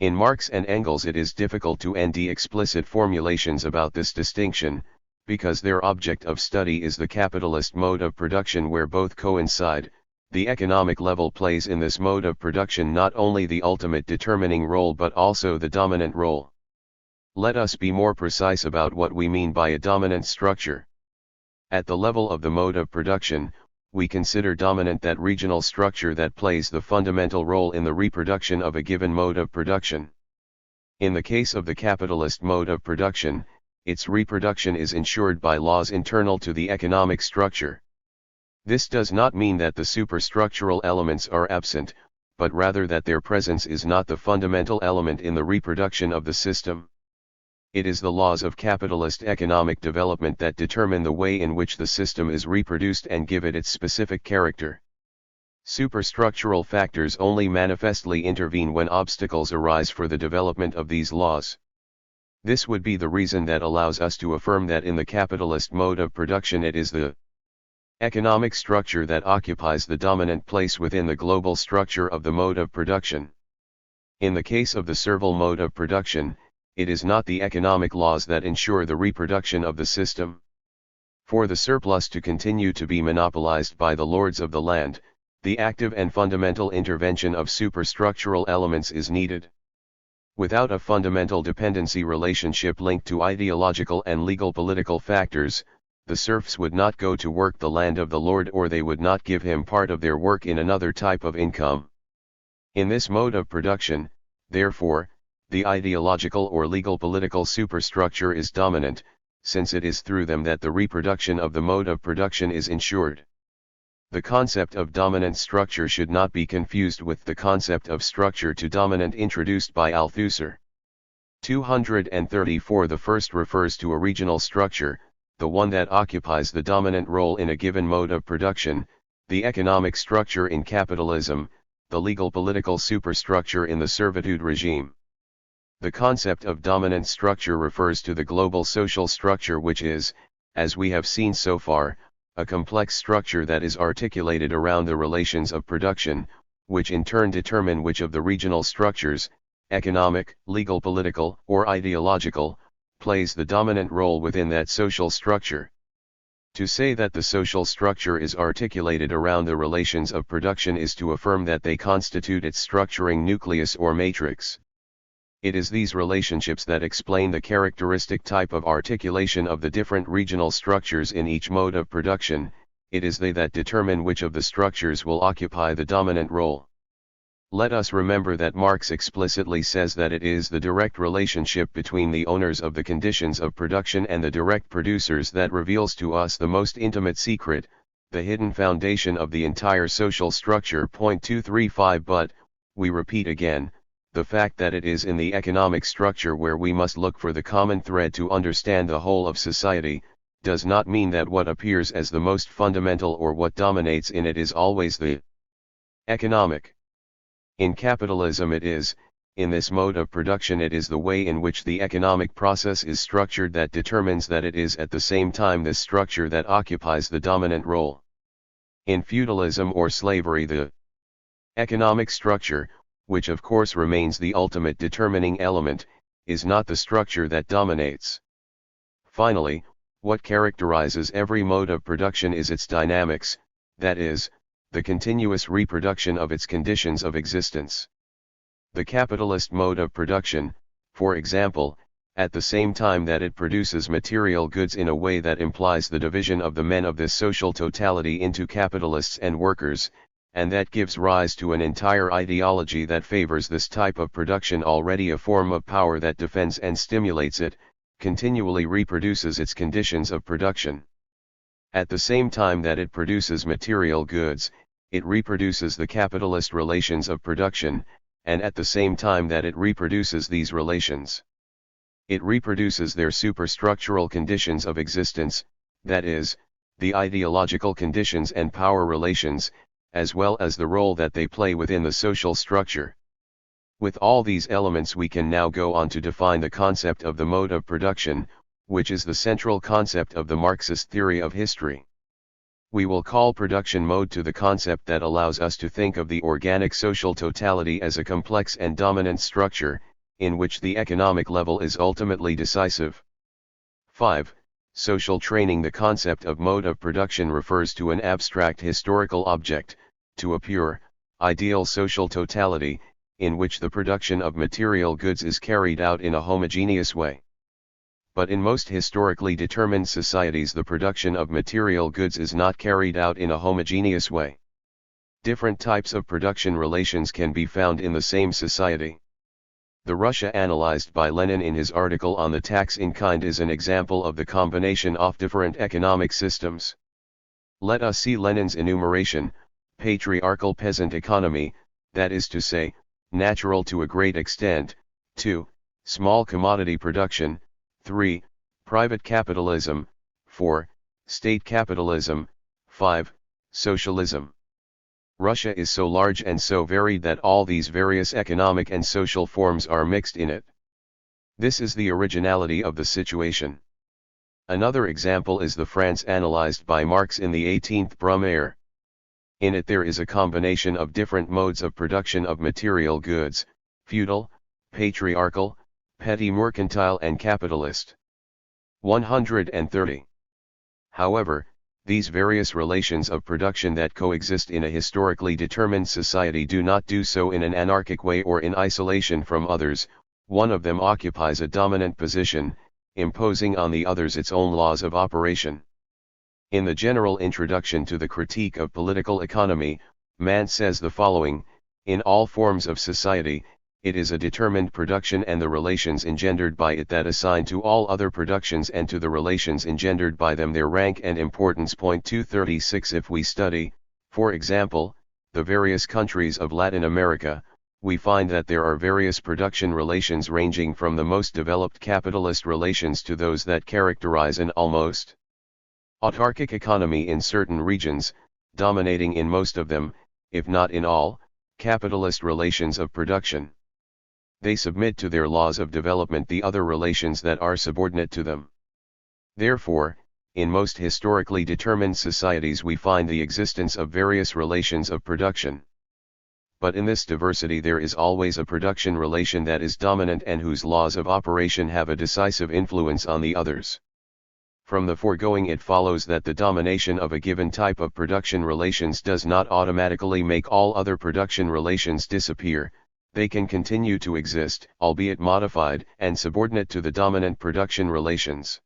In Marx and Engels it is difficult to nd explicit formulations about this distinction, because their object of study is the capitalist mode of production where both coincide. The economic level plays in this mode of production not only the ultimate determining role but also the dominant role. Let us be more precise about what we mean by a dominant structure. At the level of the mode of production, we consider dominant that regional structure that plays the fundamental role in the reproduction of a given mode of production. In the case of the capitalist mode of production, its reproduction is ensured by laws internal to the economic structure. This does not mean that the superstructural elements are absent, but rather that their presence is not the fundamental element in the reproduction of the system. It is the laws of capitalist economic development that determine the way in which the system is reproduced and give it its specific character. Superstructural factors only manifestly intervene when obstacles arise for the development of these laws. This would be the reason that allows us to affirm that in the capitalist mode of production it is the economic structure that occupies the dominant place within the global structure of the mode of production. In the case of the servile mode of production, it is not the economic laws that ensure the reproduction of the system. For the surplus to continue to be monopolized by the lords of the land, the active and fundamental intervention of superstructural elements is needed. Without a fundamental dependency relationship linked to ideological and legal political factors, the serfs would not go to work the land of the lord, or they would not give him part of their work in another type of income. In this mode of production, therefore, the ideological or legal political superstructure is dominant, since it is through them that the reproduction of the mode of production is ensured. The concept of dominant structure should not be confused with the concept of structure to dominant introduced by Althusser. 234. The first refers to a regional structure, the one that occupies the dominant role in a given mode of production, the economic structure in capitalism, the legal political superstructure in the servitude regime. The concept of dominant structure refers to the global social structure, which is, as we have seen so far, a complex structure that is articulated around the relations of production, which in turn determine which of the regional structures, economic, legal political, or ideological, plays the dominant role within that social structure. To say that the social structure is articulated around the relations of production is to affirm that they constitute its structuring nucleus or matrix. It is these relationships that explain the characteristic type of articulation of the different regional structures in each mode of production. It is they that determine which of the structures will occupy the dominant role. Let us remember that Marx explicitly says that it is the direct relationship between the owners of the conditions of production and the direct producers that reveals to us the most intimate secret, the hidden foundation of the entire social structure. 235. But, we repeat again, the fact that it is in the economic structure where we must look for the common thread to understand the whole of society, does not mean that what appears as the most fundamental or what dominates in it is always the economic. In capitalism it is, in this mode of production it is the way in which the economic process is structured that determines that it is at the same time this structure that occupies the dominant role. In feudalism or slavery the economic structure, which of course remains the ultimate determining element, is not the structure that dominates. Finally, what characterizes every mode of production is its dynamics, that is, the continuous reproduction of its conditions of existence. The capitalist mode of production, for example, at the same time that it produces material goods in a way that implies the division of the men of this social totality into capitalists and workers, and that gives rise to an entire ideology that favors this type of production, already a form of power that defends and stimulates it, continually reproduces its conditions of production. At the same time that it produces material goods, it reproduces the capitalist relations of production, and at the same time that it reproduces these relations, it reproduces their superstructural conditions of existence, that is, the ideological conditions and power relations, as well as the role that they play within the social structure. With all these elements we can now go on to define the concept of the mode of production, which is the central concept of the Marxist theory of history. We will call production mode to the concept that allows us to think of the organic social totality as a complex and dominant structure, in which the economic level is ultimately decisive. 5. Social training. The concept of mode of production refers to an abstract historical object, to a pure, ideal social totality, in which the production of material goods is carried out in a homogeneous way. But in most historically determined societies the production of material goods is not carried out in a homogeneous way. Different types of production relations can be found in the same society. The Russia analyzed by Lenin in his article on the tax in kind is an example of the combination of different economic systems. Let us see Lenin's enumeration: patriarchal peasant economy, that is to say, natural to a great extent, 2. Small commodity production, 3. Private capitalism, 4. State capitalism, 5. Socialism. Russia is so large and so varied that all these various economic and social forms are mixed in it. This is the originality of the situation. Another example is the France analyzed by Marx in the 18th Brumaire. In it there is a combination of different modes of production of material goods, feudal, patriarchal, petty mercantile and capitalist. 130. However, these various relations of production that coexist in a historically determined society do not do so in an anarchic way or in isolation from others. One of them occupies a dominant position, imposing on the others its own laws of operation. In the general introduction to the Critique of Political Economy, Mann says the following: in all forms of society, it is a determined production and the relations engendered by it that assign to all other productions and to the relations engendered by them their rank and importance. 236 If we study, for example, the various countries of Latin America, we find that there are various production relations ranging from the most developed capitalist relations to those that characterize an almost autarkic economy in certain regions, dominating in most of them, if not in all, capitalist relations of production. They submit to their laws of development the other relations that are subordinate to them. Therefore, in most historically determined societies we find the existence of various relations of production. But in this diversity there is always a production relation that is dominant and whose laws of operation have a decisive influence on the others. From the foregoing it follows that the domination of a given type of production relations does not automatically make all other production relations disappear. They can continue to exist, albeit modified and subordinate to the dominant production relations.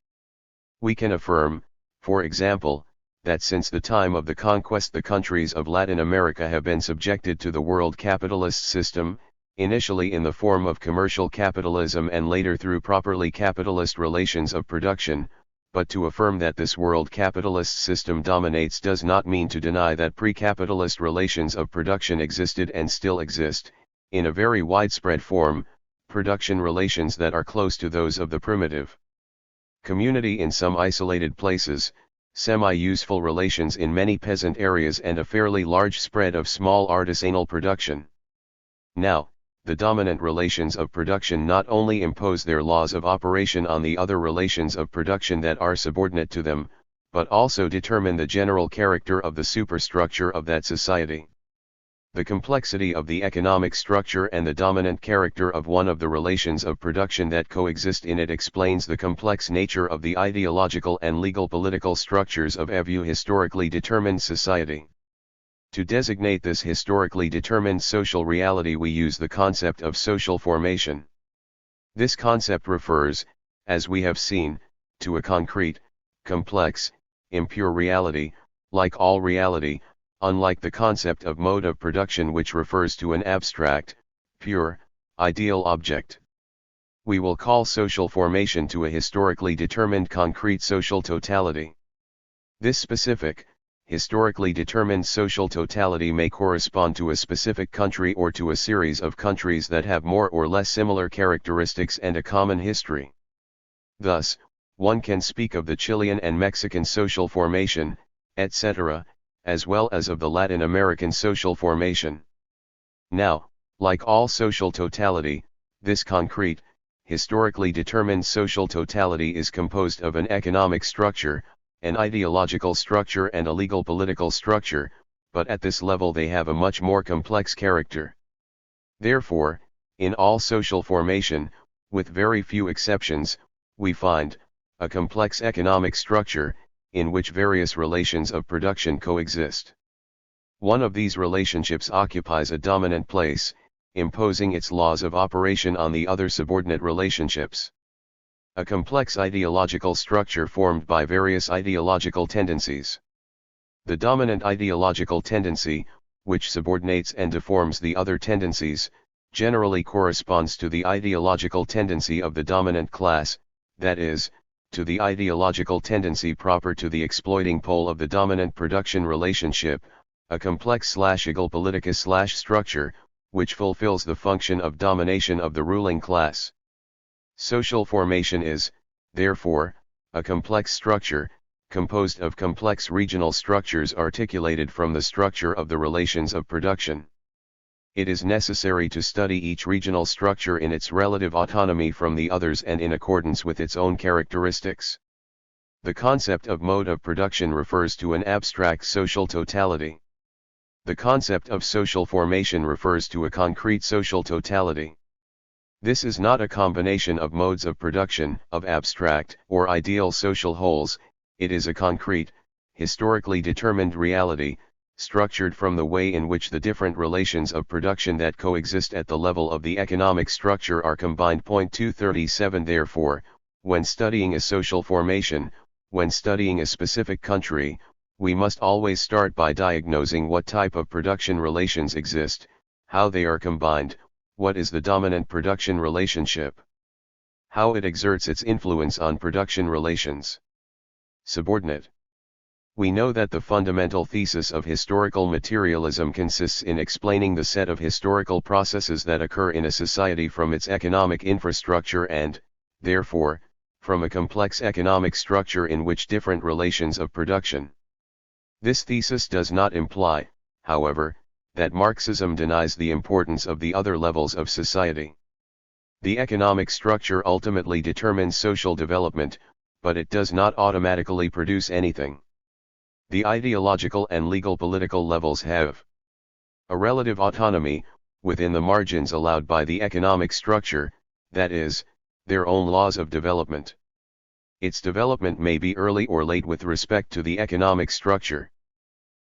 We can affirm, for example, that since the time of the conquest the countries of Latin America have been subjected to the world capitalist system, initially in the form of commercial capitalism and later through properly capitalist relations of production. But to affirm that this world capitalist system dominates does not mean to deny that pre-capitalist relations of production existed and still exist, in a very widespread form, production relations that are close to those of the primitive community in some isolated places, semi-useful relations in many peasant areas and a fairly large spread of small artisanal production. Now, the dominant relations of production not only impose their laws of operation on the other relations of production that are subordinate to them, but also determine the general character of the superstructure of that society. The complexity of the economic structure and the dominant character of one of the relations of production that coexist in it explains the complex nature of the ideological and legal political structures of every historically determined society. To designate this historically determined social reality we use the concept of social formation. This concept refers, as we have seen, to a concrete, complex, impure reality, like all reality, unlike the concept of mode of production which refers to an abstract, pure, ideal object. We will call social formation to a historically determined concrete social totality. This specific, historically determined social totality may correspond to a specific country or to a series of countries that have more or less similar characteristics and a common history. Thus, one can speak of the Chilean and Mexican social formation, etc., as well as of the Latin American social formation. Now, like all social totality, this concrete, historically determined social totality is composed of an economic structure, an ideological structure and a legal political structure, but at this level they have a much more complex character. Therefore, in all social formation, with very few exceptions, we find a complex economic structure, in which various relations of production coexist. One of these relationships occupies a dominant place, imposing its laws of operation on the other subordinate relationships. A complex ideological structure formed by various ideological tendencies. The dominant ideological tendency, which subordinates and deforms the other tendencies, generally corresponds to the ideological tendency of the dominant class, that is, to the ideological tendency proper to the exploiting pole of the dominant production relationship. A complex / egal politica / structure, which fulfills the function of domination of the ruling class. Social formation is, therefore, a complex structure, composed of complex regional structures articulated from the structure of the relations of production. It is necessary to study each regional structure in its relative autonomy from the others and in accordance with its own characteristics. The concept of mode of production refers to an abstract social totality. The concept of social formation refers to a concrete social totality. This is not a combination of modes of production, of abstract or ideal social wholes, it is a concrete, historically determined reality, structured from the way in which the different relations of production that coexist at the level of the economic structure are combined. 237 Therefore, when studying a social formation, when studying a specific country, we must always start by diagnosing what type of production relations exist, how they are combined, what is the dominant production relationship, how it exerts its influence on production relations. Subordinate. We know that the fundamental thesis of historical materialism consists in explaining the set of historical processes that occur in a society from its economic infrastructure and, therefore, from a complex economic structure in which different relations of production. This thesis does not imply, however, that Marxism denies the importance of the other levels of society. The economic structure ultimately determines social development, but it does not automatically produce anything. The ideological and legal political levels have a relative autonomy, within the margins allowed by the economic structure, that is, their own laws of development. Its development may be early or late with respect to the economic structure.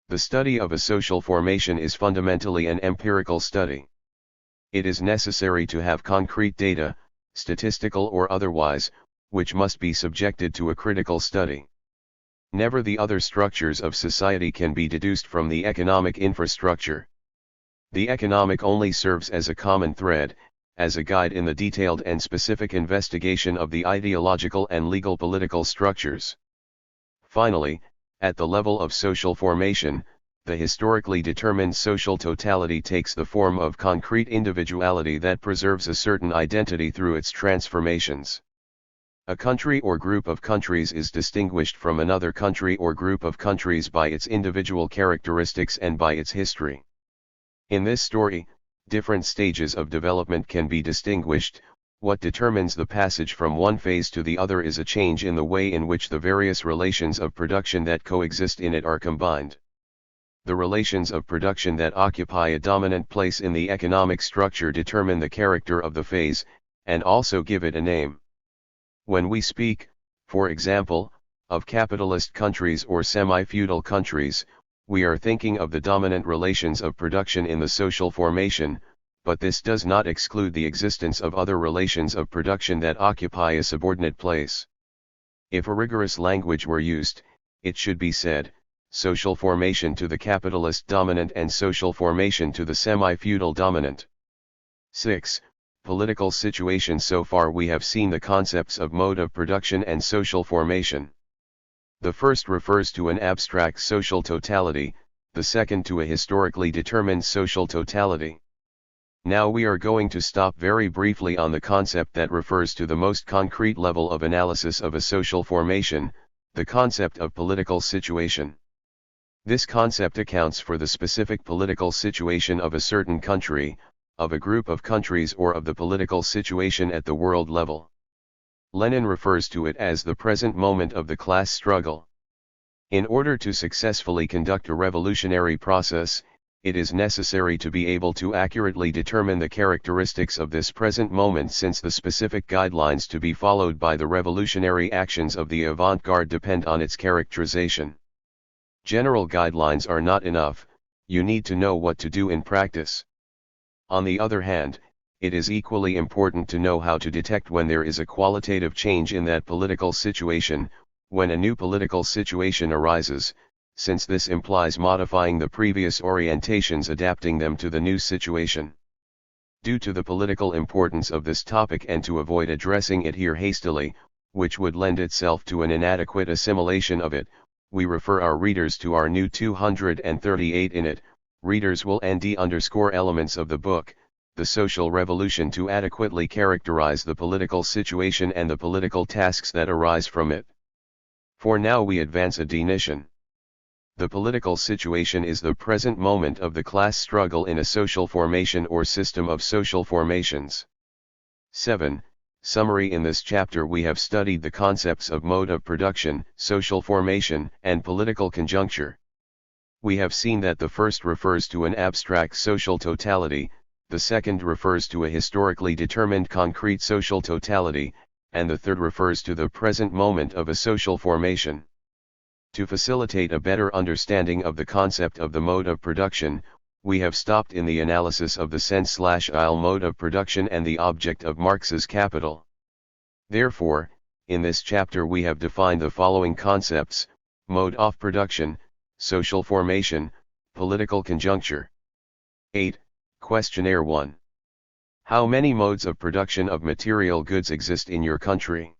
The study of a social formation is fundamentally an empirical study. It is necessary to have concrete data, statistical or otherwise, which must be subjected to a critical study. Never the other structures of society can be deduced from the economic infrastructure. The economic only serves as a common thread, as a guide in the detailed and specific investigation of the ideological and legal political structures. Finally, at the level of social formation, the historically determined social totality takes the form of concrete individuality that preserves a certain identity through its transformations. A country or group of countries is distinguished from another country or group of countries by its individual characteristics and by its history. In this story, different stages of development can be distinguished. What determines the passage from one phase to the other is a change in the way in which the various relations of production that coexist in it are combined. The relations of production that occupy a dominant place in the economic structure determine the character of the phase, and also give it a name. When we speak, for example, of capitalist countries or semi-feudal countries, we are thinking of the dominant relations of production in the social formation, but this does not exclude the existence of other relations of production that occupy a subordinate place. If a rigorous language were used, it should be said, social formation to the capitalist dominant and social formation to the semi-feudal dominant. 6. Political situation. So far we have seen the concepts of mode of production and social formation. The first refers to an abstract social totality, the second to a historically determined social totality. Now we are going to stop very briefly on the concept that refers to the most concrete level of analysis of a social formation, the concept of political situation. This concept accounts for the specific political situation of a certain country, of a group of countries, or of the political situation at the world level. Lenin refers to it as the present moment of the class struggle. In order to successfully conduct a revolutionary process, it is necessary to be able to accurately determine the characteristics of this present moment, since the specific guidelines to be followed by the revolutionary actions of the avant-garde depend on its characterization. General guidelines are not enough, you need to know what to do in practice. On the other hand, it is equally important to know how to detect when there is a qualitative change in that political situation, when a new political situation arises, since this implies modifying the previous orientations, adapting them to the new situation. Due to the political importance of this topic and to avoid addressing it here hastily, which would lend itself to an inadequate assimilation of it, we refer our readers to our new 238 in it, Readers will underscore elements of the book, The Social Revolution, to adequately characterize the political situation and the political tasks that arise from it. For now we advance a definition. The political situation is the present moment of the class struggle in a social formation or system of social formations. 7. Summary. In this chapter we have studied the concepts of mode of production, social formation, and political conjuncture. We have seen that the first refers to an abstract social totality, the second refers to a historically determined concrete social totality, and the third refers to the present moment of a social formation. To facilitate a better understanding of the concept of the mode of production, we have stopped in the analysis of the sense/il mode of production and the object of Marx's Capital. Therefore, in this chapter we have defined the following concepts: mode of production, social formation, political conjuncture. 8. Questionnaire 1. How many modes of production of material goods exist in your country?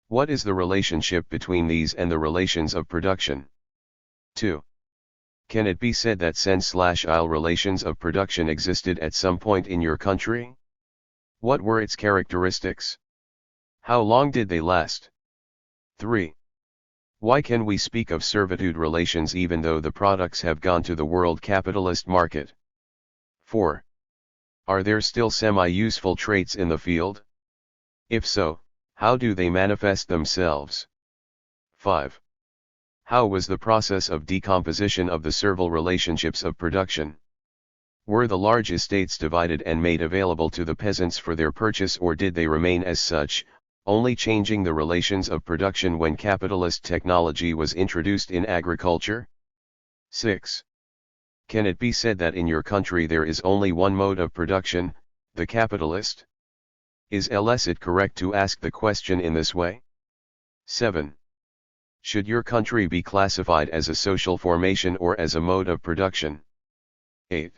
What is the relationship between these and the relations of production? 2. Can it be said that sense/il relations of production existed at some point in your country? What were its characteristics? How long did they last? 3. Why can we speak of servitude relations even though the products have gone to the world capitalist market? 4. Are there still semi-useful traits in the field? If so, how do they manifest themselves? 5. How was the process of decomposition of the servile relationships of production? Were the large estates divided and made available to the peasants for their purchase, or did they remain as such, only changing the relations of production when capitalist technology was introduced in agriculture? 6. Can it be said that in your country there is only one mode of production, the capitalist? Is it correct to ask the question in this way? 7. Should your country be classified as a social formation or as a mode of production? 8.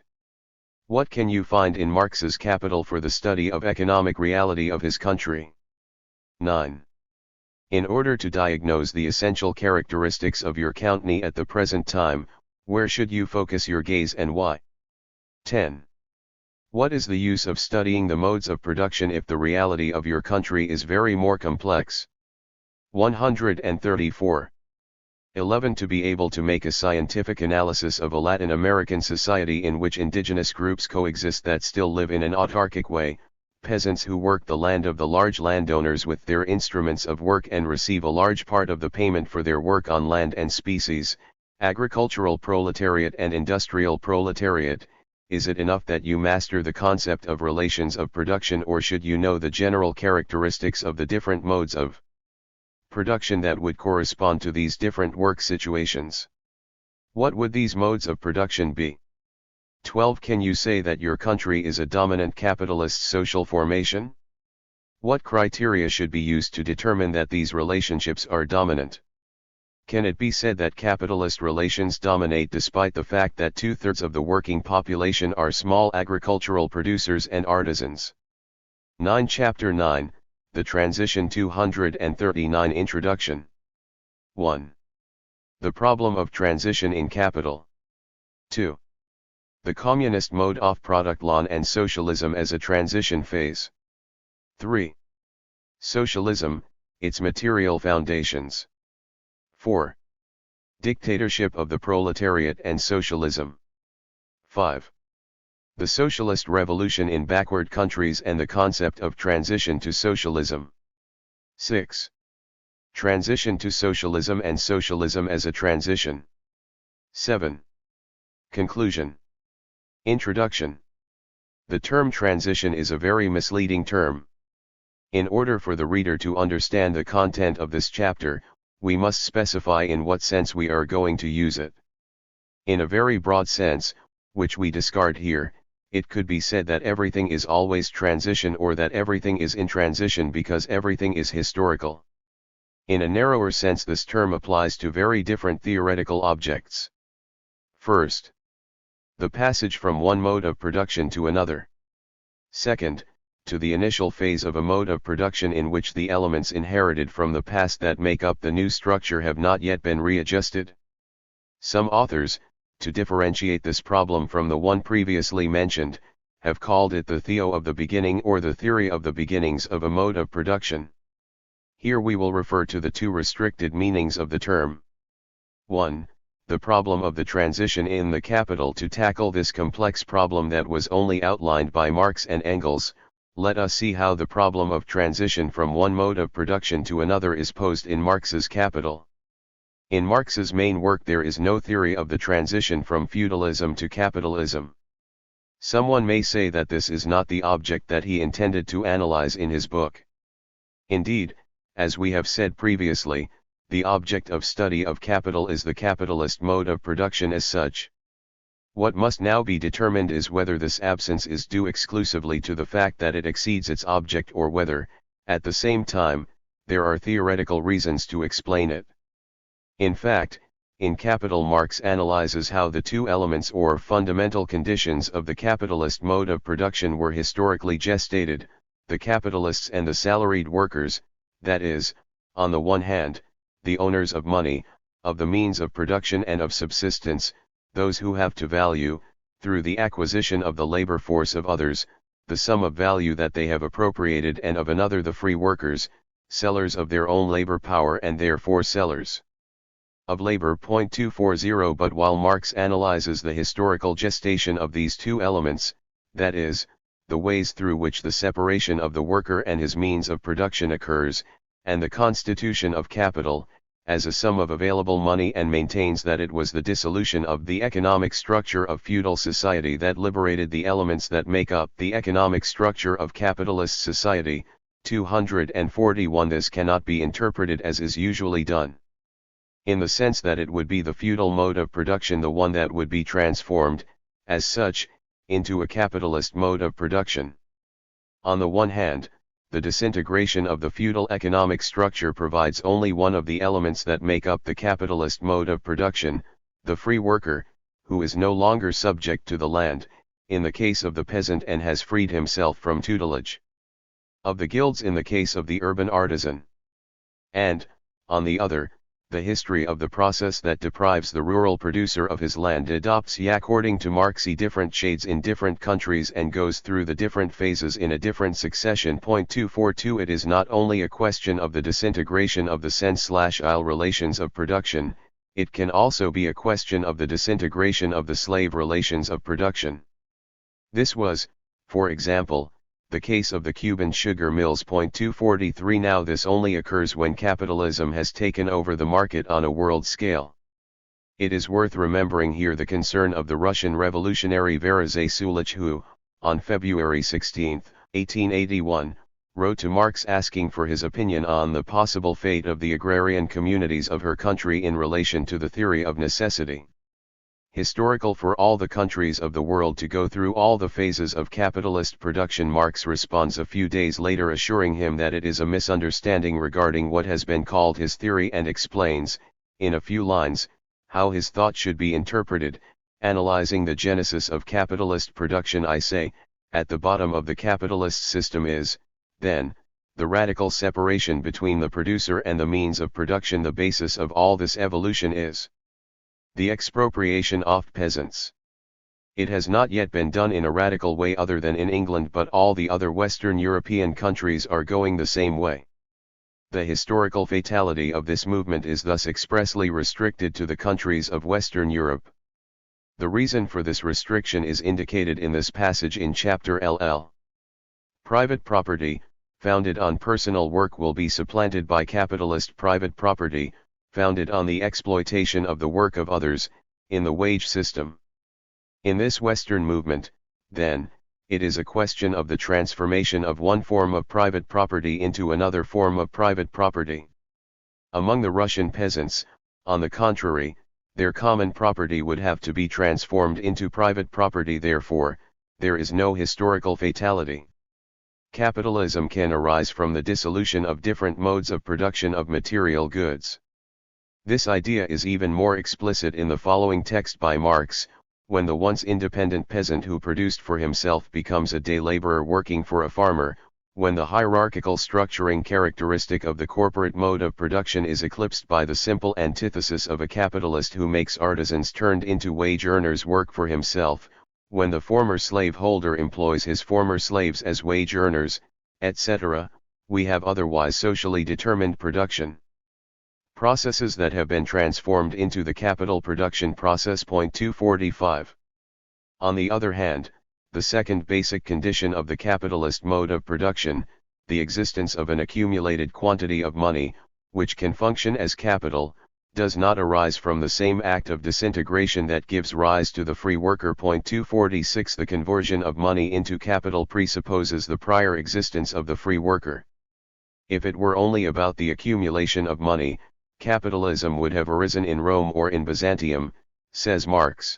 What can you find in Marx's Capital for the study of economic reality of his country? 9. In order to diagnose the essential characteristics of your country at the present time, where should you focus your gaze and why? 10. What is the use of studying the modes of production if the reality of your country is very more complex? 134. 11. To be able to make a scientific analysis of a Latin American society in which indigenous groups coexist that still live in an autarkic way, peasants who work the land of the large landowners with their instruments of work and receive a large part of the payment for their work on land and species, agricultural proletariat and industrial proletariat. Is it enough that you master the concept of relations of production, or should you know the general characteristics of the different modes of production that would correspond to these different work situations? What would these modes of production be? 12. Can you say that your country is a dominant capitalist social formation? What criteria should be used to determine that these relationships are dominant? Can it be said that capitalist relations dominate despite the fact that 2/3 of the working population are small agricultural producers and artisans? 9. Chapter 9, The Transition. 239. Introduction. 1. The problem of transition in capital. 2. The communist mode of product law and socialism as a transition phase. 3. Socialism, its material foundations. 4. Dictatorship of the proletariat and socialism. 5. The socialist revolution in backward countries and the concept of transition to socialism. 6. Transition to socialism and socialism as a transition. 7. Conclusion. Introduction. The term transition is a very misleading term. In order for the reader to understand the content of this chapter, we must specify in what sense we are going to use it. In a very broad sense, which we discard here, it could be said that everything is always transition, or that everything is in transition because everything is historical. In a narrower sense, this term applies to very different theoretical objects. First, the passage from one mode of production to another. Second, to the initial phase of a mode of production in which the elements inherited from the past that make up the new structure have not yet been readjusted. Some authors, to differentiate this problem from the one previously mentioned, have called it the theo of the beginning or the theory of the beginnings of a mode of production. Here we will refer to the two restricted meanings of the term. 1. The problem of the transition in the capital. To tackle this complex problem that was only outlined by Marx and Engels, let us see how the problem of transition from one mode of production to another is posed in Marx's Capital. In Marx's main work there is no theory of the transition from feudalism to capitalism. Someone may say that this is not the object that he intended to analyze in his book. Indeed, as we have said previously, the object of study of capital is the capitalist mode of production as such. What must now be determined is whether this absence is due exclusively to the fact that it exceeds its object or whether, at the same time, there are theoretical reasons to explain it. In fact, in Capital Marx analyzes how the two elements or fundamental conditions of the capitalist mode of production were historically gestated, the capitalists and the salaried workers, that is, on the one hand, the owners of money, of the means of production and of subsistence, those who have to value, through the acquisition of the labor force of others, the sum of value that they have appropriated, and of another the free workers, sellers of their own labor power and therefore sellers of labor. 240 But while Marx analyzes the historical gestation of these two elements, that is, the ways through which the separation of the worker and his means of production occurs, and the constitution of capital, as a sum of available money, and maintains that it was the dissolution of the economic structure of feudal society that liberated the elements that make up the economic structure of capitalist society. 241 This cannot be interpreted as is usually done, in the sense that it would be the feudal mode of production the one that would be transformed, as such, into a capitalist mode of production. On the one hand, the disintegration of the feudal economic structure provides only one of the elements that make up the capitalist mode of production, the free worker, who is no longer subject to the land, in the case of the peasant, and has freed himself from tutelage of the guilds in the case of the urban artisan. And, on the other, the history of the process that deprives the rural producer of his land adopts according to Marxy different shades in different countries and goes through the different phases in a different succession. 242 It is not only a question of the disintegration of the sense/il relations of production, it can also be a question of the disintegration of the slave relations of production. This was, for example, the case of the Cuban sugar mills. 243 Now this only occurs when capitalism has taken over the market on a world scale. It is worth remembering here the concern of the Russian revolutionary Varizhey Sulich, who, on February 16, 1881, wrote to Marx asking for his opinion on the possible fate of the agrarian communities of her country in relation to the theory of necessity. Historical for all the countries of the world to go through all the phases of capitalist production. Marx responds a few days later assuring him that it is a misunderstanding regarding what has been called his theory, and explains, in a few lines, how his thought should be interpreted, analyzing the genesis of capitalist production. I say, at the bottom of the capitalist system is, then, the radical separation between the producer and the means of production. The basis of all this evolution is the expropriation of peasants. It has not yet been done in a radical way other than in England, but all the other Western European countries are going the same way. The historical fatality of this movement is thus expressly restricted to the countries of Western Europe. The reason for this restriction is indicated in this passage in chapter LL. Private property, founded on personal work, will be supplanted by capitalist private property, founded on the exploitation of the work of others, in the wage system. In this Western movement, then, it is a question of the transformation of one form of private property into another form of private property. Among the Russian peasants, on the contrary, their common property would have to be transformed into private property. Therefore, there is no historical fatality. Capitalism can arise from the dissolution of different modes of production of material goods. This idea is even more explicit in the following text by Marx: when the once independent peasant who produced for himself becomes a day laborer working for a farmer, when the hierarchical structuring characteristic of the corporate mode of production is eclipsed by the simple antithesis of a capitalist who makes artisans turned into wage earners work for himself, when the former slaveholder employs his former slaves as wage earners, etc., we have otherwise socially determined production. Processes that have been transformed into the capital production process. 245. On the other hand, the second basic condition of the capitalist mode of production, the existence of an accumulated quantity of money, which can function as capital, does not arise from the same act of disintegration that gives rise to the free worker. 246. The conversion of money into capital presupposes the prior existence of the free worker. If it were only about the accumulation of money, capitalism would have arisen in Rome or in Byzantium, says Marx.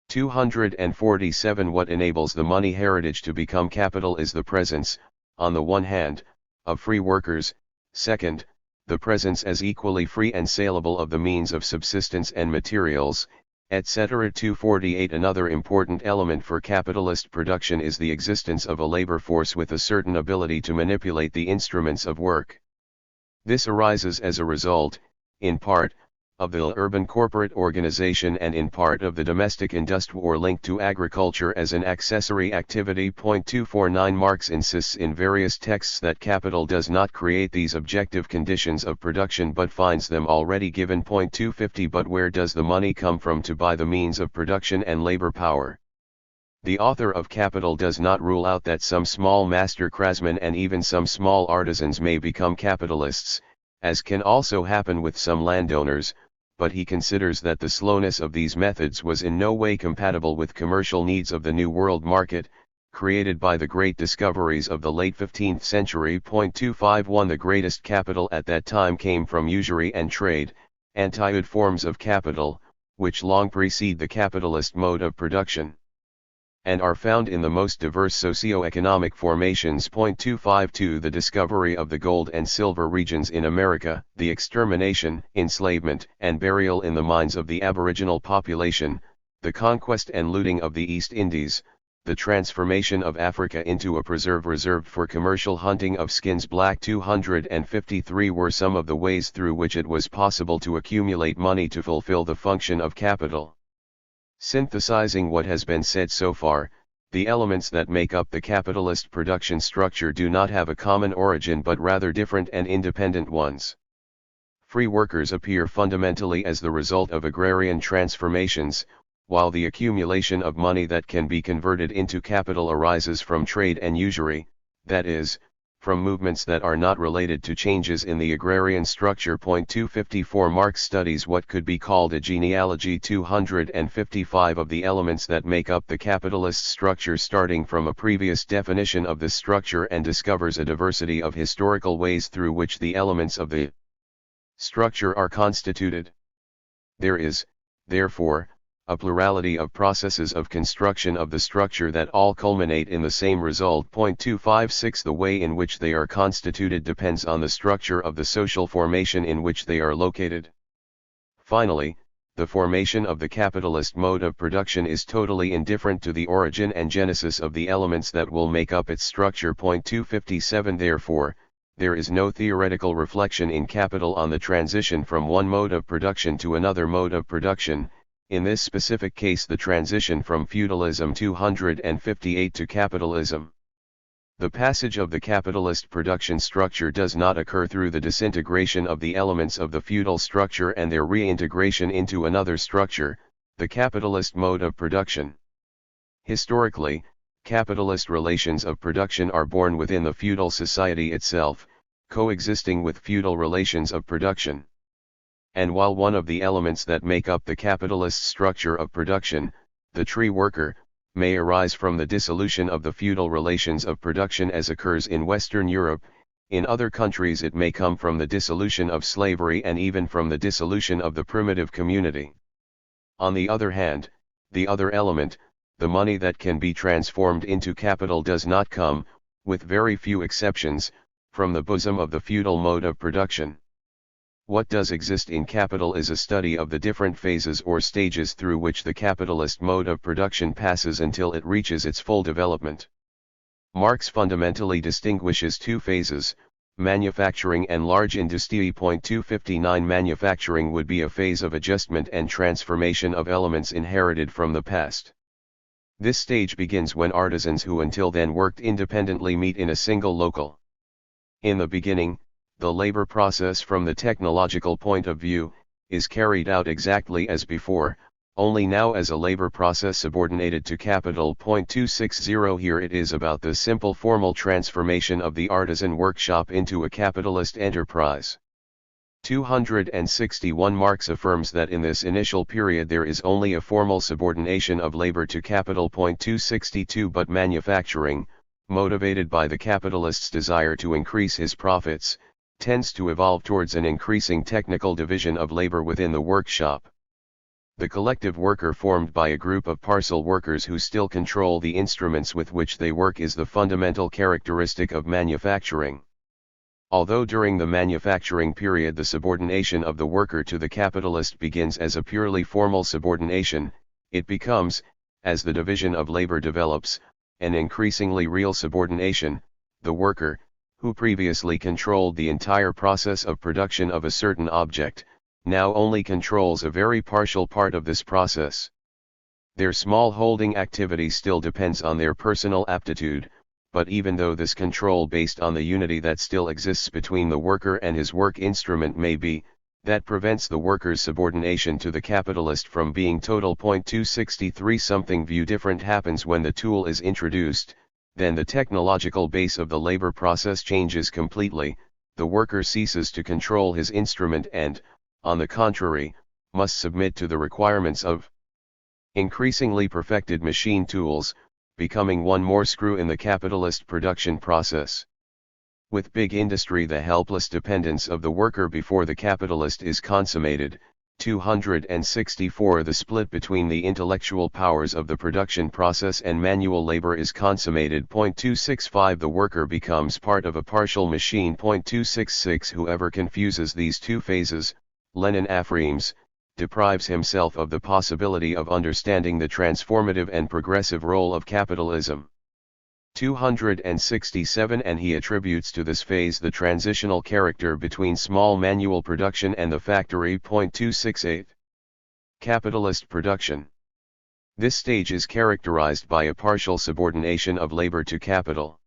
247. What enables the money heritage to become capital is the presence, on the one hand, of free workers, second, the presence as equally free and saleable of the means of subsistence and materials, etc. 248. Another important element for capitalist production is the existence of a labor force with a certain ability to manipulate the instruments of work. This arises as a result, in part, of the urban corporate organization and in part of the domestic industrial war linked to agriculture as an accessory activity. 249. Marx insists in various texts that capital does not create these objective conditions of production but finds them already given. 250. But where does the money come from to buy the means of production and labor power? The author of Capital does not rule out that some small master craftsmen and even some small artisans may become capitalists, as can also happen with some landowners, but he considers that the slowness of these methods was in no way compatible with commercial needs of the New World market, created by the great discoveries of the late 15th century. 251. The greatest capital at that time came from usury and trade, anti-id forms of capital, which long precede the capitalist mode of production, and are found in the most diverse socio-economic formations. 252. The discovery of the gold and silver regions in America, the extermination, enslavement, and burial in the mines of the aboriginal population, the conquest and looting of the East Indies, the transformation of Africa into a preserve reserved for commercial hunting of skins. Black 253 were some of the ways through which it was possible to accumulate money to fulfill the function of capital. Synthesizing what has been said so far, the elements that make up the capitalist production structure do not have a common origin but rather different and independent ones. Free workers appear fundamentally as the result of agrarian transformations, while the accumulation of money that can be converted into capital arises from trade and usury, that is, from movements that are not related to changes in the agrarian structure. 254. Marx studies what could be called a genealogy 255 of the elements that make up the capitalist structure starting from a previous definition of this structure and discovers a diversity of historical ways through which the elements of the structure are constituted. There is, therefore, a plurality of processes of construction of the structure that all culminate in the same result. 256. The way in which they are constituted depends on the structure of the social formation in which they are located. Finally, the formation of the capitalist mode of production is totally indifferent to the origin and genesis of the elements that will make up its structure. 257. Therefore, there is no theoretical reflection in Capital on the transition from one mode of production to another mode of production, in this specific case the transition from feudalism 258 to capitalism. The passage of the capitalist production structure does not occur through the disintegration of the elements of the feudal structure and their reintegration into another structure, the capitalist mode of production. Historically, capitalist relations of production are born within the feudal society itself, coexisting with feudal relations of production. And while one of the elements that make up the capitalist structure of production, the tree worker, may arise from the dissolution of the feudal relations of production as occurs in Western Europe, in other countries it may come from the dissolution of slavery and even from the dissolution of the primitive community. On the other hand, the other element, the money that can be transformed into capital does not come, with very few exceptions, from the bosom of the feudal mode of production. What does exist in Capital is a study of the different phases or stages through which the capitalist mode of production passes until it reaches its full development. Marx fundamentally distinguishes two phases, manufacturing and large industry. 259 Manufacturing would be a phase of adjustment and transformation of elements inherited from the past. This stage begins when artisans who until then worked independently meet in a single local. In the beginning, the labor process from the technological point of view, is carried out exactly as before, only now as a labor process subordinated to capital. 260 Here it is about the simple formal transformation of the artisan workshop into a capitalist enterprise. 261 Marx affirms that in this initial period there is only a formal subordination of labor to capital. 262 But manufacturing, motivated by the capitalist's desire to increase his profits, tends to evolve towards an increasing technical division of labor within the workshop. The collective worker formed by a group of parcel workers who still control the instruments with which they work is the fundamental characteristic of manufacturing. Although during the manufacturing period the subordination of the worker to the capitalist begins as a purely formal subordination, it becomes, as the division of labor develops, an increasingly real subordination. The worker, who previously controlled the entire process of production of a certain object, now only controls a very partial part of this process. Their small holding activity still depends on their personal aptitude, but even though this control based on the unity that still exists between the worker and his work instrument may be, that prevents the worker's subordination to the capitalist from being total. 263 Something view different happens when the tool is introduced, then the technological base of the labor process changes completely, the worker ceases to control his instrument and, on the contrary, must submit to the requirements of increasingly perfected machine tools, becoming one more screw in the capitalist production process. With big industry the helpless dependence of the worker before the capitalist is consummated. 264 The split between the intellectual powers of the production process and manual labor is consummated. 265 The worker becomes part of a partial machine. 266 Whoever confuses these two phases, Lenin affirms, deprives himself of the possibility of understanding the transformative and progressive role of capitalism. 267 And he attributes to this phase the transitional character between small manual production and the factory. 268 Capitalist production. This stage is characterized by a partial subordination of labor to capital.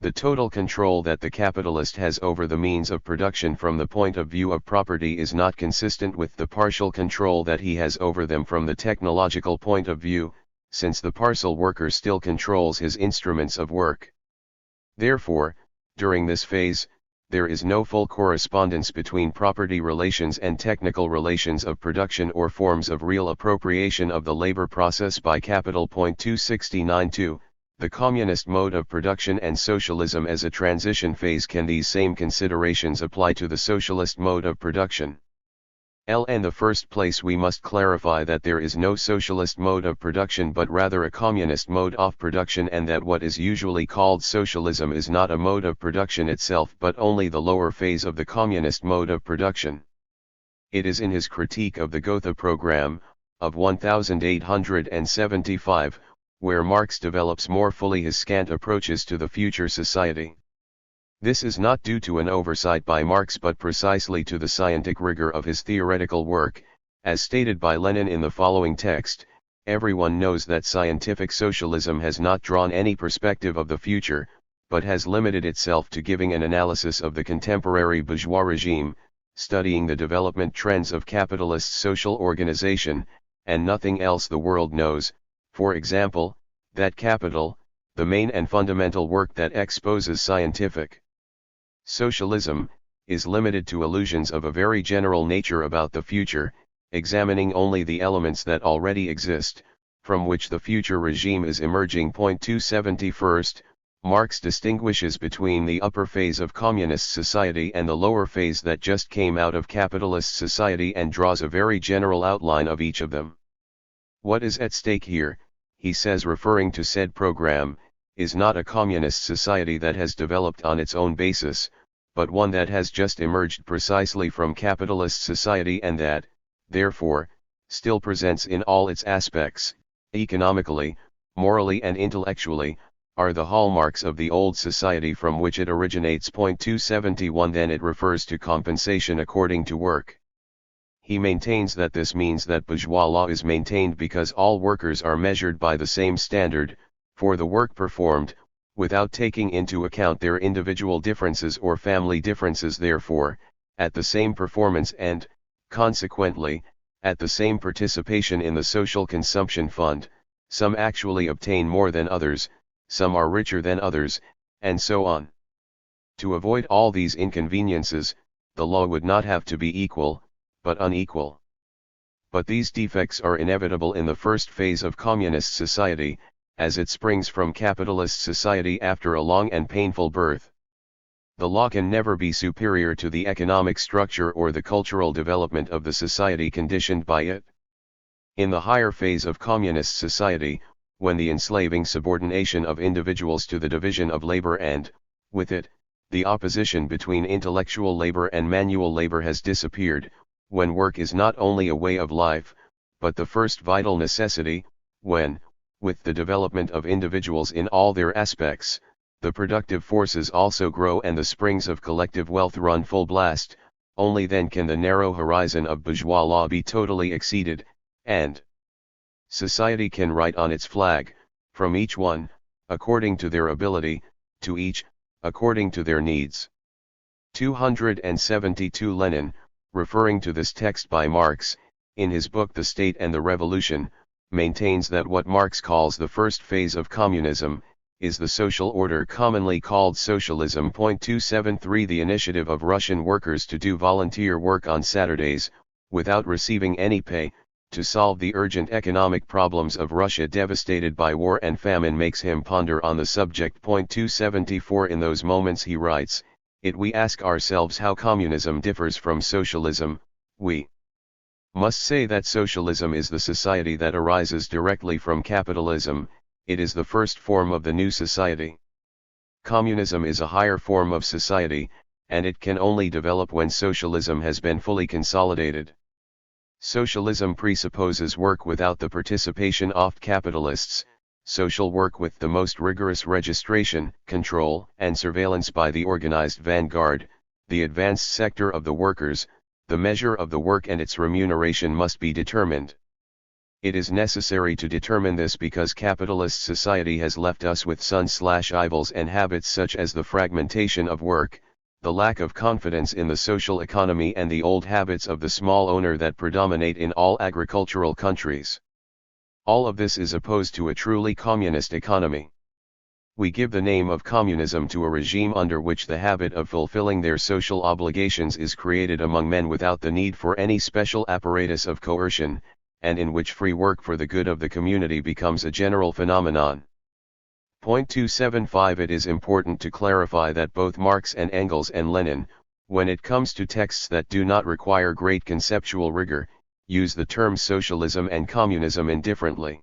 The total control that the capitalist has over the means of production from the point of view of property is not consistent with the partial control that he has over them from the technological point of view, since the parcel worker still controls his instruments of work. Therefore, during this phase, there is no full correspondence between property relations and technical relations of production or forms of real appropriation of the labor process by capital. 269 2 The communist mode of production and socialism as a transition phase. Can these same considerations apply to the socialist mode of production? In the first place we must clarify that there is no socialist mode of production but rather a communist mode of production, and that what is usually called socialism is not a mode of production itself but only the lower phase of the communist mode of production. It is in his critique of the Gotha program, of 1875, where Marx develops more fully his scant approaches to the future society. This is not due to an oversight by Marx but precisely to the scientific rigor of his theoretical work. As stated by Lenin in the following text, everyone knows that scientific socialism has not drawn any perspective of the future, but has limited itself to giving an analysis of the contemporary bourgeois regime, studying the development trends of capitalist social organization, and nothing else. The world knows, for example, that capital, the main and fundamental work that exposes scientific socialism, is limited to illusions of a very general nature about the future, examining only the elements that already exist, from which the future regime is emerging. 270 First, Marx distinguishes between the upper phase of communist society and the lower phase that just came out of capitalist society and draws a very general outline of each of them. What is at stake here, he says referring to said program, is not a communist society that has developed on its own basis, but one that has just emerged precisely from capitalist society and that, therefore, still presents in all its aspects, economically, morally and intellectually, are the hallmarks of the old society from which it originates. 271 Then it refers to compensation according to work. He maintains that this means that bourgeois law is maintained because all workers are measured by the same standard, for the work performed, without taking into account their individual differences or family differences. Therefore, at the same performance and, consequently, at the same participation in the social consumption fund, some actually obtain more than others, some are richer than others, and so on. To avoid all these inconveniences, the law would not have to be equal, but unequal. But these defects are inevitable in the first phase of communist society, as it springs from capitalist society after a long and painful birth. The law can never be superior to the economic structure or the cultural development of the society conditioned by it. In the higher phase of communist society, when the enslaving subordination of individuals to the division of labor and, with it, the opposition between intellectual labor and manual labor has disappeared, when work is not only a way of life, but the first vital necessity, when, with the development of individuals in all their aspects, the productive forces also grow and the springs of collective wealth run full blast, only then can the narrow horizon of bourgeois law be totally exceeded, and society can write on its flag, from each one, according to their ability, to each, according to their needs. 272 Lenin, referring to this text by Marx, in his book The State and the Revolution, maintains that what Marx calls the first phase of communism, is the social order commonly called socialism. 273 The initiative of Russian workers to do volunteer work on Saturdays, without receiving any pay, to solve the urgent economic problems of Russia devastated by war and famine makes him ponder on the subject. 274 In those moments he writes, we ask ourselves how communism differs from socialism. We must say that socialism is the society that arises directly from capitalism, it is the first form of the new society. Communism is a higher form of society, and it can only develop when socialism has been fully consolidated. Socialism presupposes work without the participation of capitalists, social work with the most rigorous registration, control, and surveillance by the organized vanguard, the advanced sector of the workers. The measure of the work and its remuneration must be determined. It is necessary to determine this because capitalist society has left us with sons/evils and habits such as the fragmentation of work, the lack of confidence in the social economy and the old habits of the small owner that predominate in all agricultural countries. All of this is opposed to a truly communist economy. We give the name of communism to a regime under which the habit of fulfilling their social obligations is created among men without the need for any special apparatus of coercion, and in which free work for the good of the community becomes a general phenomenon. 275 It is important to clarify that both Marx and Engels and Lenin, when it comes to texts that do not require great conceptual rigor, use the terms socialism and communism indifferently.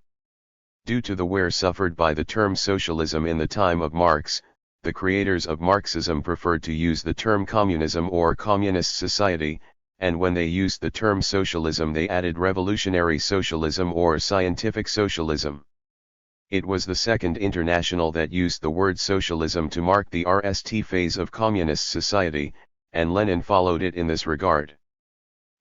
Due to the wear suffered by the term socialism in the time of Marx, the creators of Marxism preferred to use the term communism or communist society, and when they used the term socialism they added revolutionary socialism or scientific socialism. It was the Second International that used the word socialism to mark the RST phase of communist society, and Lenin followed it in this regard.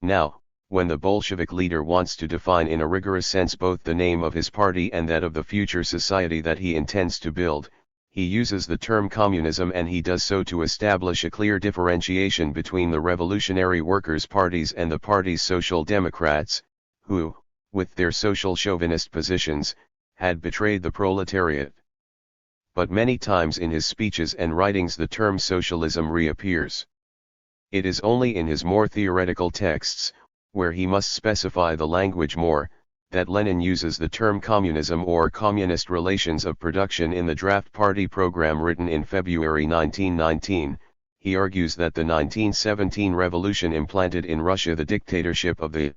Now, when the Bolshevik leader wants to define in a rigorous sense both the name of his party and that of the future society that he intends to build, he uses the term communism, and he does so to establish a clear differentiation between the revolutionary workers' parties and the party's social democrats, who, with their social chauvinist positions, had betrayed the proletariat. But many times in his speeches and writings the term socialism reappears. It is only in his more theoretical texts, where he must specify the language more, that Lenin uses the term communism or communist relations of production. In the draft party program written in February 1919, he argues that the 1917 revolution implanted in Russia the dictatorship of the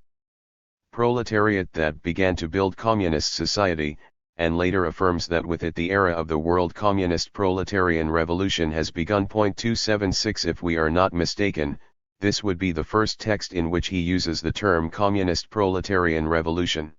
proletariat that began to build communist society, and later affirms that with it the era of the world communist proletarian revolution has begun. 276 If we are not mistaken, this would be the first text in which he uses the term communist proletarian revolution.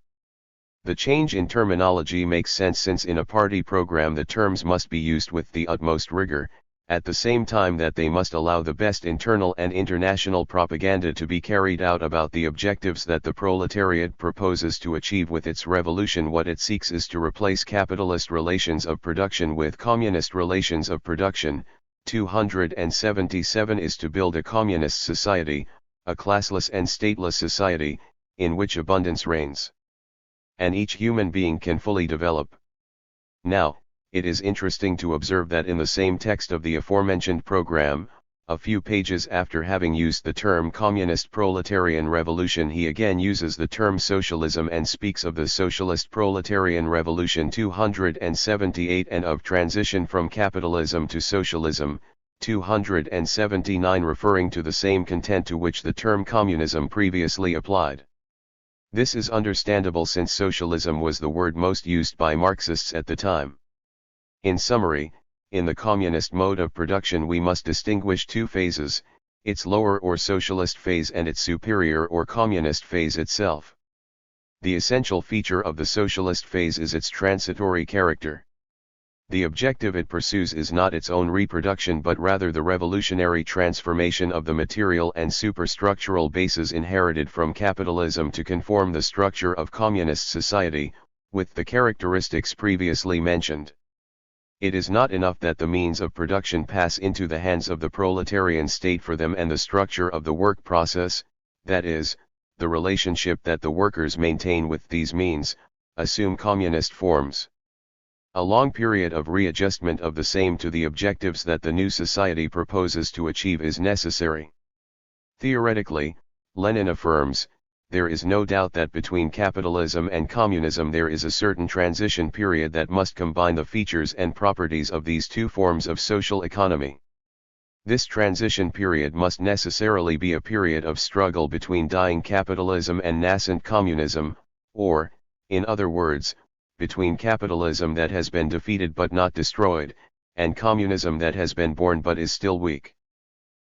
The change in terminology makes sense since in a party program the terms must be used with the utmost rigor, at the same time that they must allow the best internal and international propaganda to be carried out about the objectives that the proletariat proposes to achieve with its revolution. What it seeks is to replace capitalist relations of production with communist relations of production. 277 is to build a communist society, a classless and stateless society, in which abundance reigns, and each human being can fully develop. Now, it is interesting to observe that in the same text of the aforementioned program, a few pages after having used the term communist proletarian revolution, he again uses the term socialism and speaks of the socialist proletarian revolution. 278 and of transition from capitalism to socialism. 279 referring to the same content to which the term communism previously applied. This is understandable since socialism was the word most used by Marxists at the time. In summary, in the communist mode of production we must distinguish two phases, its lower or socialist phase and its superior or communist phase itself. The essential feature of the socialist phase is its transitory character. The objective it pursues is not its own reproduction but rather the revolutionary transformation of the material and superstructural bases inherited from capitalism to conform the structure of communist society, with the characteristics previously mentioned. It is not enough that the means of production pass into the hands of the proletarian state for them and the structure of the work process, that is, the relationship that the workers maintain with these means, assume communist forms. A long period of readjustment of the same to the objectives that the new society proposes to achieve is necessary. Theoretically, Lenin affirms, there is no doubt that between capitalism and communism there is a certain transition period that must combine the features and properties of these two forms of social economy. This transition period must necessarily be a period of struggle between dying capitalism and nascent communism, or, in other words, between capitalism that has been defeated but not destroyed, and communism that has been born but is still weak.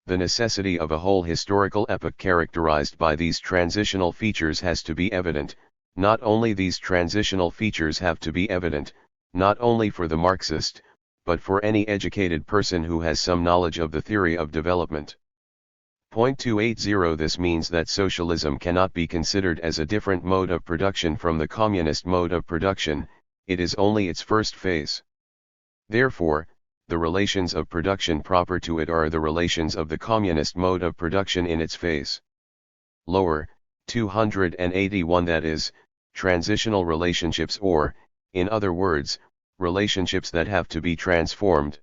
The necessity of a whole historical epoch characterized by these transitional features has to be evident. Not only these transitional features have to be evident, not only for the Marxist, but for any educated person who has some knowledge of the theory of development. Point 280 This means that socialism cannot be considered as a different mode of production from the communist mode of production, it is only its first phase. Therefore, the relations of production proper to it are the relations of the communist mode of production in its phase. Lower, 281 that is, transitional relationships or, in other words, relationships that have to be transformed.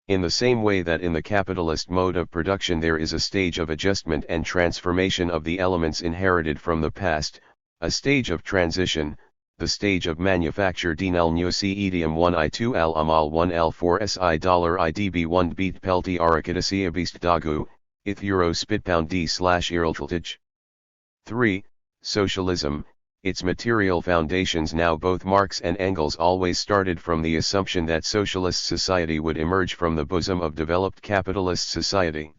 In the same way that in the capitalist mode of production there is a stage of adjustment and transformation of the elements inherited from the past, a stage of transition, the stage of manufacture dinel nyosi idiom 1 I2 al amal 1 L4 si $idb1 beat pelti arakidasi abist dagu, ith euro spitpound d/irltiltage. 3. Socialism, its material foundations. Now both Marx and Engels always started from the assumption that socialist society would emerge from the bosom of developed capitalist society.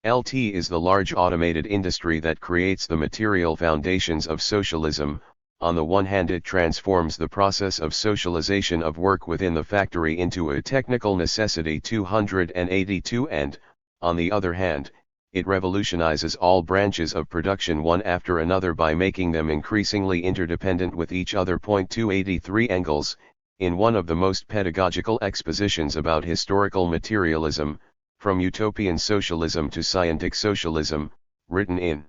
LT is the large automated industry that creates the material foundations of socialism. On the one hand it transforms the process of socialization of work within the factory into a technical necessity 282 and, on the other hand, it revolutionizes all branches of production one after another by making them increasingly interdependent with each other. 283 Engels, in one of the most pedagogical expositions about historical materialism, From Utopian Socialism to Scientic Socialism, written in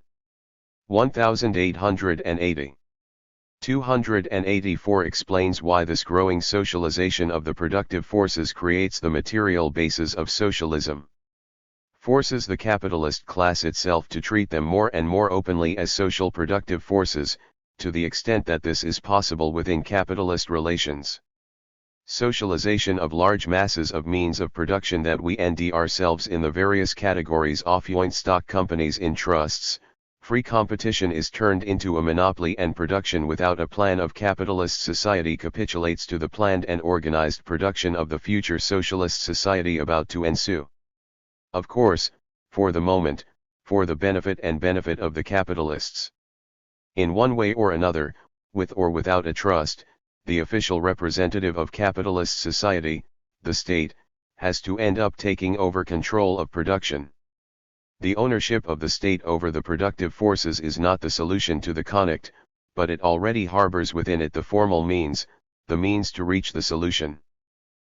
1880. 284 explains why this growing socialization of the productive forces creates the material basis of socialism. Forces the capitalist class itself to treat them more and more openly as social productive forces, to the extent that this is possible within capitalist relations. Socialization of large masses of means of production that we and ourselves in the various categories of joint stock companies in trusts. Free competition is turned into a monopoly and production without a plan of capitalist society capitulates to the planned and organized production of the future socialist society about to ensue. Of course, for the moment, for the benefit of the capitalists. In one way or another, with or without a trust, the official representative of capitalist society, the state, has to end up taking over control of production. The ownership of the state over the productive forces is not the solution to the conflict, but it already harbors within it the formal means, the means to reach the solution.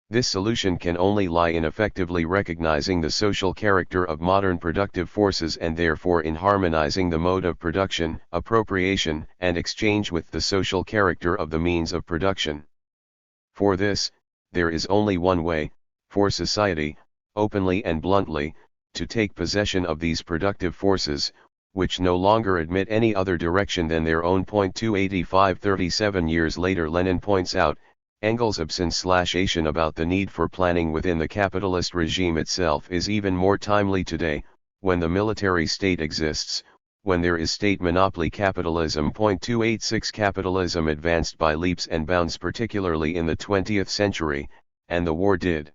This solution can only lie in effectively recognizing the social character of modern productive forces and therefore in harmonizing the mode of production, appropriation, and exchange with the social character of the means of production. For this, there is only one way, for society, openly and bluntly, to take possession of these productive forces, which no longer admit any other direction than their own. 285 37 years later Lenin points out, Engels' obscenation about the need for planning within the capitalist regime itself is even more timely today, when the military state exists, when there is state monopoly capitalism. 286 Capitalism advanced by leaps and bounds particularly in the 20th century, and the war did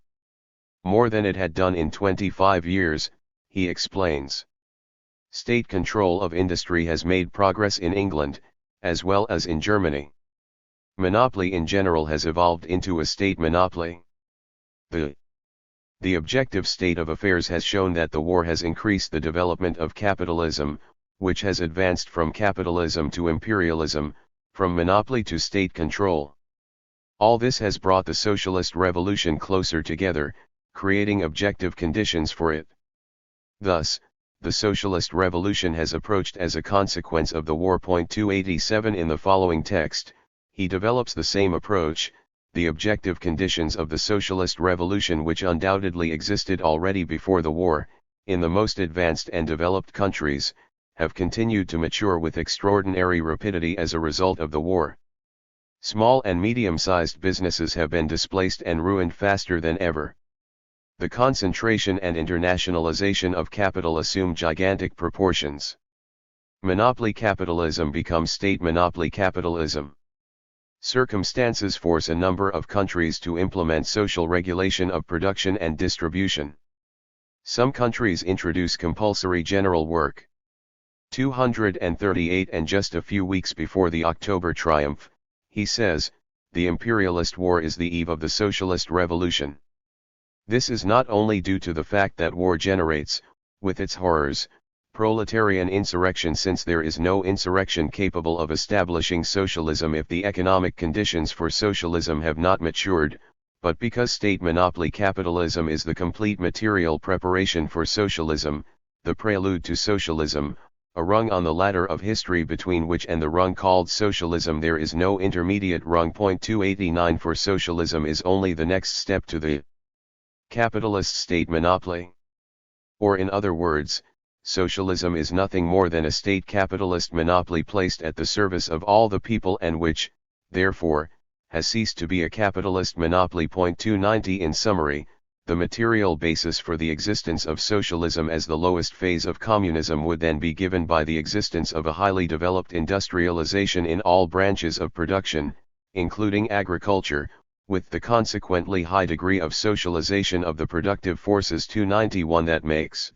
more than it had done in 25 years, he explains. State control of industry has made progress in England, as well as in Germany. Monopoly in general has evolved into a state monopoly. The objective state of affairs has shown that the war has increased the development of capitalism, which has advanced from capitalism to imperialism, from monopoly to state control. All this has brought the socialist revolution closer together, creating objective conditions for it. Thus, the socialist revolution has approached as a consequence of the war. 287 In the following text, he develops the same approach. The objective conditions of the socialist revolution, which undoubtedly existed already before the war, in the most advanced and developed countries, have continued to mature with extraordinary rapidity as a result of the war. Small and medium-sized businesses have been displaced and ruined faster than ever. The concentration and internationalization of capital assume gigantic proportions. Monopoly capitalism becomes state monopoly capitalism. Circumstances force a number of countries to implement social regulation of production and distribution. Some countries introduce compulsory general work. 238 And just a few weeks before the October triumph, he says, the imperialist war is the eve of the socialist revolution. This is not only due to the fact that war generates, with its horrors, proletarian insurrection, since there is no insurrection capable of establishing socialism if the economic conditions for socialism have not matured, but because state monopoly capitalism is the complete material preparation for socialism, the prelude to socialism, a rung on the ladder of history between which and the rung called socialism there is no intermediate rung. 289 For socialism is only the next step to the capitalist state monopoly. Or in other words, socialism is nothing more than a state capitalist monopoly placed at the service of all the people and which, therefore, has ceased to be a capitalist monopoly. 290 In summary, the material basis for the existence of socialism as the lowest phase of communism would then be given by the existence of a highly developed industrialization in all branches of production, including agriculture, with the consequently high degree of socialization of the productive forces. 291 That makes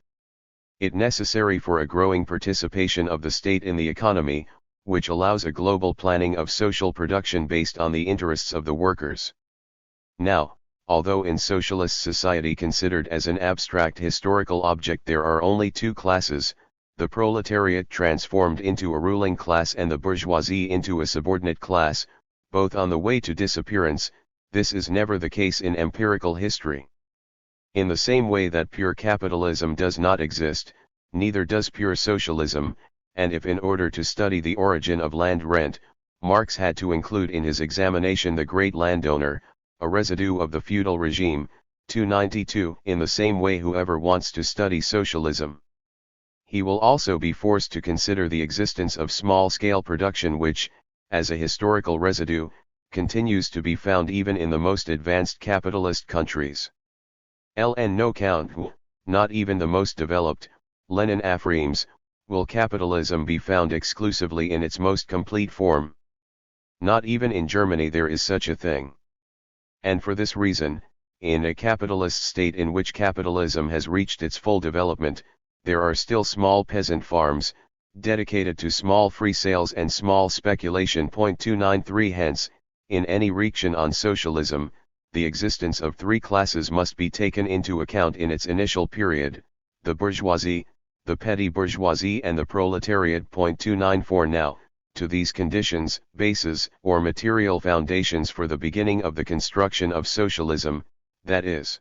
it necessary for a growing participation of the state in the economy, which allows a global planning of social production based on the interests of the workers. Now, although in socialist society considered as an abstract historical object there are only two classes, the proletariat transformed into a ruling class and the bourgeoisie into a subordinate class, both on the way to disappearance, this is never the case in empirical history. In the same way that pure capitalism does not exist, neither does pure socialism, and if in order to study the origin of land rent, Marx had to include in his examination the great landowner, a residue of the feudal regime, 292, in the same way whoever wants to study socialism, he will also be forced to consider the existence of small-scale production which, as a historical residue, continues to be found even in the most advanced capitalist countries. Ln no count, not even the most developed, Lenin affirms, will capitalism be found exclusively in its most complete form. Not even in Germany there is such a thing. And for this reason, in a capitalist state in which capitalism has reached its full development, there are still small peasant farms, dedicated to small free sales and small speculation. 293 Hence, in any reaction on socialism, the existence of three classes must be taken into account in its initial period: the bourgeoisie, the petty bourgeoisie and the proletariat. 294 Now, to these conditions, bases, or material foundations for the beginning of the construction of socialism, that is,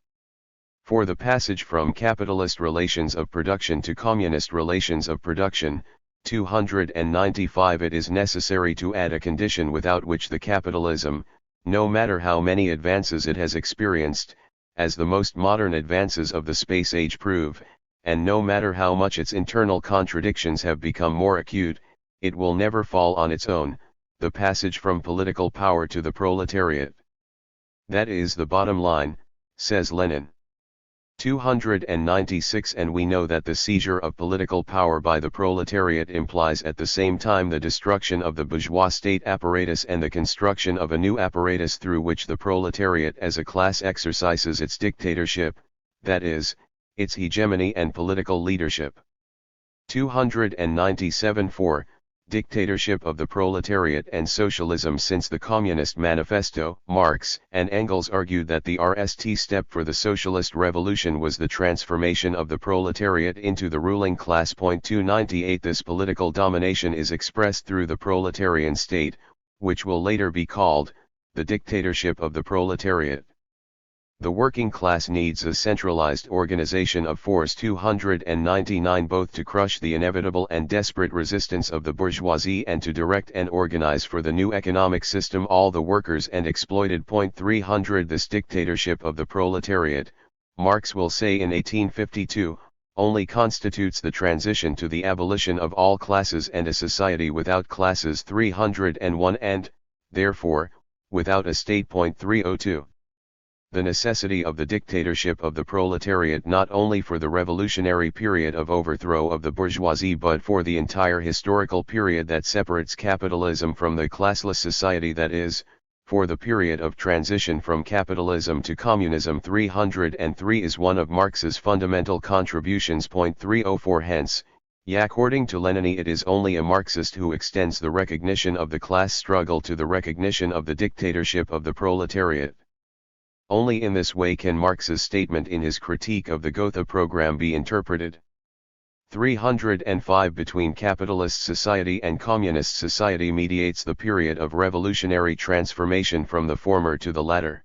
for the passage from capitalist relations of production to communist relations of production, 295 It is necessary to add a condition without which the capitalism, no matter how many advances it has experienced, as the most modern advances of the space age prove, and no matter how much its internal contradictions have become more acute, it will never fall on its own: the passage from political power to the proletariat. That is the bottom line, says Lenin. 296 And we know that the seizure of political power by the proletariat implies at the same time the destruction of the bourgeois state apparatus and the construction of a new apparatus through which the proletariat as a class exercises its dictatorship, that is, its hegemony and political leadership. 297 4. Dictatorship of the proletariat and socialism. Since the Communist Manifesto, Marx and Engels argued that the first step for the socialist revolution was the transformation of the proletariat into the ruling class. 298 This political domination is expressed through the proletarian state, which will later be called the dictatorship of the proletariat. The working class needs a centralized organization of force. 299 Both to crush the inevitable and desperate resistance of the bourgeoisie and to direct and organize for the new economic system all the workers and exploited. 300 This dictatorship of the proletariat, Marx will say in 1852, only constitutes the transition to the abolition of all classes and a society without classes. 301 And, therefore, without a state. 302 The necessity of the dictatorship of the proletariat not only for the revolutionary period of overthrow of the bourgeoisie but for the entire historical period that separates capitalism from the classless society, that is, for the period of transition from capitalism to communism. 303 is one of Marx's fundamental contributions. 304 Hence, according to Lenin, it is only a Marxist who extends the recognition of the class struggle to the recognition of the dictatorship of the proletariat. Only in this way can Marx's statement in his critique of the Gotha program be interpreted. 305 Between capitalist society and communist society mediates the period of revolutionary transformation from the former to the latter.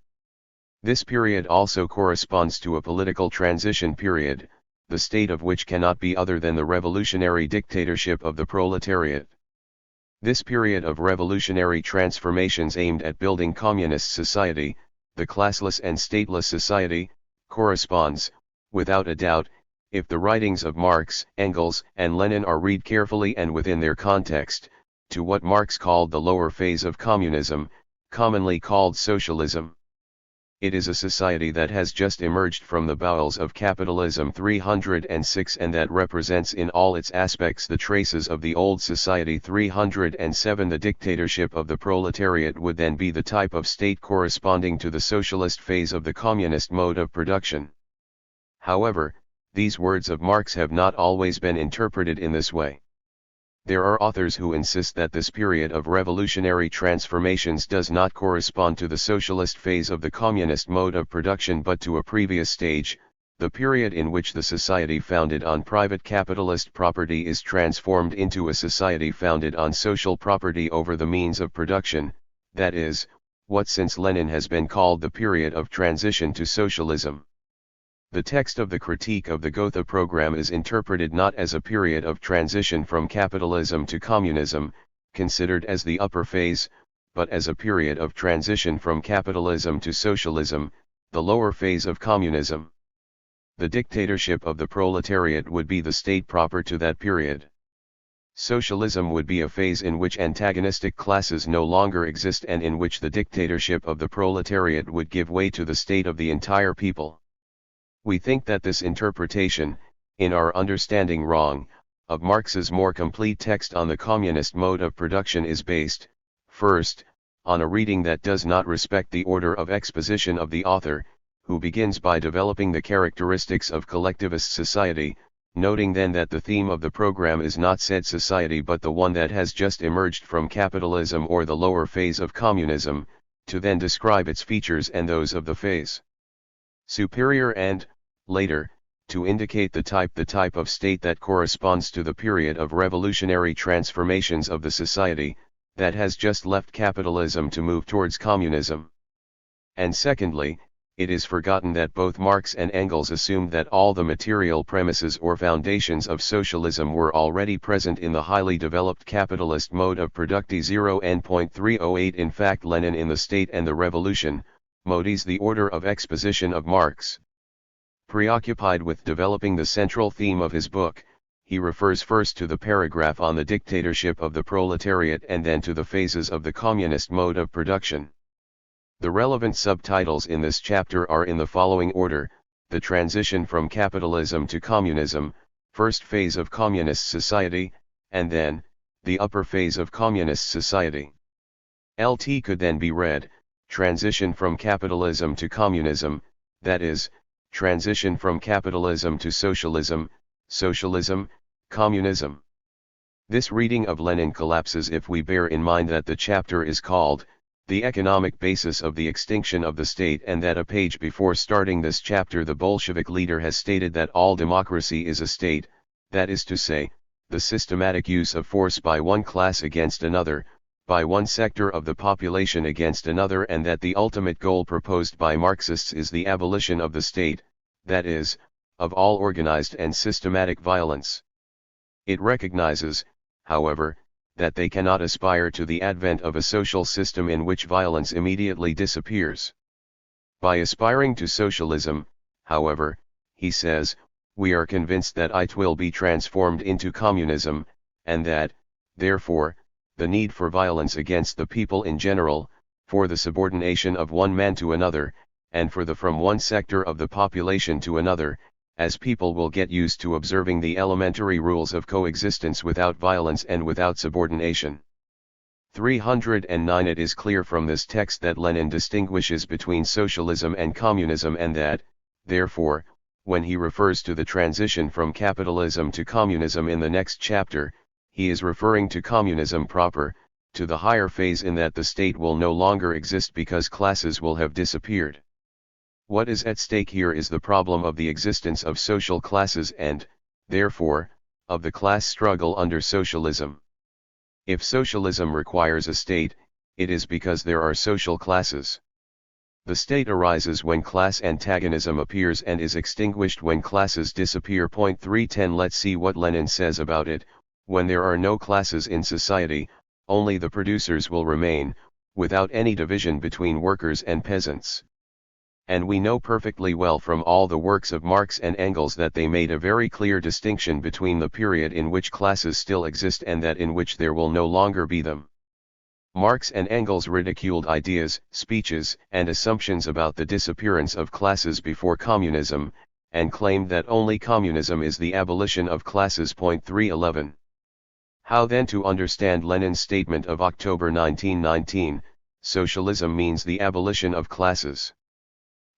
This period also corresponds to a political transition period, the state of which cannot be other than the revolutionary dictatorship of the proletariat. This period of revolutionary transformations aimed at building communist society, the classless and stateless society, corresponds, without a doubt, if the writings of Marx, Engels, and Lenin are read carefully and within their context, to what Marx called the lower phase of communism, commonly called socialism. It is a society that has just emerged from the bowels of capitalism. 306 And that represents in all its aspects the traces of the old society. 307 The dictatorship of the proletariat would then be the type of state corresponding to the socialist phase of the communist mode of production. However, these words of Marx have not always been interpreted in this way. There are authors who insist that this period of revolutionary transformations does not correspond to the socialist phase of the communist mode of production but to a previous stage, the period in which the society founded on private capitalist property is transformed into a society founded on social property over the means of production, that is, what since Lenin has been called the period of transition to socialism. The text of the critique of the Gotha program is interpreted not as a period of transition from capitalism to communism, considered as the upper phase, but as a period of transition from capitalism to socialism, the lower phase of communism. The dictatorship of the proletariat would be the state proper to that period. Socialism would be a phase in which antagonistic classes no longer exist and in which the dictatorship of the proletariat would give way to the state of the entire people. We think that this interpretation, in our understanding wrong, of Marx's more complete text on the communist mode of production is based, first, on a reading that does not respect the order of exposition of the author, who begins by developing the characteristics of collectivist society, noting then that the theme of the program is not said society but the one that has just emerged from capitalism or the lower phase of communism, to then describe its features and those of the phase superior and, later, to indicate the type of state that corresponds to the period of revolutionary transformations of the society, that has just left capitalism to move towards communism. And secondly, it is forgotten that both Marx and Engels assumed that all the material premises or foundations of socialism were already present in the highly developed capitalist mode of producti 0n.308. In fact, Lenin in The State and the Revolution, modifies the order of exposition of Marx. Preoccupied with developing the central theme of his book, he refers first to the paragraph on the dictatorship of the proletariat and then to the phases of the communist mode of production. The relevant subtitles in this chapter are in the following order: the transition from capitalism to communism, first phase of communist society, and then, the upper phase of communist society. LT could then be read, transition from capitalism to communism, that is, transition from capitalism to socialism, socialism, communism. This reading of Lenin collapses if we bear in mind that the chapter is called, The Economic Basis of the Extinction of the State, and that a page before starting this chapter the Bolshevik leader has stated that all democracy is a state, that is to say, the systematic use of force by one class against another, by one sector of the population against another, and that the ultimate goal proposed by Marxists is the abolition of the state, that is, of all organized and systematic violence. It recognizes, however, that they cannot aspire to the advent of a social system in which violence immediately disappears. By aspiring to socialism, however, he says, we are convinced that it will be transformed into communism, and that, therefore, the need for violence against the people in general, for the subordination of one man to another, and for the from one sector of the population to another, as people will get used to observing the elementary rules of coexistence without violence and without subordination. 309. It is clear from this text that Lenin distinguishes between socialism and communism, and that, therefore, when he refers to the transition from capitalism to communism in the next chapter, he is referring to communism proper, to the higher phase in that the state will no longer exist because classes will have disappeared. What is at stake here is the problem of the existence of social classes and, therefore, of the class struggle under socialism. If socialism requires a state, it is because there are social classes. The state arises when class antagonism appears and is extinguished when classes disappear. 310. Let's see what Lenin says about it. When there are no classes in society, only the producers will remain, without any division between workers and peasants. And we know perfectly well from all the works of Marx and Engels that they made a very clear distinction between the period in which classes still exist and that in which there will no longer be them. Marx and Engels ridiculed ideas, speeches, and assumptions about the disappearance of classes before communism, and claimed that only communism is the abolition of classes. 311. How then to understand Lenin's statement of October 1919, socialism means the abolition of classes?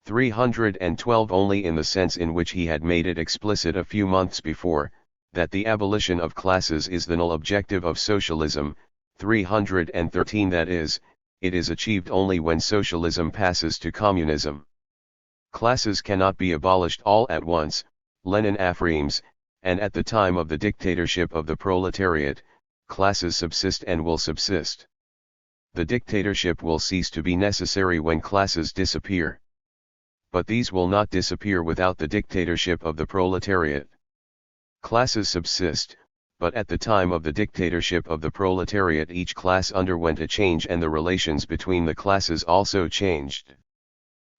312. Only in the sense in which he had made it explicit a few months before, that the abolition of classes is the null objective of socialism. 313. That is, it is achieved only when socialism passes to communism. Classes cannot be abolished all at once, Lenin affirms, and at the time of the dictatorship of the proletariat, classes subsist and will subsist. The dictatorship will cease to be necessary when classes disappear. But these will not disappear without the dictatorship of the proletariat. Classes subsist, but at the time of the dictatorship of the proletariat each class underwent a change and the relations between the classes also changed.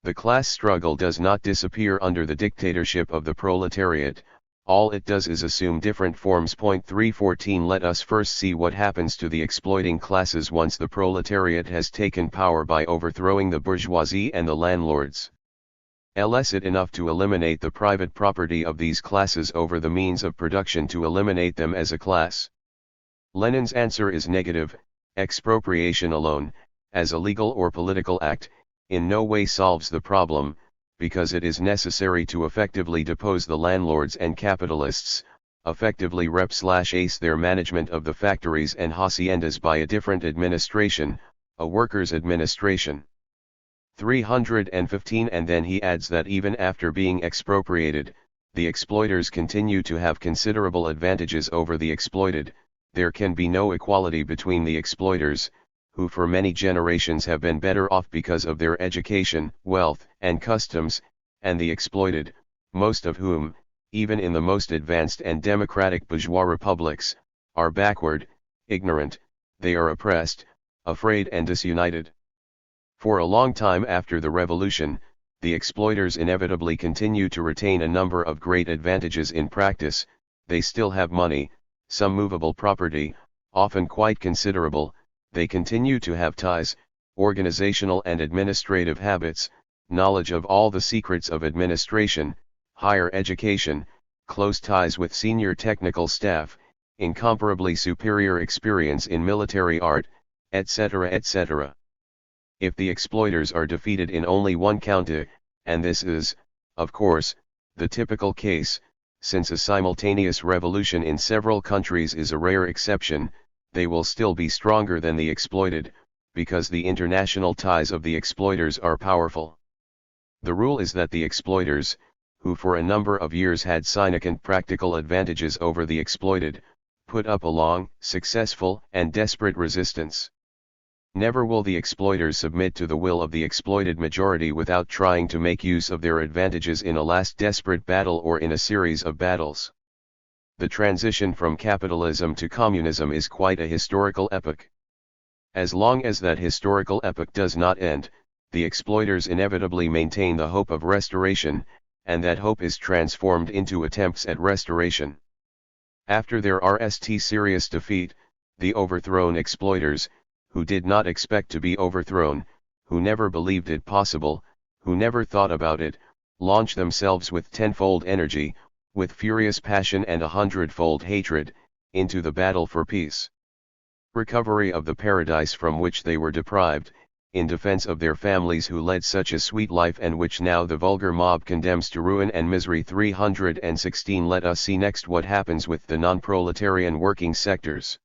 The class struggle does not disappear under the dictatorship of the proletariat, all it does is assume different forms. 314. Let us first see what happens to the exploiting classes once the proletariat has taken power by overthrowing the bourgeoisie and the landlords. Is it enough to eliminate the private property of these classes over the means of production to eliminate them as a class? Lenin's answer is negative. Expropriation alone, as a legal or political act, in no way solves the problem. because it is necessary to effectively depose the landlords and capitalists, effectively rep/ace their management of the factories and haciendas by a different administration, a workers' administration. 315. And then he adds that even after being expropriated, the exploiters continue to have considerable advantages over the exploited. There can be no equality between the exploiters, who for many generations have been better off because of their education, wealth, and customs, and the exploited, most of whom, even in the most advanced and democratic bourgeois republics, are backward, ignorant, they are oppressed, afraid and disunited. For a long time after the revolution, the exploiters inevitably continue to retain a number of great advantages in practice. They still have money, some movable property, often quite considerable. They continue to have ties, organizational and administrative habits, knowledge of all the secrets of administration, higher education, close ties with senior technical staff, incomparably superior experience in military art, etc., etc. If the exploiters are defeated in only one county, and this is, of course, the typical case, since a simultaneous revolution in several countries is a rare exception, they will still be stronger than the exploited, because the international ties of the exploiters are powerful. The rule is that the exploiters, who for a number of years had significant practical advantages over the exploited, put up a long, successful, and desperate resistance. Never will the exploiters submit to the will of the exploited majority without trying to make use of their advantages in a last desperate battle or in a series of battles. The transition from capitalism to communism is quite a historical epoch. As long as that historical epoch does not end, the exploiters inevitably maintain the hope of restoration, and that hope is transformed into attempts at restoration. After their serious defeat, the overthrown exploiters, who did not expect to be overthrown, who never believed it possible, who never thought about it, launch themselves with tenfold energy, with furious passion and 100-fold hatred, into the battle for peace. Recovery of the paradise from which they were deprived, in defense of their families who led such a sweet life and which now the vulgar mob condemns to ruin and misery. 316. Let us see next what happens with the non-proletarian working sectors.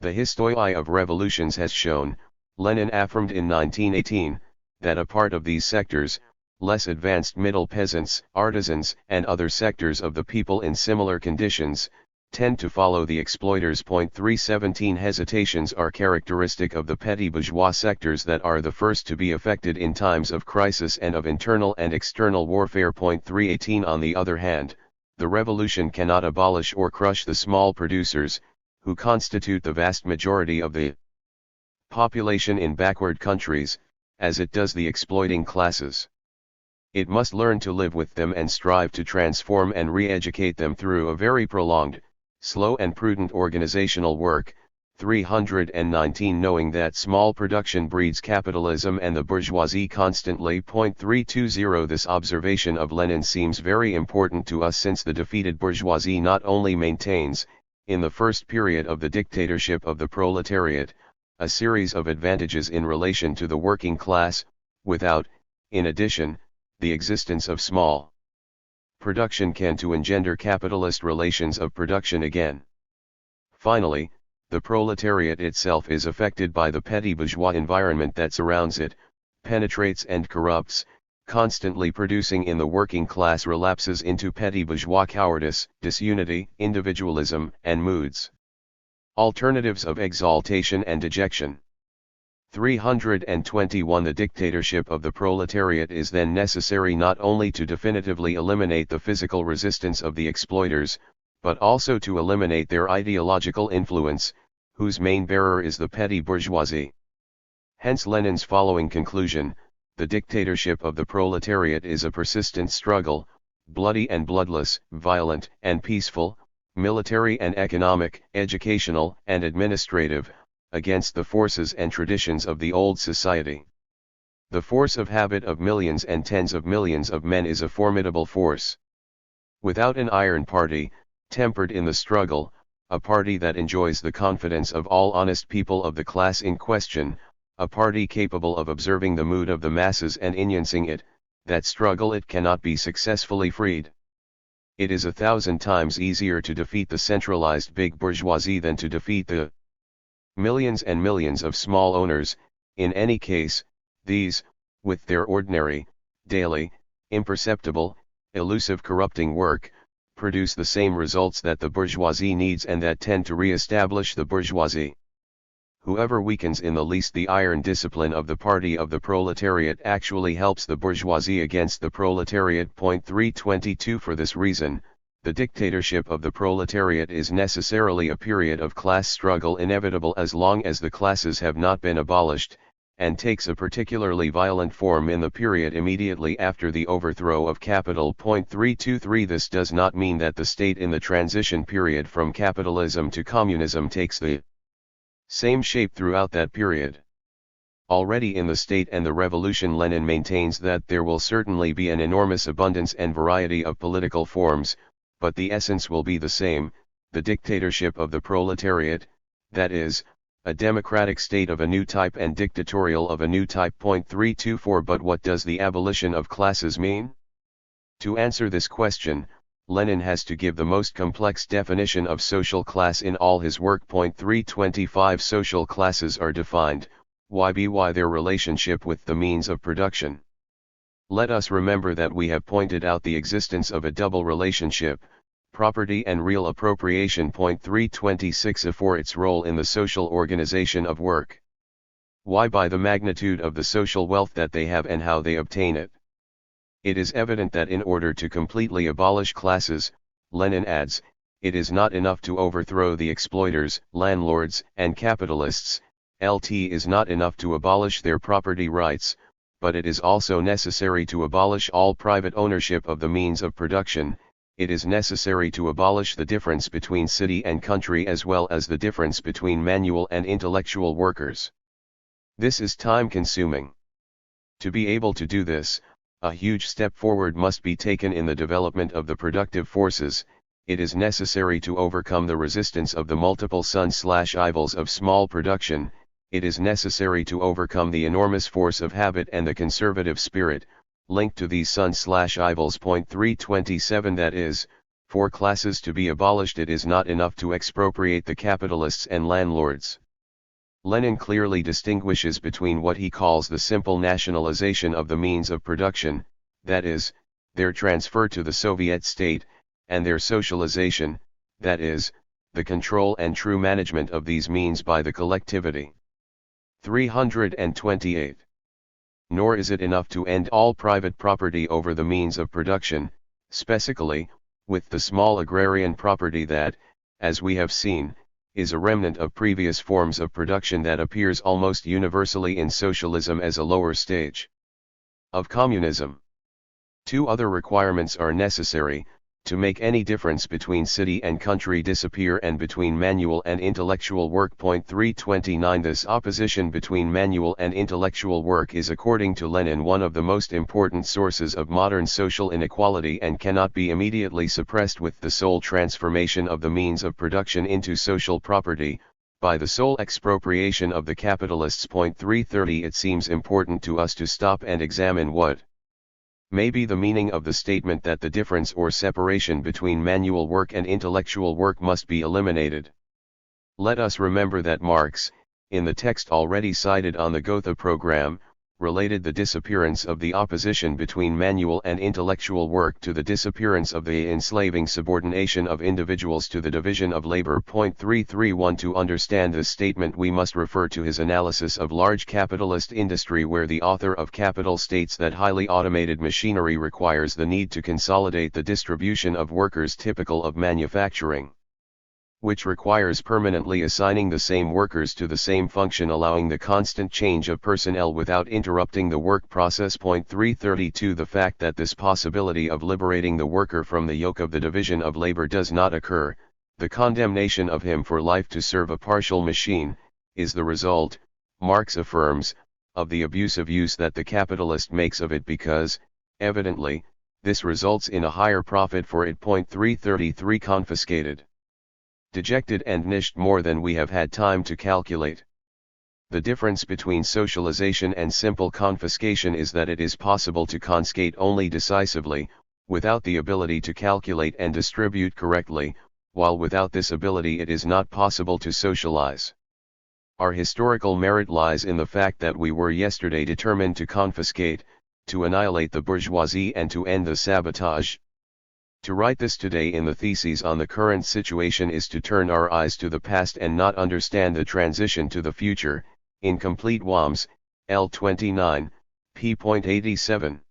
The history of revolutions has shown, Lenin affirmed in 1918, that a part of these sectors, less advanced middle peasants, artisans, and other sectors of the people in similar conditions, tend to follow the exploiters. 317 Hesitations are characteristic of the petty bourgeois sectors that are the first to be affected in times of crisis and of internal and external warfare. 318 On the other hand, the revolution cannot abolish or crush the small producers, who constitute the vast majority of the population in backward countries, as it does the exploiting classes. It must learn to live with them and strive to transform and re-educate them through a very prolonged, slow and prudent organizational work. 319 Knowing that small production breeds capitalism and the bourgeoisie constantly. 320 This observation of Lenin seems very important to us, since the defeated bourgeoisie not only maintains, in the first period of the dictatorship of the proletariat, a series of advantages in relation to the working class, without, in addition, the existence of small production can to engender capitalist relations of production again. Finally, the proletariat itself is affected by the petty bourgeois environment that surrounds it, penetrates and corrupts, constantly producing in the working class relapses into petty bourgeois cowardice, disunity, individualism, and moods. Alternatives of exaltation and dejection. 321 The dictatorship of the proletariat is then necessary not only to definitively eliminate the physical resistance of the exploiters, but also to eliminate their ideological influence, whose main bearer is the petty bourgeoisie. Hence Lenin's following conclusion: the dictatorship of the proletariat is a persistent struggle, bloody and bloodless, violent and peaceful, military and economic, educational and administrative, against the forces and traditions of the old society. The force of habit of millions and tens of millions of men is a formidable force. Without an iron party, tempered in the struggle, a party that enjoys the confidence of all honest people of the class in question, a party capable of observing the mood of the masses and enuncing it, that struggle it cannot be successfully freed. It is 1,000 times easier to defeat the centralized big bourgeoisie than to defeat the millions and millions of small owners. In any case, these, with their ordinary, daily, imperceptible, elusive corrupting work, produce the same results that the bourgeoisie needs and that tend to re-establish the bourgeoisie. Whoever weakens in the least the iron discipline of the party of the proletariat actually helps the bourgeoisie against the proletariat. 322 For this reason, the dictatorship of the proletariat is necessarily a period of class struggle inevitable as long as the classes have not been abolished, and takes a particularly violent form in the period immediately after the overthrow of capital. 323 This does not mean that the state in the transition period from capitalism to communism takes the same shape throughout that period. Already in the state and the revolution, Lenin maintains that there will certainly be an enormous abundance and variety of political forms, but the essence will be the same, the dictatorship of the proletariat, that is, a democratic state of a new type and dictatorial of a new type. 324 But what does the abolition of classes mean? To answer this question, Lenin has to give the most complex definition of social class in all his work. 325 Social classes are defined, by their relationship with the means of production. Let us remember that we have pointed out the existence of a double relationship, property and real appropriation. 326 For its role in the social organization of work. By the magnitude of the social wealth that they have and how they obtain it. It is evident that in order to completely abolish classes, Lenin adds, it is not enough to overthrow the exploiters, landlords, and capitalists. It is not enough to abolish their property rights, but it is also necessary to abolish all private ownership of the means of production. It is necessary to abolish the difference between city and country as well as the difference between manual and intellectual workers. This is time-consuming. To be able to do this, a huge step forward must be taken in the development of the productive forces. It is necessary to overcome the resistance of the multiple sons/evils of small production. It is necessary to overcome the enormous force of habit and the conservative spirit, linked to these sons/evils. 327 That is, for classes to be abolished it is not enough to expropriate the capitalists and landlords. Lenin clearly distinguishes between what he calls the simple nationalization of the means of production, that is, their transfer to the Soviet state, and their socialization, that is, the control and true management of these means by the collectivity. 328. Nor is it enough to end all private property over the means of production, specifically, with the small agrarian property that, as we have seen, is a remnant of previous forms of production that appears almost universally in socialism as a lower stage of communism. Two other requirements are necessary, to make any difference between city and country disappear and between manual and intellectual work. 329 This opposition between manual and intellectual work is according to Lenin one of the most important sources of modern social inequality and cannot be immediately suppressed with the sole transformation of the means of production into social property, by the sole expropriation of the capitalists. 330 It seems important to us to stop and examine what may be the meaning of the statement that the difference or separation between manual work and intellectual work must be eliminated. Let us remember that Marx, in the text already cited on the Gotha program, related the disappearance of the opposition between manual and intellectual work to the disappearance of the enslaving subordination of individuals to the division of labor. 331 To understand this statement we must refer to his analysis of large capitalist industry, where the author of Capital states that highly automated machinery requires the need to consolidate the distribution of workers typical of manufacturing, which requires permanently assigning the same workers to the same function, allowing the constant change of personnel without interrupting the work process. 332 The fact that this possibility of liberating the worker from the yoke of the division of labor does not occur, the condemnation of him for life to serve a partial machine, is the result, Marx affirms, of the abusive use that the capitalist makes of it because, evidently, this results in a higher profit for it. 333 Confiscated, dejected and niched more than we have had time to calculate. The difference between socialization and simple confiscation is that it is possible to confiscate only decisively, without the ability to calculate and distribute correctly, while without this ability it is not possible to socialize. Our historical merit lies in the fact that we were yesterday determined to confiscate, to annihilate the bourgeoisie and to end the sabotage. To write this today in the theses on the current situation is to turn our eyes to the past and not understand the transition to the future. Incomplete WOMS, L29, p.87.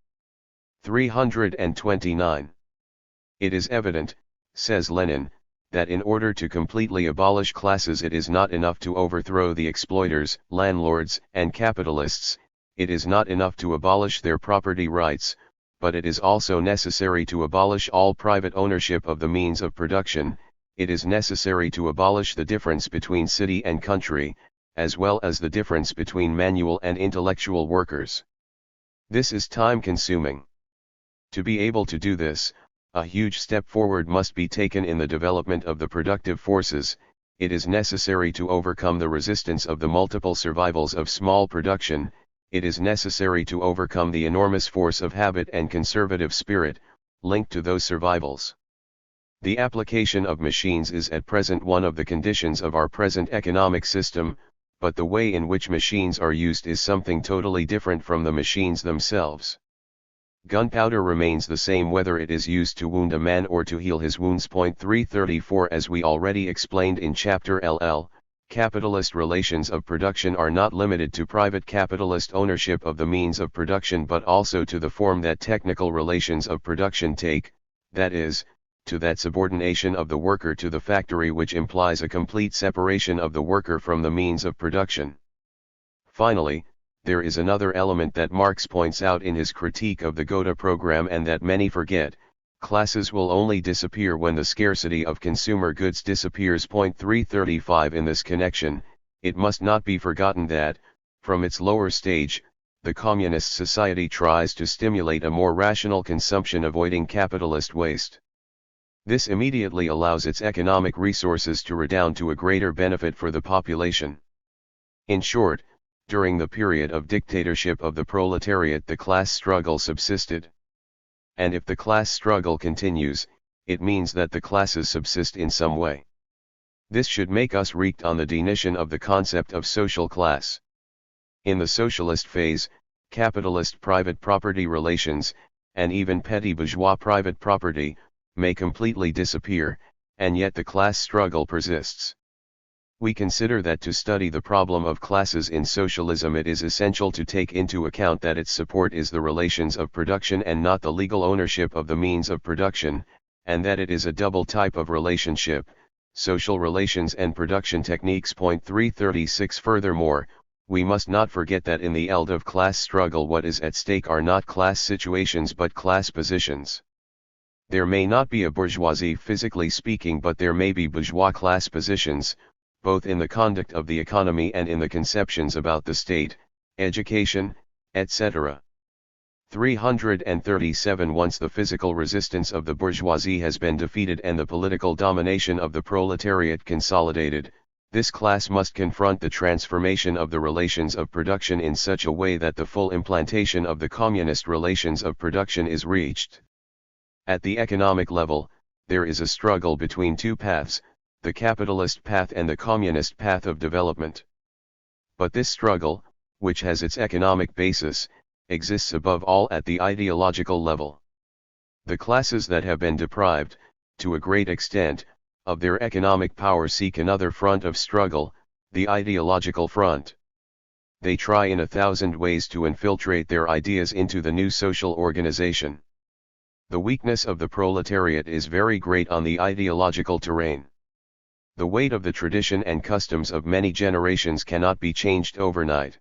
329. It is evident, says Lenin, that in order to completely abolish classes it is not enough to overthrow the exploiters, landlords, and capitalists, it is not enough to abolish their property rights, but it is also necessary to abolish all private ownership of the means of production, it is necessary to abolish the difference between city and country, as well as the difference between manual and intellectual workers. This is time-consuming. To be able to do this, a huge step forward must be taken in the development of the productive forces. It is necessary to overcome the resistance of the multiple survivals of small production, it is necessary to overcome the enormous force of habit and conservative spirit, linked to those survivals. The application of machines is at present one of the conditions of our present economic system, but the way in which machines are used is something totally different from the machines themselves. Gunpowder remains the same whether it is used to wound a man or to heal his wounds. 334 As we already explained in Chapter LL, capitalist relations of production are not limited to private capitalist ownership of the means of production but also to the form that technical relations of production take, that is, to that subordination of the worker to the factory which implies a complete separation of the worker from the means of production. Finally, there is another element that Marx points out in his critique of the Gotha program and that many forget: classes will only disappear when the scarcity of consumer goods disappears. 335 In this connection, it must not be forgotten that, from its lower stage, the communist society tries to stimulate a more rational consumption avoiding capitalist waste. This immediately allows its economic resources to redound to a greater benefit for the population. In short, during the period of dictatorship of the proletariat the class struggle subsisted. And if the class struggle continues, it means that the classes subsist in some way. This should make us wreaked on the definition of the concept of social class. In the socialist phase, capitalist private property relations, and even petty bourgeois private property, may completely disappear, and yet the class struggle persists. We consider that to study the problem of classes in socialism it is essential to take into account that its support is the relations of production and not the legal ownership of the means of production, and that it is a double type of relationship, social relations and production techniques. 336 Furthermore, we must not forget that in the eld of class struggle what is at stake are not class situations but class positions. There may not be a bourgeoisie physically speaking but there may be bourgeois class positions, both in the conduct of the economy and in the conceptions about the state, education, etc. 337 Once the physical resistance of the bourgeoisie has been defeated and the political domination of the proletariat consolidated, this class must confront the transformation of the relations of production in such a way that the full implantation of the communist relations of production is reached. At the economic level, there is a struggle between two paths, the capitalist path and the communist path of development. But this struggle, which has its economic basis, exists above all at the ideological level. The classes that have been deprived, to a great extent, of their economic power seek another front of struggle, the ideological front. They try in 1,000 ways to infiltrate their ideas into the new social organization. The weakness of the proletariat is very great on the ideological terrain. The weight of the tradition and customs of many generations cannot be changed overnight.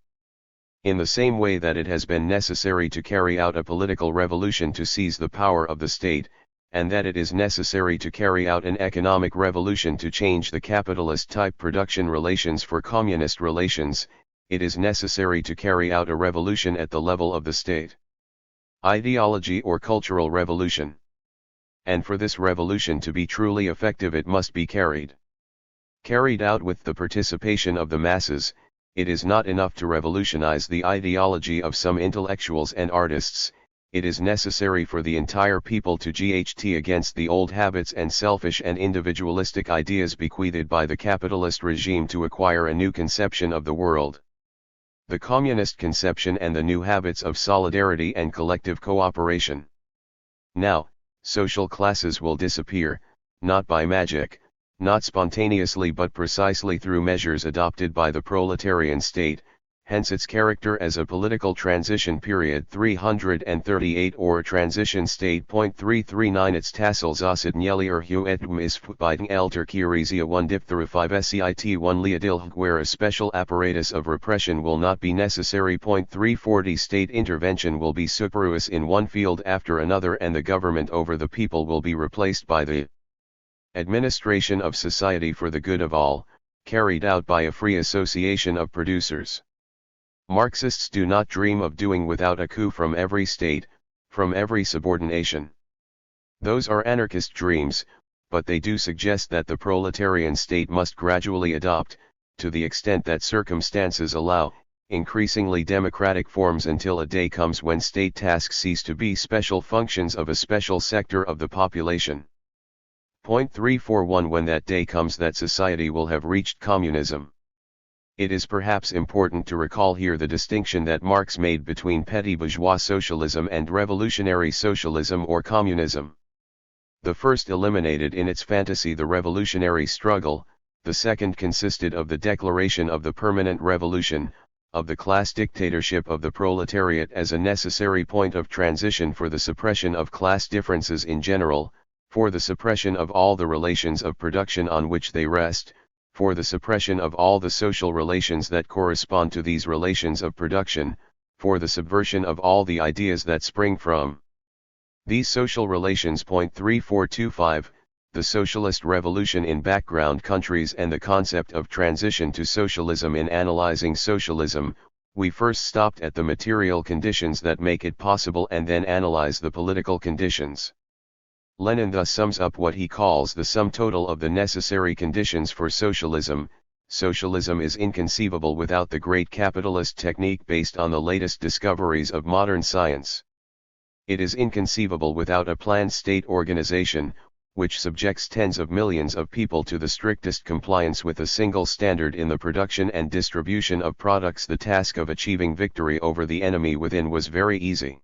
In the same way that it has been necessary to carry out a political revolution to seize the power of the state, and that it is necessary to carry out an economic revolution to change the capitalist-type production relations for communist relations, it is necessary to carry out a revolution at the level of the state. Ideology or cultural revolution. And for this revolution to be truly effective it must be carried out with the participation of the masses, it is not enough to revolutionize the ideology of some intellectuals and artists, it is necessary for the entire people to GHT against the old habits and selfish and individualistic ideas bequeathed by the capitalist regime to acquire a new conception of the world. The communist conception and the new habits of solidarity and collective cooperation. Now, social classes will disappear, not by magic, not spontaneously but precisely through measures adopted by the proletarian state, hence its character as a political transition period 338 or transition state. 339 Its tassels osidnielier huetum is futbiden elter kirizia 1 diphthera 5 SCIT 1 leadil where a special apparatus of repression will not be necessary. 340 State intervention will be superfluous in one field after another and the government over the people will be replaced by the administration of society for the good of all, carried out by a free association of producers. Marxists do not dream of doing without a coup from every state, from every subordination. Those are anarchist dreams, but they do suggest that the proletarian state must gradually adopt, to the extent that circumstances allow, increasingly democratic forms until a day comes when state tasks cease to be special functions of a special sector of the population. 341 When that day comes that society will have reached communism. It is perhaps important to recall here the distinction that Marx made between petty bourgeois socialism and revolutionary socialism or communism. The first eliminated in its fantasy the revolutionary struggle, the second consisted of the declaration of the permanent revolution, of the class dictatorship of the proletariat as a necessary point of transition for the suppression of class differences in general, for the suppression of all the relations of production on which they rest, for the suppression of all the social relations that correspond to these relations of production, for the subversion of all the ideas that spring from these social relations. 3425 The socialist revolution in background countries and the concept of transition to socialism. In analyzing socialism, we first stopped at the material conditions that make it possible and then analyze the political conditions. Lenin thus sums up what he calls the sum total of the necessary conditions for socialism. Socialism is inconceivable without the great capitalist technique based on the latest discoveries of modern science. It is inconceivable without a planned state organization, which subjects tens of millions of people to the strictest compliance with a single standard in the production and distribution of products. The task of achieving victory over the enemy within was very easy.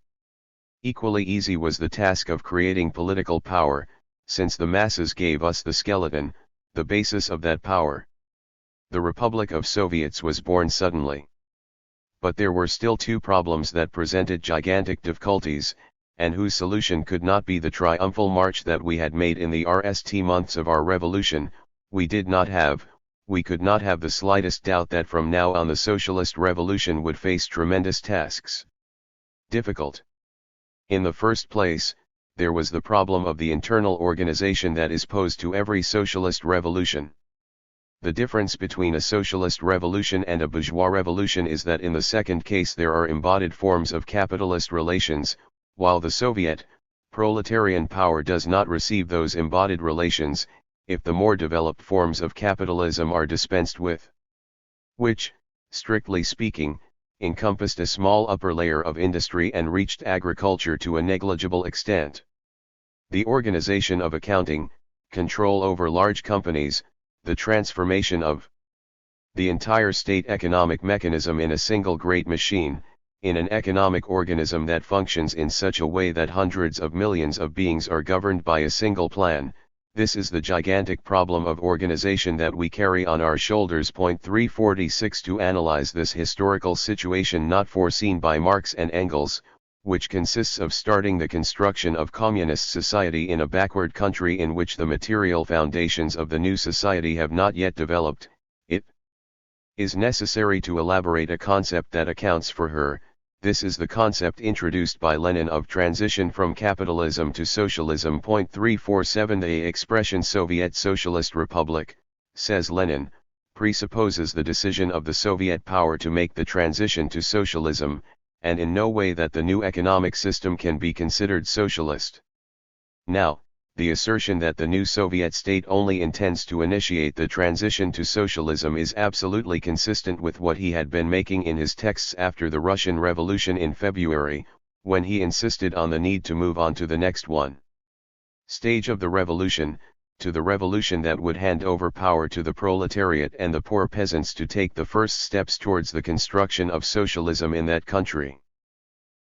Equally easy was the task of creating political power, since the masses gave us the skeleton, the basis of that power. The Republic of Soviets was born suddenly. But there were still two problems that presented gigantic difficulties, and whose solution could not be the triumphal march that we had made in the RST months of our revolution. We could not have the slightest doubt that from now on the socialist revolution would face tremendous tasks. Difficult. In the first place, there was the problem of the internal organization that is posed to every socialist revolution. The difference between a socialist revolution and a bourgeois revolution is that in the second case there are embodied forms of capitalist relations, while the Soviet, proletarian power does not receive those embodied relations, if the more developed forms of capitalism are dispensed with. Which, strictly speaking, encompassed a small upper layer of industry and reached agriculture to a negligible extent. The organization of accounting, control over large companies, the transformation of the entire state economic mechanism in a single great machine, in an economic organism that functions in such a way that hundreds of millions of beings are governed by a single plan. This is the gigantic problem of organization that we carry on our shoulders. 346 To analyze this historical situation not foreseen by Marx and Engels, which consists of starting the construction of communist society in a backward country in which the material foundations of the new society have not yet developed, it is necessary to elaborate a concept that accounts for her. This is the concept introduced by Lenin of transition from capitalism to socialism. 347 The expression Soviet Socialist Republic, says Lenin, presupposes the decision of the Soviet power to make the transition to socialism, and in no way that the new economic system can be considered socialist. Now, the assertion that the new Soviet state only intends to initiate the transition to socialism is absolutely consistent with what he had been making in his texts after the Russian Revolution in February, when he insisted on the need to move on to the next stage of the revolution, to the revolution that would hand over power to the proletariat and the poor peasants to take the first steps towards the construction of socialism in that country.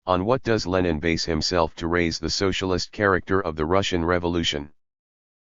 On what does Lenin base himself to raise the socialist character of the Russian Revolution?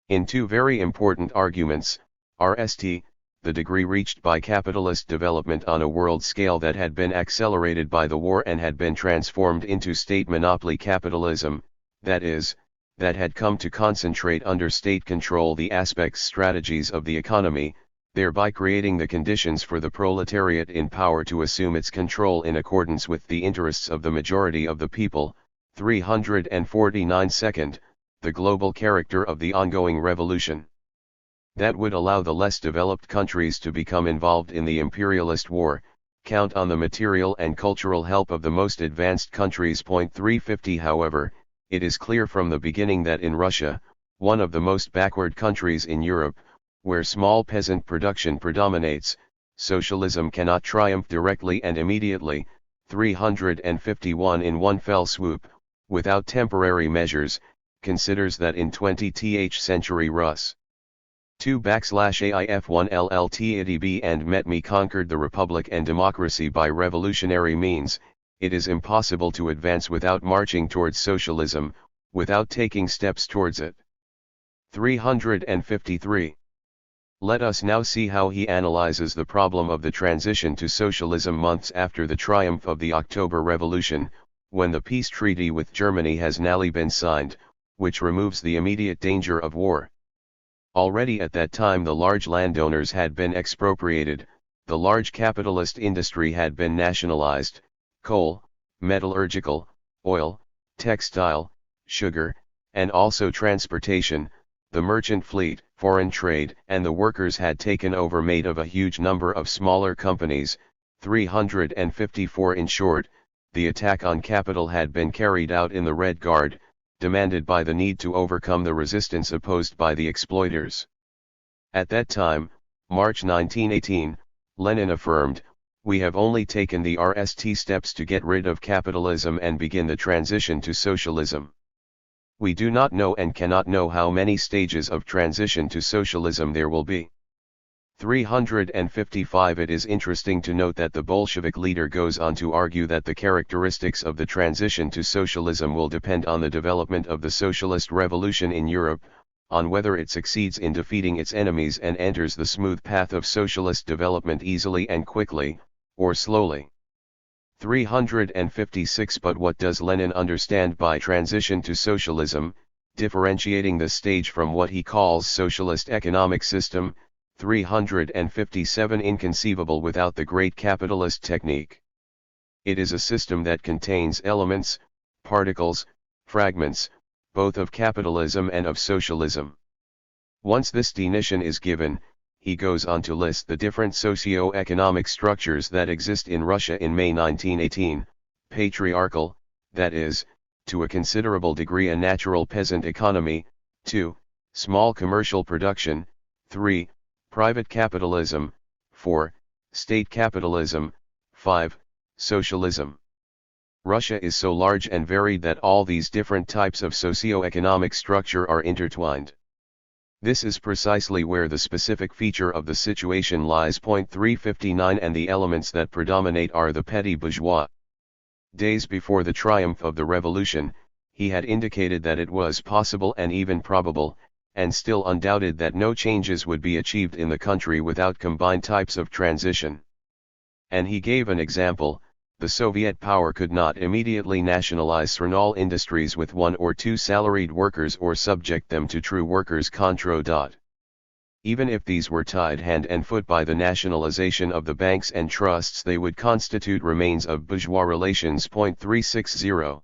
In two very important arguments: RST, the degree reached by capitalist development on a world scale that had been accelerated by the war and had been transformed into state monopoly capitalism, that is, that had come to concentrate under state control the aspects strategies of the economy, thereby creating the conditions for the proletariat in power to assume its control in accordance with the interests of the majority of the people. 349 Second, the global character of the ongoing revolution. That would allow the less developed countries to become involved in the imperialist war, count on the material and cultural help of the most advanced countries. 350 However, it is clear from the beginning that in Russia, one of the most backward countries in Europe, where small peasant production predominates, socialism cannot triumph directly and immediately. 351 In one fell swoop, without temporary measures, considers that in 20th century Rus. 2\AIF1LLTADB and METME conquered the republic and democracy by revolutionary means. It is impossible to advance without marching towards socialism, without taking steps towards it. 353. Let us now see how he analyzes the problem of the transition to socialism months after the triumph of the October Revolution, when the peace treaty with Germany has now been signed, which removes the immediate danger of war. Already at that time the large landowners had been expropriated, the large capitalist industry had been nationalized, coal, metallurgical, oil, textile, sugar, and also transportation, the merchant fleet, foreign trade, and the workers had taken over made of a huge number of smaller companies. 354 In short, the attack on capital had been carried out in the Red Guard, demanded by the need to overcome the resistance opposed by the exploiters. At that time, March 1918, Lenin affirmed, "We have only taken the RST steps to get rid of capitalism and begin the transition to socialism. We do not know and cannot know how many stages of transition to socialism there will be." 355 It is interesting to note that the Bolshevik leader goes on to argue that the characteristics of the transition to socialism will depend on the development of the socialist revolution in Europe, on whether it succeeds in defeating its enemies and enters the smooth path of socialist development easily and quickly, or slowly. 356 But what does Lenin understand by transition to socialism, differentiating this stage from what he calls socialist economic system? 357 Inconceivable without the great capitalist technique. It is a system that contains elements, particles, fragments, both of capitalism and of socialism. Once this definition is given, he goes on to list the different socio-economic structures that exist in Russia in May 1918, patriarchal, that is, to a considerable degree a natural peasant economy, 2. Small commercial production, 3. Private capitalism, 4. State capitalism, 5. Socialism. Russia is so large and varied that all these different types of socio-economic structure are intertwined. This is precisely where the specific feature of the situation lies. 359 And the elements that predominate are the petty bourgeois. Days before the triumph of the revolution, he had indicated that it was possible and even probable, and still undoubted, that no changes would be achieved in the country without combined types of transition. And he gave an example: the Soviet power could not immediately nationalize Cernal industries with 1 or 2 salaried workers or subject them to true workers' control. Even if these were tied hand and foot by the nationalization of the banks and trusts, they would constitute remains of bourgeois relations. 360.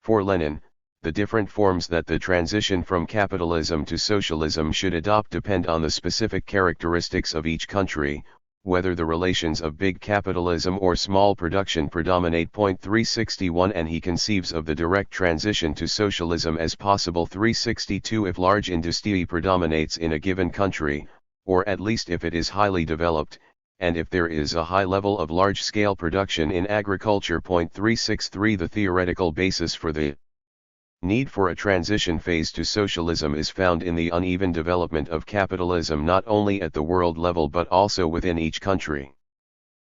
For Lenin, the different forms that the transition from capitalism to socialism should adopt depend on the specific characteristics of each country, whether the relations of big capitalism or small production predominate. 361 And he conceives of the direct transition to socialism as possible. 362 If large industry predominates in a given country, or at least if it is highly developed, and if there is a high level of large-scale production in agriculture. 363 The theoretical basis for the need for a transition phase to socialism is found in the uneven development of capitalism not only at the world level but also within each country.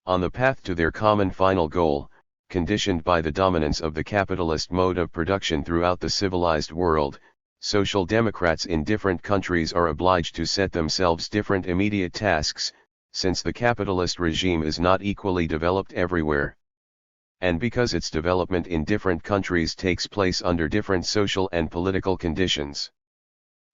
On the path to their common final goal, conditioned by the dominance of the capitalist mode of production throughout the civilized world, social democrats in different countries are obliged to set themselves different immediate tasks, since the capitalist regime is not equally developed everywhere. And because its development in different countries takes place under different social and political conditions.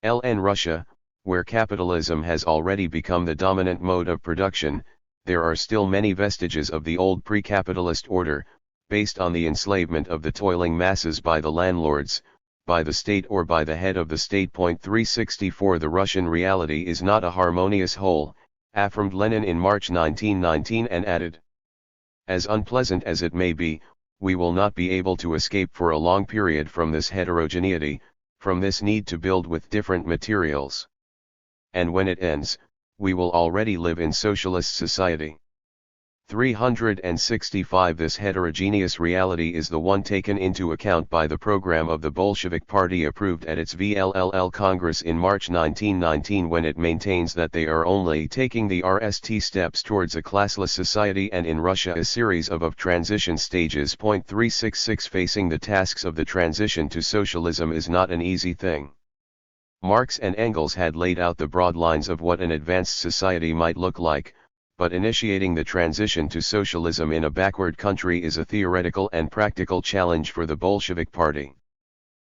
In Russia, where capitalism has already become the dominant mode of production, there are still many vestiges of the old pre-capitalist order, based on the enslavement of the toiling masses by the landlords, by the state or by the head of the state. 364 The Russian reality is not a harmonious whole, affirmed Lenin in March 1919 and added, as unpleasant as it may be, we will not be able to escape for a long period from this heterogeneity, from this need to build with different materials. And when it ends, we will already live in socialist society. 365 This heterogeneous reality is the one taken into account by the program of the Bolshevik Party approved at its VLLL Congress in March 1919 when it maintains that they are only taking the RST steps towards a classless society and in Russia a series of transition stages. 366 Facing the tasks of the transition to socialism is not an easy thing. Marx and Engels had laid out the broad lines of what an advanced society might look like, but initiating the transition to socialism in a backward country is a theoretical and practical challenge for the Bolshevik Party.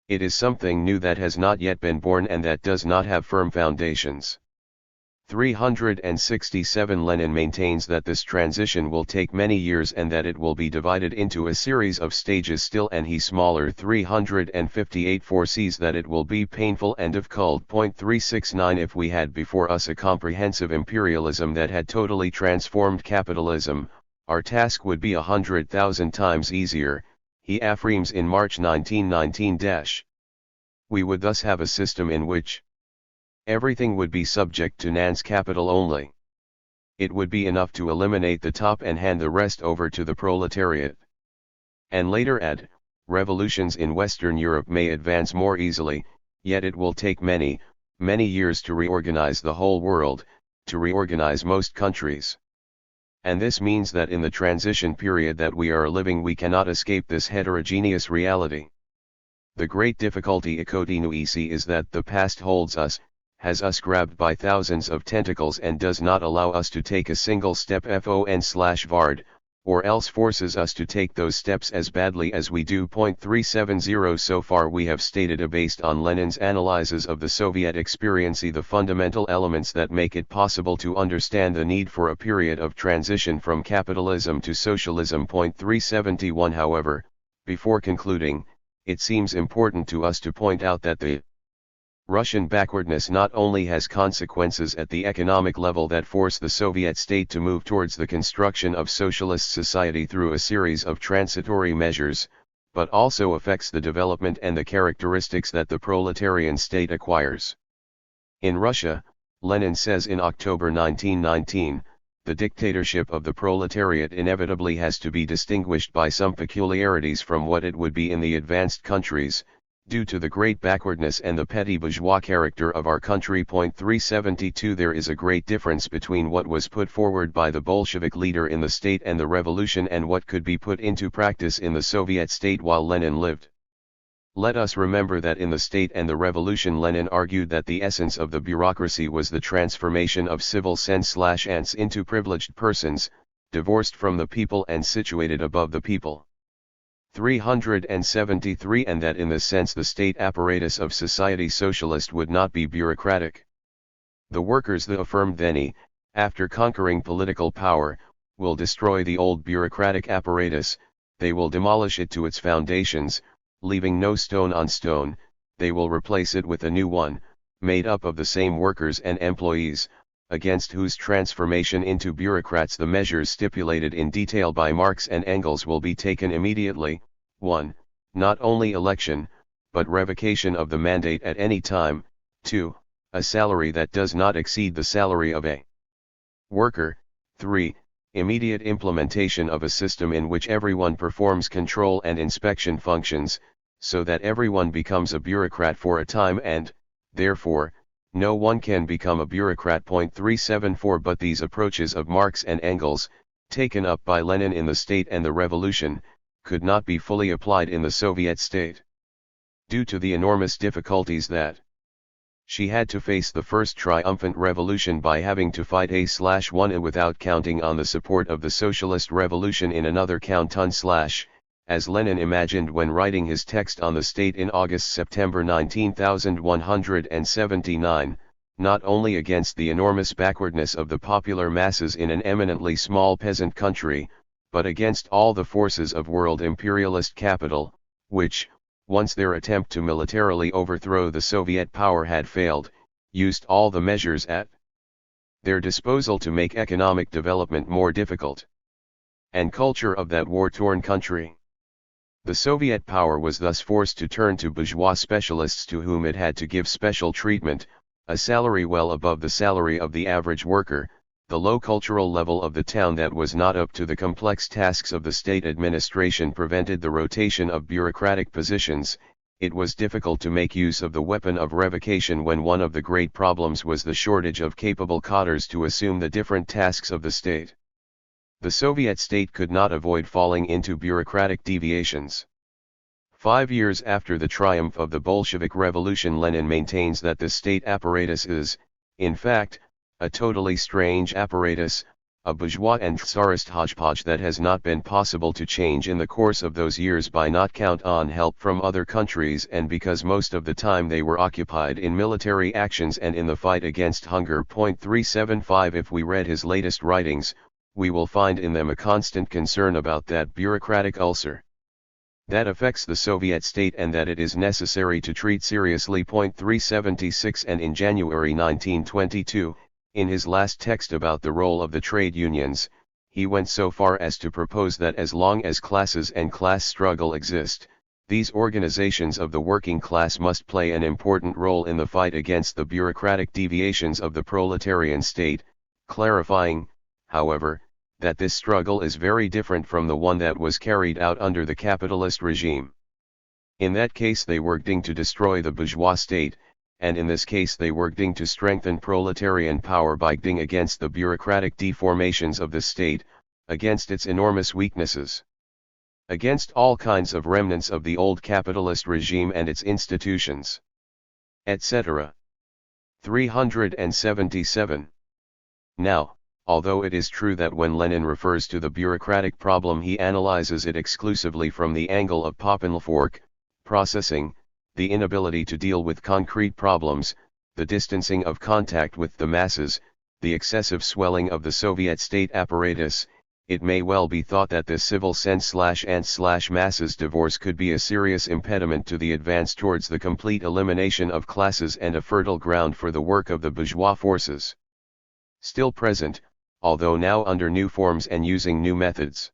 It is something new that has not yet been born and that does not have firm foundations. 367 Lenin maintains that this transition will take many years and that it will be divided into a series of stages still and he smaller. 358 foresees that it will be painful and difficult. 369 If we had before us a comprehensive imperialism that had totally transformed capitalism, our task would be 100,000 times easier, he affirms in March 1919. We would thus have a system in which everything would be subject to Nan's capital only. It would be enough to eliminate the top and hand the rest over to the proletariat. And later add, revolutions in Western Europe may advance more easily, yet it will take many, many years to reorganize the whole world, to reorganize most countries. And this means that in the transition period that we are living we cannot escape this heterogeneous reality. The great difficulty Ikotinuisi is that the past holds us, has us grabbed by thousands of tentacles and does not allow us to take a single step FON/VARD, or else forces us to take those steps as badly as we do. 370 So far we have stated based on Lenin's analyses of the Soviet experience the fundamental elements that make it possible to understand the need for a period of transition from capitalism to socialism. 371 However, before concluding, it seems important to us to point out that the Russian backwardness not only has consequences at the economic level that force the Soviet state to move towards the construction of socialist society through a series of transitory measures, but also affects the development and the characteristics that the proletarian state acquires. In Russia, Lenin says in October 1919, the dictatorship of the proletariat inevitably has to be distinguished by some peculiarities from what it would be in the advanced countries, due to the great backwardness and the petty bourgeois character of our country. 372 There is a great difference between what was put forward by the Bolshevik leader in the state and the revolution and what could be put into practice in the Soviet state while Lenin lived. Let us remember that in the state and the revolution Lenin argued that the essence of the bureaucracy was the transformation of civil cens/ants into privileged persons, divorced from the people and situated above the people. 373 And that in this sense the state apparatus of society socialist would not be bureaucratic. The workers affirmed then, after conquering political power, will destroy the old bureaucratic apparatus, they will demolish it to its foundations, leaving no stone on stone, they will replace it with a new one, made up of the same workers and employees, against whose transformation into bureaucrats the measures stipulated in detail by Marx and Engels will be taken immediately. 1. Not only election, but revocation of the mandate at any time. 2. A salary that does not exceed the salary of a worker. 3. Immediate implementation of a system in which everyone performs control and inspection functions, so that everyone becomes a bureaucrat for a time and, therefore, no one can become a bureaucrat. 374 But these approaches of Marx and Engels, taken up by Lenin in the state and the revolution, could not be fully applied in the Soviet state. Due to the enormous difficulties that she had to face the first triumphant revolution by having to fight a/1 without counting on the support of the socialist revolution in another canton/ as Lenin imagined when writing his text on the state in August-September 19,179, not only against the enormous backwardness of the popular masses in an eminently small peasant country, but against all the forces of world imperialist capital, which, once their attempt to militarily overthrow the Soviet power had failed, used all the measures at their disposal to make economic development more difficult. And culture of that war-torn country. The Soviet power was thus forced to turn to bourgeois specialists to whom it had to give special treatment, a salary well above the salary of the average worker, the low cultural level of the town that was not up to the complex tasks of the state administration prevented the rotation of bureaucratic positions. It was difficult to make use of the weapon of revocation when one of the great problems was the shortage of capable cadres to assume the different tasks of the state. The Soviet state could not avoid falling into bureaucratic deviations. 5 years after the triumph of the Bolshevik Revolution, Lenin maintains that the state apparatus is, in fact, a totally strange apparatus, a bourgeois and tsarist hodgepodge that has not been possible to change in the course of those years by not count on help from other countries and because most of the time they were occupied in military actions and in the fight against hunger. 375 If we read his latest writings, we will find in them a constant concern about that bureaucratic ulcer that affects the Soviet state and that it is necessary to treat seriously. 376 And in January 1922, in his last text about the role of the trade unions, he went so far as to propose that as long as classes and class struggle exist, these organizations of the working class must play an important role in the fight against the bureaucratic deviations of the proletarian state, clarifying, however, that this struggle is very different from the one that was carried out under the capitalist regime. In that case they worked to destroy the bourgeois state, and in this case they worked to strengthen proletarian power by fighting against the bureaucratic deformations of the state, against its enormous weaknesses, against all kinds of remnants of the old capitalist regime and its institutions, etc. 377. Now, although it is true that when Lenin refers to the bureaucratic problem he analyzes it exclusively from the angle of Poppenfork, processing, the inability to deal with concrete problems, the distancing of contact with the masses, the excessive swelling of the Soviet state apparatus, it may well be thought that this civil sense/and/masses divorce could be a serious impediment to the advance towards the complete elimination of classes and a fertile ground for the work of the bourgeois forces. Still present, although now under new forms and using new methods.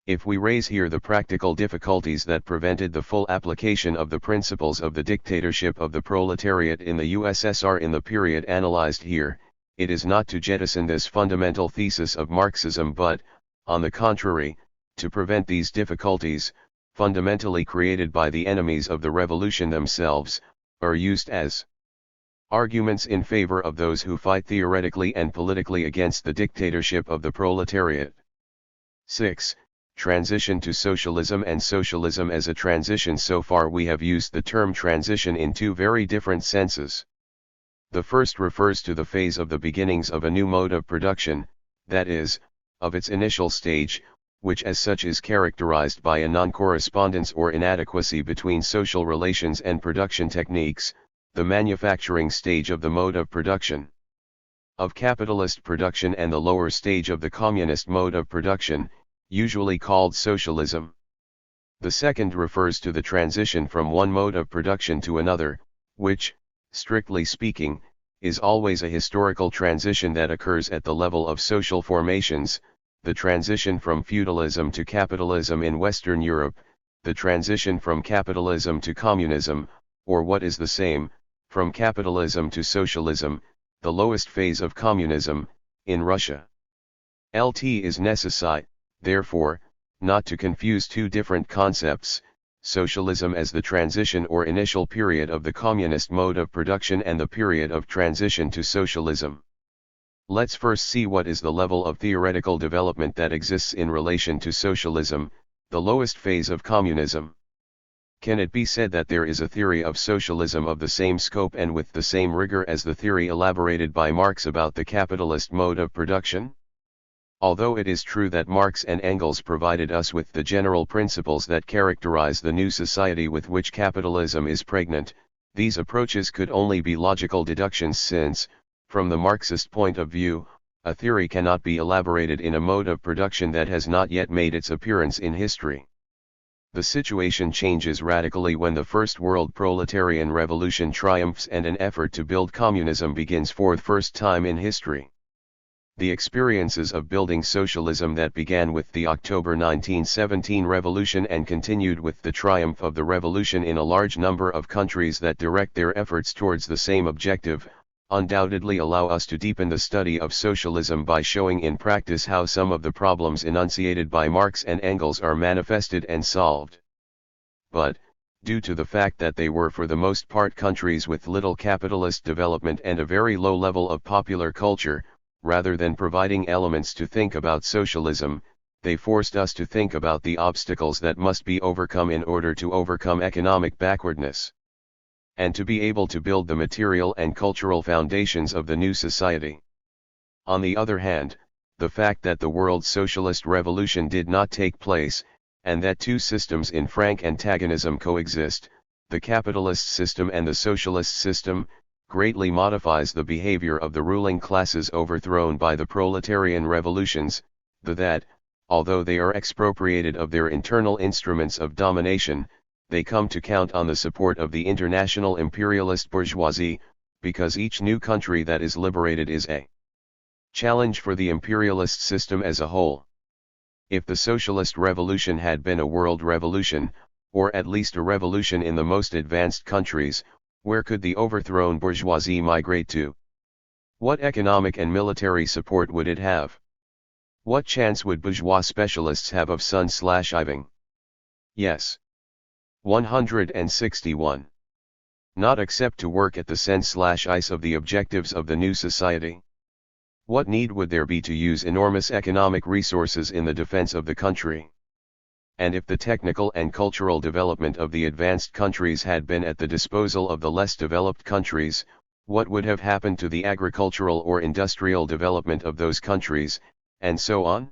If we raise here the practical difficulties that prevented the full application of the principles of the dictatorship of the proletariat in the USSR in the period analyzed here, it is not to jettison this fundamental thesis of Marxism but, on the contrary, to prevent these difficulties, fundamentally created by the enemies of the revolution themselves, are used as arguments in favor of those who fight theoretically and politically against the dictatorship of the proletariat. 6. Transition to socialism and socialism as a transition. So far we have used the term transition in two very different senses. The first refers to the phase of the beginnings of a new mode of production, that is, of its initial stage, which as such is characterized by a non-correspondence or inadequacy between social relations and production techniques, the manufacturing stage of the mode of production of capitalist production and the lower stage of the communist mode of production, usually called socialism. The second refers to the transition from one mode of production to another, which, strictly speaking, is always a historical transition that occurs at the level of social formations, the transition from feudalism to capitalism in Western Europe, the transition from capitalism to communism, or what is the same, from capitalism to socialism, the lowest phase of communism, in Russia. Lt is necessary, therefore, not to confuse two different concepts, socialism as the transition or initial period of the communist mode of production and the period of transition to socialism. Let's first see what is the level of theoretical development that exists in relation to socialism, the lowest phase of communism. Can it be said that there is a theory of socialism of the same scope and with the same rigor as the theory elaborated by Marx about the capitalist mode of production? Although it is true that Marx and Engels provided us with the general principles that characterize the new society with which capitalism is pregnant, these approaches could only be logical deductions since, from the Marxist point of view, a theory cannot be elaborated in a mode of production that has not yet made its appearance in history. The situation changes radically when the First World Proletarian Revolution triumphs and an effort to build communism begins for the first time in history. The experiences of building socialism that began with the October 1917 revolution and continued with the triumph of the revolution in a large number of countries that direct their efforts towards the same objective, undoubtedly allow us to deepen the study of socialism by showing in practice how some of the problems enunciated by Marx and Engels are manifested and solved. But, due to the fact that they were for the most part countries with little capitalist development and a very low level of popular culture, rather than providing elements to think about socialism, they forced us to think about the obstacles that must be overcome in order to overcome economic backwardness, and to be able to build the material and cultural foundations of the new society. On the other hand, the fact that the world socialist revolution did not take place, and that two systems in frank antagonism coexist, the capitalist system and the socialist system, greatly modifies the behavior of the ruling classes overthrown by the proletarian revolutions, that, although they are expropriated of their internal instruments of domination, they come to count on the support of the international imperialist bourgeoisie, because each new country that is liberated is a challenge for the imperialist system as a whole. If the socialist revolution had been a world revolution, or at least a revolution in the most advanced countries, where could the overthrown bourgeoisie migrate to? What economic and military support would it have? What chance would bourgeois specialists have of surviving? Yes. 161. Not except to work at the sense/ice of the objectives of the new society. What need would there be to use enormous economic resources in the defense of the country? And if the technical and cultural development of the advanced countries had been at the disposal of the less developed countries, what would have happened to the agricultural or industrial development of those countries, and so on?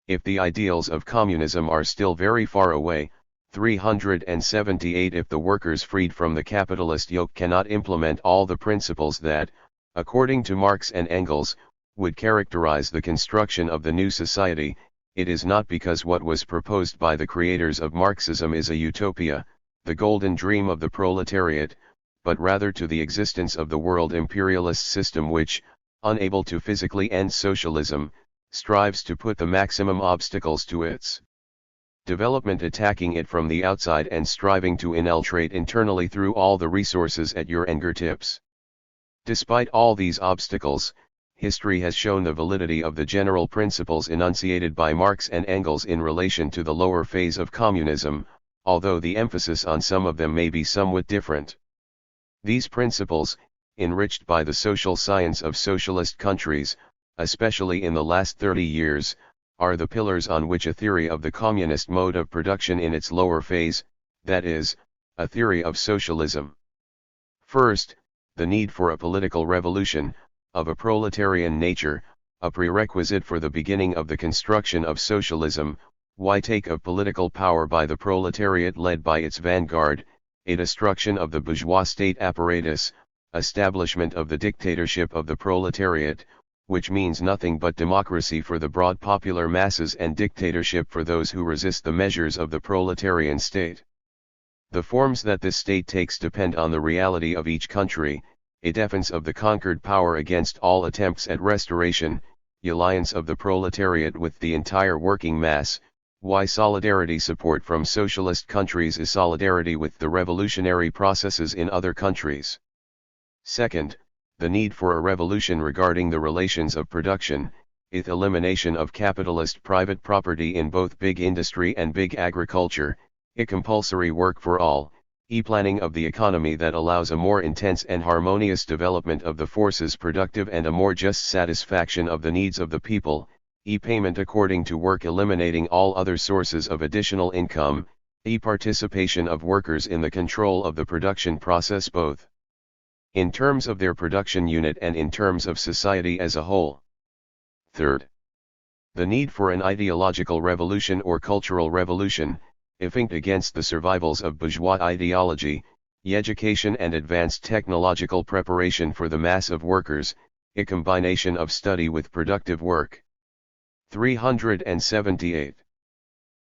If the ideals of communism are still very far away, 378 if the workers freed from the capitalist yoke cannot implement all the principles that, according to Marx and Engels, would characterize the construction of the new society, it is not because what was proposed by the creators of Marxism is a utopia, the golden dream of the proletariat, but rather to the existence of the world imperialist system which, unable to physically end socialism, strives to put the maximum obstacles to its development, attacking it from the outside and striving to infiltrate internally through all the resources at your fingertips. Despite all these obstacles, history has shown the validity of the general principles enunciated by Marx and Engels in relation to the lower phase of communism, although the emphasis on some of them may be somewhat different. These principles, enriched by the social science of socialist countries, especially in the last 30 years, are the pillars on which a theory of the communist mode of production in its lower phase, that is, a theory of socialism. First, the need for a political revolution, of a proletarian nature, a prerequisite for the beginning of the construction of socialism, take of political power by the proletariat led by its vanguard, a destruction of the bourgeois state apparatus, establishment of the dictatorship of the proletariat, which means nothing but democracy for the broad popular masses and dictatorship for those who resist the measures of the proletarian state. The forms that this state takes depend on the reality of each country, a defense of the conquered power against all attempts at restoration, alliance of the proletariat with the entire working mass. Why solidarity support from socialist countries is solidarity with the revolutionary processes in other countries. Second, the need for a revolution regarding the relations of production, ith elimination of capitalist private property in both big industry and big agriculture, compulsory work for all, planning of the economy that allows a more intense and harmonious development of the forces productive and a more just satisfaction of the needs of the people, payment according to work eliminating all other sources of additional income, participation of workers in the control of the production process both in terms of their production unit and in terms of society as a whole. Third, the need for an ideological revolution or cultural revolution, aimed against the survivals of bourgeois ideology, education and advanced technological preparation for the mass of workers, a combination of study with productive work. 378.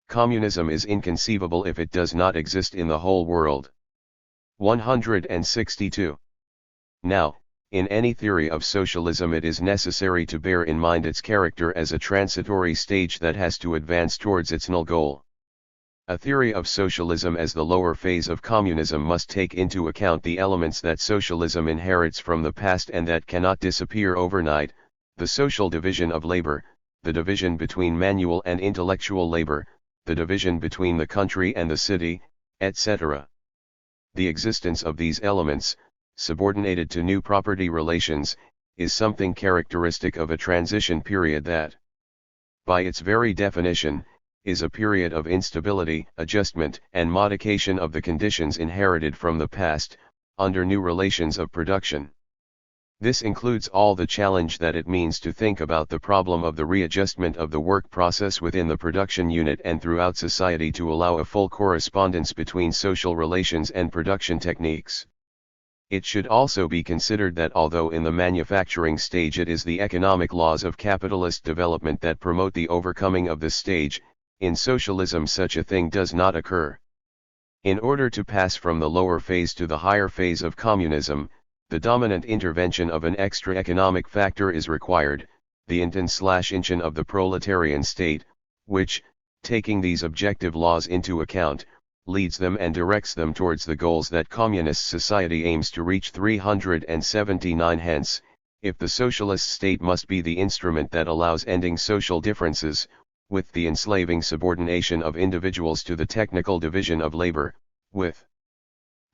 Communism is inconceivable if it does not exist in the whole world. 162. Now, in any theory of socialism it is necessary to bear in mind its character as a transitory stage that has to advance towards its null goal. A theory of socialism as the lower phase of communism must take into account the elements that socialism inherits from the past and that cannot disappear overnight, the social division of labor, the division between manual and intellectual labor, the division between the country and the city, etc. The existence of these elements, subordinated to new property relations, is something characteristic of a transition period that, by its very definition, is a period of instability, adjustment, and modification of the conditions inherited from the past, under new relations of production. This includes all the challenge that it means to think about the problem of the readjustment of the work process within the production unit and throughout society to allow a full correspondence between social relations and production techniques. It should also be considered that although in the manufacturing stage it is the economic laws of capitalist development that promote the overcoming of this stage, in socialism such a thing does not occur. In order to pass from the lower phase to the higher phase of communism, the dominant intervention of an extra economic factor is required, the intent/inchen of the proletarian state, which, taking these objective laws into account, leads them and directs them towards the goals that communist society aims to reach. 379. Hence, if the socialist state must be the instrument that allows ending social differences, with the enslaving subordination of individuals to the technical division of labor, with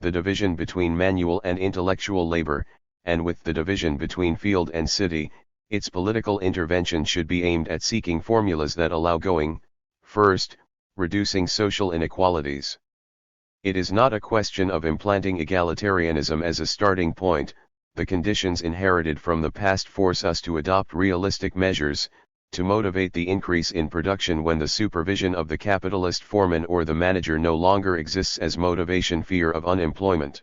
the division between manual and intellectual labor, and with the division between field and city, its political intervention should be aimed at seeking formulas that allow going, first, reducing social inequalities. It is not a question of implanting egalitarianism as a starting point. The conditions inherited from the past force us to adopt realistic measures, to motivate the increase in production when the supervision of the capitalist foreman or the manager no longer exists as motivation fear of unemployment.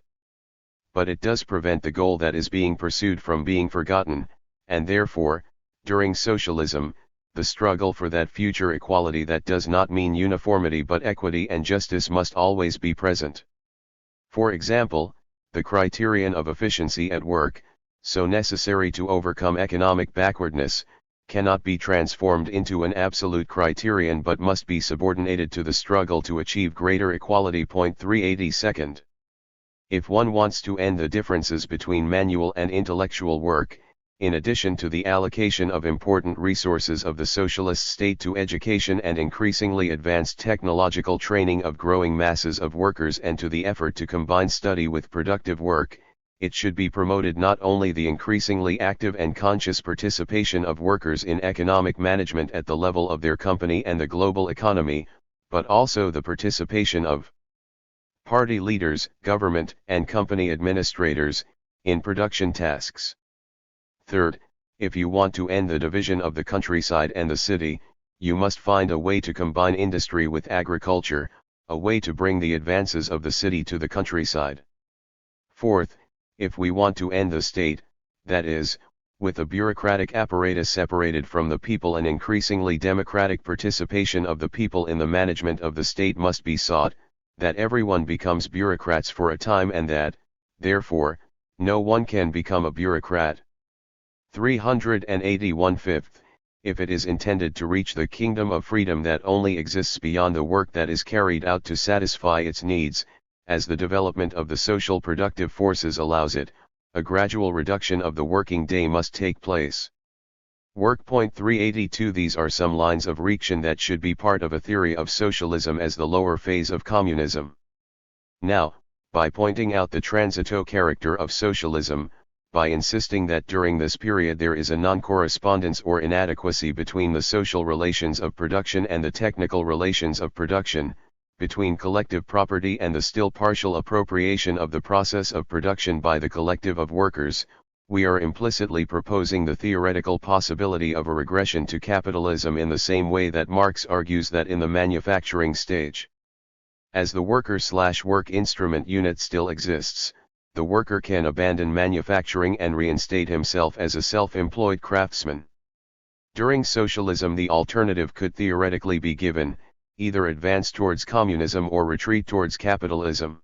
But it does prevent the goal that is being pursued from being forgotten, and therefore, during socialism, the struggle for that future equality that does not mean uniformity but equity and justice must always be present. For example, the criterion of efficiency at work, so necessary to overcome economic backwardness, cannot be transformed into an absolute criterion but must be subordinated to the struggle to achieve greater equality. 382. If one wants to end the differences between manual and intellectual work, in addition to the allocation of important resources of the socialist state to education and increasingly advanced technological training of growing masses of workers and to the effort to combine study with productive work, it should be promoted not only the increasingly active and conscious participation of workers in economic management at the level of their company and the global economy, but also the participation of party leaders, government, and company administrators, in production tasks. Third, if you want to end the division of the countryside and the city, you must find a way to combine industry with agriculture, a way to bring the advances of the city to the countryside. Fourth, if we want to end the state, that is, with a bureaucratic apparatus separated from the people, an increasingly democratic participation of the people in the management of the state must be sought, that everyone becomes bureaucrats for a time and that, therefore, No one can become a bureaucrat. 381/5. If it is intended to reach the kingdom of freedom that only exists beyond the work that is carried out to satisfy its needs, as the development of the social productive forces allows it, a gradual reduction of the working day must take place. Work. 382. These are some lines of reaction that should be part of a theory of socialism as the lower phase of communism. Now, by pointing out the transito character of socialism, by insisting that during this period there is a non-correspondence or inadequacy between the social relations of production and the technical relations of production, between collective property and the still partial appropriation of the process of production by the collective of workers, we are implicitly proposing the theoretical possibility of a regression to capitalism in the same way that Marx argues that in the manufacturing stage. As the worker/work instrument unit still exists, the worker can abandon manufacturing and reinstate himself as a self-employed craftsman. During socialism the alternative could theoretically be given, either advance towards communism or retreat towards capitalism.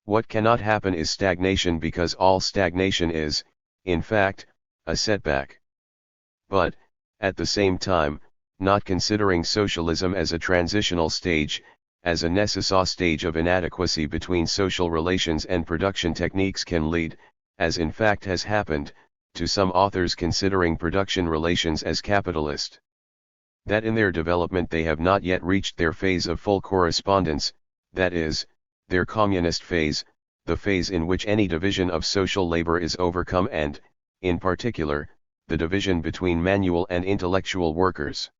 What cannot happen is stagnation, because all stagnation is, in fact, a setback. But, at the same time, not considering socialism as a transitional stage, as a necessary stage of inadequacy between social relations and production techniques can lead, as in fact has happened, to some authors considering production relations as capitalist. That in their development they have not yet reached their phase of full correspondence, that is, their communist phase, the phase in which any division of social labor is overcome and, in particular, the division between manual and intellectual workers.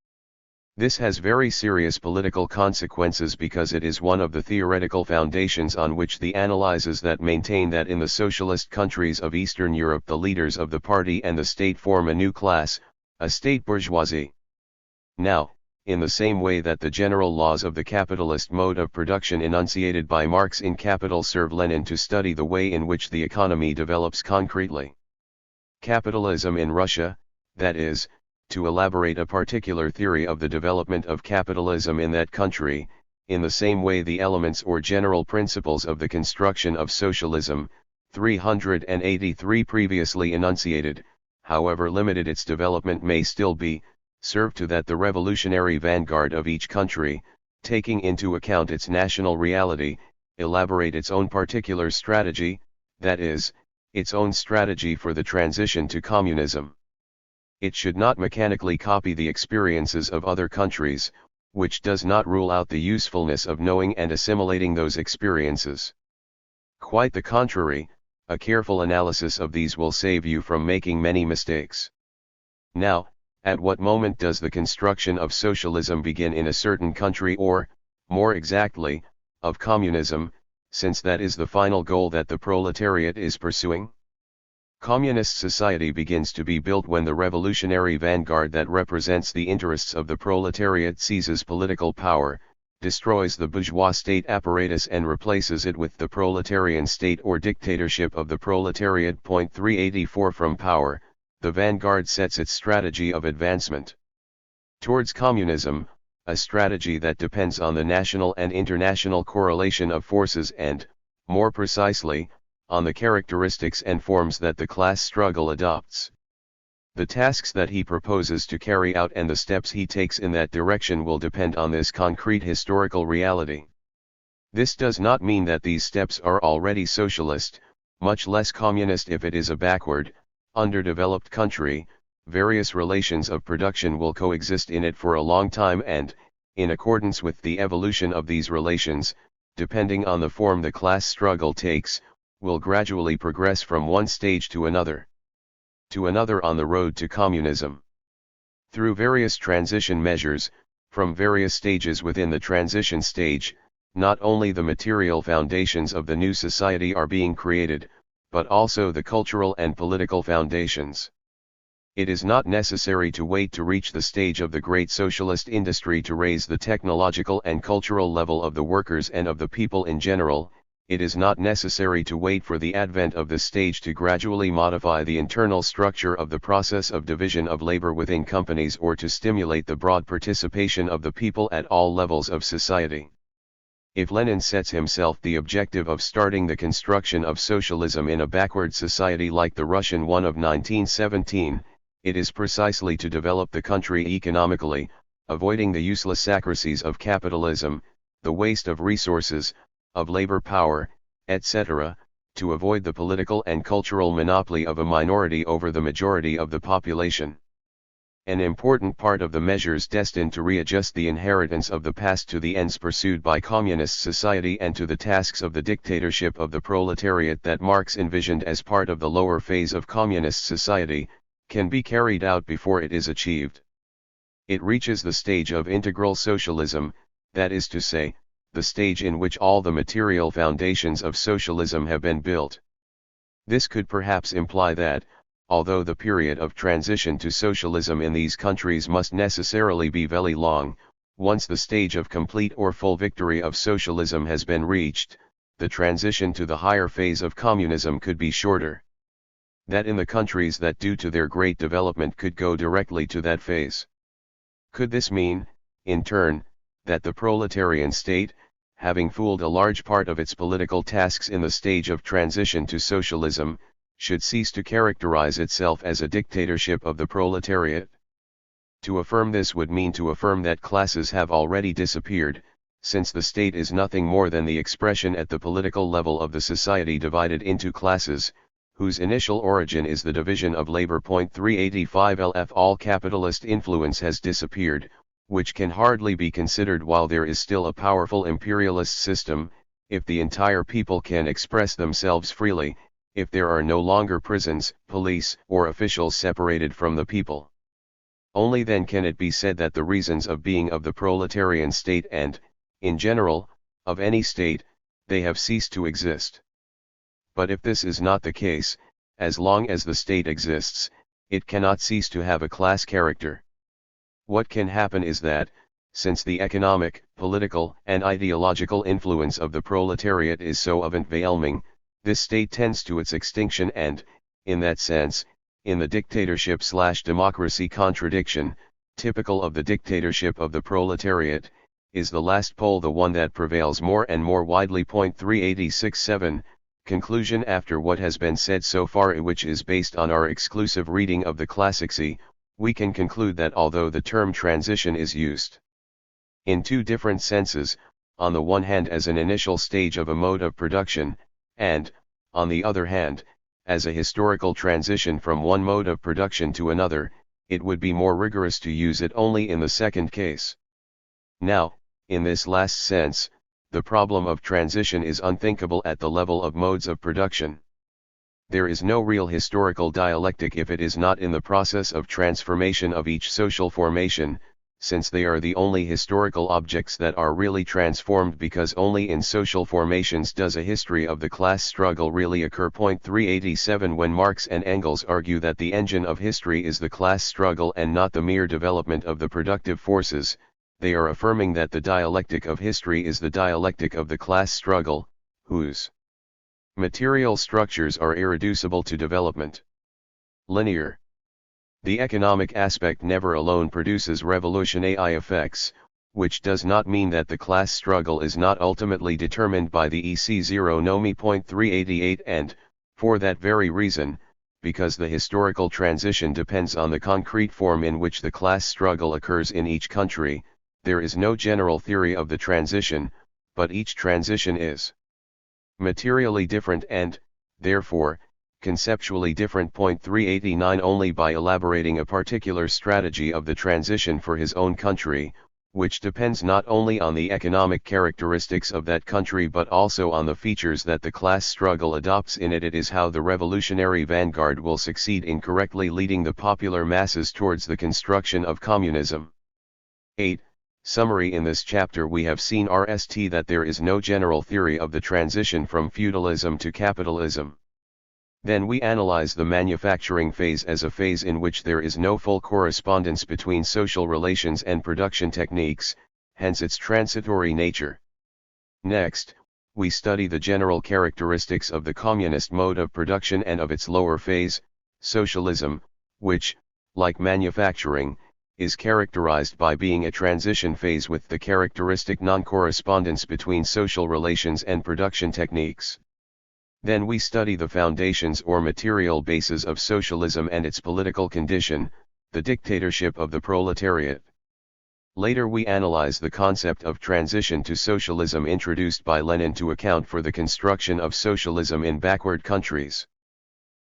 This has very serious political consequences because it is one of the theoretical foundations on which the analyses that maintain that in the socialist countries of Eastern Europe the leaders of the party and the state form a new class, a state bourgeoisie. Now, in the same way that the general laws of the capitalist mode of production enunciated by Marx in Capital serve Lenin to study the way in which the economy develops concretely. Capitalism in Russia, that is, to elaborate a particular theory of the development of capitalism in that country, in the same way the elements or general principles of the construction of socialism, 383 previously enunciated, however limited its development may still be, serve to that the revolutionary vanguard of each country, taking into account its national reality, elaborate its own particular strategy, that is, its own strategy for the transition to communism. It should not mechanically copy the experiences of other countries, which does not rule out the usefulness of knowing and assimilating those experiences. Quite the contrary, a careful analysis of these will save you from making many mistakes. Now, at what moment does the construction of socialism begin in a certain country, or, more exactly, of communism, since that is the final goal that the proletariat is pursuing? Communist society begins to be built when the revolutionary vanguard that represents the interests of the proletariat seizes political power, destroys the bourgeois state apparatus and replaces it with the proletarian state or dictatorship of the proletariat. 384 From power, the vanguard sets its strategy of advancement towards communism, a strategy that depends on the national and international correlation of forces and, more precisely, on the characteristics and forms that the class struggle adopts. The tasks that he proposes to carry out and the steps he takes in that direction will depend on this concrete historical reality. This does not mean that these steps are already socialist, much less communist. If it is a backward, underdeveloped country, various relations of production will coexist in it for a long time and, in accordance with the evolution of these relations, depending on the form the class struggle takes, will gradually progress from one stage to another on the road to communism. Through various transition measures, from various stages within the transition stage, not only the material foundations of the new society are being created, but also the cultural and political foundations. It is not necessary to wait to reach the stage of the great socialist industry to raise the technological and cultural level of the workers and of the people in general. It is not necessary to wait for the advent of this stage to gradually modify the internal structure of the process of division of labor within companies or to stimulate the broad participation of the people at all levels of society. If Lenin sets himself the objective of starting the construction of socialism in a backward society like the Russian one of 1917, it is precisely to develop the country economically, avoiding the useless sacristies of capitalism, the waste of resources, of labor power, etc., to avoid the political and cultural monopoly of a minority over the majority of the population. An important part of the measures destined to readjust the inheritance of the past to the ends pursued by communist society and to the tasks of the dictatorship of the proletariat that Marx envisioned as part of the lower phase of communist society, can be carried out before it is achieved. It reaches the stage of integral socialism, that is to say, the stage in which all the material foundations of socialism have been built. This could perhaps imply that, although the period of transition to socialism in these countries must necessarily be very long, once the stage of complete or full victory of socialism has been reached, the transition to the higher phase of communism could be shorter. That in the countries that due to their great development could go directly to that phase. Could this mean, in turn, that the proletarian state, having fooled a large part of its political tasks in the stage of transition to socialism, should cease to characterize itself as a dictatorship of the proletariat? To affirm this would mean to affirm that classes have already disappeared, since the state is nothing more than the expression at the political level of the society divided into classes, whose initial origin is the division of labor. 385 LF. All capitalist influence has disappeared, which can hardly be considered while there is still a powerful imperialist system, if the entire people can express themselves freely, if there are no longer prisons, police, or officials separated from the people. Only then can it be said that the reasons of being of the proletarian state and, in general, of any state, they have ceased to exist. But if this is not the case, as long as the state exists, it cannot cease to have a class character. What can happen is that, since the economic, political, and ideological influence of the proletariat is so overwhelming, this state tends to its extinction and, in that sense, in the dictatorship/democracy contradiction, typical of the dictatorship of the proletariat, is the last pole the one that prevails more and more widely. 386.7. Conclusion. After what has been said so far, which is based on our exclusive reading of the classics, we can conclude that although the term transition is used in two different senses, on the one hand as an initial stage of a mode of production, and, on the other hand, as a historical transition from one mode of production to another, it would be more rigorous to use it only in the second case. Now, in this last sense, the problem of transition is unthinkable at the level of modes of production. There is no real historical dialectic if it is not in the process of transformation of each social formation, since they are the only historical objects that are really transformed, because only in social formations does a history of the class struggle really occur. 387. When Marx and Engels argue that the engine of history is the class struggle and not the mere development of the productive forces, they are affirming that the dialectic of history is the dialectic of the class struggle, whose material structures are irreducible to development. Linear. The economic aspect never alone produces revolutionary effects, which does not mean that the class struggle is not ultimately determined by the EC0 nomi. 388. And, for that very reason, because the historical transition depends on the concrete form in which the class struggle occurs in each country, there is no general theory of the transition, but each transition is materially different and, therefore, conceptually different. 389. Only by elaborating a particular strategy of the transition for his own country, which depends not only on the economic characteristics of that country but also on the features that the class struggle adopts in it, it is how the revolutionary vanguard will succeed in correctly leading the popular masses towards the construction of communism. 8. Summary. In this chapter we have seen that there is no general theory of the transition from feudalism to capitalism. Then we analyze the manufacturing phase as a phase in which there is no full correspondence between social relations and production techniques, hence its transitory nature. Next, we study the general characteristics of the communist mode of production and of its lower phase, socialism, which, like manufacturing, is characterized by being a transition phase with the characteristic non-correspondence between social relations and production techniques. Then we study the foundations or material bases of socialism and its political condition, the dictatorship of the proletariat. Later we analyze the concept of transition to socialism introduced by Lenin to account for the construction of socialism in backward countries.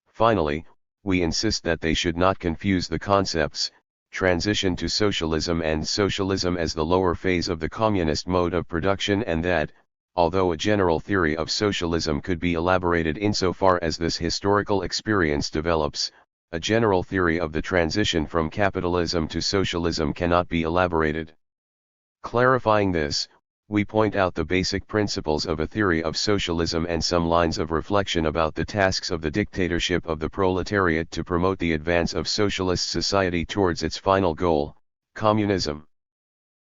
Finally, we insist that they should not confuse the concepts, transition to socialism and socialism as the lower phase of the communist mode of production, and that, although a general theory of socialism could be elaborated insofar as this historical experience develops, a general theory of the transition from capitalism to socialism cannot be elaborated. Clarifying this, we point out the basic principles of a theory of socialism and some lines of reflection about the tasks of the dictatorship of the proletariat to promote the advance of socialist society towards its final goal, communism.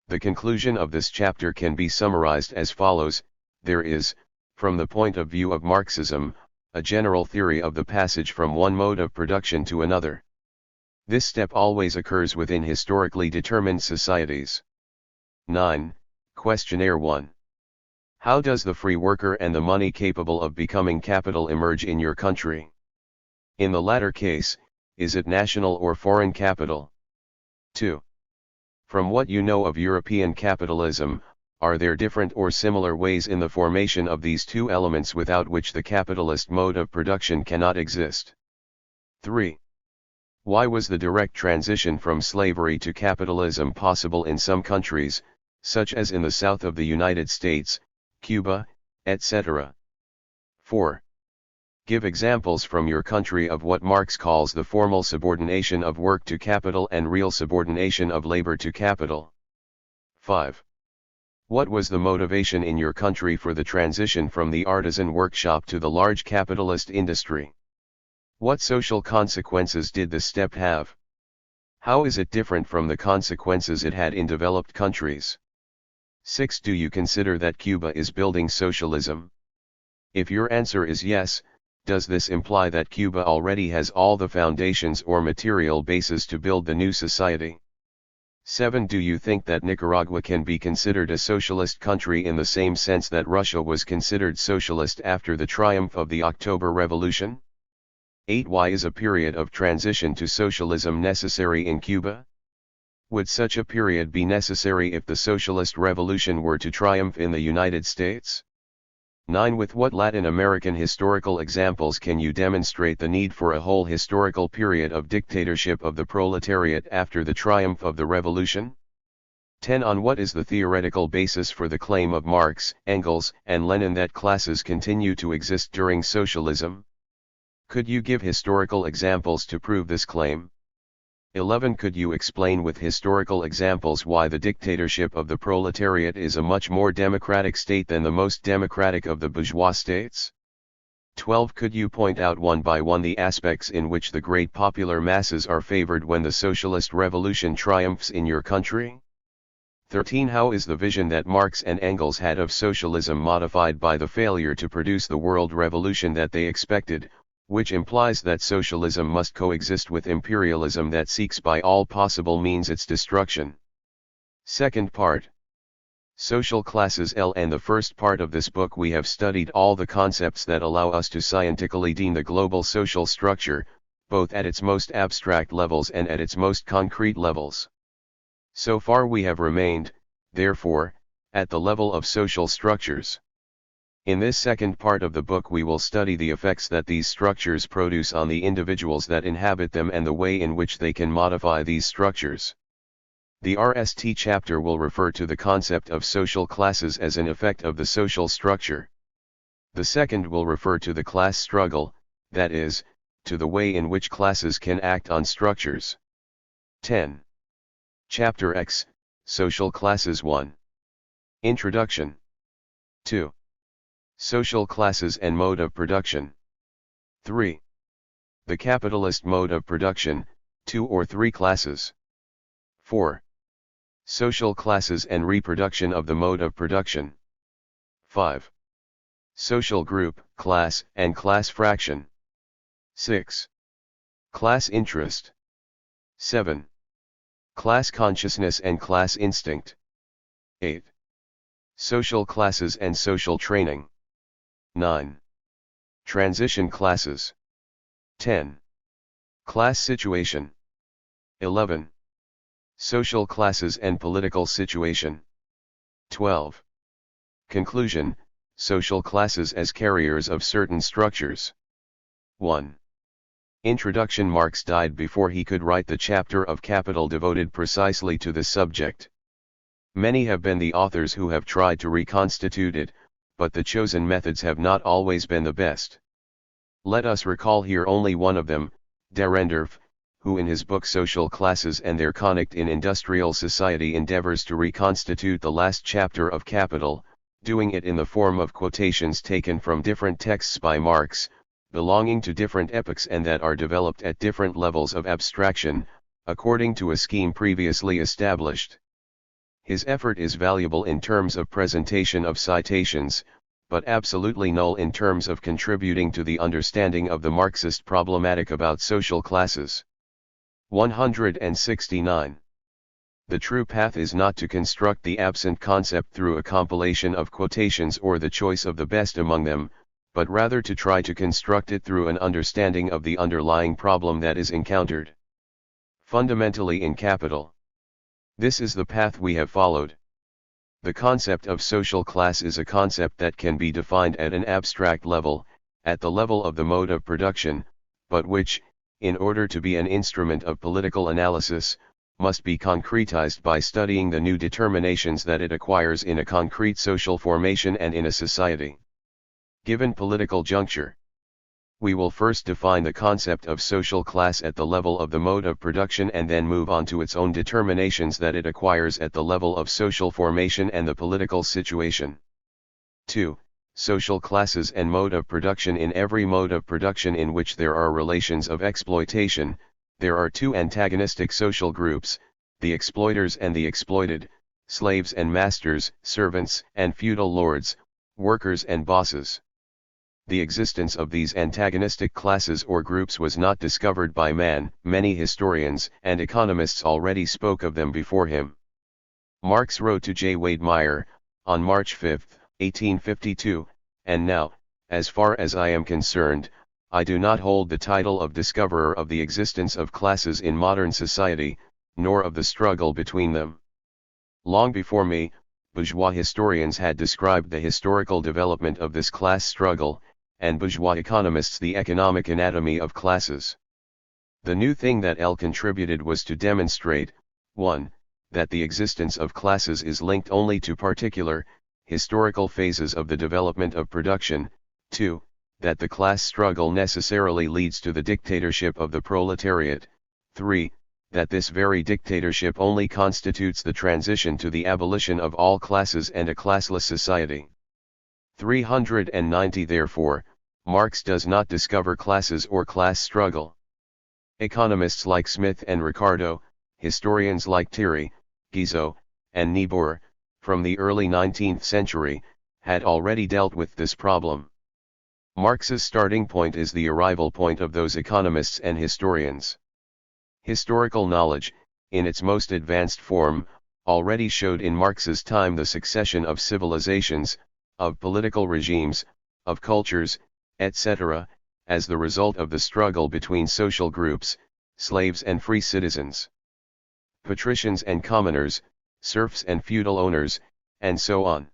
The conclusion of this chapter can be summarized as follows: there is, from the point of view of Marxism, a general theory of the passage from one mode of production to another. This step always occurs within historically determined societies. 9. Questionnaire 1. How does the free worker and the money capable of becoming capital emerge in your country? In the latter case, is it national or foreign capital? 2. From what you know of European capitalism, are there different or similar ways in the formation of these two elements without which the capitalist mode of production cannot exist? 3. Why was the direct transition from slavery to capitalism possible in some countries, such as in the south of the United States, Cuba, etc.? 4. Give examples from your country of what Marx calls the formal subordination of work to capital and real subordination of labor to capital. 5. What was the motivation in your country for the transition from the artisan workshop to the large capitalist industry? What social consequences did this step have? How is it different from the consequences it had in developed countries? 6. Do you consider that Cuba is building socialism? If your answer is yes, does this imply that Cuba already has all the foundations or material bases to build the new society? 7. Do you think that Nicaragua can be considered a socialist country in the same sense that Russia was considered socialist after the triumph of the October Revolution? 8. Why is a period of transition to socialism necessary in Cuba? Would such a period be necessary if the socialist revolution were to triumph in the United States? 9. With what Latin American historical examples can you demonstrate the need for a whole historical period of dictatorship of the proletariat after the triumph of the revolution? 10. On what is the theoretical basis for the claim of Marx, Engels, and Lenin that classes continue to exist during socialism? Could you give historical examples to prove this claim? 11. Could you explain with historical examples why the dictatorship of the proletariat is a much more democratic state than the most democratic of the bourgeois states? 12. Could you point out one by one the aspects in which the great popular masses are favored when the socialist revolution triumphs in your country? 13. How is the vision that Marx and Engels had of socialism modified by the failure to produce the world revolution that they expected, which implies that socialism must coexist with imperialism that seeks by all possible means its destruction? Second part. Social classes L. And the first part of this book we have studied all the concepts that allow us to scientifically deem the global social structure, both at its most abstract levels and at its most concrete levels. So far we have remained, therefore, at the level of social structures. In this second part of the book we will study the effects that these structures produce on the individuals that inhabit them and the way in which they can modify these structures. The RST chapter will refer to the concept of social classes as an effect of the social structure. The second will refer to the class struggle, that is, to the way in which classes can act on structures. 10. Chapter X, Social Classes 1. Introduction. 2. Social classes and mode of production. 3. The capitalist mode of production, 2 or 3 classes. 4. Social classes and reproduction of the mode of production. 5. Social group, class, and class fraction. 6. Class interest. 7. Class consciousness and class instinct. 8. Social classes and social training. 9. Transition classes. 10. Class situation. 11. Social classes and political situation. 12. Conclusion, social classes as carriers of certain structures. 1. Introduction. Marx died before he could write the chapter of Capital devoted precisely to this subject. Many have been the authors who have tried to reconstitute it, but the chosen methods have not always been the best. Let us recall here only one of them, Dahrendorf, who in his book Social Classes and Their Conflict in Industrial Society endeavors to reconstitute the last chapter of Capital, doing it in the form of quotations taken from different texts by Marx, belonging to different epochs and that are developed at different levels of abstraction, according to a scheme previously established. His effort is valuable in terms of presentation of citations, but absolutely null in terms of contributing to the understanding of the Marxist problematic about social classes. 169. The true path is not to construct the absent concept through a compilation of quotations or the choice of the best among them, but rather to try to construct it through an understanding of the underlying problem that is encountered fundamentally in Capital. This is the path we have followed. The concept of social class is a concept that can be defined at an abstract level, at the level of the mode of production, but which, in order to be an instrument of political analysis, must be concretized by studying the new determinations that it acquires in a concrete social formation and in a society. Given political juncture, we will first define the concept of social class at the level of the mode of production and then move on to its own determinations that it acquires at the level of social formation and the political situation. 2. Social classes and mode of production. In every mode of production in which there are relations of exploitation, there are two antagonistic social groups, the exploiters and the exploited, slaves and masters, servants and feudal lords, workers and bosses. The existence of these antagonistic classes or groups was not discovered by man. Many historians and economists already spoke of them before him. Marx wrote to J. Wade Meyer, on March 5, 1852, and now, as far as I am concerned, I do not hold the title of discoverer of the existence of classes in modern society, nor of the struggle between them. Long before me, bourgeois historians had described the historical development of this class struggle, and bourgeois economists the economic anatomy of classes. The new thing that L contributed was to demonstrate, 1. That the existence of classes is linked only to particular, historical phases of the development of production, 2. That the class struggle necessarily leads to the dictatorship of the proletariat, 3. That this very dictatorship only constitutes the transition to the abolition of all classes and a classless society. 390. Therefore, Marx does not discover classes or class struggle. Economists like Smith and Ricardo, historians like Thierry, Guizot, and Niebuhr, from the early 19th century, had already dealt with this problem. Marx's starting point is the arrival point of those economists and historians. Historical knowledge, in its most advanced form, already showed in Marx's time the succession of civilizations, of political regimes, of cultures, etc., as the result of the struggle between social groups, slaves and free citizens, patricians and commoners, serfs and feudal owners, and so on.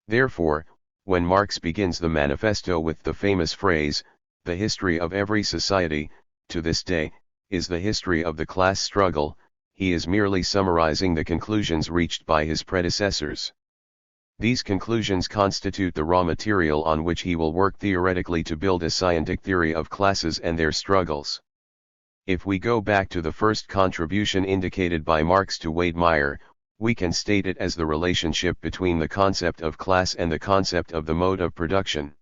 Therefore, when Marx begins the manifesto with the famous phrase, "The history of every society, to this day, is the history of the class struggle," he is merely summarizing the conclusions reached by his predecessors. These conclusions constitute the raw material on which he will work theoretically to build a scientific theory of classes and their struggles. If we go back to the first contribution indicated by Marx to Wade Meyer, we can state it as the relationship between the concept of class and the concept of the mode of production.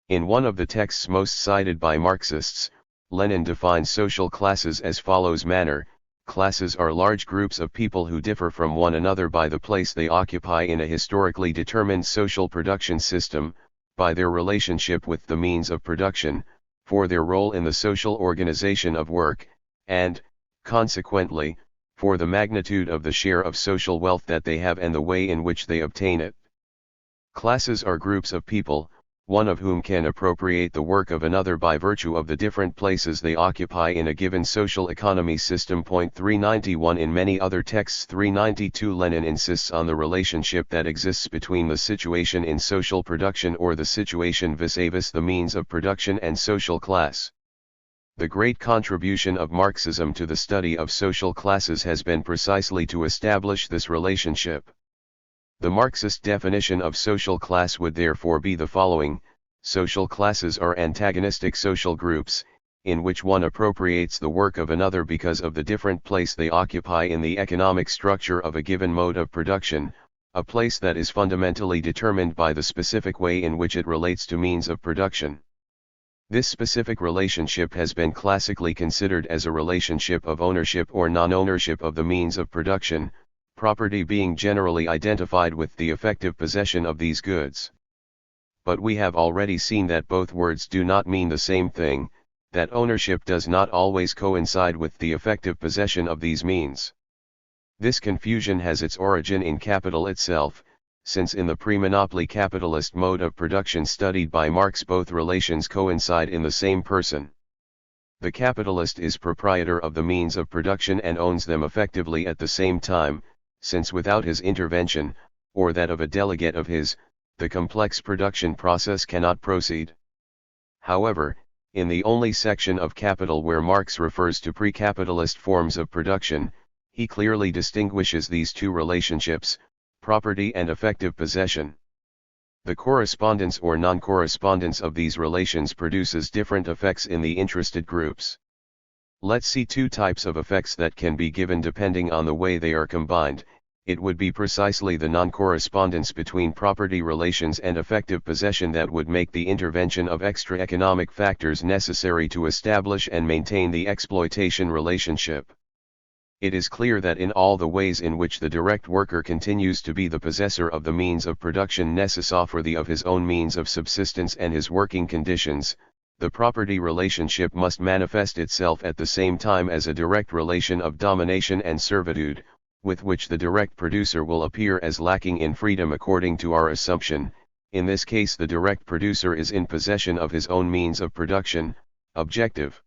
In one of the texts most cited by Marxists, Lenin defines social classes as follows manner: classes are large groups of people who differ from one another by the place they occupy in a historically determined social production system, by their relationship with the means of production, for their role in the social organization of work, and, consequently, for the magnitude of the share of social wealth that they have and the way in which they obtain it. Classes are groups of people, one of whom can appropriate the work of another by virtue of the different places they occupy in a given social economy system. 391 In many other texts. 392 Lenin insists on the relationship that exists between the situation in social production or the situation vis-a-vis the means of production and social class. The great contribution of Marxism to the study of social classes has been precisely to establish this relationship. The Marxist definition of social class would therefore be the following: social classes are antagonistic social groups, in which one appropriates the work of another because of the different place they occupy in the economic structure of a given mode of production, a place that is fundamentally determined by the specific way in which it relates to means of production. This specific relationship has been classically considered as a relationship of ownership or non-ownership of the means of production, property being generally identified with the effective possession of these goods. But we have already seen that both words do not mean the same thing, that ownership does not always coincide with the effective possession of these means. This confusion has its origin in capital itself, since in the pre-monopoly capitalist mode of production studied by Marx both relations coincide in the same person. The capitalist is proprietor of the means of production and owns them effectively at the same time, since without his intervention, or that of a delegate of his, the complex production process cannot proceed. However, in the only section of Capital where Marx refers to pre-capitalist forms of production, he clearly distinguishes these two relationships, property and effective possession. The correspondence or non-correspondence of these relations produces different effects in the interested groups. Let's see two types of effects that can be given depending on the way they are combined. It would be precisely the non-correspondence between property relations and effective possession that would make the intervention of extra economic factors necessary to establish and maintain the exploitation relationship. It is clear that in all the ways in which the direct worker continues to be the possessor of the means of production necessary of his own means of subsistence and his working conditions, the property relationship must manifest itself at the same time as a direct relation of domination and servitude, with which the direct producer will appear as lacking in freedom according to our assumption. In this case the direct producer is in possession of his own means of production, objective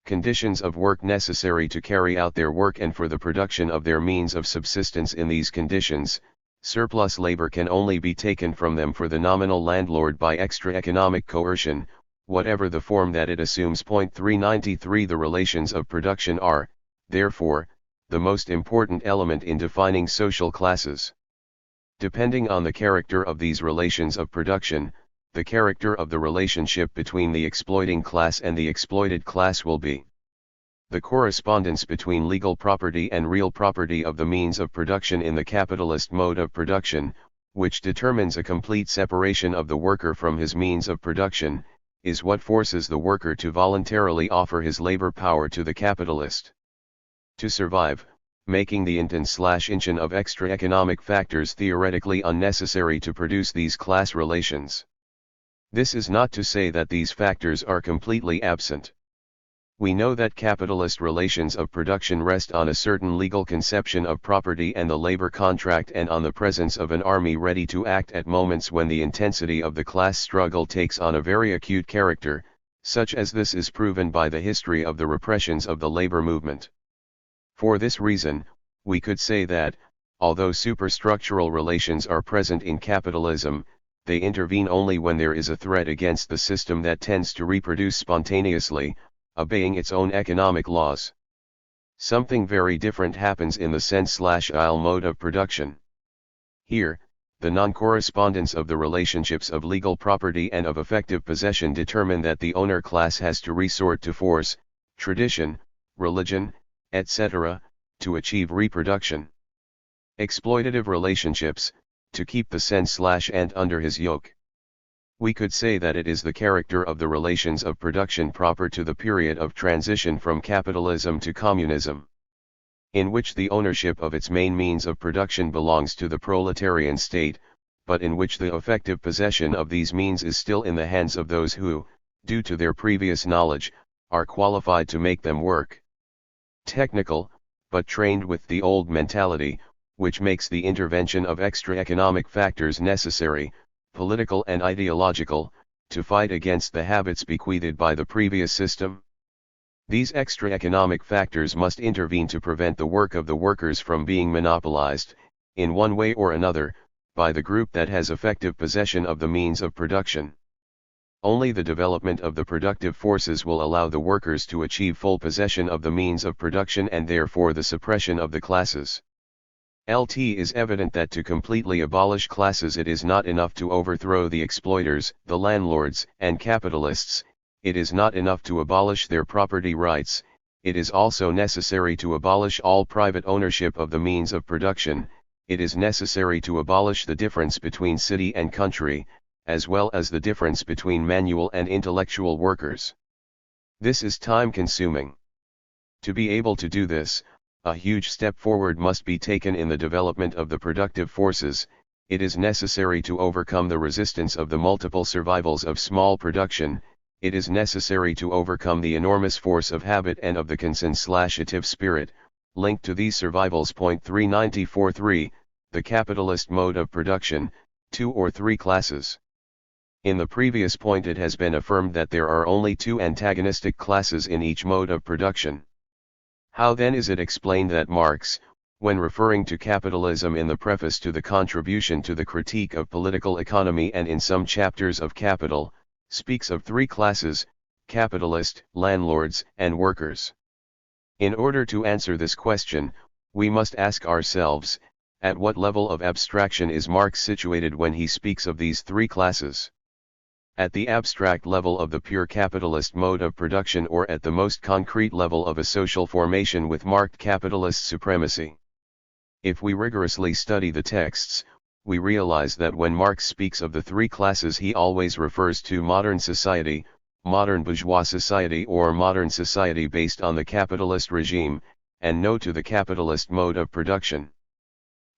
conditions of work necessary to carry out their work and for the production of their means of subsistence. In these conditions, surplus labor can only be taken from them for the nominal landlord by extra economic coercion, whatever the form that it assumes. 393 The relations of production are, therefore, the most important element in defining social classes. Depending on the character of these relations of production, the character of the relationship between the exploiting class and the exploited class will be the correspondence between legal property and real property of the means of production in the capitalist mode of production, which determines a complete separation of the worker from his means of production, is what forces the worker to voluntarily offer his labor power to the capitalist. To survive, making the inton/inchen of extra economic factors theoretically unnecessary to produce these class relations. This is not to say that these factors are completely absent. We know that capitalist relations of production rest on a certain legal conception of property and the labor contract and on the presence of an army ready to act at moments when the intensity of the class struggle takes on a very acute character, such as this is proven by the history of the repressions of the labor movement. For this reason, we could say that, although superstructural relations are present in capitalism, they intervene only when there is a threat against the system that tends to reproduce spontaneously, obeying its own economic laws. Something very different happens in the sense/il mode of production. Here, the non-correspondence of the relationships of legal property and of effective possession determine that the owner class has to resort to force, tradition, religion, etc., to achieve reproduction. Exploitative relationships, to keep the sense/ant under his yoke. We could say that it is the character of the relations of production proper to the period of transition from capitalism to communism, in which the ownership of its main means of production belongs to the proletarian state, but in which the effective possession of these means is still in the hands of those who, due to their previous knowledge, are qualified to make them work. Technical, but trained with the old mentality, which makes the intervention of extra economic factors necessary, political and ideological, to fight against the habits bequeathed by the previous system. These extra economic factors must intervene to prevent the work of the workers from being monopolized, in one way or another, by the group that has effective possession of the means of production. Only the development of the productive forces will allow the workers to achieve full possession of the means of production and therefore the suppression of the classes. It is evident that to completely abolish classes it is not enough to overthrow the exploiters, the landlords, and capitalists. It is not enough to abolish their property rights, it is also necessary to abolish all private ownership of the means of production, it is necessary to abolish the difference between city and country, as well as the difference between manual and intellectual workers. This is time-consuming. To be able to do this, a huge step forward must be taken in the development of the productive forces. It is necessary to overcome the resistance of the multiple survivals of small production. It is necessary to overcome the enormous force of habit and of the consenslative spirit, linked to these survivals. 394.3, the capitalist mode of production, 2 or 3 classes. In the previous point it has been affirmed that there are only 2 antagonistic classes in each mode of production. How then is it explained that Marx, when referring to capitalism in the preface to the contribution to the critique of political economy and in some chapters of Capital, speaks of 3 classes, capitalist, landlords, and workers? In order to answer this question, we must ask ourselves, at what level of abstraction is Marx situated when he speaks of these 3 classes? At the abstract level of the pure capitalist mode of production or at the most concrete level of a social formation with marked capitalist supremacy? If we rigorously study the texts, we realize that when Marx speaks of the 3 classes he always refers to modern society, modern bourgeois society or modern society based on the capitalist regime, and no to the capitalist mode of production.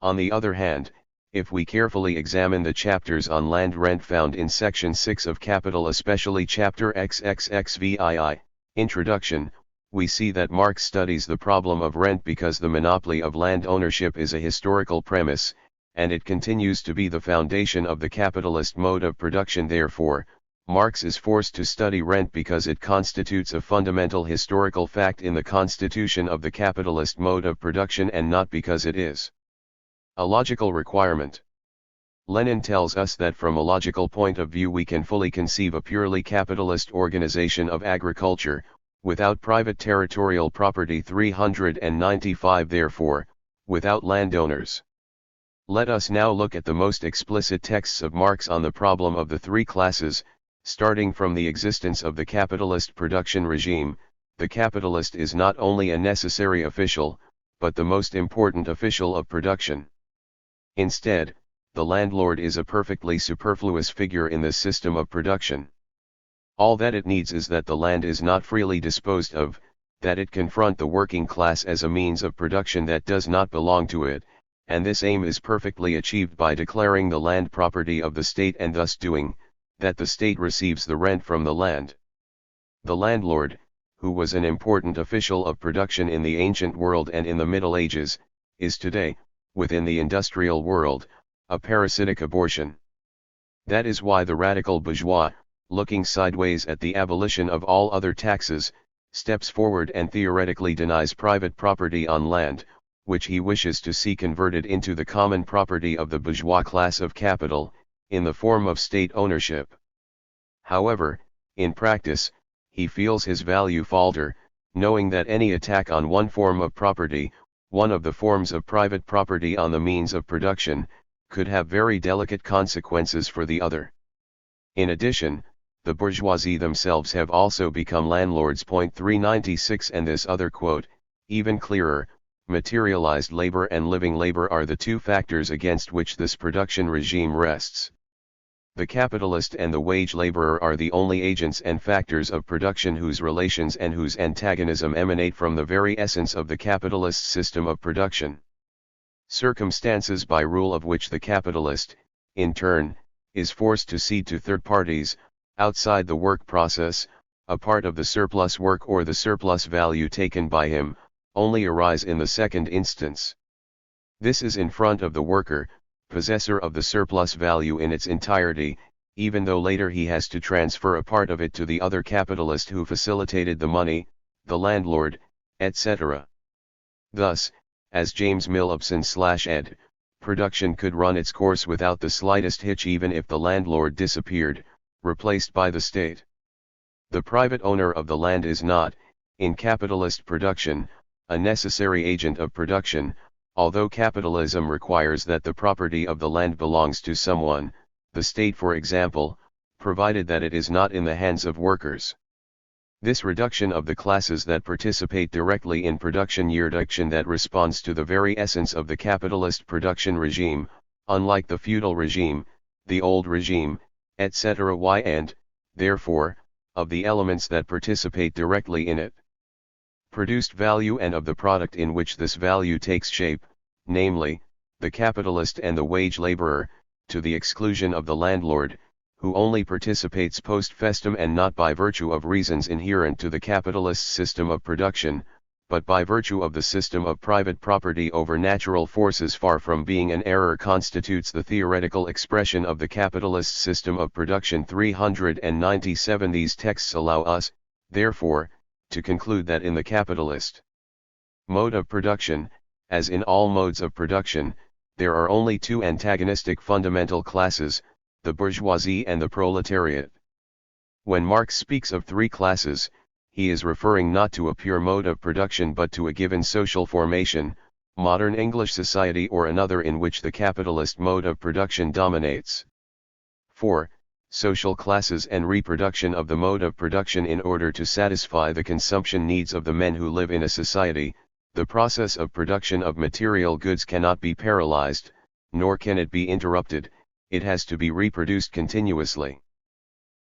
On the other hand, if we carefully examine the chapters on land rent found in section 6 of Capital, especially chapter XXXVII, Introduction, we see that Marx studies the problem of rent because the monopoly of land ownership is a historical premise, and it continues to be the foundation of the capitalist mode of production. Therefore, Marx is forced to study rent because it constitutes a fundamental historical fact in the constitution of the capitalist mode of production and not because it is a logical requirement. Lenin tells us that from a logical point of view we can fully conceive a purely capitalist organization of agriculture, without private territorial property. 395 Therefore, without landowners. Let us now look at the most explicit texts of Marx on the problem of the 3 classes, starting from the existence of the capitalist production regime. The capitalist is not only a necessary official, but the most important official of production. Instead, the landlord is a perfectly superfluous figure in this system of production. All that it needs is that the land is not freely disposed of, that it confront the working class as a means of production that does not belong to it, and this aim is perfectly achieved by declaring the land property of the state and thus doing, that the state receives the rent from the land. The landlord, who was an important official of production in the ancient world and in the Middle Ages, is today, within the industrial world, a parasitic abortion. That is why the radical bourgeois, looking sideways at the abolition of all other taxes, steps forward and theoretically denies private property on land, which he wishes to see converted into the common property of the bourgeois class of capital, in the form of state ownership. However, in practice, he feels his value falter, knowing that any attack on one form of property, one of the forms of private property on the means of production, could have very delicate consequences for the other. In addition, the bourgeoisie themselves have also become landlords. 396 And this other quote, even clearer, materialized labor and living labor are the 2 factors against which this production regime rests. The capitalist and the wage laborer are the only agents and factors of production whose relations and whose antagonism emanate from the very essence of the capitalist system of production. Circumstances by rule of which the capitalist, in turn, is forced to cede to third parties, outside the work process, a part of the surplus work or the surplus value taken by him, only arise in the second instance. This is in front of the worker, possessor of the surplus value in its entirety, even though later he has to transfer a part of it to the other capitalist who facilitated the money, the landlord, etc. Thus, as James Millopson/ed., production could run its course without the slightest hitch even if the landlord disappeared, replaced by the state. The private owner of the land is not, in capitalist production, a necessary agent of production, although capitalism requires that the property of the land belongs to someone, the state for example, provided that it is not in the hands of workers. This reduction of the classes that participate directly in production reduction that responds to the very essence of the capitalist production regime, unlike the feudal regime, the old regime, etc. and, therefore, of the elements that participate directly in it. Produced value and of the product in which this value takes shape, namely, the capitalist and the wage laborer, to the exclusion of the landlord, who only participates post festum and not by virtue of reasons inherent to the capitalist system of production, but by virtue of the system of private property over natural forces far from being an error constitutes the theoretical expression of the capitalist system of production. 397 These texts allow us, therefore, to conclude that in the capitalist mode of production, as in all modes of production, there are only two antagonistic fundamental classes, the bourgeoisie and the proletariat. When Marx speaks of three classes, he is referring not to a pure mode of production but to a given social formation, modern English society or another in which the capitalist mode of production dominates. 4. Social classes and reproduction of the mode of production. In order to satisfy the consumption needs of the men who live in a society, the process of production of material goods cannot be paralyzed, nor can it be interrupted, it has to be reproduced continuously.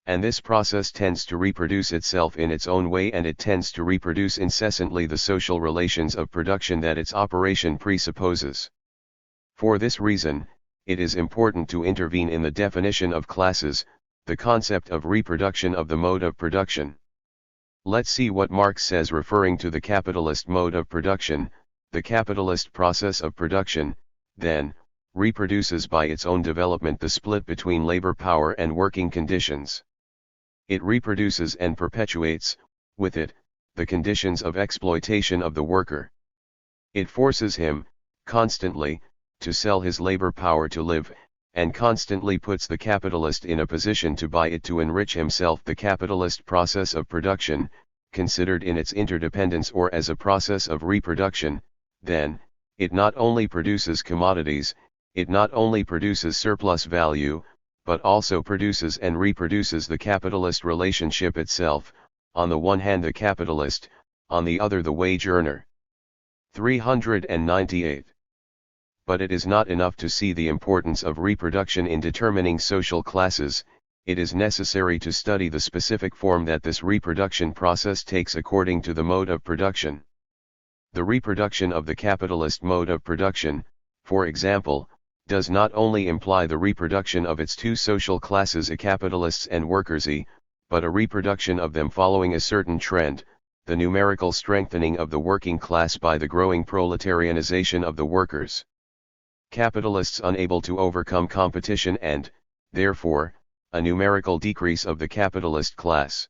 And this process tends to reproduce itself in its own way, and it tends to reproduce incessantly the social relations of production that its operation presupposes. For this reason, it is important to intervene in the definition of classes, the concept of reproduction of the mode of production. Let's see what Marx says referring to the capitalist mode of production. The capitalist process of production, then, reproduces by its own development the split between labor power and working conditions. It reproduces and perpetuates, with it, the conditions of exploitation of the worker. It forces him, constantly, to sell his labor power to live, and constantly puts the capitalist in a position to buy it to enrich himself. The capitalist process of production, considered in its interdependence or as a process of reproduction, then, it not only produces commodities, it not only produces surplus value, but also produces and reproduces the capitalist relationship itself, on the one hand the capitalist, on the other the wage earner. 398. But it is not enough to see the importance of reproduction in determining social classes, it is necessary to study the specific form that this reproduction process takes according to the mode of production. The reproduction of the capitalist mode of production, for example, does not only imply the reproduction of its two social classes, capitalists and workers, but a reproduction of them following a certain trend, the numerical strengthening of the working class by the growing proletarianization of the workers. Capitalists unable to overcome competition and, therefore, a numerical decrease of the capitalist class.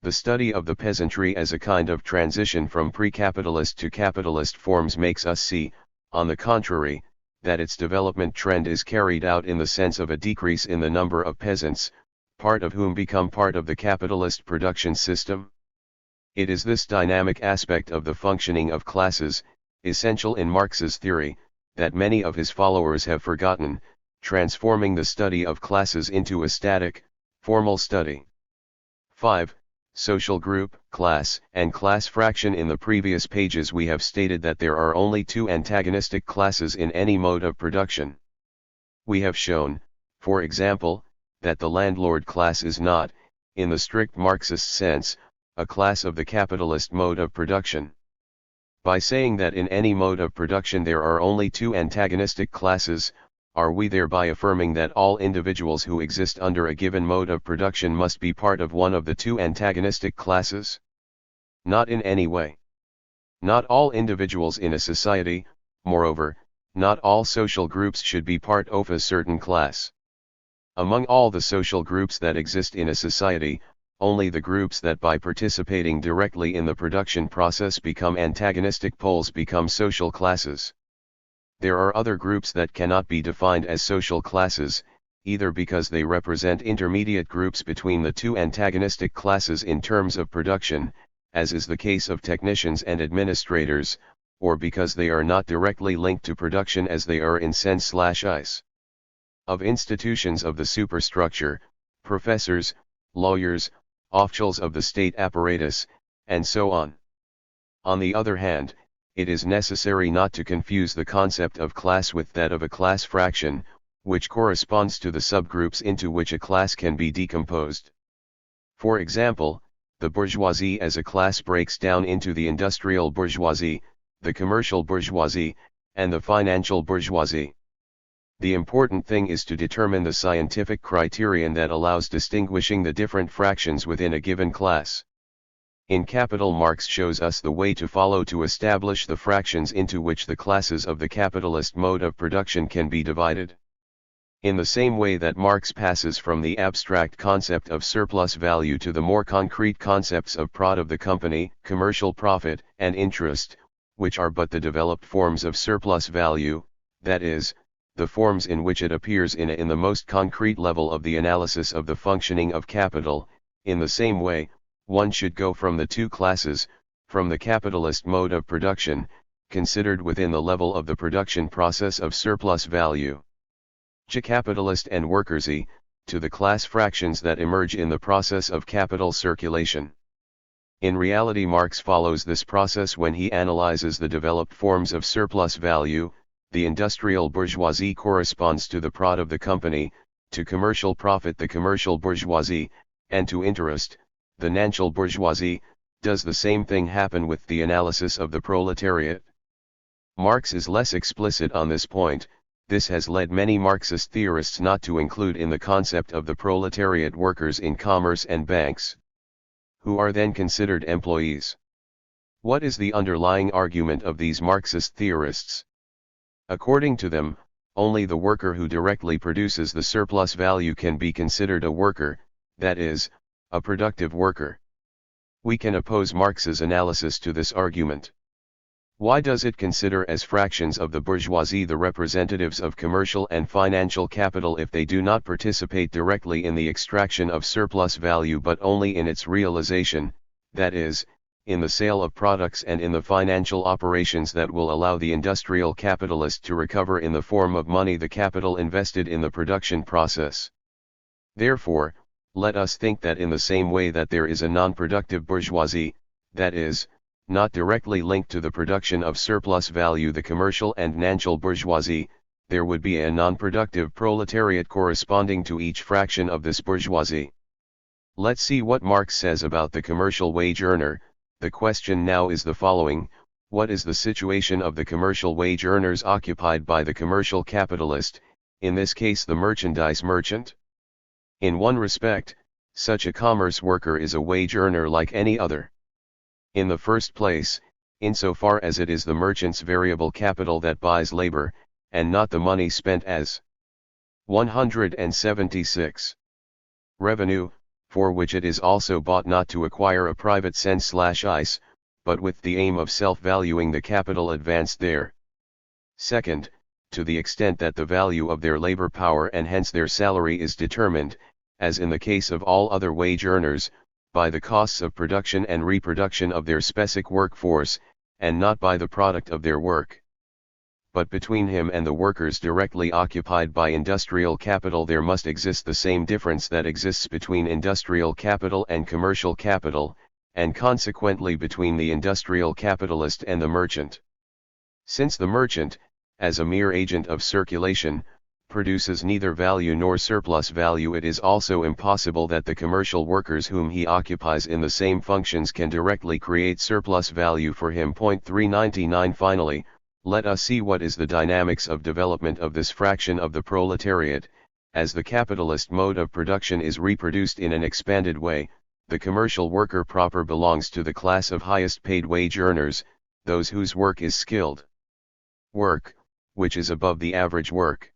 The study of the peasantry as a kind of transition from pre-capitalist to capitalist forms makes us see, on the contrary, that its development trend is carried out in the sense of a decrease in the number of peasants, part of whom become part of the capitalist production system. It is this dynamic aspect of the functioning of classes, essential in Marx's theory, that many of his followers have forgotten, transforming the study of classes into a static, formal study. 5. Social group, class, and class fraction. In the previous pages we have stated that there are only two antagonistic classes in any mode of production. We have shown, for example, that the landlord class is not, in the strict Marxist sense, a class of the capitalist mode of production. By saying that in any mode of production there are only two antagonistic classes, are we thereby affirming that all individuals who exist under a given mode of production must be part of one of the two antagonistic classes? Not in any way. Not all individuals in a society, moreover, not all social groups should be part of a certain class. Among all the social groups that exist in a society, only the groups that by participating directly in the production process become antagonistic poles become social classes. There are other groups that cannot be defined as social classes, either because they represent intermediate groups between the two antagonistic classes in terms of production, as is the case of technicians and administrators, or because they are not directly linked to production as they are in sense/ice. Of institutions of the superstructure, professors, lawyers, officials of the state apparatus, and so on. On the other hand, it is necessary not to confuse the concept of class with that of a class fraction, which corresponds to the subgroups into which a class can be decomposed. For example, the bourgeoisie as a class breaks down into the industrial bourgeoisie, the commercial bourgeoisie, and the financial bourgeoisie. The important thing is to determine the scientific criterion that allows distinguishing the different fractions within a given class. In Capital, Marx shows us the way to follow to establish the fractions into which the classes of the capitalist mode of production can be divided. In the same way that Marx passes from the abstract concept of surplus value to the more concrete concepts of prod of the company, commercial profit, and interest, which are but the developed forms of surplus value, that is, the forms in which it appears in the most concrete level of the analysis of the functioning of capital, in the same way, one should go from the two classes, from the capitalist mode of production, considered within the level of the production process of surplus value, capitalist and workersy, to the class fractions that emerge in the process of capital circulation. In reality, Marx follows this process when he analyzes the developed forms of surplus value. The industrial bourgeoisie corresponds to the prod of the company, to commercial profit the commercial bourgeoisie, and to interest, the national bourgeoisie. Does the same thing happen with the analysis of the proletariat? Marx is less explicit on this point. This has led many Marxist theorists not to include in the concept of the proletariat workers in commerce and banks, who are then considered employees. What is the underlying argument of these Marxist theorists? According to them, only the worker who directly produces the surplus value can be considered a worker, that is, a productive worker. We can oppose Marx's analysis to this argument. Why does it consider as fractions of the bourgeoisie the representatives of commercial and financial capital if they do not participate directly in the extraction of surplus value but only in its realization, that is, in the sale of products and in the financial operations that will allow the industrial capitalist to recover in the form of money the capital invested in the production process? Therefore, let us think that in the same way that there is a non-productive bourgeoisie, that is, not directly linked to the production of surplus value the commercial and national bourgeoisie, there would be a non-productive proletariat corresponding to each fraction of this bourgeoisie. Let's see what Marx says about the commercial wage earner. The question now is the following: what is the situation of the commercial wage earners occupied by the commercial capitalist, in this case the merchandise merchant? In one respect, such a commerce worker is a wage earner like any other. In the first place, insofar as it is the merchant's variable capital that buys labor, and not the money spent as 176. Revenue, for which it is also bought not to acquire a private sense/ice, but with the aim of self-valuing the capital advanced there. Second, to the extent that the value of their labor power and hence their salary is determined, as in the case of all other wage earners, by the costs of production and reproduction of their specific workforce, and not by the product of their work. But between him and the workers directly occupied by industrial capital there must exist the same difference that exists between industrial capital and commercial capital, and consequently between the industrial capitalist and the merchant. Since the merchant, as a mere agent of circulation, produces neither value nor surplus value, it is also impossible that the commercial workers whom he occupies in the same functions can directly create surplus value for him. 399 Finally, let us see what is the dynamics of development of this fraction of the proletariat. As the capitalist mode of production is reproduced in an expanded way, the commercial worker proper belongs to the class of highest paid wage earners, those whose work is skilled work, which is above the average work.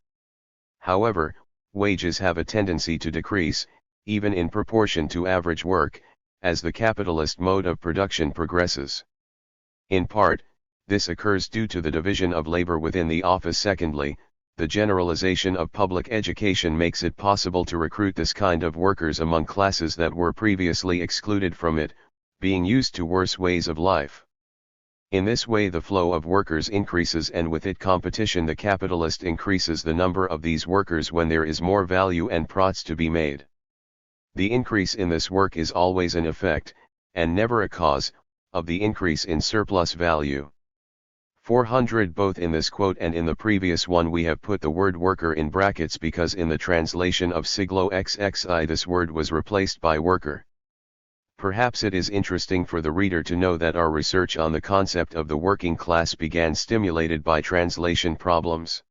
However, wages have a tendency to decrease, even in proportion to average work, as the capitalist mode of production progresses. In part, this occurs due to the division of labor within the office. Secondly, the generalization of public education makes it possible to recruit this kind of workers among classes that were previously excluded from it, being used to worse ways of life. In this way the flow of workers increases, and with it competition. The capitalist increases the number of these workers when there is more value and profits to be made. The increase in this work is always an effect, and never a cause, of the increase in surplus value. 400. Both in this quote and in the previous one we have put the word worker in brackets because in the translation of siglo XXI this word was replaced by worker. Perhaps it is interesting for the reader to know that our research on the concept of the working class began stimulated by translation problems.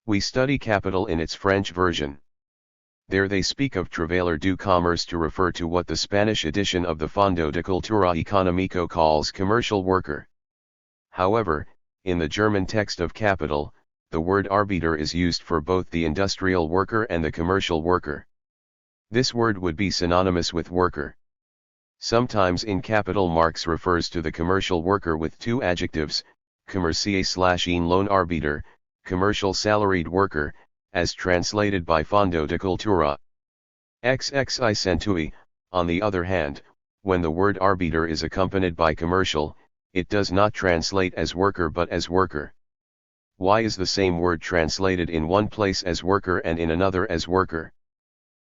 We study capital in its French version. There they speak of travailleur du commerce to refer to what the Spanish edition of the Fondo de Cultura Económico calls commercial worker. However, in the German text of capital, the word Arbeiter is used for both the industrial worker and the commercial worker. This word would be synonymous with worker. Sometimes in capital Marx refers to the commercial worker with two adjectives, commercier/un Lohnarbeiter, commercial salaried worker, as translated by Fondo de Cultura. XXI centui, on the other hand, when the word Arbeiter is accompanied by commercial, it does not translate as worker but as worker. Why is the same word translated in one place as worker and in another as worker?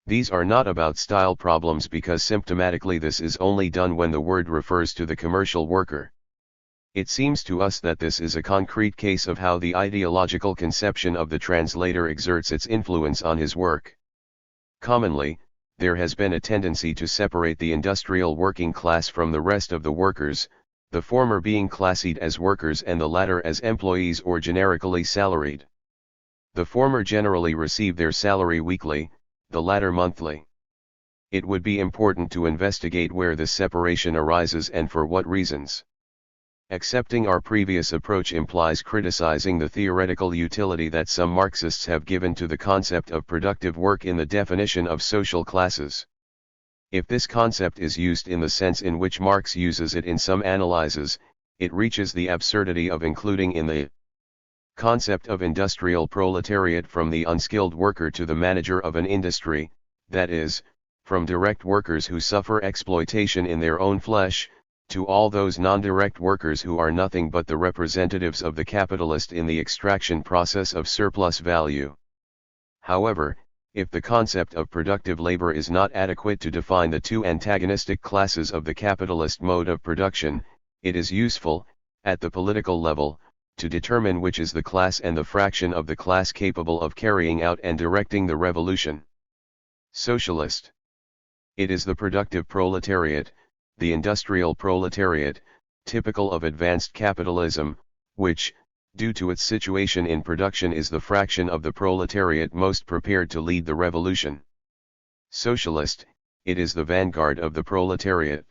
These are not about style problems because symptomatically this is only done when the word refers to the commercial worker. It seems to us that this is a concrete case of how the ideological conception of the translator exerts its influence on his work. Commonly, there has been a tendency to separate the industrial working class from the rest of the workers, the former being classified as workers and the latter as employees or generically salaried. The former generally receive their salary weekly, the latter monthly. It would be important to investigate where this separation arises and for what reasons. Accepting our previous approach implies criticizing the theoretical utility that some Marxists have given to the concept of productive work in the definition of social classes. If this concept is used in the sense in which Marx uses it in some analyses, it reaches the absurdity of including in the concept of industrial proletariat from the unskilled worker to the manager of an industry, that is, from direct workers who suffer exploitation in their own flesh, to all those non-direct workers who are nothing but the representatives of the capitalist in the extraction process of surplus value. However, if the concept of productive labor is not adequate to define the two antagonistic classes of the capitalist mode of production, it is useful, at the political level, to determine which is the class and the fraction of the class capable of carrying out and directing the revolution. Socialist. It is the productive proletariat, the industrial proletariat, typical of advanced capitalism, which, due to its situation in production, is the fraction of the proletariat most prepared to lead the revolution. Socialist, it is the vanguard of the proletariat.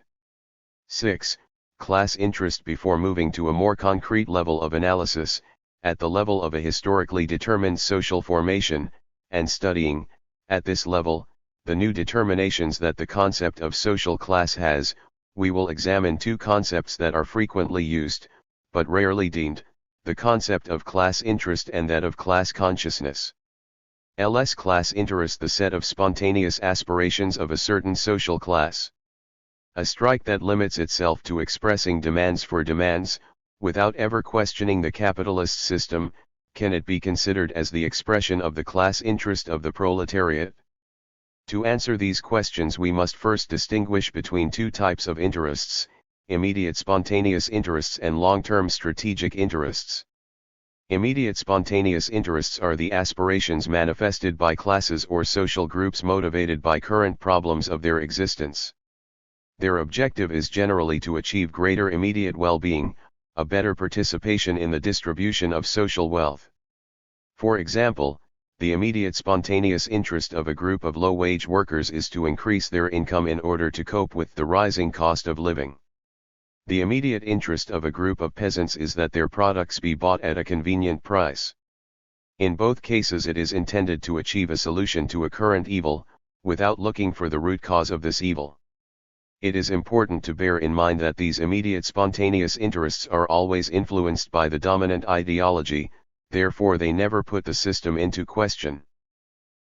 6. Class interest. Before moving to a more concrete level of analysis, at the level of a historically determined social formation, and studying, at this level, the new determinations that the concept of social class has, we will examine two concepts that are frequently used, but rarely deemed, the concept of class interest and that of class consciousness. LS class interest, the set of spontaneous aspirations of a certain social class. A strike that limits itself to expressing demands for demands, without ever questioning the capitalist system, can it be considered as the expression of the class interest of the proletariat? To answer these questions we must first distinguish between two types of interests, immediate spontaneous interests and long-term strategic interests. Immediate spontaneous interests are the aspirations manifested by classes or social groups motivated by current problems of their existence. Their objective is generally to achieve greater immediate well-being, a better participation in the distribution of social wealth. For example, the immediate spontaneous interest of a group of low-wage workers is to increase their income in order to cope with the rising cost of living. The immediate interest of a group of peasants is that their products be bought at a convenient price. In both cases it is intended to achieve a solution to a current evil, without looking for the root cause of this evil. It is important to bear in mind that these immediate spontaneous interests are always influenced by the dominant ideology, therefore they never put the system into question.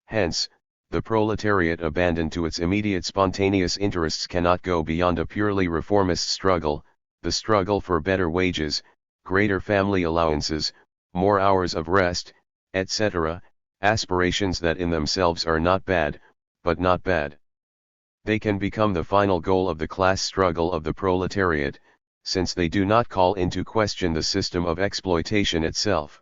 Hence, the proletariat abandoned to its immediate spontaneous interests cannot go beyond a purely reformist struggle, the struggle for better wages, greater family allowances, more hours of rest, etc., aspirations that in themselves are not bad, but not bad. They can become the final goal of the class struggle of the proletariat, since they do not call into question the system of exploitation itself.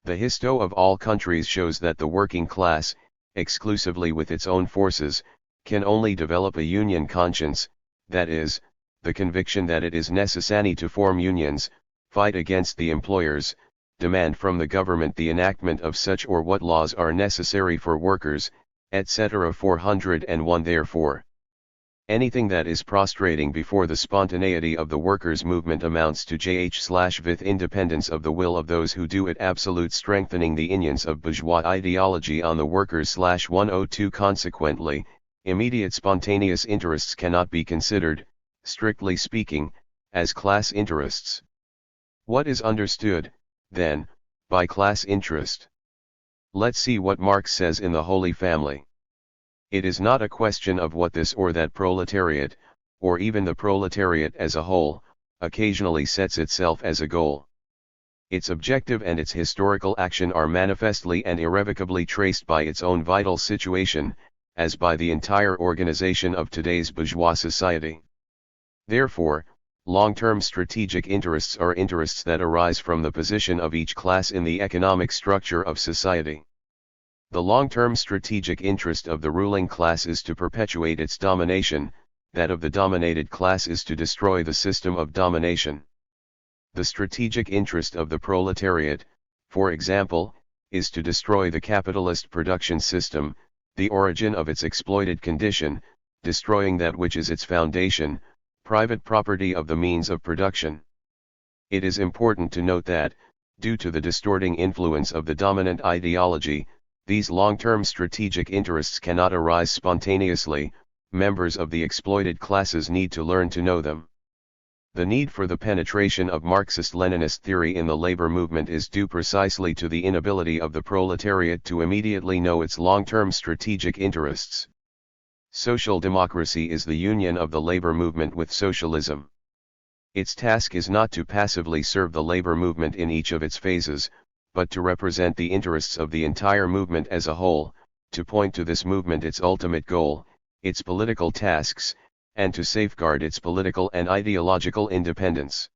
The histo of all countries shows that the working class, exclusively with its own forces, can only develop a union conscience, that is, the conviction that it is necessary to form unions, fight against the employers, demand from the government the enactment of such or what laws are necessary for workers, etc. 401. Therefore, anything that is prostrating before the spontaneity of the workers' movement amounts to jh/with independence of the will of those who do it, absolute strengthening the unions of bourgeois ideology on the workers/102. Consequently, immediate spontaneous interests cannot be considered, strictly speaking, as class interests. What is understood, then, by class interest? Let's see what Marx says in The Holy Family. It is not a question of what this or that proletariat, or even the proletariat as a whole, occasionally sets itself as a goal. Its objective and its historical action are manifestly and irrevocably traced by its own vital situation, as by the entire organization of today's bourgeois society. Therefore, long-term strategic interests are interests that arise from the position of each class in the economic structure of society. The long-term strategic interest of the ruling class is to perpetuate its domination, that of the dominated class is to destroy the system of domination. The strategic interest of the proletariat, for example, is to destroy the capitalist production system, the origin of its exploited condition, destroying that which is its foundation, private property of the means of production. It is important to note that, due to the distorting influence of the dominant ideology, these long-term strategic interests cannot arise spontaneously. Members of the exploited classes need to learn to know them. The need for the penetration of Marxist-Leninist theory in the labor movement is due precisely to the inability of the proletariat to immediately know its long-term strategic interests. Social democracy is the union of the labor movement with socialism. Its task is not to passively serve the labor movement in each of its phases, but to represent the interests of the entire movement as a whole, to point to this movement its ultimate goal, its political tasks, and to safeguard its political and ideological independence.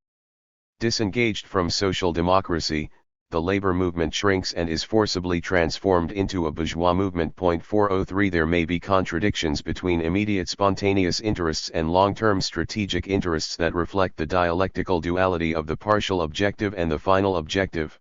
Disengaged from social democracy, the labor movement shrinks and is forcibly transformed into a bourgeois movement. 403 There may be contradictions between immediate spontaneous interests and long-term strategic interests that reflect the dialectical duality of the partial objective and the final objective.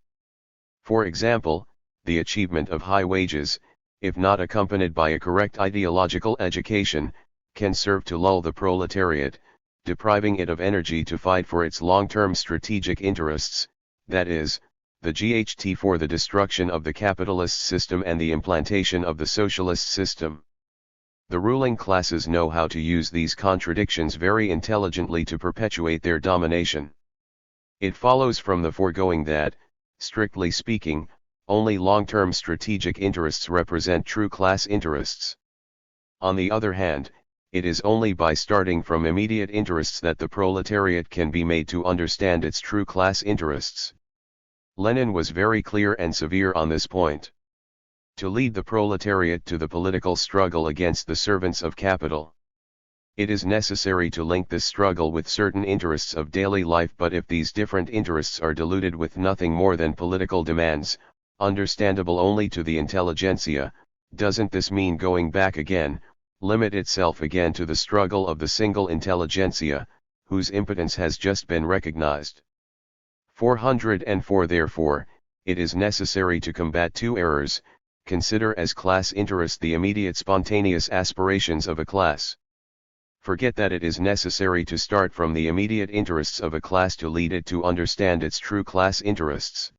For example, the achievement of high wages, if not accompanied by a correct ideological education, can serve to lull the proletariat, depriving it of energy to fight for its long-term strategic interests, that is, the GHT for the destruction of the capitalist system and the implantation of the socialist system. The ruling classes know how to use these contradictions very intelligently to perpetuate their domination. It follows from the foregoing that, strictly speaking, only long-term strategic interests represent true class interests. On the other hand, it is only by starting from immediate interests that the proletariat can be made to understand its true class interests. Lenin was very clear and severe on this point. To lead the proletariat to the political struggle against the servants of capital, it is necessary to link this struggle with certain interests of daily life, but if these different interests are diluted with nothing more than political demands, understandable only to the intelligentsia, doesn't this mean going back again, limit itself again to the struggle of the single intelligentsia, whose impotence has just been recognized? 404 Therefore, it is necessary to combat two errors: consider as class interest the immediate spontaneous aspirations of a class. forget that it is necessary to start from the immediate interests of a class to lead it to understand its true class interests.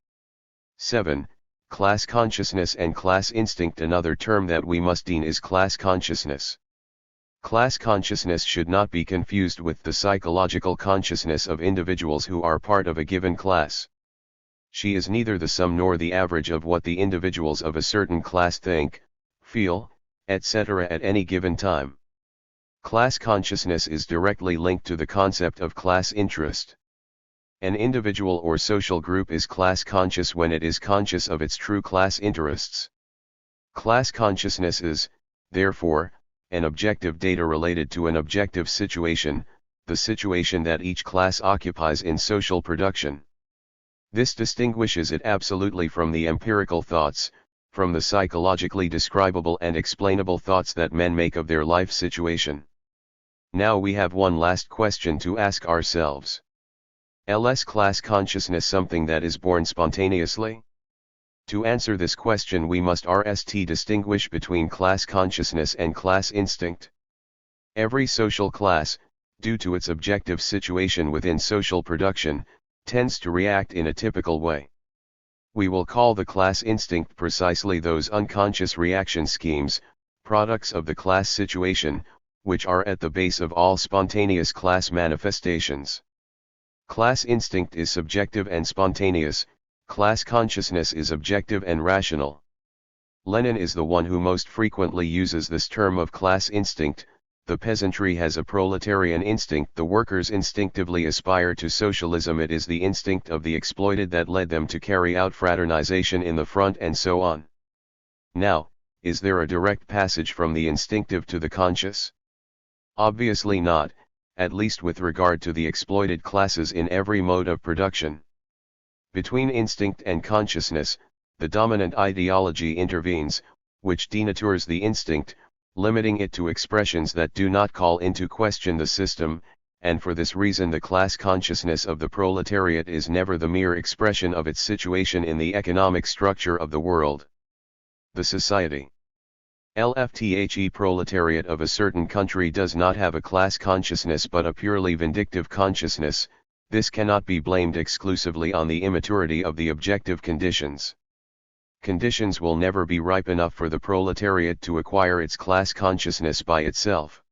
7. Class consciousness and class instinct. Another term that we must deem is class consciousness. Class consciousness should not be confused with the psychological consciousness of individuals who are part of a given class. She is neither the sum nor the average of what the individuals of a certain class think, feel, etc. at any given time. Class consciousness is directly linked to the concept of class interest. An individual or social group is class conscious when it is conscious of its true class interests. Class consciousness is, therefore, an objective data related to an objective situation, the situation that each class occupies in social production. This distinguishes it absolutely from the empirical thoughts, from the psychologically describable and explainable thoughts that men make of their life situation. Now we have one last question to ask ourselves. Is class consciousness something that is born spontaneously? To answer this question we must distinguish between class consciousness and class instinct. Every social class, due to its objective situation within social production, tends to react in a typical way. We will call the class instinct precisely those unconscious reaction schemes, products of the class situation, which are at the base of all spontaneous class manifestations. Class instinct is subjective and spontaneous, class consciousness is objective and rational. Lenin is the one who most frequently uses this term of class instinct. The peasantry has a proletarian instinct, the workers instinctively aspire to socialism, it is the instinct of the exploited that led them to carry out fraternization in the front and so on. Now, is there a direct passage from the instinctive to the conscious? Obviously not, at least with regard to the exploited classes in every mode of production. Between instinct and consciousness, the dominant ideology intervenes, which denatures the instinct, limiting it to expressions that do not call into question the system, and for this reason the class consciousness of the proletariat is never the mere expression of its situation in the economic structure of the world. The society. LFTHE proletariat of a certain country does not have a class consciousness but a purely vindictive consciousness. This cannot be blamed exclusively on the immaturity of the objective conditions. Conditions will never be ripe enough for the proletariat to acquire its class consciousness by itself.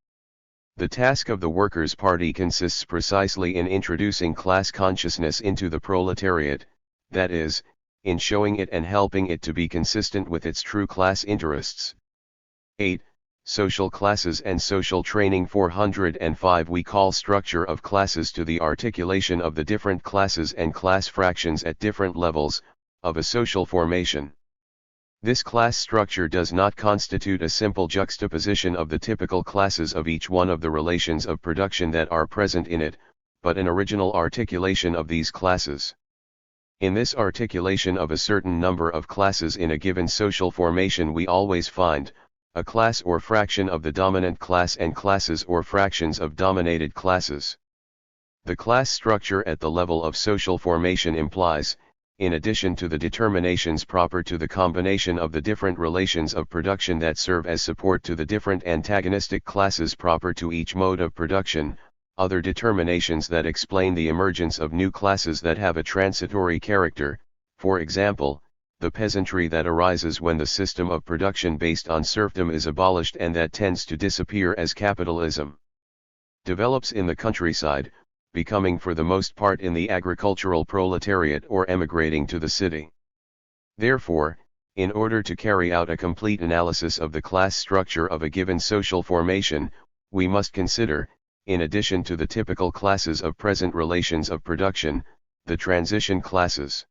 The task of the Workers' Party consists precisely in introducing class consciousness into the proletariat, that is, in showing it and helping it to be consistent with its true class interests. 8. Social classes and social training. 405 We call structure of classes to the articulation of the different classes and class fractions at different levels of a social formation. This class structure does not constitute a simple juxtaposition of the typical classes of each one of the relations of production that are present in it, but an original articulation of these classes. In this articulation of a certain number of classes in a given social formation we always find a class or fraction of the dominant class and classes or fractions of dominated classes. The class structure at the level of social formation implies, in addition to the determinations proper to the combination of the different relations of production that serve as support to the different antagonistic classes proper to each mode of production, other determinations that explain the emergence of new classes that have a transitory character, for example, the peasantry that arises when the system of production based on serfdom is abolished and that tends to disappear as capitalism develops in the countryside, becoming for the most part in the agricultural proletariat or emigrating to the city. Therefore, in order to carry out a complete analysis of the class structure of a given social formation, we must consider, in addition to the typical classes of present relations of production, the transition classes.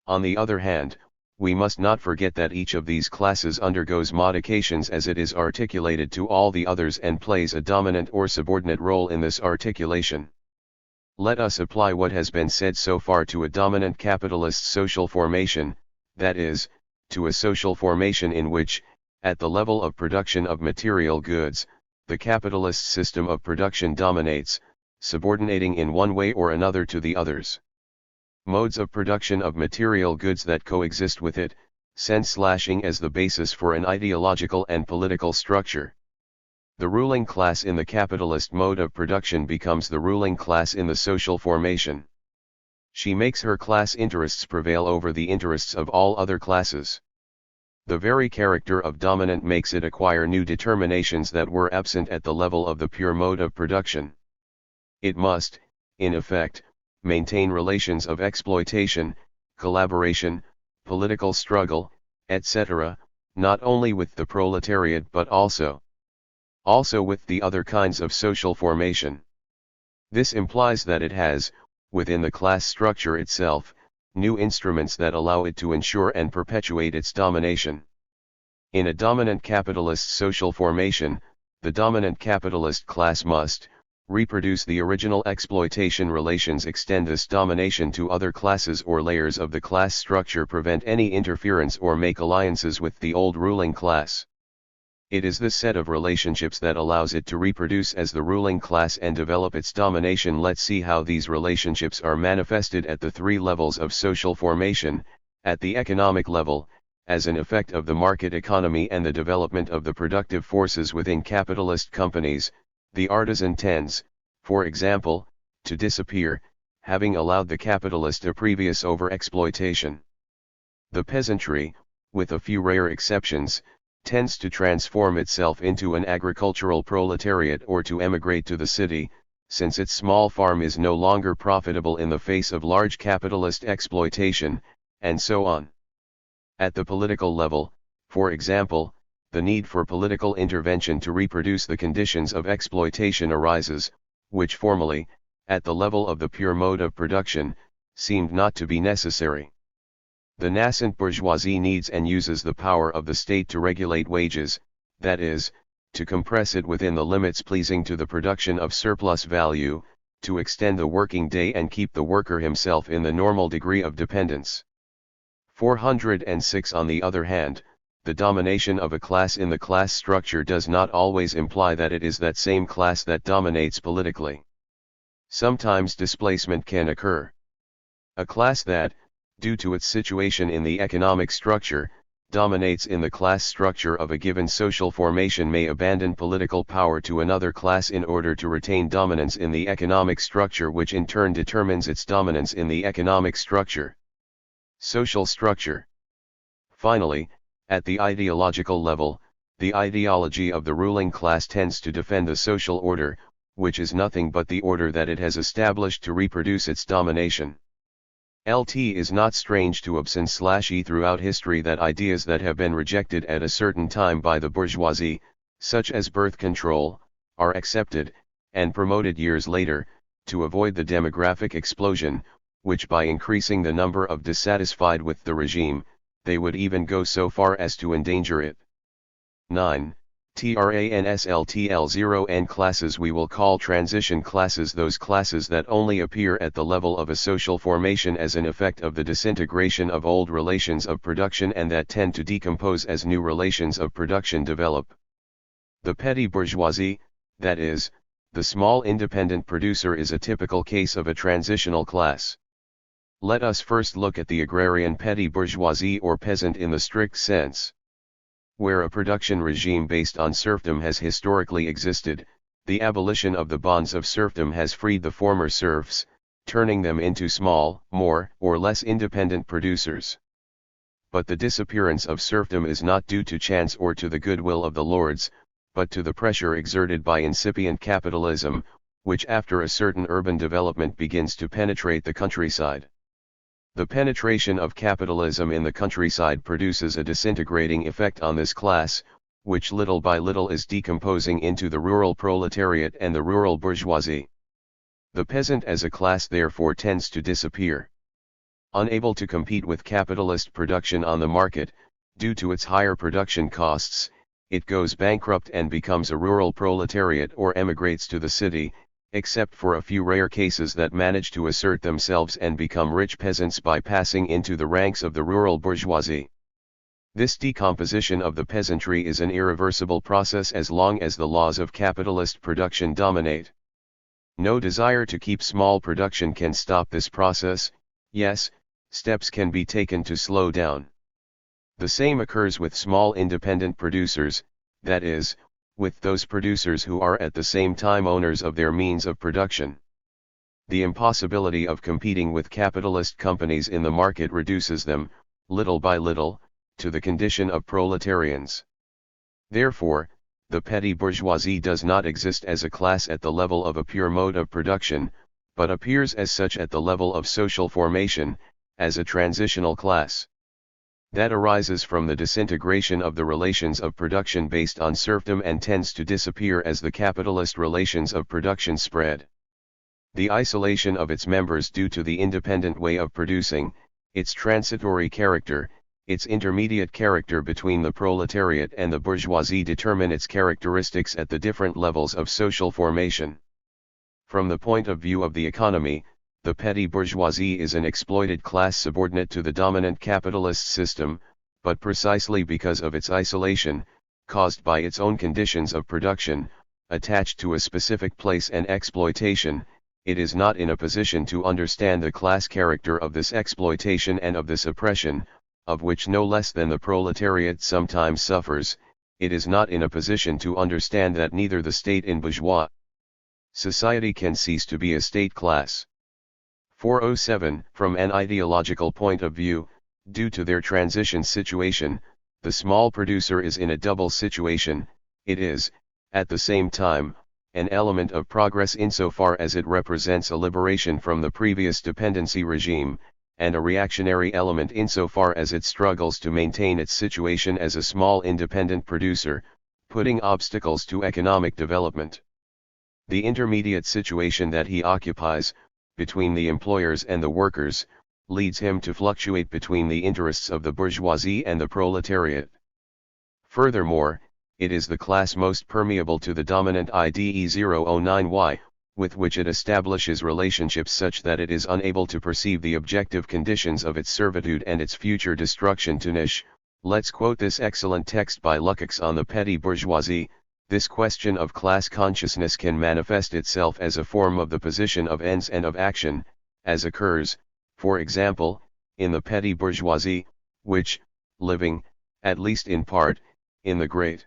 On the other hand, we must not forget that each of these classes undergoes modifications as it is articulated to all the others and plays a dominant or subordinate role in this articulation. Let us apply what has been said so far to a dominant capitalist social formation, that is, to a social formation in which, at the level of production of material goods, the capitalist system of production dominates, subordinating in one way or another to the others. Modes of production of material goods that coexist with it, sense slashing as the basis for an ideological and political structure. The ruling class in the capitalist mode of production becomes the ruling class in the social formation. She makes her class interests prevail over the interests of all other classes. The very character of dominant makes it acquire new determinations that were absent at the level of the pure mode of production. It must, in effect, maintain relations of exploitation, collaboration, political struggle, etc., not only with the proletariat but also with the other kinds of social formation. This implies that it has, within the class structure itself, new instruments that allow it to ensure and perpetuate its domination. In a dominant capitalist social formation, the dominant capitalist class must reproduce the original exploitation relations, extend this domination to other classes or layers of the class structure, prevent any interference or make alliances with the old ruling class. It is this set of relationships that allows it to reproduce as the ruling class and develop its domination. Let's see how these relationships are manifested at the three levels of social formation: at the economic level, as an effect of the market economy and the development of the productive forces within capitalist companies, the artisan tends, for example, to disappear, having allowed the capitalist a previous over-exploitation. The peasantry, with a few rare exceptions, tends to transform itself into an agricultural proletariat or to emigrate to the city, since its small farm is no longer profitable in the face of large capitalist exploitation, and so on. At the political level, for example, the need for political intervention to reproduce the conditions of exploitation arises, which formerly, at the level of the pure mode of production, seemed not to be necessary. The nascent bourgeoisie needs and uses the power of the state to regulate wages, that is, to compress it within the limits pleasing to the production of surplus value, to extend the working day and keep the worker himself in the normal degree of dependence. 406. On the other hand, the domination of a class in the class structure does not always imply that it is that same class that dominates politically. Sometimes displacement can occur. A class that, due to its situation in the economic structure, dominates in the class structure of a given social formation may abandon political power to another class in order to retain dominance in the economic structure, which in turn determines its dominance in the economic structure. Social structure. Finally, at the ideological level, the ideology of the ruling class tends to defend the social order, which is nothing but the order that it has established to reproduce its domination. It is not strange to observe/e throughout history that ideas that have been rejected at a certain time by the bourgeoisie, such as birth control, are accepted, and promoted years later, to avoid the demographic explosion, which by increasing the number of dissatisfied with the regime, they would even go so far as to endanger it. 9. TRANSLTL0N classes. We will call transition classes those classes that only appear at the level of a social formation as an effect of the disintegration of old relations of production and that tend to decompose as new relations of production develop. The petty bourgeoisie, that is, the small independent producer, is a typical case of a transitional class. Let us first look at the agrarian petty bourgeoisie or peasant in the strict sense. Where a production regime based on serfdom has historically existed, the abolition of the bonds of serfdom has freed the former serfs, turning them into small, more or less independent producers. But the disappearance of serfdom is not due to chance or to the goodwill of the lords, but to the pressure exerted by incipient capitalism, which after a certain urban development begins to penetrate the countryside. The penetration of capitalism in the countryside produces a disintegrating effect on this class, which little by little is decomposing into the rural proletariat and the rural bourgeoisie. The peasant as a class therefore tends to disappear. Unable to compete with capitalist production on the market, due to its higher production costs, it goes bankrupt and becomes a rural proletariat or emigrates to the city, except for a few rare cases that manage to assert themselves and become rich peasants by passing into the ranks of the rural bourgeoisie. This decomposition of the peasantry is an irreversible process as long as the laws of capitalist production dominate. No desire to keep small production can stop this process. Yes, steps can be taken to slow down. The same occurs with small independent producers, that is, with those producers who are at the same time owners of their means of production. The impossibility of competing with capitalist companies in the market reduces them, little by little, to the condition of proletarians. Therefore, the petty bourgeoisie does not exist as a class at the level of a pure mode of production, but appears as such at the level of social formation, as a transitional class. That arises from the disintegration of the relations of production based on serfdom and tends to disappear as the capitalist relations of production spread. The isolation of its members due to the independent way of producing, its transitory character, its intermediate character between the proletariat and the bourgeoisie determine its characteristics at the different levels of social formation. From the point of view of the economy, the petty bourgeoisie is an exploited class subordinate to the dominant capitalist system, but precisely because of its isolation, caused by its own conditions of production, attached to a specific place and exploitation, it is not in a position to understand the class character of this exploitation and of this oppression, of which no less than the proletariat sometimes suffers. It is not in a position to understand that neither the state in bourgeois society can cease to be a state class. 407. From an ideological point of view, due to their transition situation, the small producer is in a double situation. It is, at the same time, an element of progress insofar as it represents a liberation from the previous dependency regime, and a reactionary element insofar as it struggles to maintain its situation as a small independent producer, putting obstacles to economic development. The intermediate situation that he occupies, between the employers and the workers, leads him to fluctuate between the interests of the bourgeoisie and the proletariat. Furthermore, it is the class most permeable to the dominant IDE 009Y, with which it establishes relationships such that it is unable to perceive the objective conditions of its servitude and its future destruction. To niche, let's quote this excellent text by Lukács on the petty bourgeoisie. This question of class consciousness can manifest itself as a form of the position of ends and of action, as occurs, for example, in the petty bourgeoisie, which, living, at least in part, in the great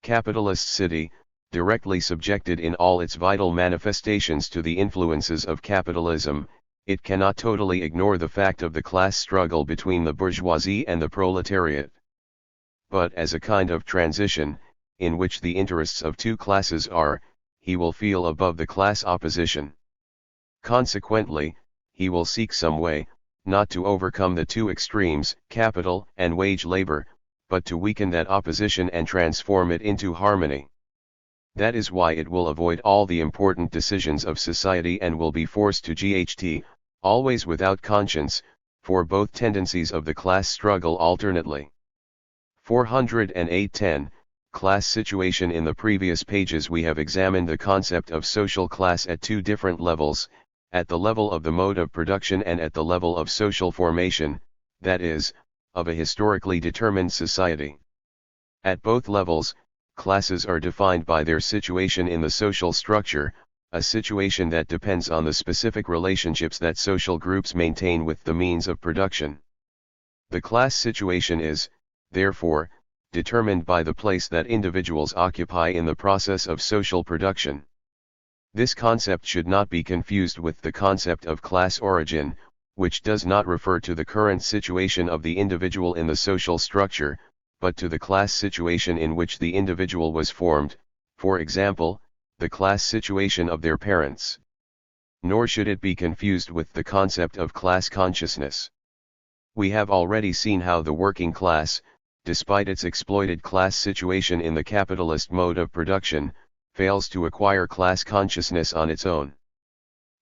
capitalist city, directly subjected in all its vital manifestations to the influences of capitalism, it cannot totally ignore the fact of the class struggle between the bourgeoisie and the proletariat. But as a kind of transition, in which the interests of two classes are, he will feel above the class opposition. Consequently, he will seek some way, not to overcome the two extremes, capital and wage labor, but to weaken that opposition and transform it into harmony. That is why it will avoid all the important decisions of society and will be forced to GHT, always without conscience, for both tendencies of the class struggle alternately. 408-10. Class situation. In the previous pages we have examined the concept of social class at two different levels, at the level of the mode of production and at the level of social formation, that is, of a historically determined society. At both levels, classes are defined by their situation in the social structure, a situation that depends on the specific relationships that social groups maintain with the means of production. The class situation is, therefore, determined by the place that individuals occupy in the process of social production. This concept should not be confused with the concept of class origin, which does not refer to the current situation of the individual in the social structure, but to the class situation in which the individual was formed, for example, the class situation of their parents. Nor should it be confused with the concept of class consciousness. We have already seen how the working class, despite its exploited class situation in the capitalist mode of production, fails to acquire class consciousness on its own.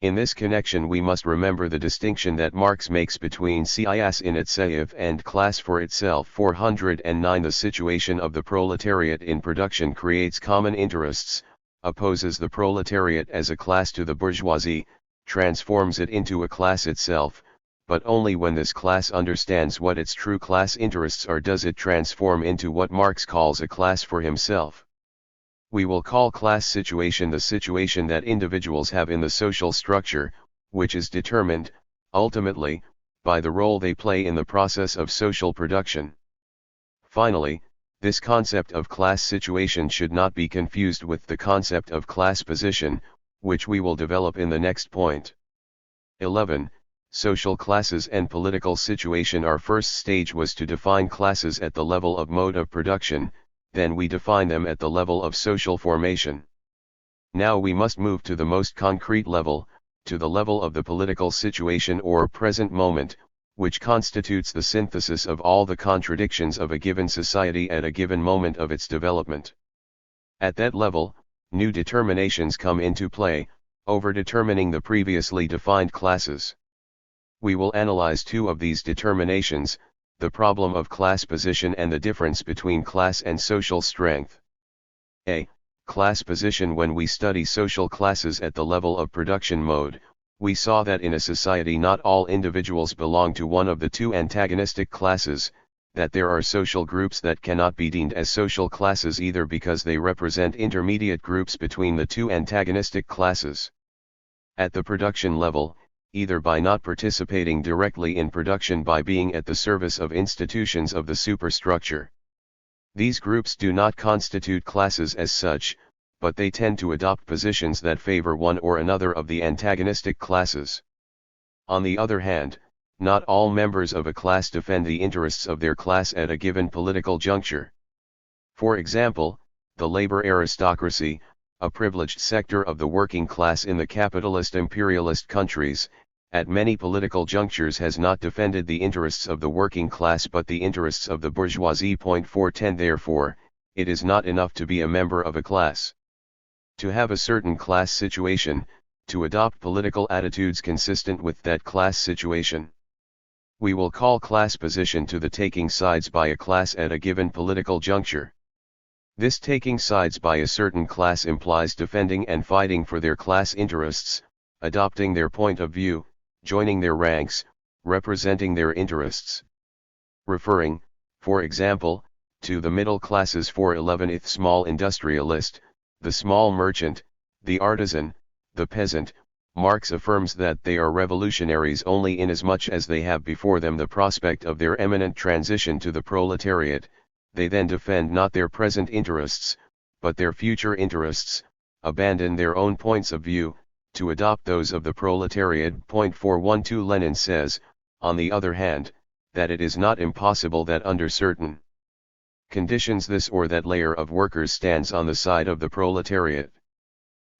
In this connection we must remember the distinction that Marx makes between class in itself and class for itself. 409. The situation of the proletariat in production creates common interests, opposes the proletariat as a class to the bourgeoisie, transforms it into a class itself, but only when this class understands what its true class interests are does it transform into what Marx calls a class for himself. We will call class situation the situation that individuals have in the social structure, which is determined, ultimately, by the role they play in the process of social production. Finally, This concept of class situation should not be confused with the concept of class position, which we will develop in the next point. 11. Social classes and political situation. Our first stage was to define classes at the level of mode of production, then we define them at the level of social formation. Now we must move to the most concrete level, to the level of the political situation or present moment, which constitutes the synthesis of all the contradictions of a given society at a given moment of its development. At that level, new determinations come into play, over-determining the previously defined classes. We will analyze two of these determinations, the problem of class position and the difference between class and social strength. A. Class position. When we study social classes at the level of production mode, we saw that in a society not all individuals belong to one of the two antagonistic classes, that there are social groups that cannot be deemed as social classes either because they represent intermediate groups between the two antagonistic classes. At the production level, either by not participating directly in production by being at the service of institutions of the superstructure. These groups do not constitute classes as such, but they tend to adopt positions that favor one or another of the antagonistic classes. On the other hand, not all members of a class defend the interests of their class at a given political juncture. For example, the labor aristocracy, a privileged sector of the working class in the capitalist imperialist countries, at many political junctures has not defended the interests of the working class but the interests of the bourgeoisie. 410 Therefore, it is not enough to be a member of a class. To have a certain class situation, to adopt political attitudes consistent with that class situation. We will call class position to the taking sides by a class at a given political juncture. This taking sides by a certain class implies defending and fighting for their class interests, adopting their point of view, joining their ranks, representing their interests. Referring, for example, to the middle classes. 411 Small industrialist, the small merchant, the artisan, the peasant, Marx affirms that they are revolutionaries only inasmuch as they have before them the prospect of their imminent transition to the proletariat. They then defend not their present interests, but their future interests, abandon their own points of view, to adopt those of the proletariat. 412 Lenin says, on the other hand, that it is not impossible that under certain conditions this or that layer of workers stands on the side of the proletariat.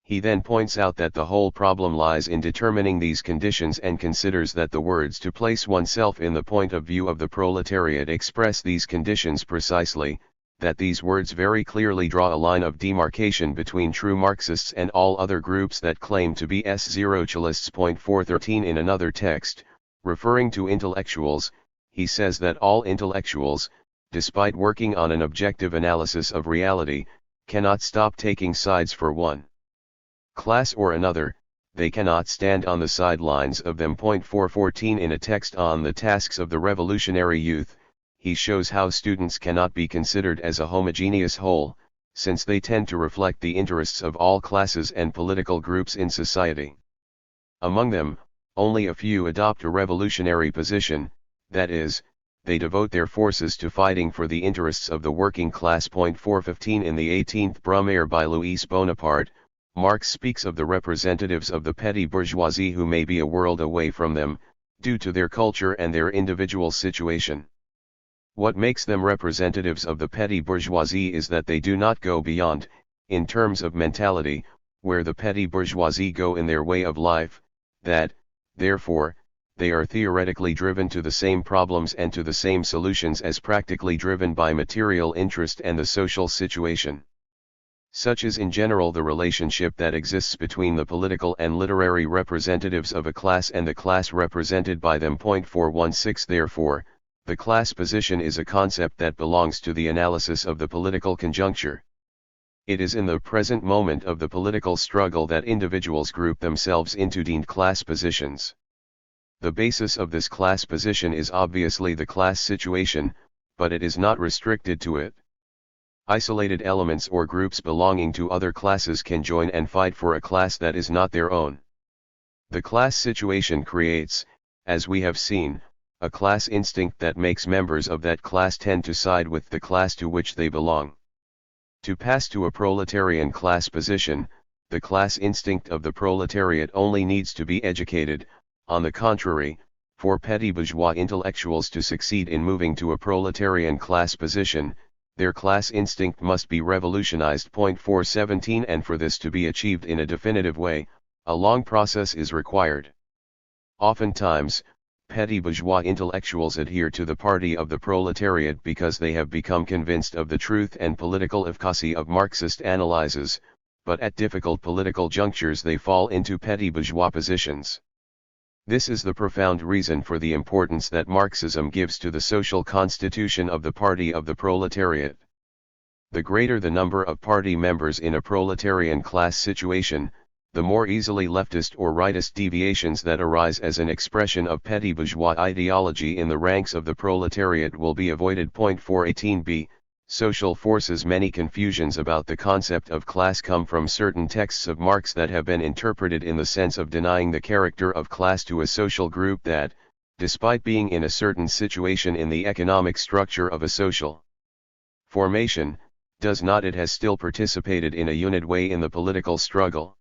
He then points out that the whole problem lies in determining these conditions and considers that the words to place oneself in the point of view of the proletariat express these conditions precisely, that these words very clearly draw a line of demarcation between true Marxists and all other groups that claim to be Socialists. 413 In another text, referring to intellectuals, he says that all intellectuals, despite working on an objective analysis of reality, cannot stop taking sides for one class or another. They cannot stand on the sidelines of them. 414 In a text on the tasks of the revolutionary youth, he shows how students cannot be considered as a homogeneous whole, since they tend to reflect the interests of all classes and political groups in society. Among them, only a few adopt a revolutionary position, that is, they devote their forces to fighting for the interests of the working class. 415 In the 18th Brumaire by Louis Bonaparte, Marx speaks of the representatives of the petty bourgeoisie who may be a world away from them, due to their culture and their individual situation. What makes them representatives of the petty bourgeoisie is that they do not go beyond, in terms of mentality, where the petty bourgeoisie go in their way of life, that, therefore, they are theoretically driven to the same problems and to the same solutions as practically driven by material interest and the social situation. Such is in general the relationship that exists between the political and literary representatives of a class and the class represented by them. 416 Therefore, the class position is a concept that belongs to the analysis of the political conjuncture. It is in the present moment of the political struggle that individuals group themselves into deemed class positions. The basis of this class position is obviously the class situation, but it is not restricted to it. Isolated elements or groups belonging to other classes can join and fight for a class that is not their own. The class situation creates, as we have seen, a class instinct that makes members of that class tend to side with the class to which they belong. To pass to a proletarian class position, the class instinct of the proletariat only needs to be educated. On the contrary, for petty bourgeois intellectuals to succeed in moving to a proletarian class position, their class instinct must be revolutionized. 417 And for this to be achieved in a definitive way, a long process is required. Oftentimes, petty bourgeois intellectuals adhere to the party of the proletariat because they have become convinced of the truth and political efficacy of Marxist analyses, but at difficult political junctures they fall into petty bourgeois positions. This is the profound reason for the importance that Marxism gives to the social constitution of the party of the proletariat. The greater the number of party members in a proletarian class situation, the more easily leftist or rightist deviations that arise as an expression of petty bourgeois ideology in the ranks of the proletariat will be avoided. 418b Social forces. Many confusions about the concept of class come from certain texts of Marx that have been interpreted in the sense of denying the character of class to a social group that, despite being in a certain situation in the economic structure of a social formation, does not. It has still participated in a unit way in the political struggle.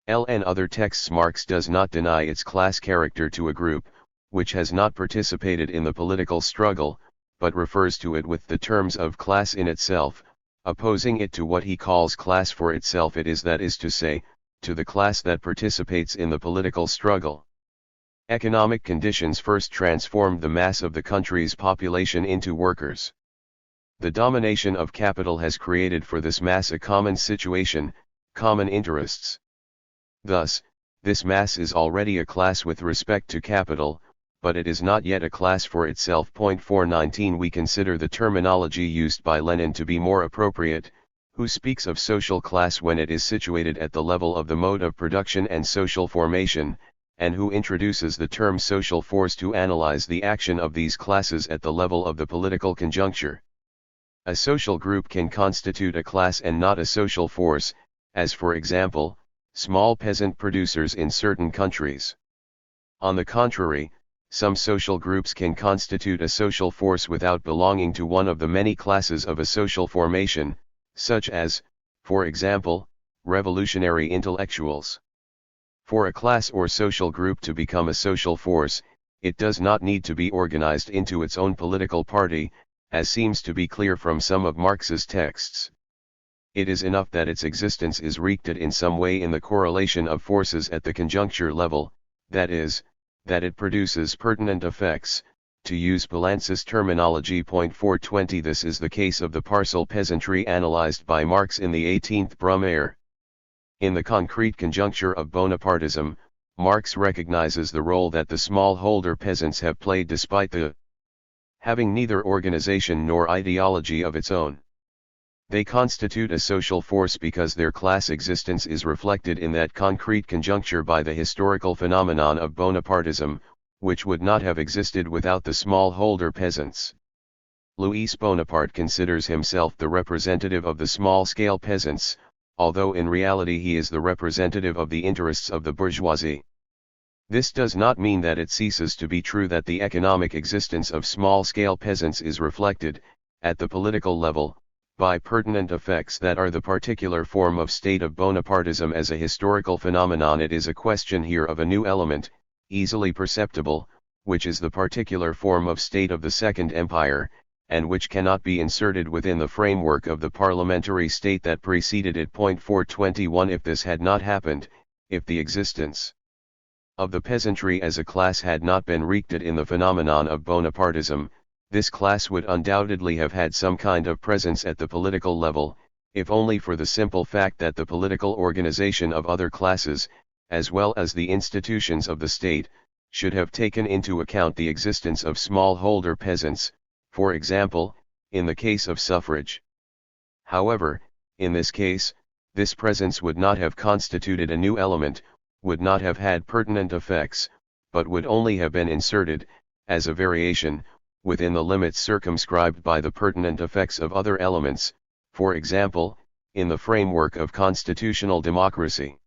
In other texts Marx does not deny its class character to a group, which has not participated in the political struggle, but refers to it with the terms of class in itself, opposing it to what he calls class for itself, it is, that is to say, to the class that participates in the political struggle. Economic conditions first transformed the mass of the country's population into workers. The domination of capital has created for this mass a common situation, common interests. Thus, this mass is already a class with respect to capital, but it is not yet a class for itself. 419 We consider the terminology used by Lenin to be more appropriate, who speaks of social class when it is situated at the level of the mode of production and social formation, and who introduces the term social force to analyze the action of these classes at the level of the political conjuncture. A social group can constitute a class and not a social force, as for example, small peasant producers in certain countries. On the contrary, some social groups can constitute a social force without belonging to one of the many classes of a social formation, such as, for example, revolutionary intellectuals. For a class or social group to become a social force, it does not need to be organized into its own political party, as seems to be clear from some of Marx's texts. It is enough that its existence is rooted in some way in the correlation of forces at the conjuncture level, that is, that it produces pertinent effects, to use Palance's terminology. 420 This is the case of the parcel peasantry analyzed by Marx in the 18th Brumaire. In the concrete conjuncture of Bonapartism, Marx recognizes the role that the smallholder peasants have played despite the having neither organization nor ideology of its own. They constitute a social force because their class existence is reflected in that concrete conjuncture by the historical phenomenon of Bonapartism, which would not have existed without the smallholder peasants. Louis Bonaparte considers himself the representative of the small-scale peasants, although in reality he is the representative of the interests of the bourgeoisie. This does not mean that it ceases to be true that the economic existence of small-scale peasants is reflected, at the political level, by pertinent effects that are the particular form of state of Bonapartism as a historical phenomenon. It is a question here of a new element, easily perceptible, which is the particular form of state of the Second Empire, and which cannot be inserted within the framework of the parliamentary state that preceded it. 421 If this had not happened, if the existence of the peasantry as a class had not been rooted in the phenomenon of Bonapartism, this class would undoubtedly have had some kind of presence at the political level, if only for the simple fact that the political organization of other classes, as well as the institutions of the state, should have taken into account the existence of smallholder peasants, for example, in the case of suffrage. However, in this case, this presence would not have constituted a new element, would not have had pertinent effects, but would only have been inserted, as a variation, within the limits circumscribed by the pertinent effects of other elements, for example, in the framework of constitutional democracy.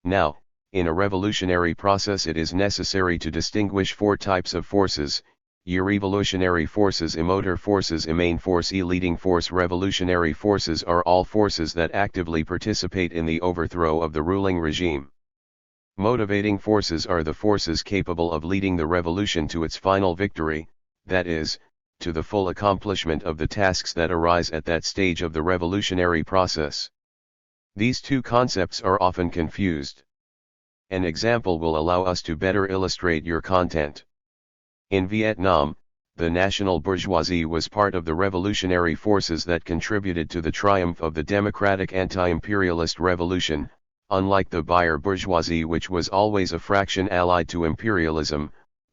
Now, in a revolutionary process it is necessary to distinguish four types of forces: revolutionary forces, motor forces, main force, leading force. Revolutionary forces are all forces that actively participate in the overthrow of the ruling regime. Motivating forces are the forces capable of leading the revolution to its final victory, that is, to the full accomplishment of the tasks that arise at that stage of the revolutionary process. These two concepts are often confused. An example will allow us to better illustrate your content. In Vietnam, the national bourgeoisie was part of the revolutionary forces that contributed to the triumph of the democratic anti-imperialist revolution, unlike the buyer bourgeoisie, which was always a fraction allied to imperialism,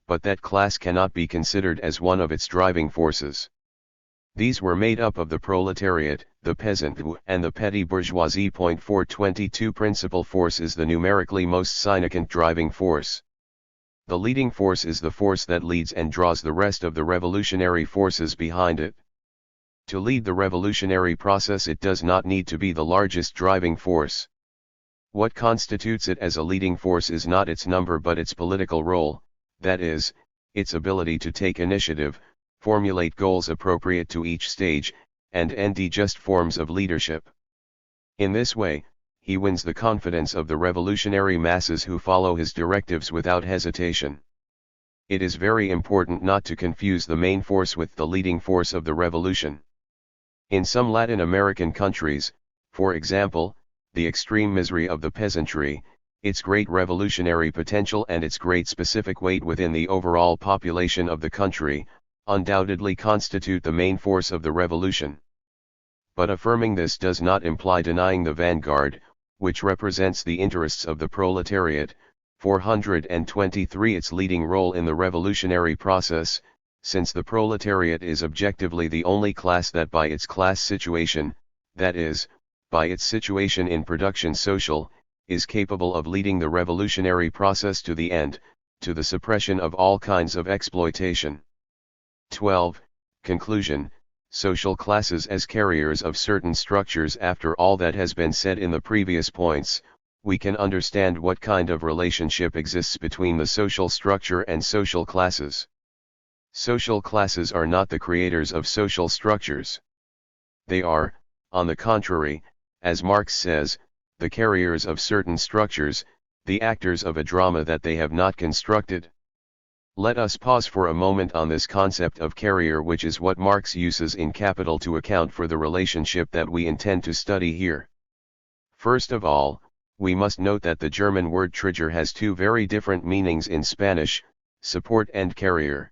but that class cannot be considered as one of its driving forces. These were made up of the proletariat, the peasant, and the petty bourgeoisie. 422 Principal force is the numerically most significant driving force. The leading force is the force that leads and draws the rest of the revolutionary forces behind it. To lead the revolutionary process, it does not need to be the largest driving force. What constitutes it as a leading force is not its number but its political role, that is, its ability to take initiative, formulate goals appropriate to each stage, and end just forms of leadership. In this way, he wins the confidence of the revolutionary masses who follow his directives without hesitation. It is very important not to confuse the main force with the leading force of the revolution. In some Latin American countries, for example, the extreme misery of the peasantry, its great revolutionary potential and its great specific weight within the overall population of the country, undoubtedly constitute the main force of the revolution. But affirming this does not imply denying the vanguard, which represents the interests of the proletariat. 423 Its leading role in the revolutionary process, since the proletariat is objectively the only class that by its class situation, that is, by its situation in production social, is capable of leading the revolutionary process to the end, to the suppression of all kinds of exploitation. 12. Conclusion. Social classes as carriers of certain structures. After all that has been said in the previous points, we can understand what kind of relationship exists between the social structure and social classes. Social classes are not the creators of social structures. They are, on the contrary, as Marx says, the carriers of certain structures, the actors of a drama that they have not constructed. Let us pause for a moment on this concept of carrier, which is what Marx uses in Capital to account for the relationship that we intend to study here. First of all, we must note that the German word Träger has two very different meanings in Spanish, support and carrier.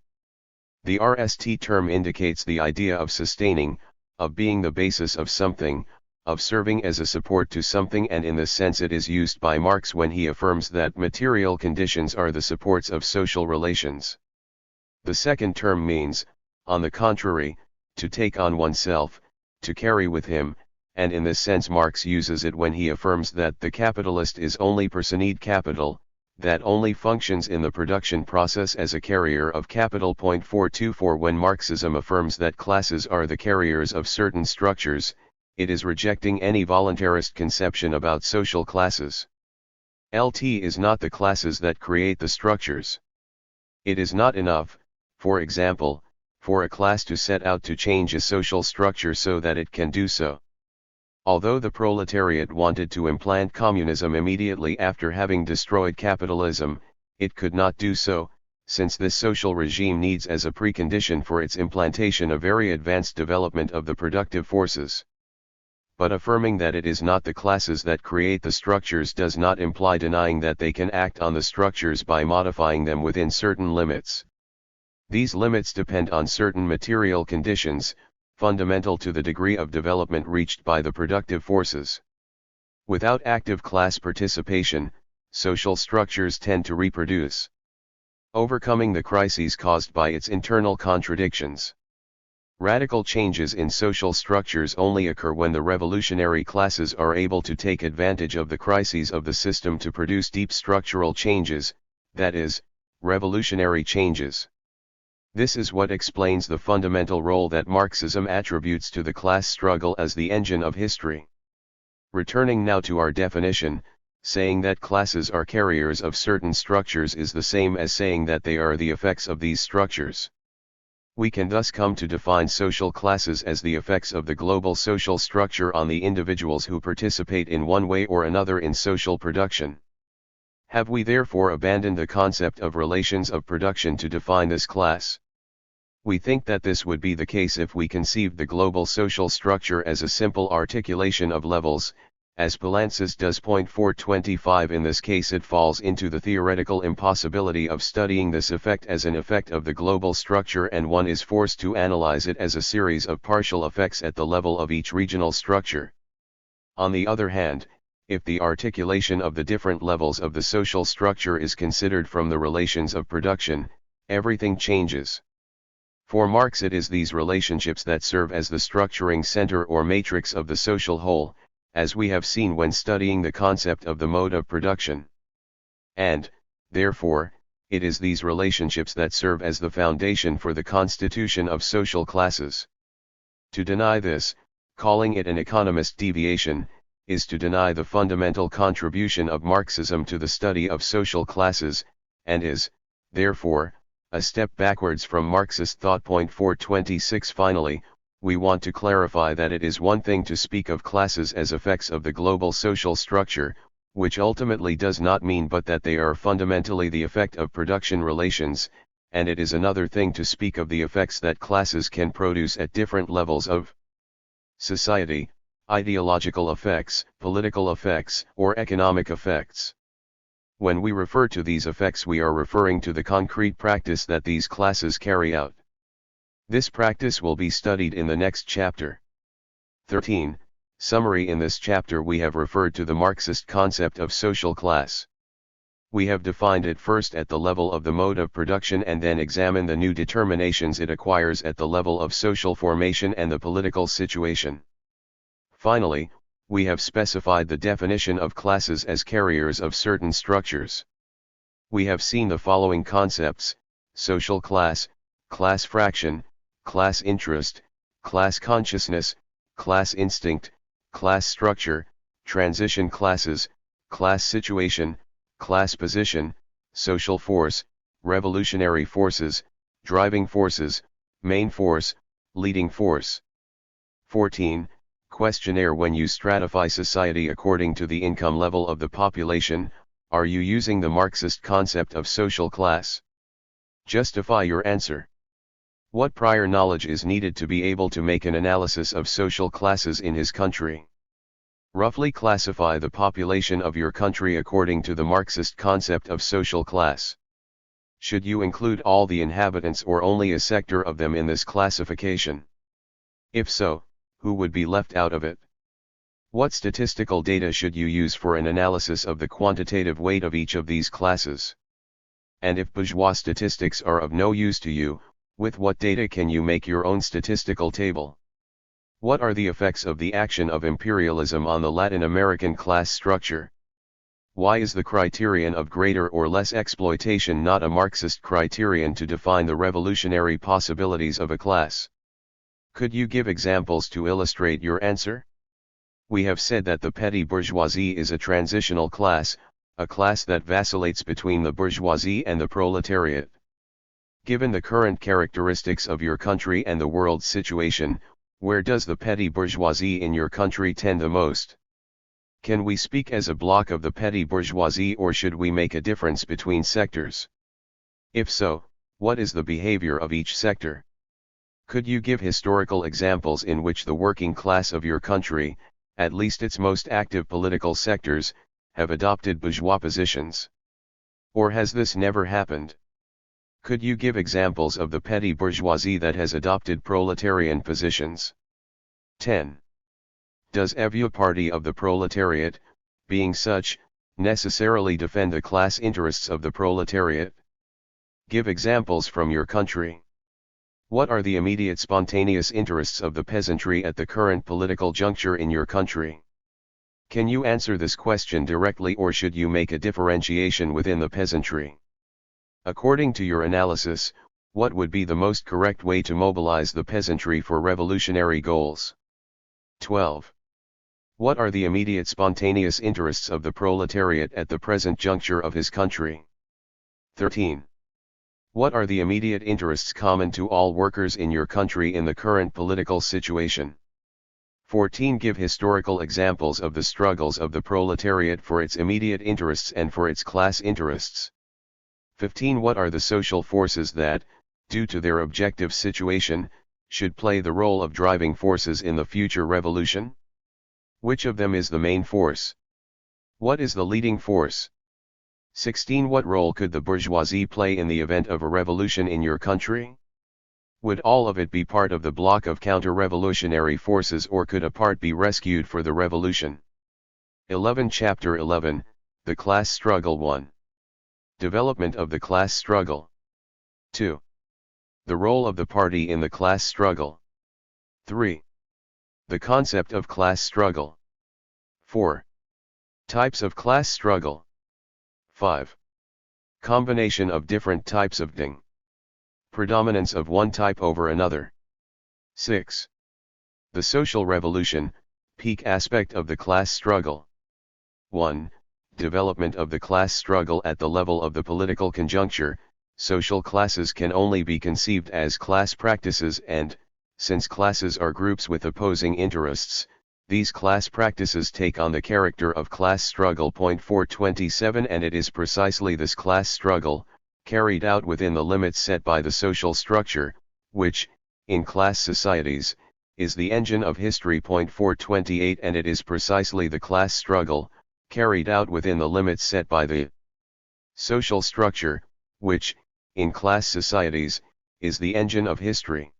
The RST term indicates the idea of sustaining, of being the basis of something, of serving as a support to something, and in this sense it is used by Marx when he affirms that material conditions are the supports of social relations. The second term means, on the contrary, to take on oneself, to carry with him, and in this sense Marx uses it when he affirms that the capitalist is only personae capital, that only functions in the production process as a carrier of capital. 424 When Marxism affirms that classes are the carriers of certain structures, it is rejecting any voluntarist conception about social classes. LT is not the classes that create the structures. It is not enough, for example, for a class to set out to change a social structure so that it can do so. Although the proletariat wanted to implant communism immediately after having destroyed capitalism, it could not do so, since this social regime needs as a precondition for its implantation a very advanced development of the productive forces. But affirming that it is not the classes that create the structures does not imply denying that they can act on the structures by modifying them within certain limits. These limits depend on certain material conditions, fundamental to the degree of development reached by the productive forces. Without active class participation, social structures tend to reproduce, overcoming the crises caused by its internal contradictions. Radical changes in social structures only occur when the revolutionary classes are able to take advantage of the crises of the system to produce deep structural changes, that is, revolutionary changes. This is what explains the fundamental role that Marxism attributes to the class struggle as the engine of history. Returning now to our definition, Saying that classes are carriers of certain structures is the same as saying that they are the effects of these structures. We can thus come to define social classes as the effects of the global social structure on the individuals who participate in one way or another in social production. Have we therefore abandoned the concept of relations of production to define this class? We think that this would be the case if we conceived the global social structure as a simple articulation of levels, as Poulantzas does. 425. In this case it falls into the theoretical impossibility of studying this effect as an effect of the global structure, and one is forced to analyze it as a series of partial effects at the level of each regional structure. On the other hand, if the articulation of the different levels of the social structure is considered from the relations of production, everything changes. For Marx it is these relationships that serve as the structuring center or matrix of the social whole, as we have seen when studying the concept of the mode of production. And, therefore, it is these relationships that serve as the foundation for the constitution of social classes. To deny this, calling it an economist deviation, is to deny the fundamental contribution of Marxism to the study of social classes, and is, therefore, a step backwards from Marxist thought. 426. Finally, we want to clarify that it is one thing to speak of classes as effects of the global social structure, which ultimately does not mean but that they are fundamentally the effect of production relations, and it is another thing to speak of the effects that classes can produce at different levels of society, ideological effects, political effects, or economic effects. When we refer to these effects, we are referring to the concrete practice that these classes carry out. This practice will be studied in the next chapter. 13. Summary. In this chapter we have referred to the Marxist concept of social class. We have defined it first at the level of the mode of production and then examined the new determinations it acquires at the level of social formation and the political situation. Finally, we have specified the definition of classes as carriers of certain structures. We have seen the following concepts: social class, class fraction, class interest, class consciousness, class instinct, class structure, transition classes, class situation, class position, social force, revolutionary forces, driving forces, main force, leading force. 14. Questionnaire. When you stratify society according to the income level of the population, are you using the Marxist concept of social class? Justify your answer. What prior knowledge is needed to be able to make an analysis of social classes in his country? Roughly classify the population of your country according to the Marxist concept of social class. Should you include all the inhabitants or only a sector of them in this classification? If so, who would be left out of it? What statistical data should you use for an analysis of the quantitative weight of each of these classes? And if bourgeois statistics are of no use to you, with what data can you make your own statistical table? What are the effects of the action of imperialism on the Latin American class structure? Why is the criterion of greater or less exploitation not a Marxist criterion to define the revolutionary possibilities of a class? Could you give examples to illustrate your answer? We have said that the petty bourgeoisie is a transitional class, a class that vacillates between the bourgeoisie and the proletariat. Given the current characteristics of your country and the world's situation, where does the petty bourgeoisie in your country tend the most? Can we speak as a block of the petty bourgeoisie, or should we make a difference between sectors? If so, what is the behavior of each sector? Could you give historical examples in which the working class of your country, at least its most active political sectors, have adopted bourgeois positions? Or has this never happened? Could you give examples of the petty bourgeoisie that has adopted proletarian positions? 10. Does every party of the proletariat, being such, necessarily defend the class interests of the proletariat? Give examples from your country. What are the immediate spontaneous interests of the peasantry at the current political juncture in your country? Can you answer this question directly, or should you make a differentiation within the peasantry? According to your analysis, what would be the most correct way to mobilize the peasantry for revolutionary goals? 12. What are the immediate spontaneous interests of the proletariat at the present juncture of his country? 13. What are the immediate interests common to all workers in your country in the current political situation? 14. Give historical examples of the struggles of the proletariat for its immediate interests and for its class interests. 15. What are the social forces that, due to their objective situation, should play the role of driving forces in the future revolution? Which of them is the main force? What is the leading force? 16. What role could the bourgeoisie play in the event of a revolution in your country? Would all of it be part of the block of counter-revolutionary forces, or could a part be rescued for the revolution? 11. Chapter 11, The Class Struggle. 1. Development of the class struggle. 2. The role of the party in the class struggle. 3. The concept of class struggle. 4. Types of class struggle. 5. Combination of different types of ding. Predominance of one type over another. 6. The social revolution, peak aspect of the class struggle. 1. Development of the class struggle at the level of the political conjuncture. Social classes can only be conceived as class practices, and, since classes are groups with opposing interests, these class practices take on the character of class struggle. 427. And it is precisely this class struggle, carried out within the limits set by the social structure, which, in class societies, is the engine of history. 428. And it is precisely the class struggle, carried out within the limits set by the social structure, which, in class societies, is the engine of history.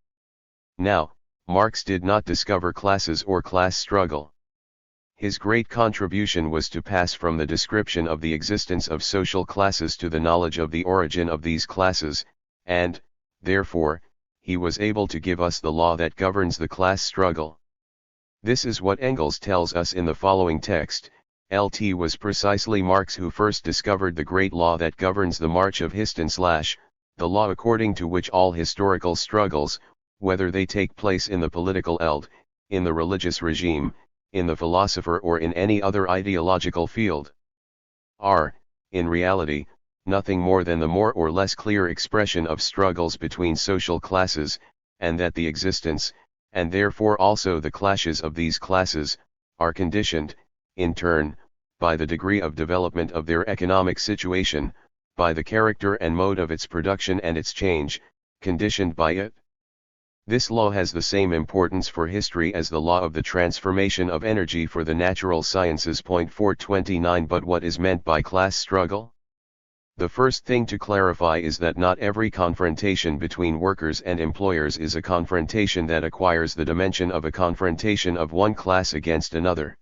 Now, Marx did not discover classes or class struggle. His great contribution was to pass from the description of the existence of social classes to the knowledge of the origin of these classes, and, therefore, he was able to give us the law that governs the class struggle. This is what Engels tells us in the following text. It was precisely Marx who first discovered the great law that governs the march of History, the law according to which all historical struggles, whether they take place in the political eld, in the religious regime, in the philosopher, or in any other ideological field, are, in reality, nothing more than the more or less clear expression of struggles between social classes, and that the existence, and therefore also the clashes of these classes, are conditioned, in turn, by the degree of development of their economic situation, by the character and mode of its production and its change, conditioned by it. This law has the same importance for history as the law of the transformation of energy for the natural sciences. 429. But what is meant by class struggle? The first thing to clarify is that not every confrontation between workers and employers is a confrontation that acquires the dimension of a confrontation of one class against another.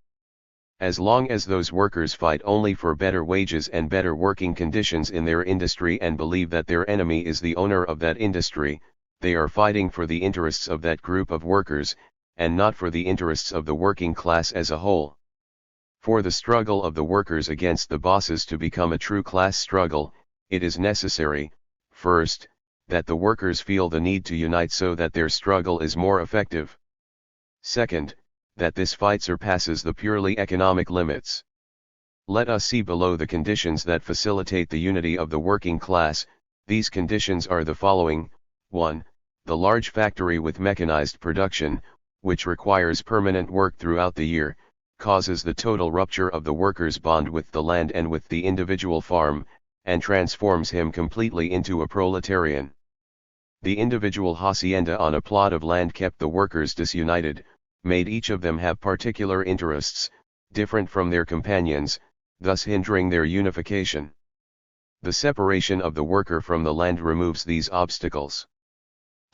As long as those workers fight only for better wages and better working conditions in their industry and believe that their enemy is the owner of that industry, they are fighting for the interests of that group of workers, and not for the interests of the working class as a whole. For the struggle of the workers against the bosses to become a true class struggle, it is necessary, first, that the workers feel the need to unite so that their struggle is more effective. Second, that this fight surpasses the purely economic limits. Let us see below the conditions that facilitate the unity of the working class. These conditions are the following. 1. The large factory with mechanized production, which requires permanent work throughout the year, causes the total rupture of the worker's bond with the land and with the individual farm, and transforms him completely into a proletarian. The individual hacienda on a plot of land kept the workers disunited, made each of them have particular interests, different from their companions, thus hindering their unification. The separation of the worker from the land removes these obstacles.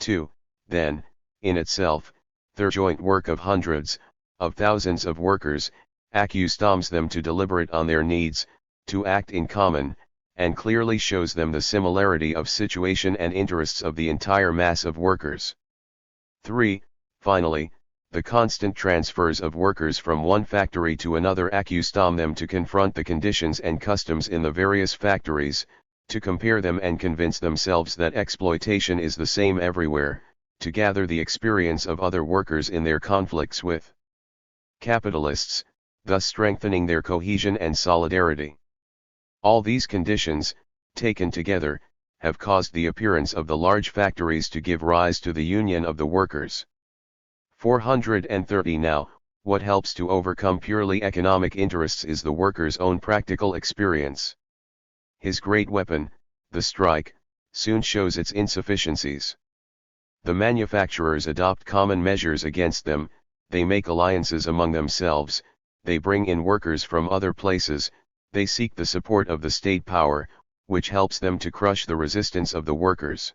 2. Then, in itself, the joint work of hundreds, of thousands of workers, accustoms them to deliberate on their needs, to act in common, and clearly shows them the similarity of situation and interests of the entire mass of workers. 3. Finally, the constant transfers of workers from one factory to another accustom them to confront the conditions and customs in the various factories, to compare them and convince themselves that exploitation is the same everywhere, to gather the experience of other workers in their conflicts with capitalists, thus strengthening their cohesion and solidarity. All these conditions, taken together, have caused the appearance of the large factories to give rise to the union of the workers. 430 Now, what helps to overcome purely economic interests is the worker's own practical experience. His great weapon, the strike, soon shows its insufficiencies. The manufacturers adopt common measures against them, they make alliances among themselves, they bring in workers from other places, they seek the support of the state power, which helps them to crush the resistance of the workers.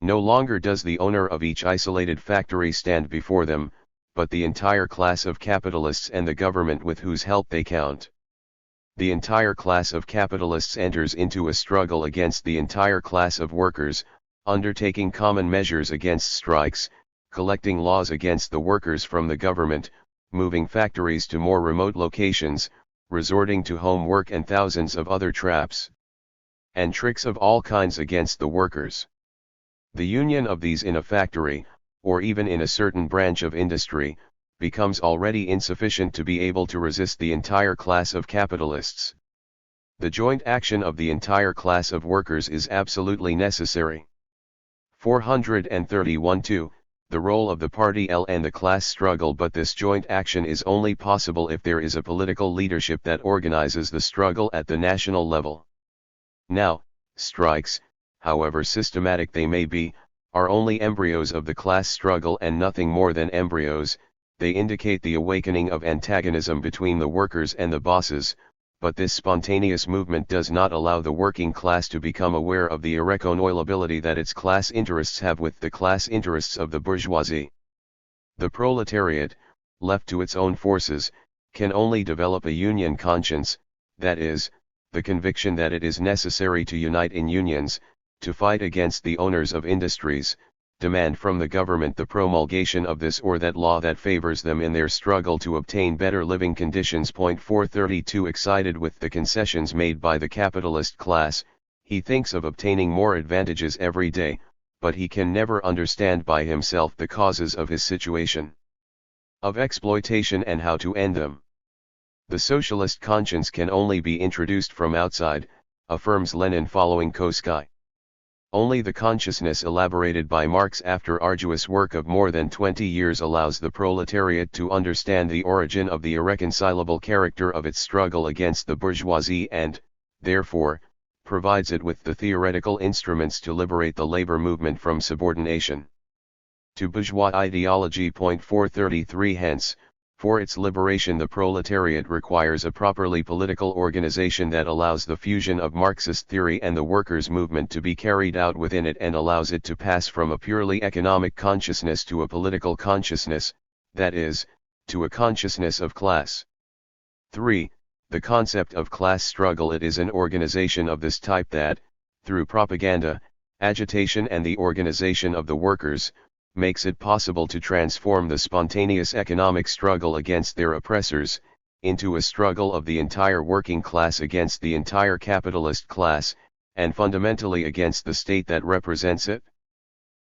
No longer does the owner of each isolated factory stand before them, but the entire class of capitalists and the government with whose help they count. The entire class of capitalists enters into a struggle against the entire class of workers, undertaking common measures against strikes, collecting laws against the workers from the government, moving factories to more remote locations, resorting to home work and thousands of other traps and tricks of all kinds against the workers. The union of these in a factory, or even in a certain branch of industry, becomes already insufficient to be able to resist the entire class of capitalists. The joint action of the entire class of workers is absolutely necessary. 431 2. The role of the Party L and the class struggle. But this joint action is only possible if there is a political leadership that organizes the struggle at the national level. Now, strikes, however systematic they may be, are only embryos of the class struggle and nothing more than embryos. They indicate the awakening of antagonism between the workers and the bosses, but this spontaneous movement does not allow the working class to become aware of the irreconcilability that its class interests have with the class interests of the bourgeoisie. The proletariat, left to its own forces, can only develop a union conscience, that is, the conviction that it is necessary to unite in unions, to fight against the owners of industries, demand from the government the promulgation of this or that law that favors them in their struggle to obtain better living conditions. 432 Excited with the concessions made by the capitalist class, he thinks of obtaining more advantages every day, but he can never understand by himself the causes of his situation of exploitation and how to end them. The socialist conscience can only be introduced from outside, affirms Lenin following Koski. Only the consciousness elaborated by Marx after arduous work of more than 20 years allows the proletariat to understand the origin of the irreconcilable character of its struggle against the bourgeoisie and, therefore, provides it with the theoretical instruments to liberate the labor movement from subordination to bourgeois ideology. 433 Hence, for its liberation the proletariat requires a properly political organization that allows the fusion of Marxist theory and the workers' movement to be carried out within it and allows it to pass from a purely economic consciousness to a political consciousness, that is, to a consciousness of class. 3. The concept of class struggle. It is an organization of this type that, through propaganda, agitation and the organization of the workers, makes it possible to transform the spontaneous economic struggle against their oppressors, into a struggle of the entire working class against the entire capitalist class, and fundamentally against the state that represents it.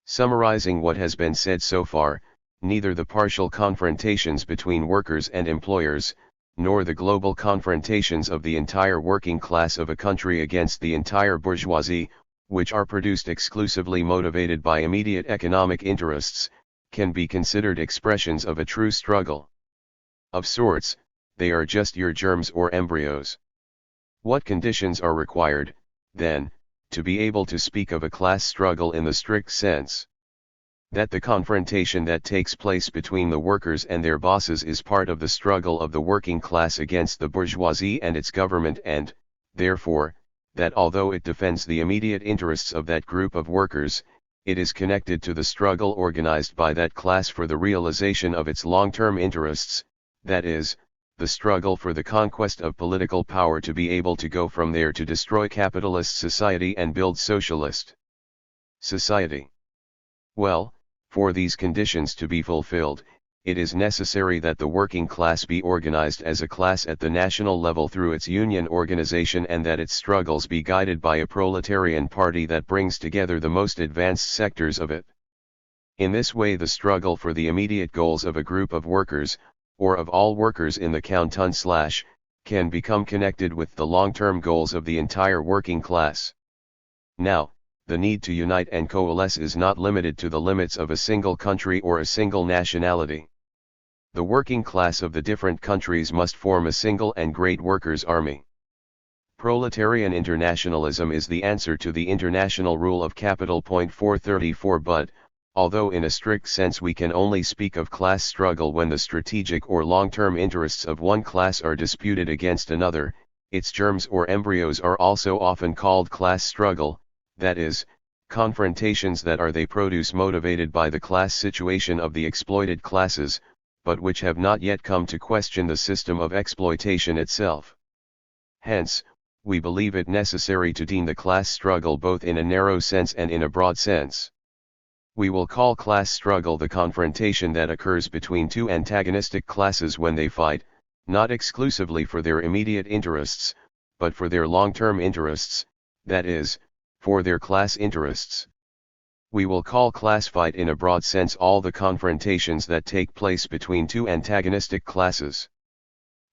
Summarizing what has been said so far, neither the partial confrontations between workers and employers, nor the global confrontations of the entire working class of a country against the entire bourgeoisie, which are produced exclusively motivated by immediate economic interests, can be considered expressions of a true struggle. Of sorts, they are just your germs or embryos. What conditions are required, then, to be able to speak of a class struggle in the strict sense? That the confrontation that takes place between the workers and their bosses is part of the struggle of the working class against the bourgeoisie and its government and, therefore, that although it defends the immediate interests of that group of workers, it is connected to the struggle organized by that class for the realization of its long-term interests, that is, the struggle for the conquest of political power to be able to go from there to destroy capitalist society and build socialist society. Well, for these conditions to be fulfilled, it is necessary that the working class be organized as a class at the national level through its union organization and that its struggles be guided by a proletarian party that brings together the most advanced sectors of it. In this way the struggle for the immediate goals of a group of workers, or of all workers in the canton / can become connected with the long-term goals of the entire working class. Now, the need to unite and coalesce is not limited to the limits of a single country or a single nationality. The working class of the different countries must form a single and great workers' army. Proletarian internationalism is the answer to the international rule of capital. 434 But, although in a strict sense we can only speak of class struggle when the strategic or long-term interests of one class are disputed against another, its germs or embryos are also often called class struggle, that is, confrontations that are they produce motivated by the class situation of the exploited classes, but which have not yet come to question the system of exploitation itself. Hence, we believe it necessary to deem the class struggle both in a narrow sense and in a broad sense. We will call class struggle the confrontation that occurs between two antagonistic classes when they fight, not exclusively for their immediate interests, but for their long-term interests, that is, for their class interests. We will call class fight in a broad sense all the confrontations that take place between two antagonistic classes.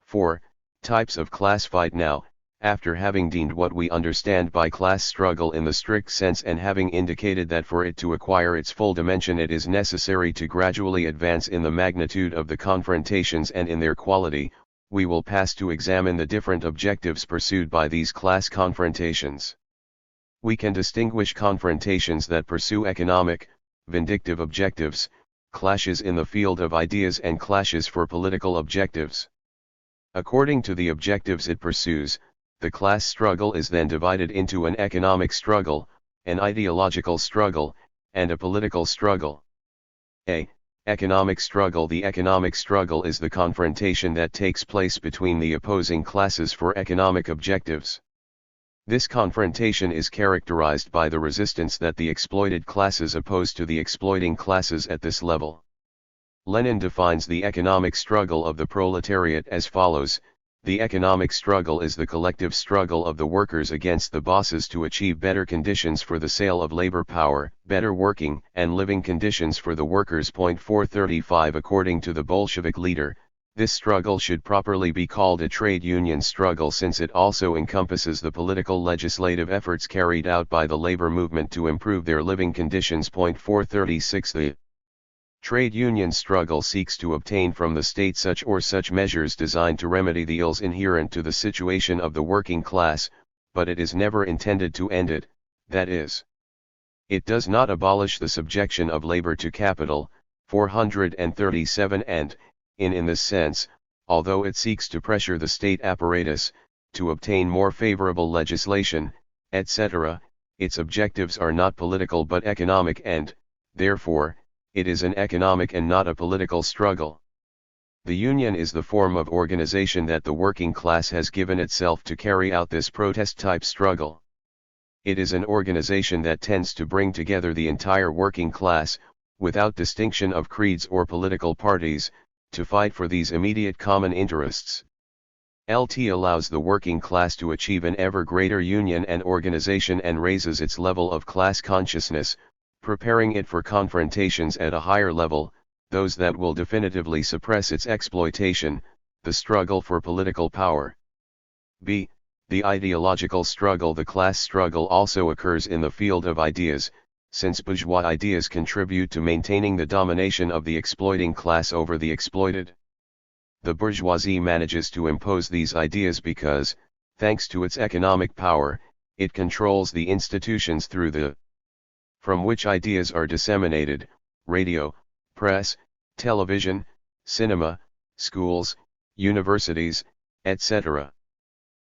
4. Types of class fight. Now, after having deemed what we understand by class struggle in the strict sense and having indicated that for it to acquire its full dimension it is necessary to gradually advance in the magnitude of the confrontations and in their quality, we will pass to examine the different objectives pursued by these class confrontations. We can distinguish confrontations that pursue economic, vindictive objectives, clashes in the field of ideas and clashes for political objectives. According to the objectives it pursues, the class struggle is then divided into an economic struggle, an ideological struggle, and a political struggle. A. Economic struggle. The economic struggle is the confrontation that takes place between the opposing classes for economic objectives. This confrontation is characterized by the resistance that the exploited classes oppose to the exploiting classes at this level. Lenin defines the economic struggle of the proletariat as follows: the economic struggle is the collective struggle of the workers against the bosses to achieve better conditions for the sale of labor power, better working and living conditions for the workers. 435 According to the Bolshevik leader, this struggle should properly be called a trade union struggle since it also encompasses the political legislative efforts carried out by the labor movement to improve their living conditions. 436 The trade union struggle seeks to obtain from the state such or such measures designed to remedy the ills inherent to the situation of the working class, but it is never intended to end it, that is, it does not abolish the subjection of labor to capital. 437 And, in this sense, although it seeks to pressure the state apparatus, to obtain more favorable legislation, etc., its objectives are not political but economic and, therefore, it is an economic and not a political struggle. The union is the form of organization that the working class has given itself to carry out this protest-type struggle. It is an organization that tends to bring together the entire working class, without distinction of creeds or political parties, to fight for these immediate common interests. LT allows the working class to achieve an ever greater union and organization and raises its level of class consciousness, preparing it for confrontations at a higher level, those that will definitively suppress its exploitation, the struggle for political power. B. The ideological struggle. The class struggle also occurs in the field of ideas, since bourgeois ideas contribute to maintaining the domination of the exploiting class over the exploited. The bourgeoisie manages to impose these ideas because, thanks to its economic power, it controls the institutions through the from which ideas are disseminated: radio, press, television, cinema, schools, universities, etc.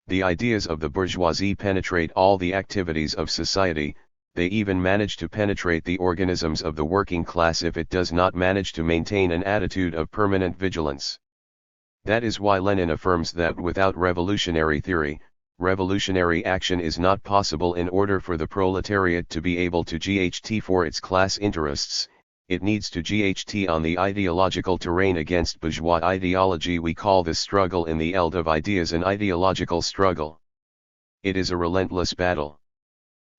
The ideas of the bourgeoisie penetrate all the activities of society. They even manage to penetrate the organisms of the working class if it does not manage to maintain an attitude of permanent vigilance. That is why Lenin affirms that without revolutionary theory, revolutionary action is not possible. In order for the proletariat to be able to GHT for its class interests, it needs to GHT on the ideological terrain against bourgeois ideology. We call this struggle in the field of ideas an ideological struggle. It is a relentless battle.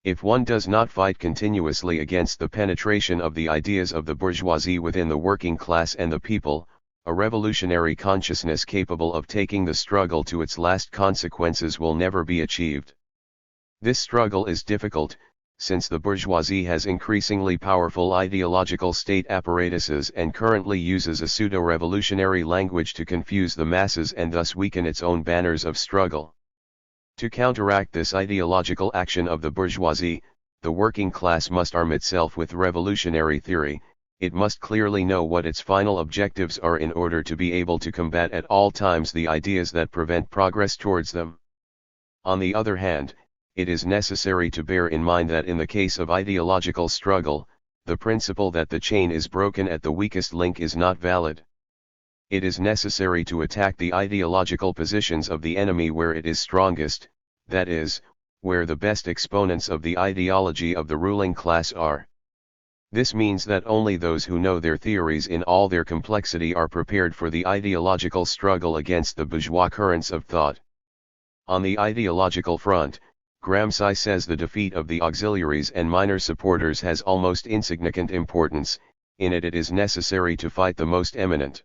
If one does not fight continuously against the penetration of the ideas of the bourgeoisie within the working class and the people, a revolutionary consciousness capable of taking the struggle to its last consequences will never be achieved. This struggle is difficult, since the bourgeoisie has increasingly powerful ideological state apparatuses and currently uses a pseudo-revolutionary language to confuse the masses and thus weaken its own banners of struggle. To counteract this ideological action of the bourgeoisie, the working class must arm itself with revolutionary theory. It must clearly know what its final objectives are in order to be able to combat at all times the ideas that prevent progress towards them. On the other hand, it is necessary to bear in mind that in the case of ideological struggle, the principle that the chain is broken at the weakest link is not valid. It is necessary to attack the ideological positions of the enemy where it is strongest, that is, where the best exponents of the ideology of the ruling class are. This means that only those who know their theories in all their complexity are prepared for the ideological struggle against the bourgeois currents of thought. On the ideological front, Gramsci says the defeat of the auxiliaries and minor supporters has almost insignificant importance. In it is necessary to fight the most eminent.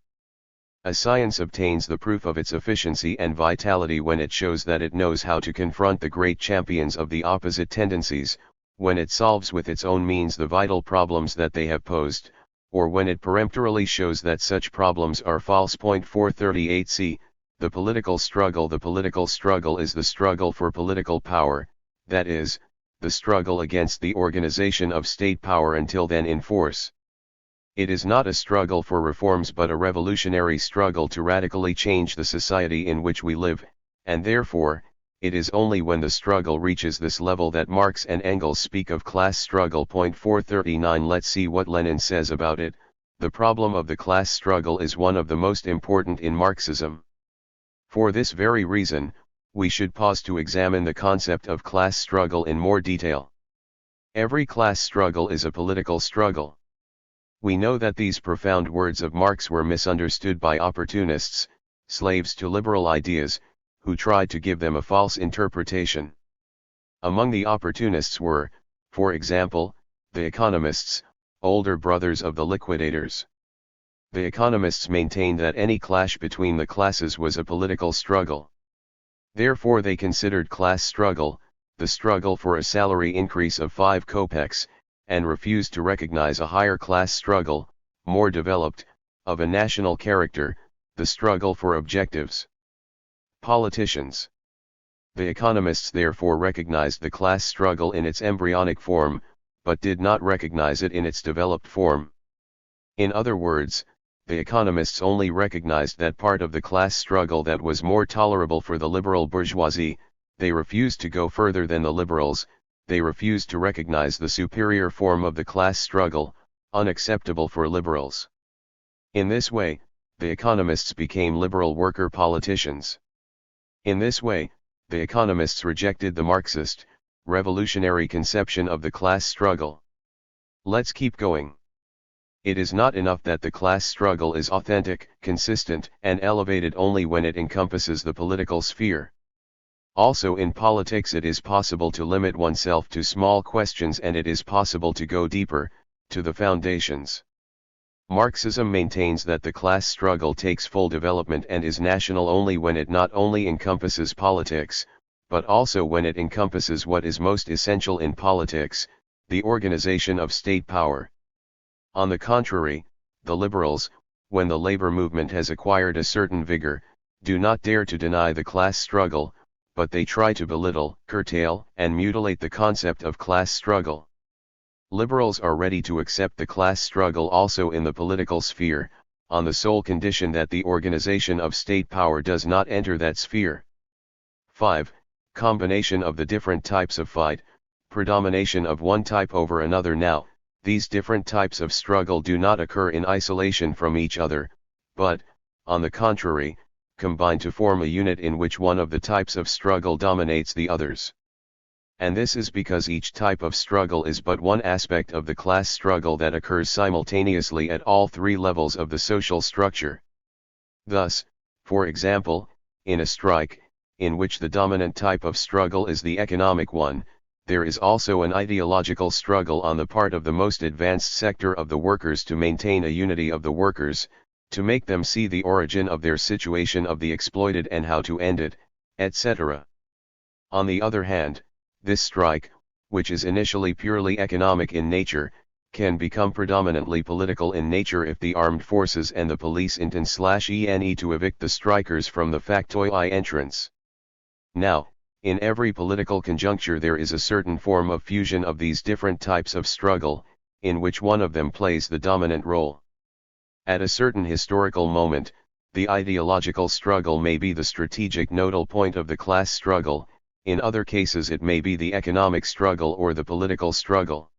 A science obtains the proof of its efficiency and vitality when it shows that it knows how to confront the great champions of the opposite tendencies, when it solves with its own means the vital problems that they have posed, or when it peremptorily shows that such problems are false. 438c. The political struggle. The political struggle is the struggle for political power, that is, the struggle against the organization of state power until then in force. It is not a struggle for reforms but a revolutionary struggle to radically change the society in which we live, and therefore, it is only when the struggle reaches this level that Marx and Engels speak of class struggle. 439 Let's see what Lenin says about it. The problem of the class struggle is one of the most important in Marxism. For this very reason, we should pause to examine the concept of class struggle in more detail. Every class struggle is a political struggle. We know that these profound words of Marx were misunderstood by opportunists, slaves to liberal ideas, who tried to give them a false interpretation. Among the opportunists were, for example, the economists, older brothers of the liquidators. The economists maintained that any clash between the classes was a political struggle. Therefore they considered class struggle, the struggle for a salary increase of 5 kopecks, and refused to recognize a higher class struggle, more developed, of a national character, the struggle for objectives. Politicians. The economists therefore recognized the class struggle in its embryonic form, but did not recognize it in its developed form. In other words, the economists only recognized that part of the class struggle that was more tolerable for the liberal bourgeoisie. They refused to go further than the liberals. They refused to recognize the superior form of the class struggle, unacceptable for liberals. In this way, the economists became liberal worker politicians. In this way, the economists rejected the Marxist, revolutionary conception of the class struggle. Let's keep going. It is not enough that the class struggle is authentic, consistent, and elevated only when it encompasses the political sphere. Also in politics it is possible to limit oneself to small questions and it is possible to go deeper, to the foundations. Marxism maintains that the class struggle takes full development and is national only when it not only encompasses politics, but also when it encompasses what is most essential in politics, the organization of state power. On the contrary, the liberals, when the labor movement has acquired a certain vigor, do not dare to deny the class struggle, but they try to belittle, curtail, and mutilate the concept of class struggle. Liberals are ready to accept the class struggle also in the political sphere, on the sole condition that the organization of state power does not enter that sphere. 5. Combination of the different types of fight, predomination of one type over another. Now, these different types of struggle do not occur in isolation from each other, but, on the contrary, combine to form a unit in which one of the types of struggle dominates the others. And this is because each type of struggle is but one aspect of the class struggle that occurs simultaneously at all three levels of the social structure. Thus, for example, in a strike, in which the dominant type of struggle is the economic one, there is also an ideological struggle on the part of the most advanced sector of the workers to maintain a unity of the workers, to make them see the origin of their situation of the exploited and how to end it, etc. On the other hand, this strike, which is initially purely economic in nature, can become predominantly political in nature if the armed forces and the police intend/ene to evict the strikers from the factoi entrance. Now, in every political conjuncture there is a certain form of fusion of these different types of struggle, in which one of them plays the dominant role. At a certain historical moment, the ideological struggle may be the strategic nodal point of the class struggle, in other cases it may be the economic struggle or the political struggle.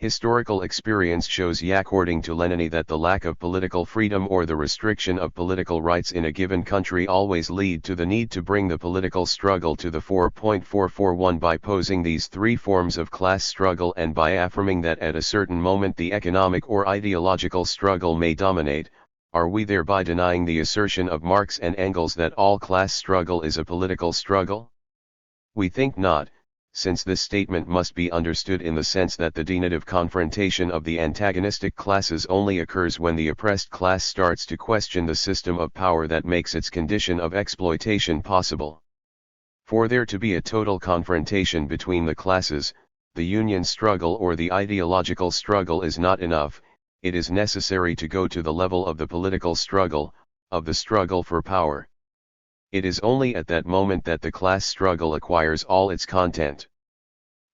Historical experience shows, according to Lenin, that the lack of political freedom or the restriction of political rights in a given country always lead to the need to bring the political struggle to the fore. 441 By posing these three forms of class struggle and by affirming that at a certain moment the economic or ideological struggle may dominate, are we thereby denying the assertion of Marx and Engels that all class struggle is a political struggle? We think not, since this statement must be understood in the sense that the denitive confrontation of the antagonistic classes only occurs when the oppressed class starts to question the system of power that makes its condition of exploitation possible. For there to be a total confrontation between the classes, the union struggle or the ideological struggle is not enough, it is necessary to go to the level of the political struggle, of the struggle for power. It is only at that moment that the class struggle acquires all its content.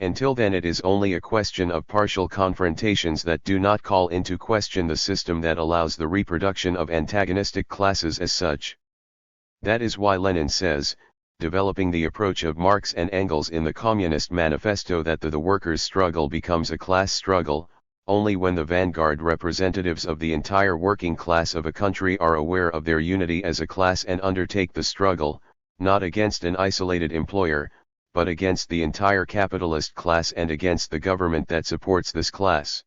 Until then it is only a question of partial confrontations that do not call into question the system that allows the reproduction of antagonistic classes as such. That is why Lenin says, developing the approach of Marx and Engels in the Communist Manifesto, that the workers' struggle becomes a class struggle, only when the vanguard representatives of the entire working class of a country are aware of their unity as a class and undertake the struggle, not against an isolated employer, but against the entire capitalist class and against the government that supports this class.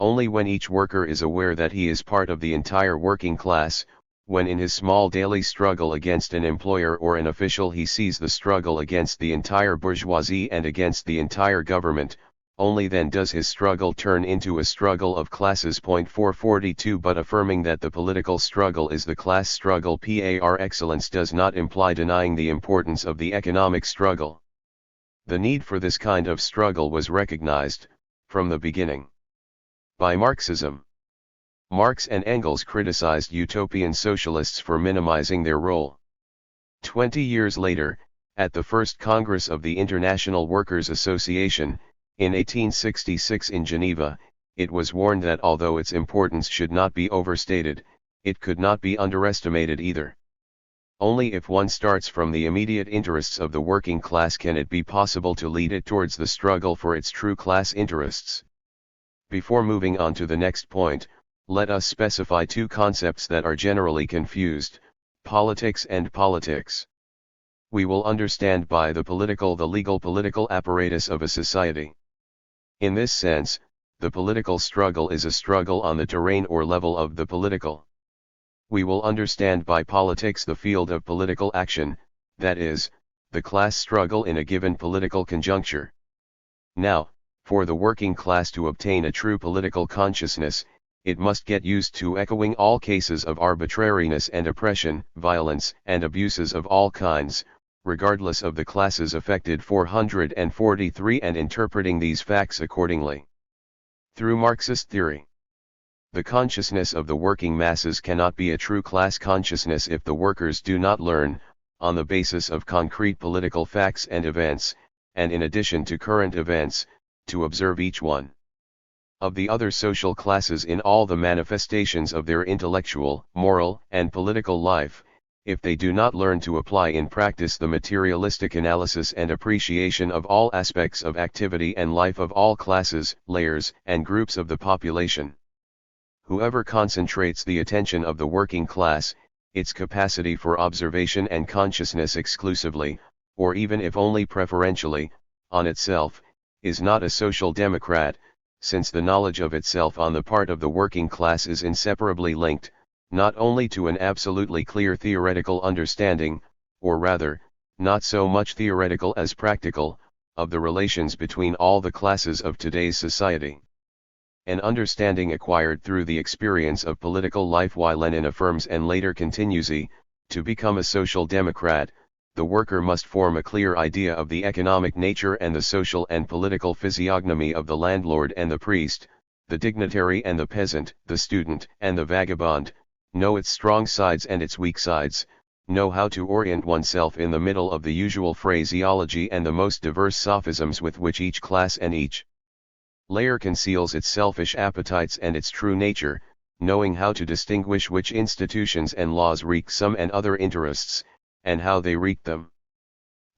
Only when each worker is aware that he is part of the entire working class, when in his small daily struggle against an employer or an official he sees the struggle against the entire bourgeoisie and against the entire government, only then does his struggle turn into a struggle of classes. 442 But affirming that the political struggle is the class struggle par excellence does not imply denying the importance of the economic struggle. The need for this kind of struggle was recognized, from the beginning, by Marxism. Marx and Engels criticized utopian socialists for minimizing their role. 20 years later, at the first Congress of the International Workers' Association, in 1866 in Geneva, it was warned that although its importance should not be overstated, it could not be underestimated either. Only if one starts from the immediate interests of the working class can it be possible to lead it towards the struggle for its true class interests. Before moving on to the next point, let us specify two concepts that are generally confused: politics and politics. We will understand by the political the legal political apparatus of a society. In this sense, the political struggle is a struggle on the terrain or level of the political. We will understand by politics the field of political action, that is, the class struggle in a given political conjuncture. Now, for the working class to obtain a true political consciousness, it must get used to echoing all cases of arbitrariness and oppression, violence and abuses of all kinds, regardless of the classes affected. 443 And interpreting these facts accordingly. Through Marxist theory, the consciousness of the working masses cannot be a true class consciousness if the workers do not learn, on the basis of concrete political facts and events, and in addition to current events, to observe each one of the other social classes in all the manifestations of their intellectual, moral, and political life, if they do not learn to apply in practice the materialistic analysis and appreciation of all aspects of activity and life of all classes, layers, and groups of the population. Whoever concentrates the attention of the working class, its capacity for observation and consciousness exclusively, or even if only preferentially, on itself, is not a social democrat, since the knowledge of itself on the part of the working class is inseparably linked, not only to an absolutely clear theoretical understanding, or rather, not so much theoretical as practical, of the relations between all the classes of today's society. an understanding acquired through the experience of political life. While Lenin affirms and later continues, to become a social democrat, the worker must form a clear idea of the economic nature and the social and political physiognomy of the landlord and the priest, the dignitary and the peasant, the student and the vagabond, know its strong sides and its weak sides, know how to orient oneself in the middle of the usual phraseology and the most diverse sophisms with which each class and each layer conceals its selfish appetites and its true nature, knowing how to distinguish which institutions and laws wreak some and other interests, and how they wreak them.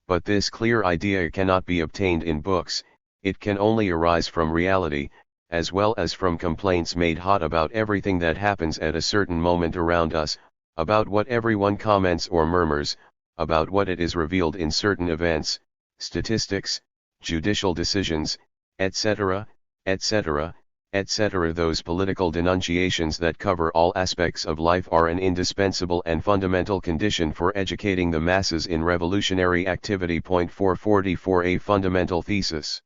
But this clear idea cannot be obtained in books, it can only arise from reality, as well as from complaints made hot about everything that happens at a certain moment around us, about what everyone comments or murmurs, about what it is revealed in certain events, statistics, judicial decisions, etc., etc., etc. Those political denunciations that cover all aspects of life are an indispensable and fundamental condition for educating the masses in revolutionary activity. Point 444. A fundamental thesis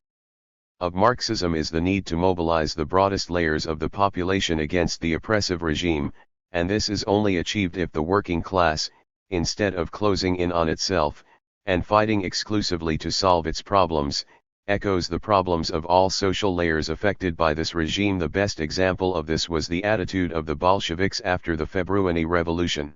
of Marxism is the need to mobilize the broadest layers of the population against the oppressive regime, and this is only achieved if the working class, instead of closing in on itself, and fighting exclusively to solve its problems, echoes the problems of all social layers affected by this regime. The best example of this was the attitude of the Bolsheviks after the February Revolution.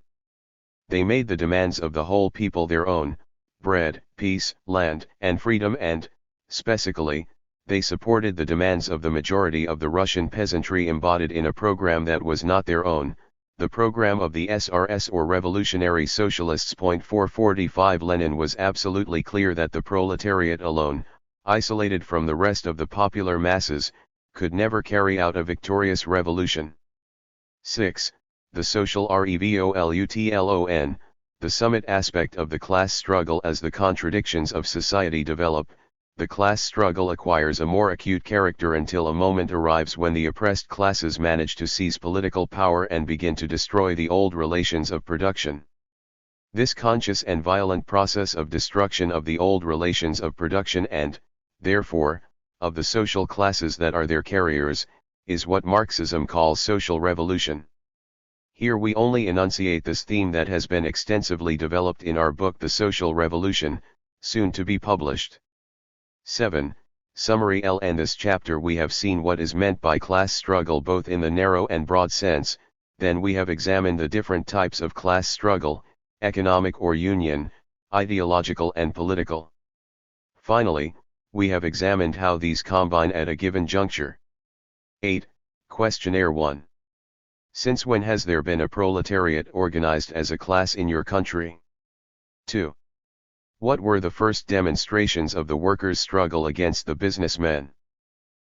They made the demands of the whole people their own: bread, peace, land, and freedom, and, specifically, they supported the demands of the majority of the Russian peasantry embodied in a program that was not their own, the program of the SRS or Revolutionary Socialists. Point 445. Lenin was absolutely clear that the proletariat alone, isolated from the rest of the popular masses, could never carry out a victorious revolution. 6. The social revolution, the summit aspect of the class struggle. As the contradictions of society develop, the class struggle acquires a more acute character until a moment arrives when the oppressed classes manage to seize political power and begin to destroy the old relations of production. This conscious and violent process of destruction of the old relations of production and, therefore, of the social classes that are their carriers, is what Marxism calls social revolution. Here we only enunciate this theme that has been extensively developed in our book The Social Revolution, soon to be published. 7. Summary. In this chapter we have seen what is meant by class struggle both in the narrow and broad sense, then we have examined the different types of class struggle, economic or union, ideological and political. Finally, we have examined how these combine at a given juncture. 8. Questionnaire 1. Since when has there been a proletariat organized as a class in your country? 2. What were the first demonstrations of the workers' struggle against the businessmen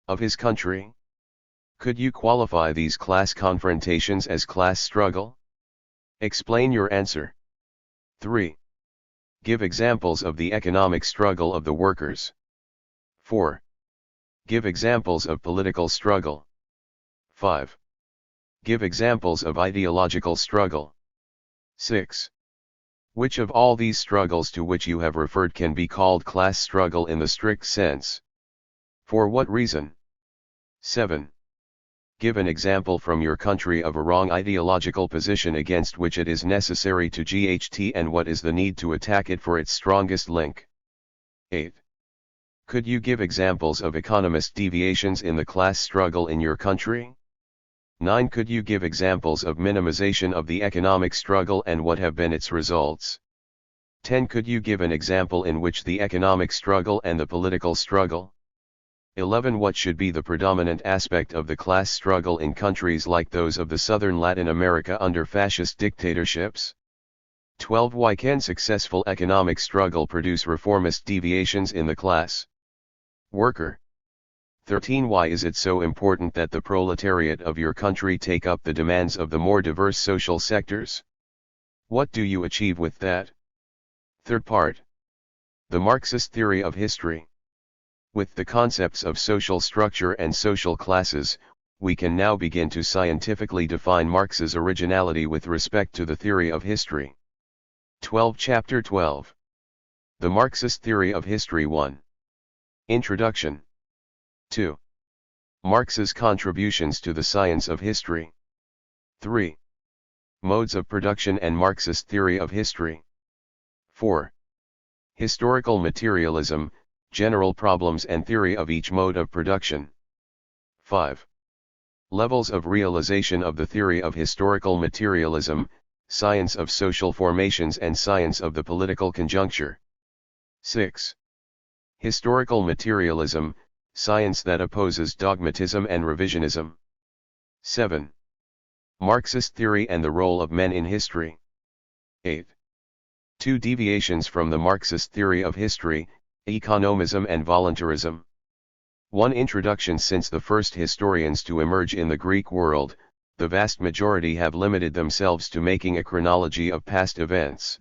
of his country? Could you qualify these class confrontations as class struggle? Explain your answer. 3. Give examples of the economic struggle of the workers. 4. Give examples of political struggle. 5. Give examples of ideological struggle. 6. Which of all these struggles to which you have referred can be called class struggle in the strict sense? For what reason? 7. Give an example from your country of a wrong ideological position against which it is necessary to GHT and what is the need to attack it for its strongest link. 8. Could you give examples of economist deviations in the class struggle in your country? 9. Could you give examples of minimization of the economic struggle and what have been its results? 10. Could you give an example in which the economic struggle and the political struggle? 11. What should be the predominant aspect of the class struggle in countries like those of the southern Latin America under fascist dictatorships? 12. Why can successful economic struggle produce reformist deviations in the class worker? 13. Why is it so important that the proletariat of your country take up the demands of the more diverse social sectors? What do you achieve with that? Third part. The Marxist theory of history. With the concepts of social structure and social classes, we can now begin to scientifically define Marx's originality with respect to the theory of history. 12. Chapter 12. The Marxist theory of history. 1. Introduction. 2. Marx's contributions to the science of history. 3. Modes of production and Marxist theory of history. 4. Historical materialism, general problems and theory of each mode of production. 5. Levels of realization of the theory of historical materialism, science of social formations and science of the political conjuncture. 6. Historical materialism, science that opposes dogmatism and revisionism. 7. Marxist theory and the role of men in history. 8. 2 deviations from the Marxist theory of history, economism and voluntarism. 1 introduction. Since the first historians to emerge in the Greek world, the vast majority have limited themselves to making a chronology of past events.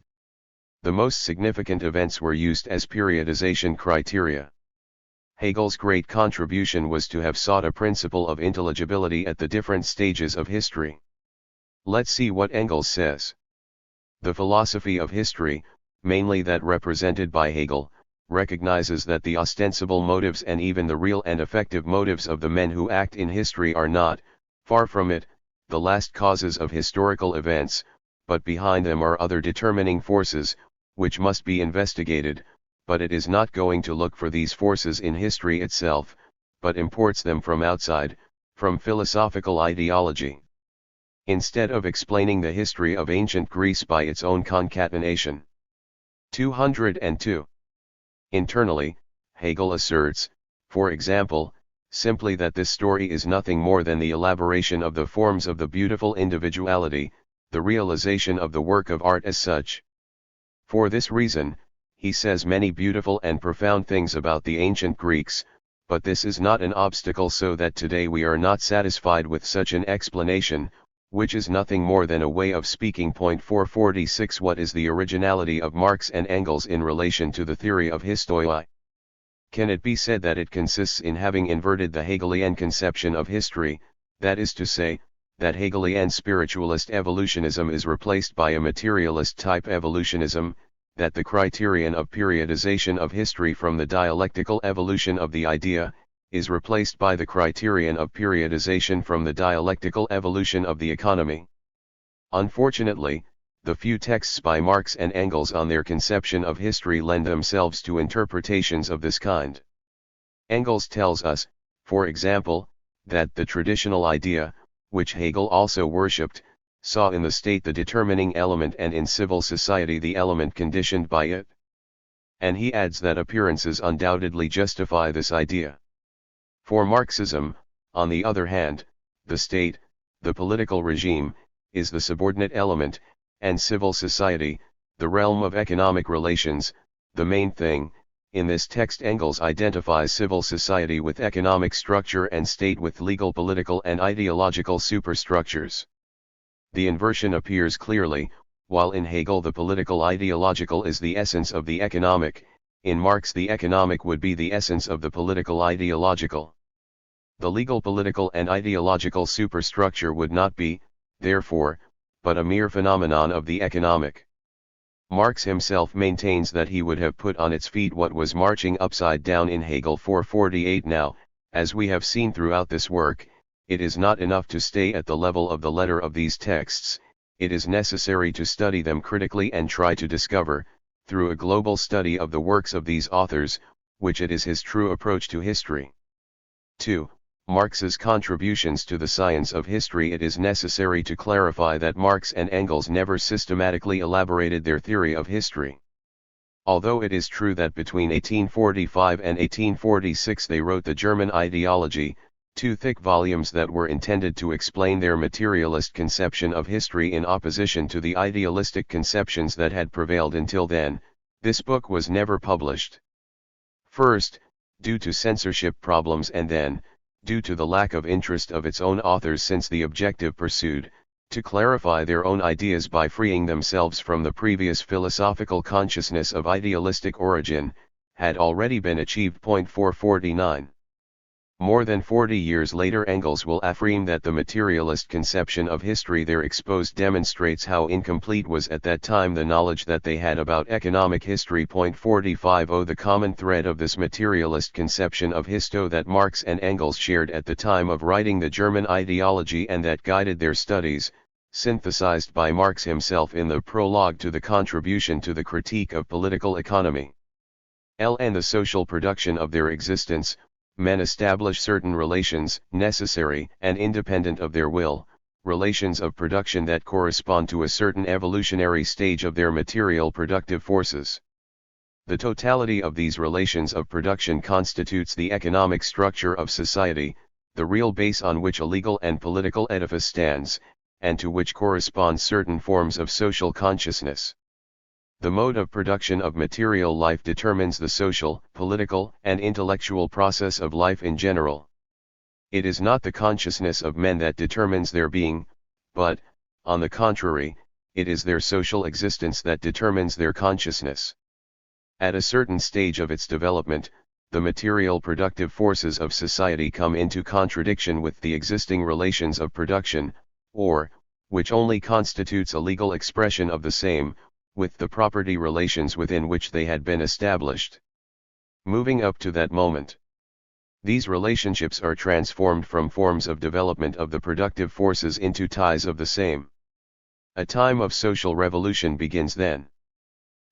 The most significant events were used as periodization criteria. Hegel's great contribution was to have sought a principle of intelligibility at the different stages of history. Let's see what Engels says. The philosophy of history, mainly that represented by Hegel, recognizes that the ostensible motives and even the real and effective motives of the men who act in history are not, far from it, the last causes of historical events, but behind them are other determining forces, which must be investigated, but it is not going to look for these forces in history itself, but imports them from outside, from philosophical ideology. Instead of explaining the history of ancient Greece by its own concatenation. 202. Internally, Hegel asserts, for example, simply that this story is nothing more than the elaboration of the forms of the beautiful individuality, the realization of the work of art as such. For this reason, he says many beautiful and profound things about the ancient Greeks, but this is not an obstacle so that today we are not satisfied with such an explanation, which is nothing more than a way of speaking. 446 What is the originality of Marx and Engels in relation to the theory of histoi? Can it be said that it consists in having inverted the Hegelian conception of history, that is to say, that Hegelian spiritualist evolutionism is replaced by a materialist type evolutionism, that the criterion of periodization of history from the dialectical evolution of the idea, is replaced by the criterion of periodization from the dialectical evolution of the economy? Unfortunately, the few texts by Marx and Engels on their conception of history lend themselves to interpretations of this kind. Engels tells us, for example, that the traditional idea, which Hegel also worshipped, saw in the state the determining element and in civil society the element conditioned by it. And he adds that appearances undoubtedly justify this idea. For Marxism, on the other hand, the state, the political regime, is the subordinate element, and civil society, the realm of economic relations, the main thing. In this text Engels identifies civil society with economic structure and state with legal, political and ideological superstructures. The inversion appears clearly, while in Hegel the political ideological is the essence of the economic, in Marx the economic would be the essence of the political ideological. The legal, political and ideological superstructure would not be, therefore, but a mere phenomenon of the economic. Marx himself maintains that he would have put on its feet what was marching upside down in Hegel 448. Now, as we have seen throughout this work, it is not enough to stay at the level of the letter of these texts, it is necessary to study them critically and try to discover, through a global study of the works of these authors, which it is his true approach to history. 2. Marx's contributions to the science of history. It is necessary to clarify that Marx and Engels never systematically elaborated their theory of history. Although it is true that between 1845 and 1846 they wrote the German Ideology, 2 thick volumes that were intended to explain their materialist conception of history in opposition to the idealistic conceptions that had prevailed until then, this book was never published. First, due to censorship problems, and then, due to the lack of interest of its own authors, since the objective pursued, to clarify their own ideas by freeing themselves from the previous philosophical consciousness of idealistic origin, had already been achieved. 449. More than 40 years later, Engels will affirm that the materialist conception of history there exposed demonstrates how incomplete was at that time the knowledge that they had about economic history. 45. The common thread of this materialist conception of histo that Marx and Engels shared at the time of writing the German ideology and that guided their studies, synthesized by Marx himself in the prologue to the Contribution to the Critique of Political Economy. And the social production of their existence, men establish certain relations, necessary and independent of their will, relations of production that correspond to a certain evolutionary stage of their material productive forces. The totality of these relations of production constitutes the economic structure of society, the real base on which a legal and political edifice stands, and to which correspond certain forms of social consciousness. The mode of production of material life determines the social, political, and intellectual process of life in general. It is not the consciousness of men that determines their being, but, on the contrary, it is their social existence that determines their consciousness. At a certain stage of its development, the material productive forces of society come into contradiction with the existing relations of production, or, which only constitutes a legal expression of the same, with the property relations within which they had been established. Moving up to that moment, these relationships are transformed from forms of development of the productive forces into ties of the same. A time of social revolution begins then.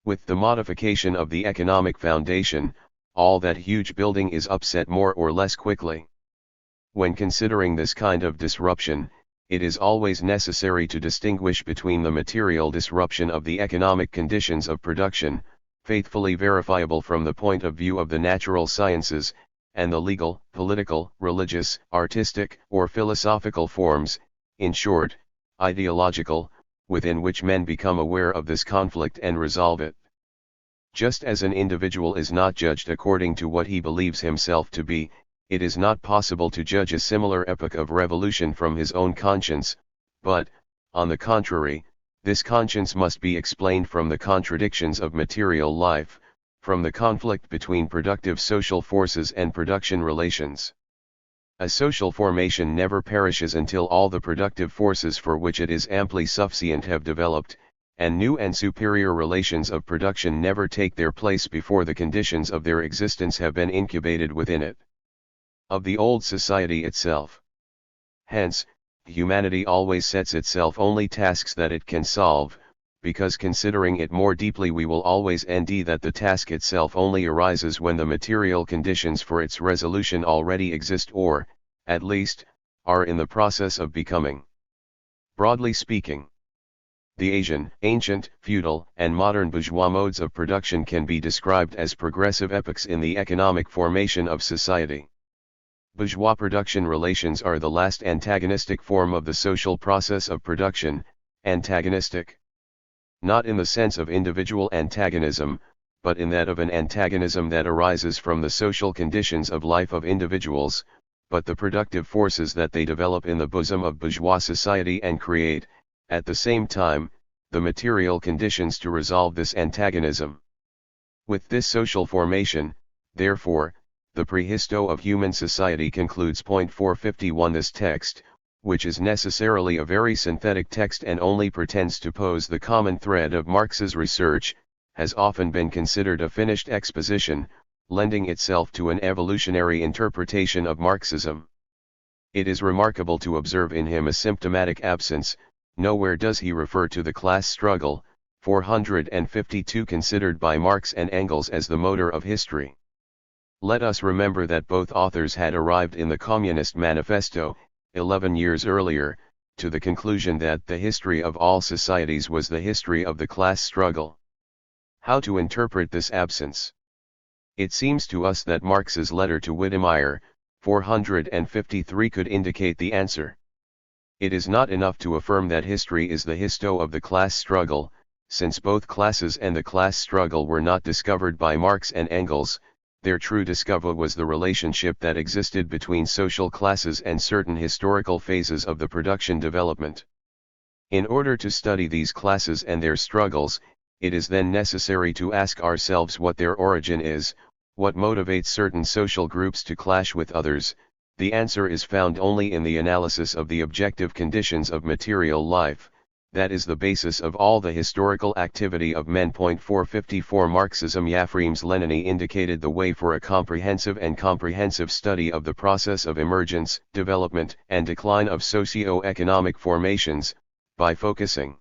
With the modification of the economic foundation, all that huge building is upset more or less quickly. When considering this kind of disruption, it is always necessary to distinguish between the material disruption of the economic conditions of production, faithfully verifiable from the point of view of the natural sciences, and the legal, political, religious, artistic, or philosophical forms, in short, ideological, within which men become aware of this conflict and resolve it. Just as an individual is not judged according to what he believes himself to be, it is not possible to judge a similar epoch of revolution from his own conscience, but, on the contrary, this conscience must be explained from the contradictions of material life, from the conflict between productive social forces and production relations. A social formation never perishes until all the productive forces for which it is amply sufficient have developed, and new and superior relations of production never take their place before the conditions of their existence have been incubated within it. Of the old society itself. Hence, humanity always sets itself only tasks that it can solve, because considering it more deeply we will always end that the task itself only arises when the material conditions for its resolution already exist or, at least, are in the process of becoming. Broadly speaking, the Asian, ancient, feudal, and modern bourgeois modes of production can be described as progressive epochs in the economic formation of society. Bourgeois production relations are the last antagonistic form of the social process of production, antagonistic. Not in the sense of individual antagonism, but in that of an antagonism that arises from the social conditions of life of individuals, but the productive forces that they develop in the bosom of bourgeois society and create, at the same time, the material conditions to resolve this antagonism. With this social formation, therefore, the prehisto of human society concludes. 451 This text, which is necessarily a very synthetic text and only pretends to pose the common thread of Marx's research, has often been considered a finished exposition, lending itself to an evolutionary interpretation of Marxism. It is remarkable to observe in him a symptomatic absence. Nowhere does he refer to the class struggle, 452 considered by Marx and Engels as the motor of history. Let us remember that both authors had arrived in the Communist Manifesto, 11 years earlier, to the conclusion that the history of all societies was the history of the class struggle. How to interpret this absence? It seems to us that Marx's letter to Widemeyer, 453 could indicate the answer. It is not enough to affirm that history is the histo of the class struggle, since both classes and the class struggle were not discovered by Marx and Engels. Their true discovery was the relationship that existed between social classes and certain historical phases of the production development. In order to study these classes and their struggles, it is then necessary to ask ourselves what their origin is, what motivates certain social groups to clash with others, The answer is found only in the analysis of the objective conditions of material life, that is the basis of all the historical activity of men. 454 Marxism Yafrim's Lenini indicated the way for a comprehensive study of the process of emergence, development, and decline of socio-economic formations, by focusing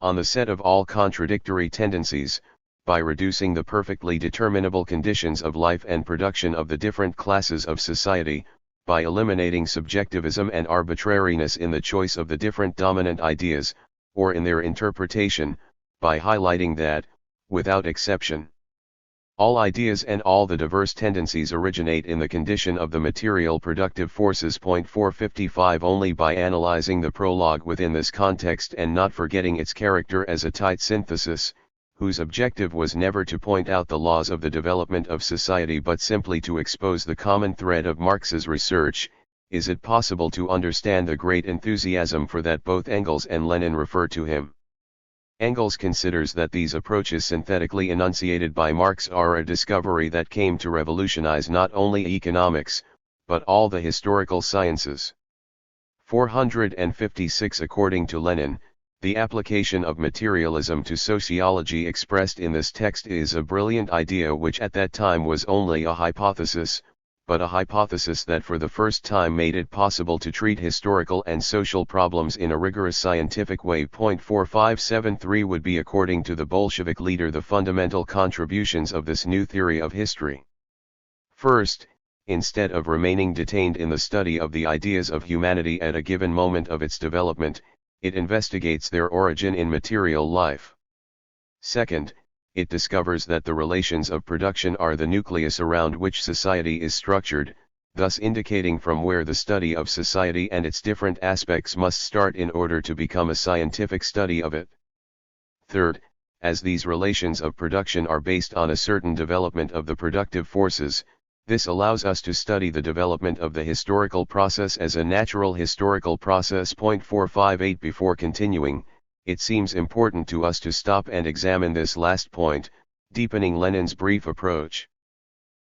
on the set of all contradictory tendencies, by reducing the perfectly determinable conditions of life and production of the different classes of society, by eliminating subjectivism and arbitrariness in the choice of the different dominant ideas, or in their interpretation, by highlighting that, without exception, all ideas and all the diverse tendencies originate in the condition of the material productive forces. 455 Only by analyzing the prologue within this context and not forgetting its character as a tight synthesis, whose objective was never to point out the laws of the development of society but simply to expose the common thread of Marx's research, is it possible to understand the great enthusiasm for that both Engels and Lenin refer to him. Engels considers that these approaches synthetically enunciated by Marx are a discovery that came to revolutionize not only economics, but all the historical sciences. 456 According to Lenin, the application of materialism to sociology expressed in this text is a brilliant idea which at that time was only a hypothesis, but a hypothesis that for the first time made it possible to treat historical and social problems in a rigorous scientific way. 4573 would be, according to the Bolshevik leader, the fundamental contributions of this new theory of history. First, instead of remaining detained in the study of the ideas of humanity at a given moment of its development, it investigates their origin in material life. Second, it discovers that the relations of production are the nucleus around which society is structured, thus indicating from where the study of society and its different aspects must start in order to become a scientific study of it. Third, as these relations of production are based on a certain development of the productive forces, this allows us to study the development of the historical process as a natural historical process. 458 Before continuing, it seems important to us to stop and examine this last point, deepening Lenin's brief approach.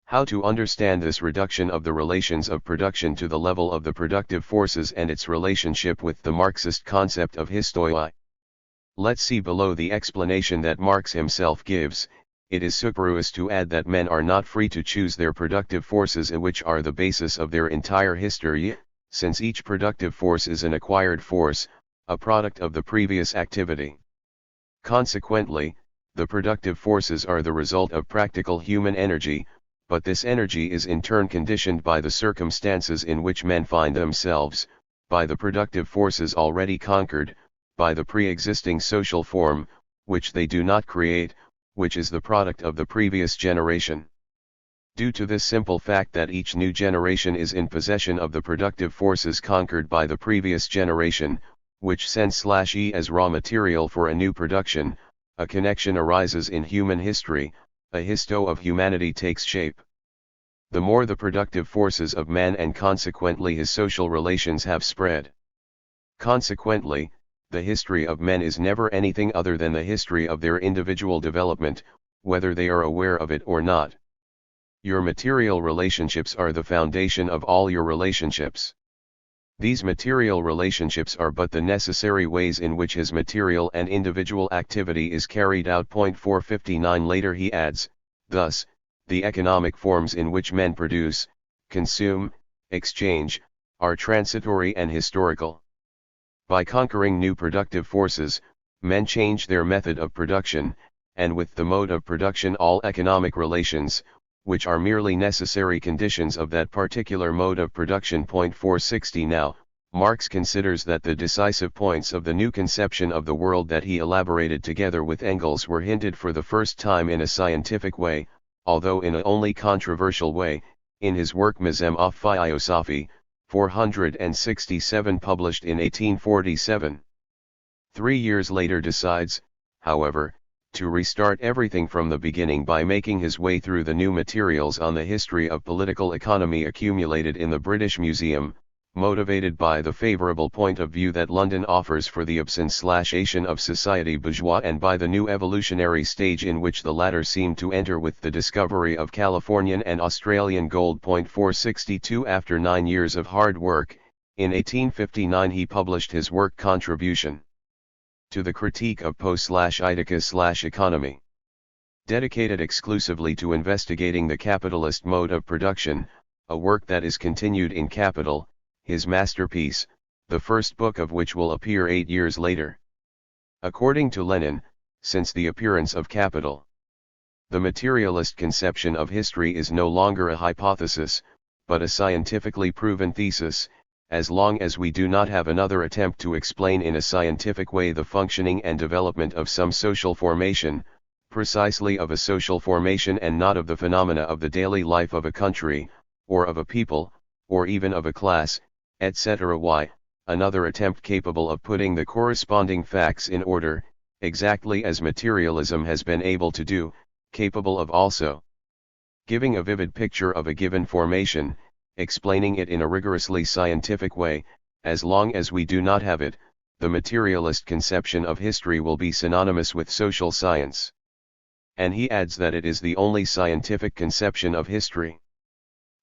How to understand this reduction of the relations of production to the level of the productive forces and its relationship with the Marxist concept of histoi. Let's see below the explanation that Marx himself gives. It is superfluous to add that men are not free to choose their productive forces, which are the basis of their entire history, since each productive force is an acquired force, a product of the previous activity. Consequently, the productive forces are the result of practical human energy, but this energy is in turn conditioned by the circumstances in which men find themselves, by the productive forces already conquered, by the pre-existing social form, which they do not create, which is the product of the previous generation. Due to this simple fact that each new generation is in possession of the productive forces conquered by the previous generation, which sends/e as raw material for a new production, a connection arises in human history, a histo of humanity takes shape. The more the productive forces of man and consequently his social relations have spread. Consequently, the history of men is never anything other than the history of their individual development, whether they are aware of it or not. Your material relationships are the foundation of all your relationships. These material relationships are but the necessary ways in which his material and individual activity is carried out. 459 Later he adds, thus, the economic forms in which men produce, consume, exchange, are transitory and historical. By conquering new productive forces, men change their method of production, and with the mode of production all economic relations, which are merely necessary conditions of that particular mode of production. 460 Now, Marx considers that the decisive points of the new conception of the world that he elaborated together with Engels were hinted for the first time in a scientific way, although in a only controversial way, in his work Mizem auf Philosophie, 467 published in 1847. 3 years later decides, however, to restart everything from the beginning by making his way through the new materials on the history of political economy accumulated in the British Museum, motivated by the favorable point of view that London offers for the obsolescence of society bourgeois and by the new evolutionary stage in which the latter seemed to enter with the discovery of Californian and Australian gold. 462 After 9 years of hard work, in 1859 he published his work Contribution to the Critique of Poe/Idicus/Economy. Dedicated exclusively to investigating the capitalist mode of production, a work that is continued in Capital, his masterpiece, the first book of which will appear 8 years later. According to Lenin, since the appearance of Capital, the materialist conception of history is no longer a hypothesis, but a scientifically proven thesis, as long as we do not have another attempt to explain in a scientific way the functioning and development of some social formation, precisely of a social formation and not of the phenomena of the daily life of a country, or of a people, or even of a class, etc. Why, another attempt capable of putting the corresponding facts in order, exactly as materialism has been able to do, capable of also giving a vivid picture of a given formation, explaining it in a rigorously scientific way. As long as we do not have it, the materialist conception of history will be synonymous with social science. And he adds that it is the only scientific conception of history.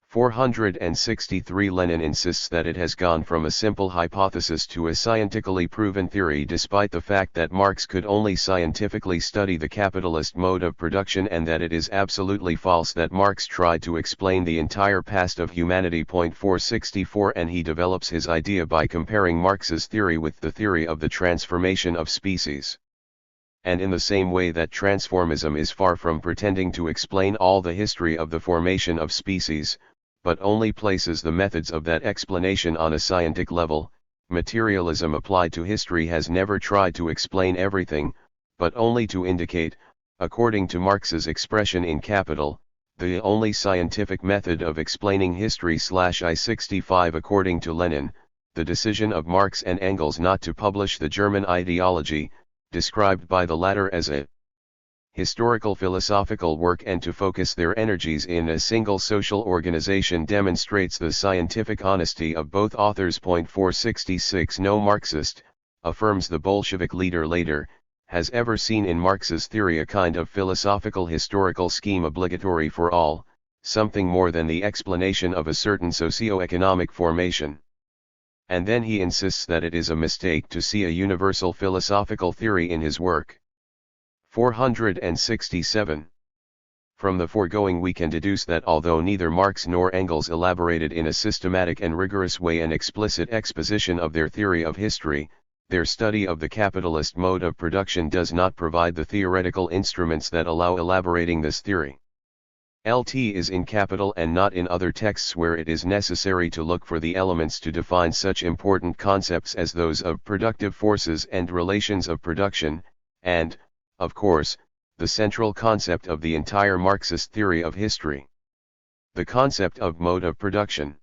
463 Lenin insists that it has gone from a simple hypothesis to a scientifically proven theory, despite the fact that Marx could only scientifically study the capitalist mode of production, and that it is absolutely false that Marx tried to explain the entire past of humanity. 464 And he develops his idea by comparing Marx's theory with the theory of the transformation of species. And in the same way that transformism is far from pretending to explain all the history of the formation of species, but only places the methods of that explanation on a scientific level, materialism applied to history has never tried to explain everything, but only to indicate, according to Marx's expression in Capital, the only scientific method of explaining history. I-65 According to Lenin, the decision of Marx and Engels not to publish the German ideology, described by the latter as a historical philosophical work, and to focus their energies in a single social organization, demonstrates the scientific honesty of both authors. 466 No Marxist, affirms the Bolshevik leader later, has ever seen in Marx's theory a kind of philosophical historical scheme obligatory for all, something more than the explanation of a certain socio-economic formation. And then he insists that it is a mistake to see a universal philosophical theory in his work. 467. From the foregoing we can deduce that although neither Marx nor Engels elaborated in a systematic and rigorous way an explicit exposition of their theory of history, their study of the capitalist mode of production does not provide the theoretical instruments that allow elaborating this theory. LT is in Capital and not in other texts where it is necessary to look for the elements to define such important concepts as those of productive forces and relations of production, and, of course, the central concept of the entire Marxist theory of history. The concept of mode of production.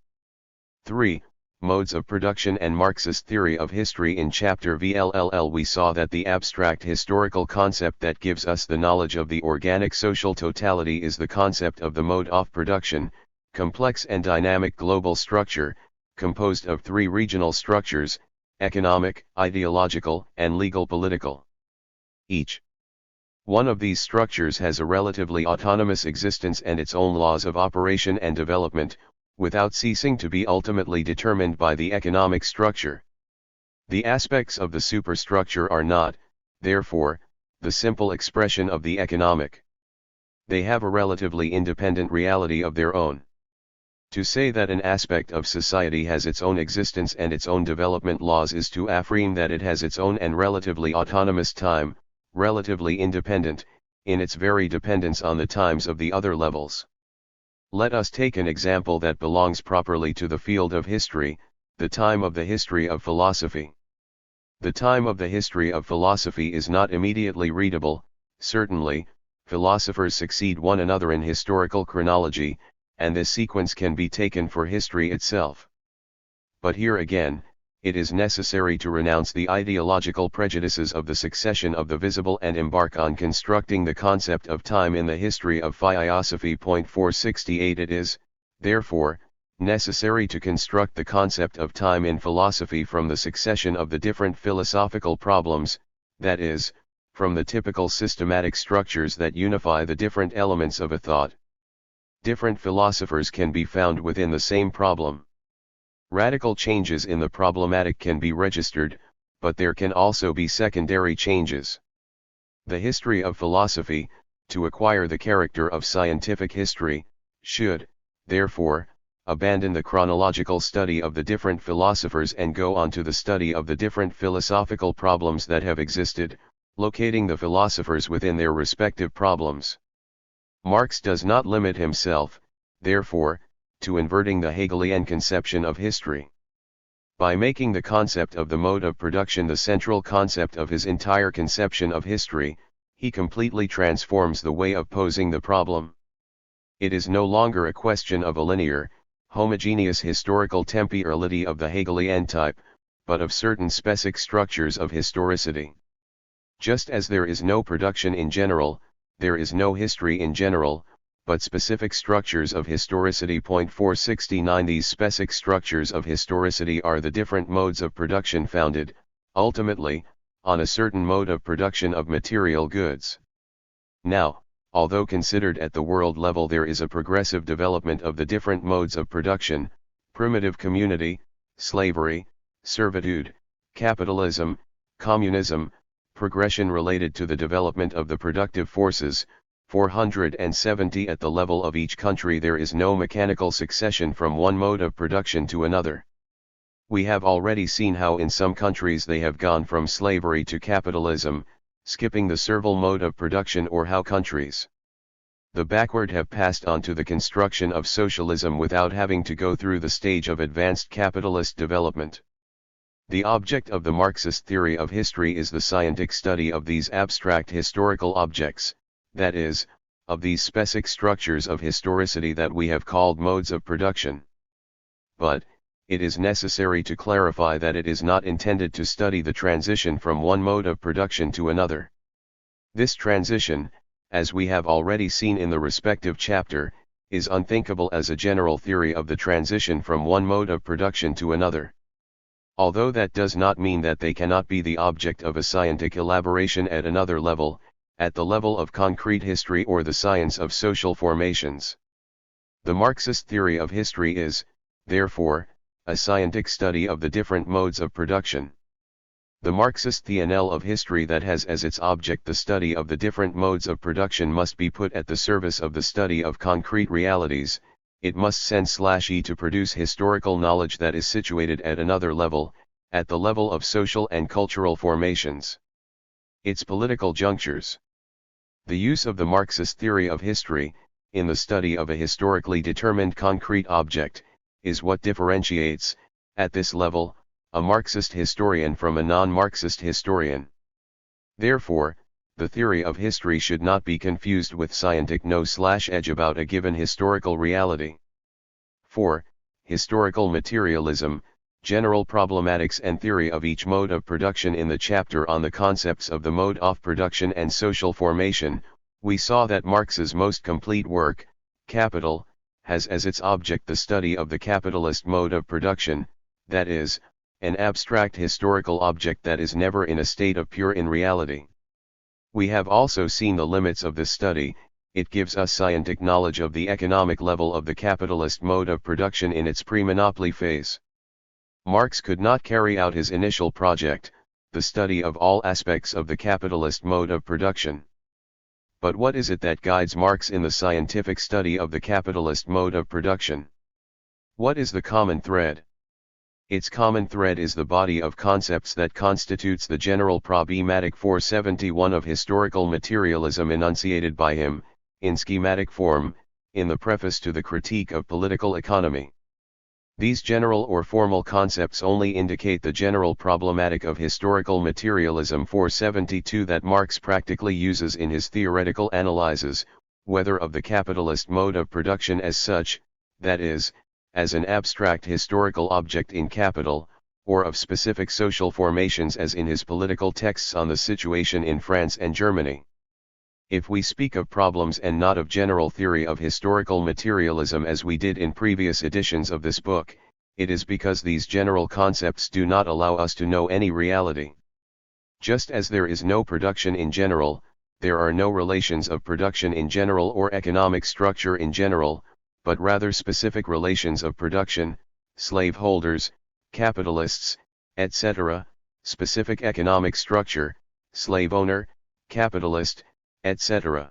3. Modes of production and Marxist theory of history. In chapter VLLL we saw that the abstract historical concept that gives us the knowledge of the organic social totality is the concept of the mode of production, complex and dynamic global structure, composed of 3 regional structures, economic, ideological, and legal political. Each one of these structures has a relatively autonomous existence and its own laws of operation and development, without ceasing to be ultimately determined by the economic structure. The aspects of the superstructure are not, therefore, the simple expression of the economic. They have a relatively independent reality of their own. To say that an aspect of society has its own existence and its own development laws is to affirm that it has its own and relatively autonomous time, relatively independent, in its very dependence on the times of the other levels. Let us take an example that belongs properly to the field of history, the time of the history of philosophy. The time of the history of philosophy is not immediately readable. Certainly, philosophers succeed one another in historical chronology, and this sequence can be taken for history itself. But here again, it is necessary to renounce the ideological prejudices of the succession of the visible and embark on constructing the concept of time in the history of philosophy. 468 It is, therefore, necessary to construct the concept of time in philosophy from the succession of the different philosophical problems, that is, from the typical systematic structures that unify the different elements of a thought. Different philosophers can be found within the same problem. Radical changes in the problematic can be registered, but there can also be secondary changes. The history of philosophy, to acquire the character of scientific history, should, therefore, abandon the chronological study of the different philosophers and go on to the study of the different philosophical problems that have existed, locating the philosophers within their respective problems. Marx does not limit himself, therefore, to inverting the Hegelian conception of history. By making the concept of the mode of production the central concept of his entire conception of history, he completely transforms the way of posing the problem. It is no longer a question of a linear, homogeneous historical temporality of the Hegelian type, but of certain specific structures of historicity. Just as there is no production in general, there is no history in general, but specific structures of historicity. 469 These specific structures of historicity are the different modes of production founded, ultimately, on a certain mode of production of material goods. Now, although considered at the world level there is a progressive development of the different modes of production, primitive community, slavery, servitude, capitalism, communism, progression related to the development of the productive forces, 470 At the level of each country there is no mechanical succession from one mode of production to another. We have already seen how in some countries they have gone from slavery to capitalism, skipping the servile mode of production, or how countries the backward have passed on to the construction of socialism without having to go through the stage of advanced capitalist development. The object of the Marxist theory of history is the scientific study of these abstract historical objects, that is, of these specific structures of historicity that we have called modes of production. But, it is necessary to clarify that it is not intended to study the transition from one mode of production to another. This transition, as we have already seen in the respective chapter, is unthinkable as a general theory of the transition from one mode of production to another. Although that does not mean that they cannot be the object of a scientific elaboration at another level, at the level of concrete history or the science of social formations. The Marxist theory of history is, therefore, a scientific study of the different modes of production. The Marxist theory of history that has as its object the study of the different modes of production must be put at the service of the study of concrete realities. It must sense/e to produce historical knowledge that is situated at another level, at the level of social and cultural formations. Its political junctures. The use of the Marxist theory of history, in the study of a historically determined concrete object, is what differentiates, at this level, a Marxist historian from a non-Marxist historian. Therefore, the theory of history should not be confused with scientific know-edge about a given historical reality. 4. Historical materialism, general problematics and theory of each mode of production. In the chapter on the concepts of the mode of production and social formation, we saw that Marx's most complete work, Capital, has as its object the study of the capitalist mode of production, that is, an abstract historical object that is never in a state of pure in reality. We have also seen the limits of this study. It gives us scientific knowledge of the economic level of the capitalist mode of production in its pre-monopoly phase. Marx could not carry out his initial project, the study of all aspects of the capitalist mode of production. But what is it that guides Marx in the scientific study of the capitalist mode of production? What is the common thread? Its common thread is the body of concepts that constitutes the general problematic 471 of historical materialism enunciated by him, in schematic form, in the preface to the Critique of Political Economy. These general or formal concepts only indicate the general problematic of historical materialism 472 that Marx practically uses in his theoretical analyses, whether of the capitalist mode of production as such, that is, as an abstract historical object in capital, or of specific social formations as in his political texts on the situation in France and Germany. If we speak of problems and not of general theory of historical materialism as we did in previous editions of this book, it is because these general concepts do not allow us to know any reality. Just as there is no production in general, there are no relations of production in general or economic structure in general, but rather specific relations of production, slaveholders, capitalists, etc., specific economic structure, slave owner, capitalist, etc.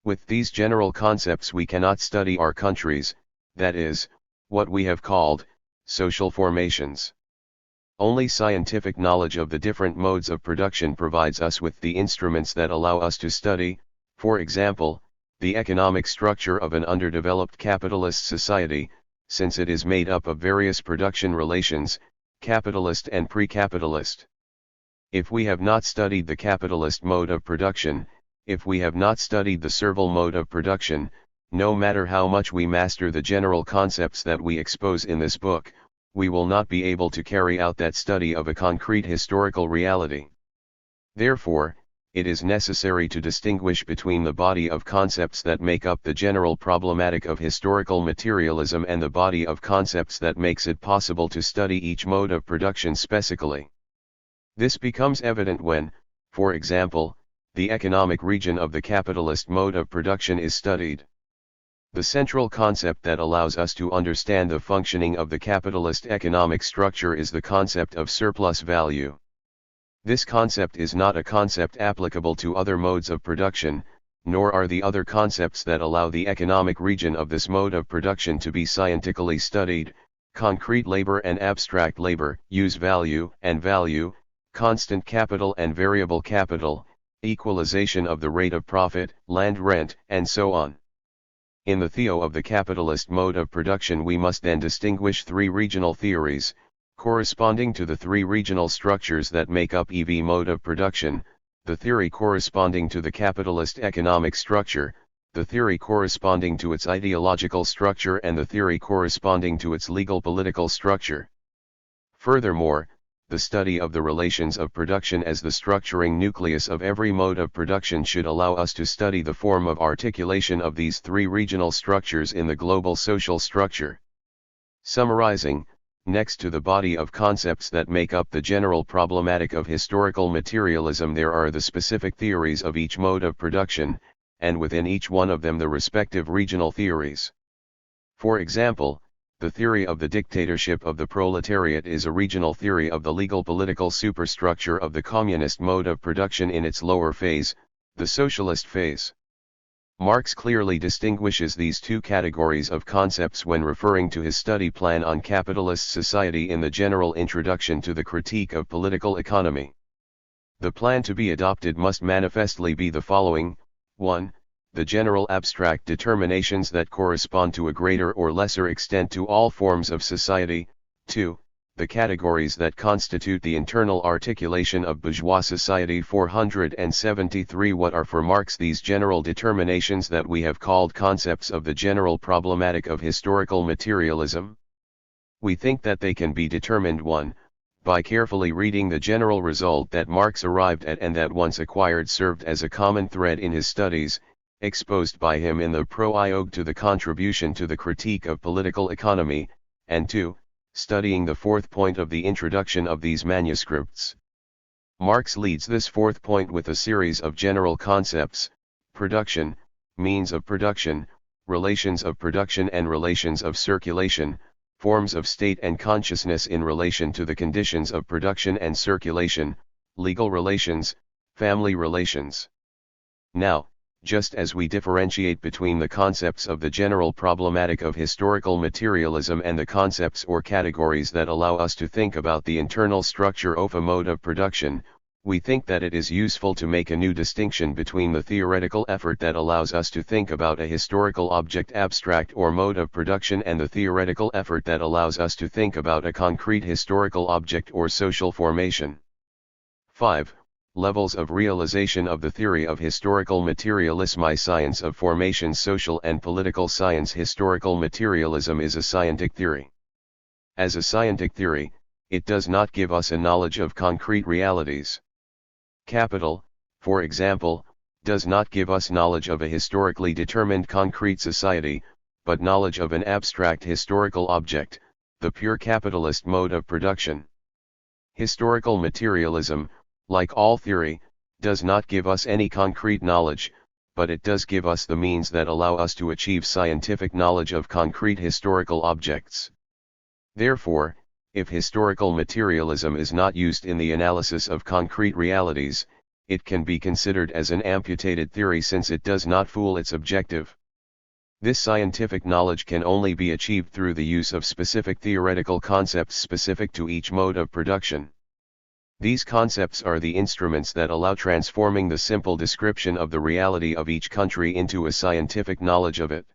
With these general concepts we cannot study our countries, that is, what we have called social formations. Only scientific knowledge of the different modes of production provides us with the instruments that allow us to study, for example, the economic structure of an underdeveloped capitalist society, since it is made up of various production relations, capitalist and pre-capitalist. If we have not studied the capitalist mode of production, if we have not studied the servile mode of production, no matter how much we master the general concepts that we expose in this book, we will not be able to carry out that study of a concrete historical reality. Therefore, it is necessary to distinguish between the body of concepts that make up the general problematic of historical materialism and the body of concepts that makes it possible to study each mode of production specifically. This becomes evident when, for example, the economic region of the capitalist mode of production is studied. The central concept that allows us to understand the functioning of the capitalist economic structure is the concept of surplus value. This concept is not a concept applicable to other modes of production, nor are the other concepts that allow the economic region of this mode of production to be scientifically studied: concrete labor and abstract labor, use value and value, constant capital and variable capital, equalization of the rate of profit, land rent, and so on. In the theo of the capitalist mode of production we must then distinguish three regional theories, corresponding to the three regional structures that make up EV mode of production: the theory corresponding to the capitalist economic structure, the theory corresponding to its ideological structure, and the theory corresponding to its legal political structure. Furthermore, the study of the relations of production as the structuring nucleus of every mode of production should allow us to study the form of articulation of these three regional structures in the global social structure. Summarizing, next to the body of concepts that make up the general problematic of historical materialism, there are the specific theories of each mode of production, and within each one of them the respective regional theories. For example, the theory of the dictatorship of the proletariat is a regional theory of the legal political superstructure of the communist mode of production in its lower phase, the socialist phase. Marx clearly distinguishes these two categories of concepts when referring to his study plan on capitalist society in the general introduction to the Critique of Political Economy. The plan to be adopted must manifestly be the following: 1. The general abstract determinations that correspond to a greater or lesser extent to all forms of society. 2. The categories that constitute the internal articulation of bourgeois society. 473. What are for Marx these general determinations that we have called concepts of the general problematic of historical materialism? We think that they can be determined: 1. By carefully reading the general result that Marx arrived at and that once acquired served as a common thread in his studies, exposed by him in the prologue to the contribution to the Critique of Political Economy, and 2. Studying the fourth point of the introduction of these manuscripts. Marx leads this fourth point with a series of general concepts: production, means of production, relations of production and relations of circulation, forms of state and consciousness in relation to the conditions of production and circulation, legal relations, family relations. Now, just as we differentiate between the concepts of the general problematic of historical materialism and the concepts or categories that allow us to think about the internal structure of a mode of production, we think that it is useful to make a new distinction between the theoretical effort that allows us to think about a historical object, abstract or mode of production, and the theoretical effort that allows us to think about a concrete historical object or social formation. 5. Levels of realization of the theory of historical materialism. Science of formation. Social and political science. Historical materialism is a scientific theory. As a scientific theory, it does not give us a knowledge of concrete realities. Capital, for example, does not give us knowledge of a historically determined concrete society, but knowledge of an abstract historical object, the pure capitalist mode of production. Historical materialism, like all theory, does not give us any concrete knowledge, but it does give us the means that allow us to achieve scientific knowledge of concrete historical objects. Therefore, if historical materialism is not used in the analysis of concrete realities, it can be considered as an amputated theory since it does not fool its objective. This scientific knowledge can only be achieved through the use of specific theoretical concepts specific to each mode of production. These concepts are the instruments that allow transforming the simple description of the reality of each country into a scientific knowledge of it.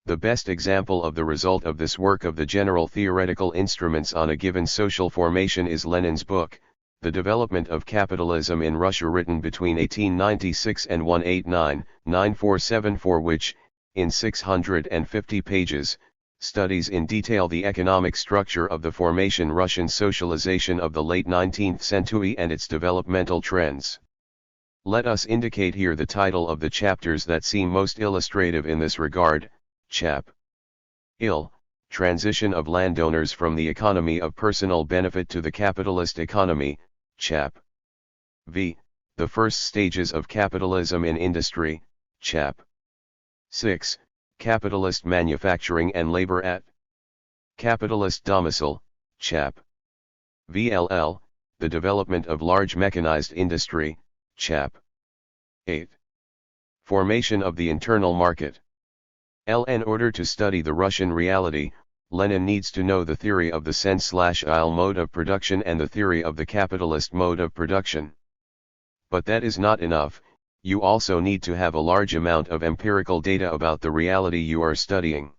The best example of the result of this work of the general theoretical instruments on a given social formation is Lenin's book, The Development of Capitalism in Russia, written between 1896 and 1899-9474, which, in 650 pages, studies in detail the economic structure of the formation Russian socialization of the late 19th century and its developmental trends. Let us indicate here the title of the chapters that seem most illustrative in this regard. Chap. Il. Transition of landowners from the economy of personal benefit to the capitalist economy. Chap. V. The first stages of capitalism in industry. Chap. 6. Capitalist manufacturing and labor at capitalist domicile. Chap. VLL. The development of large mechanized industry. Chap. 8. Formation of the internal market. L. In order to study the Russian reality, Lenin needs to know the theory of the sense/il mode of production and the theory of the capitalist mode of production. But that is not enough. You also need to have a large amount of empirical data about the reality you are studying.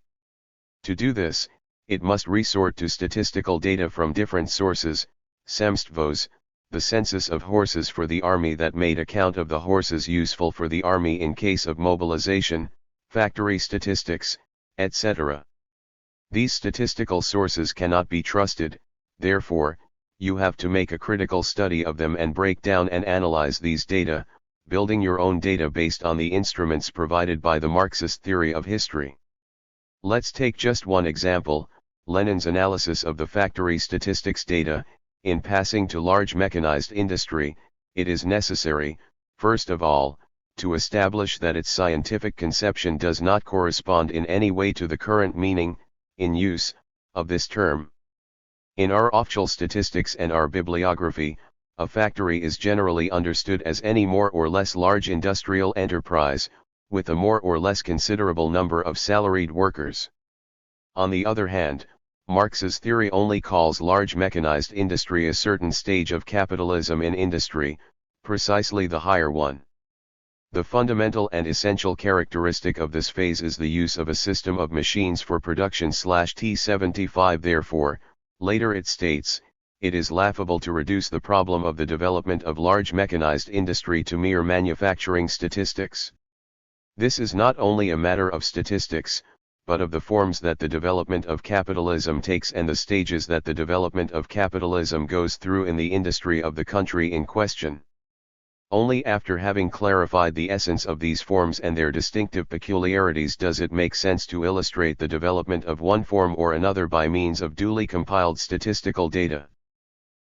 To do this, it must resort to statistical data from different sources, Semstvos, the census of horses for the army that made account of the horses useful for the army in case of mobilization, factory statistics, etc. These statistical sources cannot be trusted, therefore, you have to make a critical study of them and break down and analyze these data, building your own data based on the instruments provided by the Marxist theory of history. Let's take just one example, Lenin's analysis of the factory statistics data. In passing to large mechanized industry, it is necessary, first of all, to establish that its scientific conception does not correspond in any way to the current meaning, in use, of this term. In our official statistics and our bibliography, a factory is generally understood as any more or less large industrial enterprise, with a more or less considerable number of salaried workers. On the other hand, Marx's theory only calls large mechanized industry a certain stage of capitalism in industry, precisely the higher one. The fundamental and essential characteristic of this phase is the use of a system of machines for production/T75. Therefore, later it states, it is laughable to reduce the problem of the development of large mechanized industry to mere manufacturing statistics. This is not only a matter of statistics, but of the forms that the development of capitalism takes and the stages that the development of capitalism goes through in the industry of the country in question. Only after having clarified the essence of these forms and their distinctive peculiarities does it make sense to illustrate the development of one form or another by means of duly compiled statistical data.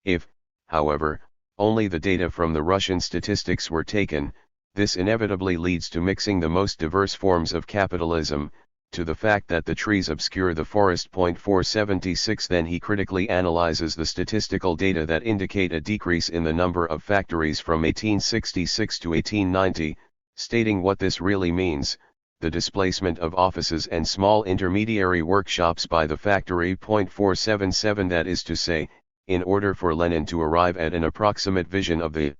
If, however, only the data from the Russian statistics were taken, this inevitably leads to mixing the most diverse forms of capitalism, to the fact that the trees obscure the forest. 476. Then he critically analyzes the statistical data that indicate a decrease in the number of factories from 1866 to 1890, stating what this really means, the displacement of offices and small intermediary workshops by the factory. 477. That is to say, in order for Lenin to arrive at an approximate vision of the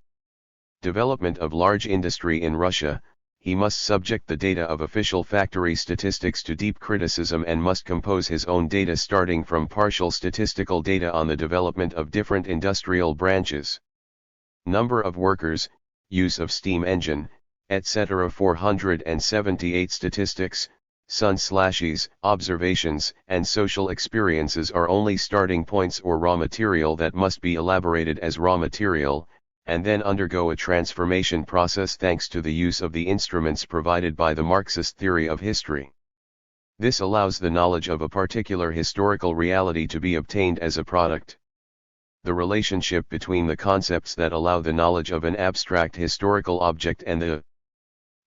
development of large industry in Russia, he must subject the data of official factory statistics to deep criticism and must compose his own data starting from partial statistical data on the development of different industrial branches. Number of workers, use of steam engine, etc. 478. Statistics, sun/es, observations, and social experiences are only starting points or raw material that must be elaborated as raw material, and then undergo a transformation process thanks to the use of the instruments provided by the Marxist theory of history. This allows the knowledge of a particular historical reality to be obtained as a product. The relationship between the concepts that allow the knowledge of an abstract historical object and the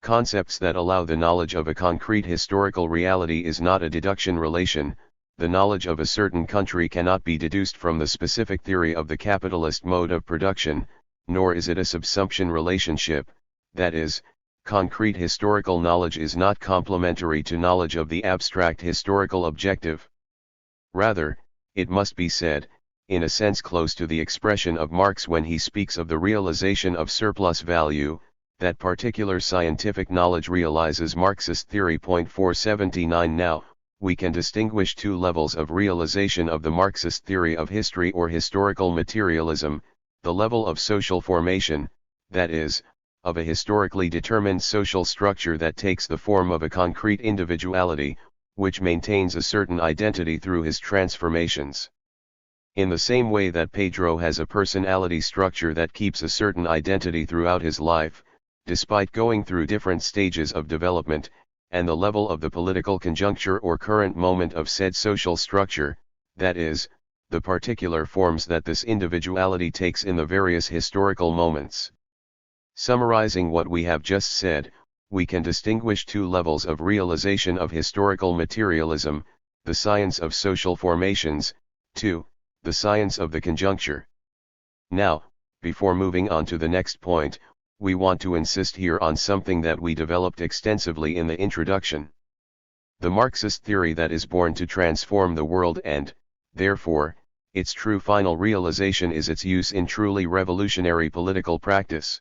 concepts that allow the knowledge of a concrete historical reality is not a deduction relation. The knowledge of a certain country cannot be deduced from the specific theory of the capitalist mode of production, nor is it a subsumption relationship, that is, concrete historical knowledge is not complementary to knowledge of the abstract historical objective. Rather, it must be said, in a sense close to the expression of Marx when he speaks of the realization of surplus value, that particular scientific knowledge realizes Marxist theory. 479 Now, we can distinguish two levels of realization of the Marxist theory of history or historical materialism: the level of social formation, that is, of a historically determined social structure that takes the form of a concrete individuality, which maintains a certain identity through his transformations. In the same way that Pedro has a personality structure that keeps a certain identity throughout his life, despite going through different stages of development, and the level of the political conjuncture or current moment of said social structure, that is, the particular forms that this individuality takes in the various historical moments. Summarizing what we have just said, we can distinguish two levels of realization of historical materialism: the science of social formations, 2. The science of the conjuncture. Now, before moving on to the next point, we want to insist here on something that we developed extensively in the introduction. The Marxist theory that is born to transform the world and, therefore, its true final realization is its use in truly revolutionary political practice.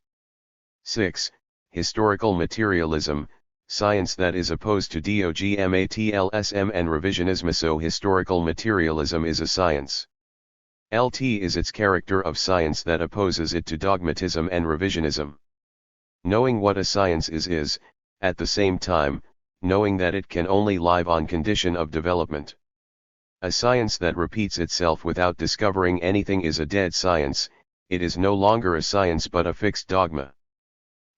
6. Historical materialism, science that is opposed to dogmatism and revisionism. So historical materialism is a science. LT is its character of science that opposes it to dogmatism and revisionism. Knowing what a science is, at the same time, knowing that it can only live on condition of development. A science that repeats itself without discovering anything is a dead science. It is no longer a science but a fixed dogma.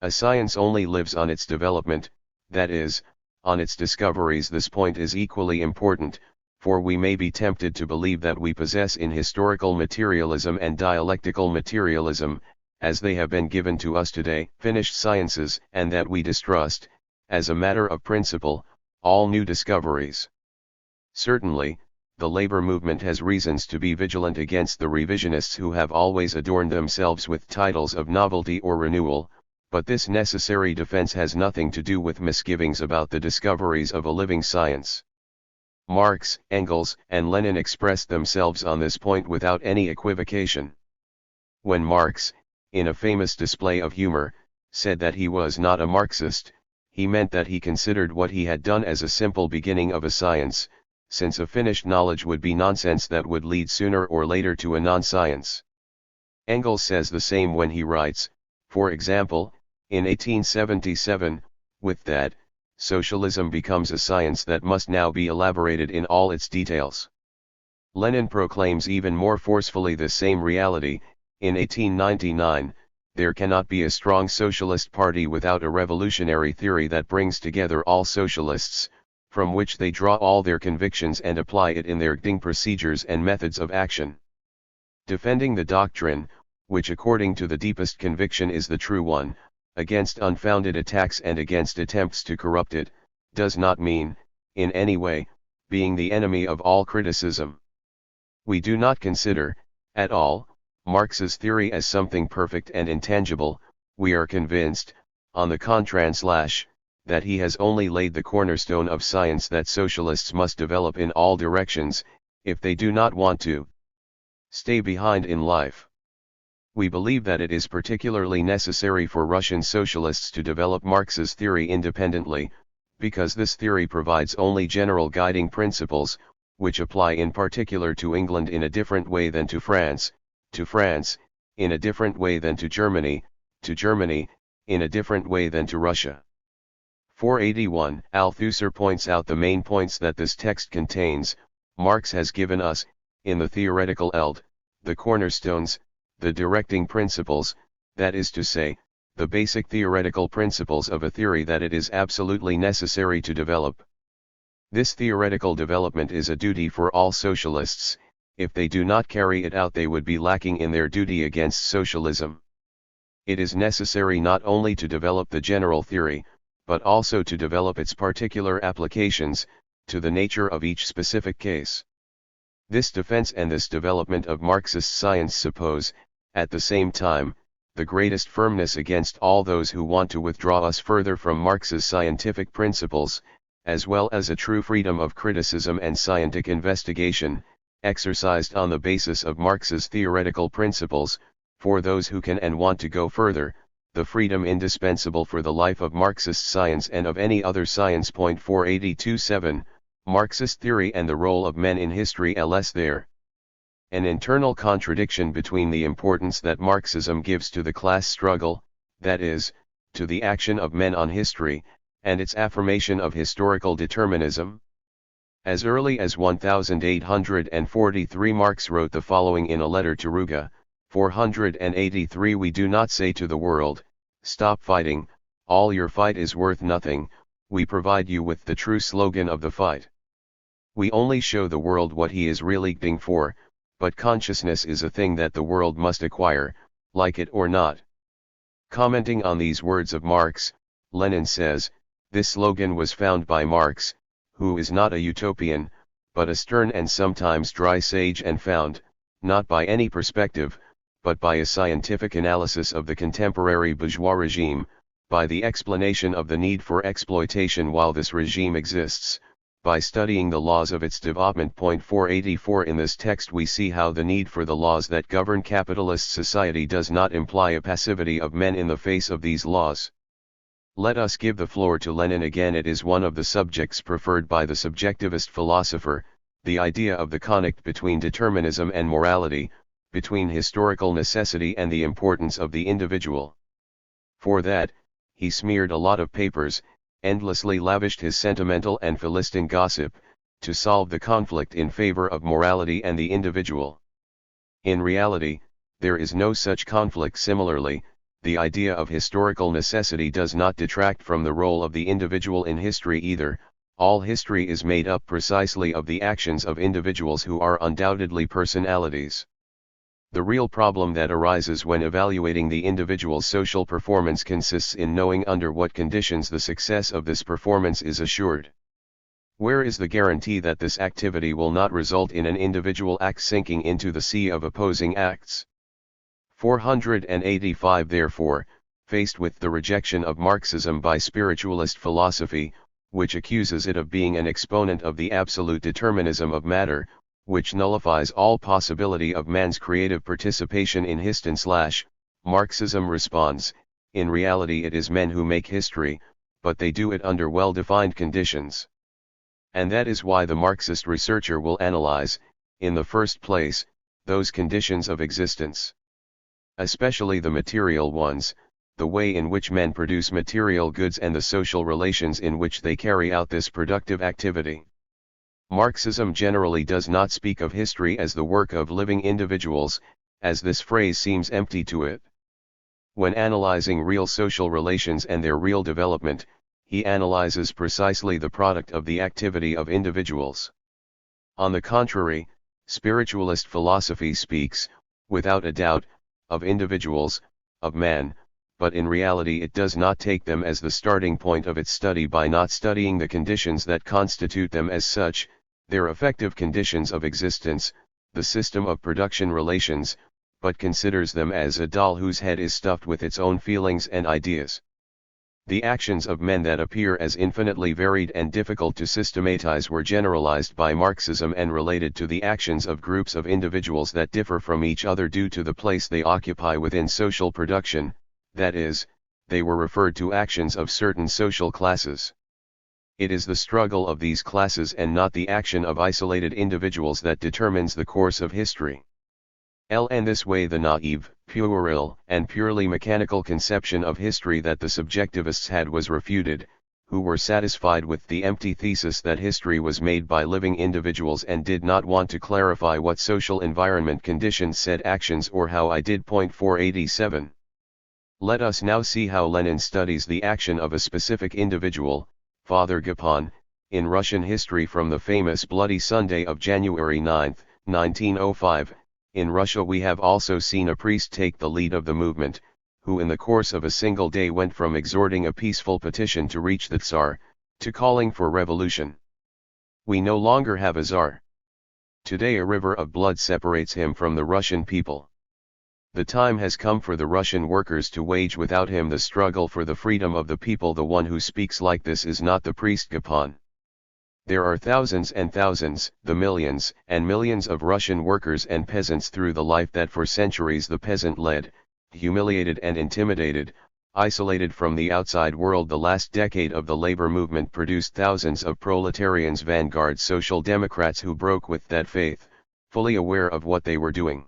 A science only lives on its development, that is, on its discoveries. This point is equally important, for we may be tempted to believe that we possess in historical materialism and dialectical materialism, as they have been given to us today, finished sciences, and that we distrust, as a matter of principle, all new discoveries. Certainly, the labor movement has reasons to be vigilant against the revisionists who have always adorned themselves with titles of novelty or renewal, but this necessary defense has nothing to do with misgivings about the discoveries of a living science. Marx, Engels, and Lenin expressed themselves on this point without any equivocation. When Marx, in a famous display of humor, said that he was not a Marxist, he meant that he considered what he had done as a simple beginning of a science, since a finished knowledge would be nonsense that would lead sooner or later to a non-science. Engels says the same when he writes, for example, in 1877, with that, socialism becomes a science that must now be elaborated in all its details. Lenin proclaims even more forcefully the same reality. In 1899, there cannot be a strong socialist party without a revolutionary theory that brings together all socialists, from which they draw all their convictions and apply it in their procedures and methods of action. Defending the doctrine, which according to the deepest conviction is the true one, against unfounded attacks and against attempts to corrupt it, does not mean, in any way, being the enemy of all criticism. We do not consider, at all, Marx's theory as something perfect and intangible. We are convinced, on the contrary, that he has only laid the cornerstone of science that socialists must develop in all directions, if they do not want to stay behind in life. We believe that it is particularly necessary for Russian socialists to develop Marx's theory independently, because this theory provides only general guiding principles, which apply in particular to England in a different way than to France, in a different way than to Germany, in a different way than to Russia. 481. Althusser points out the main points that this text contains. Marx has given us, in the theoretical eld, the cornerstones, the directing principles, that is to say, the basic theoretical principles of a theory that it is absolutely necessary to develop. This theoretical development is a duty for all socialists. If they do not carry it out, they would be lacking in their duty against socialism. It is necessary not only to develop the general theory, but also to develop its particular applications, to the nature of each specific case. This defense and this development of Marxist science suppose, at the same time, the greatest firmness against all those who want to withdraw us further from Marx's scientific principles, as well as a true freedom of criticism and scientific investigation, exercised on the basis of Marx's theoretical principles, for those who can and want to go further, the freedom indispensable for the life of Marxist science and of any other science. 482.7, Marxist theory and the role of men in history. Ls. There an internal contradiction between the importance that Marxism gives to the class struggle, that is, to the action of men on history, and its affirmation of historical determinism. As early as 1843 Marx wrote the following in a letter to Ruga, 483: We do not say to the world, stop fighting, all your fight is worth nothing, we provide you with the true slogan of the fight. We only show the world what he is really fighting for, but consciousness is a thing that the world must acquire, like it or not. Commenting on these words of Marx, Lenin says, this slogan was found by Marx, who is not a utopian, but a stern and sometimes dry sage, and found, not by any perspective, but by a scientific analysis of the contemporary bourgeois regime, by the explanation of the need for exploitation while this regime exists, by studying the laws of its development. 484 In this text we see how the need for the laws that govern capitalist society does not imply a passivity of men in the face of these laws. Let us give the floor to Lenin again. It is one of the subjects preferred by the subjectivist philosopher, the idea of the conflict between determinism and morality, between historical necessity and the importance of the individual. For that, he smeared a lot of papers, endlessly lavished his sentimental and Philistine gossip, to solve the conflict in favor of morality and the individual. In reality, there is no such conflict. Similarly, the idea of historical necessity does not detract from the role of the individual in history either. All history is made up precisely of the actions of individuals who are undoubtedly personalities. The real problem that arises when evaluating the individual's social performance consists in knowing under what conditions the success of this performance is assured. Where is the guarantee that this activity will not result in an individual act sinking into the sea of opposing acts? 485 Therefore, faced with the rejection of Marxism by spiritualist philosophy, which accuses it of being an exponent of the absolute determinism of matter, which nullifies all possibility of man's creative participation in history, Marxism responds, in reality it is men who make history, but they do it under well-defined conditions. And that is why the Marxist researcher will analyze, in the first place, those conditions of existence. Especially the material ones, the way in which men produce material goods and the social relations in which they carry out this productive activity. Marxism generally does not speak of history as the work of living individuals, as this phrase seems empty to it. When analyzing real social relations and their real development, he analyzes precisely the product of the activity of individuals. On the contrary, spiritualist philosophy speaks, without a doubt, of individuals, of man, but in reality it does not take them as the starting point of its study by not studying the conditions that constitute them as such, their effective conditions of existence, the system of production relations, but considers them as a doll whose head is stuffed with its own feelings and ideas. The actions of men that appear as infinitely varied and difficult to systematize were generalized by Marxism and related to the actions of groups of individuals that differ from each other due to the place they occupy within social production, that is, they were referred to actions of certain social classes. It is the struggle of these classes and not the action of isolated individuals that determines the course of history. And this way the naive, puerile, and purely mechanical conception of history that the subjectivists had was refuted, who were satisfied with the empty thesis that history was made by living individuals and did not want to clarify what social environment conditions said actions or how I did. 487. Let us now see how Lenin studies the action of a specific individual, Father Gapon, in Russian history from the famous Bloody Sunday of January 9, 1905. In Russia we have also seen a priest take the lead of the movement, who in the course of a single day went from exhorting a peaceful petition to reach the Tsar, to calling for revolution. We no longer have a Tsar. Today a river of blood separates him from the Russian people. The time has come for the Russian workers to wage without him the struggle for the freedom of the people. The one who speaks like this is not the priest Gapon. There are thousands and thousands, the millions and millions of Russian workers and peasants through the life that for centuries the peasant led, humiliated and intimidated, isolated from the outside world. The last decade of the labor movement produced thousands of proletarians, vanguard social democrats who broke with that faith, fully aware of what they were doing.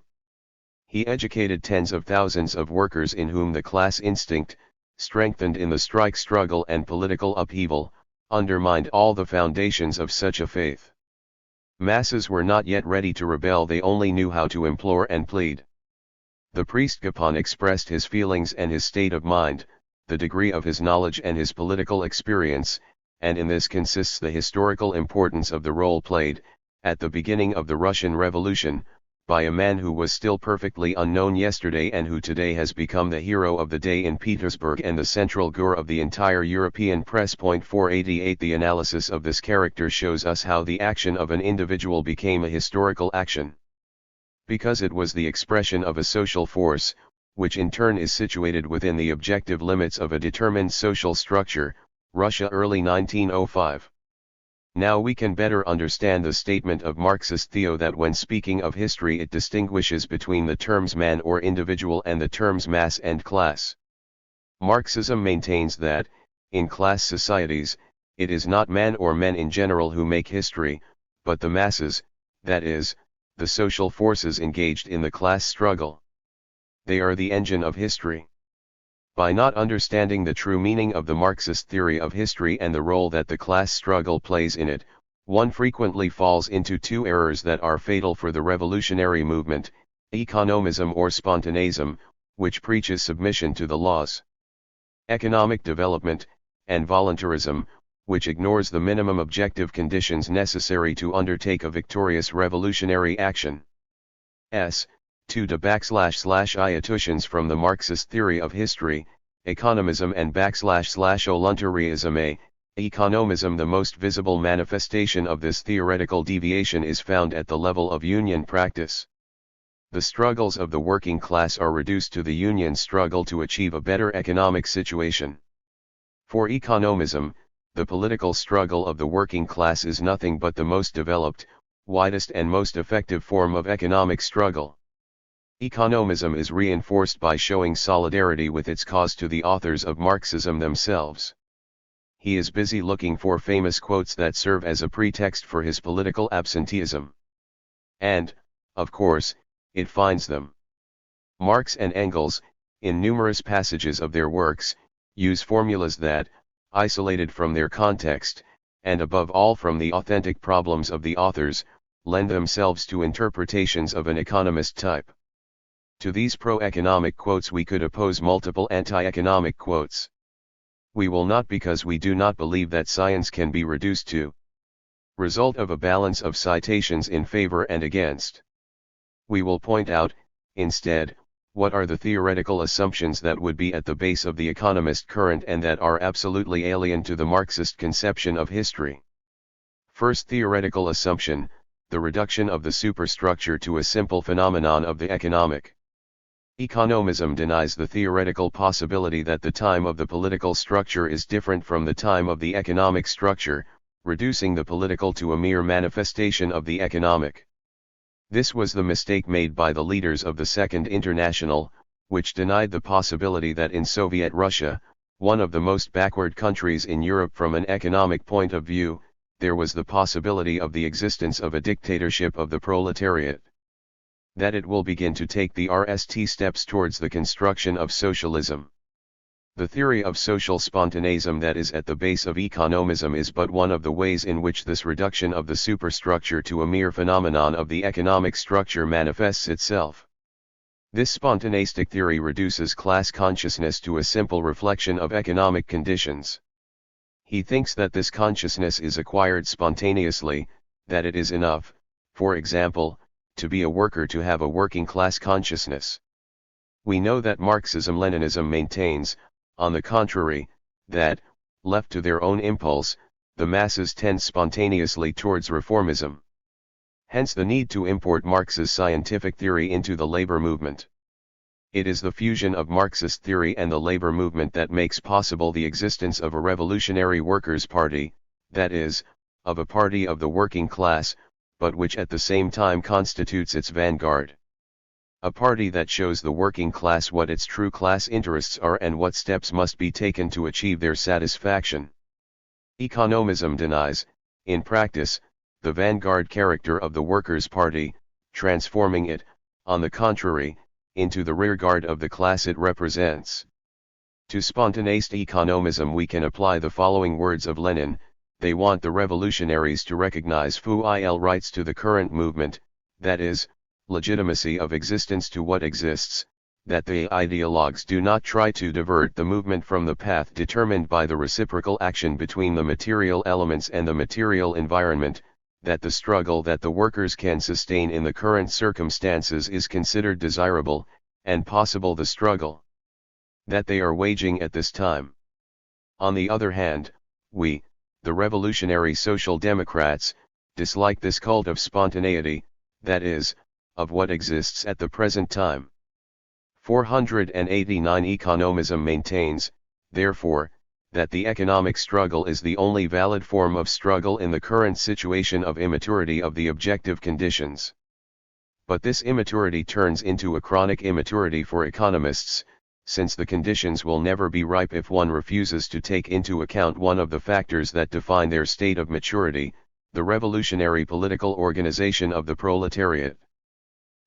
He educated tens of thousands of workers in whom the class instinct, strengthened in the strike struggle and political upheaval, undermined all the foundations of such a faith. Masses were not yet ready to rebel, they only knew how to implore and plead. The priest Gapon expressed his feelings and his state of mind, the degree of his knowledge and his political experience, and in this consists the historical importance of the role played, at the beginning of the Russian Revolution, by a man who was still perfectly unknown yesterday and who today has become the hero of the day in Petersburg and the central guru of the entire European press. 488 The analysis of this character shows us how the action of an individual became a historical action. Because it was the expression of a social force, which in turn is situated within the objective limits of a determined social structure, Russia early 1905. Now we can better understand the statement of Marxist Theo that when speaking of history it distinguishes between the terms man or individual and the terms mass and class. Marxism maintains that, in class societies, it is not man or men in general who make history, but the masses, that is, the social forces engaged in the class struggle. They are the engine of history. By not understanding the true meaning of the Marxist theory of history and the role that the class struggle plays in it, one frequently falls into two errors that are fatal for the revolutionary movement: economism or spontaneism, which preaches submission to the laws, economic development, and voluntarism, which ignores the minimum objective conditions necessary to undertake a victorious revolutionary action. 2 to / Iatutions from the Marxist theory of history, economism and / voluntarism. Economism. The most visible manifestation of this theoretical deviation is found at the level of union practice. The struggles of the working class are reduced to the union struggle to achieve a better economic situation. For economism, the political struggle of the working class is nothing but the most developed, widest and most effective form of economic struggle. Economism is reinforced by showing solidarity with its cause to the authors of Marxism themselves. He is busy looking for famous quotes that serve as a pretext for his political absenteeism. And, of course, it finds them. Marx and Engels, in numerous passages of their works, use formulas that, isolated from their context, and above all from the authentic problems of the authors, lend themselves to interpretations of an economist type. To these pro-economic quotes we could oppose multiple anti-economic quotes. We will not, because we do not believe that science can be reduced to result of a balance of citations in favor and against. We will point out, instead, what are the theoretical assumptions that would be at the base of the economist current and that are absolutely alien to the Marxist conception of history. First theoretical assumption, the reduction of the superstructure to a simple phenomenon of the economic. Economism denies the theoretical possibility that the time of the political structure is different from the time of the economic structure, reducing the political to a mere manifestation of the economic. This was the mistake made by the leaders of the Second International, which denied the possibility that in Soviet Russia, one of the most backward countries in Europe from an economic point of view, there was the possibility of the existence of a dictatorship of the proletariat. That it will begin to take the RST steps towards the construction of socialism. The theory of social spontaneism that is at the base of economism is but one of the ways in which this reduction of the superstructure to a mere phenomenon of the economic structure manifests itself. This spontaneistic theory reduces class consciousness to a simple reflection of economic conditions. He thinks that this consciousness is acquired spontaneously, that it is enough, for example, to be a worker to have a working class consciousness. We know that Marxism-Leninism maintains, on the contrary, that, left to their own impulse, the masses tend spontaneously towards reformism. Hence the need to import Marx's scientific theory into the labor movement. It is the fusion of Marxist theory and the labor movement that makes possible the existence of a revolutionary workers' party, that is, of a party of the working class, but which at the same time constitutes its vanguard. A party that shows the working class what its true class interests are and what steps must be taken to achieve their satisfaction. Economism denies, in practice, the vanguard character of the Workers' Party, transforming it, on the contrary, into the rearguard of the class it represents. To spontaneist economism we can apply the following words of Lenin: they want the revolutionaries to recognize full rights to the current movement, that is, legitimacy of existence to what exists, that the ideologues do not try to divert the movement from the path determined by the reciprocal action between the material elements and the material environment, that the struggle that the workers can sustain in the current circumstances is considered desirable, and possible the struggle that they are waging at this time. On the other hand, we, the revolutionary Social Democrats, dislike this cult of spontaneity, that is, of what exists at the present time. 489 Economism maintains, therefore, that the economic struggle is the only valid form of struggle in the current situation of immaturity of the objective conditions. But this immaturity turns into a chronic immaturity for economists, since the conditions will never be ripe if one refuses to take into account one of the factors that define their state of maturity, the revolutionary political organization of the proletariat.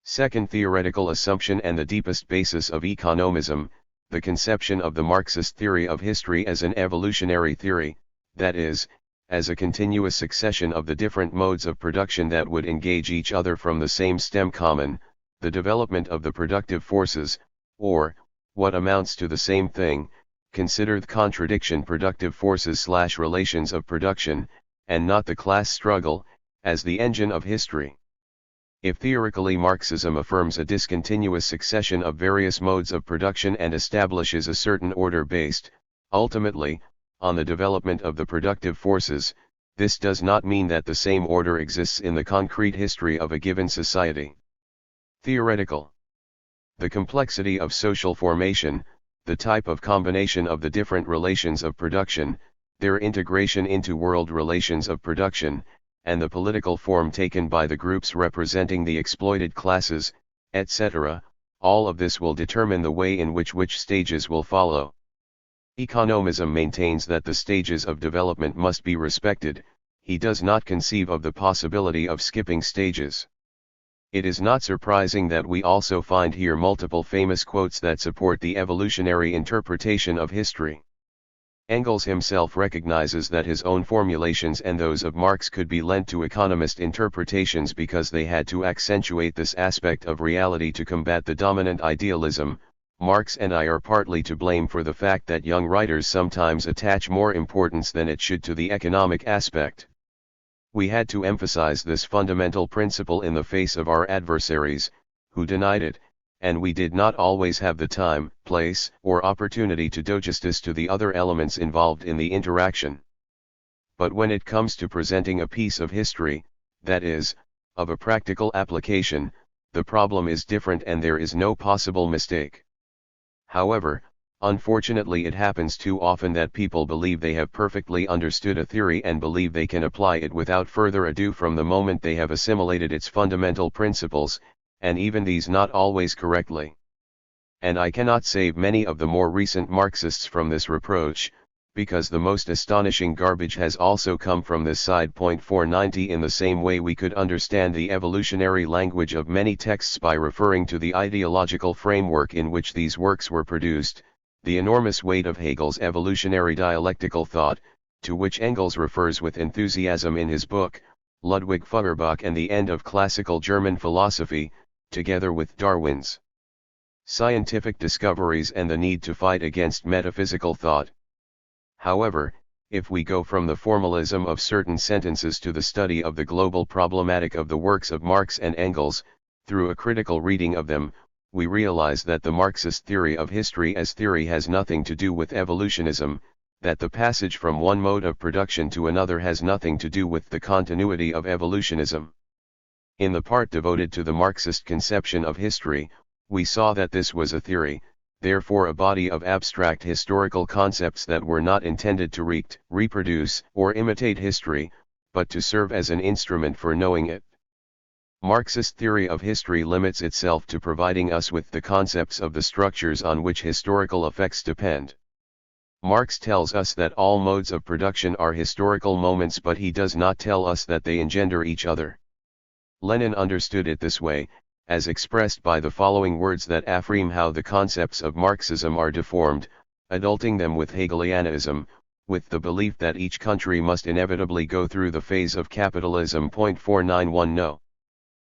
Second theoretical assumption and the deepest basis of economism, the conception of the Marxist theory of history as an evolutionary theory, that is, as a continuous succession of the different modes of production that would engage each other from the same stem common, the development of the productive forces, or, what amounts to the same thing, consider the contradiction productive forces/relations of production, and not the class struggle, as the engine of history. If theoretically Marxism affirms a discontinuous succession of various modes of production and establishes a certain order based, ultimately, on the development of the productive forces, this does not mean that the same order exists in the concrete history of a given society. Theoretical. The complexity of social formation, the type of combination of the different relations of production, their integration into world relations of production, and the political form taken by the groups representing the exploited classes, etc., all of this will determine the way in which stages will follow. Economism maintains that the stages of development must be respected. He does not conceive of the possibility of skipping stages. It is not surprising that we also find here multiple famous quotes that support the evolutionary interpretation of history. Engels himself recognizes that his own formulations and those of Marx could be lent to economist interpretations because they had to accentuate this aspect of reality to combat the dominant idealism. Marx and I are partly to blame for the fact that young writers sometimes attach more importance than it should to the economic aspect. We had to emphasize this fundamental principle in the face of our adversaries, who denied it, and we did not always have the time, place, or opportunity to do justice to the other elements involved in the interaction. But when it comes to presenting a piece of history, that is, of a practical application, the problem is different and there is no possible mistake. However, unfortunately it happens too often that people believe they have perfectly understood a theory and believe they can apply it without further ado from the moment they have assimilated its fundamental principles, and even these not always correctly. And I cannot save many of the more recent Marxists from this reproach, because the most astonishing garbage has also come from this side. 490 In the same way we could understand the evolutionary language of many texts by referring to the ideological framework in which these works were produced, the enormous weight of Hegel's evolutionary dialectical thought, to which Engels refers with enthusiasm in his book, Ludwig Feuerbach and the End of Classical German Philosophy, together with Darwin's scientific discoveries and the need to fight against metaphysical thought. However, if we go from the formalism of certain sentences to the study of the global problematic of the works of Marx and Engels, through a critical reading of them, we realize that the Marxist theory of history as theory has nothing to do with evolutionism, that the passage from one mode of production to another has nothing to do with the continuity of evolutionism. In the part devoted to the Marxist conception of history, we saw that this was a theory, therefore a body of abstract historical concepts that were not intended to reproduce, or imitate history, but to serve as an instrument for knowing it. Marxist theory of history limits itself to providing us with the concepts of the structures on which historical effects depend. Marx tells us that all modes of production are historical moments, but he does not tell us that they engender each other. Lenin understood it this way, as expressed by the following words that affirm how the concepts of Marxism are deformed, adulting them with Hegelianism, with the belief that each country must inevitably go through the phase of capitalism. 491 No.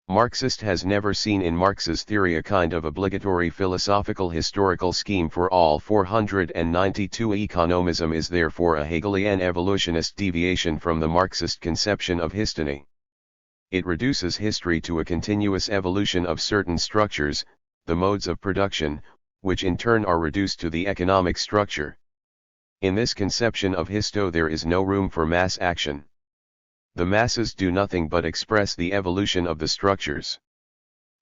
Marxist has never seen in Marx's theory a kind of obligatory philosophical historical scheme for all. 492 Economism is therefore a Hegelian evolutionist deviation from the Marxist conception of history. It reduces history to a continuous evolution of certain structures, the modes of production, which in turn are reduced to the economic structure. In this conception of histo there is no room for mass action. The masses do nothing but express the evolution of the structures.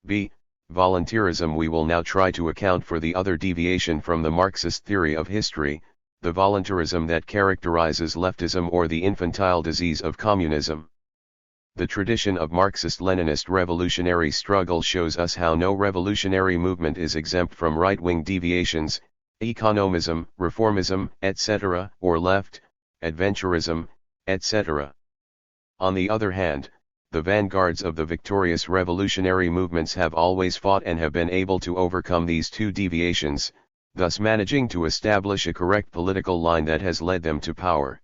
b. Volunteerism. We will now try to account for the other deviation from the Marxist theory of history, the volunteerism that characterizes leftism or the infantile disease of communism. The tradition of Marxist-Leninist revolutionary struggle shows us how no revolutionary movement is exempt from right-wing deviations, economism, reformism, etc., or left, adventurism, etc. On the other hand, the vanguards of the victorious revolutionary movements have always fought and have been able to overcome these two deviations, thus managing to establish a correct political line that has led them to power.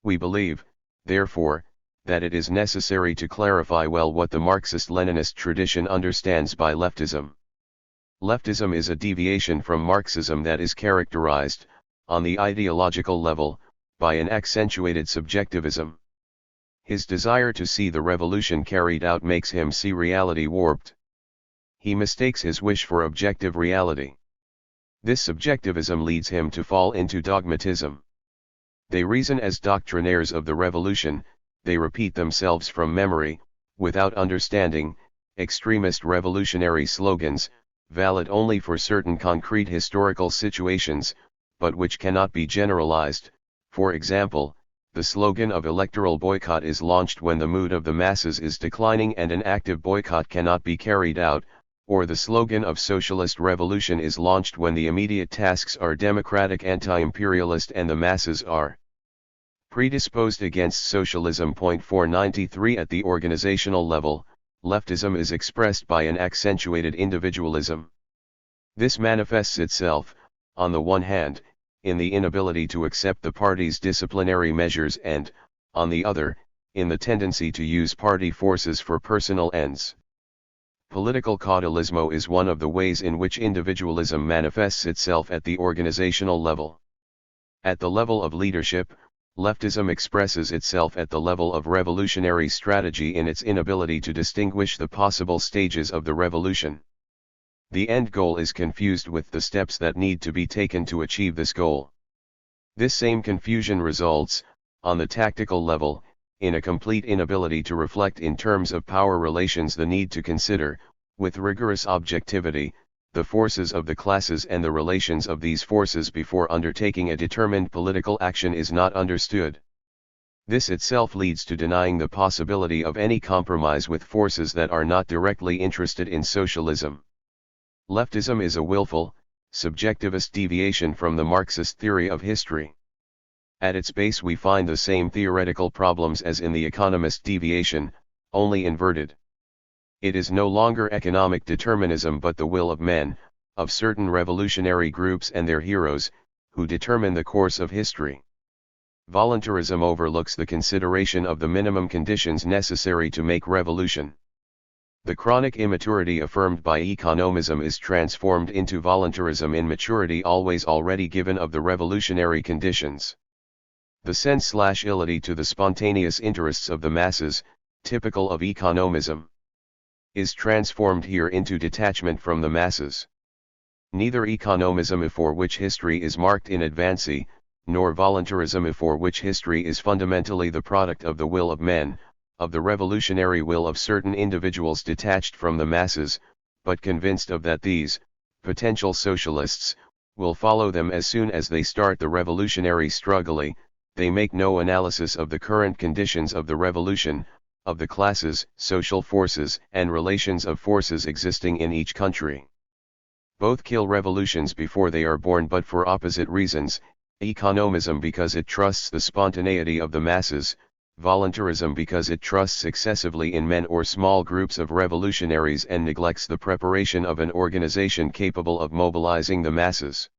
We believe, therefore, that it is necessary to clarify well what the Marxist-Leninist tradition understands by leftism. Leftism is a deviation from Marxism that is characterized, on the ideological level, by an accentuated subjectivism. His desire to see the revolution carried out makes him see reality warped. He mistakes his wish for objective reality. This subjectivism leads him to fall into dogmatism. They reason as doctrinaires of the revolution, they repeat themselves from memory, without understanding, extremist revolutionary slogans, valid only for certain concrete historical situations, but which cannot be generalized. For example, the slogan of electoral boycott is launched when the mood of the masses is declining and an active boycott cannot be carried out, or the slogan of socialist revolution is launched when the immediate tasks are democratic anti-imperialist and the masses are predisposed against socialism. 493 At the organizational level, leftism is expressed by an accentuated individualism. This manifests itself, on the one hand, in the inability to accept the party's disciplinary measures and, on the other, in the tendency to use party forces for personal ends. Political caudillismo is one of the ways in which individualism manifests itself at the organizational level. At the level of leadership, leftism expresses itself at the level of revolutionary strategy in its inability to distinguish the possible stages of the revolution. The end goal is confused with the steps that need to be taken to achieve this goal. This same confusion results, on the tactical level, in a complete inability to reflect in terms of power relations the need to consider, with rigorous objectivity, the forces of the classes and the relations of these forces before undertaking a determined political action is not understood. This itself leads to denying the possibility of any compromise with forces that are not directly interested in socialism. Leftism is a willful, subjectivist deviation from the Marxist theory of history. At its base we find the same theoretical problems as in the economist deviation, only inverted. It is no longer economic determinism but the will of men, of certain revolutionary groups and their heroes, who determine the course of history. Voluntarism overlooks the consideration of the minimum conditions necessary to make revolution. The chronic immaturity affirmed by economism is transformed into voluntarism in maturity always already given of the revolutionary conditions. The sense/ility to the spontaneous interests of the masses, typical of economism, is transformed here into detachment from the masses. Neither economism for which history is marked in advance, nor voluntarism for which history is fundamentally the product of the will of men, of the revolutionary will of certain individuals detached from the masses, but convinced of that these, potential socialists, will follow them as soon as they start the revolutionary struggle. They make no analysis of the current conditions of the revolution, of the classes, social forces, and relations of forces existing in each country. Both kill revolutions before they are born, but for opposite reasons: economism because it trusts the spontaneity of the masses, voluntarism because it trusts excessively in men or small groups of revolutionaries and neglects the preparation of an organization capable of mobilizing the masses.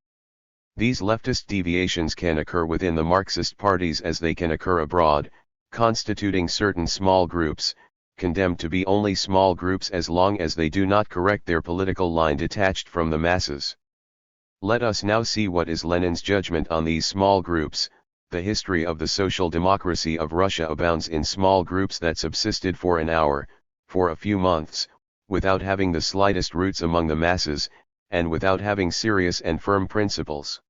These leftist deviations can occur within the Marxist parties as they can occur abroad, constituting certain small groups, condemned to be only small groups as long as they do not correct their political line detached from the masses. Let us now see what is Lenin's judgment on these small groups. The history of the social democracy of Russia abounds in small groups that subsisted for an hour, for a few months, without having the slightest roots among the masses, and without having serious and firm principles.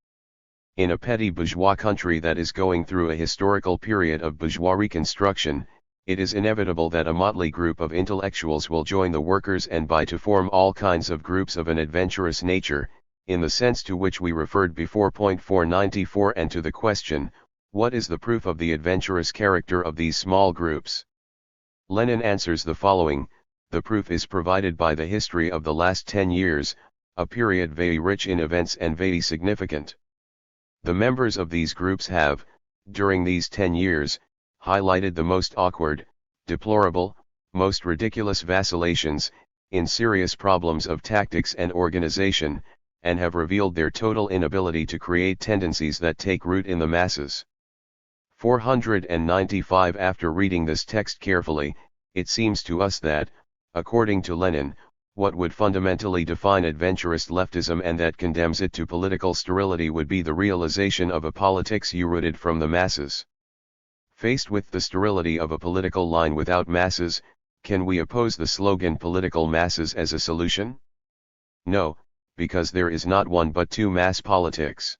In a petty bourgeois country that is going through a historical period of bourgeois reconstruction, it is inevitable that a motley group of intellectuals will join the workers and buy to form all kinds of groups of an adventurous nature, in the sense to which we referred before. 494 And to the question, what is the proof of the adventurous character of these small groups? Lenin answers the following: the proof is provided by the history of the last 10 years, a period very rich in events and very significant. The members of these groups have, during these 10 years, highlighted the most awkward, deplorable, most ridiculous vacillations, in serious problems of tactics and organization, and have revealed their total inability to create tendencies that take root in the masses. 495 After reading this text carefully, it seems to us that, according to Lenin, what would fundamentally define adventurous leftism and that condemns it to political sterility would be the realization of a politics uprooted from the masses. Faced with the sterility of a political line without masses, can we oppose the slogan political masses as a solution? No, because there is not one but two mass politics.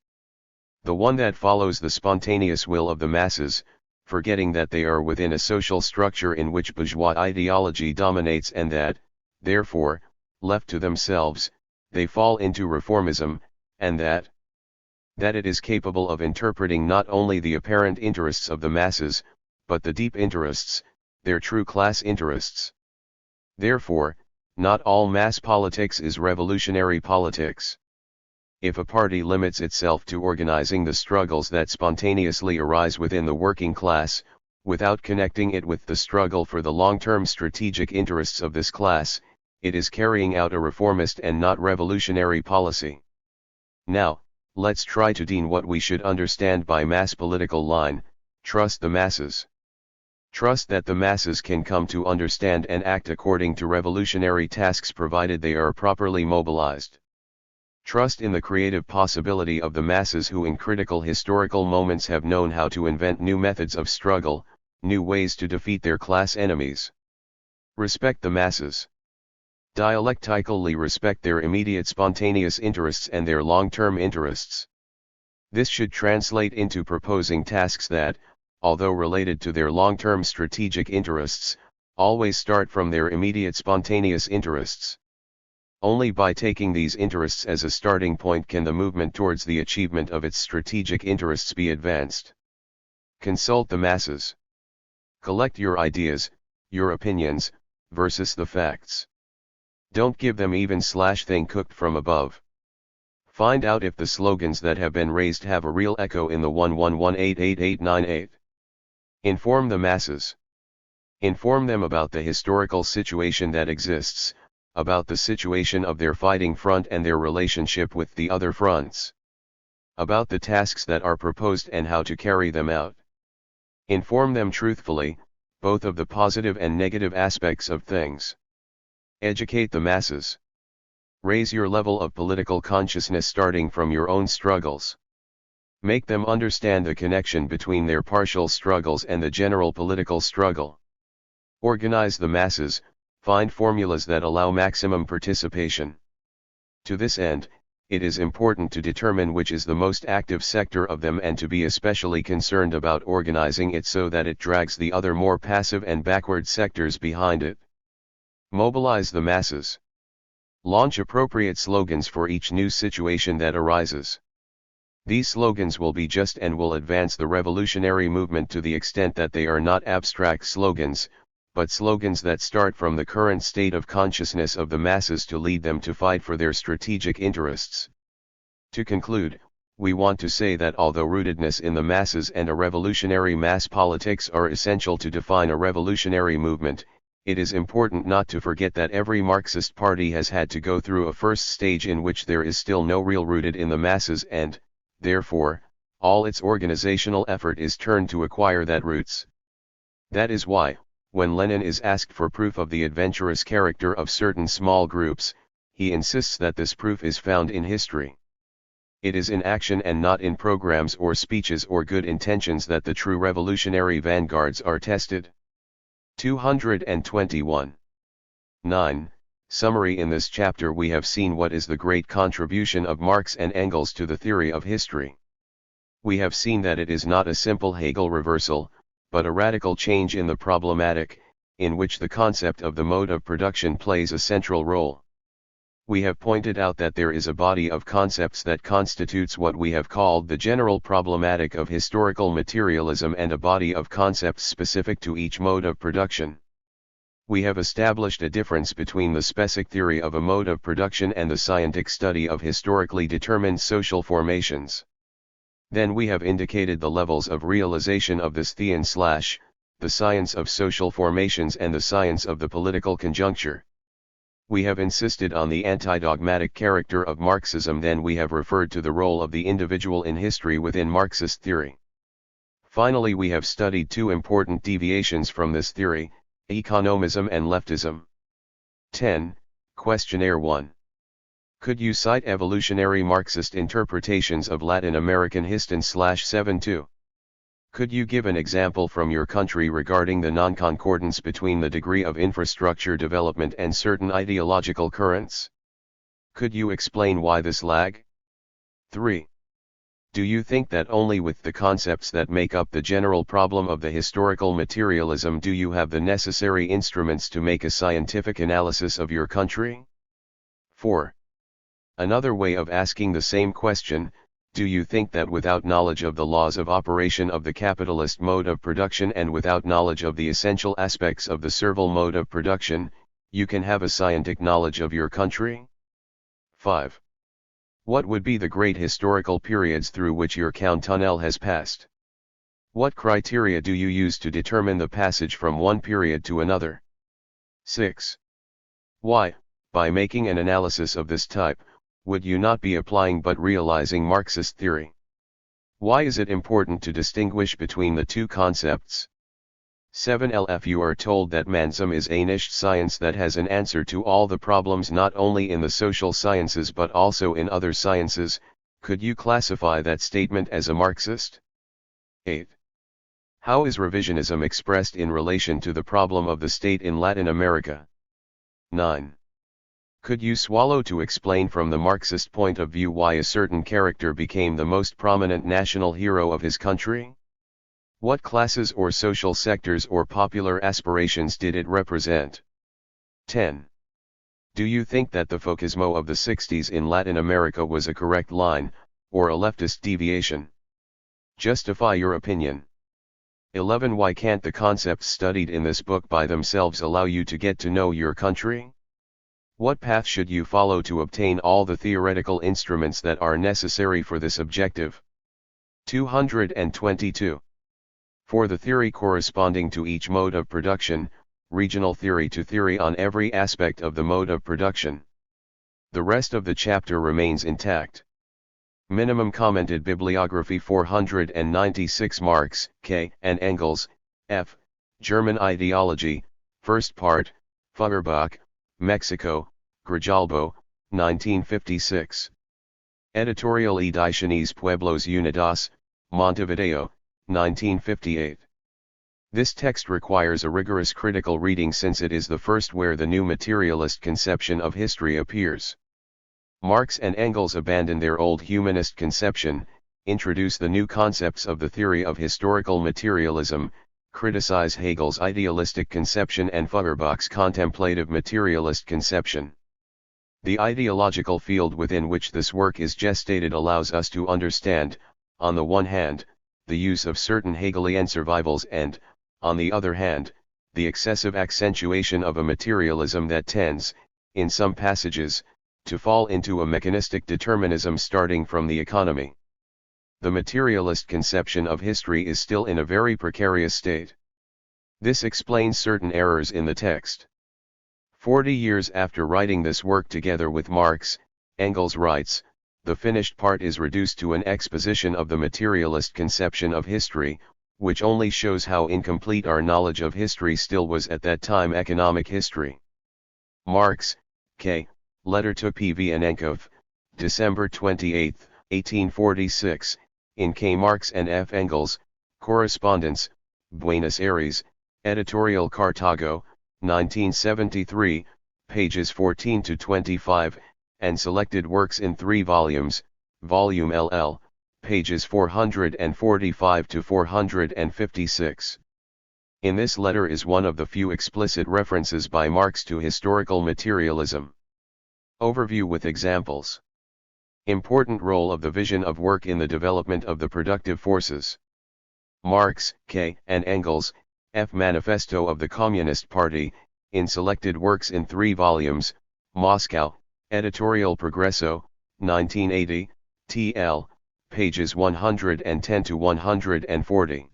The one that follows the spontaneous will of the masses, forgetting that they are within a social structure in which bourgeois ideology dominates and that, therefore, left to themselves, they fall into reformism, and that it is capable of interpreting not only the apparent interests of the masses, but the deep interests, their true class interests. Therefore, not all mass politics is revolutionary politics. If a party limits itself to organizing the struggles that spontaneously arise within the working class, without connecting it with the struggle for the long-term strategic interests of this class, it is carrying out a reformist and not revolutionary policy. Now, let's try to define what we should understand by mass political line. Trust the masses. Trust that the masses can come to understand and act according to revolutionary tasks provided they are properly mobilized. Trust in the creative possibility of the masses who in critical historical moments have known how to invent new methods of struggle, new ways to defeat their class enemies. Respect the masses. Dialectically respect their immediate spontaneous interests and their long-term interests. This should translate into proposing tasks that, although related to their long-term strategic interests, always start from their immediate spontaneous interests. Only by taking these interests as a starting point can the movement towards the achievement of its strategic interests be advanced. Consult the masses. Collect your ideas, your opinions, versus the facts. Don't give them even/thing cooked from above. Find out if the slogans that have been raised have a real echo in the 111888898. Inform the masses. Inform them about the historical situation that exists, about the situation of their fighting front and their relationship with the other fronts. About the tasks that are proposed and how to carry them out. Inform them truthfully, both of the positive and negative aspects of things. Educate the masses. Raise your level of political consciousness starting from your own struggles. Make them understand the connection between their partial struggles and the general political struggle. Organize the masses, find formulas that allow maximum participation. To this end, it is important to determine which is the most active sector of them and to be especially concerned about organizing it so that it drags the other more passive and backward sectors behind it. Mobilize the masses. Launch appropriate slogans for each new situation that arises. These slogans will be just and will advance the revolutionary movement to the extent that they are not abstract slogans, but slogans that start from the current state of consciousness of the masses to lead them to fight for their strategic interests. To conclude, we want to say that although rootedness in the masses and a revolutionary mass politics are essential to define a revolutionary movement, it is important not to forget that every Marxist party has had to go through a first stage in which there is still no real rooted in the masses and, therefore, all its organizational effort is turned to acquire that roots. That is why, when Lenin is asked for proof of the adventurous character of certain small groups, he insists that this proof is found in history. It is in action and not in programs or speeches or good intentions that the true revolutionary vanguards are tested. 221. 9. Summary. In this chapter we have seen what is the great contribution of Marx and Engels to the theory of history. We have seen that it is not a simple Hegel reversal, but a radical change in the problematic, in which the concept of the mode of production plays a central role. We have pointed out that there is a body of concepts that constitutes what we have called the general problematic of historical materialism and a body of concepts specific to each mode of production. We have established a difference between the specific theory of a mode of production and the scientific study of historically determined social formations. Then we have indicated the levels of realization of this the science of social formations and the science of the political conjuncture. We have insisted on the anti-dogmatic character of Marxism. Then we have referred to the role of the individual in history within Marxist theory. Finally, we have studied two important deviations from this theory, economism and leftism. 10. Questionnaire 1. Could you cite evolutionary Marxist interpretations of Latin American history? 7.2. Could you give an example from your country regarding the non-concordance between the degree of infrastructure development and certain ideological currents? Could you explain why this lag? 3. Do you think that only with the concepts that make up the general problem of the historical materialism do you have the necessary instruments to make a scientific analysis of your country? 4. Another way of asking the same question, do you think that without knowledge of the laws of operation of the capitalist mode of production and without knowledge of the essential aspects of the servile mode of production, you can have a scientific knowledge of your country? 5. What would be the great historical periods through which your cantonel has passed? What criteria do you use to determine the passage from one period to another? 6. Why, by making an analysis of this type, would you not be applying but realizing Marxist theory? Why is it important to distinguish between the two concepts? 7. If you are told that Marxism is a niche science that has an answer to all the problems not only in the social sciences but also in other sciences, could you classify that statement as a Marxist? 8. How is revisionism expressed in relation to the problem of the state in Latin America? 9. Could you swallow to explain from the Marxist point of view why a certain character became the most prominent national hero of his country? What classes or social sectors or popular aspirations did it represent? 10. Do you think that the Foucaultismo of the 60s in Latin America was a correct line, or a leftist deviation? Justify your opinion. 11. Why can't the concepts studied in this book by themselves allow you to get to know your country? What path should you follow to obtain all the theoretical instruments that are necessary for this objective? 222. For the theory corresponding to each mode of production, regional theory to theory on every aspect of the mode of production. The rest of the chapter remains intact. Minimum commented bibliography 496 Marx, K. and Engels, F. German Ideology, First Part, Feuerbach, Mexico, Grijalbo, 1956. Editorial Ediciones Pueblos Unidos, Montevideo, 1958. This text requires a rigorous critical reading since it is the first where the new materialist conception of history appears. Marx and Engels abandon their old humanist conception, introduce the new concepts of the theory of historical materialism, criticize Hegel's idealistic conception and Feuerbach's contemplative materialist conception. The ideological field within which this work is gestated allows us to understand, on the one hand, the use of certain Hegelian survivals and, on the other hand, the excessive accentuation of a materialism that tends, in some passages, to fall into a mechanistic determinism starting from the economy. The materialist conception of history is still in a very precarious state. This explains certain errors in the text. 40 years after writing this work together with Marx, Engels writes, the finished part is reduced to an exposition of the materialist conception of history, which only shows how incomplete our knowledge of history still was at that time. Economic history. Marx, K. Letter to Pvnenkov, December 28, 1846, in K. Marx and F. Engels, Correspondence, Buenos Aires, Editorial Cartago, 1973, pages 14 to 25, and selected works in 3 volumes, Volume LL, pages 445 to 456. In this letter is one of the few explicit references by Marx to historical materialism. Overview with examples. Important role of the vision of work in the development of the productive forces. Marx, K. and Engels, F. Manifesto of the Communist Party, in selected works in 3 volumes, Moscow, Editorial Progresso, 1980, TL, pages 110 to 140.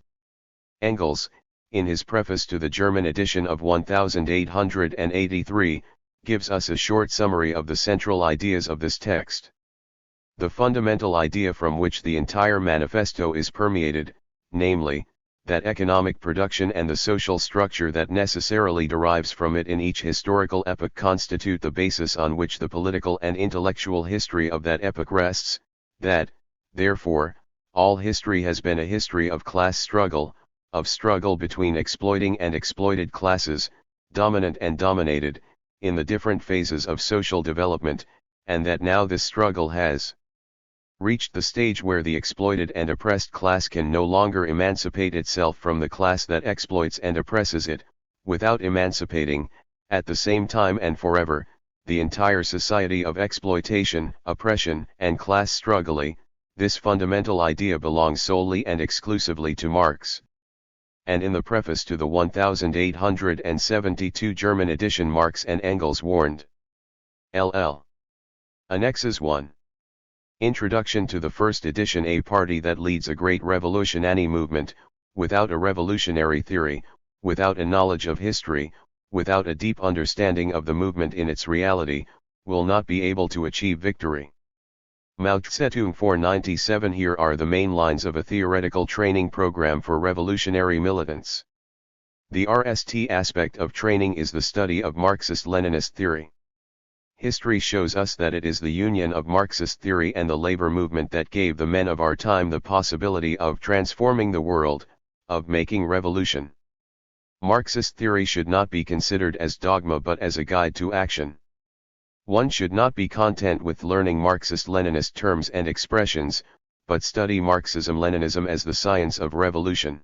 Engels, in his preface to the German edition of 1883, gives us a short summary of the central ideas of this text. The fundamental idea from which the entire manifesto is permeated, namely, that economic production and the social structure that necessarily derives from it in each historical epoch constitute the basis on which the political and intellectual history of that epoch rests, that, therefore, all history has been a history of class struggle, of struggle between exploiting and exploited classes, dominant and dominated, in the different phases of social development, and that now this struggle has reached the stage where the exploited and oppressed class can no longer emancipate itself from the class that exploits and oppresses it, without emancipating, at the same time and forever, the entire society of exploitation, oppression, and class struggle. This fundamental idea belongs solely and exclusively to Marx. And in the preface to the 1872 German edition, Marx and Engels warned. LL. Annexes 1. Introduction to the first edition. A party that leads a great revolutionary movement, without a revolutionary theory, without a knowledge of history, without a deep understanding of the movement in its reality, will not be able to achieve victory. Mao Zedong 497. Here are the main lines of a theoretical training program for revolutionary militants. The RST aspect of training is the study of Marxist-Leninist theory. History shows us that it is the union of Marxist theory and the labor movement that gave the men of our time the possibility of transforming the world, of making revolution. Marxist theory should not be considered as dogma but as a guide to action. One should not be content with learning Marxist-Leninist terms and expressions, but study Marxism-Leninism as the science of revolution.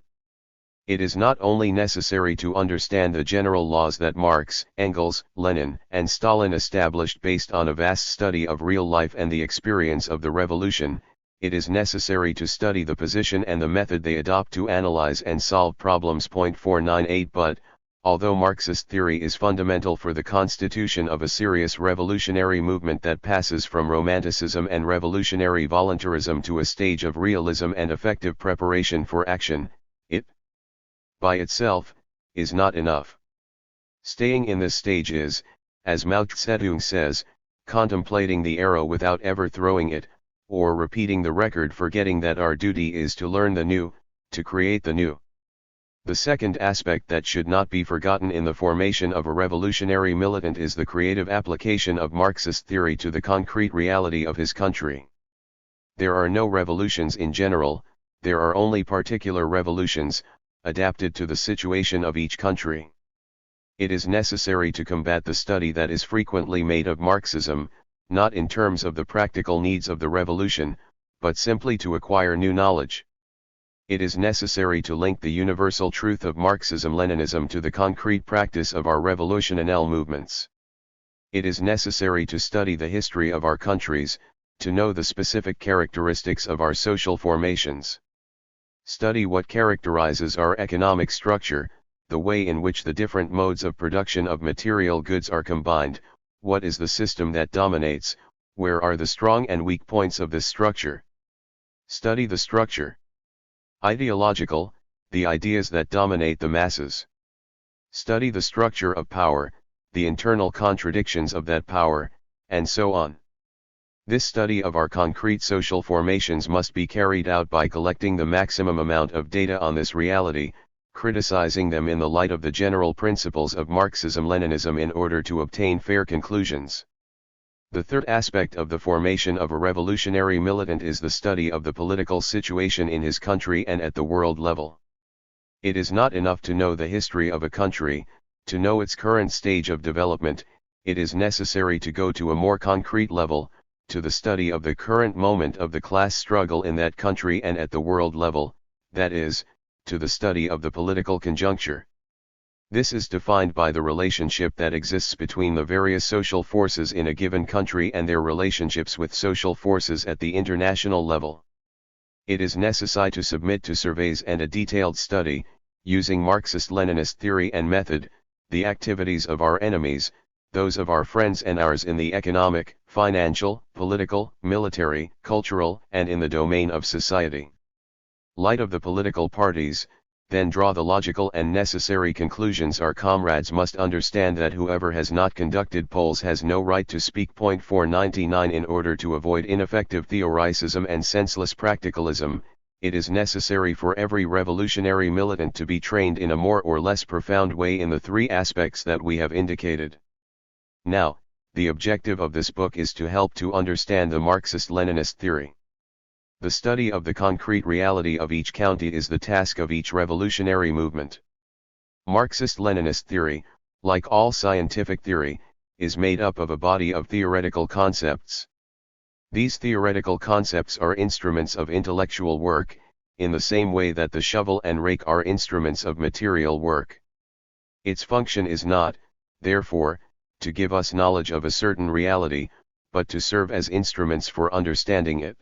It is not only necessary to understand the general laws that Marx, Engels, Lenin, and Stalin established based on a vast study of real life and the experience of the revolution, it is necessary to study the position and the method they adopt to analyze and solve problems. 498 But, although Marxist theory is fundamental for the constitution of a serious revolutionary movement that passes from romanticism and revolutionary voluntarism to a stage of realism and effective preparation for action, it, by itself, is not enough. Staying in this stage is, as Mao Zedong says, contemplating the arrow without ever throwing it, or repeating the record, forgetting that our duty is to learn the new, to create the new. The second aspect that should not be forgotten in the formation of a revolutionary militant is the creative application of Marxist theory to the concrete reality of his country. There are no revolutions in general, there are only particular revolutions, adapted to the situation of each country. It is necessary to combat the study that is frequently made of Marxism, not in terms of the practical needs of the revolution, but simply to acquire new knowledge. It is necessary to link the universal truth of Marxism-Leninism to the concrete practice of our revolutionary movements. It is necessary to study the history of our countries, to know the specific characteristics of our social formations. Study what characterizes our economic structure, the way in which the different modes of production of material goods are combined, what is the system that dominates, where are the strong and weak points of this structure. Study the structure. Ideological, the ideas that dominate the masses. Study the structure of power, the internal contradictions of that power, and so on. This study of our concrete social formations must be carried out by collecting the maximum amount of data on this reality, criticizing them in the light of the general principles of Marxism-Leninism in order to obtain fair conclusions. The third aspect of the formation of a revolutionary militant is the study of the political situation in his country and at the world level. It is not enough to know the history of a country, to know its current stage of development, it is necessary to go to a more concrete level, to the study of the current moment of the class struggle in that country and at the world level, that is, to the study of the political conjuncture. This is defined by the relationship that exists between the various social forces in a given country and their relationships with social forces at the international level. It is necessary to submit to surveys and a detailed study, using Marxist-Leninist theory and method, the activities of our enemies, those of our friends and ours in the economic, financial, political, military, cultural, and in the domain of society. Light of the political parties, then draw the logical and necessary conclusions. Our comrades must understand that whoever has not conducted polls has no right to speak. 499 In order to avoid ineffective theoricism and senseless practicalism, it is necessary for every revolutionary militant to be trained in a more or less profound way in the three aspects that we have indicated. Now, the objective of this book is to help to understand the Marxist-Leninist theory. The study of the concrete reality of each county is the task of each revolutionary movement. Marxist-Leninist theory, like all scientific theory, is made up of a body of theoretical concepts. These theoretical concepts are instruments of intellectual work, in the same way that the shovel and rake are instruments of material work. Its function is not, therefore, to give us knowledge of a certain reality, but to serve as instruments for understanding it.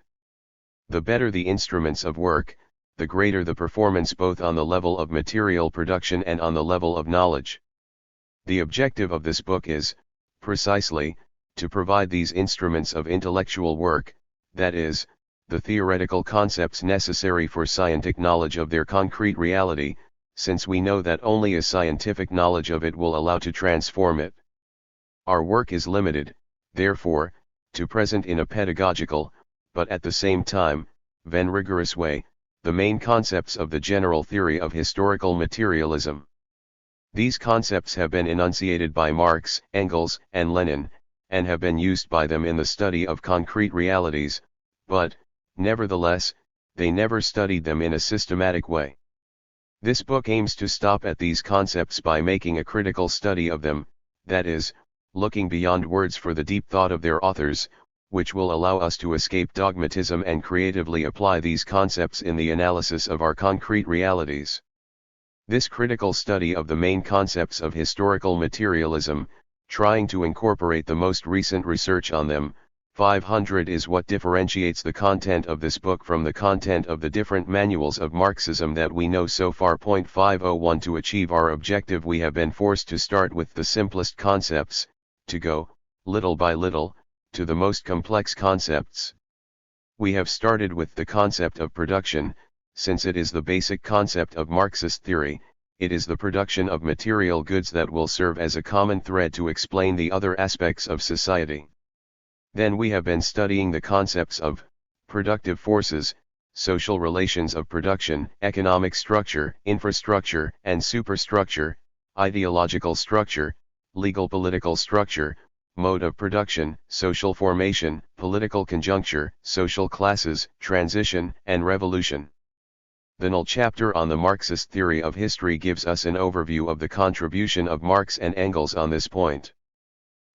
The better the instruments of work, the greater the performance both on the level of material production and on the level of knowledge. The objective of this book is, precisely, to provide these instruments of intellectual work, that is, the theoretical concepts necessary for scientific knowledge of their concrete reality, since we know that only a scientific knowledge of it will allow to transform it. Our work is limited, therefore, to present in a pedagogical, but at the same time, then rigorous way, the main concepts of the general theory of historical materialism. These concepts have been enunciated by Marx, Engels, and Lenin, and have been used by them in the study of concrete realities, but, nevertheless, they never studied them in a systematic way. This book aims to stop at these concepts by making a critical study of them, that is, looking beyond words for the deep thought of their authors, which will allow us to escape dogmatism and creatively apply these concepts in the analysis of our concrete realities. This critical study of the main concepts of historical materialism, trying to incorporate the most recent research on them, 500 is what differentiates the content of this book from the content of the different manuals of Marxism that we know so far. 501 To achieve our objective we have been forced to start with the simplest concepts, to go, little by little, to the most complex concepts. We have started with the concept of production, since it is the basic concept of Marxist theory. It is the production of material goods that will serve as a common thread to explain the other aspects of society. Then we have been studying the concepts of productive forces, social relations of production, economic structure, infrastructure and superstructure, ideological structure, legal political structure, mode of production, social formation, political conjuncture, social classes, transition, and revolution. The null chapter on the Marxist theory of history gives us an overview of the contribution of Marx and Engels on this point.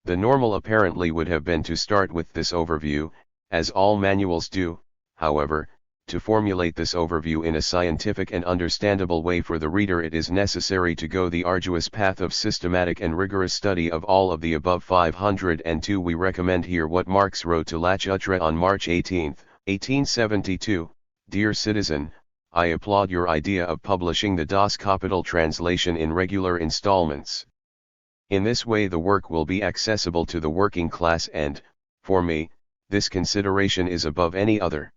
The normal apparently would have been to start with this overview, as all manuals do. However, to formulate this overview in a scientific and understandable way for the reader, it is necessary to go the arduous path of systematic and rigorous study of all of the above 502. We recommend here what Marx wrote to Lach Utrecht on March 18, 1872. Dear citizen, I applaud your idea of publishing the Das Kapital translation in regular installments. In this way the work will be accessible to the working class and, for me, this consideration is above any other.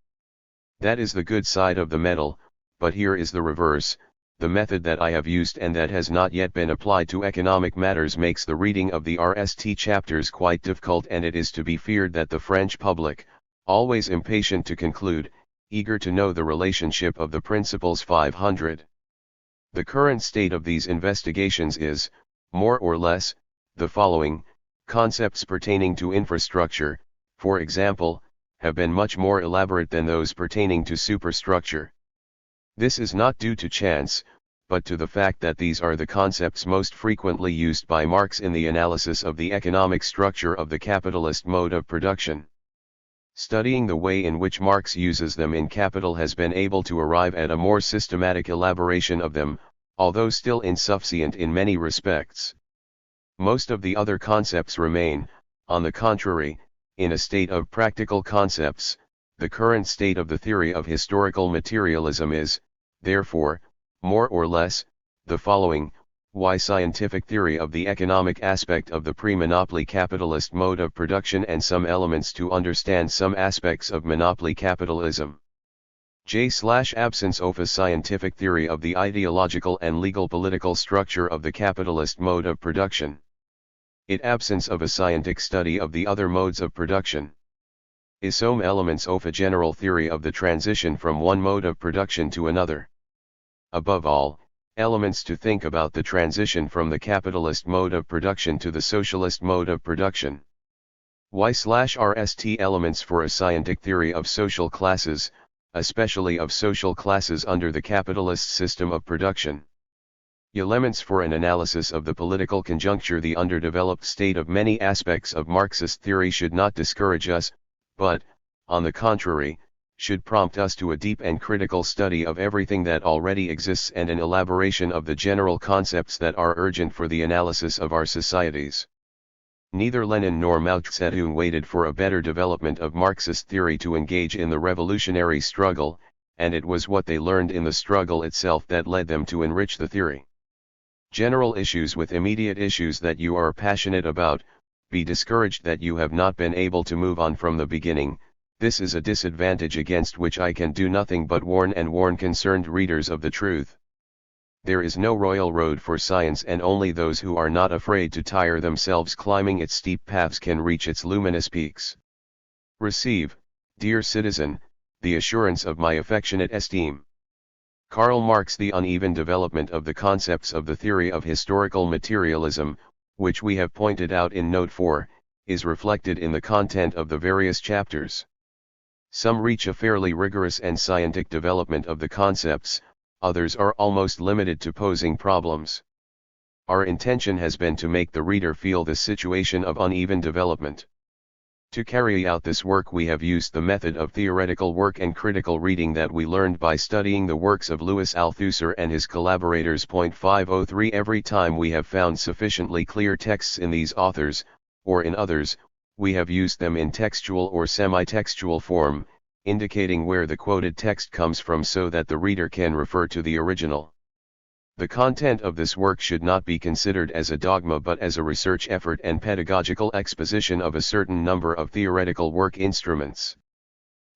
That is the good side of the medal, but here is the reverse. The method that I have used and that has not yet been applied to economic matters makes the reading of the RST chapters quite difficult, and it is to be feared that the French public, always impatient to conclude, eager to know the relationship of the principles 500. The current state of these investigations is, more or less, the following: concepts pertaining to infrastructure, for example, have been much more elaborate than those pertaining to superstructure. This is not due to chance, but to the fact that these are the concepts most frequently used by Marx in the analysis of the economic structure of the capitalist mode of production. Studying the way in which Marx uses them in Capital has been able to arrive at a more systematic elaboration of them, although still insufficient in many respects. Most of the other concepts remain, on the contrary, in a state of practical concepts. The current state of the theory of historical materialism is, therefore, more or less, the following: why scientific theory of the economic aspect of the pre-monopoly capitalist mode of production and some elements to understand some aspects of monopoly capitalism. Absence of a scientific theory of the ideological and legal political structure of the capitalist mode of production. Absence of a scientific study of the other modes of production. Some elements of a general theory of the transition from one mode of production to another. Above all, elements to think about the transition from the capitalist mode of production to the socialist mode of production. RST elements for a scientific theory of social classes, especially of social classes under the capitalist system of production. Elements for an analysis of the political conjuncture. The underdeveloped state of many aspects of Marxist theory should not discourage us, but, on the contrary, should prompt us to a deep and critical study of everything that already exists and an elaboration of the general concepts that are urgent for the analysis of our societies. Neither Lenin nor Mao Zedong waited for a better development of Marxist theory to engage in the revolutionary struggle, and it was what they learned in the struggle itself that led them to enrich the theory. General issues with immediate issues that you are passionate about. Be discouraged that you have not been able to move on from the beginning. This is a disadvantage against which I can do nothing but warn concerned readers of the truth. There is no royal road for science, and only those who are not afraid to tire themselves climbing its steep paths can reach its luminous peaks. Receive, dear citizen, the assurance of my affectionate esteem. Karl Marx. The uneven development of the concepts of the theory of historical materialism, which we have pointed out in Note 4, is reflected in the content of the various chapters. Some reach a fairly rigorous and scientific development of the concepts, others are almost limited to posing problems. Our intention has been to make the reader feel the situation of uneven development. To carry out this work we have used the method of theoretical work and critical reading that we learned by studying the works of Louis Althusser and his collaborators. 503 Every time we have found sufficiently clear texts in these authors, or in others, we have used them in textual or semi-textual form, indicating where the quoted text comes from so that the reader can refer to the original. The content of this work should not be considered as a dogma but as a research effort and pedagogical exposition of a certain number of theoretical work instruments.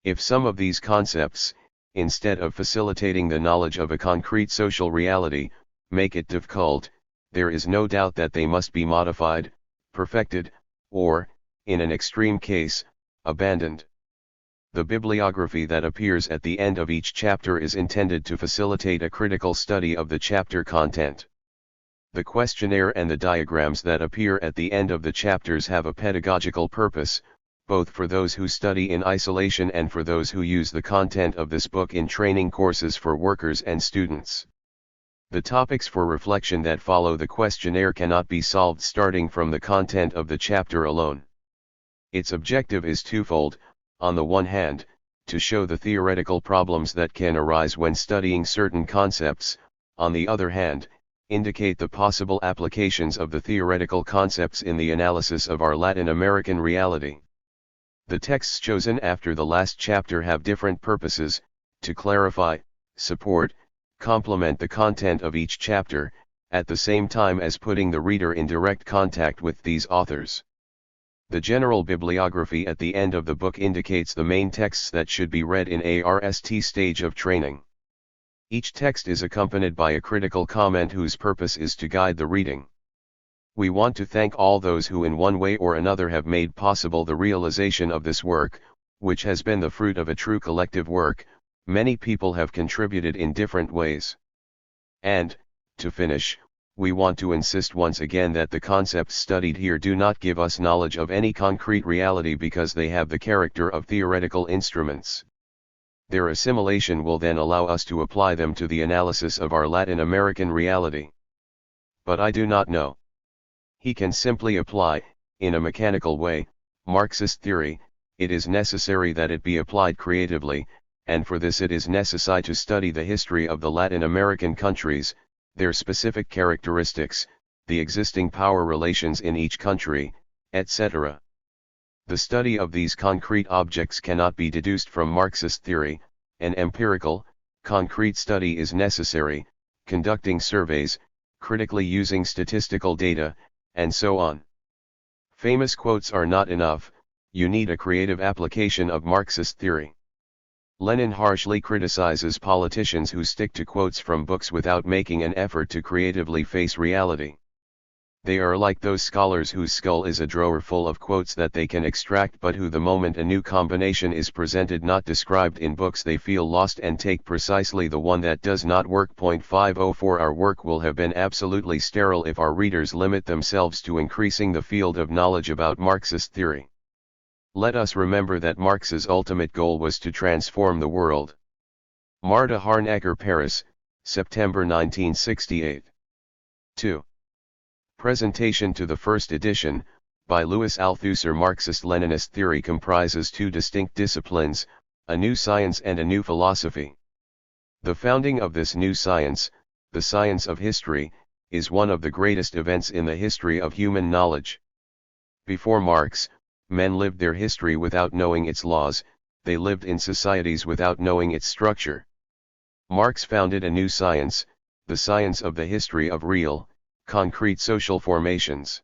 If some of these concepts, instead of facilitating the knowledge of a concrete social reality, make it difficult, there is no doubt that they must be modified, perfected, or, in an extreme case, abandoned. The bibliography that appears at the end of each chapter is intended to facilitate a critical study of the chapter content. The questionnaire and the diagrams that appear at the end of the chapters have a pedagogical purpose, both for those who study in isolation and for those who use the content of this book in training courses for workers and students. The topics for reflection that follow the questionnaire cannot be solved starting from the content of the chapter alone. Its objective is twofold: on the one hand, to show the theoretical problems that can arise when studying certain concepts, on the other hand, indicate the possible applications of the theoretical concepts in the analysis of our Latin American reality. The texts chosen after the last chapter have different purposes: to clarify, support, complement the content of each chapter, at the same time as putting the reader in direct contact with these authors. The general bibliography at the end of the book indicates the main texts that should be read in a RST stage of training. Each text is accompanied by a critical comment whose purpose is to guide the reading. We want to thank all those who in one way or another have made possible the realization of this work, which has been the fruit of a true collective work. Many people have contributed in different ways. And, to finish, we want to insist once again that the concepts studied here do not give us knowledge of any concrete reality because they have the character of theoretical instruments. Their assimilation will then allow us to apply them to the analysis of our Latin American reality. But I do not know. He can simply apply, in a mechanical way, Marxist theory. It is necessary that it be applied creatively, and for this it is necessary to study the history of the Latin American countries, their specific characteristics, the existing power relations in each country, etc. The study of these concrete objects cannot be deduced from Marxist theory. An empirical, concrete study is necessary, conducting surveys, critically using statistical data, and so on. Famous quotes are not enough, you need a creative application of Marxist theory. Lenin harshly criticizes politicians who stick to quotes from books without making an effort to creatively face reality. They are like those scholars whose skull is a drawer full of quotes that they can extract, but who the moment a new combination is presented not described in books they feel lost and take precisely the one that does not work. 504 Our work will have been absolutely sterile if our readers limit themselves to increasing the field of knowledge about Marxist theory. Let us remember that Marx's ultimate goal was to transform the world. Marta, Harnecker, Paris, September 1968. 2. Presentation to the first edition, by Louis Althusser. Marxist-Leninist theory comprises two distinct disciplines, a new science and a new philosophy. The founding of this new science, the science of history, is one of the greatest events in the history of human knowledge. Before Marx, men lived their history without knowing its laws, they lived in societies without knowing its structure. Marx founded a new science, the science of the history of real, concrete social formations.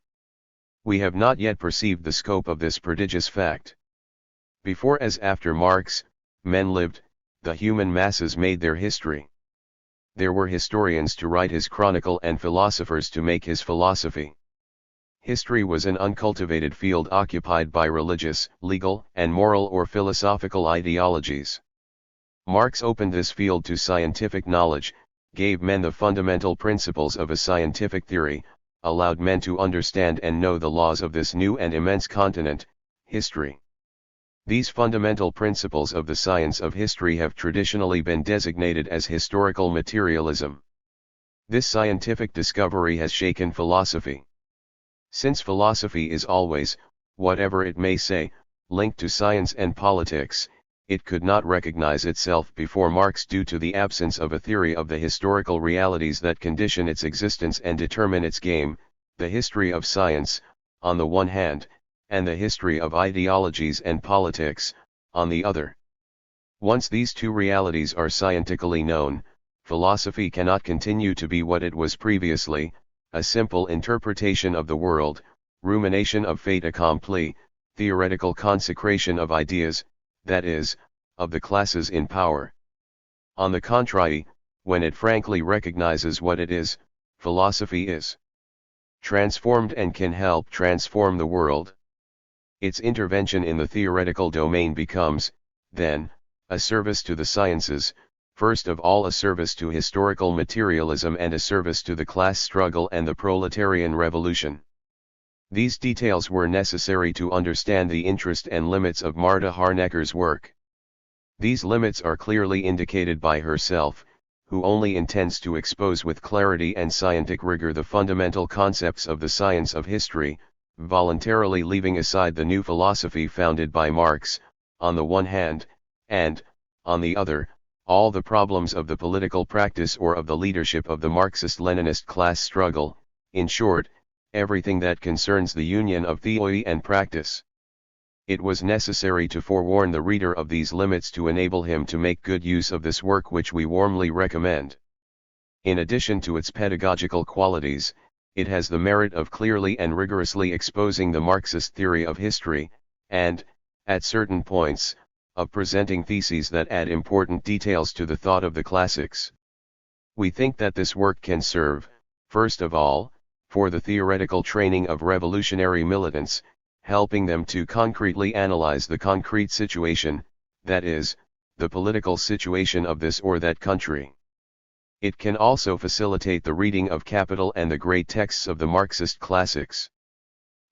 We have not yet perceived the scope of this prodigious fact. Before as after Marx, men lived, the human masses made their history. There were historians to write his chronicle and philosophers to make his philosophy. History was an uncultivated field occupied by religious, legal, and moral or philosophical ideologies. Marx opened this field to scientific knowledge, gave men the fundamental principles of a scientific theory, allowed men to understand and know the laws of this new and immense continent, history. These fundamental principles of the science of history have traditionally been designated as historical materialism. This scientific discovery has shaken philosophy. Since philosophy is always, whatever it may say, linked to science and politics, it could not recognize itself before Marx due to the absence of a theory of the historical realities that condition its existence and determine its game, the history of science, on the one hand, and the history of ideologies and politics, on the other. Once these two realities are scientifically known, philosophy cannot continue to be what it was previously, a simple interpretation of the world, rumination of fait accompli, theoretical consecration of ideas, that is, of the classes in power. On the contrary, when it frankly recognizes what it is, philosophy is transformed and can help transform the world. Its intervention in the theoretical domain becomes, then, a service to the sciences, first of all a service to historical materialism and a service to the class struggle and the proletarian revolution. These details were necessary to understand the interest and limits of Marta Harnecker's work. These limits are clearly indicated by herself, who only intends to expose with clarity and scientific rigor the fundamental concepts of the science of history, voluntarily leaving aside the new philosophy founded by Marx, on the one hand, and, on the other, all the problems of the political practice or of the leadership of the Marxist-Leninist class struggle, in short, everything that concerns the union of theory and practice. It was necessary to forewarn the reader of these limits to enable him to make good use of this work, which we warmly recommend. In addition to its pedagogical qualities, it has the merit of clearly and rigorously exposing the Marxist theory of history, and, at certain points, of presenting theses that add important details to the thought of the classics. We think that this work can serve, first of all, for the theoretical training of revolutionary militants, helping them to concretely analyze the concrete situation, that is, the political situation of this or that country. It can also facilitate the reading of Capital and the great texts of the Marxist classics.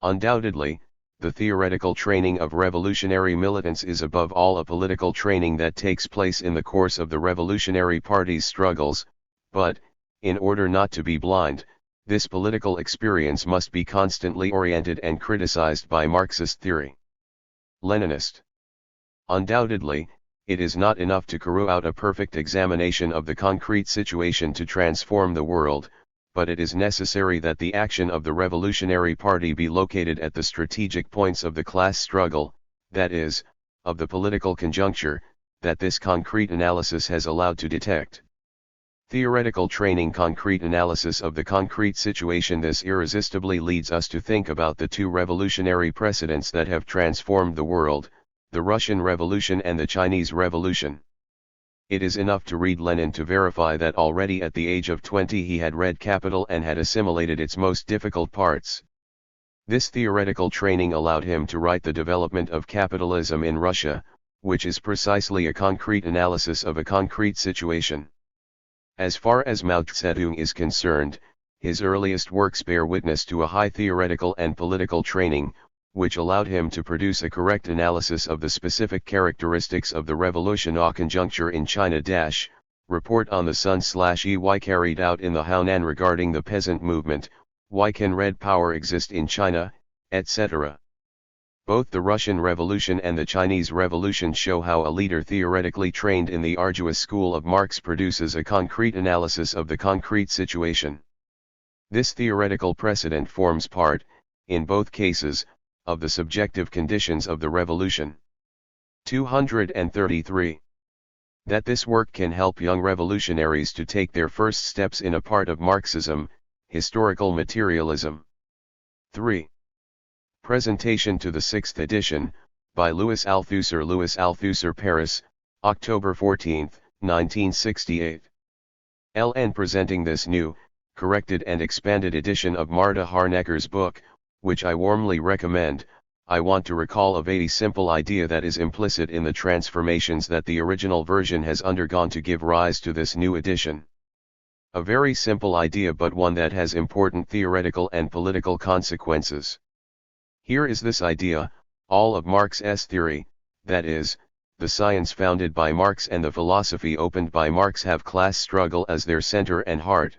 Undoubtedly, the theoretical training of revolutionary militants is above all a political training that takes place in the course of the Revolutionary Party's struggles, but, in order not to be blind, this political experience must be constantly oriented and criticized by Marxist theory. Leninist. Undoubtedly, it is not enough to carry out a perfect examination of the concrete situation to transform the world, but it is necessary that the action of the Revolutionary Party be located at the strategic points of the class struggle, that is, of the political conjuncture, that this concrete analysis has allowed to detect. Theoretical training concrete analysis of the concrete situation. This irresistibly leads us to think about the two revolutionary precedents that have transformed the world, the Russian Revolution and the Chinese Revolution. It is enough to read Lenin to verify that already at the age of 20 he had read Capital and had assimilated its most difficult parts. This theoretical training allowed him to write The Development of Capitalism in Russia, which is precisely a concrete analysis of a concrete situation. As far as Mao Zedong is concerned, his earliest works bear witness to a high theoretical and political training, which allowed him to produce a correct analysis of the specific characteristics of the revolutionary conjuncture in China. Report on the Sun/EY carried out in the Hunan regarding the peasant movement, why can red power exist in China, etc. Both the Russian Revolution and the Chinese Revolution show how a leader theoretically trained in the arduous school of Marx produces a concrete analysis of the concrete situation. This theoretical precedent forms part, in both cases, of the subjective conditions of the revolution. 233. That this work can help young revolutionaries to take their first steps in a part of Marxism, historical materialism. 3. Presentation to the 6th edition, by Louis Althusser, Paris, October 14, 1968. LN presenting this new, corrected and expanded edition of Marta Harnecker's book, which I warmly recommend. I want to recall a very simple idea that is implicit in the transformations that the original version has undergone to give rise to this new edition. A very simple idea, but one that has important theoretical and political consequences. Here is this idea: all of Marx's theory, that is, the science founded by Marx and the philosophy opened by Marx, have class struggle as their center and heart.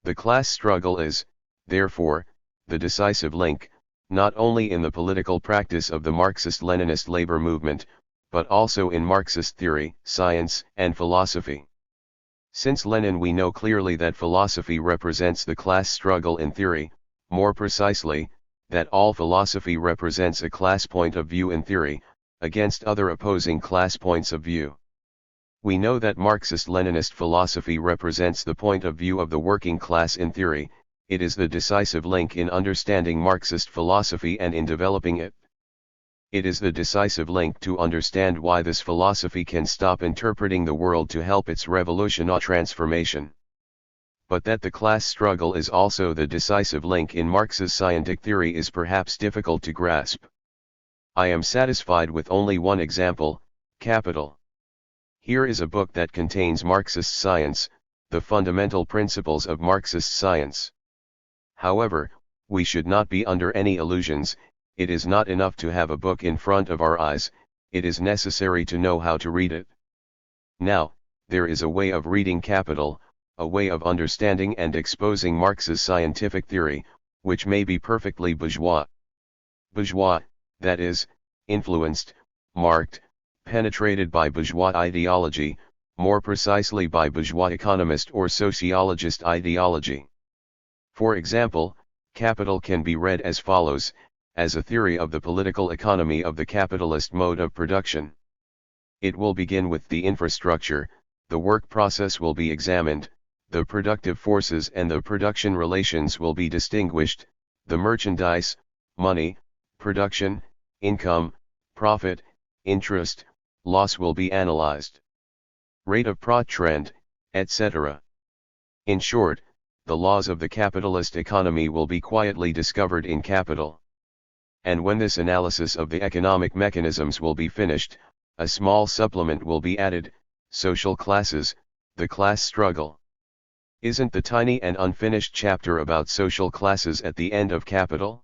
The class struggle is, therefore, the decisive link, not only in the political practice of the Marxist-Leninist labor movement, but also in Marxist theory, science, and philosophy. Since Lenin, we know clearly that philosophy represents the class struggle in theory, more precisely, that all philosophy represents a class point of view in theory, against other opposing class points of view. We know that Marxist-Leninist philosophy represents the point of view of the working class in theory. It is the decisive link in understanding Marxist philosophy and in developing it. It is the decisive link to understand why this philosophy can stop interpreting the world to help its revolutionary transformation. But that the class struggle is also the decisive link in Marx's scientific theory is perhaps difficult to grasp. I am satisfied with only one example, Capital. Here is a book that contains Marxist science, the fundamental principles of Marxist science. However, we should not be under any illusions. It is not enough to have a book in front of our eyes, it is necessary to know how to read it. Now, there is a way of reading Capital, a way of understanding and exposing Marx's scientific theory, which may be perfectly bourgeois. Bourgeois, that is, influenced, marked, penetrated by bourgeois ideology, more precisely by bourgeois economist or sociologist ideology. For example, Capital can be read as follows, as a theory of the political economy of the capitalist mode of production. It will begin with the infrastructure, the work process will be examined, the productive forces and the production relations will be distinguished, the merchandise, money, production, income, profit, interest, loss will be analyzed. Rate of trend, etc. In short, the laws of the capitalist economy will be quietly discovered in Capital. And when this analysis of the economic mechanisms will be finished, a small supplement will be added, social classes, the class struggle. Isn't the tiny and unfinished chapter about social classes at the end of Capital?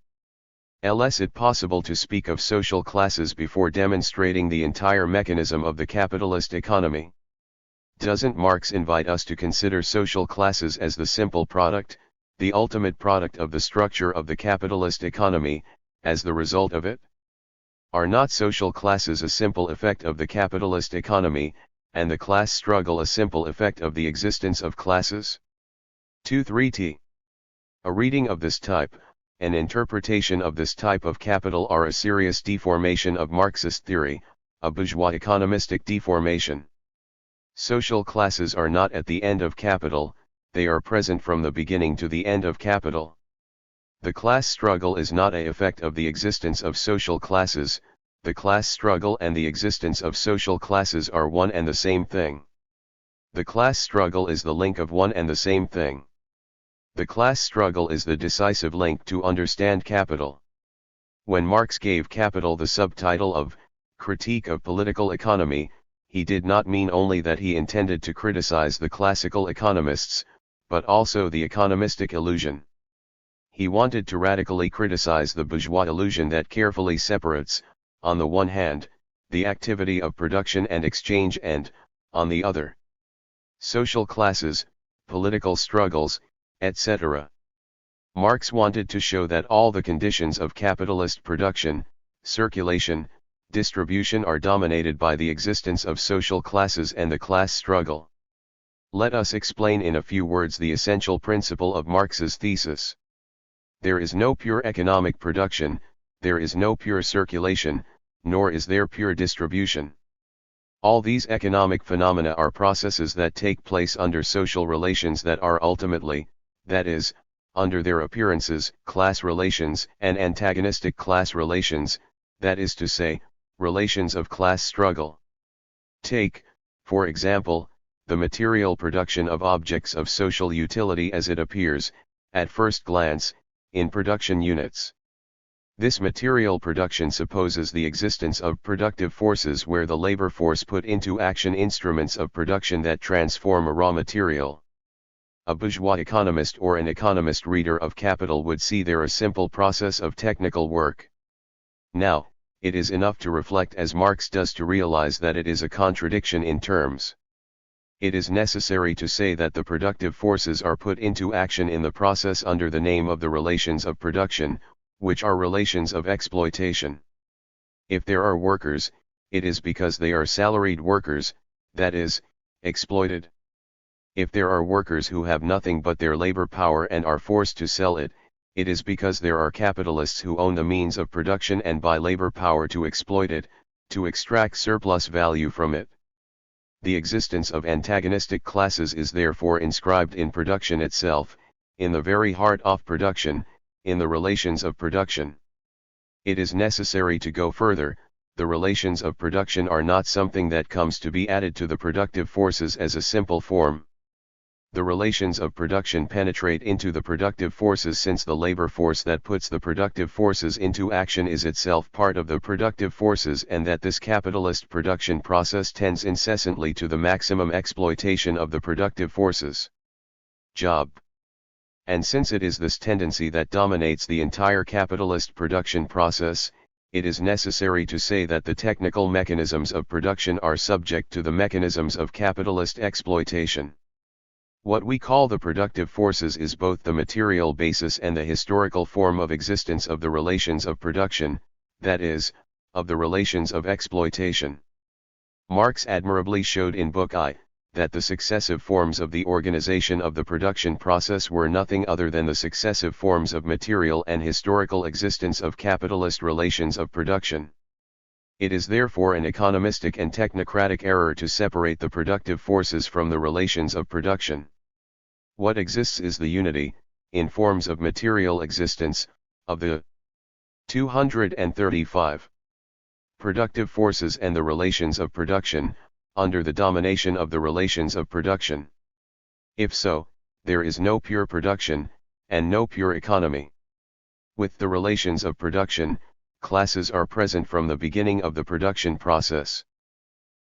Is it possible to speak of social classes before demonstrating the entire mechanism of the capitalist economy? Doesn't Marx invite us to consider social classes as the simple product, the ultimate product of the structure of the capitalist economy, as the result of it? Are not social classes a simple effect of the capitalist economy, and the class struggle a simple effect of the existence of classes? 2-3t. A reading of this type, an interpretation of this type of Capital are a serious deformation of Marxist theory, a bourgeois economistic deformation. Social classes are not at the end of Capital, they are present from the beginning to the end of Capital. The class struggle is not an effect of the existence of social classes, the class struggle and the existence of social classes are one and the same thing. The class struggle is the link of one and the same thing. The class struggle is the decisive link to understand Capital. When Marx gave Capital the subtitle of Critique of Political Economy, he did not mean only that he intended to criticize the classical economists, but also the economistic illusion. He wanted to radically criticize the bourgeois illusion that carefully separates, on the one hand, the activity of production and exchange and, on the other, social classes, political struggles, etc. Marx wanted to show that all the conditions of capitalist production, circulation, distribution are dominated by the existence of social classes and the class struggle. Let us explain in a few words the essential principle of Marx's thesis. There is no pure economic production, there is no pure circulation, nor is there pure distribution. All these economic phenomena are processes that take place under social relations that are ultimately, that is, under their appearances, class relations and antagonistic class relations, that is to say, relations of class struggle. Take, for example, the material production of objects of social utility as it appears, at first glance, in production units. This material production supposes the existence of productive forces where the labor force put into action instruments of production that transform a raw material. A bourgeois economist or an economist reader of Capital would see there a simple process of technical work. Now, it is enough to reflect as Marx does to realize that it is a contradiction in terms. It is necessary to say that the productive forces are put into action in the process under the name of the relations of production, which are relations of exploitation. If there are workers, it is because they are salaried workers, that is, exploited. If there are workers who have nothing but their labor power and are forced to sell it, it is because there are capitalists who own the means of production and buy labor power to exploit it, to extract surplus value from it. The existence of antagonistic classes is therefore inscribed in production itself, in the very heart of production, in the relations of production. It is necessary to go further. The relations of production are not something that comes to be added to the productive forces as a simple form. the relations of production penetrate into the productive forces, since the labor force that puts the productive forces into action is itself part of the productive forces, and that this capitalist production process tends incessantly to the maximum exploitation of the productive forces. Job. And since it is this tendency that dominates the entire capitalist production process, it is necessary to say that the technical mechanisms of production are subject to the mechanisms of capitalist exploitation. What we call the productive forces is both the material basis and the historical form of existence of the relations of production, that is, of the relations of exploitation. Marx admirably showed in Book I, that the successive forms of the organization of the production process were nothing other than the successive forms of material and historical existence of capitalist relations of production. It is therefore an economistic and technocratic error to separate the productive forces from the relations of production. What exists is the unity, in forms of material existence, of the 235 productive forces and the relations of production, under the domination of the relations of production. If so, there is no pure production, and no pure economy. With the relations of production, classes are present from the beginning of the production process.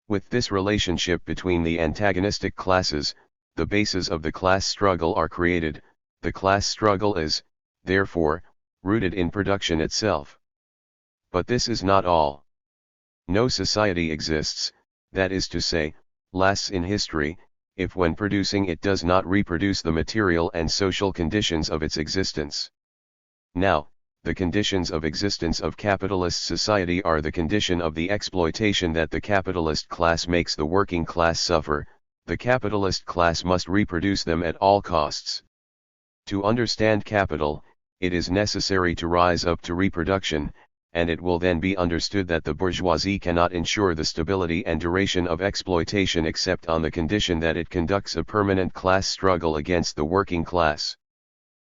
With this relationship between the antagonistic classes, the bases of the class struggle are created. The class struggle is, therefore, rooted in production itself. But this is not all. No society exists, that is to say, lasts in history, if when producing it does not reproduce the material and social conditions of its existence. Now, the conditions of existence of capitalist society are the condition of the exploitation that the capitalist class makes the working class suffer. The capitalist class must reproduce them at all costs. To understand capital, it is necessary to rise up to reproduction, and it will then be understood that the bourgeoisie cannot ensure the stability and duration of exploitation except on the condition that it conducts a permanent class struggle against the working class.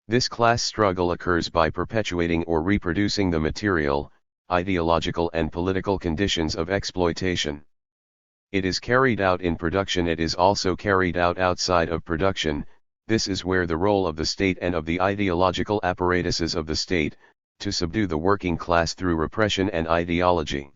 This class struggle occurs by perpetuating or reproducing the material, ideological and political conditions of exploitation. It is carried out in production, it is also carried out outside of production. This is where the role of the state and of the ideological apparatuses of the state, to subdue the working class through repression and ideology.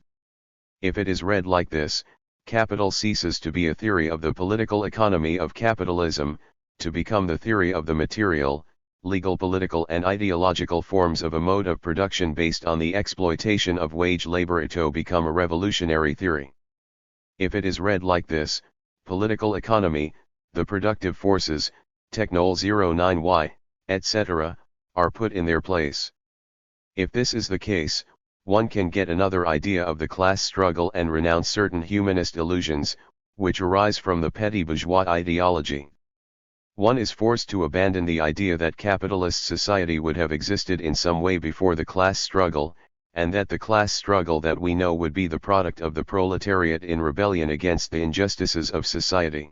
If it is read like this, capital ceases to be a theory of the political economy of capitalism, to become the theory of the material, legal, political and ideological forms of a mode of production based on the exploitation of wage labor, to become a revolutionary theory. If it is read like this, political economy, the productive forces, Technol 09Y, etc., are put in their place. If this is the case, one can get another idea of the class struggle and renounce certain humanist illusions, which arise from the petty bourgeois ideology. One is forced to abandon the idea that capitalist society would have existed in some way before the class struggle, and that the class struggle that we know would be the product of the proletariat in rebellion against the injustices of society.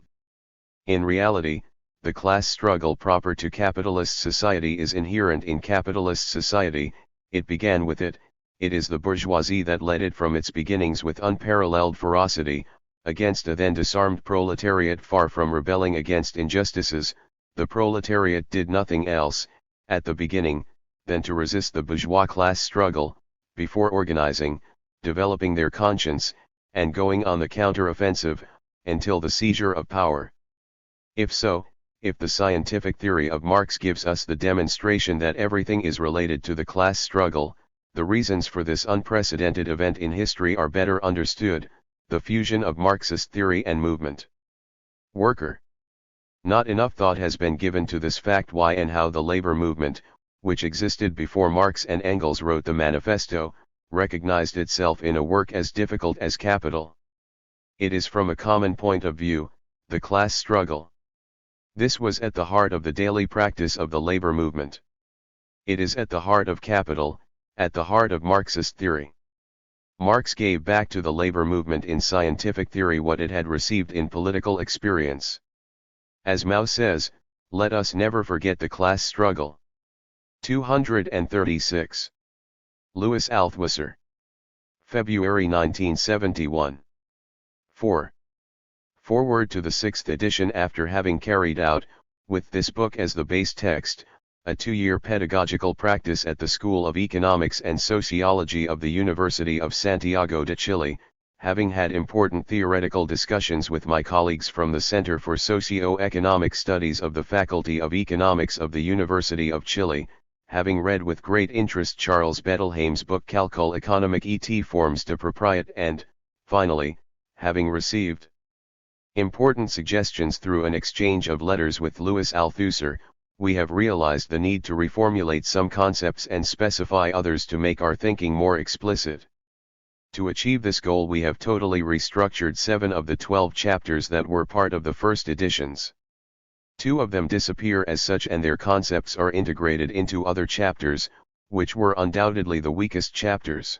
In reality, the class struggle proper to capitalist society is inherent in capitalist society. It began with it, it is the bourgeoisie that led it from its beginnings with unparalleled ferocity, against a then disarmed proletariat far from rebelling against injustices. The proletariat did nothing else, at the beginning, than to resist the bourgeois class struggle, before organizing, developing their conscience, and going on the counter-offensive, until the seizure of power. If so, if the scientific theory of Marx gives us the demonstration that everything is related to the class struggle, the reasons for this unprecedented event in history are better understood, the fusion of Marxist theory and movement. Worker. Not enough thought has been given to this fact why and how the labor movement, which existed before Marx and Engels wrote the manifesto, recognized itself in a work as difficult as capital. It is from a common point of view, the class struggle. This was at the heart of the daily practice of the labor movement. It is at the heart of capital, at the heart of Marxist theory. Marx gave back to the labor movement in scientific theory what it had received in political experience. As Mao says, let us never forget the class struggle. 236. Louis Althusser. February 1971. 4. Forward to the 6th edition. After having carried out, With this book as the base text, a 2-year pedagogical practice at the School of Economics and Sociology of the University of Santiago de Chile, having had important theoretical discussions with my colleagues from the Center for Socio-Economic Studies of the Faculty of Economics of the University of Chile, having read with great interest Charles Bettelheim's book Calcul économique et formes de propriété and, finally, having received important suggestions through an exchange of letters with Louis Althusser, we have realized the need to reformulate some concepts and specify others to make our thinking more explicit. To achieve this goal we have totally restructured 7 of the 12 chapters that were part of the first editions. 2 of them disappear as such and their concepts are integrated into other chapters, which were undoubtedly the weakest chapters.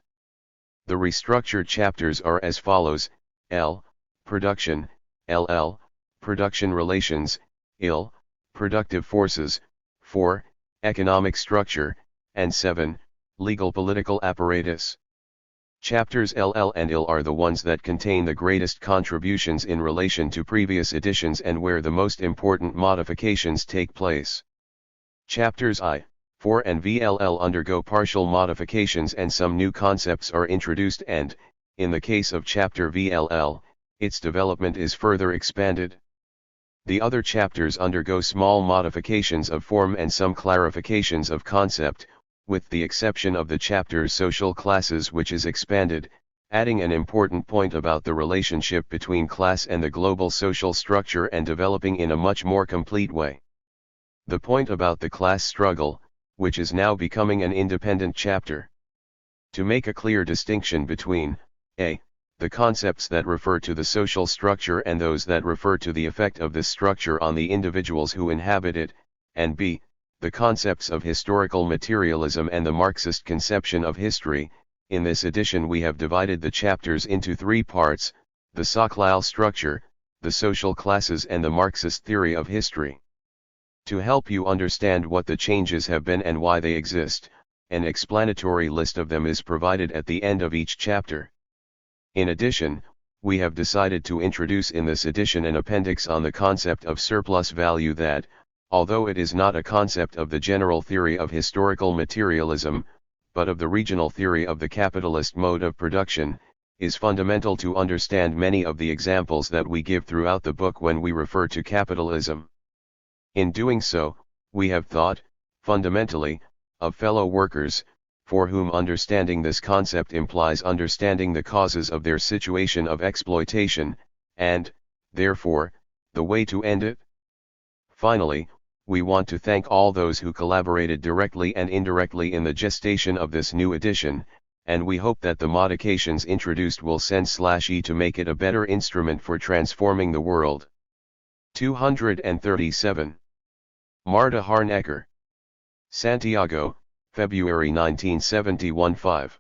The restructured chapters are as follows: L. Production, LL. Production relations, IL. Productive forces, 4. Economic structure, and 7. Legal political apparatus. Chapters LL and IL are the ones that contain the greatest contributions in relation to previous editions and where the most important modifications take place. Chapters I, IV and VLL undergo partial modifications and some new concepts are introduced and, in the case of chapter VLL, its development is further expanded. The other chapters undergo small modifications of form and some clarifications of concept, with the exception of the chapter Social Classes, which is expanded, adding an important point about the relationship between class and the global social structure and developing in a much more complete way the point about the class struggle, which is now becoming an independent chapter. To make a clear distinction between a. the concepts that refer to the social structure and those that refer to the effect of this structure on the individuals who inhabit it, and b. the concepts of historical materialism and the Marxist conception of history. In this edition we have divided the chapters into 3 parts: the Soclal structure, the social classes and the Marxist theory of history. To help you understand what the changes have been and why they exist, an explanatory list of them is provided at the end of each chapter. In addition, we have decided to introduce in this edition an appendix on the concept of surplus value that, although it is not a concept of the general theory of historical materialism, but of the regional theory of the capitalist mode of production, is fundamental to understand many of the examples that we give throughout the book when we refer to capitalism. In doing so, we have thought, fundamentally, of fellow workers, for whom understanding this concept implies understanding the causes of their situation of exploitation, and, therefore, the way to end it. Finally, we want to thank all those who collaborated directly and indirectly in the gestation of this new edition, and we hope that the modifications introduced will send/e to make it a better instrument for transforming the world. 237. Marta Harnecker. Santiago, February 1971. 5.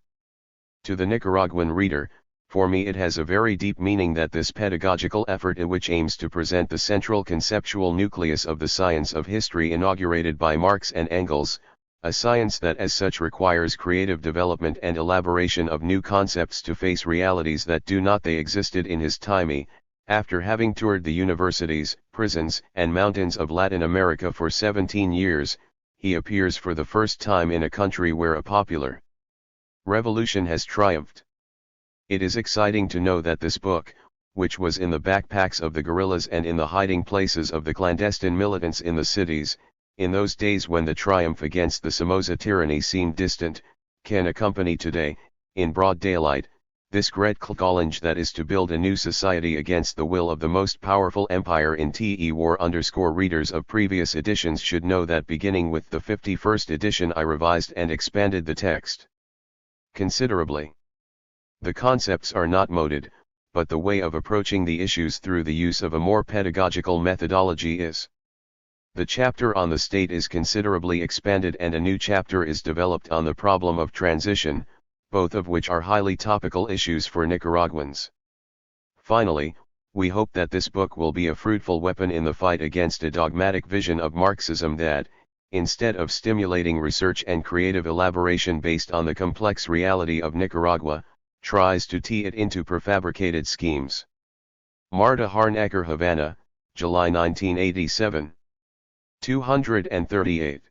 To the Nicaraguan reader, for me it has a very deep meaning that this pedagogical effort which aims to present the central conceptual nucleus of the science of history inaugurated by Marx and Engels, a science that as such requires creative development and elaboration of new concepts to face realities that do not they existed in his time. After having toured the universities, prisons, and mountains of Latin America for 17 years, he appears for the first time in a country where a popular revolution has triumphed. It is exciting to know that this book, which was in the backpacks of the guerrillas and in the hiding places of the clandestine militants in the cities, in those days when the triumph against the Somoza tyranny seemed distant, can accompany today, in broad daylight, this great challenge that is to build a new society against the will of the most powerful empire in THIRD-war. Readers of previous editions should know that beginning with the 51st edition I revised and expanded the text considerably. The concepts are not moded, but the way of approaching the issues through the use of a more pedagogical methodology is. The chapter on the state is considerably expanded and a new chapter is developed on the problem of transition, both of which are highly topical issues for Nicaraguans. Finally, we hope that this book will be a fruitful weapon in the fight against a dogmatic vision of Marxism that, instead of stimulating research and creative elaboration based on the complex reality of Nicaragua, tries to tee it into prefabricated schemes. Marta Harnecker, Havana, July 1987. 238.